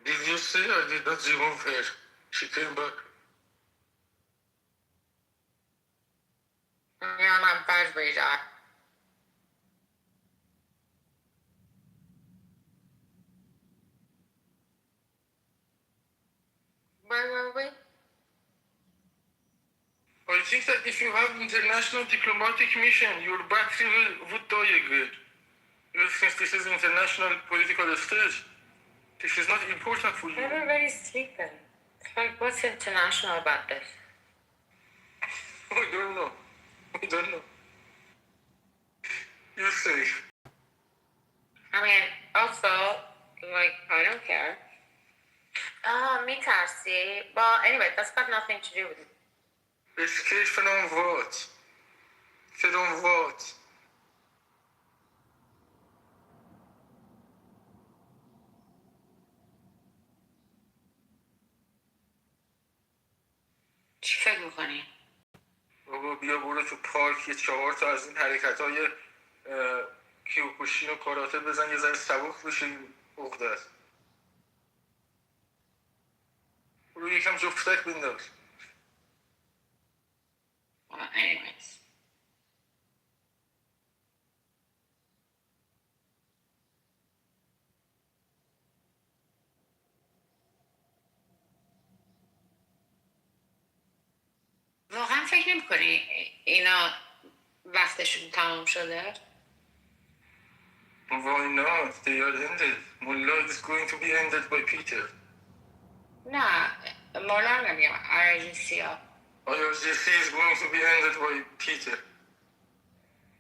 M: Did you say I did not remove her? She came back.
U: Yeah, I'm bad radar. Where were we?
M: I think that if you have international diplomatic mission, your battery would die again. Since this is international political stage, this is not important for you.
U: Everybody's sleeping. Like, what's international about this?
M: I don't know. I don't know. You say.
U: I mean, also, like, I don't care. میترسی. Well, anyway, that's got nothing to do with it.
M: Escape from what? From what?
U: چی فکر میکنی؟
M: بابا بیا برو تو پارک یه 4 تا از این حرکت های کیوکوشین و کاراته بزن یه ذره سبک بشه این عقدت. برو یکم جفتک بنداز.
U: Well, anyways. واقعا فکر نمی کنی اینا وقتشون تمام شده؟
M: Why not? They are ended. Mullah is going to be ended by Peter.
U: نه مولا نمیم RGC ها.
M: IRGC is going to be ended by Peter.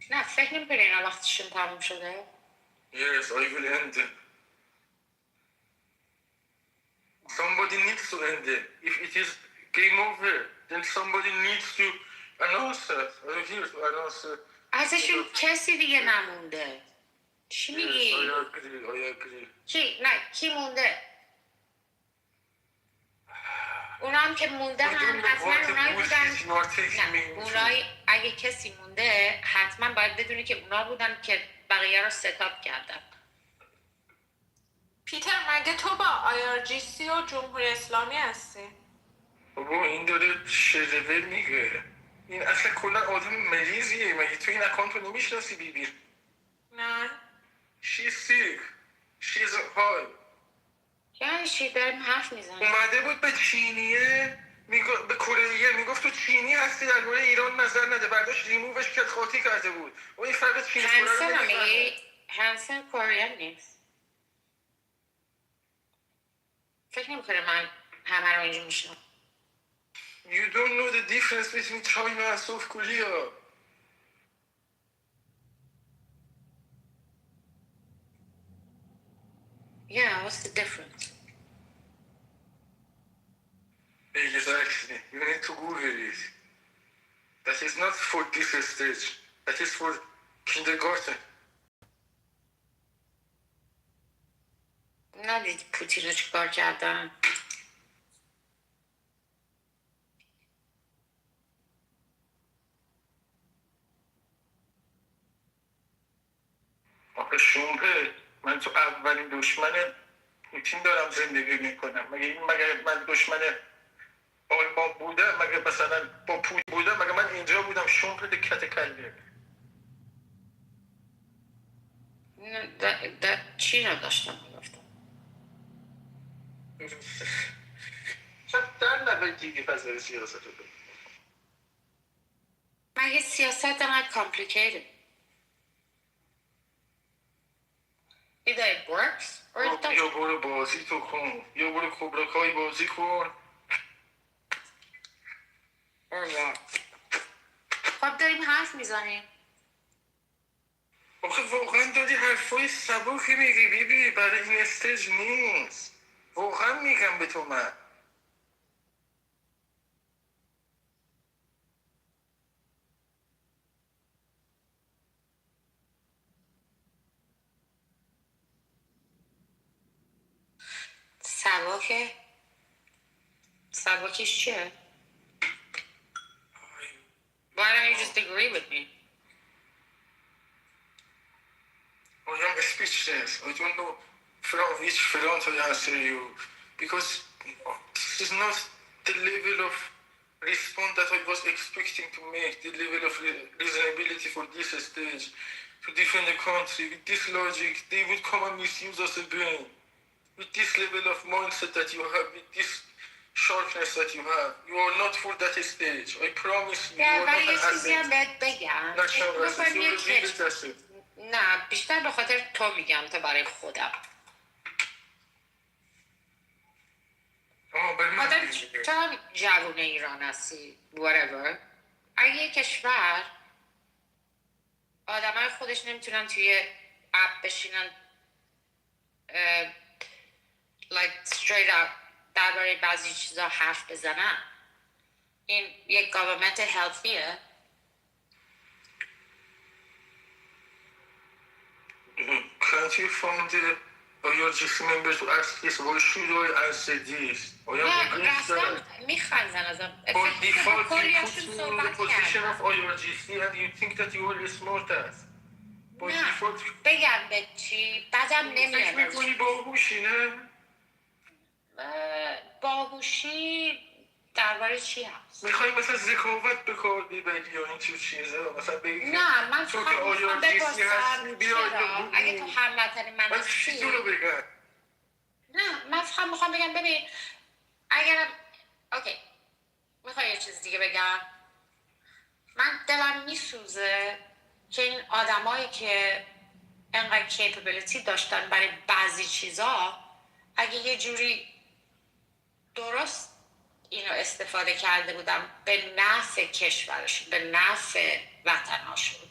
U: نه فکر نمی کنی اینا وقتشون تمام شده؟
M: Yes, I will end them. Somebody needs to end it. If it is game over, then somebody needs to announce it. I'm here to announce it.
U: ازشون کسی دیگه نمونده. چی میگی؟
M: Yes, I agree.
U: کی؟ نه کی مونده؟ اونا هم که مونده هم حتما اونایی بودن. نه اونایی اگه کسی مونده حتما باید بدونی که اونا بودن که بقیه رو ستاپ کردن.
H: پیتر مگه تو با IRGC و جمهوری اسلامی هستی؟
M: بابا این داره شرور میگه. این اصلا کلا آدم مریضیه. مگه تو این اکانت رو نمیشناسی بیبی؟
H: نه.
M: She's sick. She's high.
U: یعنی چی داریم حرف میزنیم؟
M: اومده بود به چینیه به کره میگفت تو چینی هستی در مورد ایران نظر نده برداشت ریمووش کرد خاطی کرده بود و این فرق چینی
U: هنسن رو میگی؟ هنسن کره نیست فکر نمی کنه من همه رو اینجا میشنم.
M: You don't know the difference between China and South Korea.
U: Yeah, what's the difference?
M: Exactly. You need to Google it. That is not for this stage. That is for kindergarten.
U: ندید پوتین رو چیکار کردن؟
M: آخه شومپه من تو اولین دشمن پوتین دارم زندگی میکنم. مگه من دشمن آلمان بودم؟ مگه مثلا با پوتین بودم؟ مگه من اینجا بودم شومپه کت کله؟
U: چی رو داشتم میگفتم؟
M: شاید در نوع دیگه فضای سیاست رو بگیم.
U: مگه سیاست انقدر complicated؟ Either it works or it doesn't.
M: یا برو بازی تو کن یا برو کبرکای بازی کن.
U: Or what؟ خب داریم حرف میزنیم.
M: آخه واقعا داری حرفای سبکی میگی بیبی برای این استیج نیست. واقعا میگم به تو من.
U: سبکش چیه؟ Why don't you just agree with me?
M: I am speechless. I don't know from which front I answer you because this is not the level of respond that I was expecting to make, the level of reasonability for this stage, to defend the country. With this logic, they would come and misuse us again. With this level of mindset that you have, with this sharpness that you have, you are not for that stage. I promise you.
U: نه
M: You are
U: ولی
M: not
U: یه
M: an
U: چیزی هم
M: asset.
U: بهت بگم
M: National asset.
U: بکنم
M: You
U: یه
M: are a village
U: کت
M: asset.
U: نه بیشتر به خاطر تو میگم تا برای خودم خاطر تو هم جوون ایران هستی whatever اگه یه کشور آدمای خودش نمیتونن توی اپ بشینن like straight up درباره بعضی چیزا حرف بزنن این یک گاورمنت هلفیه
M: Can't you find your GC member to ask this? Why should I answer this?
U: نه رسما میخندن ازم
M: By default, you put me in the position of IRGC and you think that you are the smartest. By default,
U: بگم به چی بعدم نمیاد
M: فکر میکنی باهوشی نه؟
U: باهوشی درباره چی هست؟
M: میخوایی مثلا ذکاوت به کار ببری یا این چیز چیزه مثلا بگی
U: نه من
M: تو که IRGC هستی بیا
U: اگه تو هموطن من
M: چی تو رو بگم؟
U: نه من فقط میخوام بگم ببین اگرم اوکی میخوای یه چیز دیگه بگم من دلم میسوزه که این آدمایی که انقدر کیپبیلیتی داشتن برای بعضی چیزا اگه یه جوری درست اینو استفاده کرده بودم به نفع کشورشون به نفع وطناشون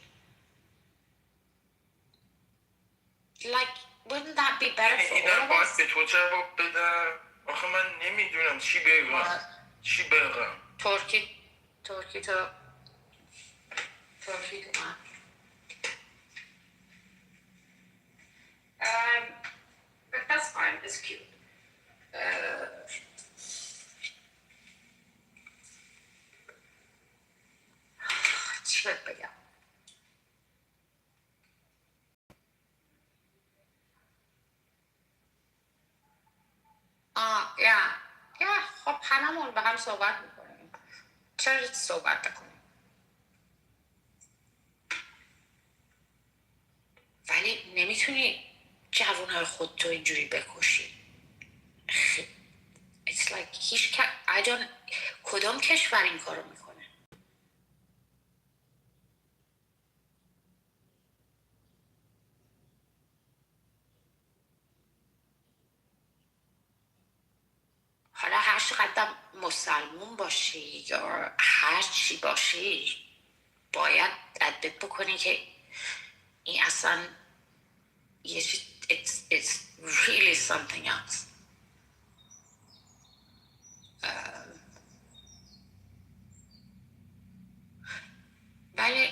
U: like wouldn't that be better for all
M: اینم
U: of
M: باید
U: us
M: به تو جواب بدم آخه من نمیدونم چی بگم
U: ترکی تو من but that's fine it's cute چی باید بگم یا خب هممون با هم صحبت میکنیم چرا صحبت نکنیم ولی نمیتونی جوانهای خودتو اینجوری بکشی it's like هیچ کدام کشور این کارو میکنه حالا هر چقدر مسلمون باشی یا هر چی باشی باید ادبت بکنی که این اصلا یه چیز it's really something else ولی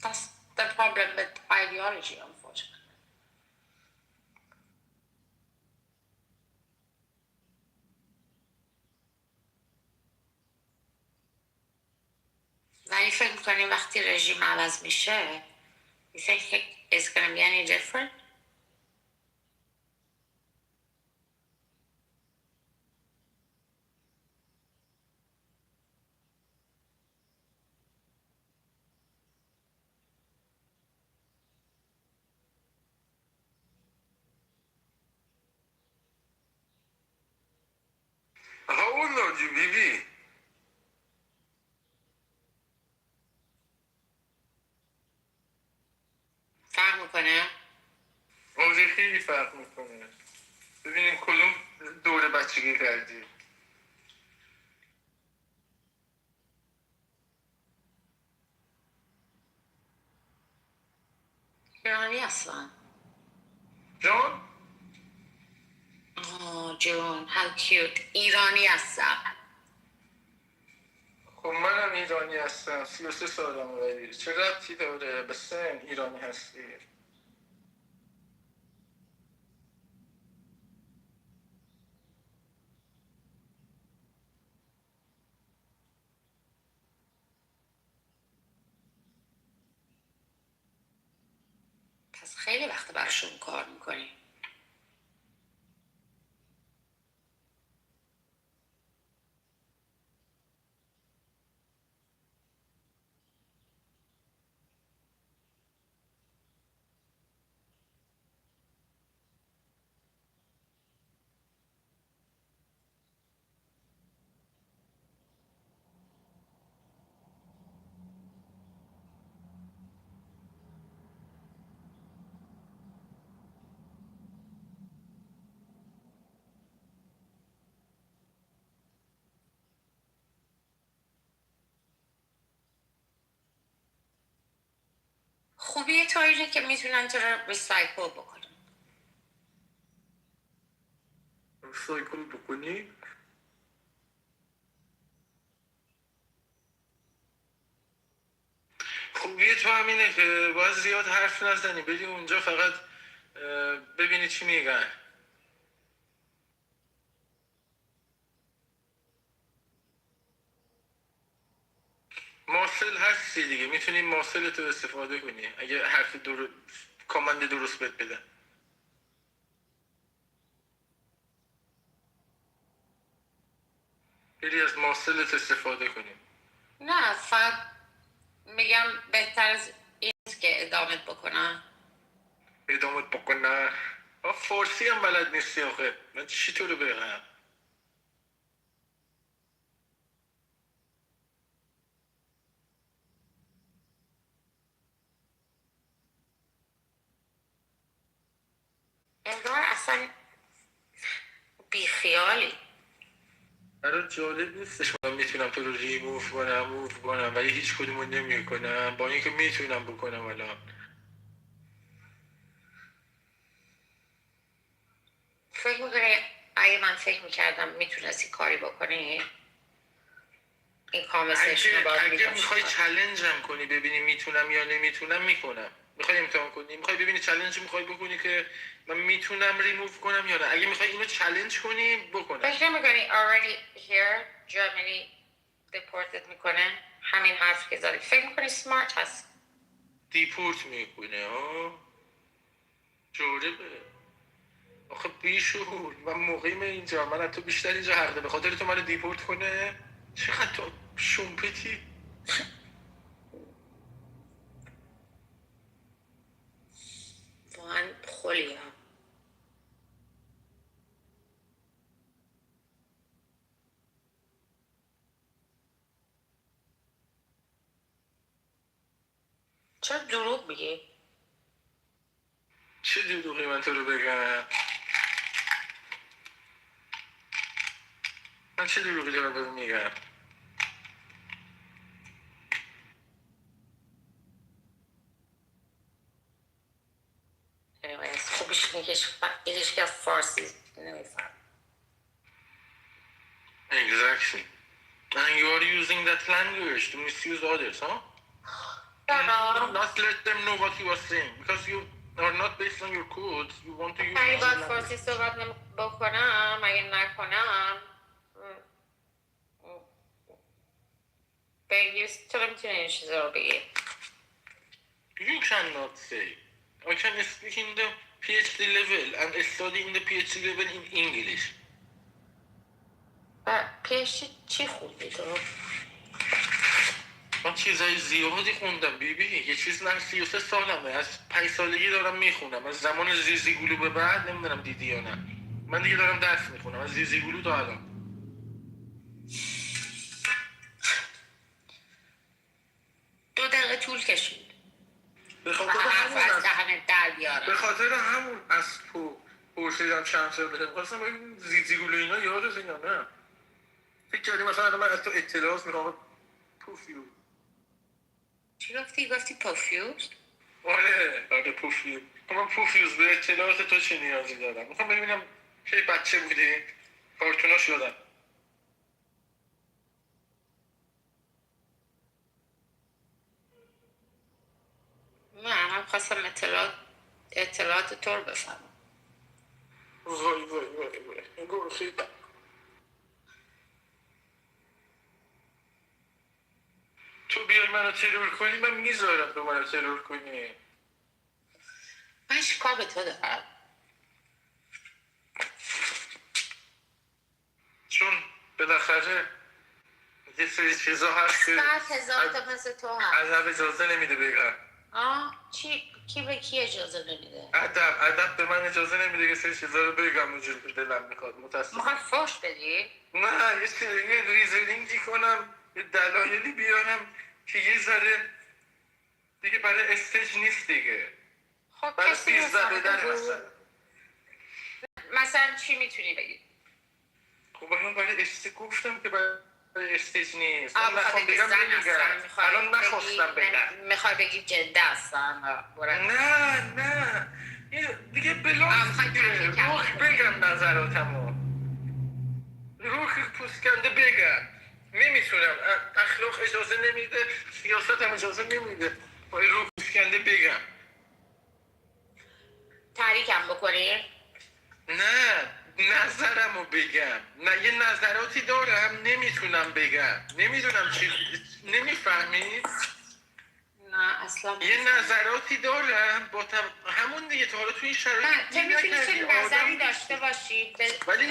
U: that's the problem with ideology unfortunately ولی فکر میکنی وقتی رژیم عوض میشه you think it's gonna be any different
M: How old are you, baby?
U: فرق میکنه؟
M: آره خیلی فرق میکنه ببینیم کدوم دوره بچگی کردی
U: ایرانی اصلا
M: جان؟
U: جون how cute ایرانی هستم
M: خب منم ایرانی هستم 33 سالم ولی چه ربطی داره به سن ایرانی هستی
U: پس خیلی وقت براشون کار میکنی خوبیه تا اینه که میتونن تو رو ریسایکل بکنن.
M: ریسایکل بکنی؟ خوبیه تو همینه که باید زیاد حرف نزنی، بری اونجا فقط ببینی چی میگن. ماسل هستی دیگه، میتونی ماسلتو استفاده کنی اگه حرف کامند درست بهت بدن. بری از ماسلت استفاده کنی.
U: نه فقط میگم بهتر از این که ادامت بکنم.
M: ادامت بکنه؟ فارسی هم بلد نیستی آخه، من چی تو رو بگم؟
U: انگار اصلا بیخیالی.
M: برای جالب نیستش من میتونم تو رو ریموف کنم ولی هیچ کدومو نمیکنم، با اینکه میتونم بکنم الان.
U: فکر میکنی اگه من فکر میکردم میتونستی کاری بکنی این کانورسیشن رو باید
M: اگه میخوای چالنجم کنی ببینی میتونم یا نمیتونم میکنم. میخوای امتحان کنی، میخوای ببینی چالنج میخوای بکنی که من میتونم ریموف کنم یا نه. اگه میخوای اینو چالنج کنی بکنم.
U: فکر نمیکنی already here Germany دیپورتت میکنه همین حرف که زدی؟ فکر میکنی سمارت هست؟
M: دیپورت میکنه جالبه. آخه بیشور من مقیم اینجا، من از تو بیشتر اینجا حقه به خاطر تو منو دیپورت کنه؟ چقدر تو شومپتی.
U: واقعا خلی ها. چرا دروغ میگی؟
M: چه دروغی من تو رو بگم؟ من چه دروغی دارم بهت میگم؟
U: خوبش اینه که هیچ که فارسی نمیفهم.
M: Exactly. And you are using that language to misuse others, huh? Not let them know what you are saying because you are not based on your codes. You want to use.
U: اگه باید فارسی صحبت بکنم اگه نکنم بگیر تو میتونی این چیزا رو بگی.
M: You cannot say. I can speak in the PhD level and study in the PhD level in English.
U: PhD چی خوندی تو؟
M: من چیزای زیادی خوندم بیبی. یه چیز من 33 سالمه، از 5 سالگی دارم میخونم. از زمان زیزیگولو به بعد نمیدونم دیدی یا نه، من دیگه دارم درس میخونم از زیزیگولو تا الان.
U: دو دقیقه طول کشید
M: به خاطر همون از پرسیدم چند سال بده میخواستم بگیم زیزیگولو اینا یادتون یا نه. فکر کردی مثلا من از تو اطلاعات میخوام پوفیو.
U: چی گفتی؟ گفتی پوفیوز؟
M: آره پوفیوز. من پوفیوز به اطلاعات تو چه نیازی دارم؟ میخوام ببینم که بچه بودی کارتوناش یادم.
U: نه من خواستم اطلاعات تو رو بفهمم.
M: وای گوه خیلی تو بیای منو ترور کنی من میذارم تو منو ترور کنی.
U: من چیکار به تو دارم؟
M: چون بالاخره یه سری چیزا هست که
U: 100,000 تا مثل تو هست.
M: ادب اجازه نمیده بگم.
U: کی به کی اجازه نمیده؟
M: ادب به من اجازه نمیده که سری چیزا رو بگم اونجوری که دلم میخواد. متاسفم.
U: میخوای فوش بدی؟
M: نه یه ریزنینگی کنم، یه دلایلی بیارم که یه ذره دیگه برای استیج نیست دیگه.
U: خب
M: برای
U: کسی
M: 13 بدن
U: مثلا چی میتونی بگی؟
M: خب من برای استیج گفتم که برای
F: استیج نیست.
U: آه
F: من
U: بخاطر
F: نخوام
U: که
F: بگم
U: زن
F: نمیگم.
U: هستم
F: الان نخواستم بگم.
U: میخوای بگی جده هستم
F: نه دیگه بلاس دیگه روخ بگم نظراتمو روخ پوسکنده بگم نمیتونم اخلاق اجازه نمیده سیاست هم اجازه نمیده باید روخ پوسکنده بگم
U: تحریکم بکنی؟
F: نه نظرمو بگم نه یه نظراتی دارم نمیتونم بگم نمیدونم چی نمیفهمی؟
U: نه اصلا
F: یه نظراتی دارم با همون دیگه تا حالا تو این شرایط
U: تو میتونی چه نظری داشته باشی
F: ولی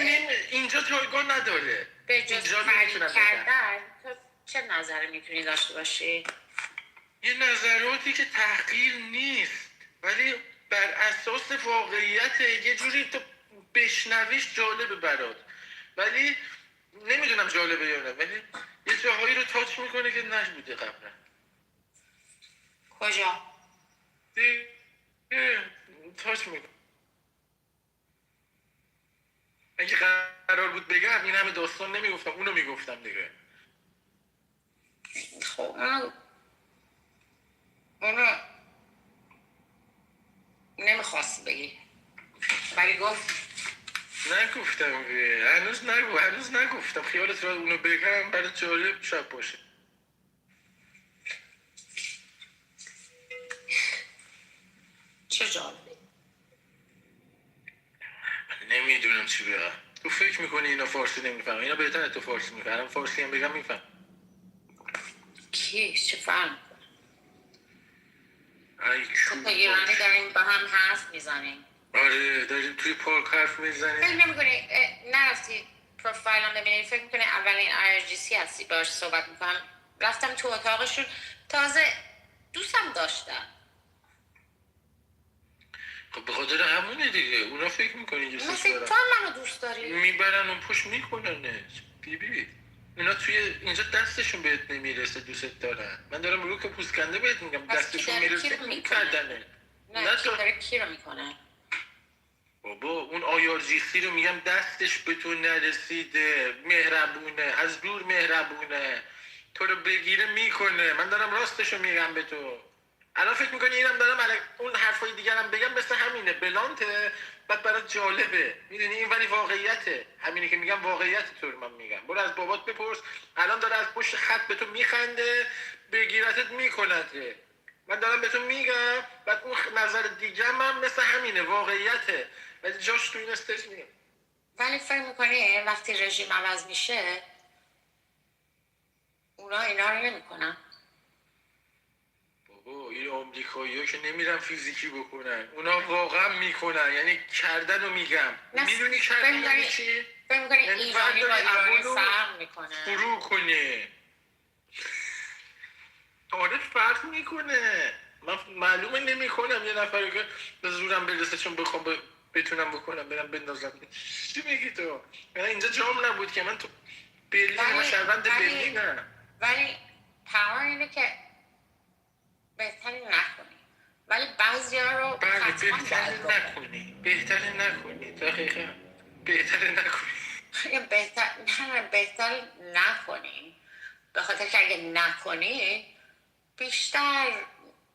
F: اینجا جایگاه نداره
U: به جز تحریک کردن تو چه نظری میتونی داشته باشی؟
F: یه نظراتی که تحقیر نیست ولی بر اساس واقعیت یه جوری تو بشنویش جالبه برات ولی نمیدونم جالبه یا نه ولی یه جاهایی رو تاچ میکنه که نبوده قبلا
U: کجا؟
F: تاچ میکنه اگه قرار بود بگم این همه داستان نمیگفتم اونو میگفتم دیگه
U: خب اونو نمیخواست بگی ولی گفت
F: نگفتم هنوز نگفتم خیالت را اونو بگم برای جالب شب باشه
U: چه جالبه
F: نمیدونم چی بگم تو فکر میکنی اینا فارسی نمیفهم اینا بهتره تو فارسی میفهم فارسی هم بگم میفهم
U: کی چه فهم
F: تو
U: تا ایرانی داریم با هم حرف میزنیم
F: آره داریم توی پارک حرف میزنیم
U: فکر نمیکنی نرفتی پروفایلم ببینی فکر میکنی اولین IRGC هستی باش صحبت میکنم رفتم تو اتاقشون تازه دوستم داشتم
F: خب به خاطر همونه دیگه اونا فکر میکنی
U: من فکر تو منو دوست داری
F: میبرن اون پشت میکننش بیبی اونا توی اینجا دستشون بهت نمیرسه دوست دارن من دارم رو که پوسکنده بهت میگم دستشون میرسه میکردنه
U: نه کی داره کی رو میکنه
F: بابا اون IRGC رو میگم دستش به تو نرسیده مهربونه از دور مهربونه تو رو بگیره میکنه من دارم راستشو میگم به تو الان فکر میکنی اینم دارم اون حرفای دیگرم بگم مثل همینه بلانته بعد برات جالبه میدونی این ولی واقعیته همینی که میگم واقعیت تو رو من میگم برو از بابات بپرس الان داره از پشت خط به تو میخنده بگیرتت میکنته من دارم به تو میگم بعد اون نظر دیگه من مثل همینه واقعیته ولی جاش تو این استیج میگم
U: ولی فکر میکنی وقتی رژیم عوض میشه اونا اینا رو نمیکنن
F: بابا این آمریکایی‌ها که نمیرن فیزیکی بکنن اونا واقعا میکنن یعنی کردن رو میگم میدونی کردن یعنی چی؟
U: فکر میکنی
F: یعنی
U: ایرانی با ایرانی فرق میکنه
F: فرو کنه آره فرق میکنه من معلومه نمیکنم یه نفر که به زورم برسه چون بخوام بتونم بکنم برم بندازم چی میگی تو؟ من اینجا جام نبود که من تو برلین من شهروند برلینم
U: ولی پاور اینه که بهتری نکنی ولی بعضی ها رو
F: بهتری نکنی دقیقا بهتری نکنی
U: بهتر نکنی به خاطر که اگه نکنی بیشتر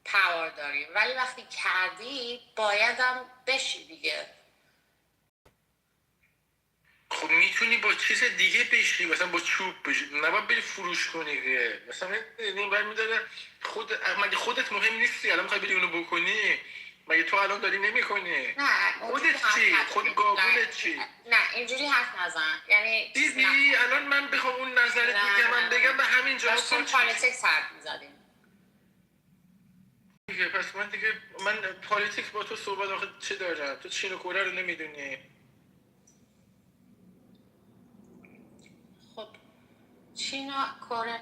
U: پاور داری ولی وقتی کردی بایدم بشی دیگه
F: خب میتونی با چیز دیگه بشی مثلا با چوب بشی نباید بری فروش کنی که مثلا این برمیداره مگه خودت مهم نیستی الان میخوای بری اونو بکنی مگه تو الان داری نمیکنی
U: نه
F: خودت چی خود گاگولت چی
U: نه اینجوری حرف نزن یعنی
F: دیدی الان من بخوام اون نظر دیگه من بگم به همین جا
U: داشتیم پالیتیکس حرف میزدیم
F: دیگه پس من پالیتیکس با تو صحبت آخه چه دارم تو چین و کره رو نمیدونی
U: خب چین و کره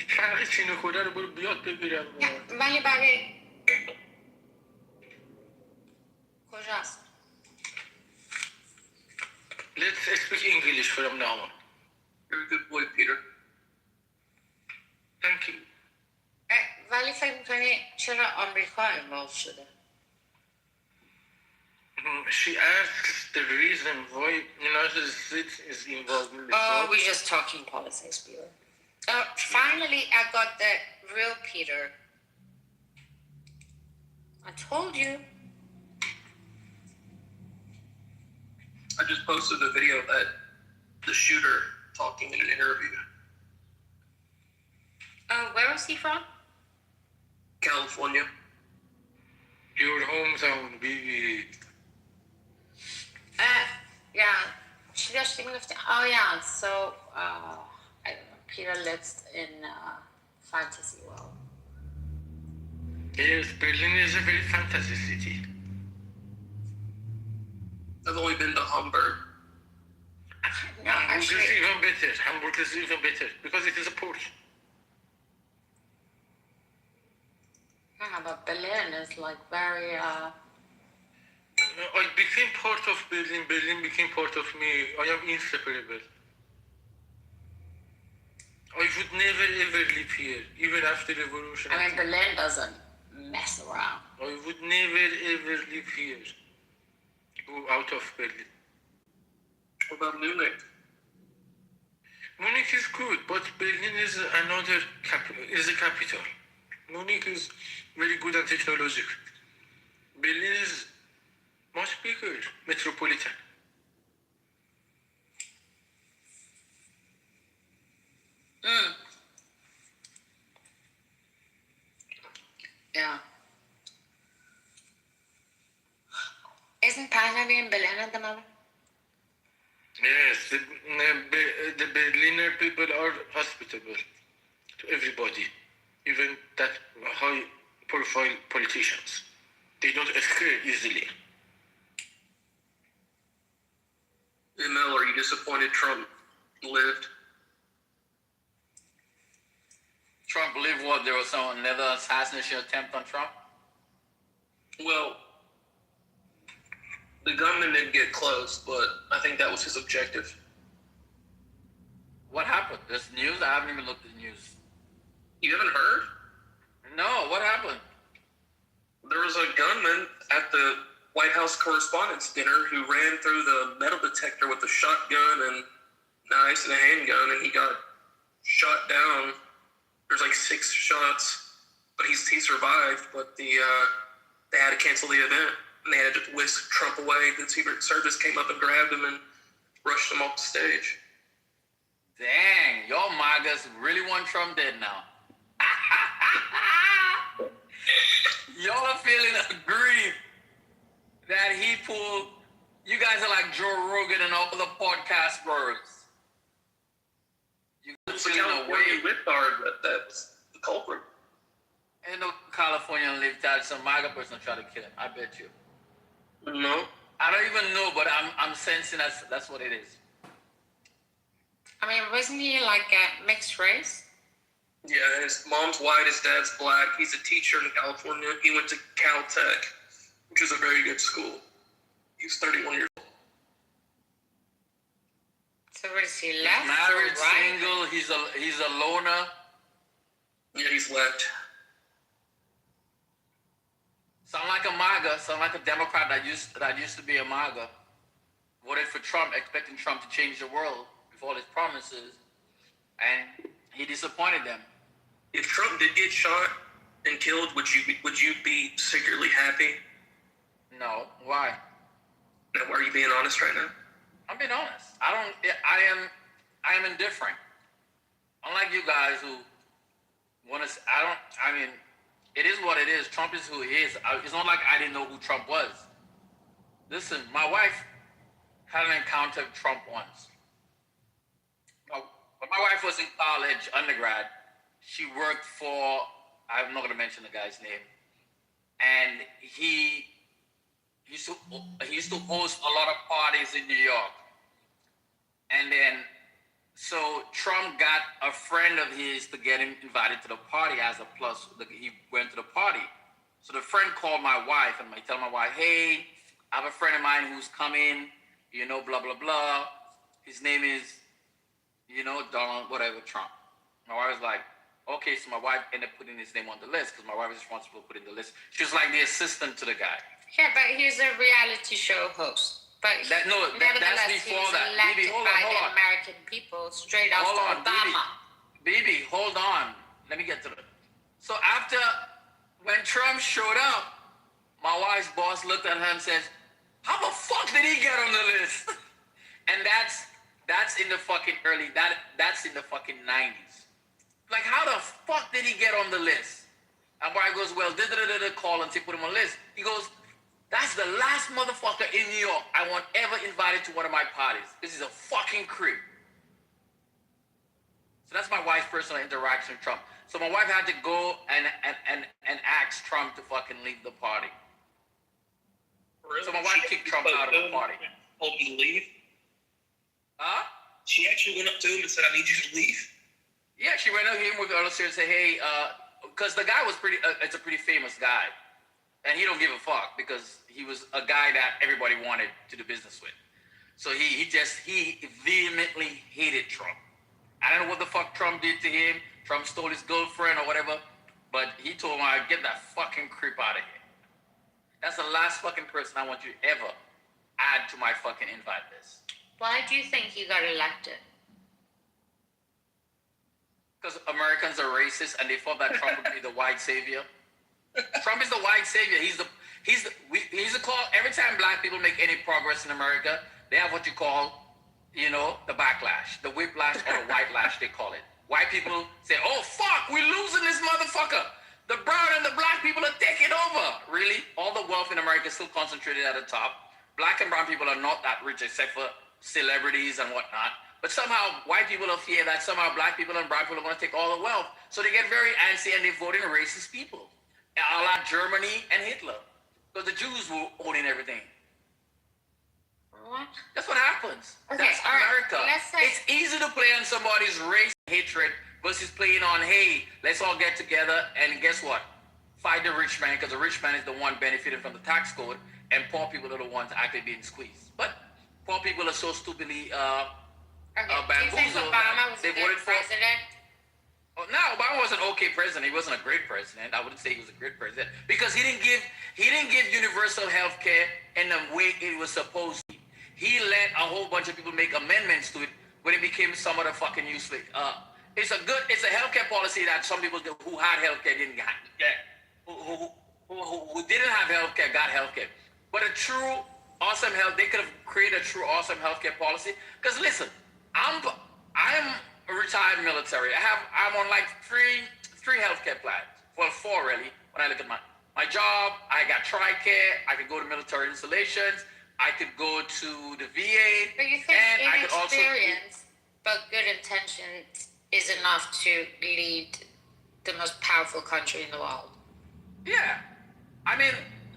F: فرق چین و کره رو برو بیاد بگیرم
U: ولی برای کجاست
F: Let's speak English from now on.
Q: You're a good boy, Peter.
F: Thank you.
U: ولی فکر میکنی چرا آمریکا انوالو شده
M: She asks the reason why United States is involved in this war.
U: We're just talking politics, Peter. Finally, I got the real Peter. I told you.
Q: I just posted a video that the shooter talking in an interview.
U: Where is he from?
Q: California.
M: Your hometown, baby.
U: Yeah. She just moved. Oh, yeah. So, I don't know. Peter lives in fantasy world.
M: Yes, Berlin is a very fantasy city.
Q: I've only been to Hamburg.
U: No,
M: Hamburg
U: actually,
M: is even better. Hamburg is even better because it is a port.
U: yeah, but Berlin is like very.
M: I became part of Berlin. Berlin became part of me. I am inseparable. I would never ever live here, even after revolution.
U: I mean, Berlin doesn't mess around.
M: I would never ever live here. Go out of Berlin.
Q: What about Munich?
M: Munich is good, but Berlin is another is a capital. Munich is very good and technological. Berlin is much bigger, metropolitan.
U: Yeah. Isn't Pahlavi in Berlin at the moment?
M: Yes, the Berliner people are hospitable to everybody, even that high-profile politicians. They don't scare easily.
Q: ML, are you disappointed Trump lived?
C: Trump believed what? There was another assassination attempt on Trump?
Q: Well, the gunman didn't get close, but I think that was his objective.
C: What happened? There's news? I haven't even looked at the news.
Q: You haven't heard?
C: No, what happened?
Q: There was a gunman at the White House Correspondents' Dinner who ran through the metal detector with a shotgun and knives and a handgun, and he got shot down. There's like 6 shots, but he survived. But they had to cancel the event, and they had to whisk Trump away. The Secret Service came up and grabbed him and rushed him off the stage.
C: Dang, y'all MAGAs really want Trump dead now. Y'all are feeling aggrieved that he pulled. You guys are like Joe Rogan and all the podcast bros. You guys are feeling away.
Q: That's the culprit.
C: Ain't no Californian live that some MAGA person try to kill him. I bet you.
Q: No.
C: I don't even know, but I'm sensing that's what it is.
U: I mean, wasn't he like a mixed race?
Q: Yeah, his mom's white, his dad's black. He's a teacher in California. He went to Caltech, which is a very good school. He's 31 years old.
U: So what is he, left?
C: Married,
U: or right?
C: single, he's a loner.
Q: Yeah, he's left.
C: Sound like a MAGA, sound like a Democrat that used to be a MAGA. Voted for Trump, expecting Trump to change the world with all his promises, and he disappointed them.
Q: If Trump did get shot and killed, would you be secretly happy?
C: No. Why?
Q: Now, are you being honest right now?
C: I'm being honest. I am indifferent. Unlike you guys who want to. I mean, it is what it is. Trump is who he is. It's not like I didn't know who Trump was. Listen, my wife had an encounter with Trump once. When my wife was in college, undergrad, she worked for, I'm not going to mention the guy's name, and he used to host a lot of parties in New York. And then, so Trump got a friend of his to get him invited to the party as a plus. He went to the party. So the friend called my wife, and I tell my wife, hey, I have a friend of mine who's coming, blah, blah, blah. His name is, Donald, whatever, Trump. My wife was like, okay, so my wife ended up putting his name on the list because my wife is responsible for putting the list. She was like the assistant to the guy.
U: Yeah, but he's a reality show host. But
C: That's
U: nevertheless, he
C: before
U: was
C: that.
U: elected
C: Bibi, hold
U: by
C: on.
U: the American people straight
C: Hold
U: after
C: on,
U: Obama.
C: Bibi, hold on. Let me get to it. So after, when Trump showed up, my wife's boss looked at her and says, "How the fuck did he get on the list?" And that's in the fucking that's in the fucking 90s. Like, how the fuck did he get on the list? And Brian goes, well, call and put him on the list. He goes, that's the last motherfucker in New York I want ever invited to one of my parties. This is a fucking creep. So that's my wife's personal interaction with Trump. So my wife had to go and ask Trump to fucking leave the party.
A: Really?
C: So my wife kicked Trump out of the party.
A: Told him to leave?
C: Huh?
A: She actually went up to him and said, I need you to leave?
C: Yeah, she went up to him with her and said, hey, because the guy was it's a pretty famous guy. And he don't give a fuck because he was a guy that everybody wanted to do business with. So he vehemently hated Trump. I don't know what the fuck Trump did to him. Trump stole his girlfriend or whatever. But he told him, I'd get that fucking creep out of here. That's the last fucking person I want you to ever add to my fucking invite list.
U: Why do you think he got elected?
C: Because Americans are racist and they thought that Trump would be the white savior. Trump is the white savior. He's the call. Every time black people make any progress in America, they have what you call, the backlash, the whiplash or the white lash, they call it. White people say, oh, fuck, we're losing this motherfucker. The brown and the black people are taking over. Really? All the wealth in America is still concentrated at the top. Black and brown people are not that rich except for celebrities and whatnot. But somehow white people are fear that somehow black people and brown people are going to take all the wealth. So they get very antsy and they vote in racist people. A la Germany and Hitler. Because the Jews were owning everything.
U: What?
C: That's what happens.
U: Okay,
C: that's America.
U: Right,
C: it's easy to play on somebody's race hatred versus playing on, hey, let's all get together and guess what? Fight the rich man, because the rich man is the one benefiting from the tax code and poor people are the ones actually being squeezed. But poor people are so stupidly bamboozled.
U: Do you think Obama was a good president?
C: Oh, no, Obama was an okay president. He wasn't a great president. I wouldn't say he was a great president because he didn't give universal health care in the way it was supposed to be. He let a whole bunch of people make amendments to it when it became somewhat of fucking useless. It's a healthcare policy that some people who had healthcare didn't get. Who didn't have healthcare got healthcare. But a true awesome they could have created a true awesome healthcare policy. Because listen, I'm a retired military. I'm on like three healthcare plans. Well, 4 really. When I look at my job, I got TRICARE. I could go to military installations. I could go to the VA.
U: But you think inexperience, but good intentions is enough to lead the most powerful country in the world?
C: Yeah. I mean,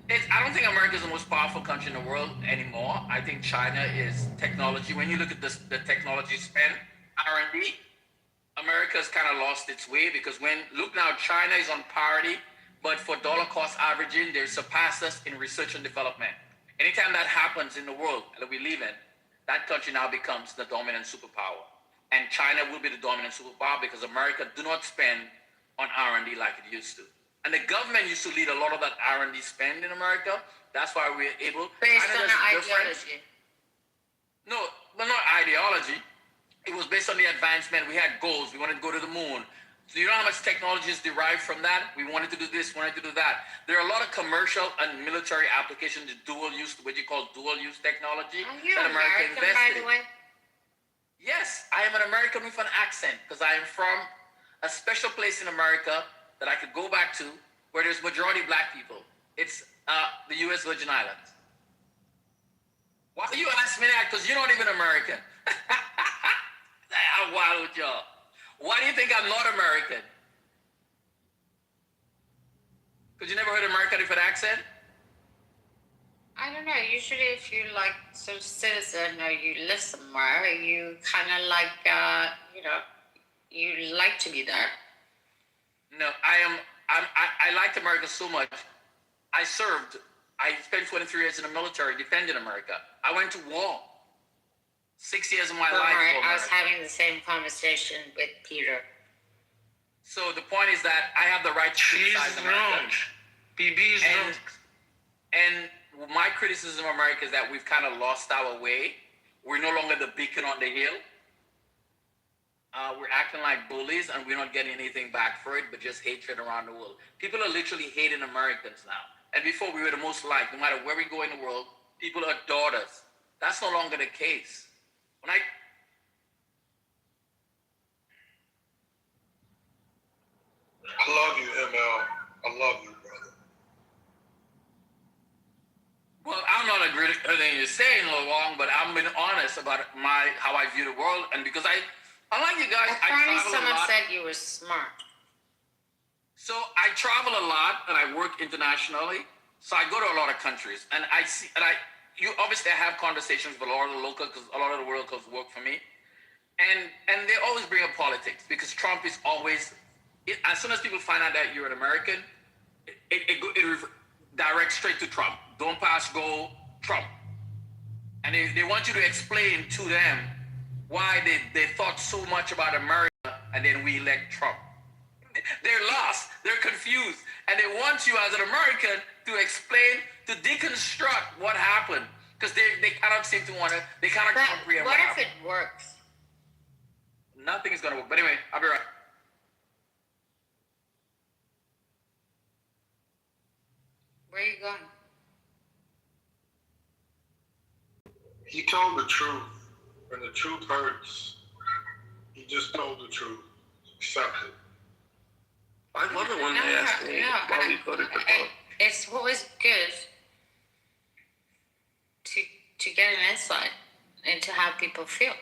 C: I don't think America is the most powerful country in the world anymore. I think China is technology. When you look at the technology spend, R&D, America's kind of lost its way because look now, China is on parity, but for dollar cost averaging, they surpass us in research and development. Anytime that happens in the world that we live in, that country now becomes the dominant superpower. And China will be the dominant superpower because America do not spend on R&D like it used to. And the government used to lead a lot of that R&D spend in America. That's why we're able...
U: Based on ideology.
C: No, but not ideology. It was based on the advancement. We had goals. We wanted to go to the moon. So you know how much technology is derived from that? We wanted to do this, wanted to do that. There are a lot of commercial and military applications, dual use, what you call dual use technology.
U: Are you
C: that America
U: American,
C: invested
U: by the way?
C: Yes, I am an American with an accent because I am from a special place in America that I could go back to where there's majority black people. It's the U.S. Virgin Islands. Why do you ask me that? Because you're not even American. I'm wild with y'all. Why do you think I'm not American? Because you never heard American with an accent?
U: I don't know. Usually if you're like a citizen or you live somewhere, you kind of like, you like to be there.
C: No, I liked America so much. I spent 23 years in the military defending America. I went to war. 6 years of my life.
U: I was having the same conversation with Peter.
C: So the point is that I have the right to criticize America.
M: BB is wrong.
C: And my criticism of America is that we've kind of lost our way. We're no longer the beacon on the hill. We're acting like bullies, and we're not getting anything back for it, but just hatred around the world. People are literally hating Americans now. And before, we were the most liked. No matter where we go in the world, people adored us. That's no longer the case. When I
K: love you, ML. I love you, brother.
C: Well, I'm not agreeing with anything you're saying, Long, but I'm being honest about how I view the world, and because I like you guys.
U: Apparently,
C: I
U: someone
C: travel a lot.
U: said you were smart.
C: So I travel a lot, and I work internationally. So I go to a lot of countries, and I obviously I have conversations with a lot of the locals, because a lot of the locals work for me, and they always bring up politics, because Trump is always. As soon as people find out that you're an American, it directs straight to Trump. Don't pass, go Trump. And they want you to explain to them why they thought so much about America, and then we elect Trump. They're lost. They're confused. And they want you as an American to explain, to deconstruct what happened. Because they cannot seem to want to, they cannot comprehend
U: what
C: what
U: if
C: happened.
U: it works?
C: Nothing is going to work. But anyway, I'll be right.
U: Where are you going?
K: He told the truth. When the truth hurts, he just told the truth. Accept it.
Q: I love it when they ask me why we voted for Trump.
U: It's always good to get an insight into how people feel.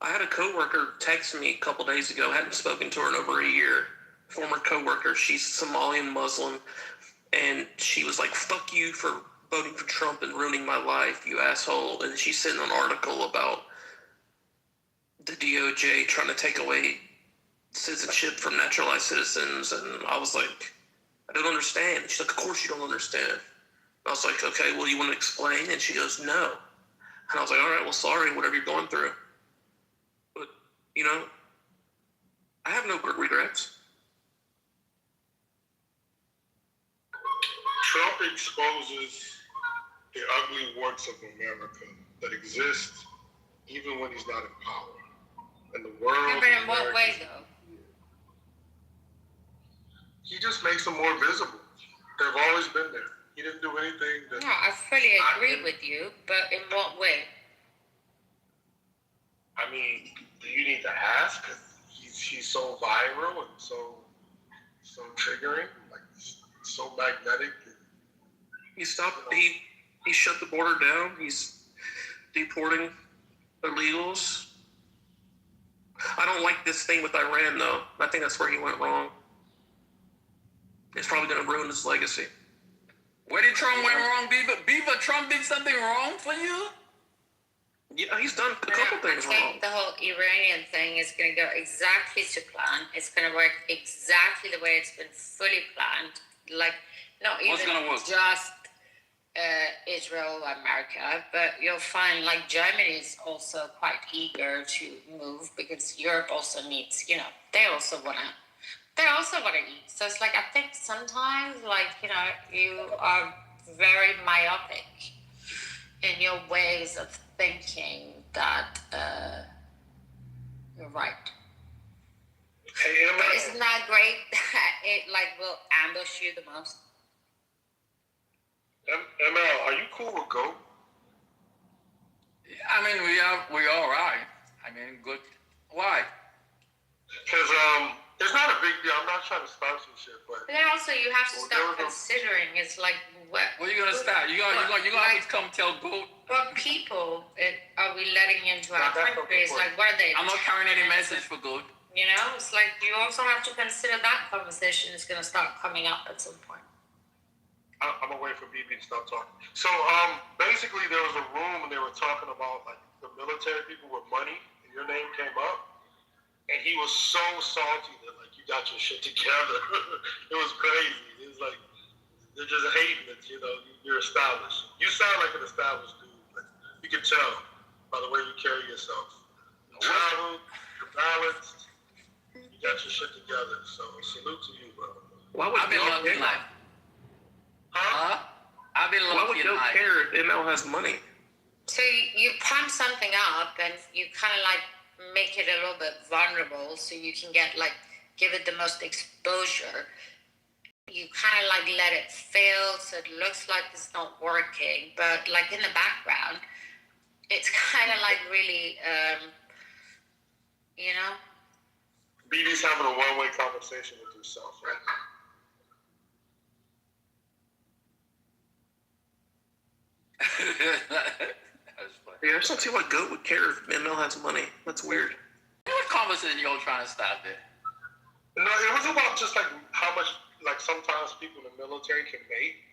Q: I had a coworker text me a couple days ago. I hadn't spoken to her in over a year. Former coworker. She's Somalian Muslim, and she was like, "Fuck you for voting for Trump and ruining my life, you asshole." And she sent an article about the DOJ trying to take away citizenship from naturalized citizens, and I was like, "I don't understand." She's like, "Of course you don't understand." I was like, "Okay, well, you want to explain?" And she goes, "No." And I was like, "All right, well, sorry, whatever you're going through." But, I have no regrets.
K: Trump exposes the ugly warts of America that exist even when he's not in power. And the world.
U: Yeah, but in what way, though?
K: He just makes them more visible. They've always been there. He didn't do anything that.
U: No, I fully agree with you, but in what way?
K: I mean, do you need to ask? Because he's so viral and so triggering, like so magnetic.
Q: He stopped. He shut the border down. He's deporting illegals. I don't like this thing with Iran, though. I think that's where he went wrong. It's probably going to ruin his legacy.
C: Where did Trump went wrong, Beaver? Beaver, Trump did something wrong for you?
Q: Yeah, he's done a couple things wrong.
U: I think the whole Iranian thing is going to go exactly to plan. It's going to work exactly the way it's been fully planned. Like, not even just Israel or America, but you'll find like Germany is also quite eager to move because Europe also needs, they also want to eat. So it's like, I think sometimes, you are very myopic in your ways of thinking that you're right.
K: Hey,
U: but isn't that great? It will ambush you the most.
K: ML, are you cool with GOAT?
C: I mean, we're all right. I mean, good. Why?
K: Because it's not a big deal. I'm not trying to start some shit, but
U: then also you have to start considering. It's like what?
C: What are you gonna start? You gonna have to come tell GOAT?
U: What people are we letting into our country? It's like, what are they?
C: I'm not carrying any message for GOAT.
U: It's like you also have to consider that conversation is going to start coming up at some point.
K: I'm gonna wait for BB to stop talking. So basically there was a room and they were talking about like the military people with money, and your name came up, and he was so salty that like you got your shit together. It was crazy. It was like they're just hating that you're established. You sound like an established dude. Like, you can tell by the way you carry yourself. You travel, you're balanced, you got your shit together. So salute to you, bro.
Q: Why would
C: I've been lucky life.
K: Huh?
C: I've been
F: Why would Joe care if ML has money?
U: So you pump something up and you kind of like make it a little bit vulnerable so you can get like, give it the most exposure. You kind of like let it fail so it looks like it's not working, but like in the background, it's kind of like really, you know?
O: BB's having a one-way conversation with himself right now.
F: Yeah, I just don't see why Goat would care if ML has money. That's weird.
C: What conversation y'all trying to start there?
O: No, it was about just like how much like sometimes people in the military can make,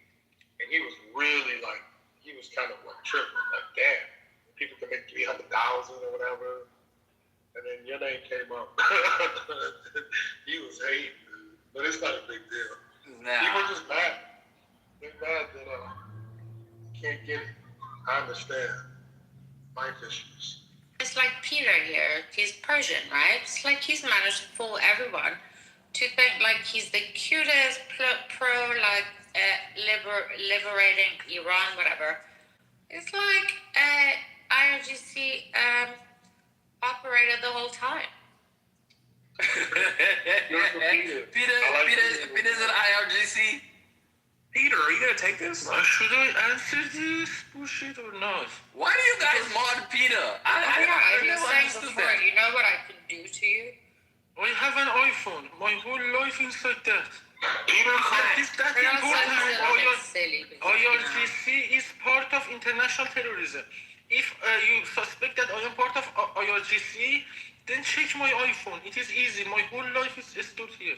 O: and he was really like he was kind of like tripping, like damn, people can make 300,000 or whatever, and then your name came up. He was hating, but it's not a big deal. People just mad. They're mad that can't get it. I understand. Life issues.
U: It's like Peter here. He's Persian, right? It's like he's managed to fool everyone to think like he's the cutest pro like liberating Iran, whatever. It's like IRGC operated the whole time.
C: Peter's an IRGC.
F: Peter, are you gonna take this?
M: Should I answer this bullshit or not?
C: Why do you guys mod Peter? I
U: been saying before, you know what I can do to you?
M: I have an iPhone. My whole life inside that.
O: Peter,
M: that's important. IRGC is part of international terrorism. If you suspect that I am part of IRGC, then check my iPhone. It is easy. My whole life is stored here.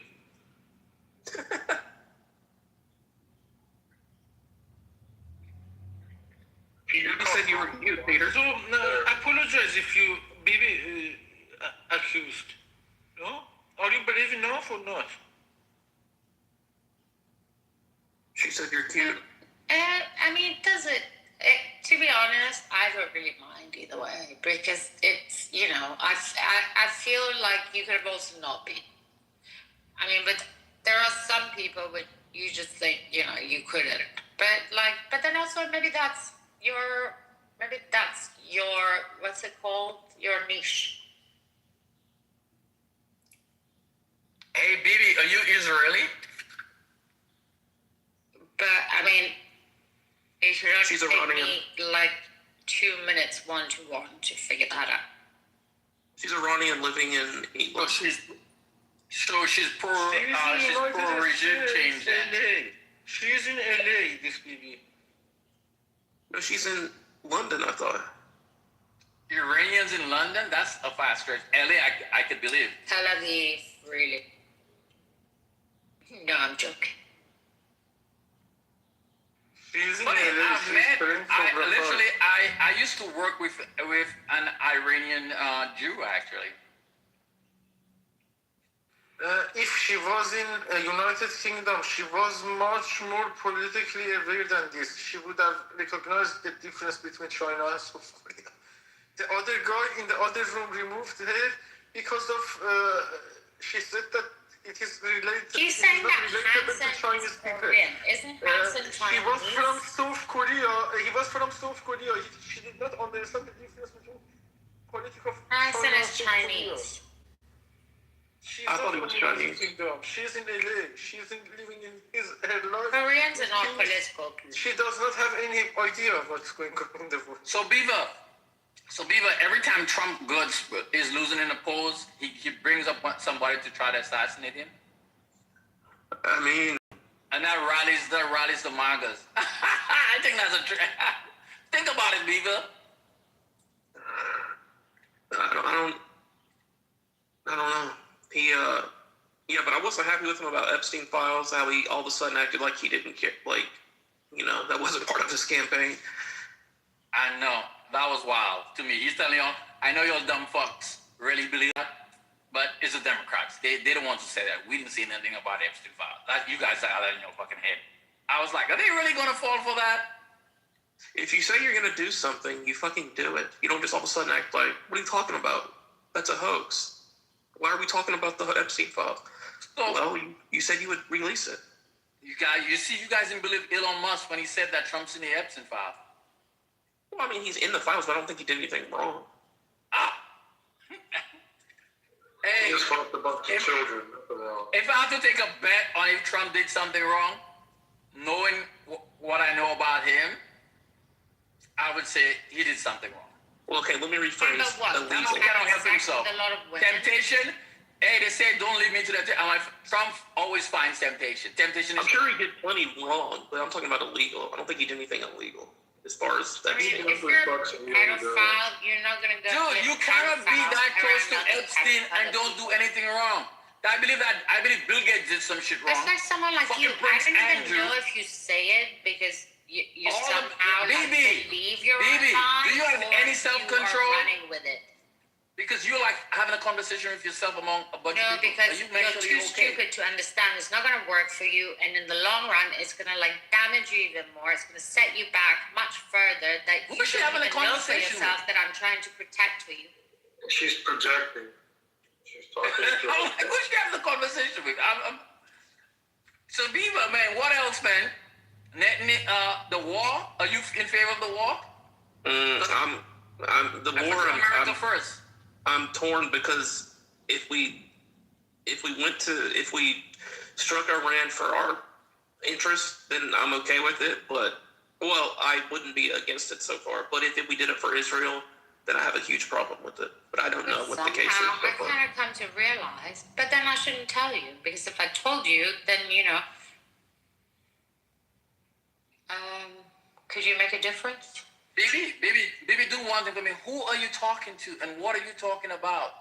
F: You said you were cute, Peter.
M: So, apologize if you be accused. No? Are you brave enough or not?
F: She said you're cute.
U: I mean, does it? To be honest, I don't really mind either way because it's, you know, I feel like you could have also not been. I mean, but there are some people that you just think, you know, you couldn't. But then also maybe that's your, what's it called? Your niche.
C: Hey, Bibi, are you Israeli?
U: But I mean, it should not take me like 2 minutes one-to-one to figure that out.
F: She's Iranian living in England.
C: She's pro regime change.
M: She's in LA, this Bibi.
F: No, she's in London, I thought.
C: Iranians in London? That's a fast stretch. LA, I could believe.
U: Tel Aviv, really. No, I'm joking.
C: Funny enough, man, I used to work with an Iranian Jew, actually.
M: If she was in United Kingdom, she was much more politically aware than this. She would have recognized the difference between China and South Korea. The other guy in the other room removed her because of, she said that it is related.
U: He's saying that Hansen is Korean. Isn't Hansen Chinese?
M: He was from South Korea. She did not understand the difference between political.
U: Hansen is Chinese.
F: I thought he was Chinese.
M: She's in LA. She's living in her life.
U: Koreans are not political.
M: She does not have any idea of what's going on in the world.
C: So Beaver, every time Trump is losing in the polls, he brings up somebody to try to assassinate him.
F: I mean,
C: and that rallies the MAGAs. I think that's a trend. Think about it, Beaver.
F: I don't know. Yeah, but I wasn't happy with him about Epstein files. How he all of a sudden acted like he didn't care, like, you know, that wasn't part of his campaign.
C: I know. That was wild to me. He's telling y'all, I know y'all dumb fucks really believe that, but it's the Democrats. They don't want to say that. We didn't see anything about Epstein files. You guys have that in your fucking head. I was like, are they really going to fall for that?
F: If you say you're going to do something, you fucking do it. You don't just all of a sudden act like, what are you talking about? That's a hoax. Why are we talking about the Epstein file? Well, you said you would release it.
C: You guys didn't believe Elon Musk when he said that Trump's in the Epstein file.
Q: Well, I mean, he's in the files, but I don't think he did anything wrong.
C: Hey,
O: He just fucked a bunch of children. Nothing wrong.
C: if I have to take a bet on if Trump did something wrong, knowing what I know about him, I would say he did something wrong.
Q: Well, okay, let me rephrase.
U: But what?
Q: Illegal.
C: He cannot help himself.
U: A lot of women.
C: Temptation. Hey, they say don't leave me to that. I'm like, Trump always finds temptation. Temptation is.
Q: I'm sure he did plenty wrong, but I'm talking about illegal. I don't think he did anything illegal as far as that.
U: I mean, if you're a pedophile, you're not gonna go.
C: Dude, you cannot be that close to Epstein and don't do anything wrong. I believe Bill Gates did some shit wrong.
U: It's like someone like
C: Fucking
U: you. I
C: Prince
U: don't even
C: Andrew.
U: know if you say it because you
C: All of-
U: somehow like,
C: Bibi,
U: believe you're
C: Bibi,
U: fine,
C: do you have
U: or
C: any
U: you
C: self-control?
U: are running with it.
C: Because you're like having a conversation with yourself among a bunch
U: No,
C: of people.
U: because
C: Are you
U: you're
C: mentally
U: too
C: okay?
U: stupid to understand. It's not going to work for you, and in the long run, it's going to like damage you even more. It's going to set you back much further. That
C: Who
U: you
C: is she
U: don't
C: having a
U: even know for
C: conversation
U: yourself. That I'm trying to protect for you.
O: She's projecting. She's talking to
C: I'm like, who's she having a conversation with? So, Beaver, man, what else, man? The war? Are you in favor of the war?
Q: I'm the war.
C: America first.
Q: I'm torn because if we struck Iran for our interests, then I'm okay with it. But I wouldn't be against it so far. But if we did it for Israel, then I have a huge problem with it. But I don't know what the case is.
U: Somehow, I kind of come to realize, but then I shouldn't tell you because if I told you, then could you make a difference?
C: Baby, do one thing for me. Who are you talking to, and what are you talking about?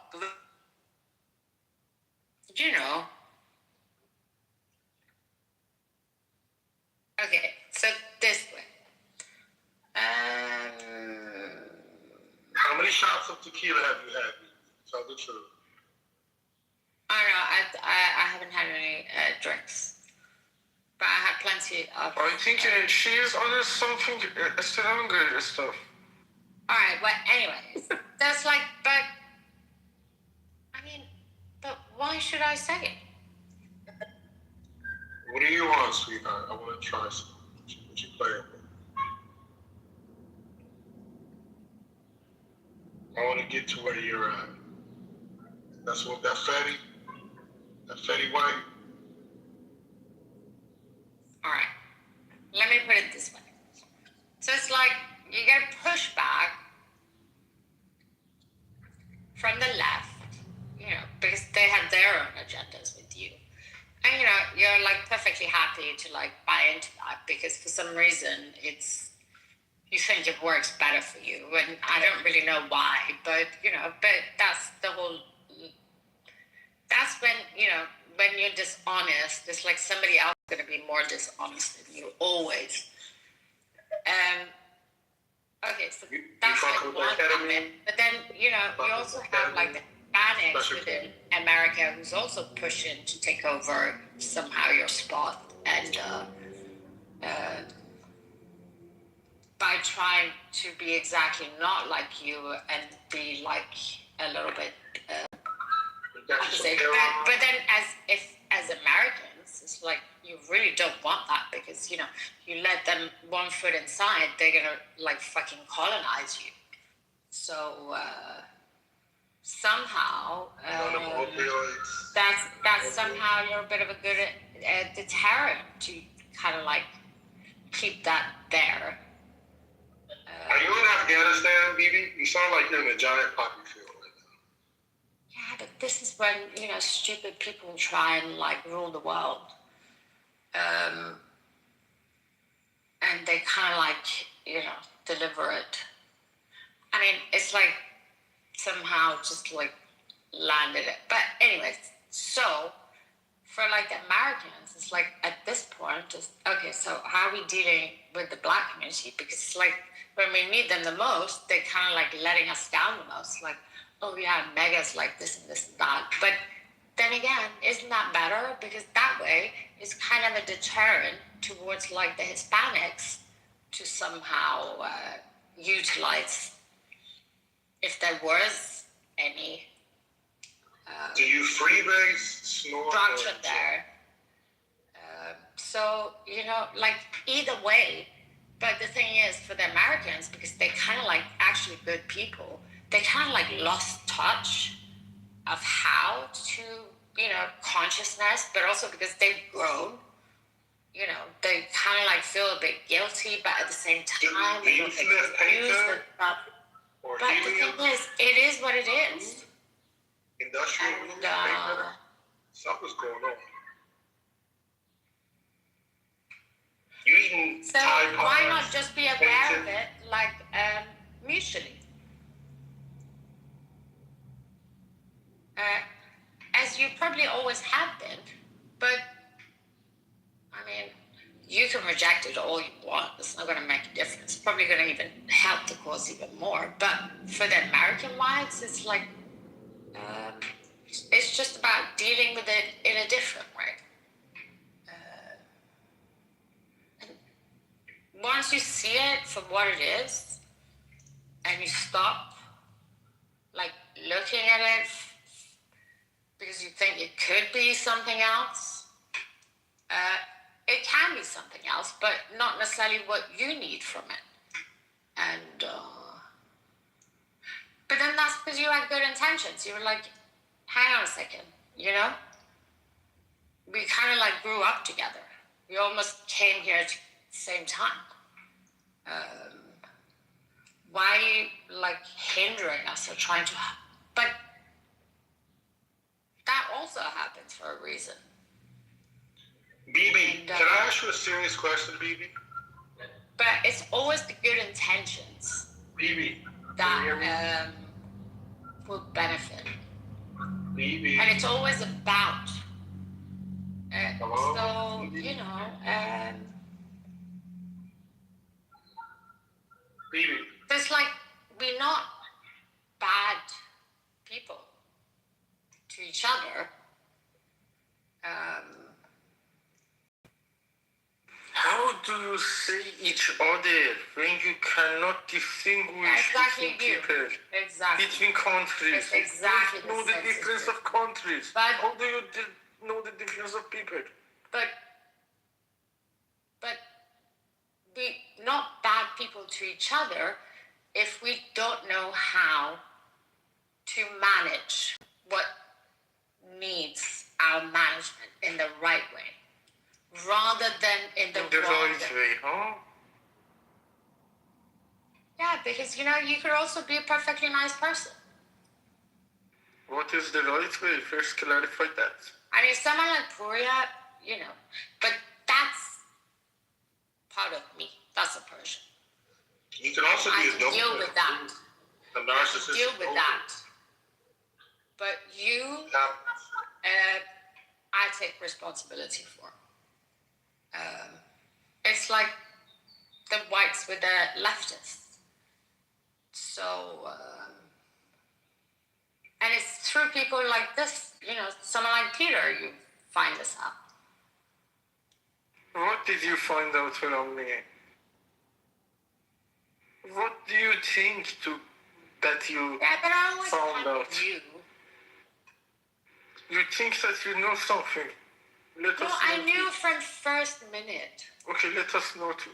U: Okay, so this way.
O: How many shots of tequila have you had? Tell the truth.
U: I haven't had any drinks, but I had plenty of.
M: I think she is on something stronger stuff.
U: All right, well, anyways, that's like, but why should I say it?
O: What do you want, sweetheart? I want to try some. What you playing with? I want to get to where you're at. That's what that fatty white.
U: All right, let me put it this way. So it's like you get pushback from the left, because they have their own agendas with you. And, you're like perfectly happy to like buy into that because for some reason you think it works better for you. And I don't really know why, but, but that's the whole, that's when, when you're dishonest, it's like somebody else is going to be more dishonest than you always. Okay, so that's like one comment. But then, you also have like the Hispanics within America who's also pushing to take over somehow your spot and by trying to be exactly not like you and be like a little bit opposite. But then as Americans, it's like you really don't want that because you let them one foot inside, they're gonna like fucking colonize you. So somehow that's somehow you're a bit of a good deterrent to kind of like keep that there.
O: Are you in Afghanistan, BB? You sound like you're in a giant poppy field right now.
U: Yeah, but this is when stupid people try and like rule the world, and they kind of like deliver it. I mean, it's like somehow just like landed it. But anyways, so for like the Americans, it's like at this point, just okay. So how are we dealing with the Black community? Because it's like when we need them the most, they're kind of like letting us down the most. Like, oh yeah, megas like this and this and that. But then again, isn't that better? Because that way it's kind of a deterrent towards like the Hispanics to somehow utilize, if there was any
O: do you freebase, snort,
U: structure there. So, like either way, but the thing is for the Americans, because they kind of like actually good people, they kind of like lost touch of how to, consciousness, but also because they've grown, they kind of like feel a bit guilty, but at the same time, they don't get confused and stuff. But the thing is, it is what it is.
L: Industrial
U: And,
L: something's going on.
U: so why not just be aware of it, like mutually? As you probably always have been, but I mean, you can project it all you want. It's not going to make a difference. It's probably going to even help the cause even more. But for the American whites, it's like, it's just about dealing with it in a different way. Once you see it for what it is, and you stop, like, looking at it because you think it could be something else, it can be something else, but not necessarily what you need from it. And, but then that's because you had good intentions. You were like, hang on a second, We kind of like grew up together. We almost came here at the same time. Why are you like hindering us or trying to? But that also happens for a reason.
L: BB, can I ask you a serious question, BB?
U: But it's always the good intentions
L: BB,
U: that will benefit.
L: BB.
U: And it's always about.
L: Hello?
U: So,
L: BB.
U: There's like, we're not bad people to each other.
M: How do you see each other when you cannot distinguish between people, between countries?
U: It's exactly
M: You know the difference of countries.
U: But,
M: how do you know the difference of people?
U: But we're not bad people to each other if we don't know how to manage what needs our management in the right way, rather than in the wrong
M: way, huh?
U: Yeah, because you could also be a perfectly nice person.
M: What is the right way? First clarify that.
U: I mean, someone like Puria, but that's part of me. That's a Persian.
L: You can also be a dope
U: deal with that.
L: A narcissist.
U: Deal with that. But you, I take responsibility for. It's like the whites with the leftists. So, and it's through people like this, someone like Peter, you find this out.
M: What did you find out from me? What do you think that you
U: but I always
M: found out?
U: You.
M: You think that you know something? Let us
U: I
M: know
U: knew from first minute.
M: Okay, let us know too.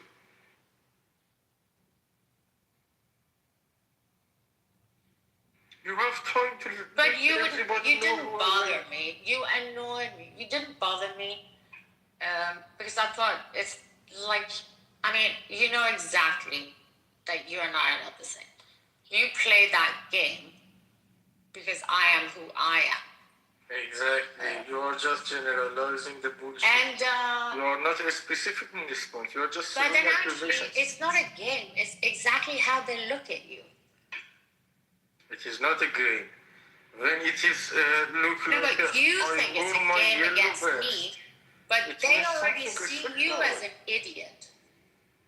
M: You have time to.
U: But you didn't bother me. You annoyed me. You didn't bother me because I thought it's like, I mean, you know exactly that you and I are not the same. You play that game because I am who I am.
M: Exactly. You are just generalizing the bullshit.
U: And
M: you are not specific in this point. You are just
U: but
M: saying
U: then actually,
M: accusations.
U: it's not a game. It's exactly how they look at you.
M: It is not a game. When it is look
U: No,
M: like
U: but you think it's a game against
M: verse.
U: me, but they already see you as an idiot.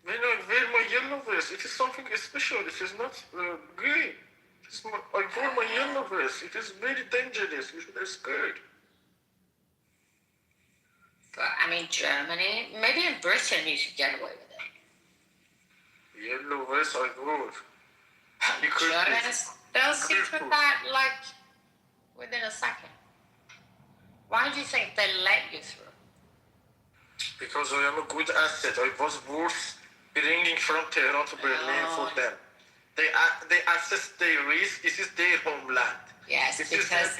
M: When I wear my yellow vest, it is something special. It is not green. I wore my yellow vest. It is very dangerous. You should be scared.
U: But I mean, Germany, maybe in Britain you should get away with it.
M: Yellow vest I wore.
U: Germans, they'll see through that like within a second. Why do you think they let you through?
M: because I am a good asset. I was worth bringing from Tehran to Berlin for them. They assess their risk. This is their homeland.
U: Yes,
M: this
U: because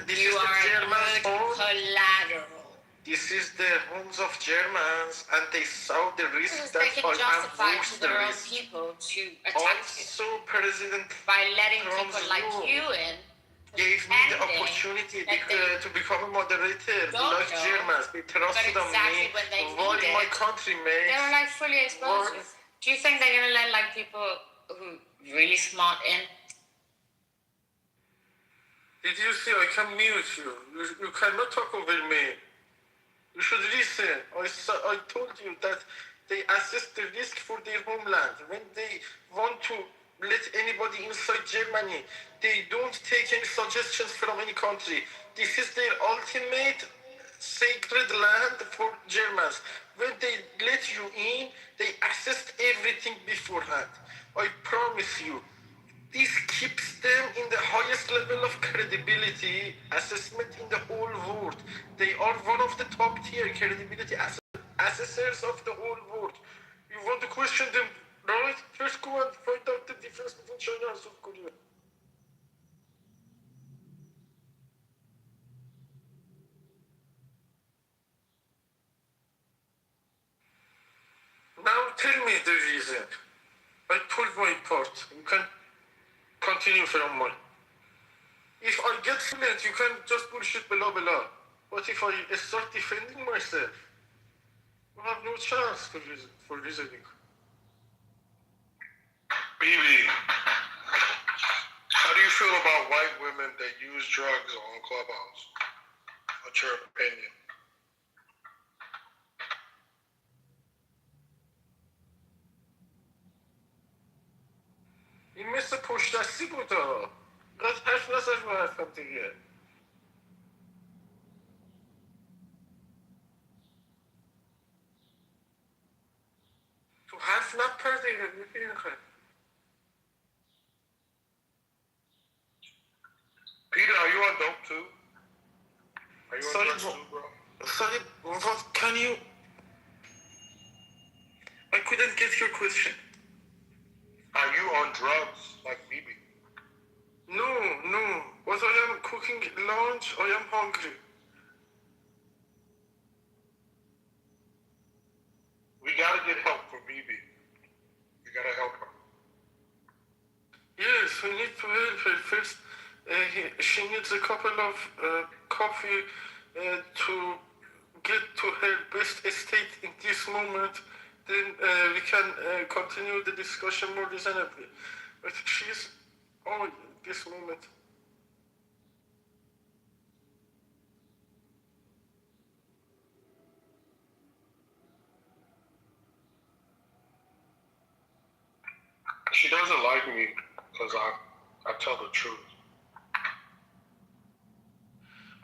M: this
U: you
M: is the
U: are
M: Germans'
U: good
M: home.
U: collateral.
M: This is the homes of Germans, and they saw the risk that
U: They can
M: I am
U: justify
M: worth
U: to
M: the
U: their own
M: risk.
U: people to attack
M: Also, President
U: by letting
M: Trump's
U: people like
M: rule
U: you in.
M: gave me the opportunity to become a moderator, like
U: know,
M: Germans. They trusted on me.
U: when they
M: Why
U: need
M: my
U: it,
M: countrymates?
U: they were like fully exposed. Do you think they're gonna let like people who really smart in?
M: Did you see? I can mute you. You cannot talk over me. You should listen. I told you that they assess the risk for their homeland. When they want to let anybody inside Germany, they don't take any suggestions from any country. This is their ultimate sacred land for Germans. When they let you in, they assess everything beforehand. I promise you. This keeps them in the highest level of credibility assessment in the whole world. They are one of the top tier credibility assessors of the whole world. You want to question them, right? First go and find out the difference between China and South Korea. Now tell me the reason. I told my part. You can continue from mine. If I get silent, you can just bullshit blah blah. But if I start defending myself, you have no chance for reasoning.
O: BB, how do you feel about white women that use drugs on Clubhouse? What's your opinion?
M: این مثل پشت دستی بود ها. قد حرف نزد با حرفم دیگه. تو حرف نپر دیگه میبینی خیلی.
O: Peter, are you on dope too? Are you on drugs too, bro?
M: Sorry, what can you... I couldn't get your question.
O: Are you on drugs like BB?
M: No. But I am cooking lunch. I am hungry.
O: We gotta get help for BB. We gotta help her.
M: Yes, we need to help her. First, she needs a couple of coffee to get to her best state in this moment. Then we can continue the discussion more reasonably. But she's on this moment.
O: She doesn't like me because I tell the truth.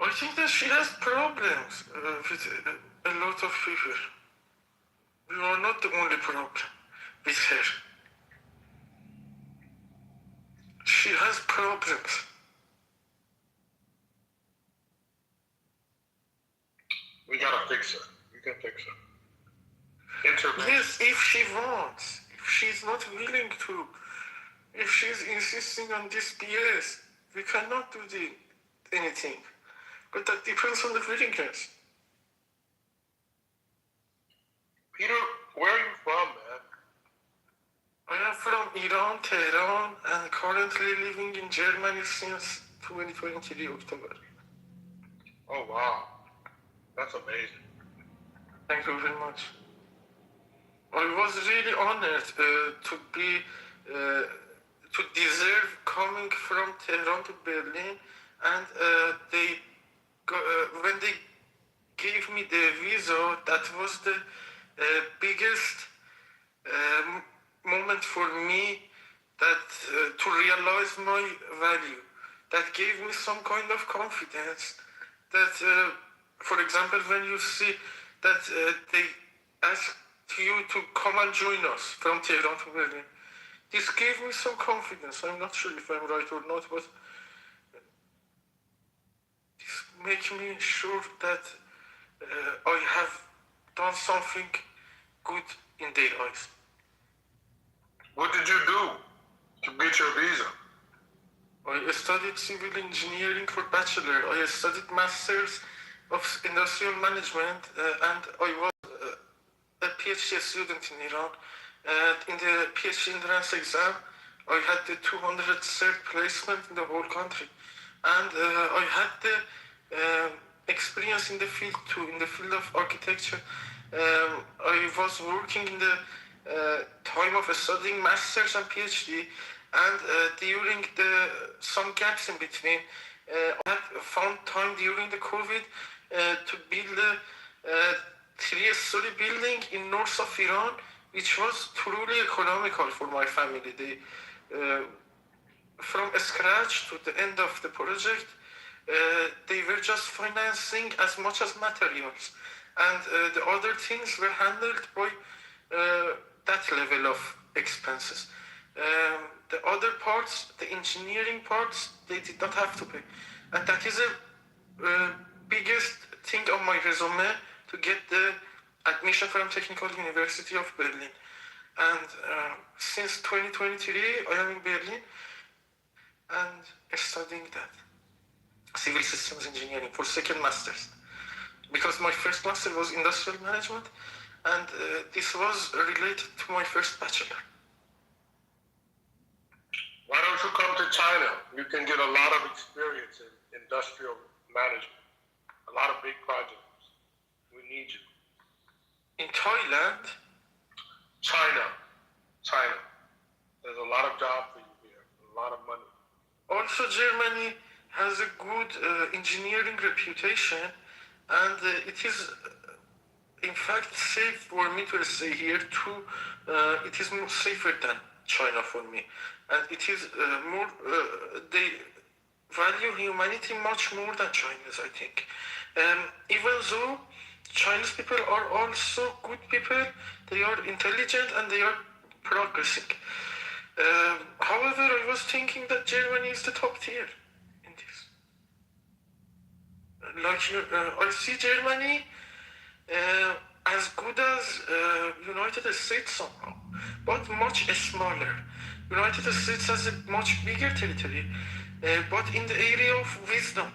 M: I think that she has problems with a lot of people. You are not the only problem with her. She has problems.
O: We gotta fix her. We can fix her. Intervention.
M: Yes, if she wants. If she's not willing to. If she's insisting on this BS, we cannot do anything. But that depends on the willingness.
O: Peter, where are you from, man?
M: I am from Iran, Tehran, and currently living in Germany since 2023 October.
O: Oh, wow. That's amazing.
M: Thank you very much. I was really honored to be, to deserve coming from Tehran to Berlin, and when they gave me the visa, that was the biggest moment for me that to realize my value. That gave me some kind of confidence that, for example, when you see that they ask you to come and join us from Tehran to Berlin, this gave me some confidence. I'm not sure if I'm right or not, but this makes me sure that I have done something good in their eyes.
K: What did you do to get your visa?
M: I studied civil engineering for bachelor. I studied masters of industrial management, and I was a PhD student in Iran. And in the PhD entrance exam, I had the 203rd placement in the whole country. And I had the experience in the field too, in the field of architecture. I was working in the time of studying masters and PhD, and during some gaps in between, I had found time during the COVID to build a three-story building in north of Iran, which was truly economical for my family. They, from scratch to the end of the project, they were just financing as much as materials, and the other things were handled by that level of expenses. The other parts, the engineering parts, they did not have to pay, and that is the biggest thing on my resume to get the admission from Technical University of Berlin. And since 2023, I am in Berlin and studying that civil systems engineering for second master's, because my first master was industrial management, and this was related to my first bachelor.
K: Why don't you come to China? You can get a lot of experience in industrial management, a lot of big projects. We need you.
M: In Thailand?
K: China. There's a lot of jobs for you here, a lot of money.
M: Also, Germany has a good engineering reputation, and it is, in fact, safe for me to stay here too. It is more safer than China for me, and it is more. They value humanity much more than Chinese, I think. Even though Chinese people are also good people, they are intelligent and they are progressing. However, I was thinking that Germany is the top tier in this. Like, I see Germany as good as United States somehow, but much smaller. United States has a much bigger territory, but in the area of wisdom,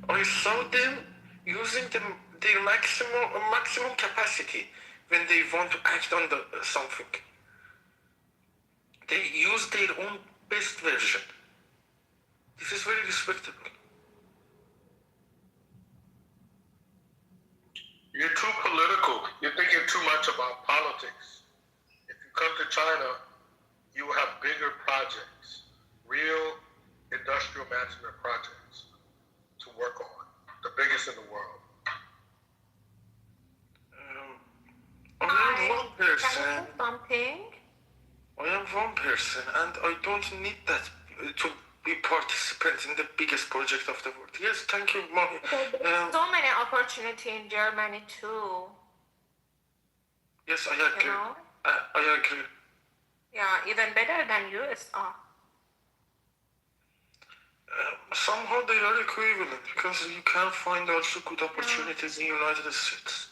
M: I saw them using their maximum capacity when they want to act on something. They use their own best version. This is very respectable.
K: You're too political. You're thinking too much about politics. If you come to China, you will have bigger projects, real industrial management projects to work on, the biggest in the world.
M: I am one person.
H: Something.
M: I am one person, and I don't need that to be participant in the biggest project of the world. Yes, thank you, Mommy.
H: There's so many opportunity in Germany too.
M: Yes, I agree.
H: You know?
M: I agree.
H: Yeah, even better than USA.
M: Somehow they are equivalent, because you can find also good opportunities in United States.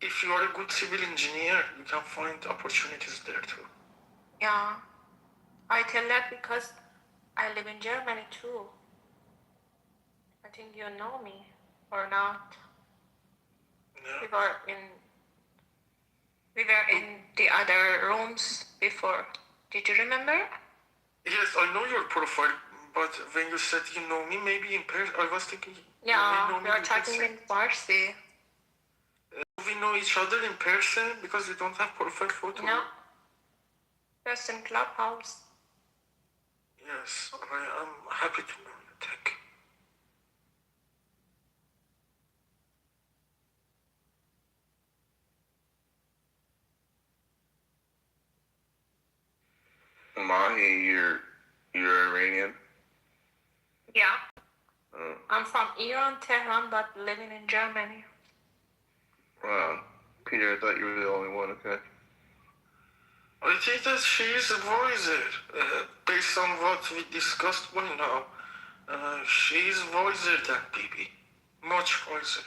M: If you are a good civil engineer, you can find opportunities there too.
H: Yeah, I tell that because I live in Germany too. I think you know me or not.
M: Yeah.
H: We were in the other rooms before. Did you remember?
M: Yes, I know your profile, but when you said you know me, maybe in person, I was thinking.
H: Yeah, we are talking in Farsi.
M: Do we know each other in person because we don't have profile photo?
H: No. Just in Clubhouse.
M: Yes, I am happy to know you. Thank
T: you. Mahi, you're Iranian?
H: Yeah. I'm from Iran, Tehran, but living in Germany.
T: Wow. Peter, I thought you were the only one, okay?
M: I think that she is wiser, based on what we discussed by now. She is wiser than Bibi. Much wiser.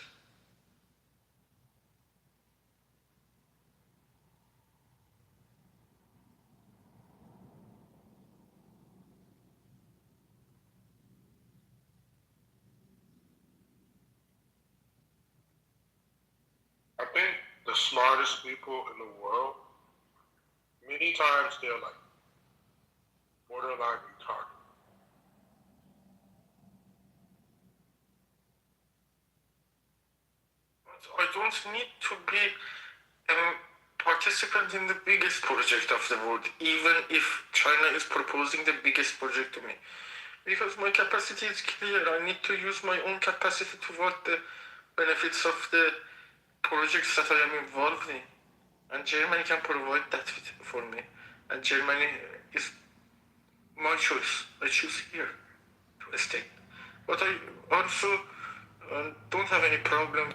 O: the smartest people in the world, many times they're like borderline retarded.
M: I don't need to be a participant in the biggest project of the world, even if China is proposing the biggest project to me. Because my capacity is clear. I need to use my own capacity toward the benefits of the projects that I am involved in. And Germany can provide that for me. And Germany is my choice. I choose here to stay. But I also don't have any problem.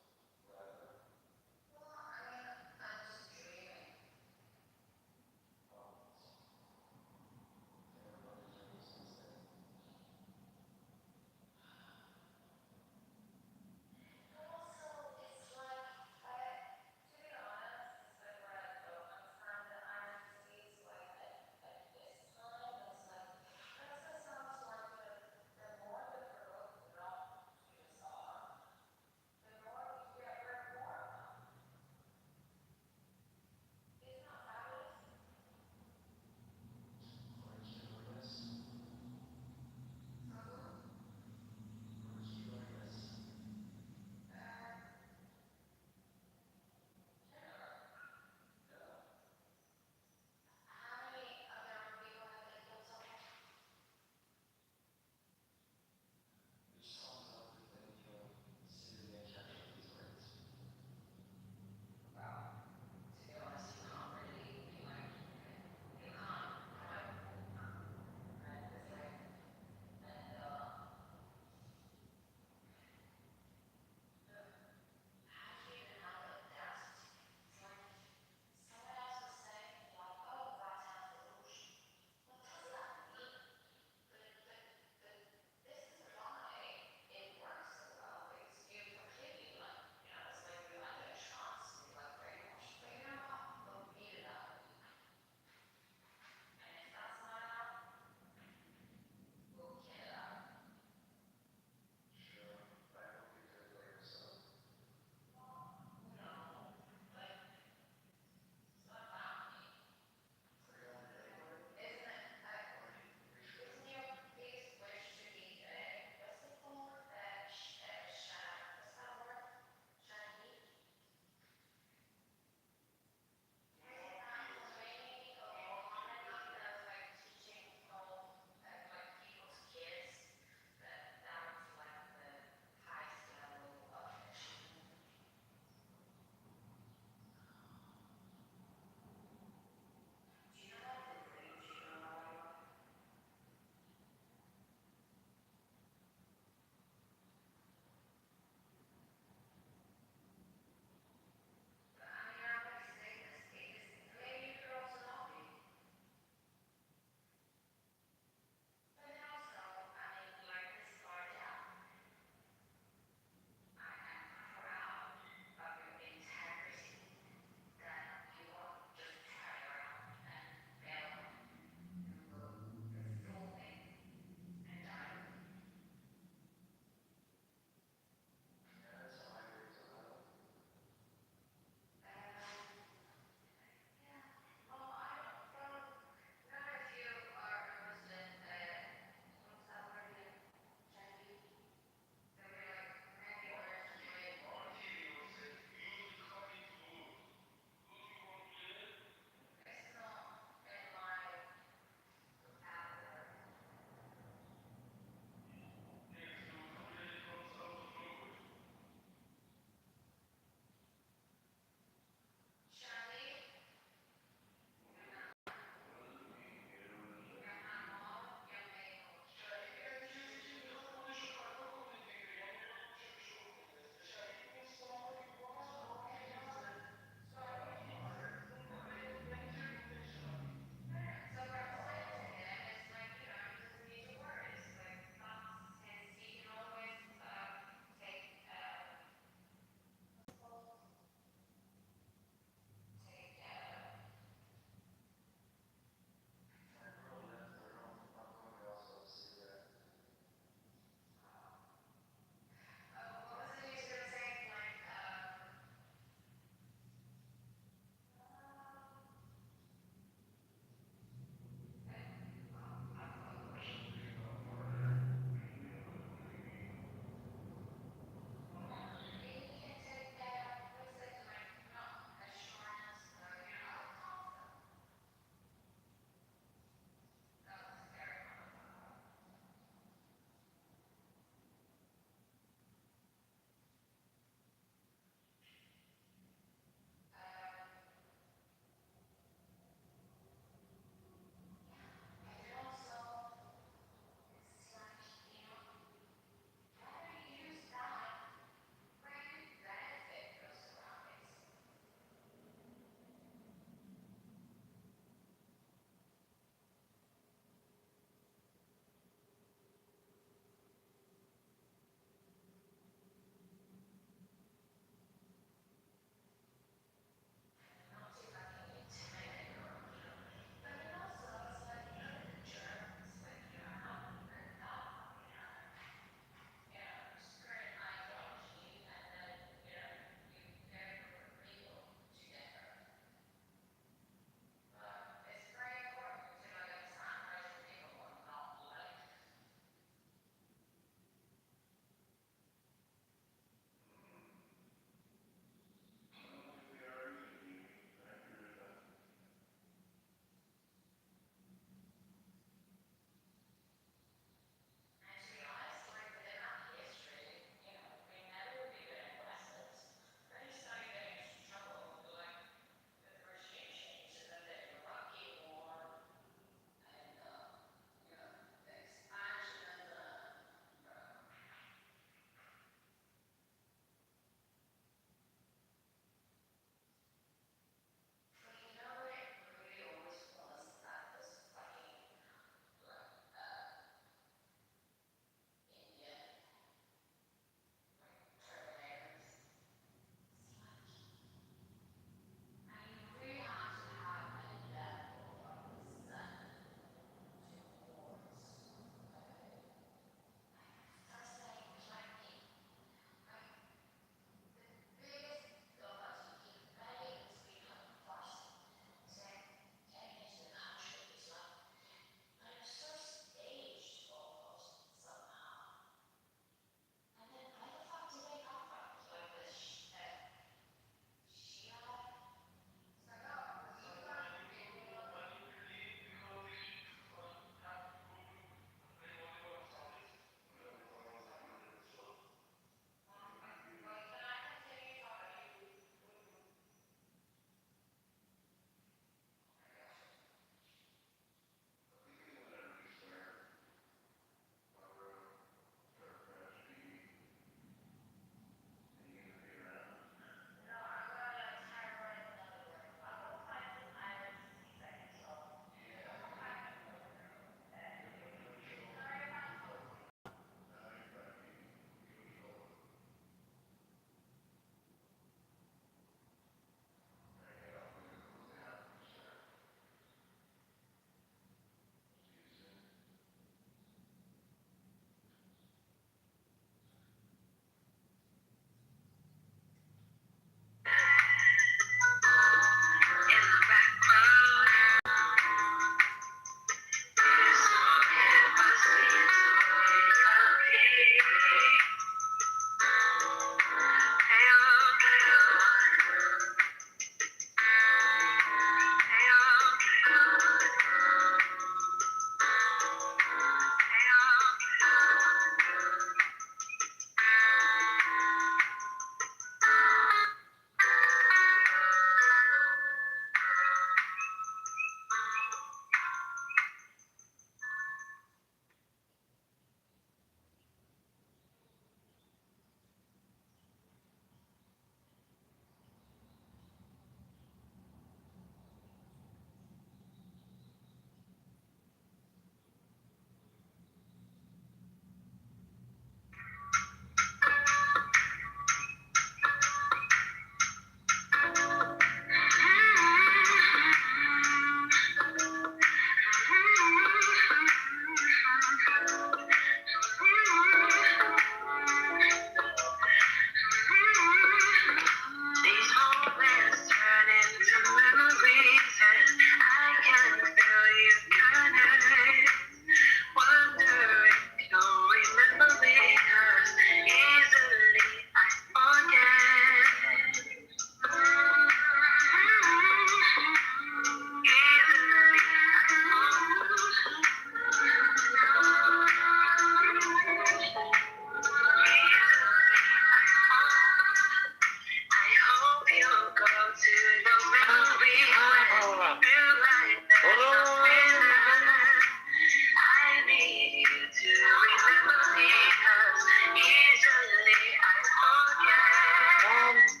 S: These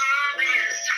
S: moments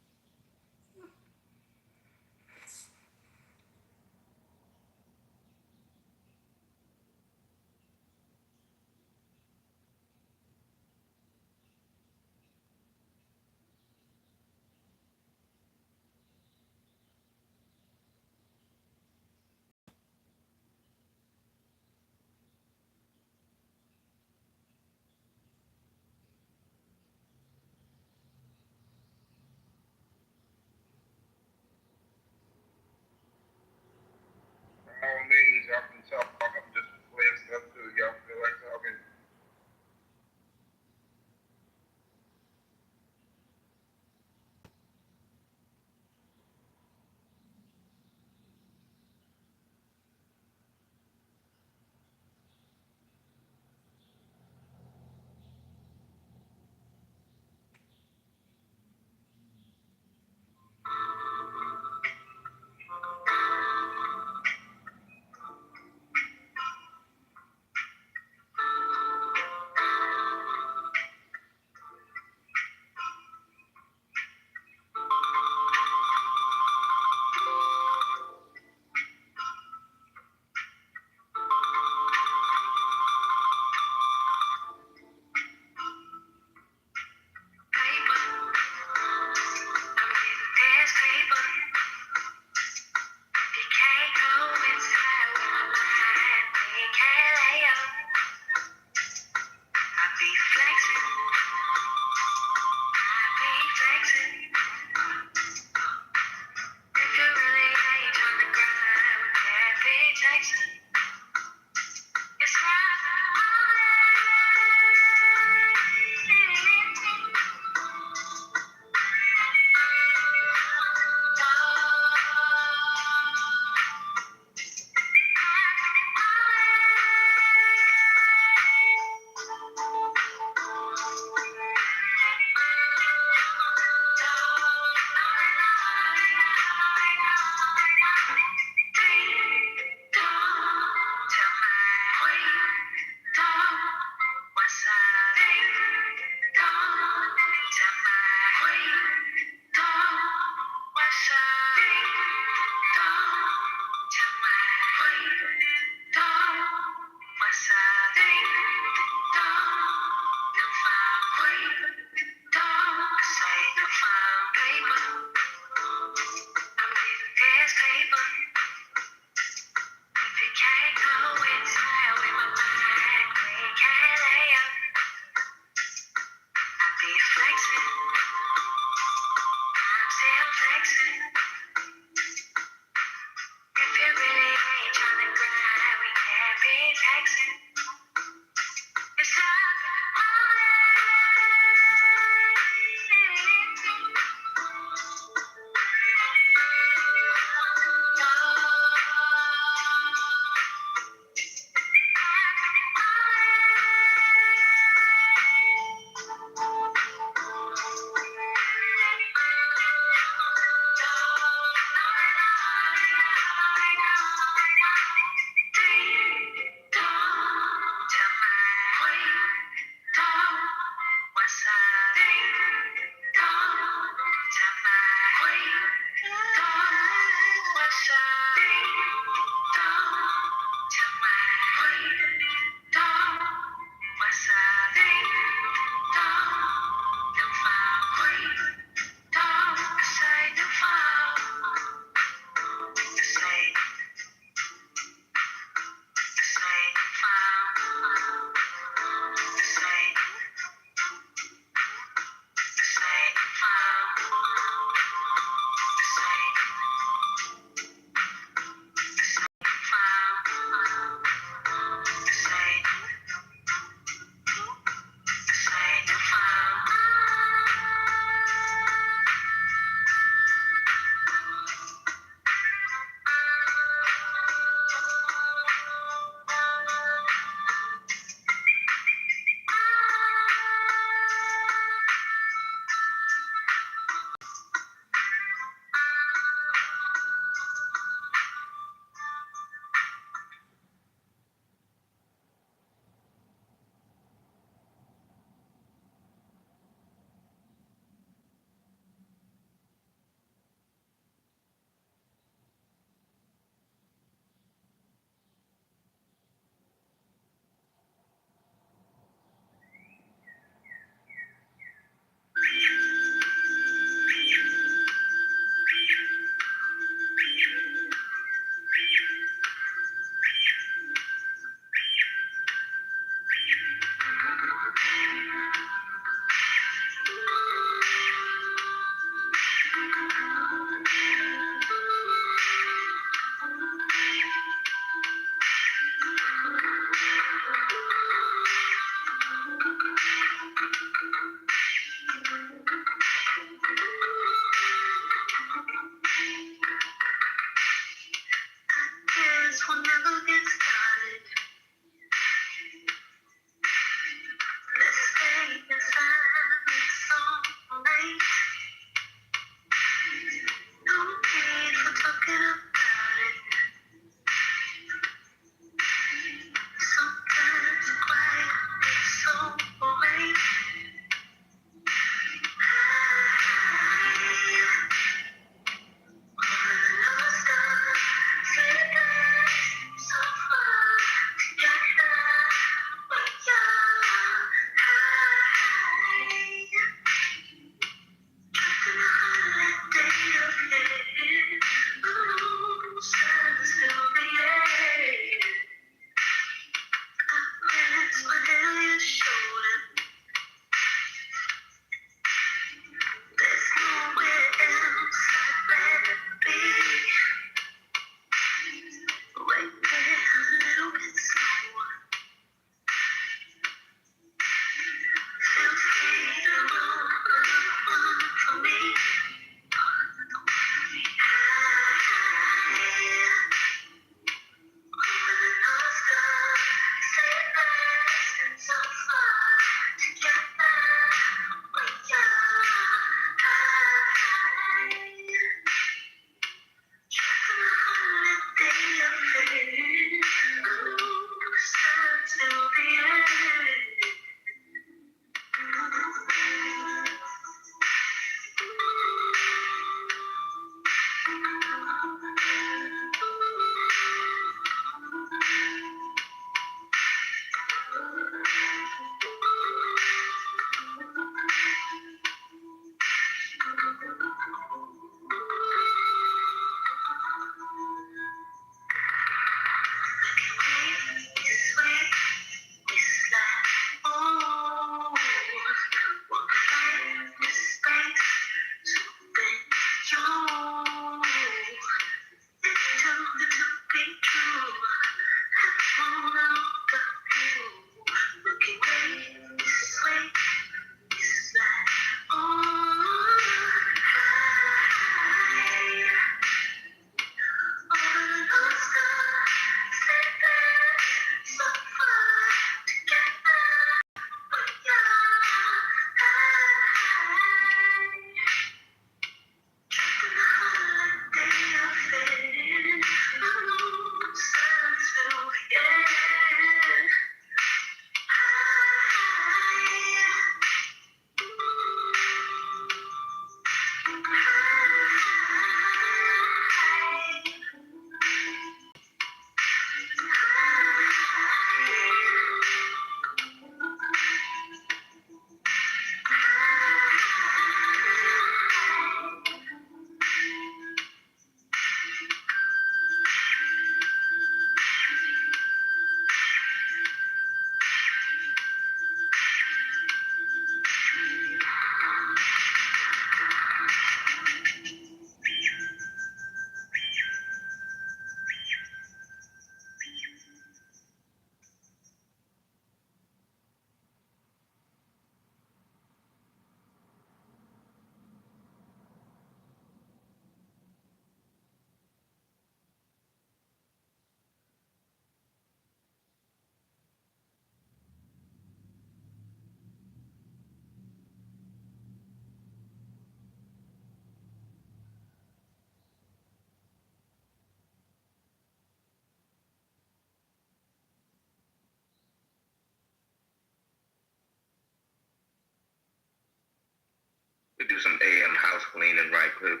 S: some AM house cleaning right quick.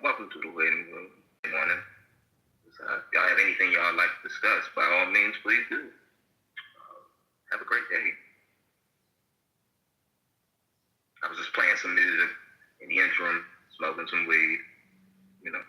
S: Welcome to the waiting room. Good morning. If y'all have anything y'all like to discuss, by all means, please do. Have a great day. I was just playing some music in the interim, smoking some weed, you know.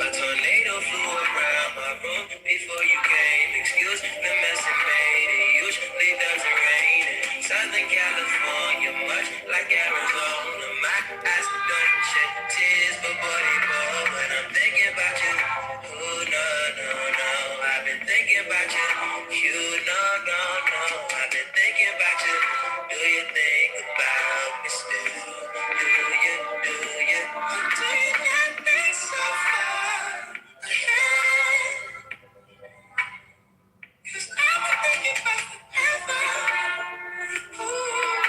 J: A tornado flew around my room before you came. Excuse the mess it made. It usually doesn't rain in Southern California, much like Arizona. My eyes don't shed tears, but boy, they fall when I'm thinking about you. Oh, no, no, no. I've been thinking about you. You, no, no, no. I've been thinking about you. Do you think about me still? Do you, do you? Do you not think so far ahead? 'Cause I've been thinking about forever. Ooh.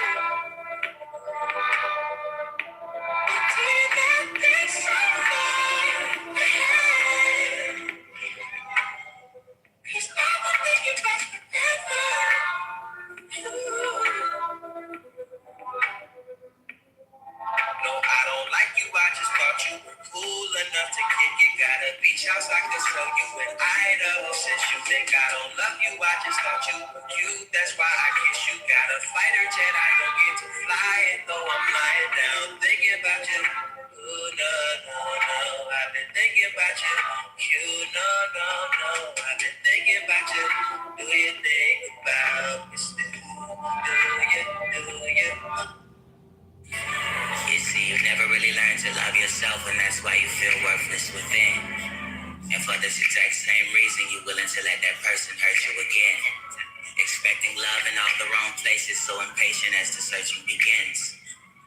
J: Do you not think so far ahead? 'Cause I've been thinking about forever. No, I don't like you, I just thought you were cool enough to kick it. Got a beach house I could show you in Idaho. Since you think I don't love you, I just thought you were cute. That's why I kiss you. Got a fighter jet, I don't get to fly it, though I'm lying down thinking about you. Ooh, no, no, no, I've been thinking about you. You, no, no, no, I've been thinking about you. Do you think about me still? Do you, do you? You see, you never really learned to love yourself, and that's why you feel worthless within. And for this exact same reason, you're willing to let that person hurt you again. Expecting love in all the wrong places, so impatient as the searching begins.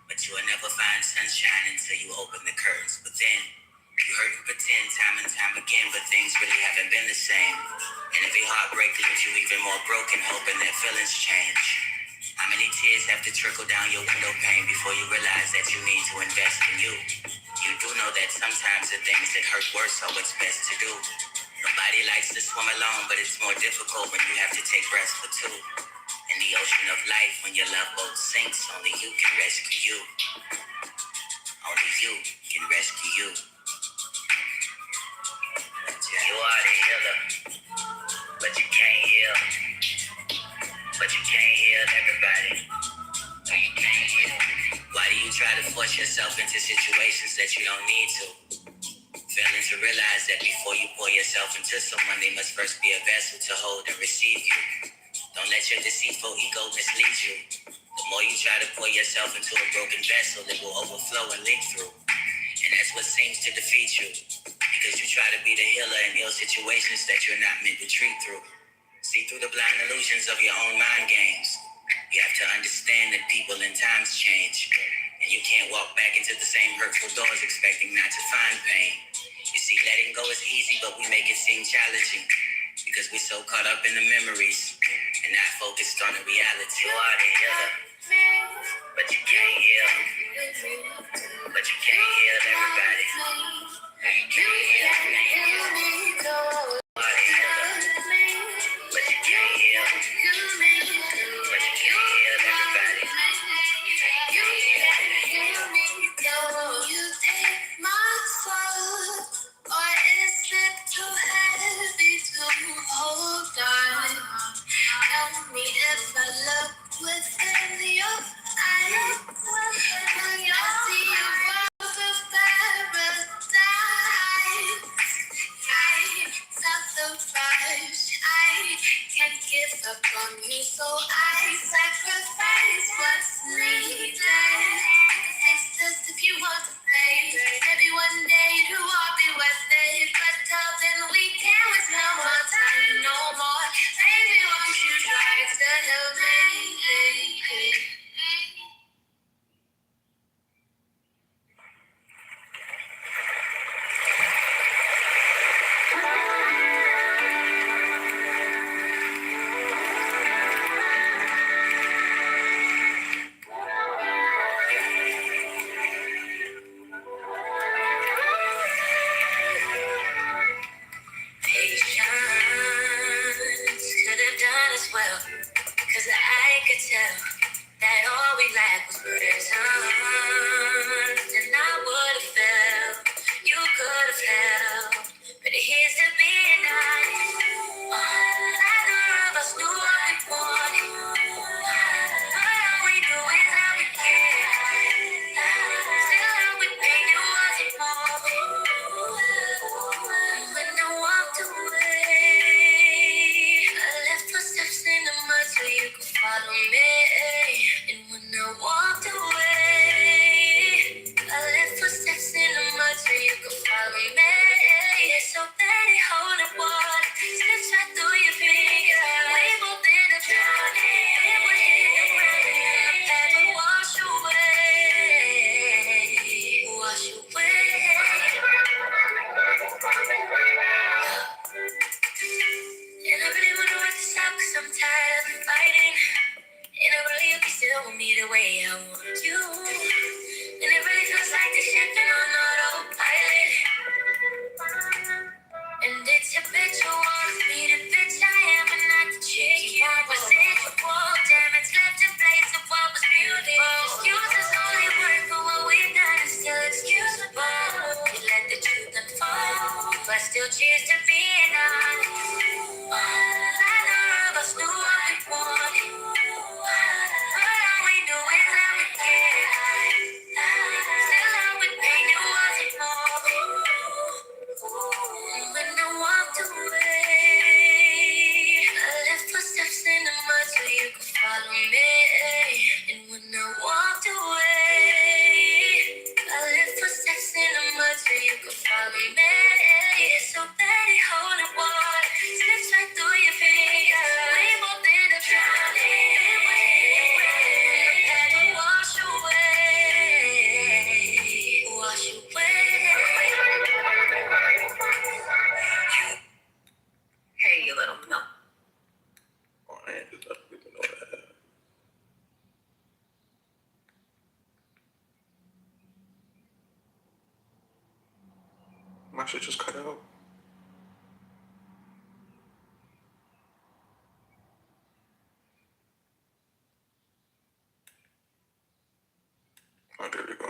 J: But you will never find sunshine until you open the curtains within. You hurt and pretend time and time again, but things really haven't been the same. And every heartbreak leaves you even more broken, hoping that feelings change. How many tears have to trickle down your window pane before you realize that you need to invest in you? You do know that sometimes the things that hurt worse are what's best to do. Nobody likes to swim alone, but it's more difficult when you have to take breaths for two. In the ocean of life, when your love boat sinks, only you can rescue you. Only you can rescue you. You are the healer, but you can't heal. But you can't heal everybody. You can't heal. Why do you try to force yourself into situations that you don't need to? Failing to realize that before you pour yourself into someone, they must first be a vessel to hold and receive you. Don't let your deceitful ego mislead you. The more you try to pour yourself into a broken vessel, it will overflow and leak through. And that's what seems to defeat you. Because you try to be the healer in ill situations that you're not meant to treat through. See through the blind illusions of your own mind games. You have to understand that people and times change. And you can't walk back into the same hurtful doors expecting not to find pain. You see, letting go is easy, but we make it seem challenging. Because we're so caught up in the memories and not focused on the reality. You are the healer, but you can't heal. But you can't heal everybody. You can't heal. You are the healer, but you can't heal. But you can't heal everybody. You take my soul, or is it too heavy to hold on? Tell me if I look within your eyes. When I see you walk of paradise, I sacrifice. I can't give up on you, so I sacrifice what's needed. It's just if you want to pay, maybe one day it'll all be worth it. But till then we can't waste no more time, no more. Baby, won't you try to help me? Patience could have done as well, 'cause I could tell that all we lacked was presence, and I would have felt, you could have held, but here's to being honest. Neither of us knew what we wanted, but all we knew is how we cared. Still how we paid, it wasn't more.
U: so bad it hold up water. Slips right through your fingers. We both end up drowning. Then we hit the ground. Had to wash away. Wash away. And I really wanna wake this up 'cause I'm tired of fighting. And I really hope you still want me the way I want you. And it really feels like the ship been on autopilot. And it's habitual, be the bitch I am and not the chick you want. Residual damage left in place of what was beautiful. Excuses only work for what we've done is still excusable. We let the truth unfold, but still cheers to being honest. Neither of us knew what we wanted, but all we knew is that we cared. Still out with pain, it wasn't more. When I walked away, I left footsteps in the mud so you could follow me. And when I walked away, I left footsteps in the mud so you could follow me. So bad it hold the water, slips right through your fingers. We both end up drowning. Had to wash away, wash away. Hey, you little milk.
E: Oh, I ain't just let people know that.
T: My shit just cut out. Oh, there we go.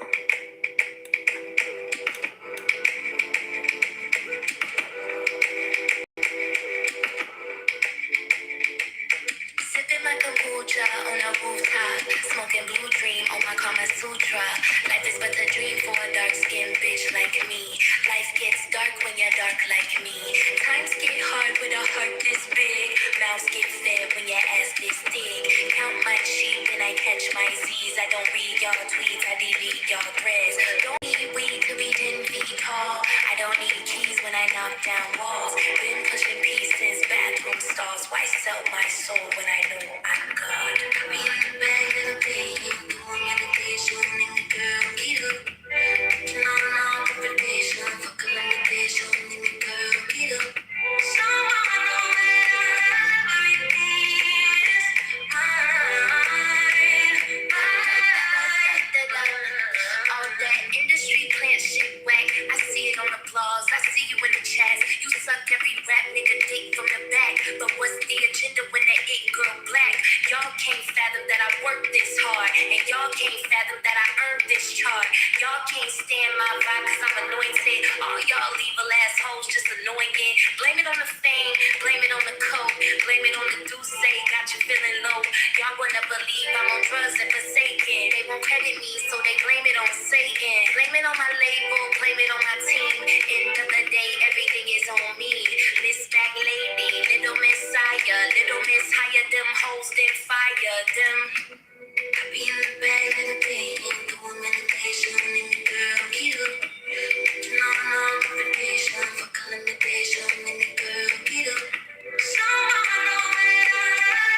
U: Sipping my kombucha on a rooftop, smoking blue dream on my Kama Sutra. Life is but a dream for a dark-skinned bitch like me. Life gets dark when you're dark like me. Times get hard with a heart this big. Mouths get fed when your ass this thick. Count my sheep and I catch my Z's. I don't read y'all tweets, I delete y'all threads. Don't need weed to be 10 feet tall. I don't need keys when I knock down walls. Been pushing peace since bathroom stalls. Why sell my soul when I know I'm God? We in the bag of the pain, doing meditation in the girl, Kitover. No, reputation, fuck a limitation in the girl, Kitover. Someone know that everything is mine. All that industry plant shit whack. I see it on the blogs, I see you in the chats. You suck every rap nigga dick from the back. But what's the agenda when that it girl black? Y'all can't fathom that I worked this hard. And y'all can't fathom that I earned this chart. Y'all can't stand my vibe cause I'm anointed. All y'all evil assholes just annoying. Blame it on the fame, blame it on the coke, blame it on the Douce, got you feeling low. Y'all wanna believe I'm on drugs and forsaken. They won't credit me, so they blame it on Satan. Blame it on my label, blame it on my team. End of the day, everything is on me. Miss Mac Lady, Little Messiah, Little Miss hire them hoes, then fire them. I be in the bag of the pain, doing meditation in the girl, Kitover. No, reputation, fuck a limitation in the girl, Kitover. Someone know that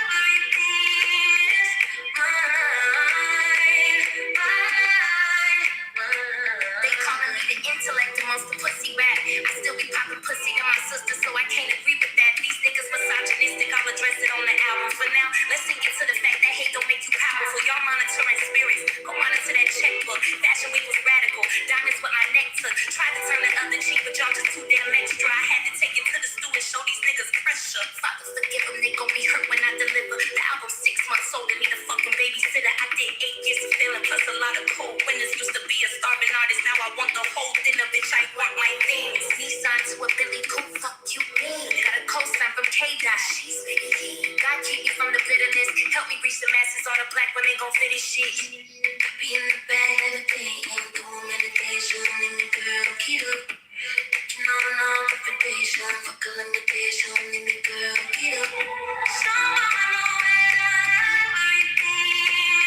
U: everything is mine. They calling me the intellect amongst the pussy rap. I still be popping pussy to my sister, so I can't agree with that. These niggas misogynistic, I'll address it on the album. For now, let's sink into the fact that hate don't make you powerful. Y'all monitoring spirits, go monitor that checkbook. Fashion week was radical, diamonds with my neck took. Tried to turn the other cheek, but y'all just too damn extra. I had to take it to the stew and show these niggas pressure. Fathers forgive them, they gon' be hurt when I deliver. The album 6 months old and need a fucking babysitter. I did 8 years of failing, plus a lot of cold winners. Used to be a starving artist, now I want the whole dinner, bitch. I want my things. Nissan to a Billy Coop, fuck you mean? Got a co-sign from K-Dot, she's me. God keep me from the bitterness, help me reach the masses. All the black women gon' finish shit. Be in the bag of the pain, doing meditation in the girl, Kitover. No, reputation, fuck a limitation in the girl, Kitover. Someone know that everything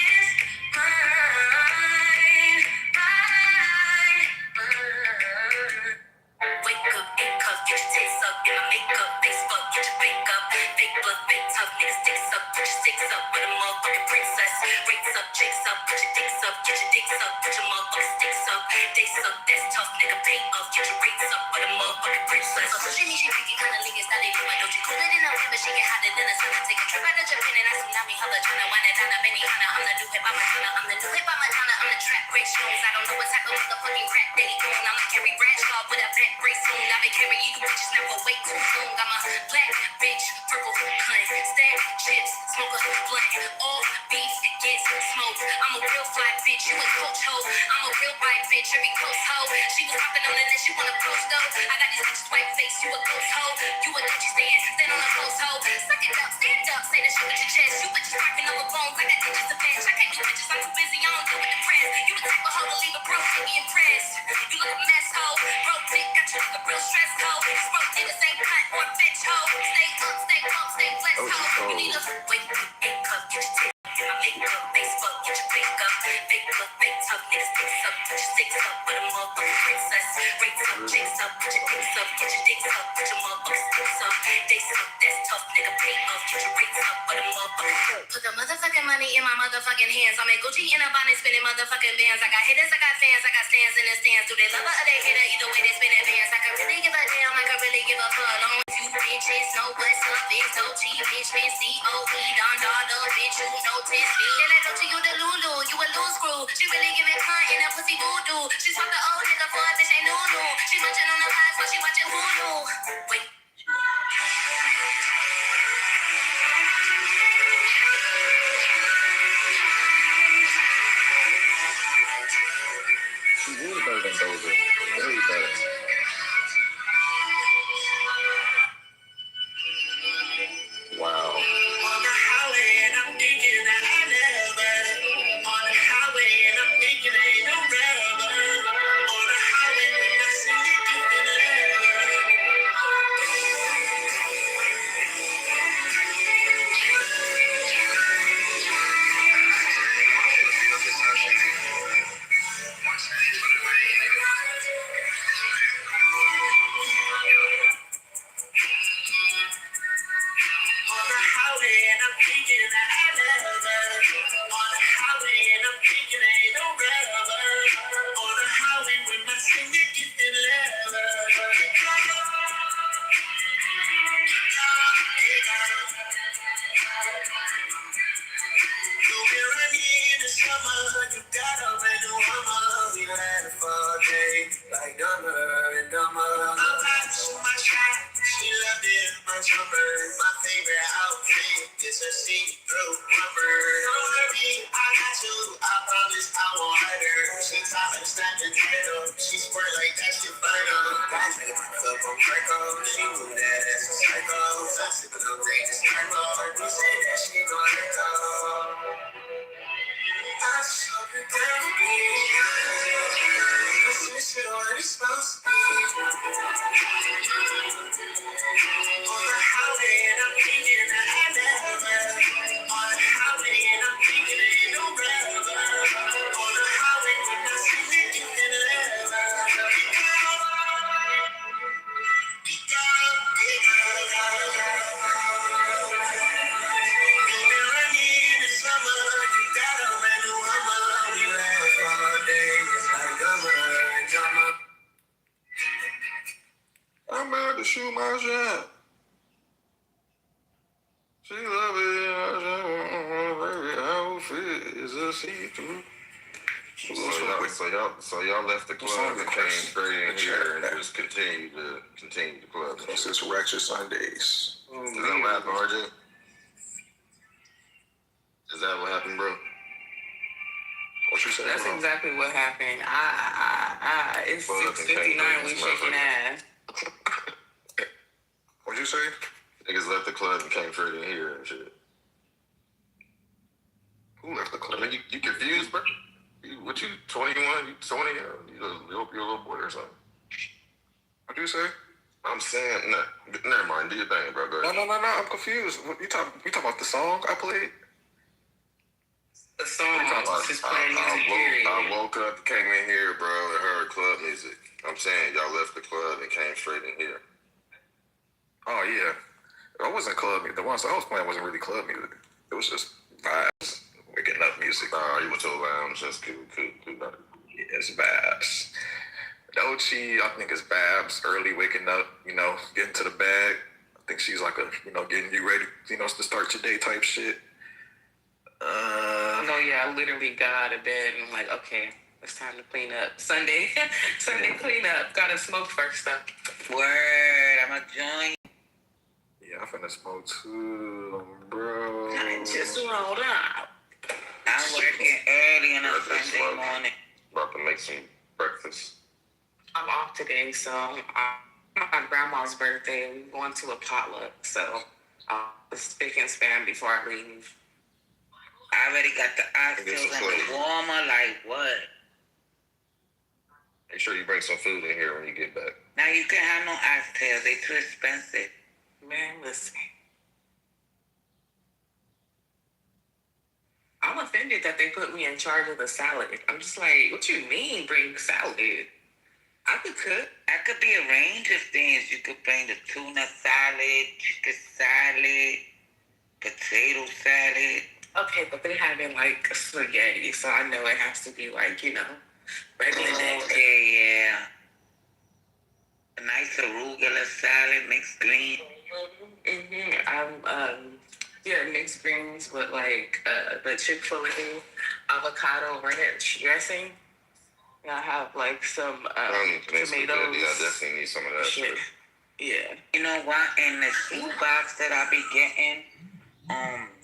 U: is mine. Wake up, ain't cuff,
D: So she needs she picky kind of lick it, style it, but don't you cool it in November? She get hotter than the sun. I take a trip out to Japan and I tsunami holla, tryna wind it down to Benihana. I'm the new hip hop Madonna. I'm the new hip hop Madonna. I'm the trap great stones. I don't know what type of motherfucking rap they own. I'm a Carrie Bradshaw with a back brace on. I've been carrying you bitches never wait too long. I'm a black bitch, purple cunt, stack chips, smoke a blunt. All beef gets smoked. I'm a real fly bitch, you a coach hoe. I'm a real white bitch, every coast hoe. She was popping on the net, she wanna post though. I got these bitches white face, you a ghost hoe. You a Gucci stand on a post hoe. Suck it up, stand up, say the shit with your chest. You bitches rocking over bones, I got digits to match. I can't do bitches, I'm too busy, I don't deal with the press. You the type of hoe to leave a broke nigga impressed. You look a mess hoe, broke dick, got you looking real stressed hoe. These broke niggas ain't cut or fetch hoe. Stay up, stay up, stay flexed hoe. You need a wake up, get your tape up, get my makeup, Facebook, get your fake up. Fake look, fake tough, niggas sticks up, put your sticks up, put a motherfucking princess. Rates up, chicks up, put your dicks up, get your dicks up, put your motherfucking sticks up. They suck, that's tough, nigga, pay up, get your rates up, put a motherfucking. Put the motherfucking money in my motherfucking hands. I'm in Gucci in a bonnet, spinning motherfucking bands. I got haters, I got fans, I got stands in the stands. Do they love her or they hate her? Either way, they spinning bands. I can really give a damn, I can really give a fuck. Long as you bitches know what's up, it's OG, bitch, man, C-O-E, Don Dollar, bitch, you know 10 speed. Yeah, like OG, you the Lulu, you a loose screw. She really giving cunt in a pussy voodoo. She swapped the old nigga for a bitch, ain't new. She munching on the vibes while she watching Hulu. Wait.
T: She really better than Doja. Very better. Wow.
D: On the highway and I'm thinking that I never. On the highway and I'm thinking ain't no rubber. On the highway when I see you thinking on the highway and I'm thinking that I never. On the highway and I'm thinking ain't no rubber. On the highway when I see you thinking You've been running in the summer, you got a brand new Hummer. We had a fun day, like dumber and dumber. I'm about to shoot my shot, she loved it much hummer. My favorite outfit is a see-through rubber. Don't hurry, I got you, I promise I won't hurt her. She top and snap and head up, she squirt like that shit burn up. Guys make my cup on Draco, she knew that as a psycho. So I sippin' up, they just turn up. We say that she gon' hurt up. I just hope you're down with me. Cause this shit already supposed to be. On the highway and I'm thinking that I never. On the highway and I'm thinking ain't no rubber. On the highway when I see you thinking
T: I'm about to shoot my shot. She love it, baby. Outfit is a see-through. So y'all left the club and came straight in here and just continue the club.
V: This is Ratchet Sundays.
T: Is that what happened, RJ? Is that what happened, bro? What you say?
W: That's
T: bro?
W: exactly what happened. It's 6:59. We shaking ass.
T: What'd you say? Niggas left the club and came straight in here and shit. Who left the club? I mean, you confused, bro? What you, 21? You 20? You a little boy or something? What'd you say? I'm saying, never mind. Do your thing, bro. Go ahead.
V: No. I'm confused. You talking about the song I played?
W: The song just playing music.
T: I woke up, came in here, bro, and heard club music. I'm saying y'all left the club and came straight in here.
V: Oh, yeah. I wasn't club music. The ones I was playing wasn't really club music. It was just vibes, waking up music.
T: You went to a lounge, just cool.
V: Yeah, it's vibes. Dochi, I think it's Babs, early waking up, getting to the bag. I think she's like getting you ready, to start your day type shit.
W: No, yeah, I literally got out of bed and I'm like, okay, it's time to clean up. Sunday clean up. Gotta smoke first though.
B: Word, I'm a joint.
V: Yeah, I'm finna smoke too, bro.
B: I just rolled out. I'm working early on a Sunday morning.
T: About to make some breakfast.
W: I'm off today, so my grandma's birthday. We're going to a potluck, so I'll spick and span before I leave.
B: I already got the oxtails and the warmer, like what?
T: Make sure you bring some food in here when you get back.
B: Now you can have no oxtails, they too expensive.
W: Man, listen. I'm offended that they put me in charge of the salad. I'm just like, what you mean bring salad? I could cook.
B: That could be a range of things. You could bring the tuna salad, chicken salad, potato salad.
W: Okay, but they having like spaghetti, so I know it has to be like, regular.
B: Okay, yeah. A nice arugula salad, mixed green.
W: Mixed greens with like the Chick-fil-A avocado ranch dressing. And I have like some tomatoes.
T: Yeah, I definitely need some of that shit.
W: Yeah.
B: You know what? In the food box that I be getting,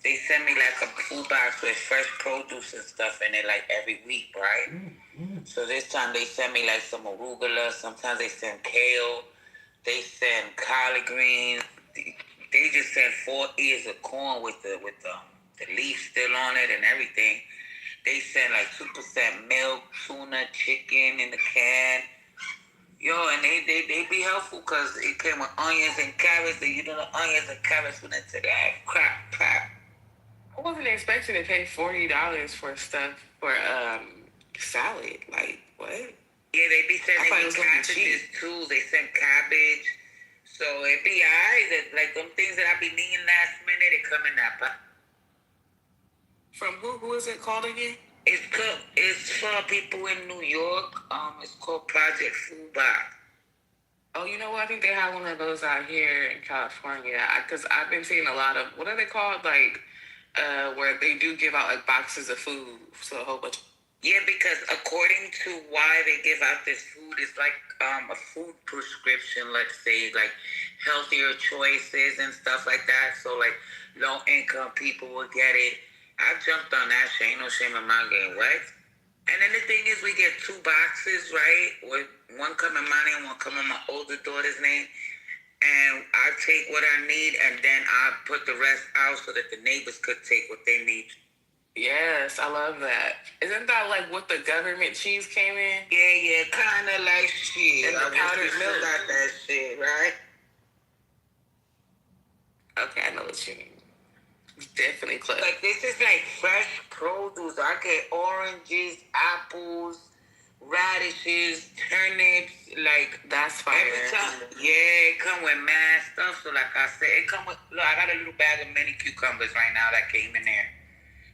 B: they send me like a food box with fresh produce and stuff in it like every week, right? So this time they send me like some arugula. Sometimes they send kale. They send collard greens. They just send 4 ears of corn with the leaf still on it and everything. They send like 2% milk, tuna, chicken in the can. Yo, and they be helpful because it came with onions and carrots, and the onions and carrots went into that crap.
W: I wasn't expecting to pay $40 for salad. Like, what?
B: Yeah, they be sending cabbages too. They send cabbage. So it be alright. Like them things that I be needing last minute, they come in that box.
W: From who? Who is it called again?
B: It's for people in New York. It's called Project Food Box.
W: Oh, you know what? I think they have one of those out here in California. Because I've been seeing a lot of, what are they called? Like, where they do give out like boxes of food. So a whole bunch.
B: Yeah, because according to why they give out this food, it's like a food prescription, let's say, like healthier choices and stuff like that. So like low income people will get it. I jumped on that shit. Ain't no shame in my game, right? And then the thing is, we get 2 boxes, right? With one come in my name, one come in my older daughter's name. And I take what I need, and then I put the rest out so that the neighbors could take what they need.
W: Yes, I love that. Isn't that like what the government cheese came in?
B: Yeah, kind of like shit.
W: And the powdered milk.
B: Got that shit, right?
W: Okay, I know what you mean. Definitely close.
B: Like, this is like fresh produce. I get oranges, apples, radishes, turnips, like
W: that's fire.
B: Every time, yeah, it come with mad stuff. So like I said, it come with, look, I got a little bag of mini cucumbers right now that came in there.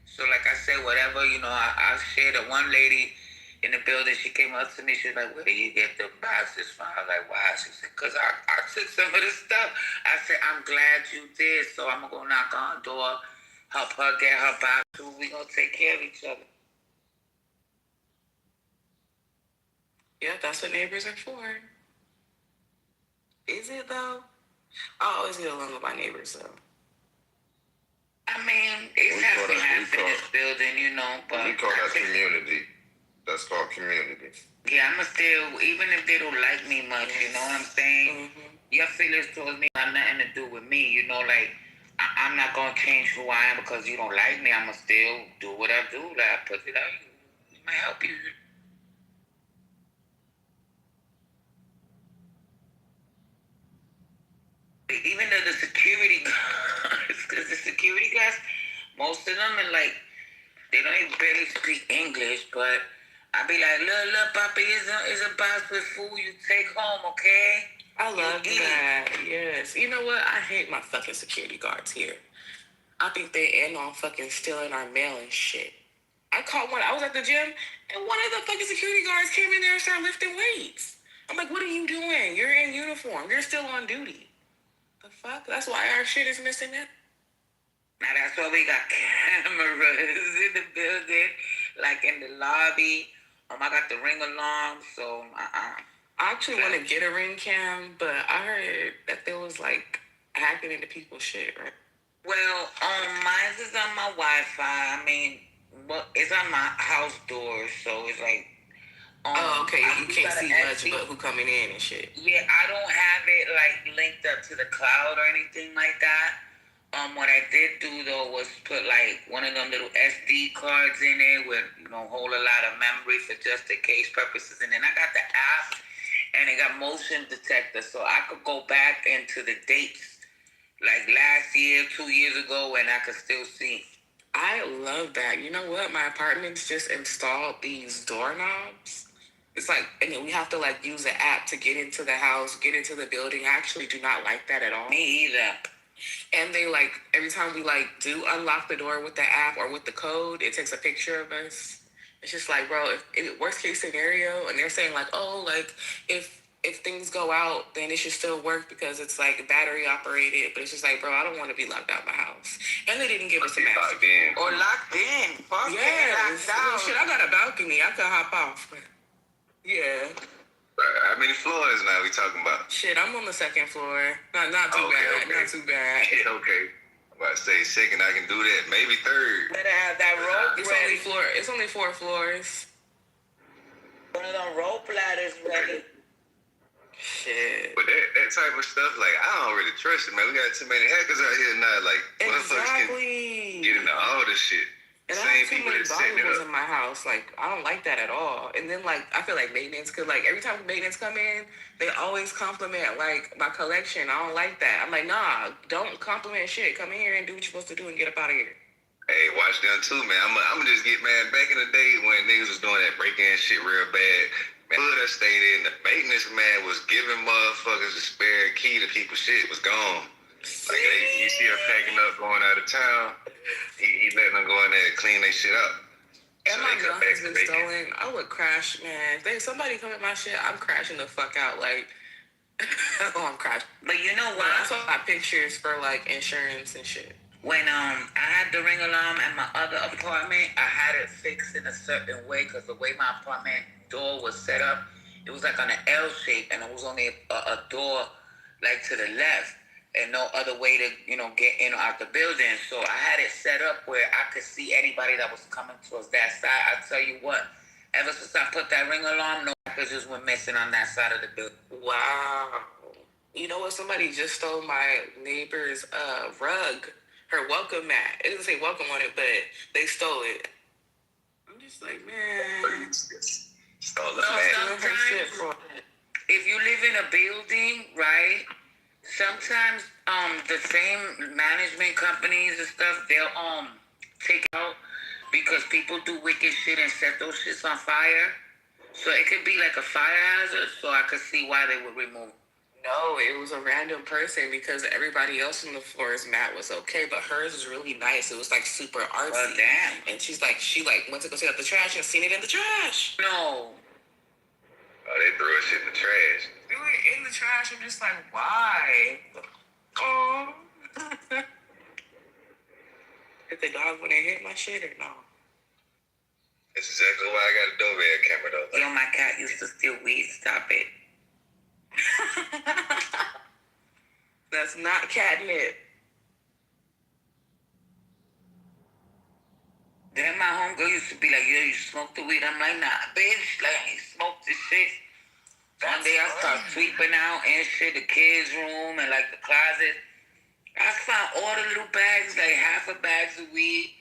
B: So like I said, whatever, I shared it. One lady in the building, she came up to me, she was like, where do you get the boxes from? I was like, why? She said, because I took some of the stuff. I said, I'm glad you did, so I'm going to go knock on her door, help her get her box too. We going to take care of each other.
W: Yeah, that's what neighbors are for. Is it though? I always get along with my neighbors though.
B: I mean, it's happening in this building, but
T: we call that community. That's called community.
B: Yeah, I'ma still, even if they don't like me much, you know what I'm saying? Mm-hmm. Your feelings towards me have nothing to do with me, like, I'm not gonna change who I am because you don't like me. I'ma still do what I do. Like, I put it out, it might help you. Even though the security guards, most of them are like, they don't even barely speak English, but I be like, look, Papa, is a box with food you take home, okay?
W: I love that. Yes. You know what? I hate my fucking security guards here. I think they end on fucking stealing our mail and shit. I caught one. I was at the gym, and one of the fucking security guards came in there and started lifting weights. I'm like, what are you doing? You're in uniform. You're still on duty. The fuck? That's why our shit is missing now.
B: Now that's why we got cameras in the building, like in the lobby. I got the ring alarm, so
W: I actually want to get a ring cam, but I heard that there was like hacking into people's shit, right?
B: Well, mine is on my Wi-Fi. I mean, it's on my house door, so it's like.
W: Okay, you can't see much, but who coming in and shit.
B: Yeah, I don't have it like linked up to the cloud or anything like that. What I did do though was put like one of them little SD cards in it with hold a lot of memory for just in case purposes, and then I got the app and it got motion detector, so I could go back into the dates like last year, 2 years ago, and I could still see.
W: I love that. You know what? My apartment's just installed these doorknobs. It's like, and then we have to like use the app to get into the house, get into the building. I actually do not like that at all.
B: Me either.
W: And they like, every time we like do unlock the door with the app or with the code, it takes a picture of us. It's just like, bro, if worst case scenario, and they're saying like, oh, like if things go out, then it should still work because it's like battery operated. But it's just like, bro, I don't want to be locked out of my house. And they didn't give us a map.
B: Or locked in. Fuck
W: yeah,
B: locked out.
W: Shit, I got a balcony. I could hop off. Yeah.
V: How many floors now we talking about?
W: Shit, I'm on the second floor. Not too bad.
V: Okay.
W: Not too bad.
V: Okay. I'm about to say second, I can do that. Maybe third.
B: Better have that rope ready.
W: It's only 4 floors.
B: One of them rope ladders ready.
W: Shit.
V: But that type of stuff, like, I don't really trust it, man. We got too many hackers out here now. Like, motherfuckers can get into all this shit.
W: And I have too many valuables in my house. Like, I don't like that at all. And then, like, I feel like maintenance could, like, every time maintenance come in, they always compliment, like, my collection. I don't like that. I'm like, nah, don't compliment shit. Come in here and do what you're supposed to do and get up out of here.
V: Hey, watch them too, man. I'm just get mad. Back in the day when niggas was doing that break-in shit real bad, man, I stayed in. The maintenance man was giving motherfuckers a spare key to people's shit. Was gone. Like, you see her packing up, going out of town. He letting them go in there and clean their shit up.
W: And my gun has been stolen. I would crash, man. If somebody come at my shit, I'm crashing the fuck out. Like, oh, I'm crashing.
B: But you know what?
W: I saw my pictures for like insurance and shit.
B: When I had the ring alarm at my other apartment, I had it fixed in a certain way because the way my apartment door was set up, it was like on an L shape, and it was only a door like to the left. And no other way to, get in or out the building. So I had it set up where I could see anybody that was coming towards that side. I tell you what, ever since I put that ring alarm, no hackers just went missing on that side of the building.
W: Wow. You know what? Somebody just stole my neighbor's rug, her welcome mat. It doesn't say welcome on it, but they stole it. I'm just like, man.
V: Stole the mat.
B: If you live in a building, right? Sometimes the same management companies and stuff, they'll take out because people do wicked shit and set those shits on fire. So it could be like a fire hazard, so I could see why they would remove.
W: No, it was a random person because everybody else on the floor's mat was okay, but hers was really nice. It was like super artsy.
B: Oh, damn.
W: And she went to go take out the trash and seen it in the trash.
B: No.
V: Oh, they threw shit in the trash.
W: They were in the trash. I'm just like, why? Oh. If the dog wouldn't hit my shit or no?
V: That's exactly why I got a doorbell camera though.
B: Yo, my cat used to steal weed. Stop it.
W: That's not catnip.
B: Then my homegirl used to be like, yo, you smoke the weed? I'm like, nah, bitch. Like, I ain't smoked this shit. One day I start sweeping out and shit, the kids' room and like the closet. I found all the little bags, like half a bags of weed,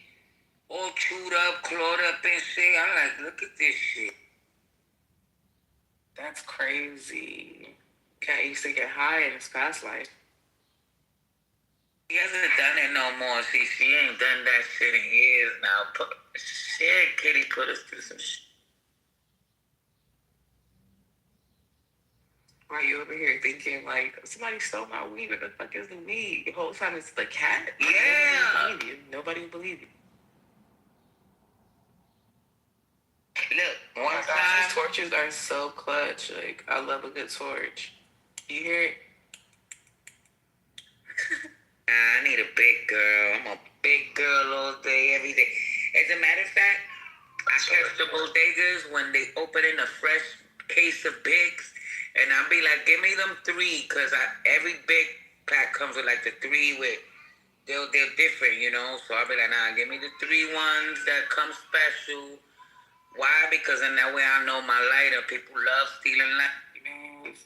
B: all chewed up, clawed up and shit. I'm like, look at this shit.
W: That's crazy. Cat used to get high in his past life.
B: She hasn't done it no more. See, she ain't done that shit in years now. Shit, Kitty put us through some shit.
W: Why you over here thinking like somebody stole my weed? What the fuck is the weed? The whole time it's the cat.
B: Yeah.
W: Nobody believe you.
B: Look,
W: Oh my gosh, these torches are so clutch. Like, I love a good torch. You hear it?
B: I need a big girl. I'm a big girl all day, every day. As a matter of fact, I catch the bodegas when they open in a fresh case of bigs, and I'll be like, give me them 3, because every big pack comes with like the 3 with, they're different, you know? So I'll be like, nah, give me the 3 ones that come special. Why? Because in that way I know my lighter. People love stealing light.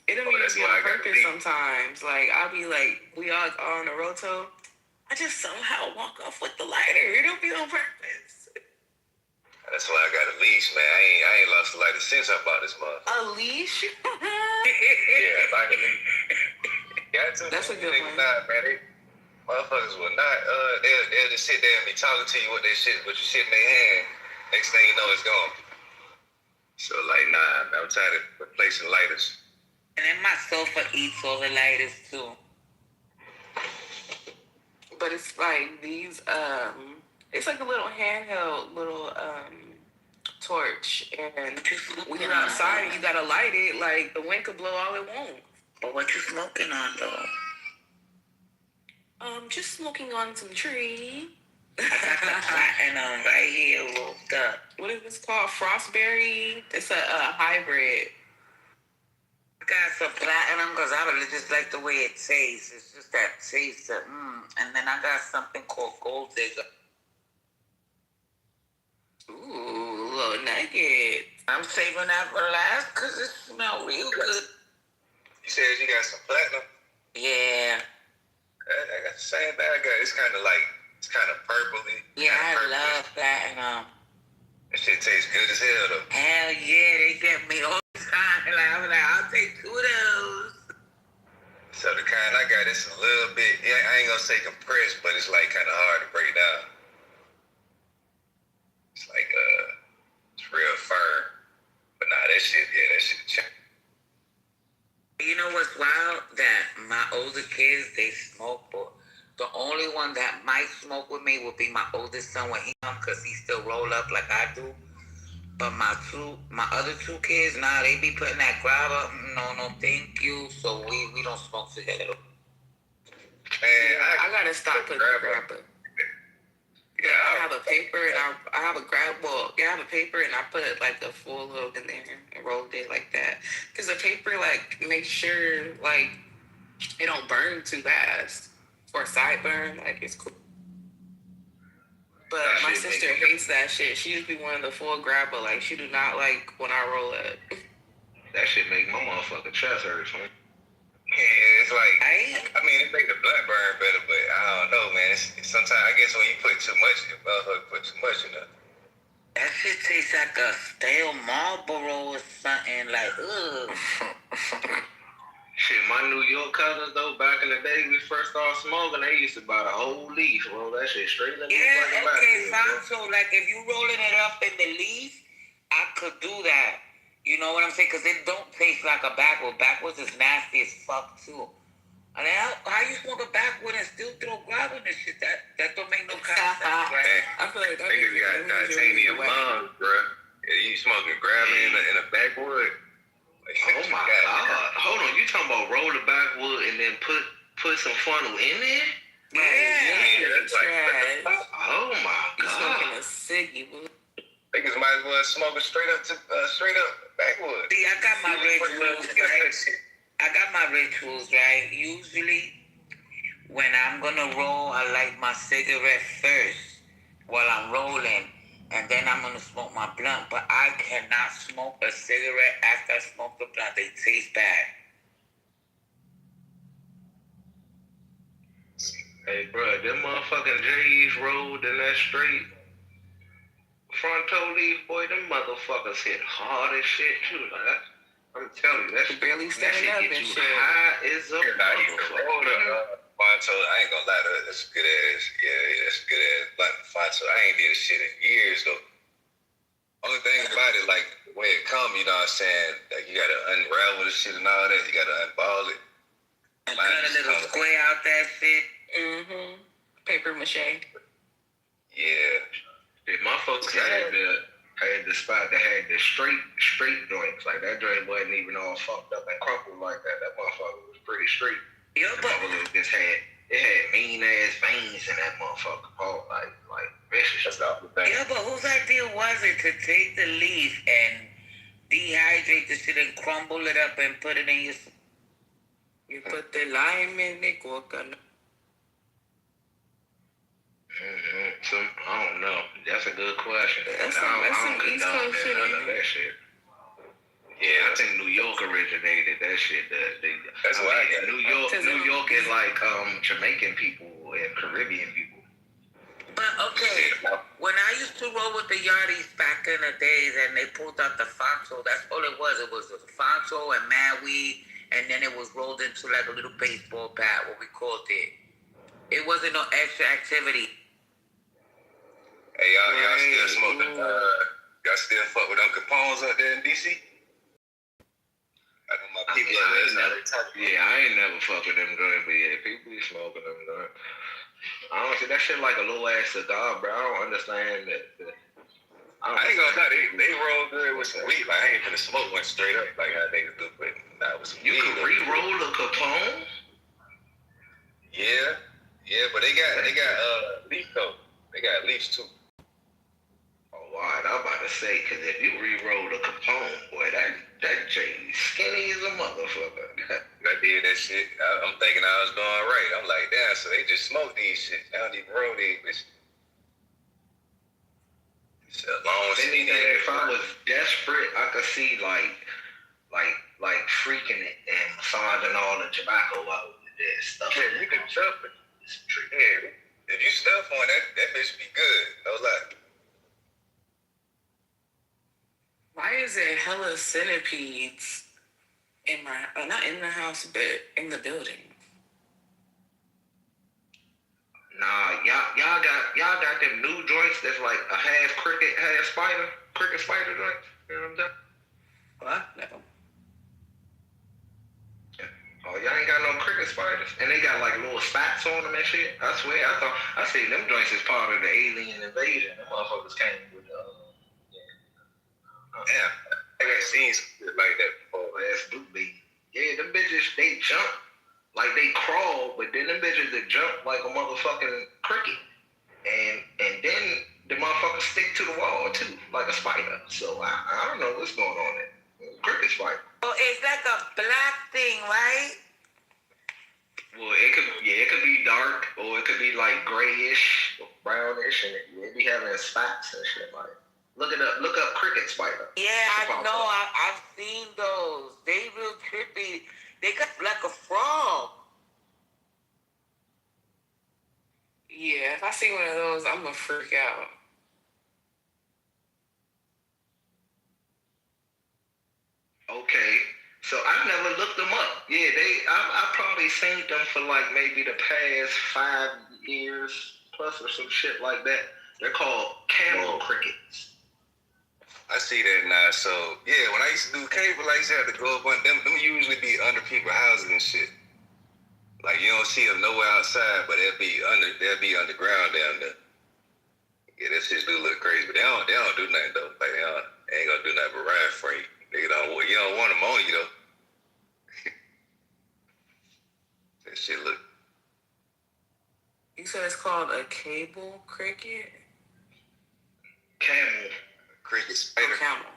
W: It don't even be on purpose sometimes. Like, I'll be like, we all on the roto. I just somehow walk off with the lighter. It don't be on purpose.
V: That's why I got a leash, man. I ain't lost a lighter since I bought this motherfucker.
W: A leash?
V: Yeah, like a leash. Got to.
W: That's a good one.
V: Not, man. Motherfuckers will not. They'll just sit there and be talking to you with their shit, with your shit in their hand. Next thing you know, it's gone. So like, nah, I'm tired of replacing lighters.
B: And then my sofa eats all the lighters too.
W: But it's like these, it's like a little handheld little torch, and when you're outside and you gotta light it, like the wind could blow all it won't.
B: But what you smoking on though?
W: Just smoking on some tree.
B: I got the platinum right here rolled up.
W: What is this called? Frostberry? It's a hybrid.
B: I got some platinum because I really just like the way it tastes. It's just that taste of And then I got something called Gold Digger.
W: Ooh, little nugget.
B: I'm saving that for last because it smells real good.
V: You said you got some platinum?
B: Yeah.
V: I got the same thing. It's kind of purpley.
B: Yeah, I love platinum.
V: That shit tastes good as hell though.
B: Hell yeah, they get me all the time. Like, I'm like, I'll take 2 of those.
V: So the kind I got, it's a little bit, I ain't gonna say compressed, but it's like kind of hard to break down. It's like, it's real firm. But nah, that shit.
B: You know what's wild? That my older kids, they smoke, but the only one that might smoke with me would be my oldest son when he comes, because he still roll up like I do. But my other 2 kids, nah, they be putting that grab up. No, thank you. So we don't smoke together.
V: Man,
W: I gotta stop putting the grab up. Yeah, I have a paper and I have a grab. Well, yeah, I have a paper and I put like a full load in there and rolled it like that. Because the paper like makes sure like it don't burn too fast or sideburn. Like it's cool. But my sister hates that shit. She used to be one of the full grabber. Like she do not like when I roll up.
V: That shit make my motherfucking chest hurt, man. Yeah, it's like, I mean, it make the blood burn better, but I don't know, man. Sometimes, I guess when you put too much, your motherfucker put too much in it.
B: That shit tastes like a stale Marlboro or something, like, ugh.
F: Shit, my New York cousins, though, back in the day, we first started smoking, they used to buy the whole leaf, roll that shit straight in the
B: Yeah, okay, fine. So, like, if you rolling it up in the leaf, I could do that. You know what I'm saying? Because it don't taste like a backwood. Backwood's is nasty as fuck, too. I mean, how you smoke a backwood and still throw grab in this shit? That don't make no kind of sense, right?
W: I feel like that
V: niggas got titanium lungs, bro. Yeah, you smoking grab in a backwood? Like,
F: oh my God. Hold on, you talking about roll the backwood and then put some funnel in there?
B: Yeah,
V: that's like,
F: oh my God.
W: Smoking a ciggy.
V: Niggas might as well smoke it straight up backwood.
B: See, I got my rituals, right? I got my rituals, right? Usually, when I'm gonna roll, I light my cigarette first while I'm rolling, and then I'm gonna smoke my blunt. But I cannot smoke a cigarette after I smoke the blunt. They taste bad.
F: Hey, bro, them motherfucking J's rolled in that straight front toe leaf, boy, them motherfuckers hit hard as shit, too. Like, I'm telling you, that shit,
W: barely
F: that shit
W: up
F: get
W: and
F: you
W: shit.
F: high as a motherfucker.
V: Fonto, I ain't gonna lie to that's good ass. Yeah, that's good ass. Like Fonto, I ain't did this shit in years though. Only thing about it, like the way it come, you know what I'm saying? Like you gotta unravel the shit and all that. You gotta unball it.
B: And cut a little square out that shit.
W: Paper mache.
V: Yeah.
F: If my folks had
I: had the spot that had the straight joints. Like that joint wasn't even all fucked up and crumpled like that. That motherfucker was pretty straight.
B: Yeah,
I: but just had mean ass veins in that motherfucker. Oh, like vicious stuff.
B: Yeah, but whose idea was it to take the leaf and dehydrate the shit and crumble it up and put it in your...
W: You put the lime in the coconut.
I: So, I don't know. That's a good question.
W: That's
I: I don't
W: some East
I: condone
W: Coast shit.
I: none of that shit. Yeah, I think New York originated that shit.
R: That's why
I: New York is like Jamaican people and Caribbean people.
B: But okay, when I used to roll with the Yardies back in the days and they pulled out the Fonso, that's all it was. It was the Fonso and mad weed, and then it was rolled into like a little baseball bat, what we called it. It wasn't no extra activity.
R: Hey, y'all still smoking? Y'all still fuck with them Capones out there in DC? I know my people
I: I ain't never fuck with them joints, but yeah, people be smoking them joints. Honestly, that shit like a little ass cigar, bro. I don't understand that.
R: I ain't gonna lie, they roll good with some weed. Like, I ain't finna smoke one straight up like how niggas do, but nah, with some weed.
I: You can re-roll a Capone?
R: Yeah, but they got leaf though. They got leaves too.
I: Oh, alright, I'm about to say, cause if you re-roll a Capone, boy, that J skinny as a motherfucker.
R: I did that shit. I'm thinking I was doing right. I'm like, damn, so they just smoke these shit. They don't even roll these bitches.
I: If I was desperate, I could see like freaking it and massaging all the tobacco out with this stuff.
R: Yeah, you can stuff it. Yeah, if you stuff on that bitch be good. No lie.
W: Why is there hella centipedes in my, not in the house, but in the building?
I: Nah, y'all got them new joints that's like a half cricket, half spider joints. You know what I'm saying?
W: What? No.
I: Oh, y'all ain't got no cricket spiders, and they got like little spots on them and shit. I swear, I seen them joints as part of the alien invasion. Them motherfuckers came with
R: damn, I got seen shit like that before.
I: That's do be. Yeah, them bitches, they jump. Like they crawl, but then them bitches that jump like a motherfucking cricket. And then the motherfuckers stick to the wall too, like a spider. So I don't know what's going on there. Cricket spider.
B: Oh, it's like a black thing, right?
I: Well, it could be dark, or it could be like grayish, or brownish, and it be having spots and shit like. Look up cricket spider.
B: Yeah, I know. I've seen those. They real trippy. They got like a frog.
W: Yeah, if I see one of those, I'm gonna freak out.
I: Okay, so I've never looked them up. Yeah, I probably seen them for like maybe the past 5 years plus or some shit like that. They're called camel crickets.
R: I see that now. So yeah, when I used to do cable, I used to have to go up on them. Them usually be under people's houses and shit. Like you don't see them nowhere outside, but they'll be underground down there. Yeah, that shit do look crazy, but they don't do nothing though. Like they ain't gonna do nothing but ride for you. You don't want them on you though. That shit look.
W: You said it's called a cable cricket?
I: Camel.
R: Cricket spider.
W: Camel.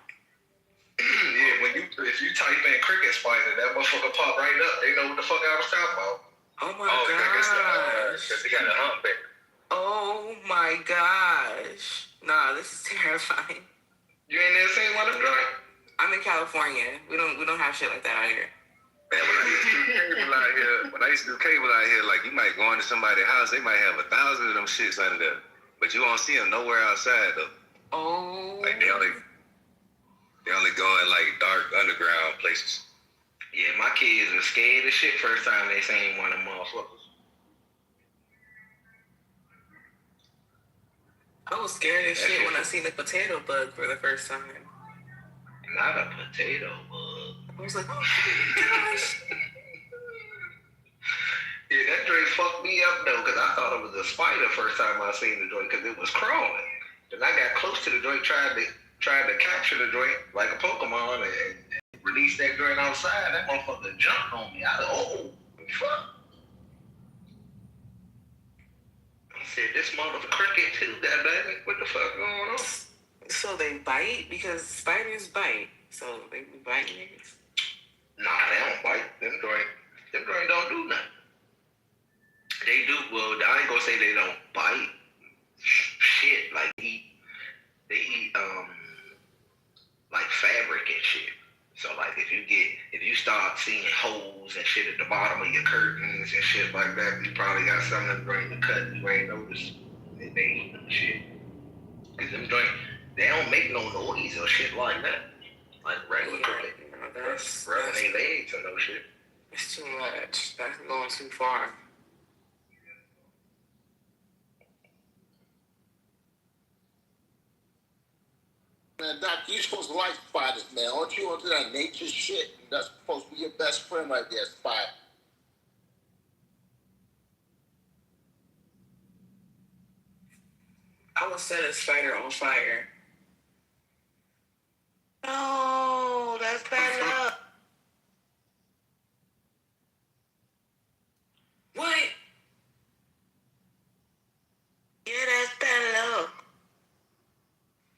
I: Yeah, if you type in cricket spider, that motherfucker pop right up. They know what the fuck I was talking about.
W: Oh my gosh.
R: Because they got a humpback.
W: Oh my gosh. Nah, this is terrifying.
I: You ain't never seen one of them joints?
W: I'm in California. We don't have shit like that out here.
R: Man, when I used to do cable out here, like you might go into somebody's house, they might have 1,000 of them shits under there, but you won't see them nowhere outside though.
W: Oh.
R: Like they only go in like dark underground places.
I: Yeah, my kids are scared as shit first time they seen one of them motherfuckers.
W: I was scared as shit when I seen the potato bug for the first time.
I: Not a potato bug.
W: I was like, oh my gosh.
I: Yeah, that joint fucked me up though, because I thought it was a spider first time I seen the joint, because it was crawling. Then I got close to the joint, tried to tried to capture the joint like a Pokemon and release that joint outside. That motherfucker jumped on me. I was fuck. I said, this motherfucker cricket too, goddammit. What the fuck going on?
W: So they bite because spiders bite. So they be biting niggas.
I: Nah, they don't bite. Them joint don't do nothing. They do. Well, I ain't gonna say they don't bite. Shit, like they eat like fabric and shit. So like if you start seeing holes and shit at the bottom of your curtains and shit like that, you probably got something to bring the cut you ain't noticed. They eat them shit. Cause them joint, they don't make no noise or shit like that. Like regular cricket.
W: That's
I: rubbing their legs or no shit.
W: It's too much. That's going too far.
G: Man, Doc, you're supposed to like spiders, man. Aren't you onto that nature shit? That's supposed to be your best friend right there, spider.
W: I would set a spider on fire.
B: No, that's bad luck.
W: What?
B: Yeah, that's bad luck.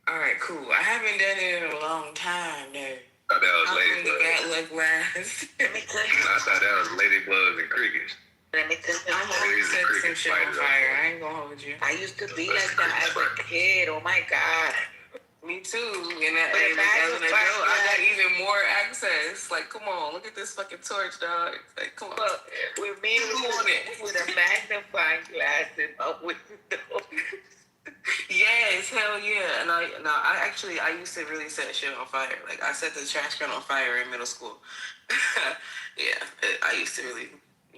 W: Alright, cool. I haven't done it in a long time, though.
V: I thought that was ladybugs.
W: Bad luck last.
B: Let me tell you.
V: I thought that was ladybugs and crickets.
B: Let me tell you.
W: I'm always set some shit on fire. I ain't gonna hold you.
B: I used to be like that as a kid. Oh my God.
W: Me too. And that, as an adult, I got even more access. Like, come on, look at this fucking torch, dog. Like, come on.
B: Look, with me, with a magnifying glass in my window.
W: Yes, hell yeah. And I used to really set shit on fire. Like, I set the trash can on fire in middle school. Yeah, I used to really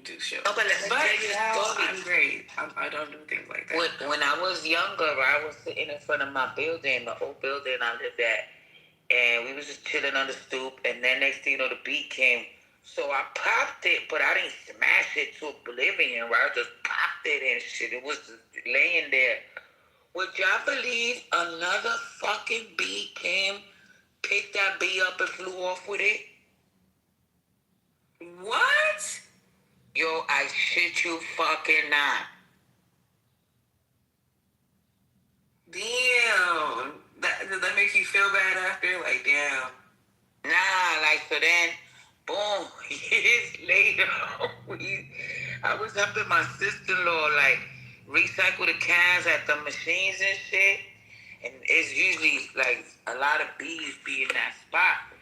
W: do shit.
B: No, but let me tell you a story.
W: I'm great. I don't do things like that.
B: When I was younger, I was sitting in front of my building, the old building I lived at, and we was just chilling on the stoop, and then next thing you know, the beat came. So I popped it, but I didn't smash it to oblivion, right? I just popped it and shit. It was just laying there. Would y'all believe another fucking bee came, picked that bee up and flew off with it?
W: What?
B: Yo, I shit you fucking not.
W: Damn. Does that make you feel bad after? Like, damn.
B: Nah, like, so then, boom, years later, I was helping my sister-in-law, like, recycle the cans at the machines and shit. And it's usually, like, a lot of bees be in that spot.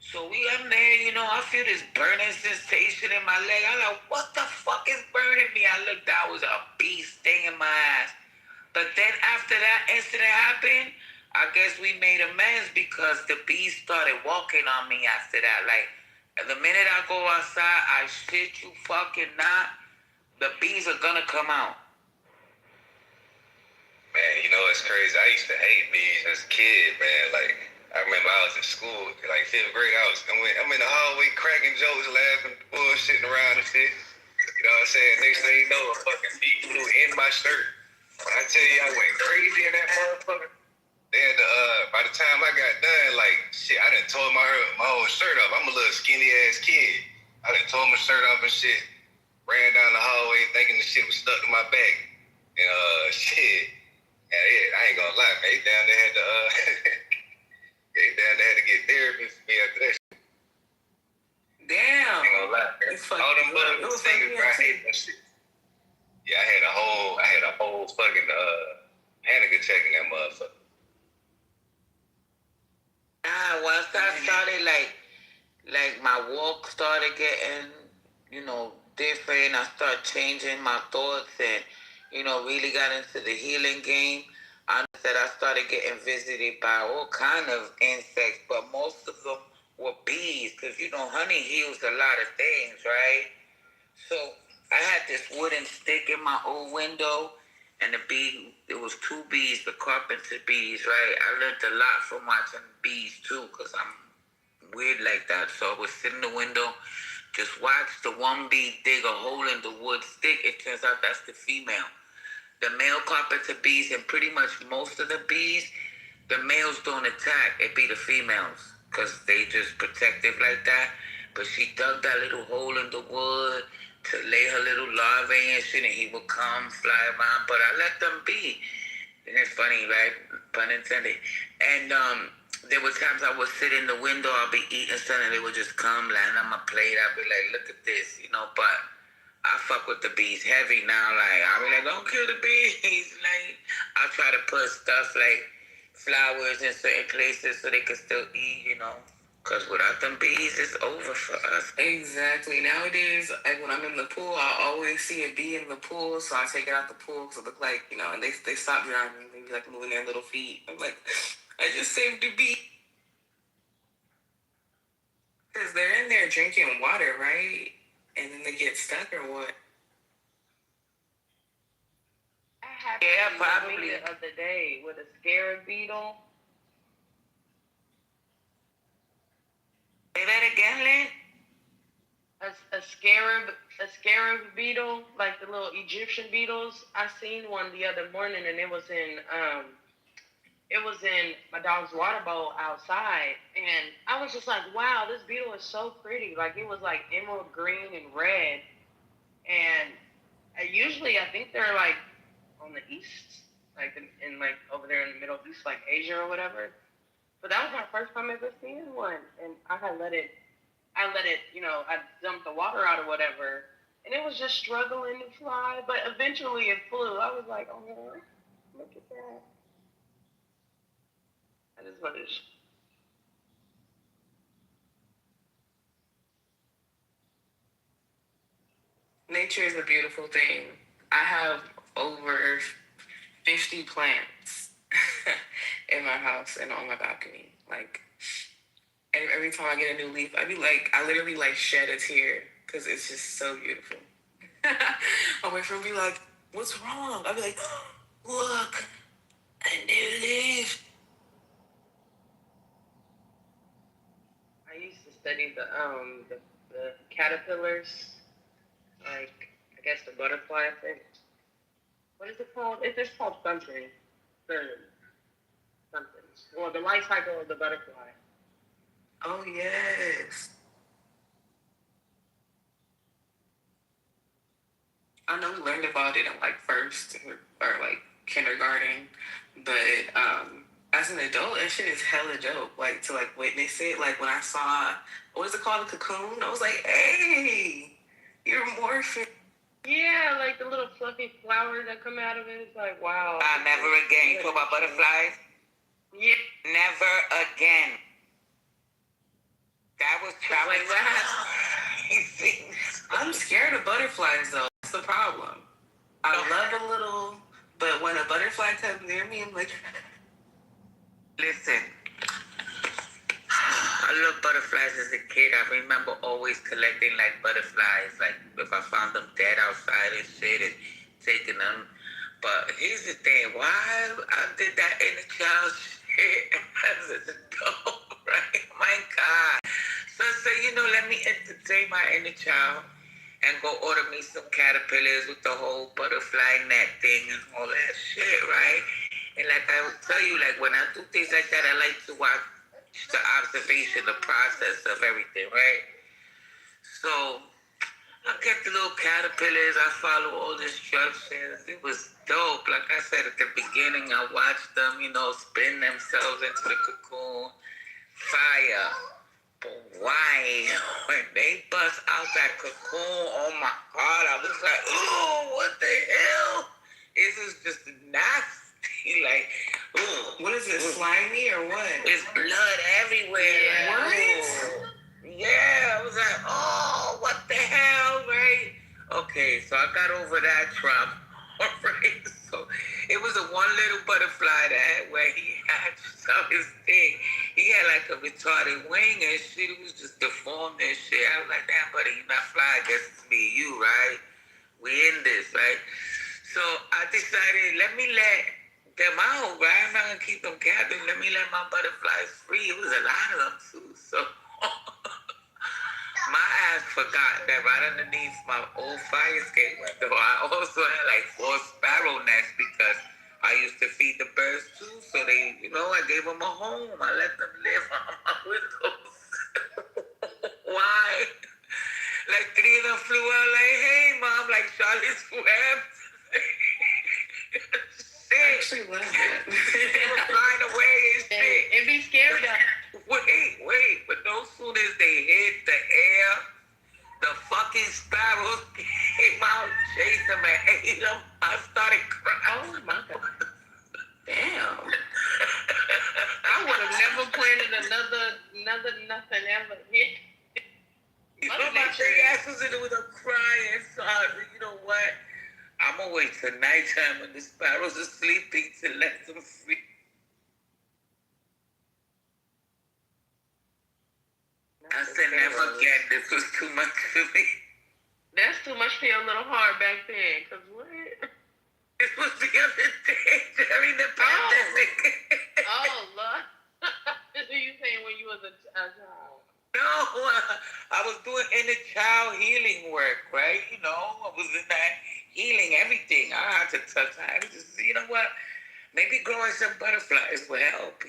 B: So I'm there, you know, I feel this burning sensation in my leg. I'm like, what the fuck is burning me? I looked, that was a bee stinging my ass. But then after that incident happened, I guess we made amends because the bees started walking on me after that. Like, the minute I go outside, I shit you fucking not, the bees are gonna come out.
V: Man, you know, it's crazy. I used to hate bees as a kid, man. Like, I remember I was in school, like 5th grade, I'm in the hallway cracking jokes, laughing, bullshitting around and shit. You know what I'm saying? Next thing you know, a fucking bee flew in my shirt. When I tell you I went crazy in that motherfucker, then by the time I got done, like, shit, I done tore my whole shirt off. I'm a little skinny ass kid. I done tore my shirt off and shit. Ran down the hallway thinking the shit was stuck to my back. And shit. And I ain't gonna lie, man. They down there had to get therapy for me after that shit.
W: Damn.
V: I ain't gonna lie, man. All them bugs, stingers, bro, I hate that shit. Yeah, I had a whole fucking panic attack in that motherfucker.
B: Once I started, like my walk started getting, you know, different. I started changing my thoughts and, you know, really got into the healing game. I started getting visited by all kind of insects, but most of them were bees, because, you know, honey heals a lot of things, right? So I had this wooden stick in my old window, and it was 2 bees, the carpenter bees, right? I learned a lot from watching bees too, because I'm weird like that. So I would sit in the window, just watch the one bee dig a hole in the wood stick. It turns out that's the female. The male carpenter bees and pretty much most of the bees, the males don't attack. It be the females, because they just protective like that. But she dug that little hole in the wood to lay her little larvae and shit, and he would come, fly around. But I let them be. And it's funny, right? Pun intended. And there were times I would sit in the window, I'll be eating something, and they would just come, land on my plate. I'd be like, look at this, you know. But I fuck with the bees heavy now. Like, I'll be like, don't kill the bees. Like, I try to put stuff like flowers in certain places so they can still eat, you know. Because without them bees, it's over for us.
W: Exactly. Nowadays, like when I'm in the pool, I always see a bee in the pool, so I take it out the pool because it look like, you know, and they stop drowning. They be like moving their little feet. I'm like, I just saved a bee. Because they're in there drinking water, right? And then they get stuck or what?
H: Yeah, probably the other day with a scarab beetle.
B: Say that again, Lynn?
H: A scarab beetle, like the little Egyptian beetles. I seen one the other morning, and it was in my dog's water bowl outside, and I was just like, wow, this beetle is so pretty. Like, it was like emerald green and red, and usually I think they're like on the east, like in like over there in the Middle East, like Asia or whatever. But that was my first time ever seeing one, and I let it, you know, I dumped the water out or whatever, and it was just struggling to fly, but eventually it flew. I was like, oh, look at that. That is what it is.
W: Nature is a beautiful thing. I have over 50 plants in my house and on my balcony. Like, every time I get a new leaf, I literally like shed a tear because it's just so beautiful. My friend be like, what's wrong? I'll be like, look, a new leaf.
H: I used to study the caterpillars, like, I guess the butterfly thing. What is it called? It's just called something. Something. Well, the life cycle of the butterfly.
W: Oh, yes. I know we learned about it in like first or like kindergarten, but as an adult, that shit is hella dope. Like to like witness it. Like when I saw, what is it called, a cocoon? I was like, hey, you're morphing.
H: Yeah, like the little fluffy flowers that come out of it. It's like, wow.
B: Never again. You talk about butterflies?
H: Yeah.
B: Never again. That was traumatizing.
W: I'm scared of butterflies though. That's the problem. I love a little, but when a butterfly comes near me, I'm like,
B: listen. I love butterflies as a kid. I remember always collecting like butterflies. Like if I found them dead outside and shit and taking them. But here's the thing. Why I did that inner child shit as an adult, right? My God. So I said, you know, let me entertain my inner child and go order me some caterpillars with the whole butterfly net thing and all that shit, right? And like I would tell you, like when I do things like that, I like to watch the observation, the process of everything, right? So I get the little caterpillars, I follow all the instructions. It was dope. Like I said at the beginning, I watched them, you know, spin themselves into the cocoon. Fire. But why? When they bust out that cocoon, oh my God, I was like, oh, what the hell? This is just nasty. Like, ooh.
W: What is it, slimy or what?
B: It's blood everywhere.
W: Yeah.
B: Like,
W: What?
B: yeah, I was like, oh, what the hell, right? Okay, so I got over that trauma, right? So it was a one little butterfly that where he had his thing. He had like a retarded wing and shit. It was just deformed and shit. I was like, damn, buddy, you not fly. I guess it's me and you, right? We in this, right? So I decided, let me let them out, right? I'm not gonna keep them captive. Let me let my butterflies free. It was a lot of them too. So my ass forgot that right underneath my old fire escape window, I also had like 4 sparrow nests because I used to feed the birds too. So they, I gave them a home. I let them live on my windows. Why? Like 3 of them flew out like, hey, Mom, like Charlotte's Web.
W: I actually love it.
B: They were flying away and shit.
H: It'd be scary though.
B: Wait. But no soon as they hit the air, the fucking sparrows came out, chased them, and ate them. I started crying.
H: Oh my God.
W: Damn.
H: I would have never planted another nothing ever.
B: My big ass was in it with a crying. So you know what? I'm gonna wait till nighttime when the sparrows are sleeping to let them free. I said never again. This was too much for me.
H: That's too much for your little heart back then. Cause what?
B: This was the other day during the pandemic.
H: Oh Lord. So you saying when you was a child?
B: No, I was doing inner child healing work, right? I was in that healing everything. I had to touch. I was just, you know what? Maybe growing some butterflies will help,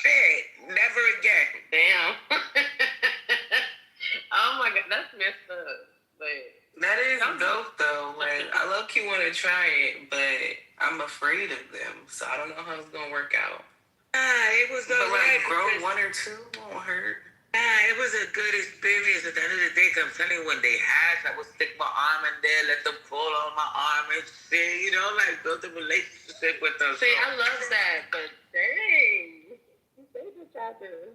B: Shit, never again.
H: Damn. Oh my God, that's messed up. But
W: that is dope though. Like I low-key want to try it, but I'm afraid of them, so I don't know how it's gonna work out.
B: It was
W: but
B: alright.
W: Grow 1 or 2 won't hurt.
B: It was a good experience. At the end of the day, I'm telling you, when they hatch, I would stick my arm in there, let them crawl on my arm and shit, build a relationship with them.
H: See, I love that, but dang. They just tried to.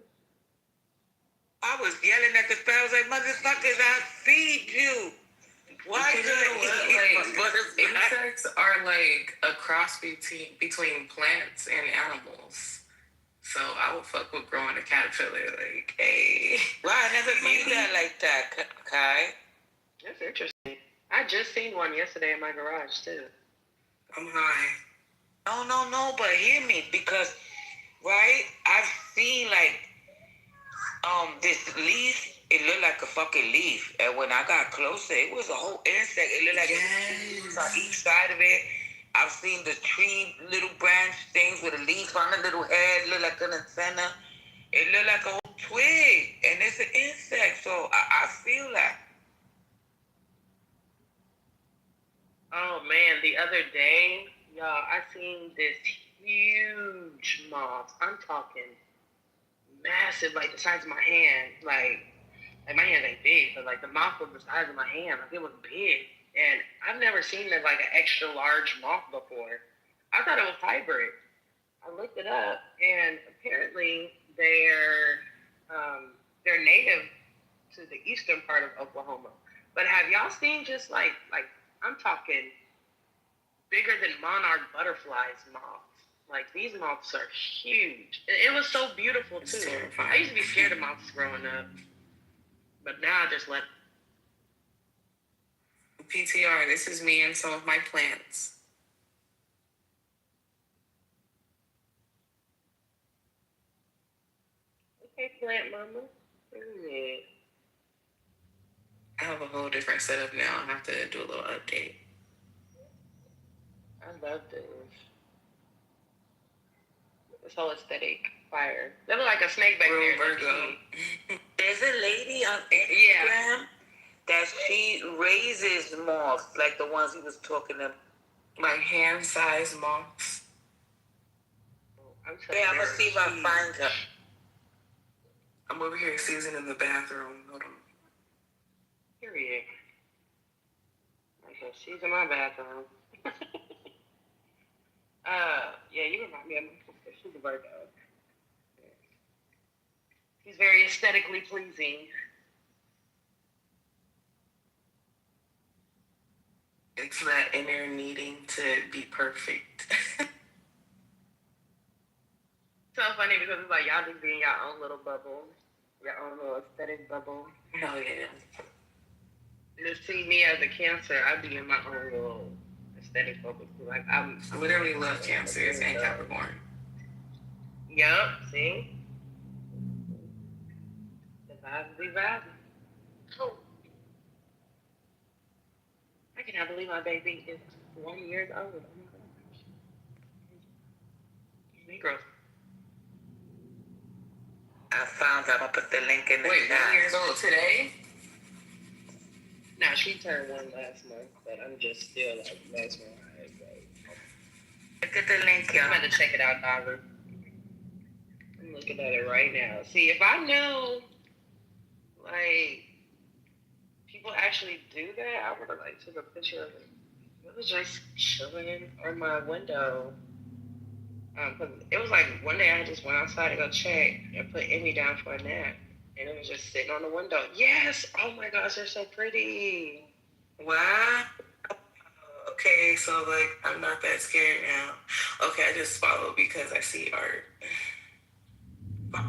B: I was yelling at the sparrows like, motherfuckers, I feed you. Why
W: insects are like a cross between plants and animals. So I would fuck with growing a caterpillar, like, hey.
B: Well, I never viewed that like that, Kai.
H: That's interesting. I just seen one yesterday in my garage too.
W: I'm high.
B: No, but hear me, because, right, I've seen this leaf. It looked like a fucking leaf, and when I got closer, it was a whole insect. It looked like leaves on each side of it. I've seen the tree, little branch things with a leaf on a little head, look like an antenna. It looked like a whole twig, and it's an insect, so I feel that.
H: Oh man, the other day, y'all, I seen this huge moth. I'm talking massive, like the size of my hand. Like my hand ain't big, but like the moth was the size of my hand. Like it was big. And I've never seen an extra large moth before. I thought it was hybrid. I looked it up, and apparently they're native to the eastern part of Oklahoma. But have y'all seen just like I'm talking bigger than monarch butterflies moths? Like these moths are huge. And it was so beautiful too. I used to be scared of moths growing up, but now I just let.
W: PTR, this is me and some of my plants.
H: Okay, plant mama. Period.
W: I have a whole different setup now. I have to do a little update.
H: I love this. This whole aesthetic fire. They look like a snake back there.
W: Virgo.
B: There's a lady on Instagram that she raises moths, like the ones he was talking about.
W: Like hand-sized moths.
B: I'm gonna see if I find her.
W: I'm over here seasoning the bathroom. Hold on.
H: Period. Okay, she's in my bathroom. Yeah, you remind me of my sister. She's a Virgo. She's very aesthetically pleasing.
W: It's that inner needing to be perfect.
H: So funny because it's like y'all just be in your own little bubble, your own little aesthetic bubble.
W: Hell yeah.
H: Just see me as a Cancer, I'd be in my own little aesthetic bubble. Like I
W: literally love Cancers and Capricorn.
H: Yup, see? The vibes be vibing. Oh. I cannot believe my baby is 1 year old. Oh my gosh. Negroes.
B: I found out. I'm gonna put the link in the
W: Wait, 1
B: chat.
W: years old today?
H: Now she turned 1 last month, but I'm just still like mesmerized.
B: Look at the link, y'all.
H: I'm about to check it out, Diver. I'm looking at it right now. See, if I knew, like, people actually do that, I would have like took a picture of it. It was just chilling on my window. 'Cause it was like one day I just went outside to go check and put Emmy down for a nap, and it was just sitting on the window. Yes! Oh my gosh, they're so pretty.
W: Wow. Okay, so like I'm not that scared now. Okay, I just followed because I see art.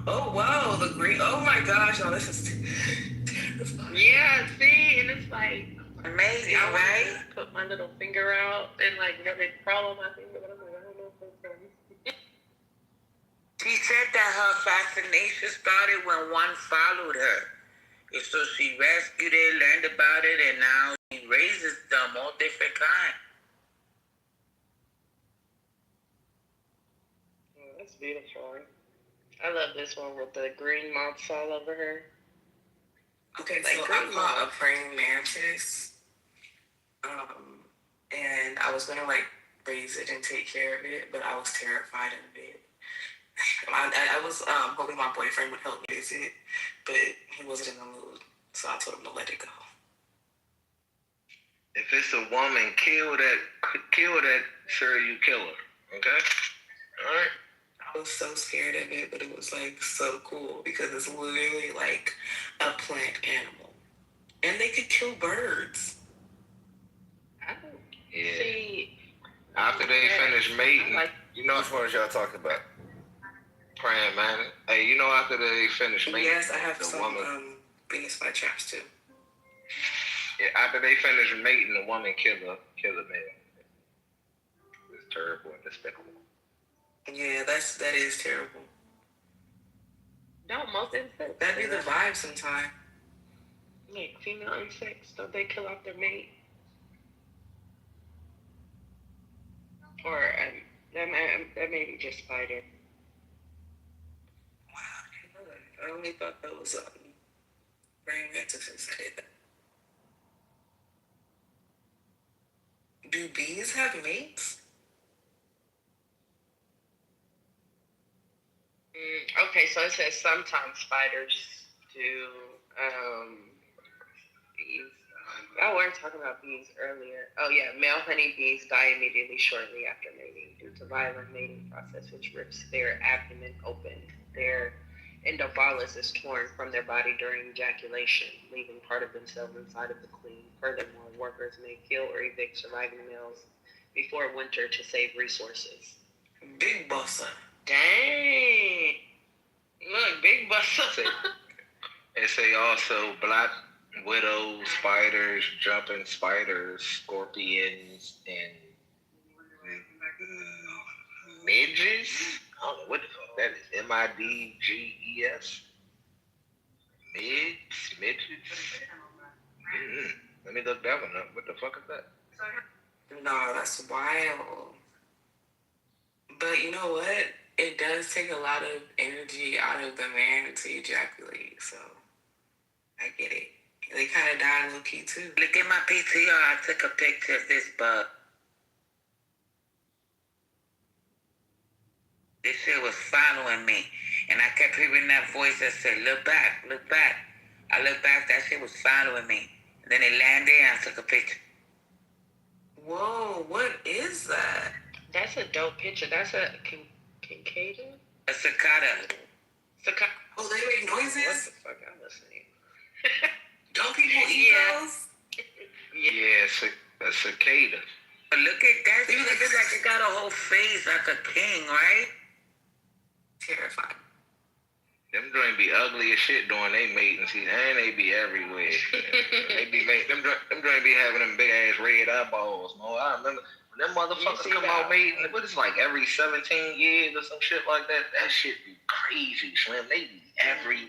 W: Oh wow, the green. Oh my gosh, no, this is terrifying.
H: Yeah, see, and it's like
B: amazing,
H: I
B: right?
H: Put my little finger out and like let it crawl on my finger, but I'm like, I don't know if that's from.
B: She said that her fascination started when one followed her. And so she rescued it, learned about it, and now she raises them all different kinds.
H: Oh, that's beautiful. I love this one with the green moths all over her.
W: Okay,
H: like
W: so I
H: green
W: caught a
H: moths.
W: praying mantis. And I was gonna like raise it and take care of it, but I was terrified of it. I was hoping my boyfriend would help me raise it, but he wasn't in the mood, so I told him to let it go.
I: If it's a woman, kill that serial killer. Okay? Alright?
W: I was so scared of it, but it was like so cool because it's literally like a plant animal. And they could kill birds.
I: Yeah.
H: See,
I: After they finish mating, you know
E: Which ones y'all talking about?
I: praying, man. Hey, you know after they finish mating,
W: Yes, I have
I: the
W: some
I: woman.
W: Venus flytraps too.
I: Yeah, after they finish mating, the woman kill the male. It's terrible and despicable.
W: Yeah, that is terrible.
H: Don't most insects.
W: That'd be the vibe sometime.
H: Like female insects, don't they kill off their mate? Or that may be just spider.
W: Wow, I only thought that was praying mantises that did that. Do bees have mates?
H: Okay, so it says sometimes spiders do. Bees. Oh, we were talking about bees earlier. Oh yeah, male honeybees die immediately shortly after mating due to violent mating process, which rips their abdomen open. Their endophallus is torn from their body during ejaculation, leaving part of themselves inside of the queen. Furthermore, workers may kill or evict surviving males before winter to save resources.
W: Big bossa.
H: Dang! Look, big bossa.
I: It say also black widows, spiders, jumping spiders, scorpions, and midges. I don't know what the fuck that is. MIDGES. Midges. Let me look that one up. What the fuck is that?
W: No, that's wild. But you know what? It does take a lot of energy out of the man to ejaculate, so I get it. They kind of die low key too.
B: Look at my PTR. I took a picture of this bug. This shit was following me. And I kept hearing that voice that said, look back, look back. I looked back, that shit was following me. And then it landed and I took a picture.
W: Whoa, what is that?
H: That's a dope picture. That's a cicada?
B: A cicada.
H: Cicada.
W: Oh, they make noises?
H: What the fuck I'm listening?
W: Don't people eat those?
I: Yeah, a cicada.
B: But look at that. It looks like it got a whole face like a king, right?
W: Terrifying.
I: Them joints be ugly as shit during they mating season, and they be everywhere. They be them joints be having them big ass red eyeballs. Mo, I remember when them motherfuckers come out mating. What is like every 17 years or some shit like that? That shit be crazy, Slim. They be every.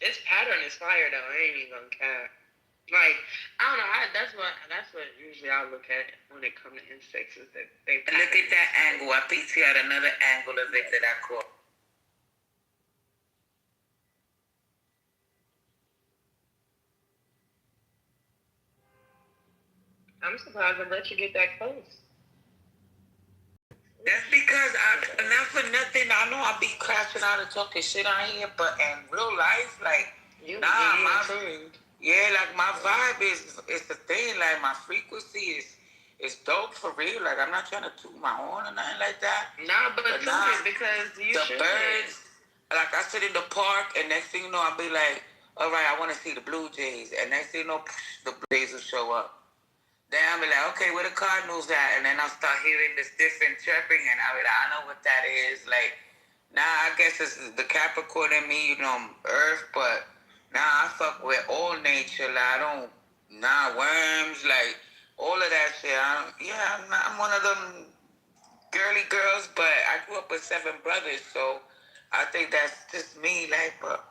H: This pattern is fire though. I ain't even gonna cap. Like, I don't know. That's what usually I look at when it comes to insects is that they.
B: Look at that angle. I PT'd another angle of it that I caught.
H: I'm surprised they let you get that close.
B: That's because not for nothing. I know I be crashing out and talking shit on here, but in real life, like, like my vibe is the thing. Like my frequency is dope for real. Like I'm not trying to toot my horn or nothing like that.
H: Nah, but toot it because you
B: the
H: should.
B: birds. Like I sit in the park, and next thing you know, I'll be like, all right, I want to see the Blue Jays, and next thing you know, the Blue Jays will show up. Then I'll be like, okay, where the Cardinals at? And then I'll start hearing this different chirping, and I'll be like, I know what that is. Like, I guess it's the Capricorn in me, Earth, but I fuck with all nature. Like, I don't, worms, like, all of that shit. I'm one of them girly girls, but I grew up with 7 brothers, so I think that's just me, like, but.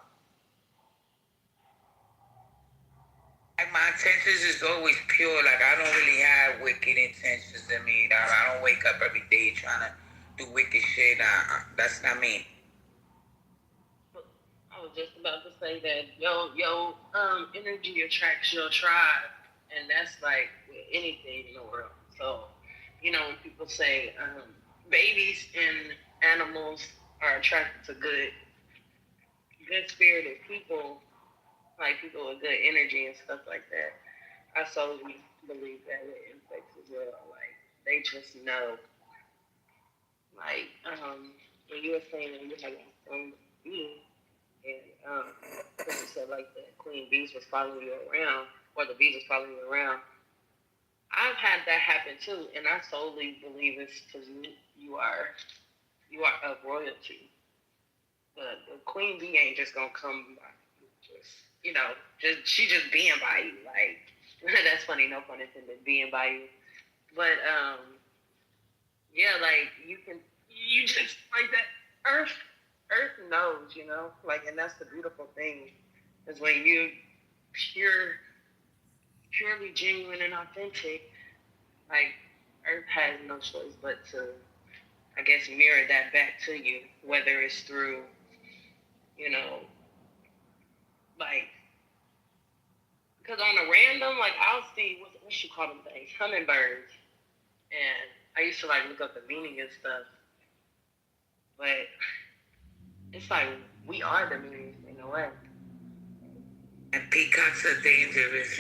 B: Like my intentions is always pure. Like I don't really have wicked intentions. I mean, I don't wake up every day trying to do wicked shit. That's not me.
H: I was just about to say that your energy attracts your tribe, and that's like with anything in the world. So, when people say babies and animals are attracted to good spirited people, like people with good energy and stuff like that. I solely believe that with insects as well. Like they just know. Like when you were saying that you had a bee, and you said like the queen bees was following you around, or the bees was following you around. I've had that happen too, and I solely believe it's because you are of royalty. The queen bee ain't just gonna come by. She just being by you. Like that's funny, no pun intended, being by you. But like you just like that earth knows, like, and that's the beautiful thing is when you purely genuine and authentic, like earth has no choice but to, I guess, mirror that back to you, whether it's through, like, because on a random, like, I'll see, what you call them things? Hummingbirds. And I used to, like, look up the meaning and stuff. But it's like, we are the meaning in a way.
B: And peacocks are dangerous,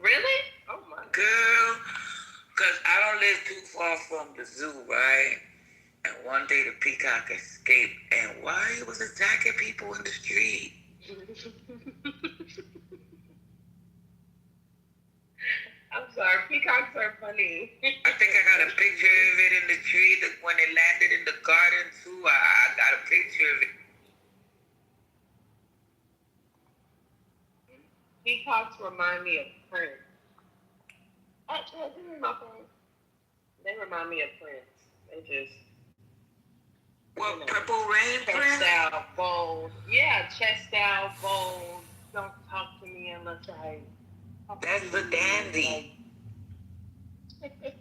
H: Really? Oh, my.
B: Girl, because I don't live too far from the zoo, right? And one day the peacock escaped, and why he was attacking people in the street.
H: I'm sorry, peacocks are funny.
B: I think I got a picture of it in the tree when it landed in the garden too. I got a picture of it.
H: Peacocks remind me of Prince. Actually, this is my phone. They remind me of Prince. They just.
B: Well, Purple Rain Prince?
H: Chest out, bold. Yeah, chest out, bold. Don't talk to me unless I.
B: That's the dandy.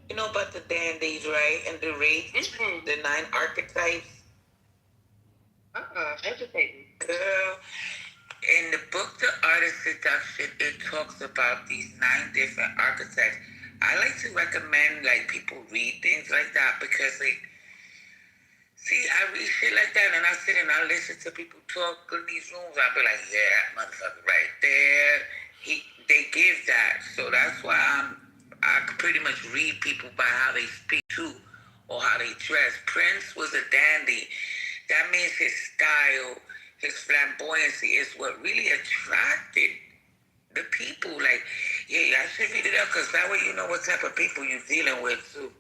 B: You know about the dandies, right? And the race, the 9 archetypes.
H: Educate me.
B: Girl, in the book, The Art of Seduction, it talks about these 9 different archetypes. I like to recommend, like, people read things like that because, like, see, I read shit like that and I sit and I listen to people talk in these rooms. I'll be like, yeah, that motherfucker right there. They give that. So that's why I could pretty much read people by how they speak too or how they dress. Prince was a dandy. That means his style, his flamboyancy is what really attracted the people. Like, yeah, I should read it up because that way you know what type of people you're dealing with too.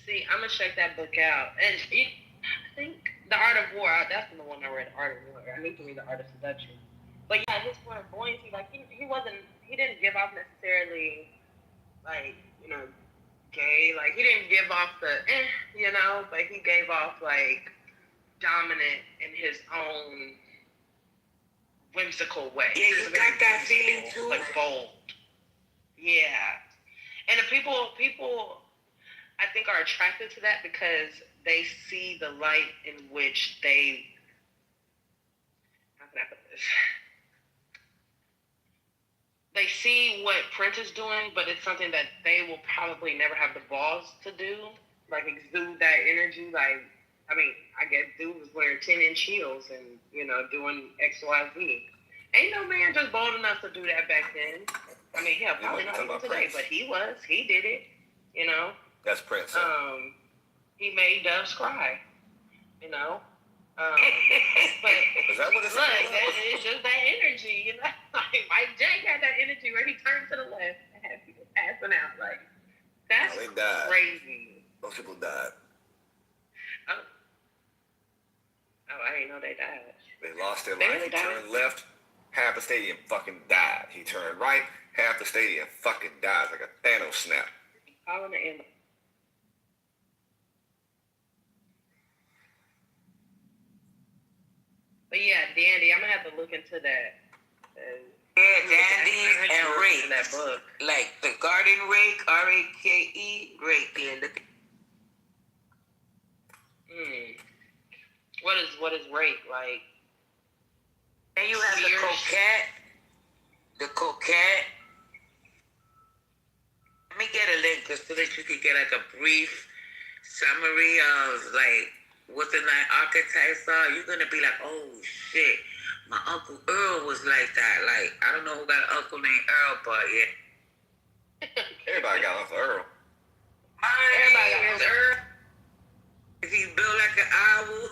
H: See, I'm gonna check that book out. And I think The Art of War, that's the one I read, Art of War. I need to read The Art of Seduction. But yeah, his flamboyancy, like he didn't give off necessarily, like, gay. Like he didn't give off the, but he gave off like dominant in his own whimsical way.
B: Yeah, you got that feeling too?
H: Like bold. Yeah. And the people I think are attracted to that because they see the light in which they, how can I put this? They see what Prince is doing, but it's something that they will probably never have the balls to do. Like exude that energy. Like, I mean, I guess dude was wearing 10-inch heels and, doing XYZ. Ain't no man just bold enough to do that back then. I mean, hell, probably not even today, but he was. He did it,
A: That's Prince.
H: He made doves cry, But
A: is that what it's like?
H: It's just that energy, Like Mike Jack had that energy where he turned to the left and had people passing out. Like, that's
A: they died.
H: Crazy.
A: Those people died.
H: Oh, I didn't know they died.
A: They lost their
H: They
A: life.
H: really
A: He
H: died?
A: turned left, half the stadium fucking died. He turned right, half the stadium fucking died. Like a Thanos snap.
H: Calling the ambulance. But yeah, Dandy, I'm gonna have to look into that.
B: Yeah, Dandy and Rake.
H: That book.
B: Like the garden rake, R-A-K-E, rake. Yeah, look.
H: What is rake like?
B: And you have the coquette. The coquette. Let me get a link just so that you can get like a brief summary of like what the 9 archetypes are. You're gonna be like, oh shit, my Uncle Earl was like that. Like, I don't know who got an uncle named Earl, but yeah.
A: Everybody got Uncle Earl.
B: Everybody got Uncle Earl. Is he built like an owl?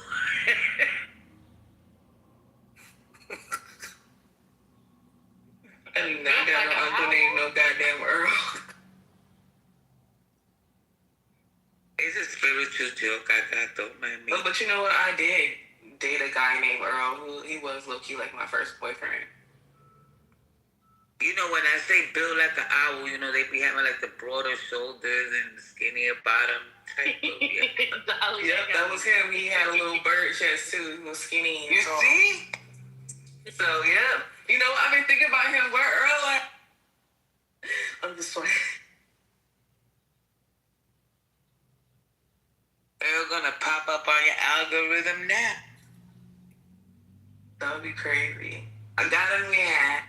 W: I do not got no uncle named no goddamn Earl.
B: It's a spiritual joke I got, don't mind me.
W: But you know what? I did date a guy named Earl. He was low-key like my first boyfriend.
B: You know, when I say built like an owl, they be having like the broader shoulders and the skinnier bottom type of, yeah.
W: Yep, that was him. He had a little bird chest too. He was skinny and tall.
B: See?
W: So, yeah. I've been thinking about him. Where Earl at? I'm just playing.
B: They're gonna pop up on your algorithm now.
W: That would be crazy. I got him, yeah.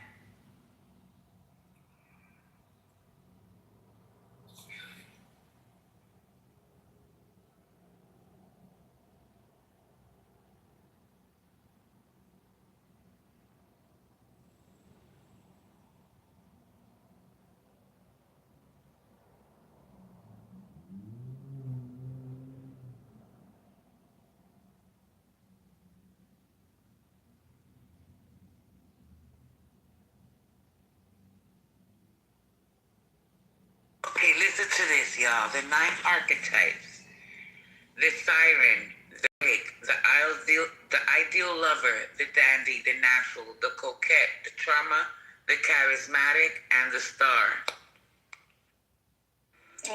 B: Okay, listen to this, y'all. The 9 archetypes. The siren, the rake, the ideal lover, the dandy, the natural, the coquette, the charmer, the charismatic, and the star.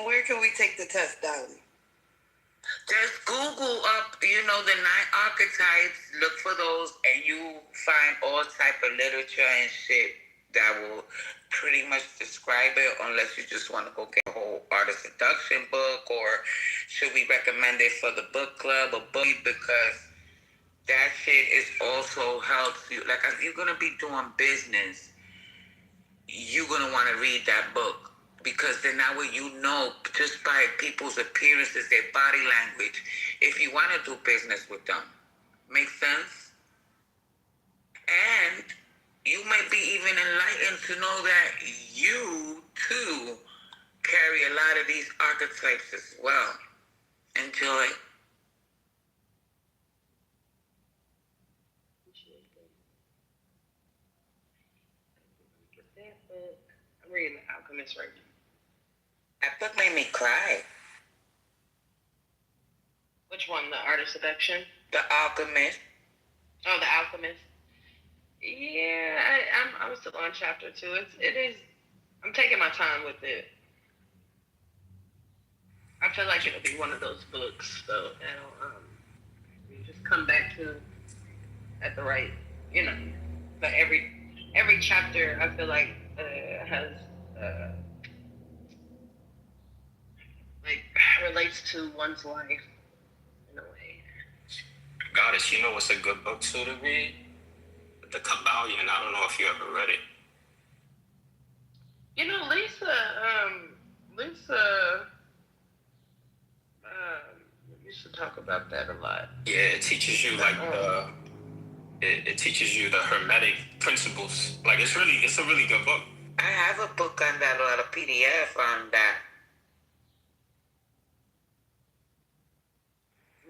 N: Where can we take the test down?
B: Just Google up, the 9 archetypes, look for those, and you find all type of literature and shit that will pretty much describe it, unless you just want to go get a whole art of seduction book, or should we recommend it for the book club or book, because that shit is also helps you. Like, if you're going to be doing business, you're going to want to read that book, because then that way just by people's appearances, their body language, if you want to do business with them. Make sense? And you may be even enlightened to know that you, too, carry a lot of these archetypes as well. Enjoy.
H: I'm reading The Alchemist right now.
B: That book made me cry.
H: Which one? The Art of Seduction?
B: The Alchemist.
H: Oh, The Alchemist. Yeah, I'm still on chapter 2. It is. I'm taking my time with it. I feel like it'll be one of those books, though, that'll you just come back to at the right, but every chapter I feel like has like relates to one's life in a way.
C: Goddess, you know what's a good book too to read? The Kabbalion. I don't know if you ever read it.
H: You know, Lisa used to talk about that a lot.
C: Yeah, it teaches you like it teaches you the hermetic principles. Like it's a really good book.
B: I have a book on that, or a PDF on that.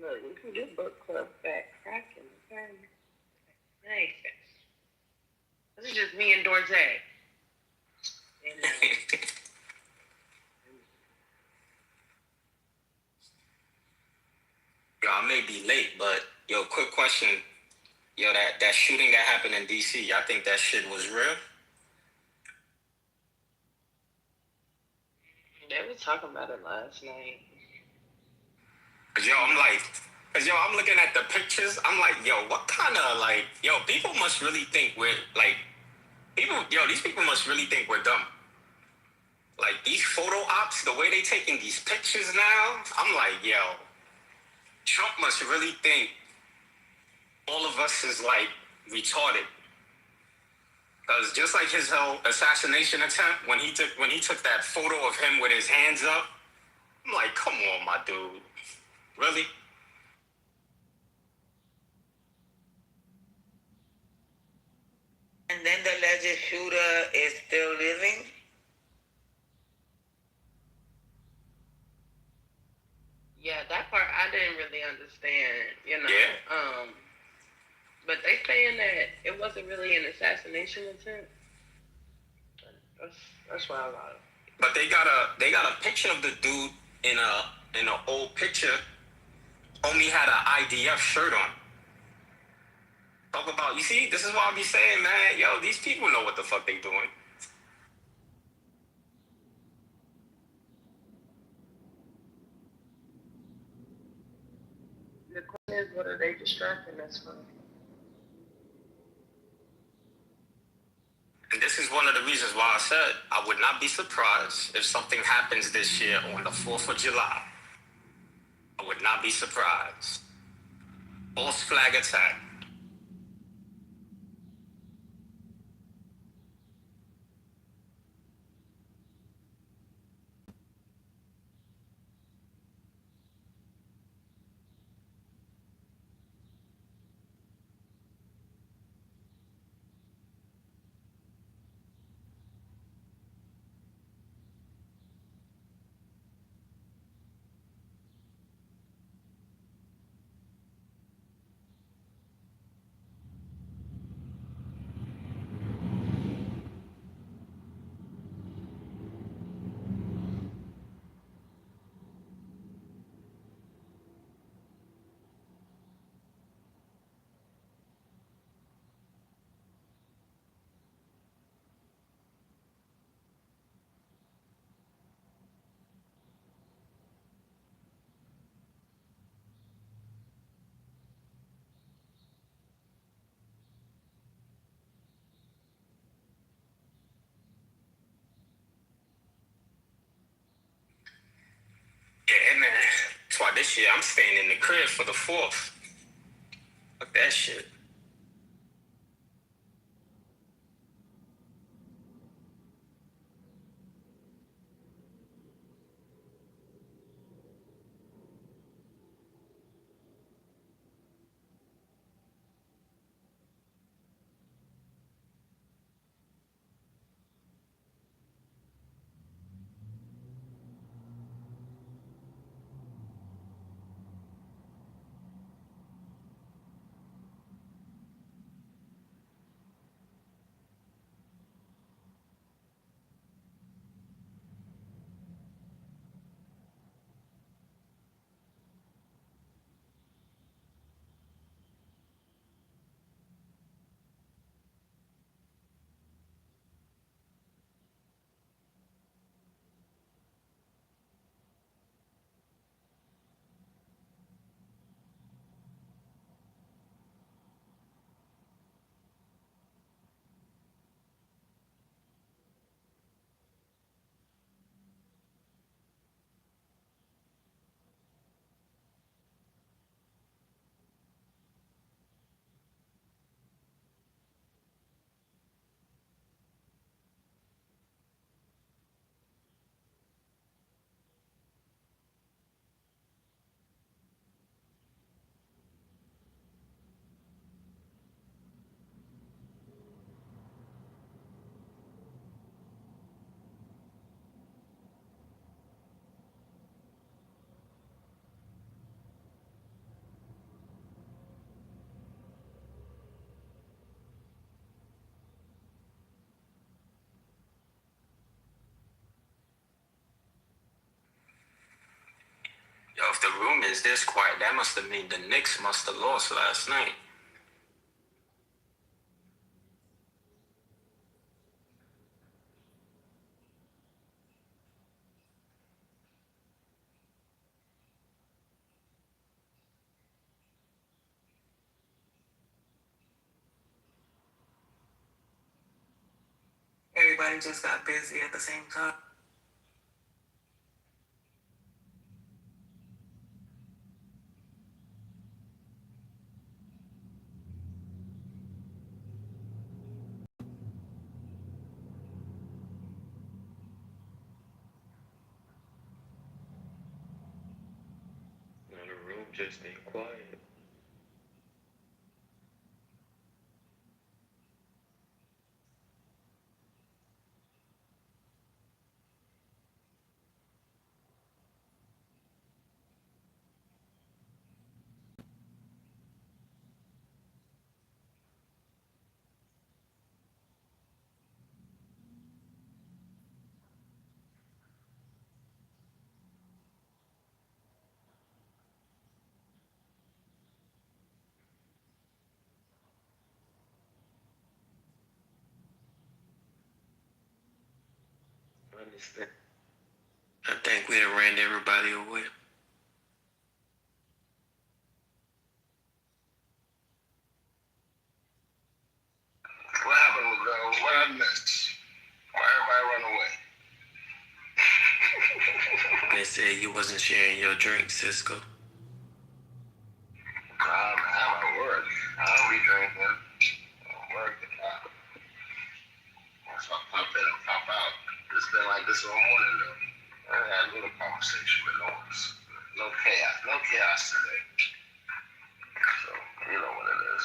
H: Look, we can get book club back cracking. Okay. Nice. This is just me and Dorsey.
C: Yo, I may be late, but yo, quick question. Yo, that shooting that happened in DC, I think that shit was real.
H: They were talking about it last night.
C: Cause I'm looking at the pictures. I'm like, yo, what kind of like, yo, people must really think we're like, these people must really think we're dumb. Like these photo ops, the way they taking these pictures now, I'm like, yo, Trump must really think all of us is like retarded. Cause just like his whole assassination attempt, when he took that photo of him with his hands up, I'm like, come on, my dude, really?
B: And then the alleged shooter is still living?
H: Yeah, that part I didn't really understand, you know.
C: Yeah.
H: But they saying that it wasn't really an assassination attempt. That's why I got it.
C: But they got a picture of the dude in an old picture. Homie had an IDF shirt on. Talk about, you see, this is what I be saying, man. Yo, these people know what the fuck they doing.
H: The question is, what are they distracting us from?
C: And this is one of the reasons why I said I would not be surprised if something happens this year on the 4th of July. I would not be surprised. False flag attack. Yeah, man. That's why this year I'm staying in the crib for the 4th. Fuck that shit. if the room is this quiet, that must have mean the Knicks must have lost last night.
W: Everybody just got busy at the same time.
L: Now the room just ain't quiet. Understand. I think we done ran everybody away.
G: What happened with what I missed? Why everybody run away?
L: They said you wasn't sharing your drink, Cisco.
G: Man, I'm at work. I don't be drinking. I'm working. So I pop in and pop out. It's been like this all morning though. I had a little conversation with no chaos. No chaos today. So you know what it is.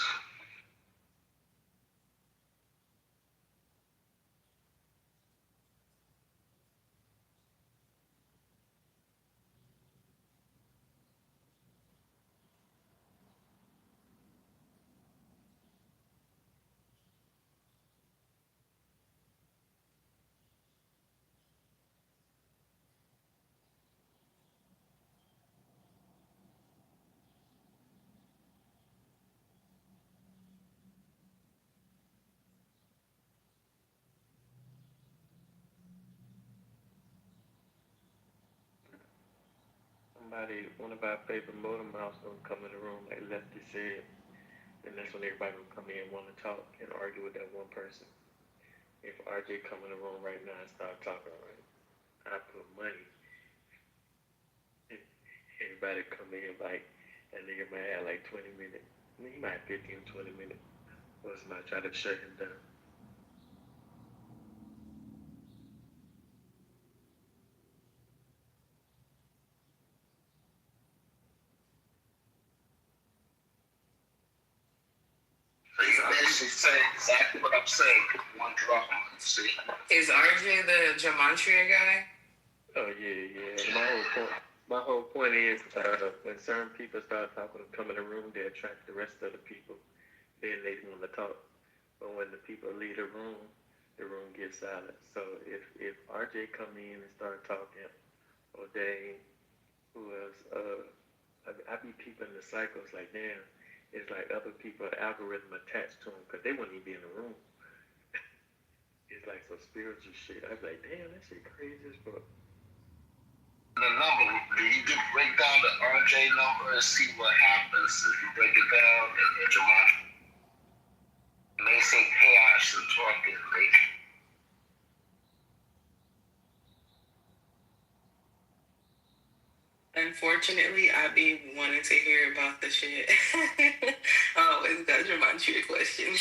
L: One of our favorite motor mouths gonna come in the room, like Lefty said, and that's when everybody gonna come in and want to talk and argue with that one person. If RJ come in the room right now and start talking, right, I put money. Everybody come in like, and nigga might have like 20 minutes. I mean, he might have 15, 20 minutes. Or somebody try to shut him down.
G: So you basically say exactly what I'm saying. One drop on it. See?
W: Is RJ the Gematria guy?
L: Oh yeah. My whole point is when certain people start talking and come in the room, they attract the rest of the people. Then they want to talk. But when the people leave the room gets silent. So if RJ come in and start talking, or Dane, who else? I be peeping the cycles like, damn, it's like other people algorithm attached to them because they wouldn't even be in the room. It's like some spiritual shit. I was like, damn, that shit crazy as fuck.
G: The number, do you just break down the RJ number and see what happens if you break it down in Gematria? And they say chaos and talking, right?
W: Unfortunately, I be wanting to hear about the shit. I always got Gematria questions.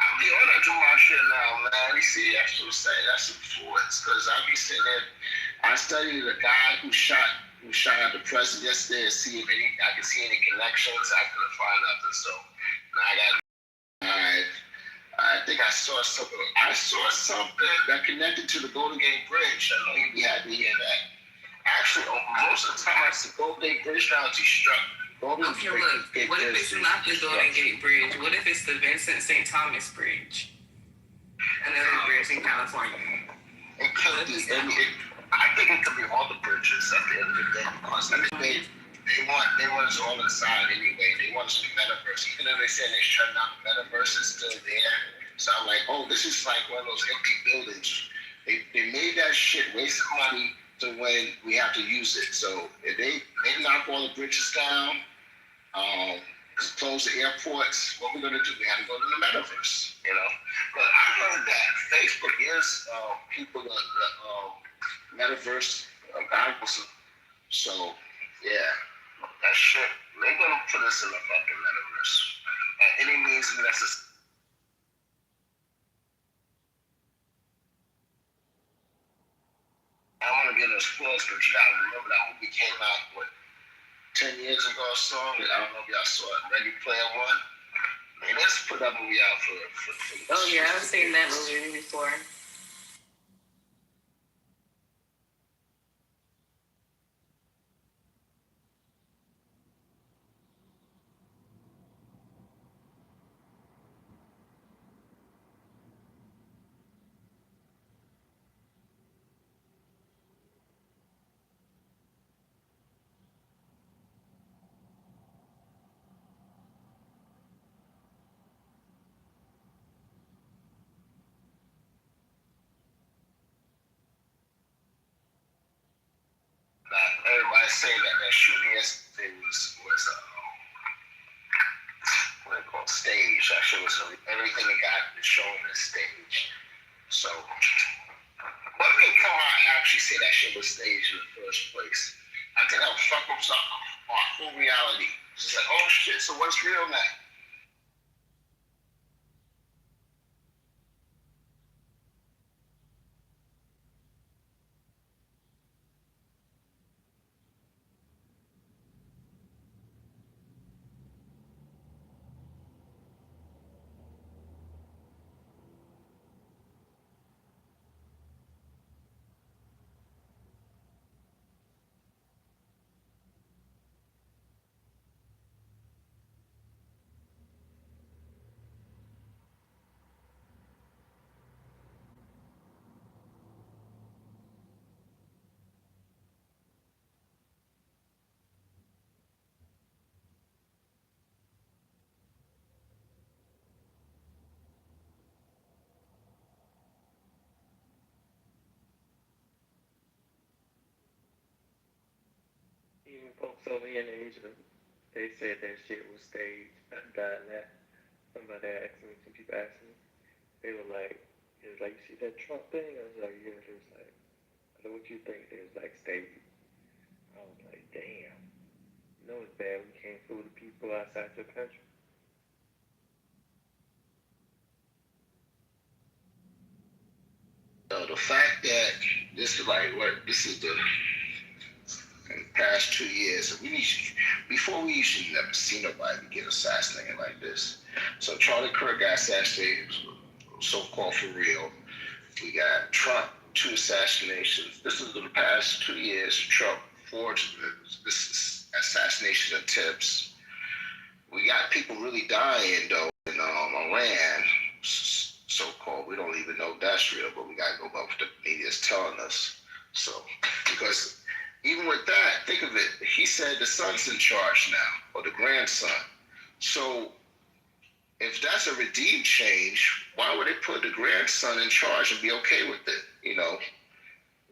G: I'll be on that Gematria now, man. You see, I should say that's influence because I be sitting there. I studied a guy who shot at the president yesterday to see if I could see any connections. I couldn't find nothing, so now I think I saw something. I saw something that connected to the Golden Gate Bridge. I know you'd be happy to hear that. Actually, most of the time, it's the Golden Gate Bridge now destructed.
W: Okay, look, what if it's not the Golden Gate Bridge? What if it's the Vincent St. Thomas Bridge? Another bridge in California.
G: It could be. I think it could be all the bridges at the end of the day because they want us all inside anyway. They want us in the metaverse. Even though they say they're shutting down the metaverse, it's still there. So I'm like, oh, this is like one of those empty buildings. They made that shit waste money to when we have to use it. So if they knock all the bridges down, close the airports, what we're gonna do? We have to go to the metaverse, you know. But I heard that Facebook is people the metaverse goggles. So yeah, that shit. They're gonna put us in the fucking metaverse at any means necessary. I want to get us close, but you gotta remember that movie came out 10 years ago or so. I don't know if y'all saw it. Ready Player One. Man, let's put that movie out for
W: Oh yeah, I've seen that movie before.
G: Everybody's saying that shooting yesterday was what they call stage. Actually, was everything that got shown on stage. So, what if they come out and actually say that shit was staged in the first place? I think that would fuck us up on full reality. It's just like, oh shit, so what's real now?
L: Even folks over here in Asia, they said that shit was staged. I got that. Somebody asked me, some people asked me, they were like, it was like, you see that Trump thing? I was like, yeah. It was like, I know what you think. It was like staged. I was like, damn. You know it's bad when you can't fool the people outside your country.
G: So the fact that this is like what this is the in the past 2 years, before we usually never see nobody get assassinated like this. So Charlie Kirk got assassinated, so-called for real. We got Trump, 2 assassinations. This is the past 2 years. Trump forged this assassination attempts. We got people really dying though in Iran, so-called. We don't even know if that's real, but we gotta go by what the media's telling us. So because even with that, think of it. He said the son's in charge now, or the grandson. So if that's a redeemed change, why would they put the grandson in charge and be okay with it? You know,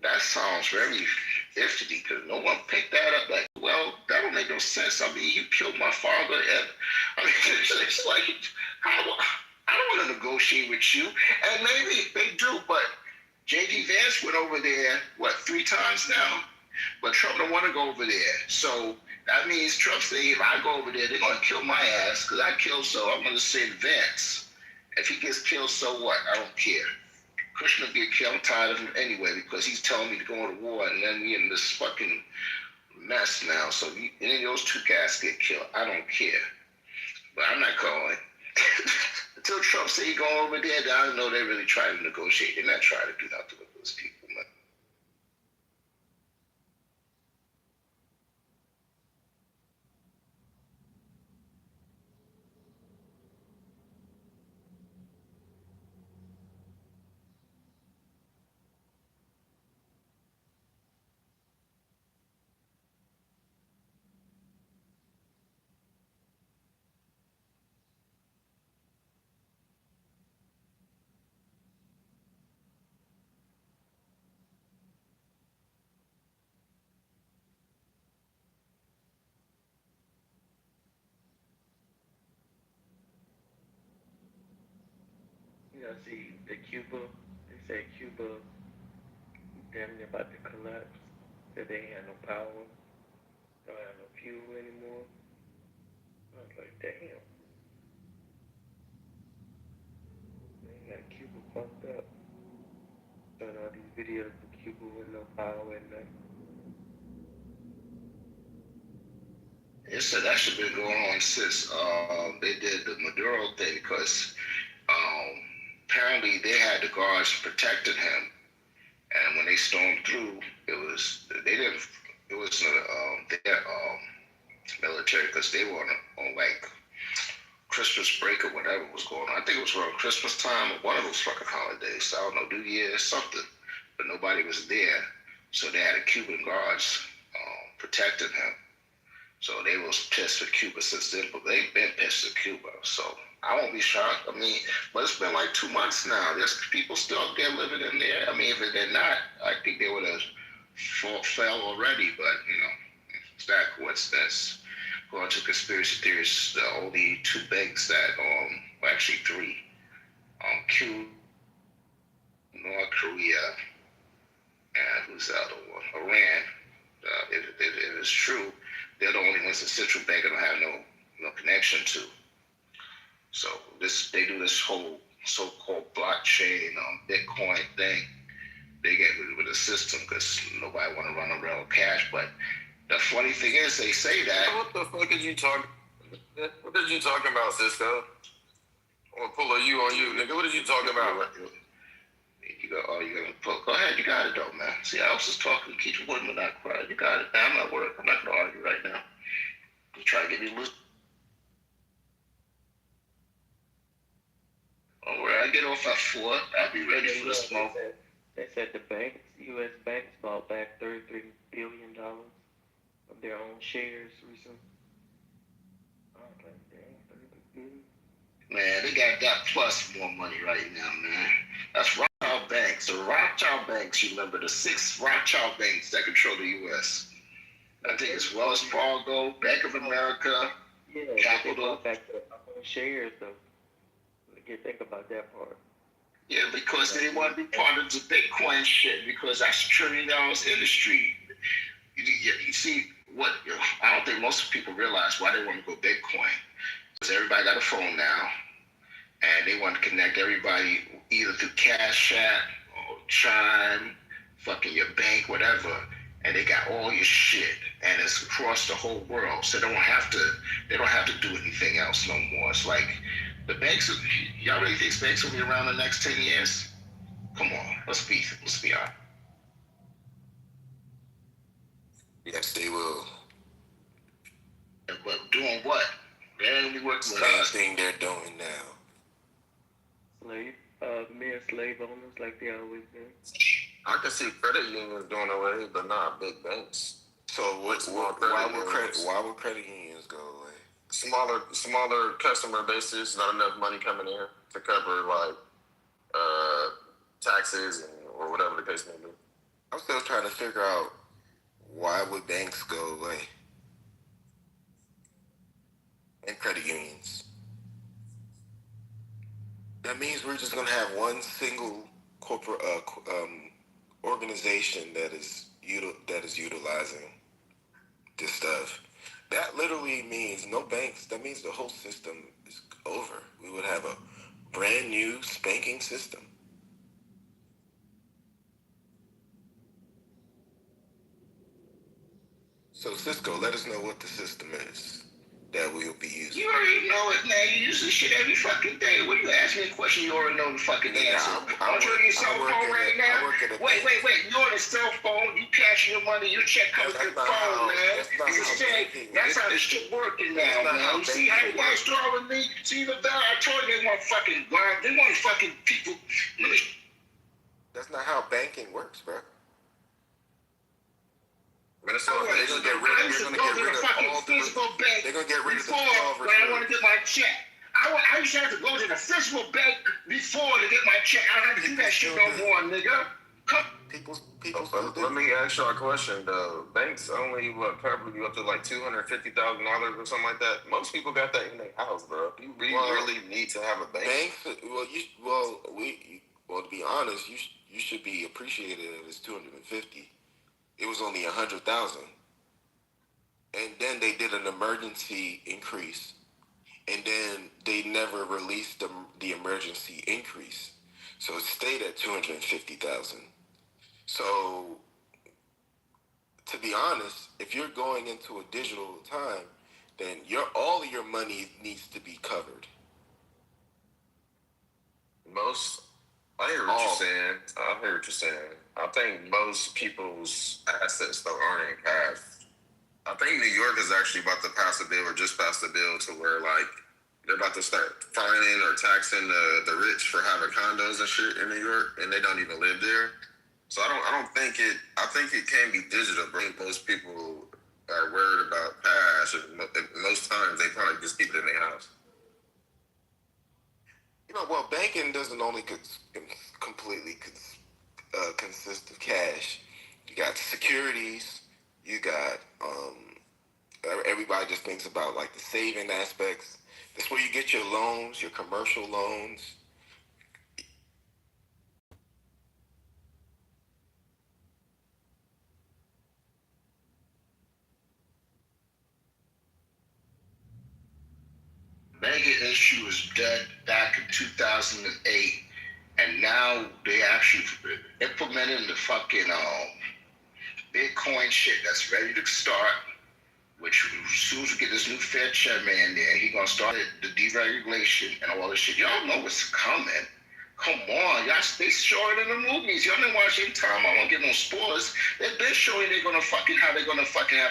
G: that sounds very iffy because no one picked that up. Like, well, that don't make no sense. I mean, you killed my father, and I mean, it's like I don't want to negotiate with you. And maybe they do, but J.D. Vance went over there 3 times now. But Trump don't want to go over there. So that means Trump say, if I go over there, they're going to kill my ass because I killed, so I'm going to send Vance. If he gets killed, so what? I don't care. Kushner will get killed. I'm tired of him anyway because he's telling me to go to war and then we in this fucking mess now. So any of those 2 guys get killed. I don't care. But I'm not going. Until Trump say he go over there, I don't know they're really trying to negotiate. They're not trying to do nothing with those people.
L: see the Cuba. They say Cuba damn near about to collapse. That they ain't had no power, don't have no fuel anymore. I was like, damn. They got Cuba fucked up. Showing all these videos of Cuba with no power and nothing.
G: It said that should been going on since they did the Maduro thing because apparently they had the guards protecting him, and when they stormed through, it wasn't their military because they were on like Christmas break or whatever was going on. I think it was around Christmas time or one of those fucking holidays. I don't know, New Year's, something. But nobody was there, so they had the Cuban guards protecting him. So they was pissed at Cuba since then, but they've been pissed at Cuba. So I won't be shocked. I mean, but it's been like 2 months now. There's people still out there living in there. I mean, if they're not, I think they would have fell already. But it's that coincidence. According to conspiracy theories, the only 2 banks that, well, actually 3, Cuba, North Korea, and who's the other one? Iran. If it's true, they're the only ones the central bank don't have no connection to. So they do this whole so-called blockchain Bitcoin thing. They get rid of the system because nobody want to run around cash. But the funny thing is, they say that.
T: What the fuck is you talking? What are you talking about, Cisco? I'm gonna pull a U on you, nigga. What are you talking about?
G: You gonna pull? Go ahead, you got it though, man. See, I was just talking to keep your women not quiet. You got it. Man, I'm at work. I'm not gonna argue right now. You try to get me loose. All right, I get off at 4. I'll be ready for the smoke.
L: They said the banks, U.S. banks, bought back $33 billion of their own shares recently. I was like, damn, $33 billion.
G: Man, they got plus more money right now, man. That's Rothschild banks. The Rothschild banks, you remember, the 6 Rothschild banks that control the U.S. I think it's Wells Fargo, Bank of America, Capital.
L: They bought back their own shares, though. Think about that part.
G: Yeah, because they want to be part of the Bitcoin shit because that's $1 trillion industry. You see, I don't think most people realize why they want to go Bitcoin. Because everybody got a phone now, and they want to connect everybody either through Cash App or Chime, fucking your bank, whatever, and they got all your shit, and it's across the whole world. So they don't have to do anything else no more. It's like the banks. Y'all really think banks will be around the next 10 years? Come on, let's be honest.
T: Yes, they will.
G: But doing what? They ain't be working
T: the same thing they're doing now.
L: Mere slave owners like they always been.
T: I can see credit unions doing away, but not big banks. So why would credit unions go away? Smaller customer bases, not enough money coming in to cover like taxes or whatever the case may be. I'm still trying to figure out why would banks go away and credit unions. That means we're just gonna have one single corporate organization that is utilizing this stuff. That literally means no banks. That means the whole system is over. We would have a brand new spanking system. So Cisco, let us know what the system is that we'll be using.
G: You already know it, man. You use this shit every fucking day. When you ask me a question, you already know the fucking answer. Aren't you on your cell phone right now? Wait. You're on a cell phone. You cashing your money. Your check comes to the phone, man. That's how this shit working now, man. You see how you guys throwing me? See the bell? I told you they want fucking guard. They want fucking people.
T: That's not how banking works, bro. They're gonna get rid of all physical bank. They're gonna get rid of the Kitover.
G: When I want to get my check, I used to have to go to the physical bank before to get my check. I don't have to do that shit no more, nigga. Come.
R: People
T: Let me ask y'all a question though. Banks only cover you up to like $250,000 or something like that. Most people got that in their house, bro. You really need to have a bank.
R: Banks, to be honest, you should be appreciated if it's 250. It was only 100,000, and then they did an emergency increase, and then they never released the emergency increase, so it stayed at 250,000. So, to be honest, if you're going into a digital time, then all of your money needs to be covered.
T: I hear what you're saying. I think most people's assets though aren't in cash. I think New York is actually about to pass a bill or just passed a bill to where like they're about to start fining or taxing the rich for having condos and shit in New York, and they don't even live there. So I don't think it. I think it can be digital. But I think most people are worried about cash, and most times they probably just keep it in their house.
R: Banking doesn't only completely consist of cash. You got securities. You got everybody just thinks about like the saving aspects. That's where you get your loans, your commercial loans.
G: Banking issue is dead back in 2008, and now they actually implemented the fucking Bitcoin shit that's ready to start. Which as soon as we get this new Fed chairman there, he gonna start the deregulation and all this shit. Y'all know what's coming. Come on, y'all. They show it in the movies. Y'all didn't watch any time. I won't give no spoilers. They've been showing they're gonna fucking have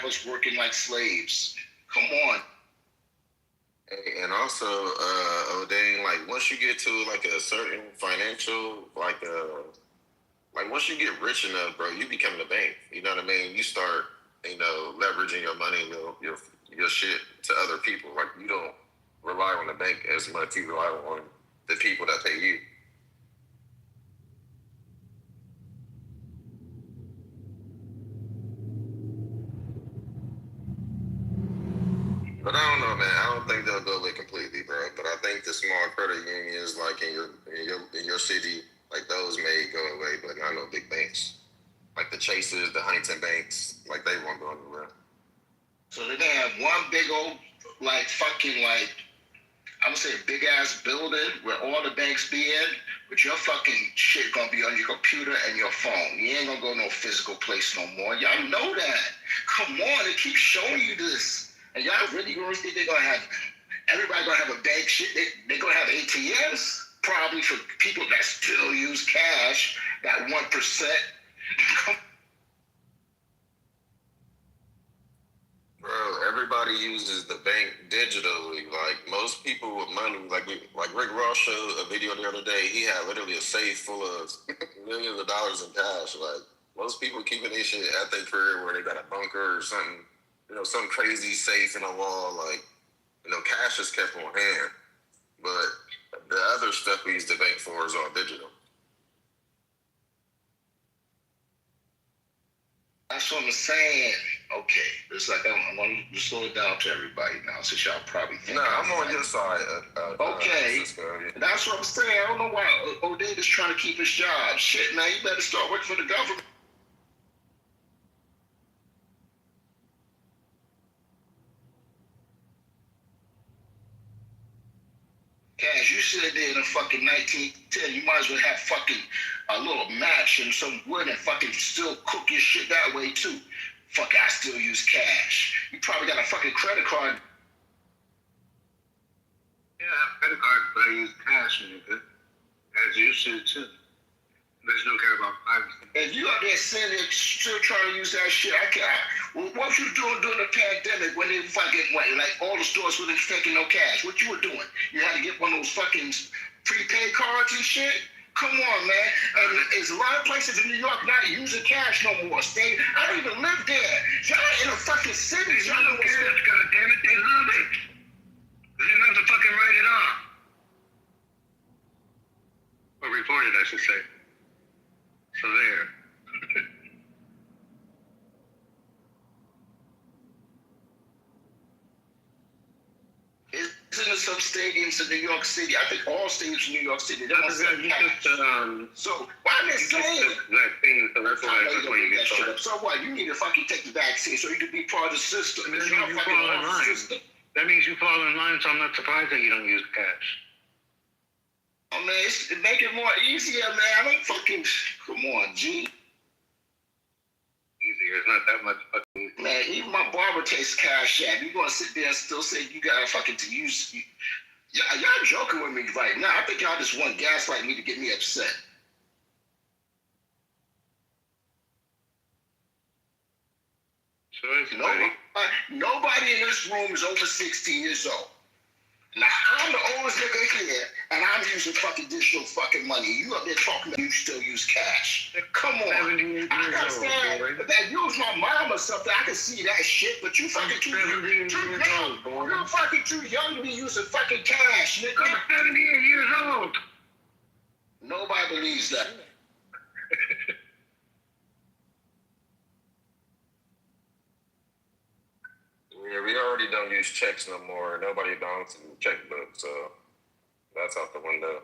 G: us working like slaves. Come on.
T: And also, O'Dane, like once you get to like a certain financial, like once you get rich enough, bro, you become the bank. You know what I mean? You start, leveraging your money, your shit to other people. Like you don't rely on the bank as much. You rely on the people that pay you. But I don't know, man. I don't think they'll go away completely, bro. But I think the small credit unions, like in your city, like those may go away. But I know big banks, like the Chases, the Huntington banks, like they won't go anywhere.
G: So they're gonna have one big old, I'm gonna say a big ass building where all the banks be in, but your fucking shit gonna be on your computer and your phone. You ain't gonna go no physical place no more. Y'all know that. Come on, they keep showing you this. And y'all really gonna think they're gonna have, everybody gonna have a bank shit? They're gonna have ATMs? Probably for people that still use cash, that 1%.
T: Bro, everybody uses the bank digitally. Like most people with money, like Rick Ross showed a video the other day. He had literally a safe full of millions of dollars in cash. Like most people keeping this shit at their crib where they got a bunker or something, some crazy safe in a wall. Like, cash is kept on hand, but the other stuff we use the bank for is all digital.
G: That's what I'm saying. Okay, it's like I want to slow it down to everybody now, since y'all probably think.
T: No, I'm on your side.
G: Okay, that's what I'm saying. I don't know why O'Dane is trying to keep his job. Shit, man, you better start working for the government. Cash, you sit there in a fucking 1910, you might as well have fucking a little match and some wood and fucking still cook your shit that way too. Fuck, I still use cash. You probably got a fucking credit card.
K: Yeah, I have credit cards, but I use cash, nigga. As you should too. But you don't care about privacy.
G: If you out there sitting there still trying to use that shit, what was you doing during the pandemic when they fucking went, like all the stores wasn't taking no cash? What you were doing? You had to get one of those fucking prepaid cards and shit? Come on, man. And there's a lot of places in New York not using cash no more. I don't even live there. Y'all in the fucking cities. Y'all don't care.
K: God damn it, they love it. They didn't have to fucking write it off. Or report it, I should say. So there.
G: some stadiums in New York City. I think all stadiums in New York City. They don't sell cash. So why am I saying
K: vaccine? So that's why you get started.
G: So what? You need to fucking take the vaccine so you can be part of the system.
K: That means you fall in line. That means you fall in line. So I'm not surprised that you don't use cash.
G: Oh man, it make it more easier, man. I don't fucking come on, G.
K: Easier. It's not that much fucking.
G: Man, even my barber takes cash app. You gonna sit there and still say you gotta fucking to use? Y'all joking with me right now. I think y'all just want gaslight me to get me upset. Nobody in this room is over 16 years old. Now, I'm the oldest nigga here, and I'm using fucking digital fucking money. You up there talking about you still use cash. Come on. I got stand that you was my mom or something. I can see that shit, but you fucking too young. You're fucking too young to be using fucking cash, nigga. I'm 78 years old. Nobody believes that.
T: Yeah, we already don't use checks no more. Nobody balances the checkbook, so that's out the window.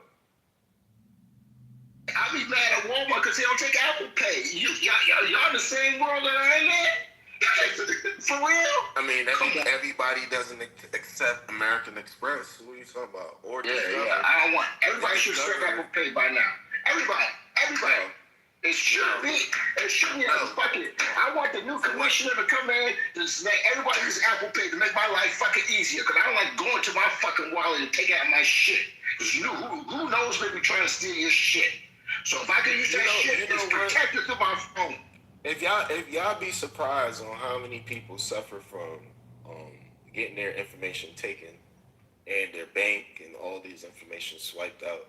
G: I be mad at Walmart because they don't take Apple Pay. Y'all in the same world that I am in? For real?
R: I mean, everybody doesn't accept American Express. What are you talking about? Or
G: yeah. I don't want. Everybody should accept Apple Pay by now. Everybody. It should be. It should be. Fucking. I want the new commissioner to come in to make everybody use Apple Pay to make my life fucking easier. Because I don't like going to my fucking wallet and take out my shit. Because who knows maybe trying to steal your shit. So if I can use that shit, it's protected through my phone.
R: If y'all be surprised on how many people suffer from getting their information taken and their bank and all these information swiped out,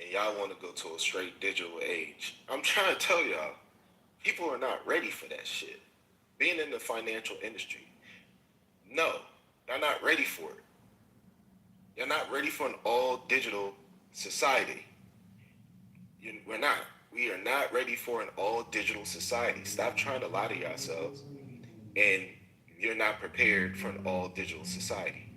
R: and y'all want to go to a straight digital age. I'm trying to tell y'all, people are not ready for that shit. Being in the financial industry, no, y'all not ready for it. You're not ready for an all digital society. We're not. We are not ready for an all digital society. Stop trying to lie to yourselves, and you're not prepared for an all digital society.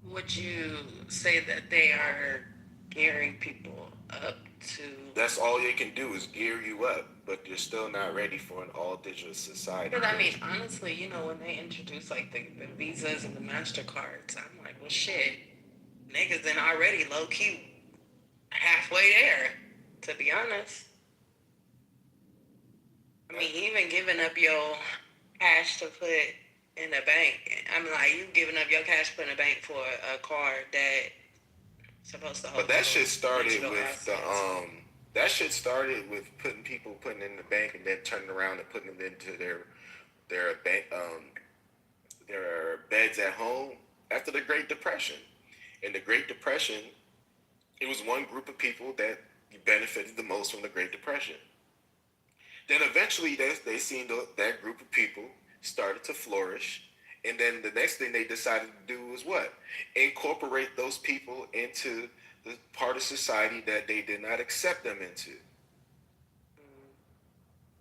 W: Would you say that they are gearing people up to?
R: That's all you can do is gear you up, but you're still not ready for an all digital society.
W: Because I mean, honestly, you know, when they introduce like the Visas and the MasterCards, I'm like, well, shit, niggas then already low key halfway there, to be honest. I mean, even giving up your cash to put in a bank. I'm like, you giving up your cash to put in a bank for a card that supposed to hold.
R: But that shit started with that shit started with people putting in the bank and then turning around and putting them into their bank their beds at home after the Great Depression. In the Great Depression, it was one group of people that benefited the most from the Great Depression. Then eventually they seen that group of people started to flourish. And then the next thing they decided to do was what? Incorporate those people into the part of society that they did not accept them into.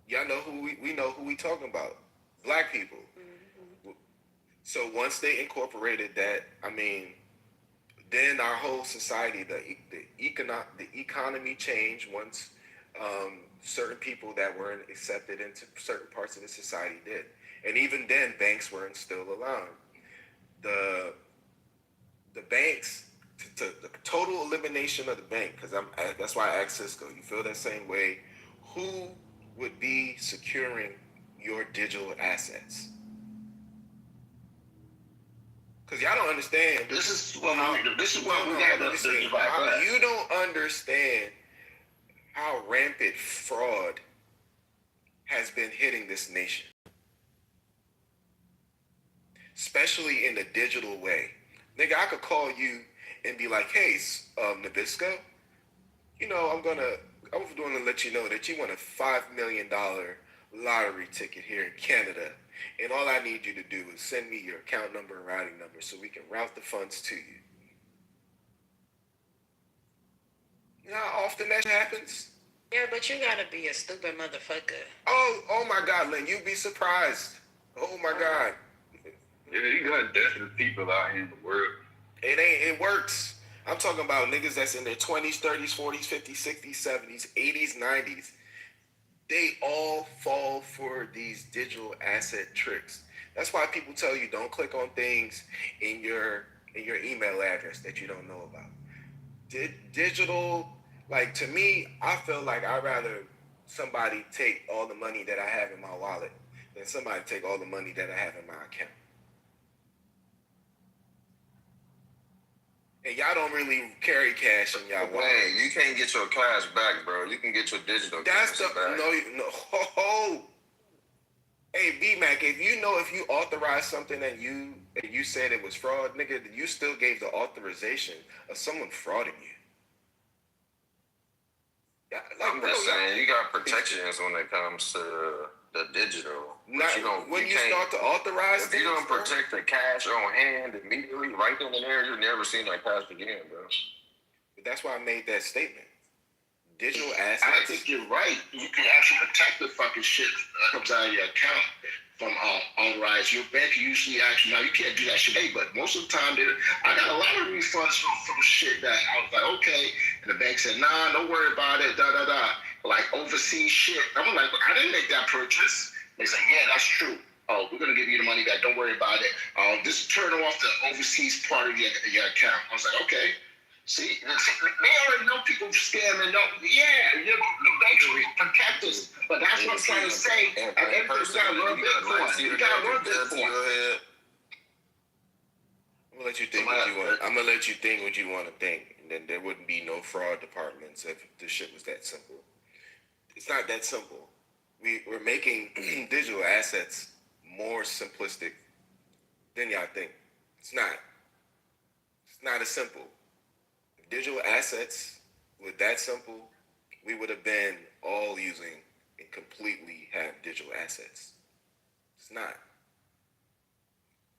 R: Y'all know who we know who we talking about. Black people. Mm-hmm. So once they incorporated that, I mean, then our whole society, the economy changed once certain people that weren't accepted into certain parts of the society did. And even then, banks weren't still allowed. The banks, the total elimination of the bank, because that's why I asked Cisco, you feel that same way? Who would be securing your digital assets? Because y'all don't understand.
G: This is what we got to do.
R: You don't understand how rampant fraud has been hitting this nation. Especially in the digital way. Nigga, I could call you and be like, hey, Nabisco, you know, I'm going to let you know that you won a $5 million lottery ticket here in Canada. And all I need you to do is send me your account number and routing number so we can route the funds to you. You know how often that happens?
W: Yeah, but you gotta be a stupid motherfucker.
R: Oh my God, Lynn, you'd be surprised. Oh my God.
K: Yeah, you got desperate people out here in the world.
A: It works. I'm talking about niggas that's in their 20s, 30s, 40s, 50s, 60s, 70s, 80s, 90s. They all fall for these digital asset tricks. That's why people tell you don't click on things in your email address that you don't know about. Digital, like to me, I feel like I'd rather somebody take all the money that I have in my wallet than somebody take all the money that I have in my account. And y'all don't really carry cash in y'all wallet.
T: Man, you can't get your cash back, bro. You can get your digital
A: That's the
T: back.
A: no. Oh. Hey, B-Mac, if you authorized something and you said it was fraud, nigga, you still gave the authorization of someone frauding you. Yeah, like,
T: I'm just saying, you got protections when it comes to the digital.
A: Not, when you start to authorize
T: if you don't protect the cash on hand immediately, right then and there, you'll never see that cash again, bro.
A: But that's why I made that statement. Digital assets.
G: I think you're right. You can actually protect the fucking shit that comes out of your account from authorized. Your bank usually actually, now you can't do that shit, but most of the time, I got a lot of refunds from shit that I was like, okay, and the bank said, nah, don't worry about it, da da da. Like overseas shit. I'm like, I didn't make that purchase. They said, yeah, that's true. Oh, we're gonna give you the money back. Don't worry about it. Just turn off the overseas part of your account. I was like, okay. See, they already know people scamming. Yeah, the banks will protect us. But that's what I'm trying to say. Everything's got to run Bitcoin. You got to run Bitcoin.
A: I'm gonna let you think what you want. I'm gonna let you think what you want to think, and then there wouldn't be no fraud departments if the shit was that simple. It's not that simple. We're making digital assets more simplistic than y'all think. It's not. It's not as simple. Digital assets were that simple, we would have been all using and completely have digital assets. It's not.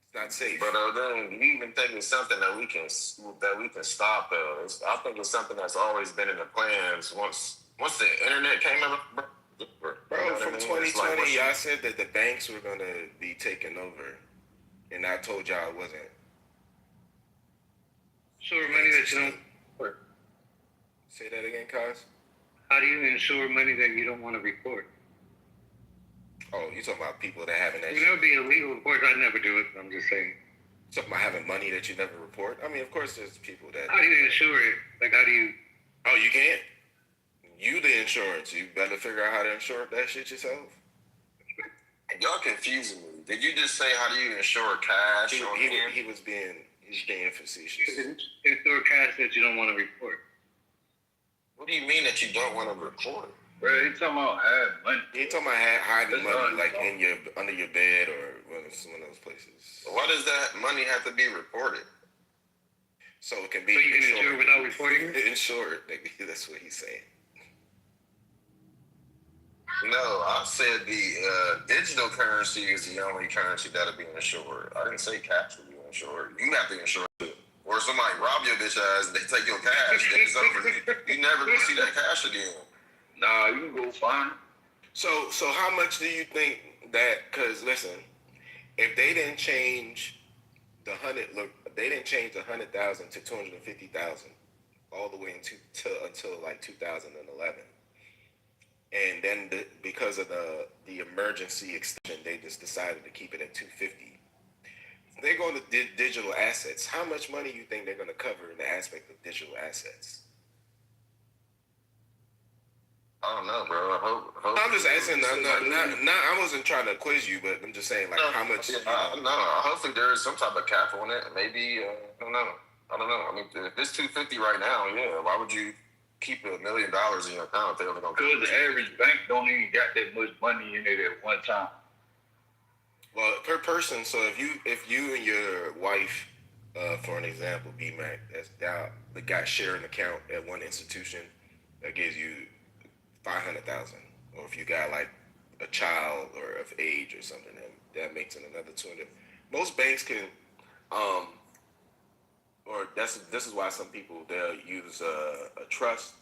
A: It's not safe.
T: But then you even think it's something that we can stop. I think it's something that's always been in the plans. Once the internet came out,
A: bro, from 2020, y'all said that the banks were gonna be taken over, and I told y'all it wasn't.
K: Sure, money that you don't.
A: Say that again, Kaz.
K: How do you insure money that you don't want to report?
A: Oh, you talking about people that having that?
K: You know, it'd be illegal. Of course, I'd never do it. I'm just saying.
A: You talking about having money that you never report? I mean, of course, there's people that.
K: How do you insure it? Like, how do you?
A: Oh, you can't. You the insurance. You better figure out how to insure that shit yourself.
T: Y'all confusing me. Did you just say how do you insure cash?
A: He was being facetious.
K: Insure cash that you don't want to report.
T: What do you mean that you don't want to report?
K: Bro, he's talking about hiding money.
A: He ain't talking about hiding money like in under your bed or one of those places.
T: Why does that money have to be reported?
A: So it can be.
K: So you can insure it without reporting it?
A: Insure it. That's what he's saying.
T: No, I said the digital currency is the only currency that'll be insured. I didn't say cash will be insured. You have to insure it. Or somebody rob your bitch ass, they take your cash, then it's over. You never gonna see that cash again.
K: Nah, you can go find.
A: So how much do you think that? Because listen, if they didn't change the 100,000 to 250,000 all the way until like 2011, and then because of the emergency extension, they just decided to keep it at 250. They're going to digital assets. How much money you think they're going to cover in the aspect of digital assets?
T: I don't know, bro.
A: I'm just asking. I wasn't trying to quiz you, but I'm just saying, like, how much?
T: No. Hopefully there is some type of cap on it. Maybe I don't know. I mean, if it's 250 right now, yeah. Why would you keep $1 million in your account if they're only going to?
K: Because the average bank don't even got that much money in it at one time.
A: Well, per person. So if you and your wife, for an example, B-Mac, the guy share an account at one institution, that gives you 500,000. Or if you got like a child or of age or something, that makes it another 200. Most banks can, or this is why some people they'll use a trust,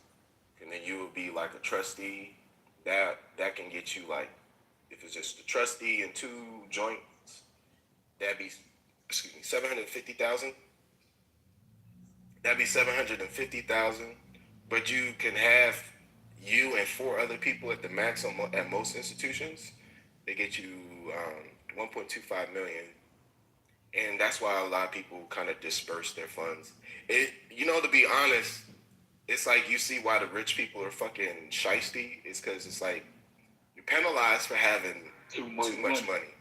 A: and then you will be like a trustee. That can get you like. If it's just a trustee and 2 joints, that'd be, 750,000. That'd be 750,000. But you can have you and four other people at the max at most institutions. They get you 1.25 million, and that's why a lot of people kind of disperse their funds. To be honest, it's like you see why the rich people are fucking shiesty. It's because it's like you're penalized for having too much money.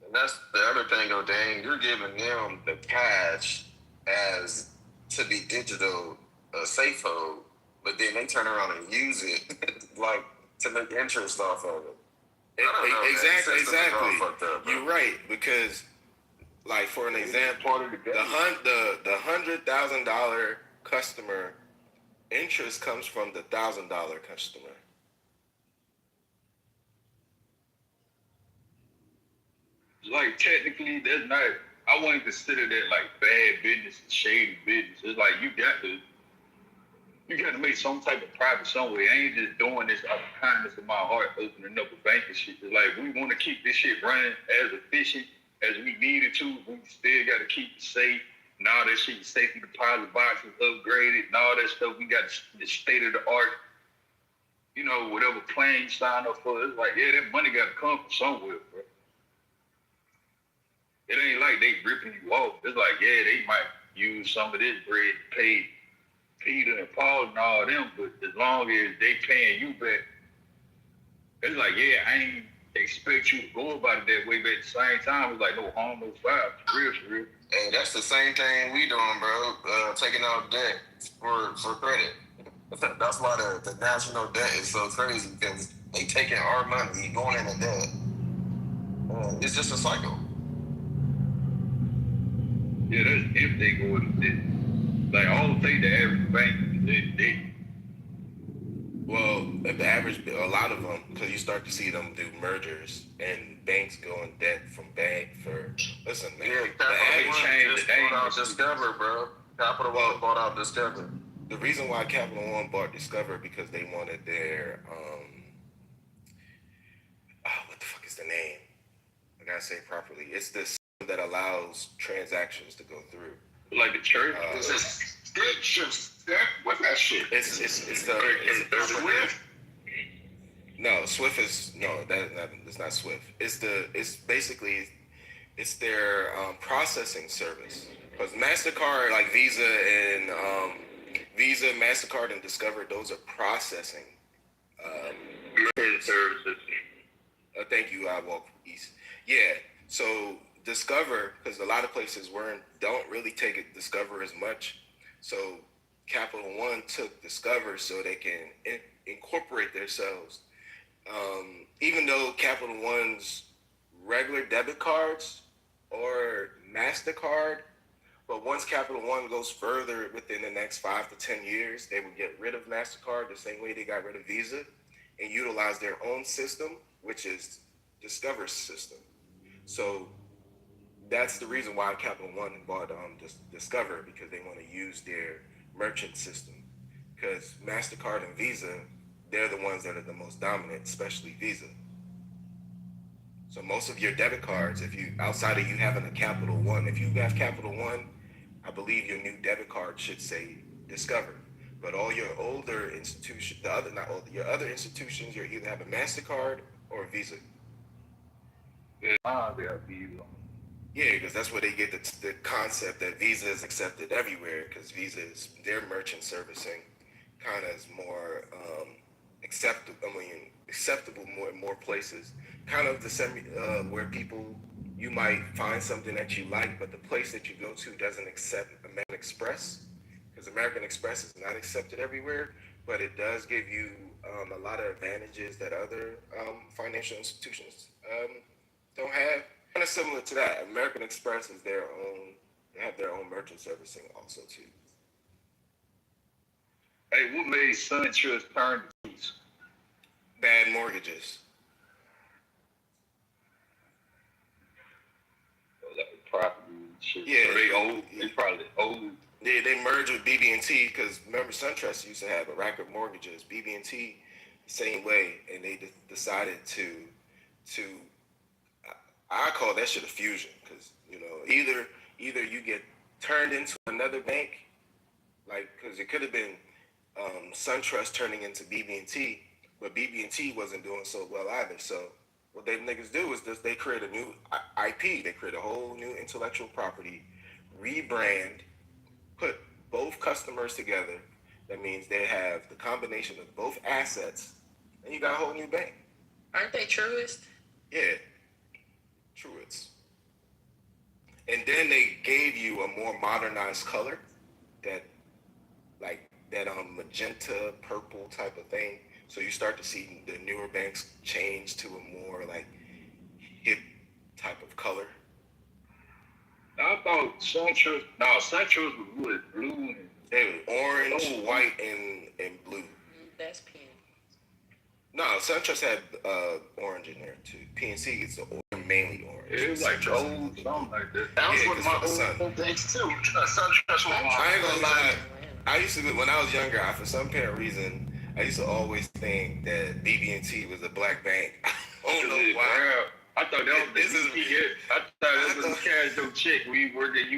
T: And that's the other thing, though, dang, you're giving them the cash as to be digital safe hold, but then they turn around and use it like to make interest off of it.
A: Exactly. You're right, because like for an example, the $100,000 customer interest comes from the $1,000 customer.
O: Like technically, that's not. I wouldn't consider that like bad business, shady business. It's like you got to make some type of profit some way. I ain't just doing this out of kindness of my heart, opening up a bank and shit. It's like we want to keep this shit running as efficient as we needed to. We still got to keep it safe. And all that shit, safety deposit boxes upgraded, and all that stuff. We got the state of the art. Whatever plan you sign up for. It's like, yeah, that money got to come from somewhere, bro. It ain't like they ripping you off. It's like, yeah, they might use some of this bread to pay Peter and Paul and all them, but as long as they paying you back, it's like, yeah, I ain't expect you to go about it that way, but at the same time, it's like no harm, no foul. For real.
T: Hey, that's the same thing we doing, bro. Taking out debt for credit. That's why the national debt is so crazy, because they taking our money, going into debt. It's just a cycle.
O: Yeah, that's if they go into debt. Like, I don't think the average bank is in debt.
A: Well, if the average, a lot of them, because you start to see them do mergers and banks go in debt from bank for. Listen, man.
T: Yeah, Capital One just bought out Discover, bro. Capital One bought out Discover.
A: The reason why Capital One bought Discover because they wanted their what the fuck is the name? I gotta say it properly. It's the system that allows transactions to go through.
O: Like the church?
G: It's a what's that shit?
A: It's the
G: Swift?
A: No, Swift is it's not Swift. It's basically their processing service. Because MasterCard, like Visa, MasterCard, and Discover, those are processing
O: services.
A: Thank you, I Walk East. Yeah, so Discover, because a lot of places don't really take it Discover as much. So Capital One took Discover so they can incorporate themselves. Even though Capital One's regular debit cards or MasterCard, but once Capital One goes further within the next 5 to 10 years, they will get rid of MasterCard the same way they got rid of Visa and utilize their own system, which is Discover's system. So that's the reason why Capital One bought Discover, because they want to use their merchant system. Because MasterCard and Visa, they're the ones that are the most dominant, especially Visa. So most of your debit cards, outside of you having a Capital One, if you have Capital One, I believe your new debit card should say Discover. But all your older institutions, your other institutions, you either have a MasterCard or a Visa. Yeah, because that's where they get the concept that Visa is accepted everywhere, because Visa is their merchant servicing kind of is more acceptable more places. Kind of where you might find something that you like, but the place that you go to doesn't accept American Express, because American Express is not accepted everywhere, but it does give you a lot of advantages that other financial institutions don't have. Kind of similar to that, American Express is they have their own merchant servicing also too.
O: Hey, what made SunTrust turn to these?
A: Bad mortgages.
O: Like property shit.
A: Yeah,
O: so they old. They probably old.
A: Yeah, they merged with BB&T because remember SunTrust used to have a rack of mortgages. BB&T the same way, and they decided to I call that shit a fusion, because either either you get turned into another bank, like because it could have been SunTrust turning into BB&T, but BB&T wasn't doing so well either. So what they niggas do is this: they create a new IP, they create a whole new intellectual property, rebrand, put both customers together. That means they have the combination of both assets, and you got a whole new bank.
W: Aren't they Truist?
A: Yeah, Truist. And then they gave you a more modernized color, that like that magenta purple type of thing. So you start to see the newer banks change to a more like hip type of color.
O: I thought SunTrust was blue and
A: they were orange, white, and blue.
W: That's pink.
A: No, SunTrust had orange in there too. PNC is mainly orange.
O: It was like gold, something like that.
G: That was
A: Yeah,
G: one of my old things too. SunTrust was
A: I ain't gonna lie. I used to, when I was younger, for some apparent reason, I used to always think that BB&T was a black bank. I don't know why.
O: I thought that was I thought that was a cash check when you worked at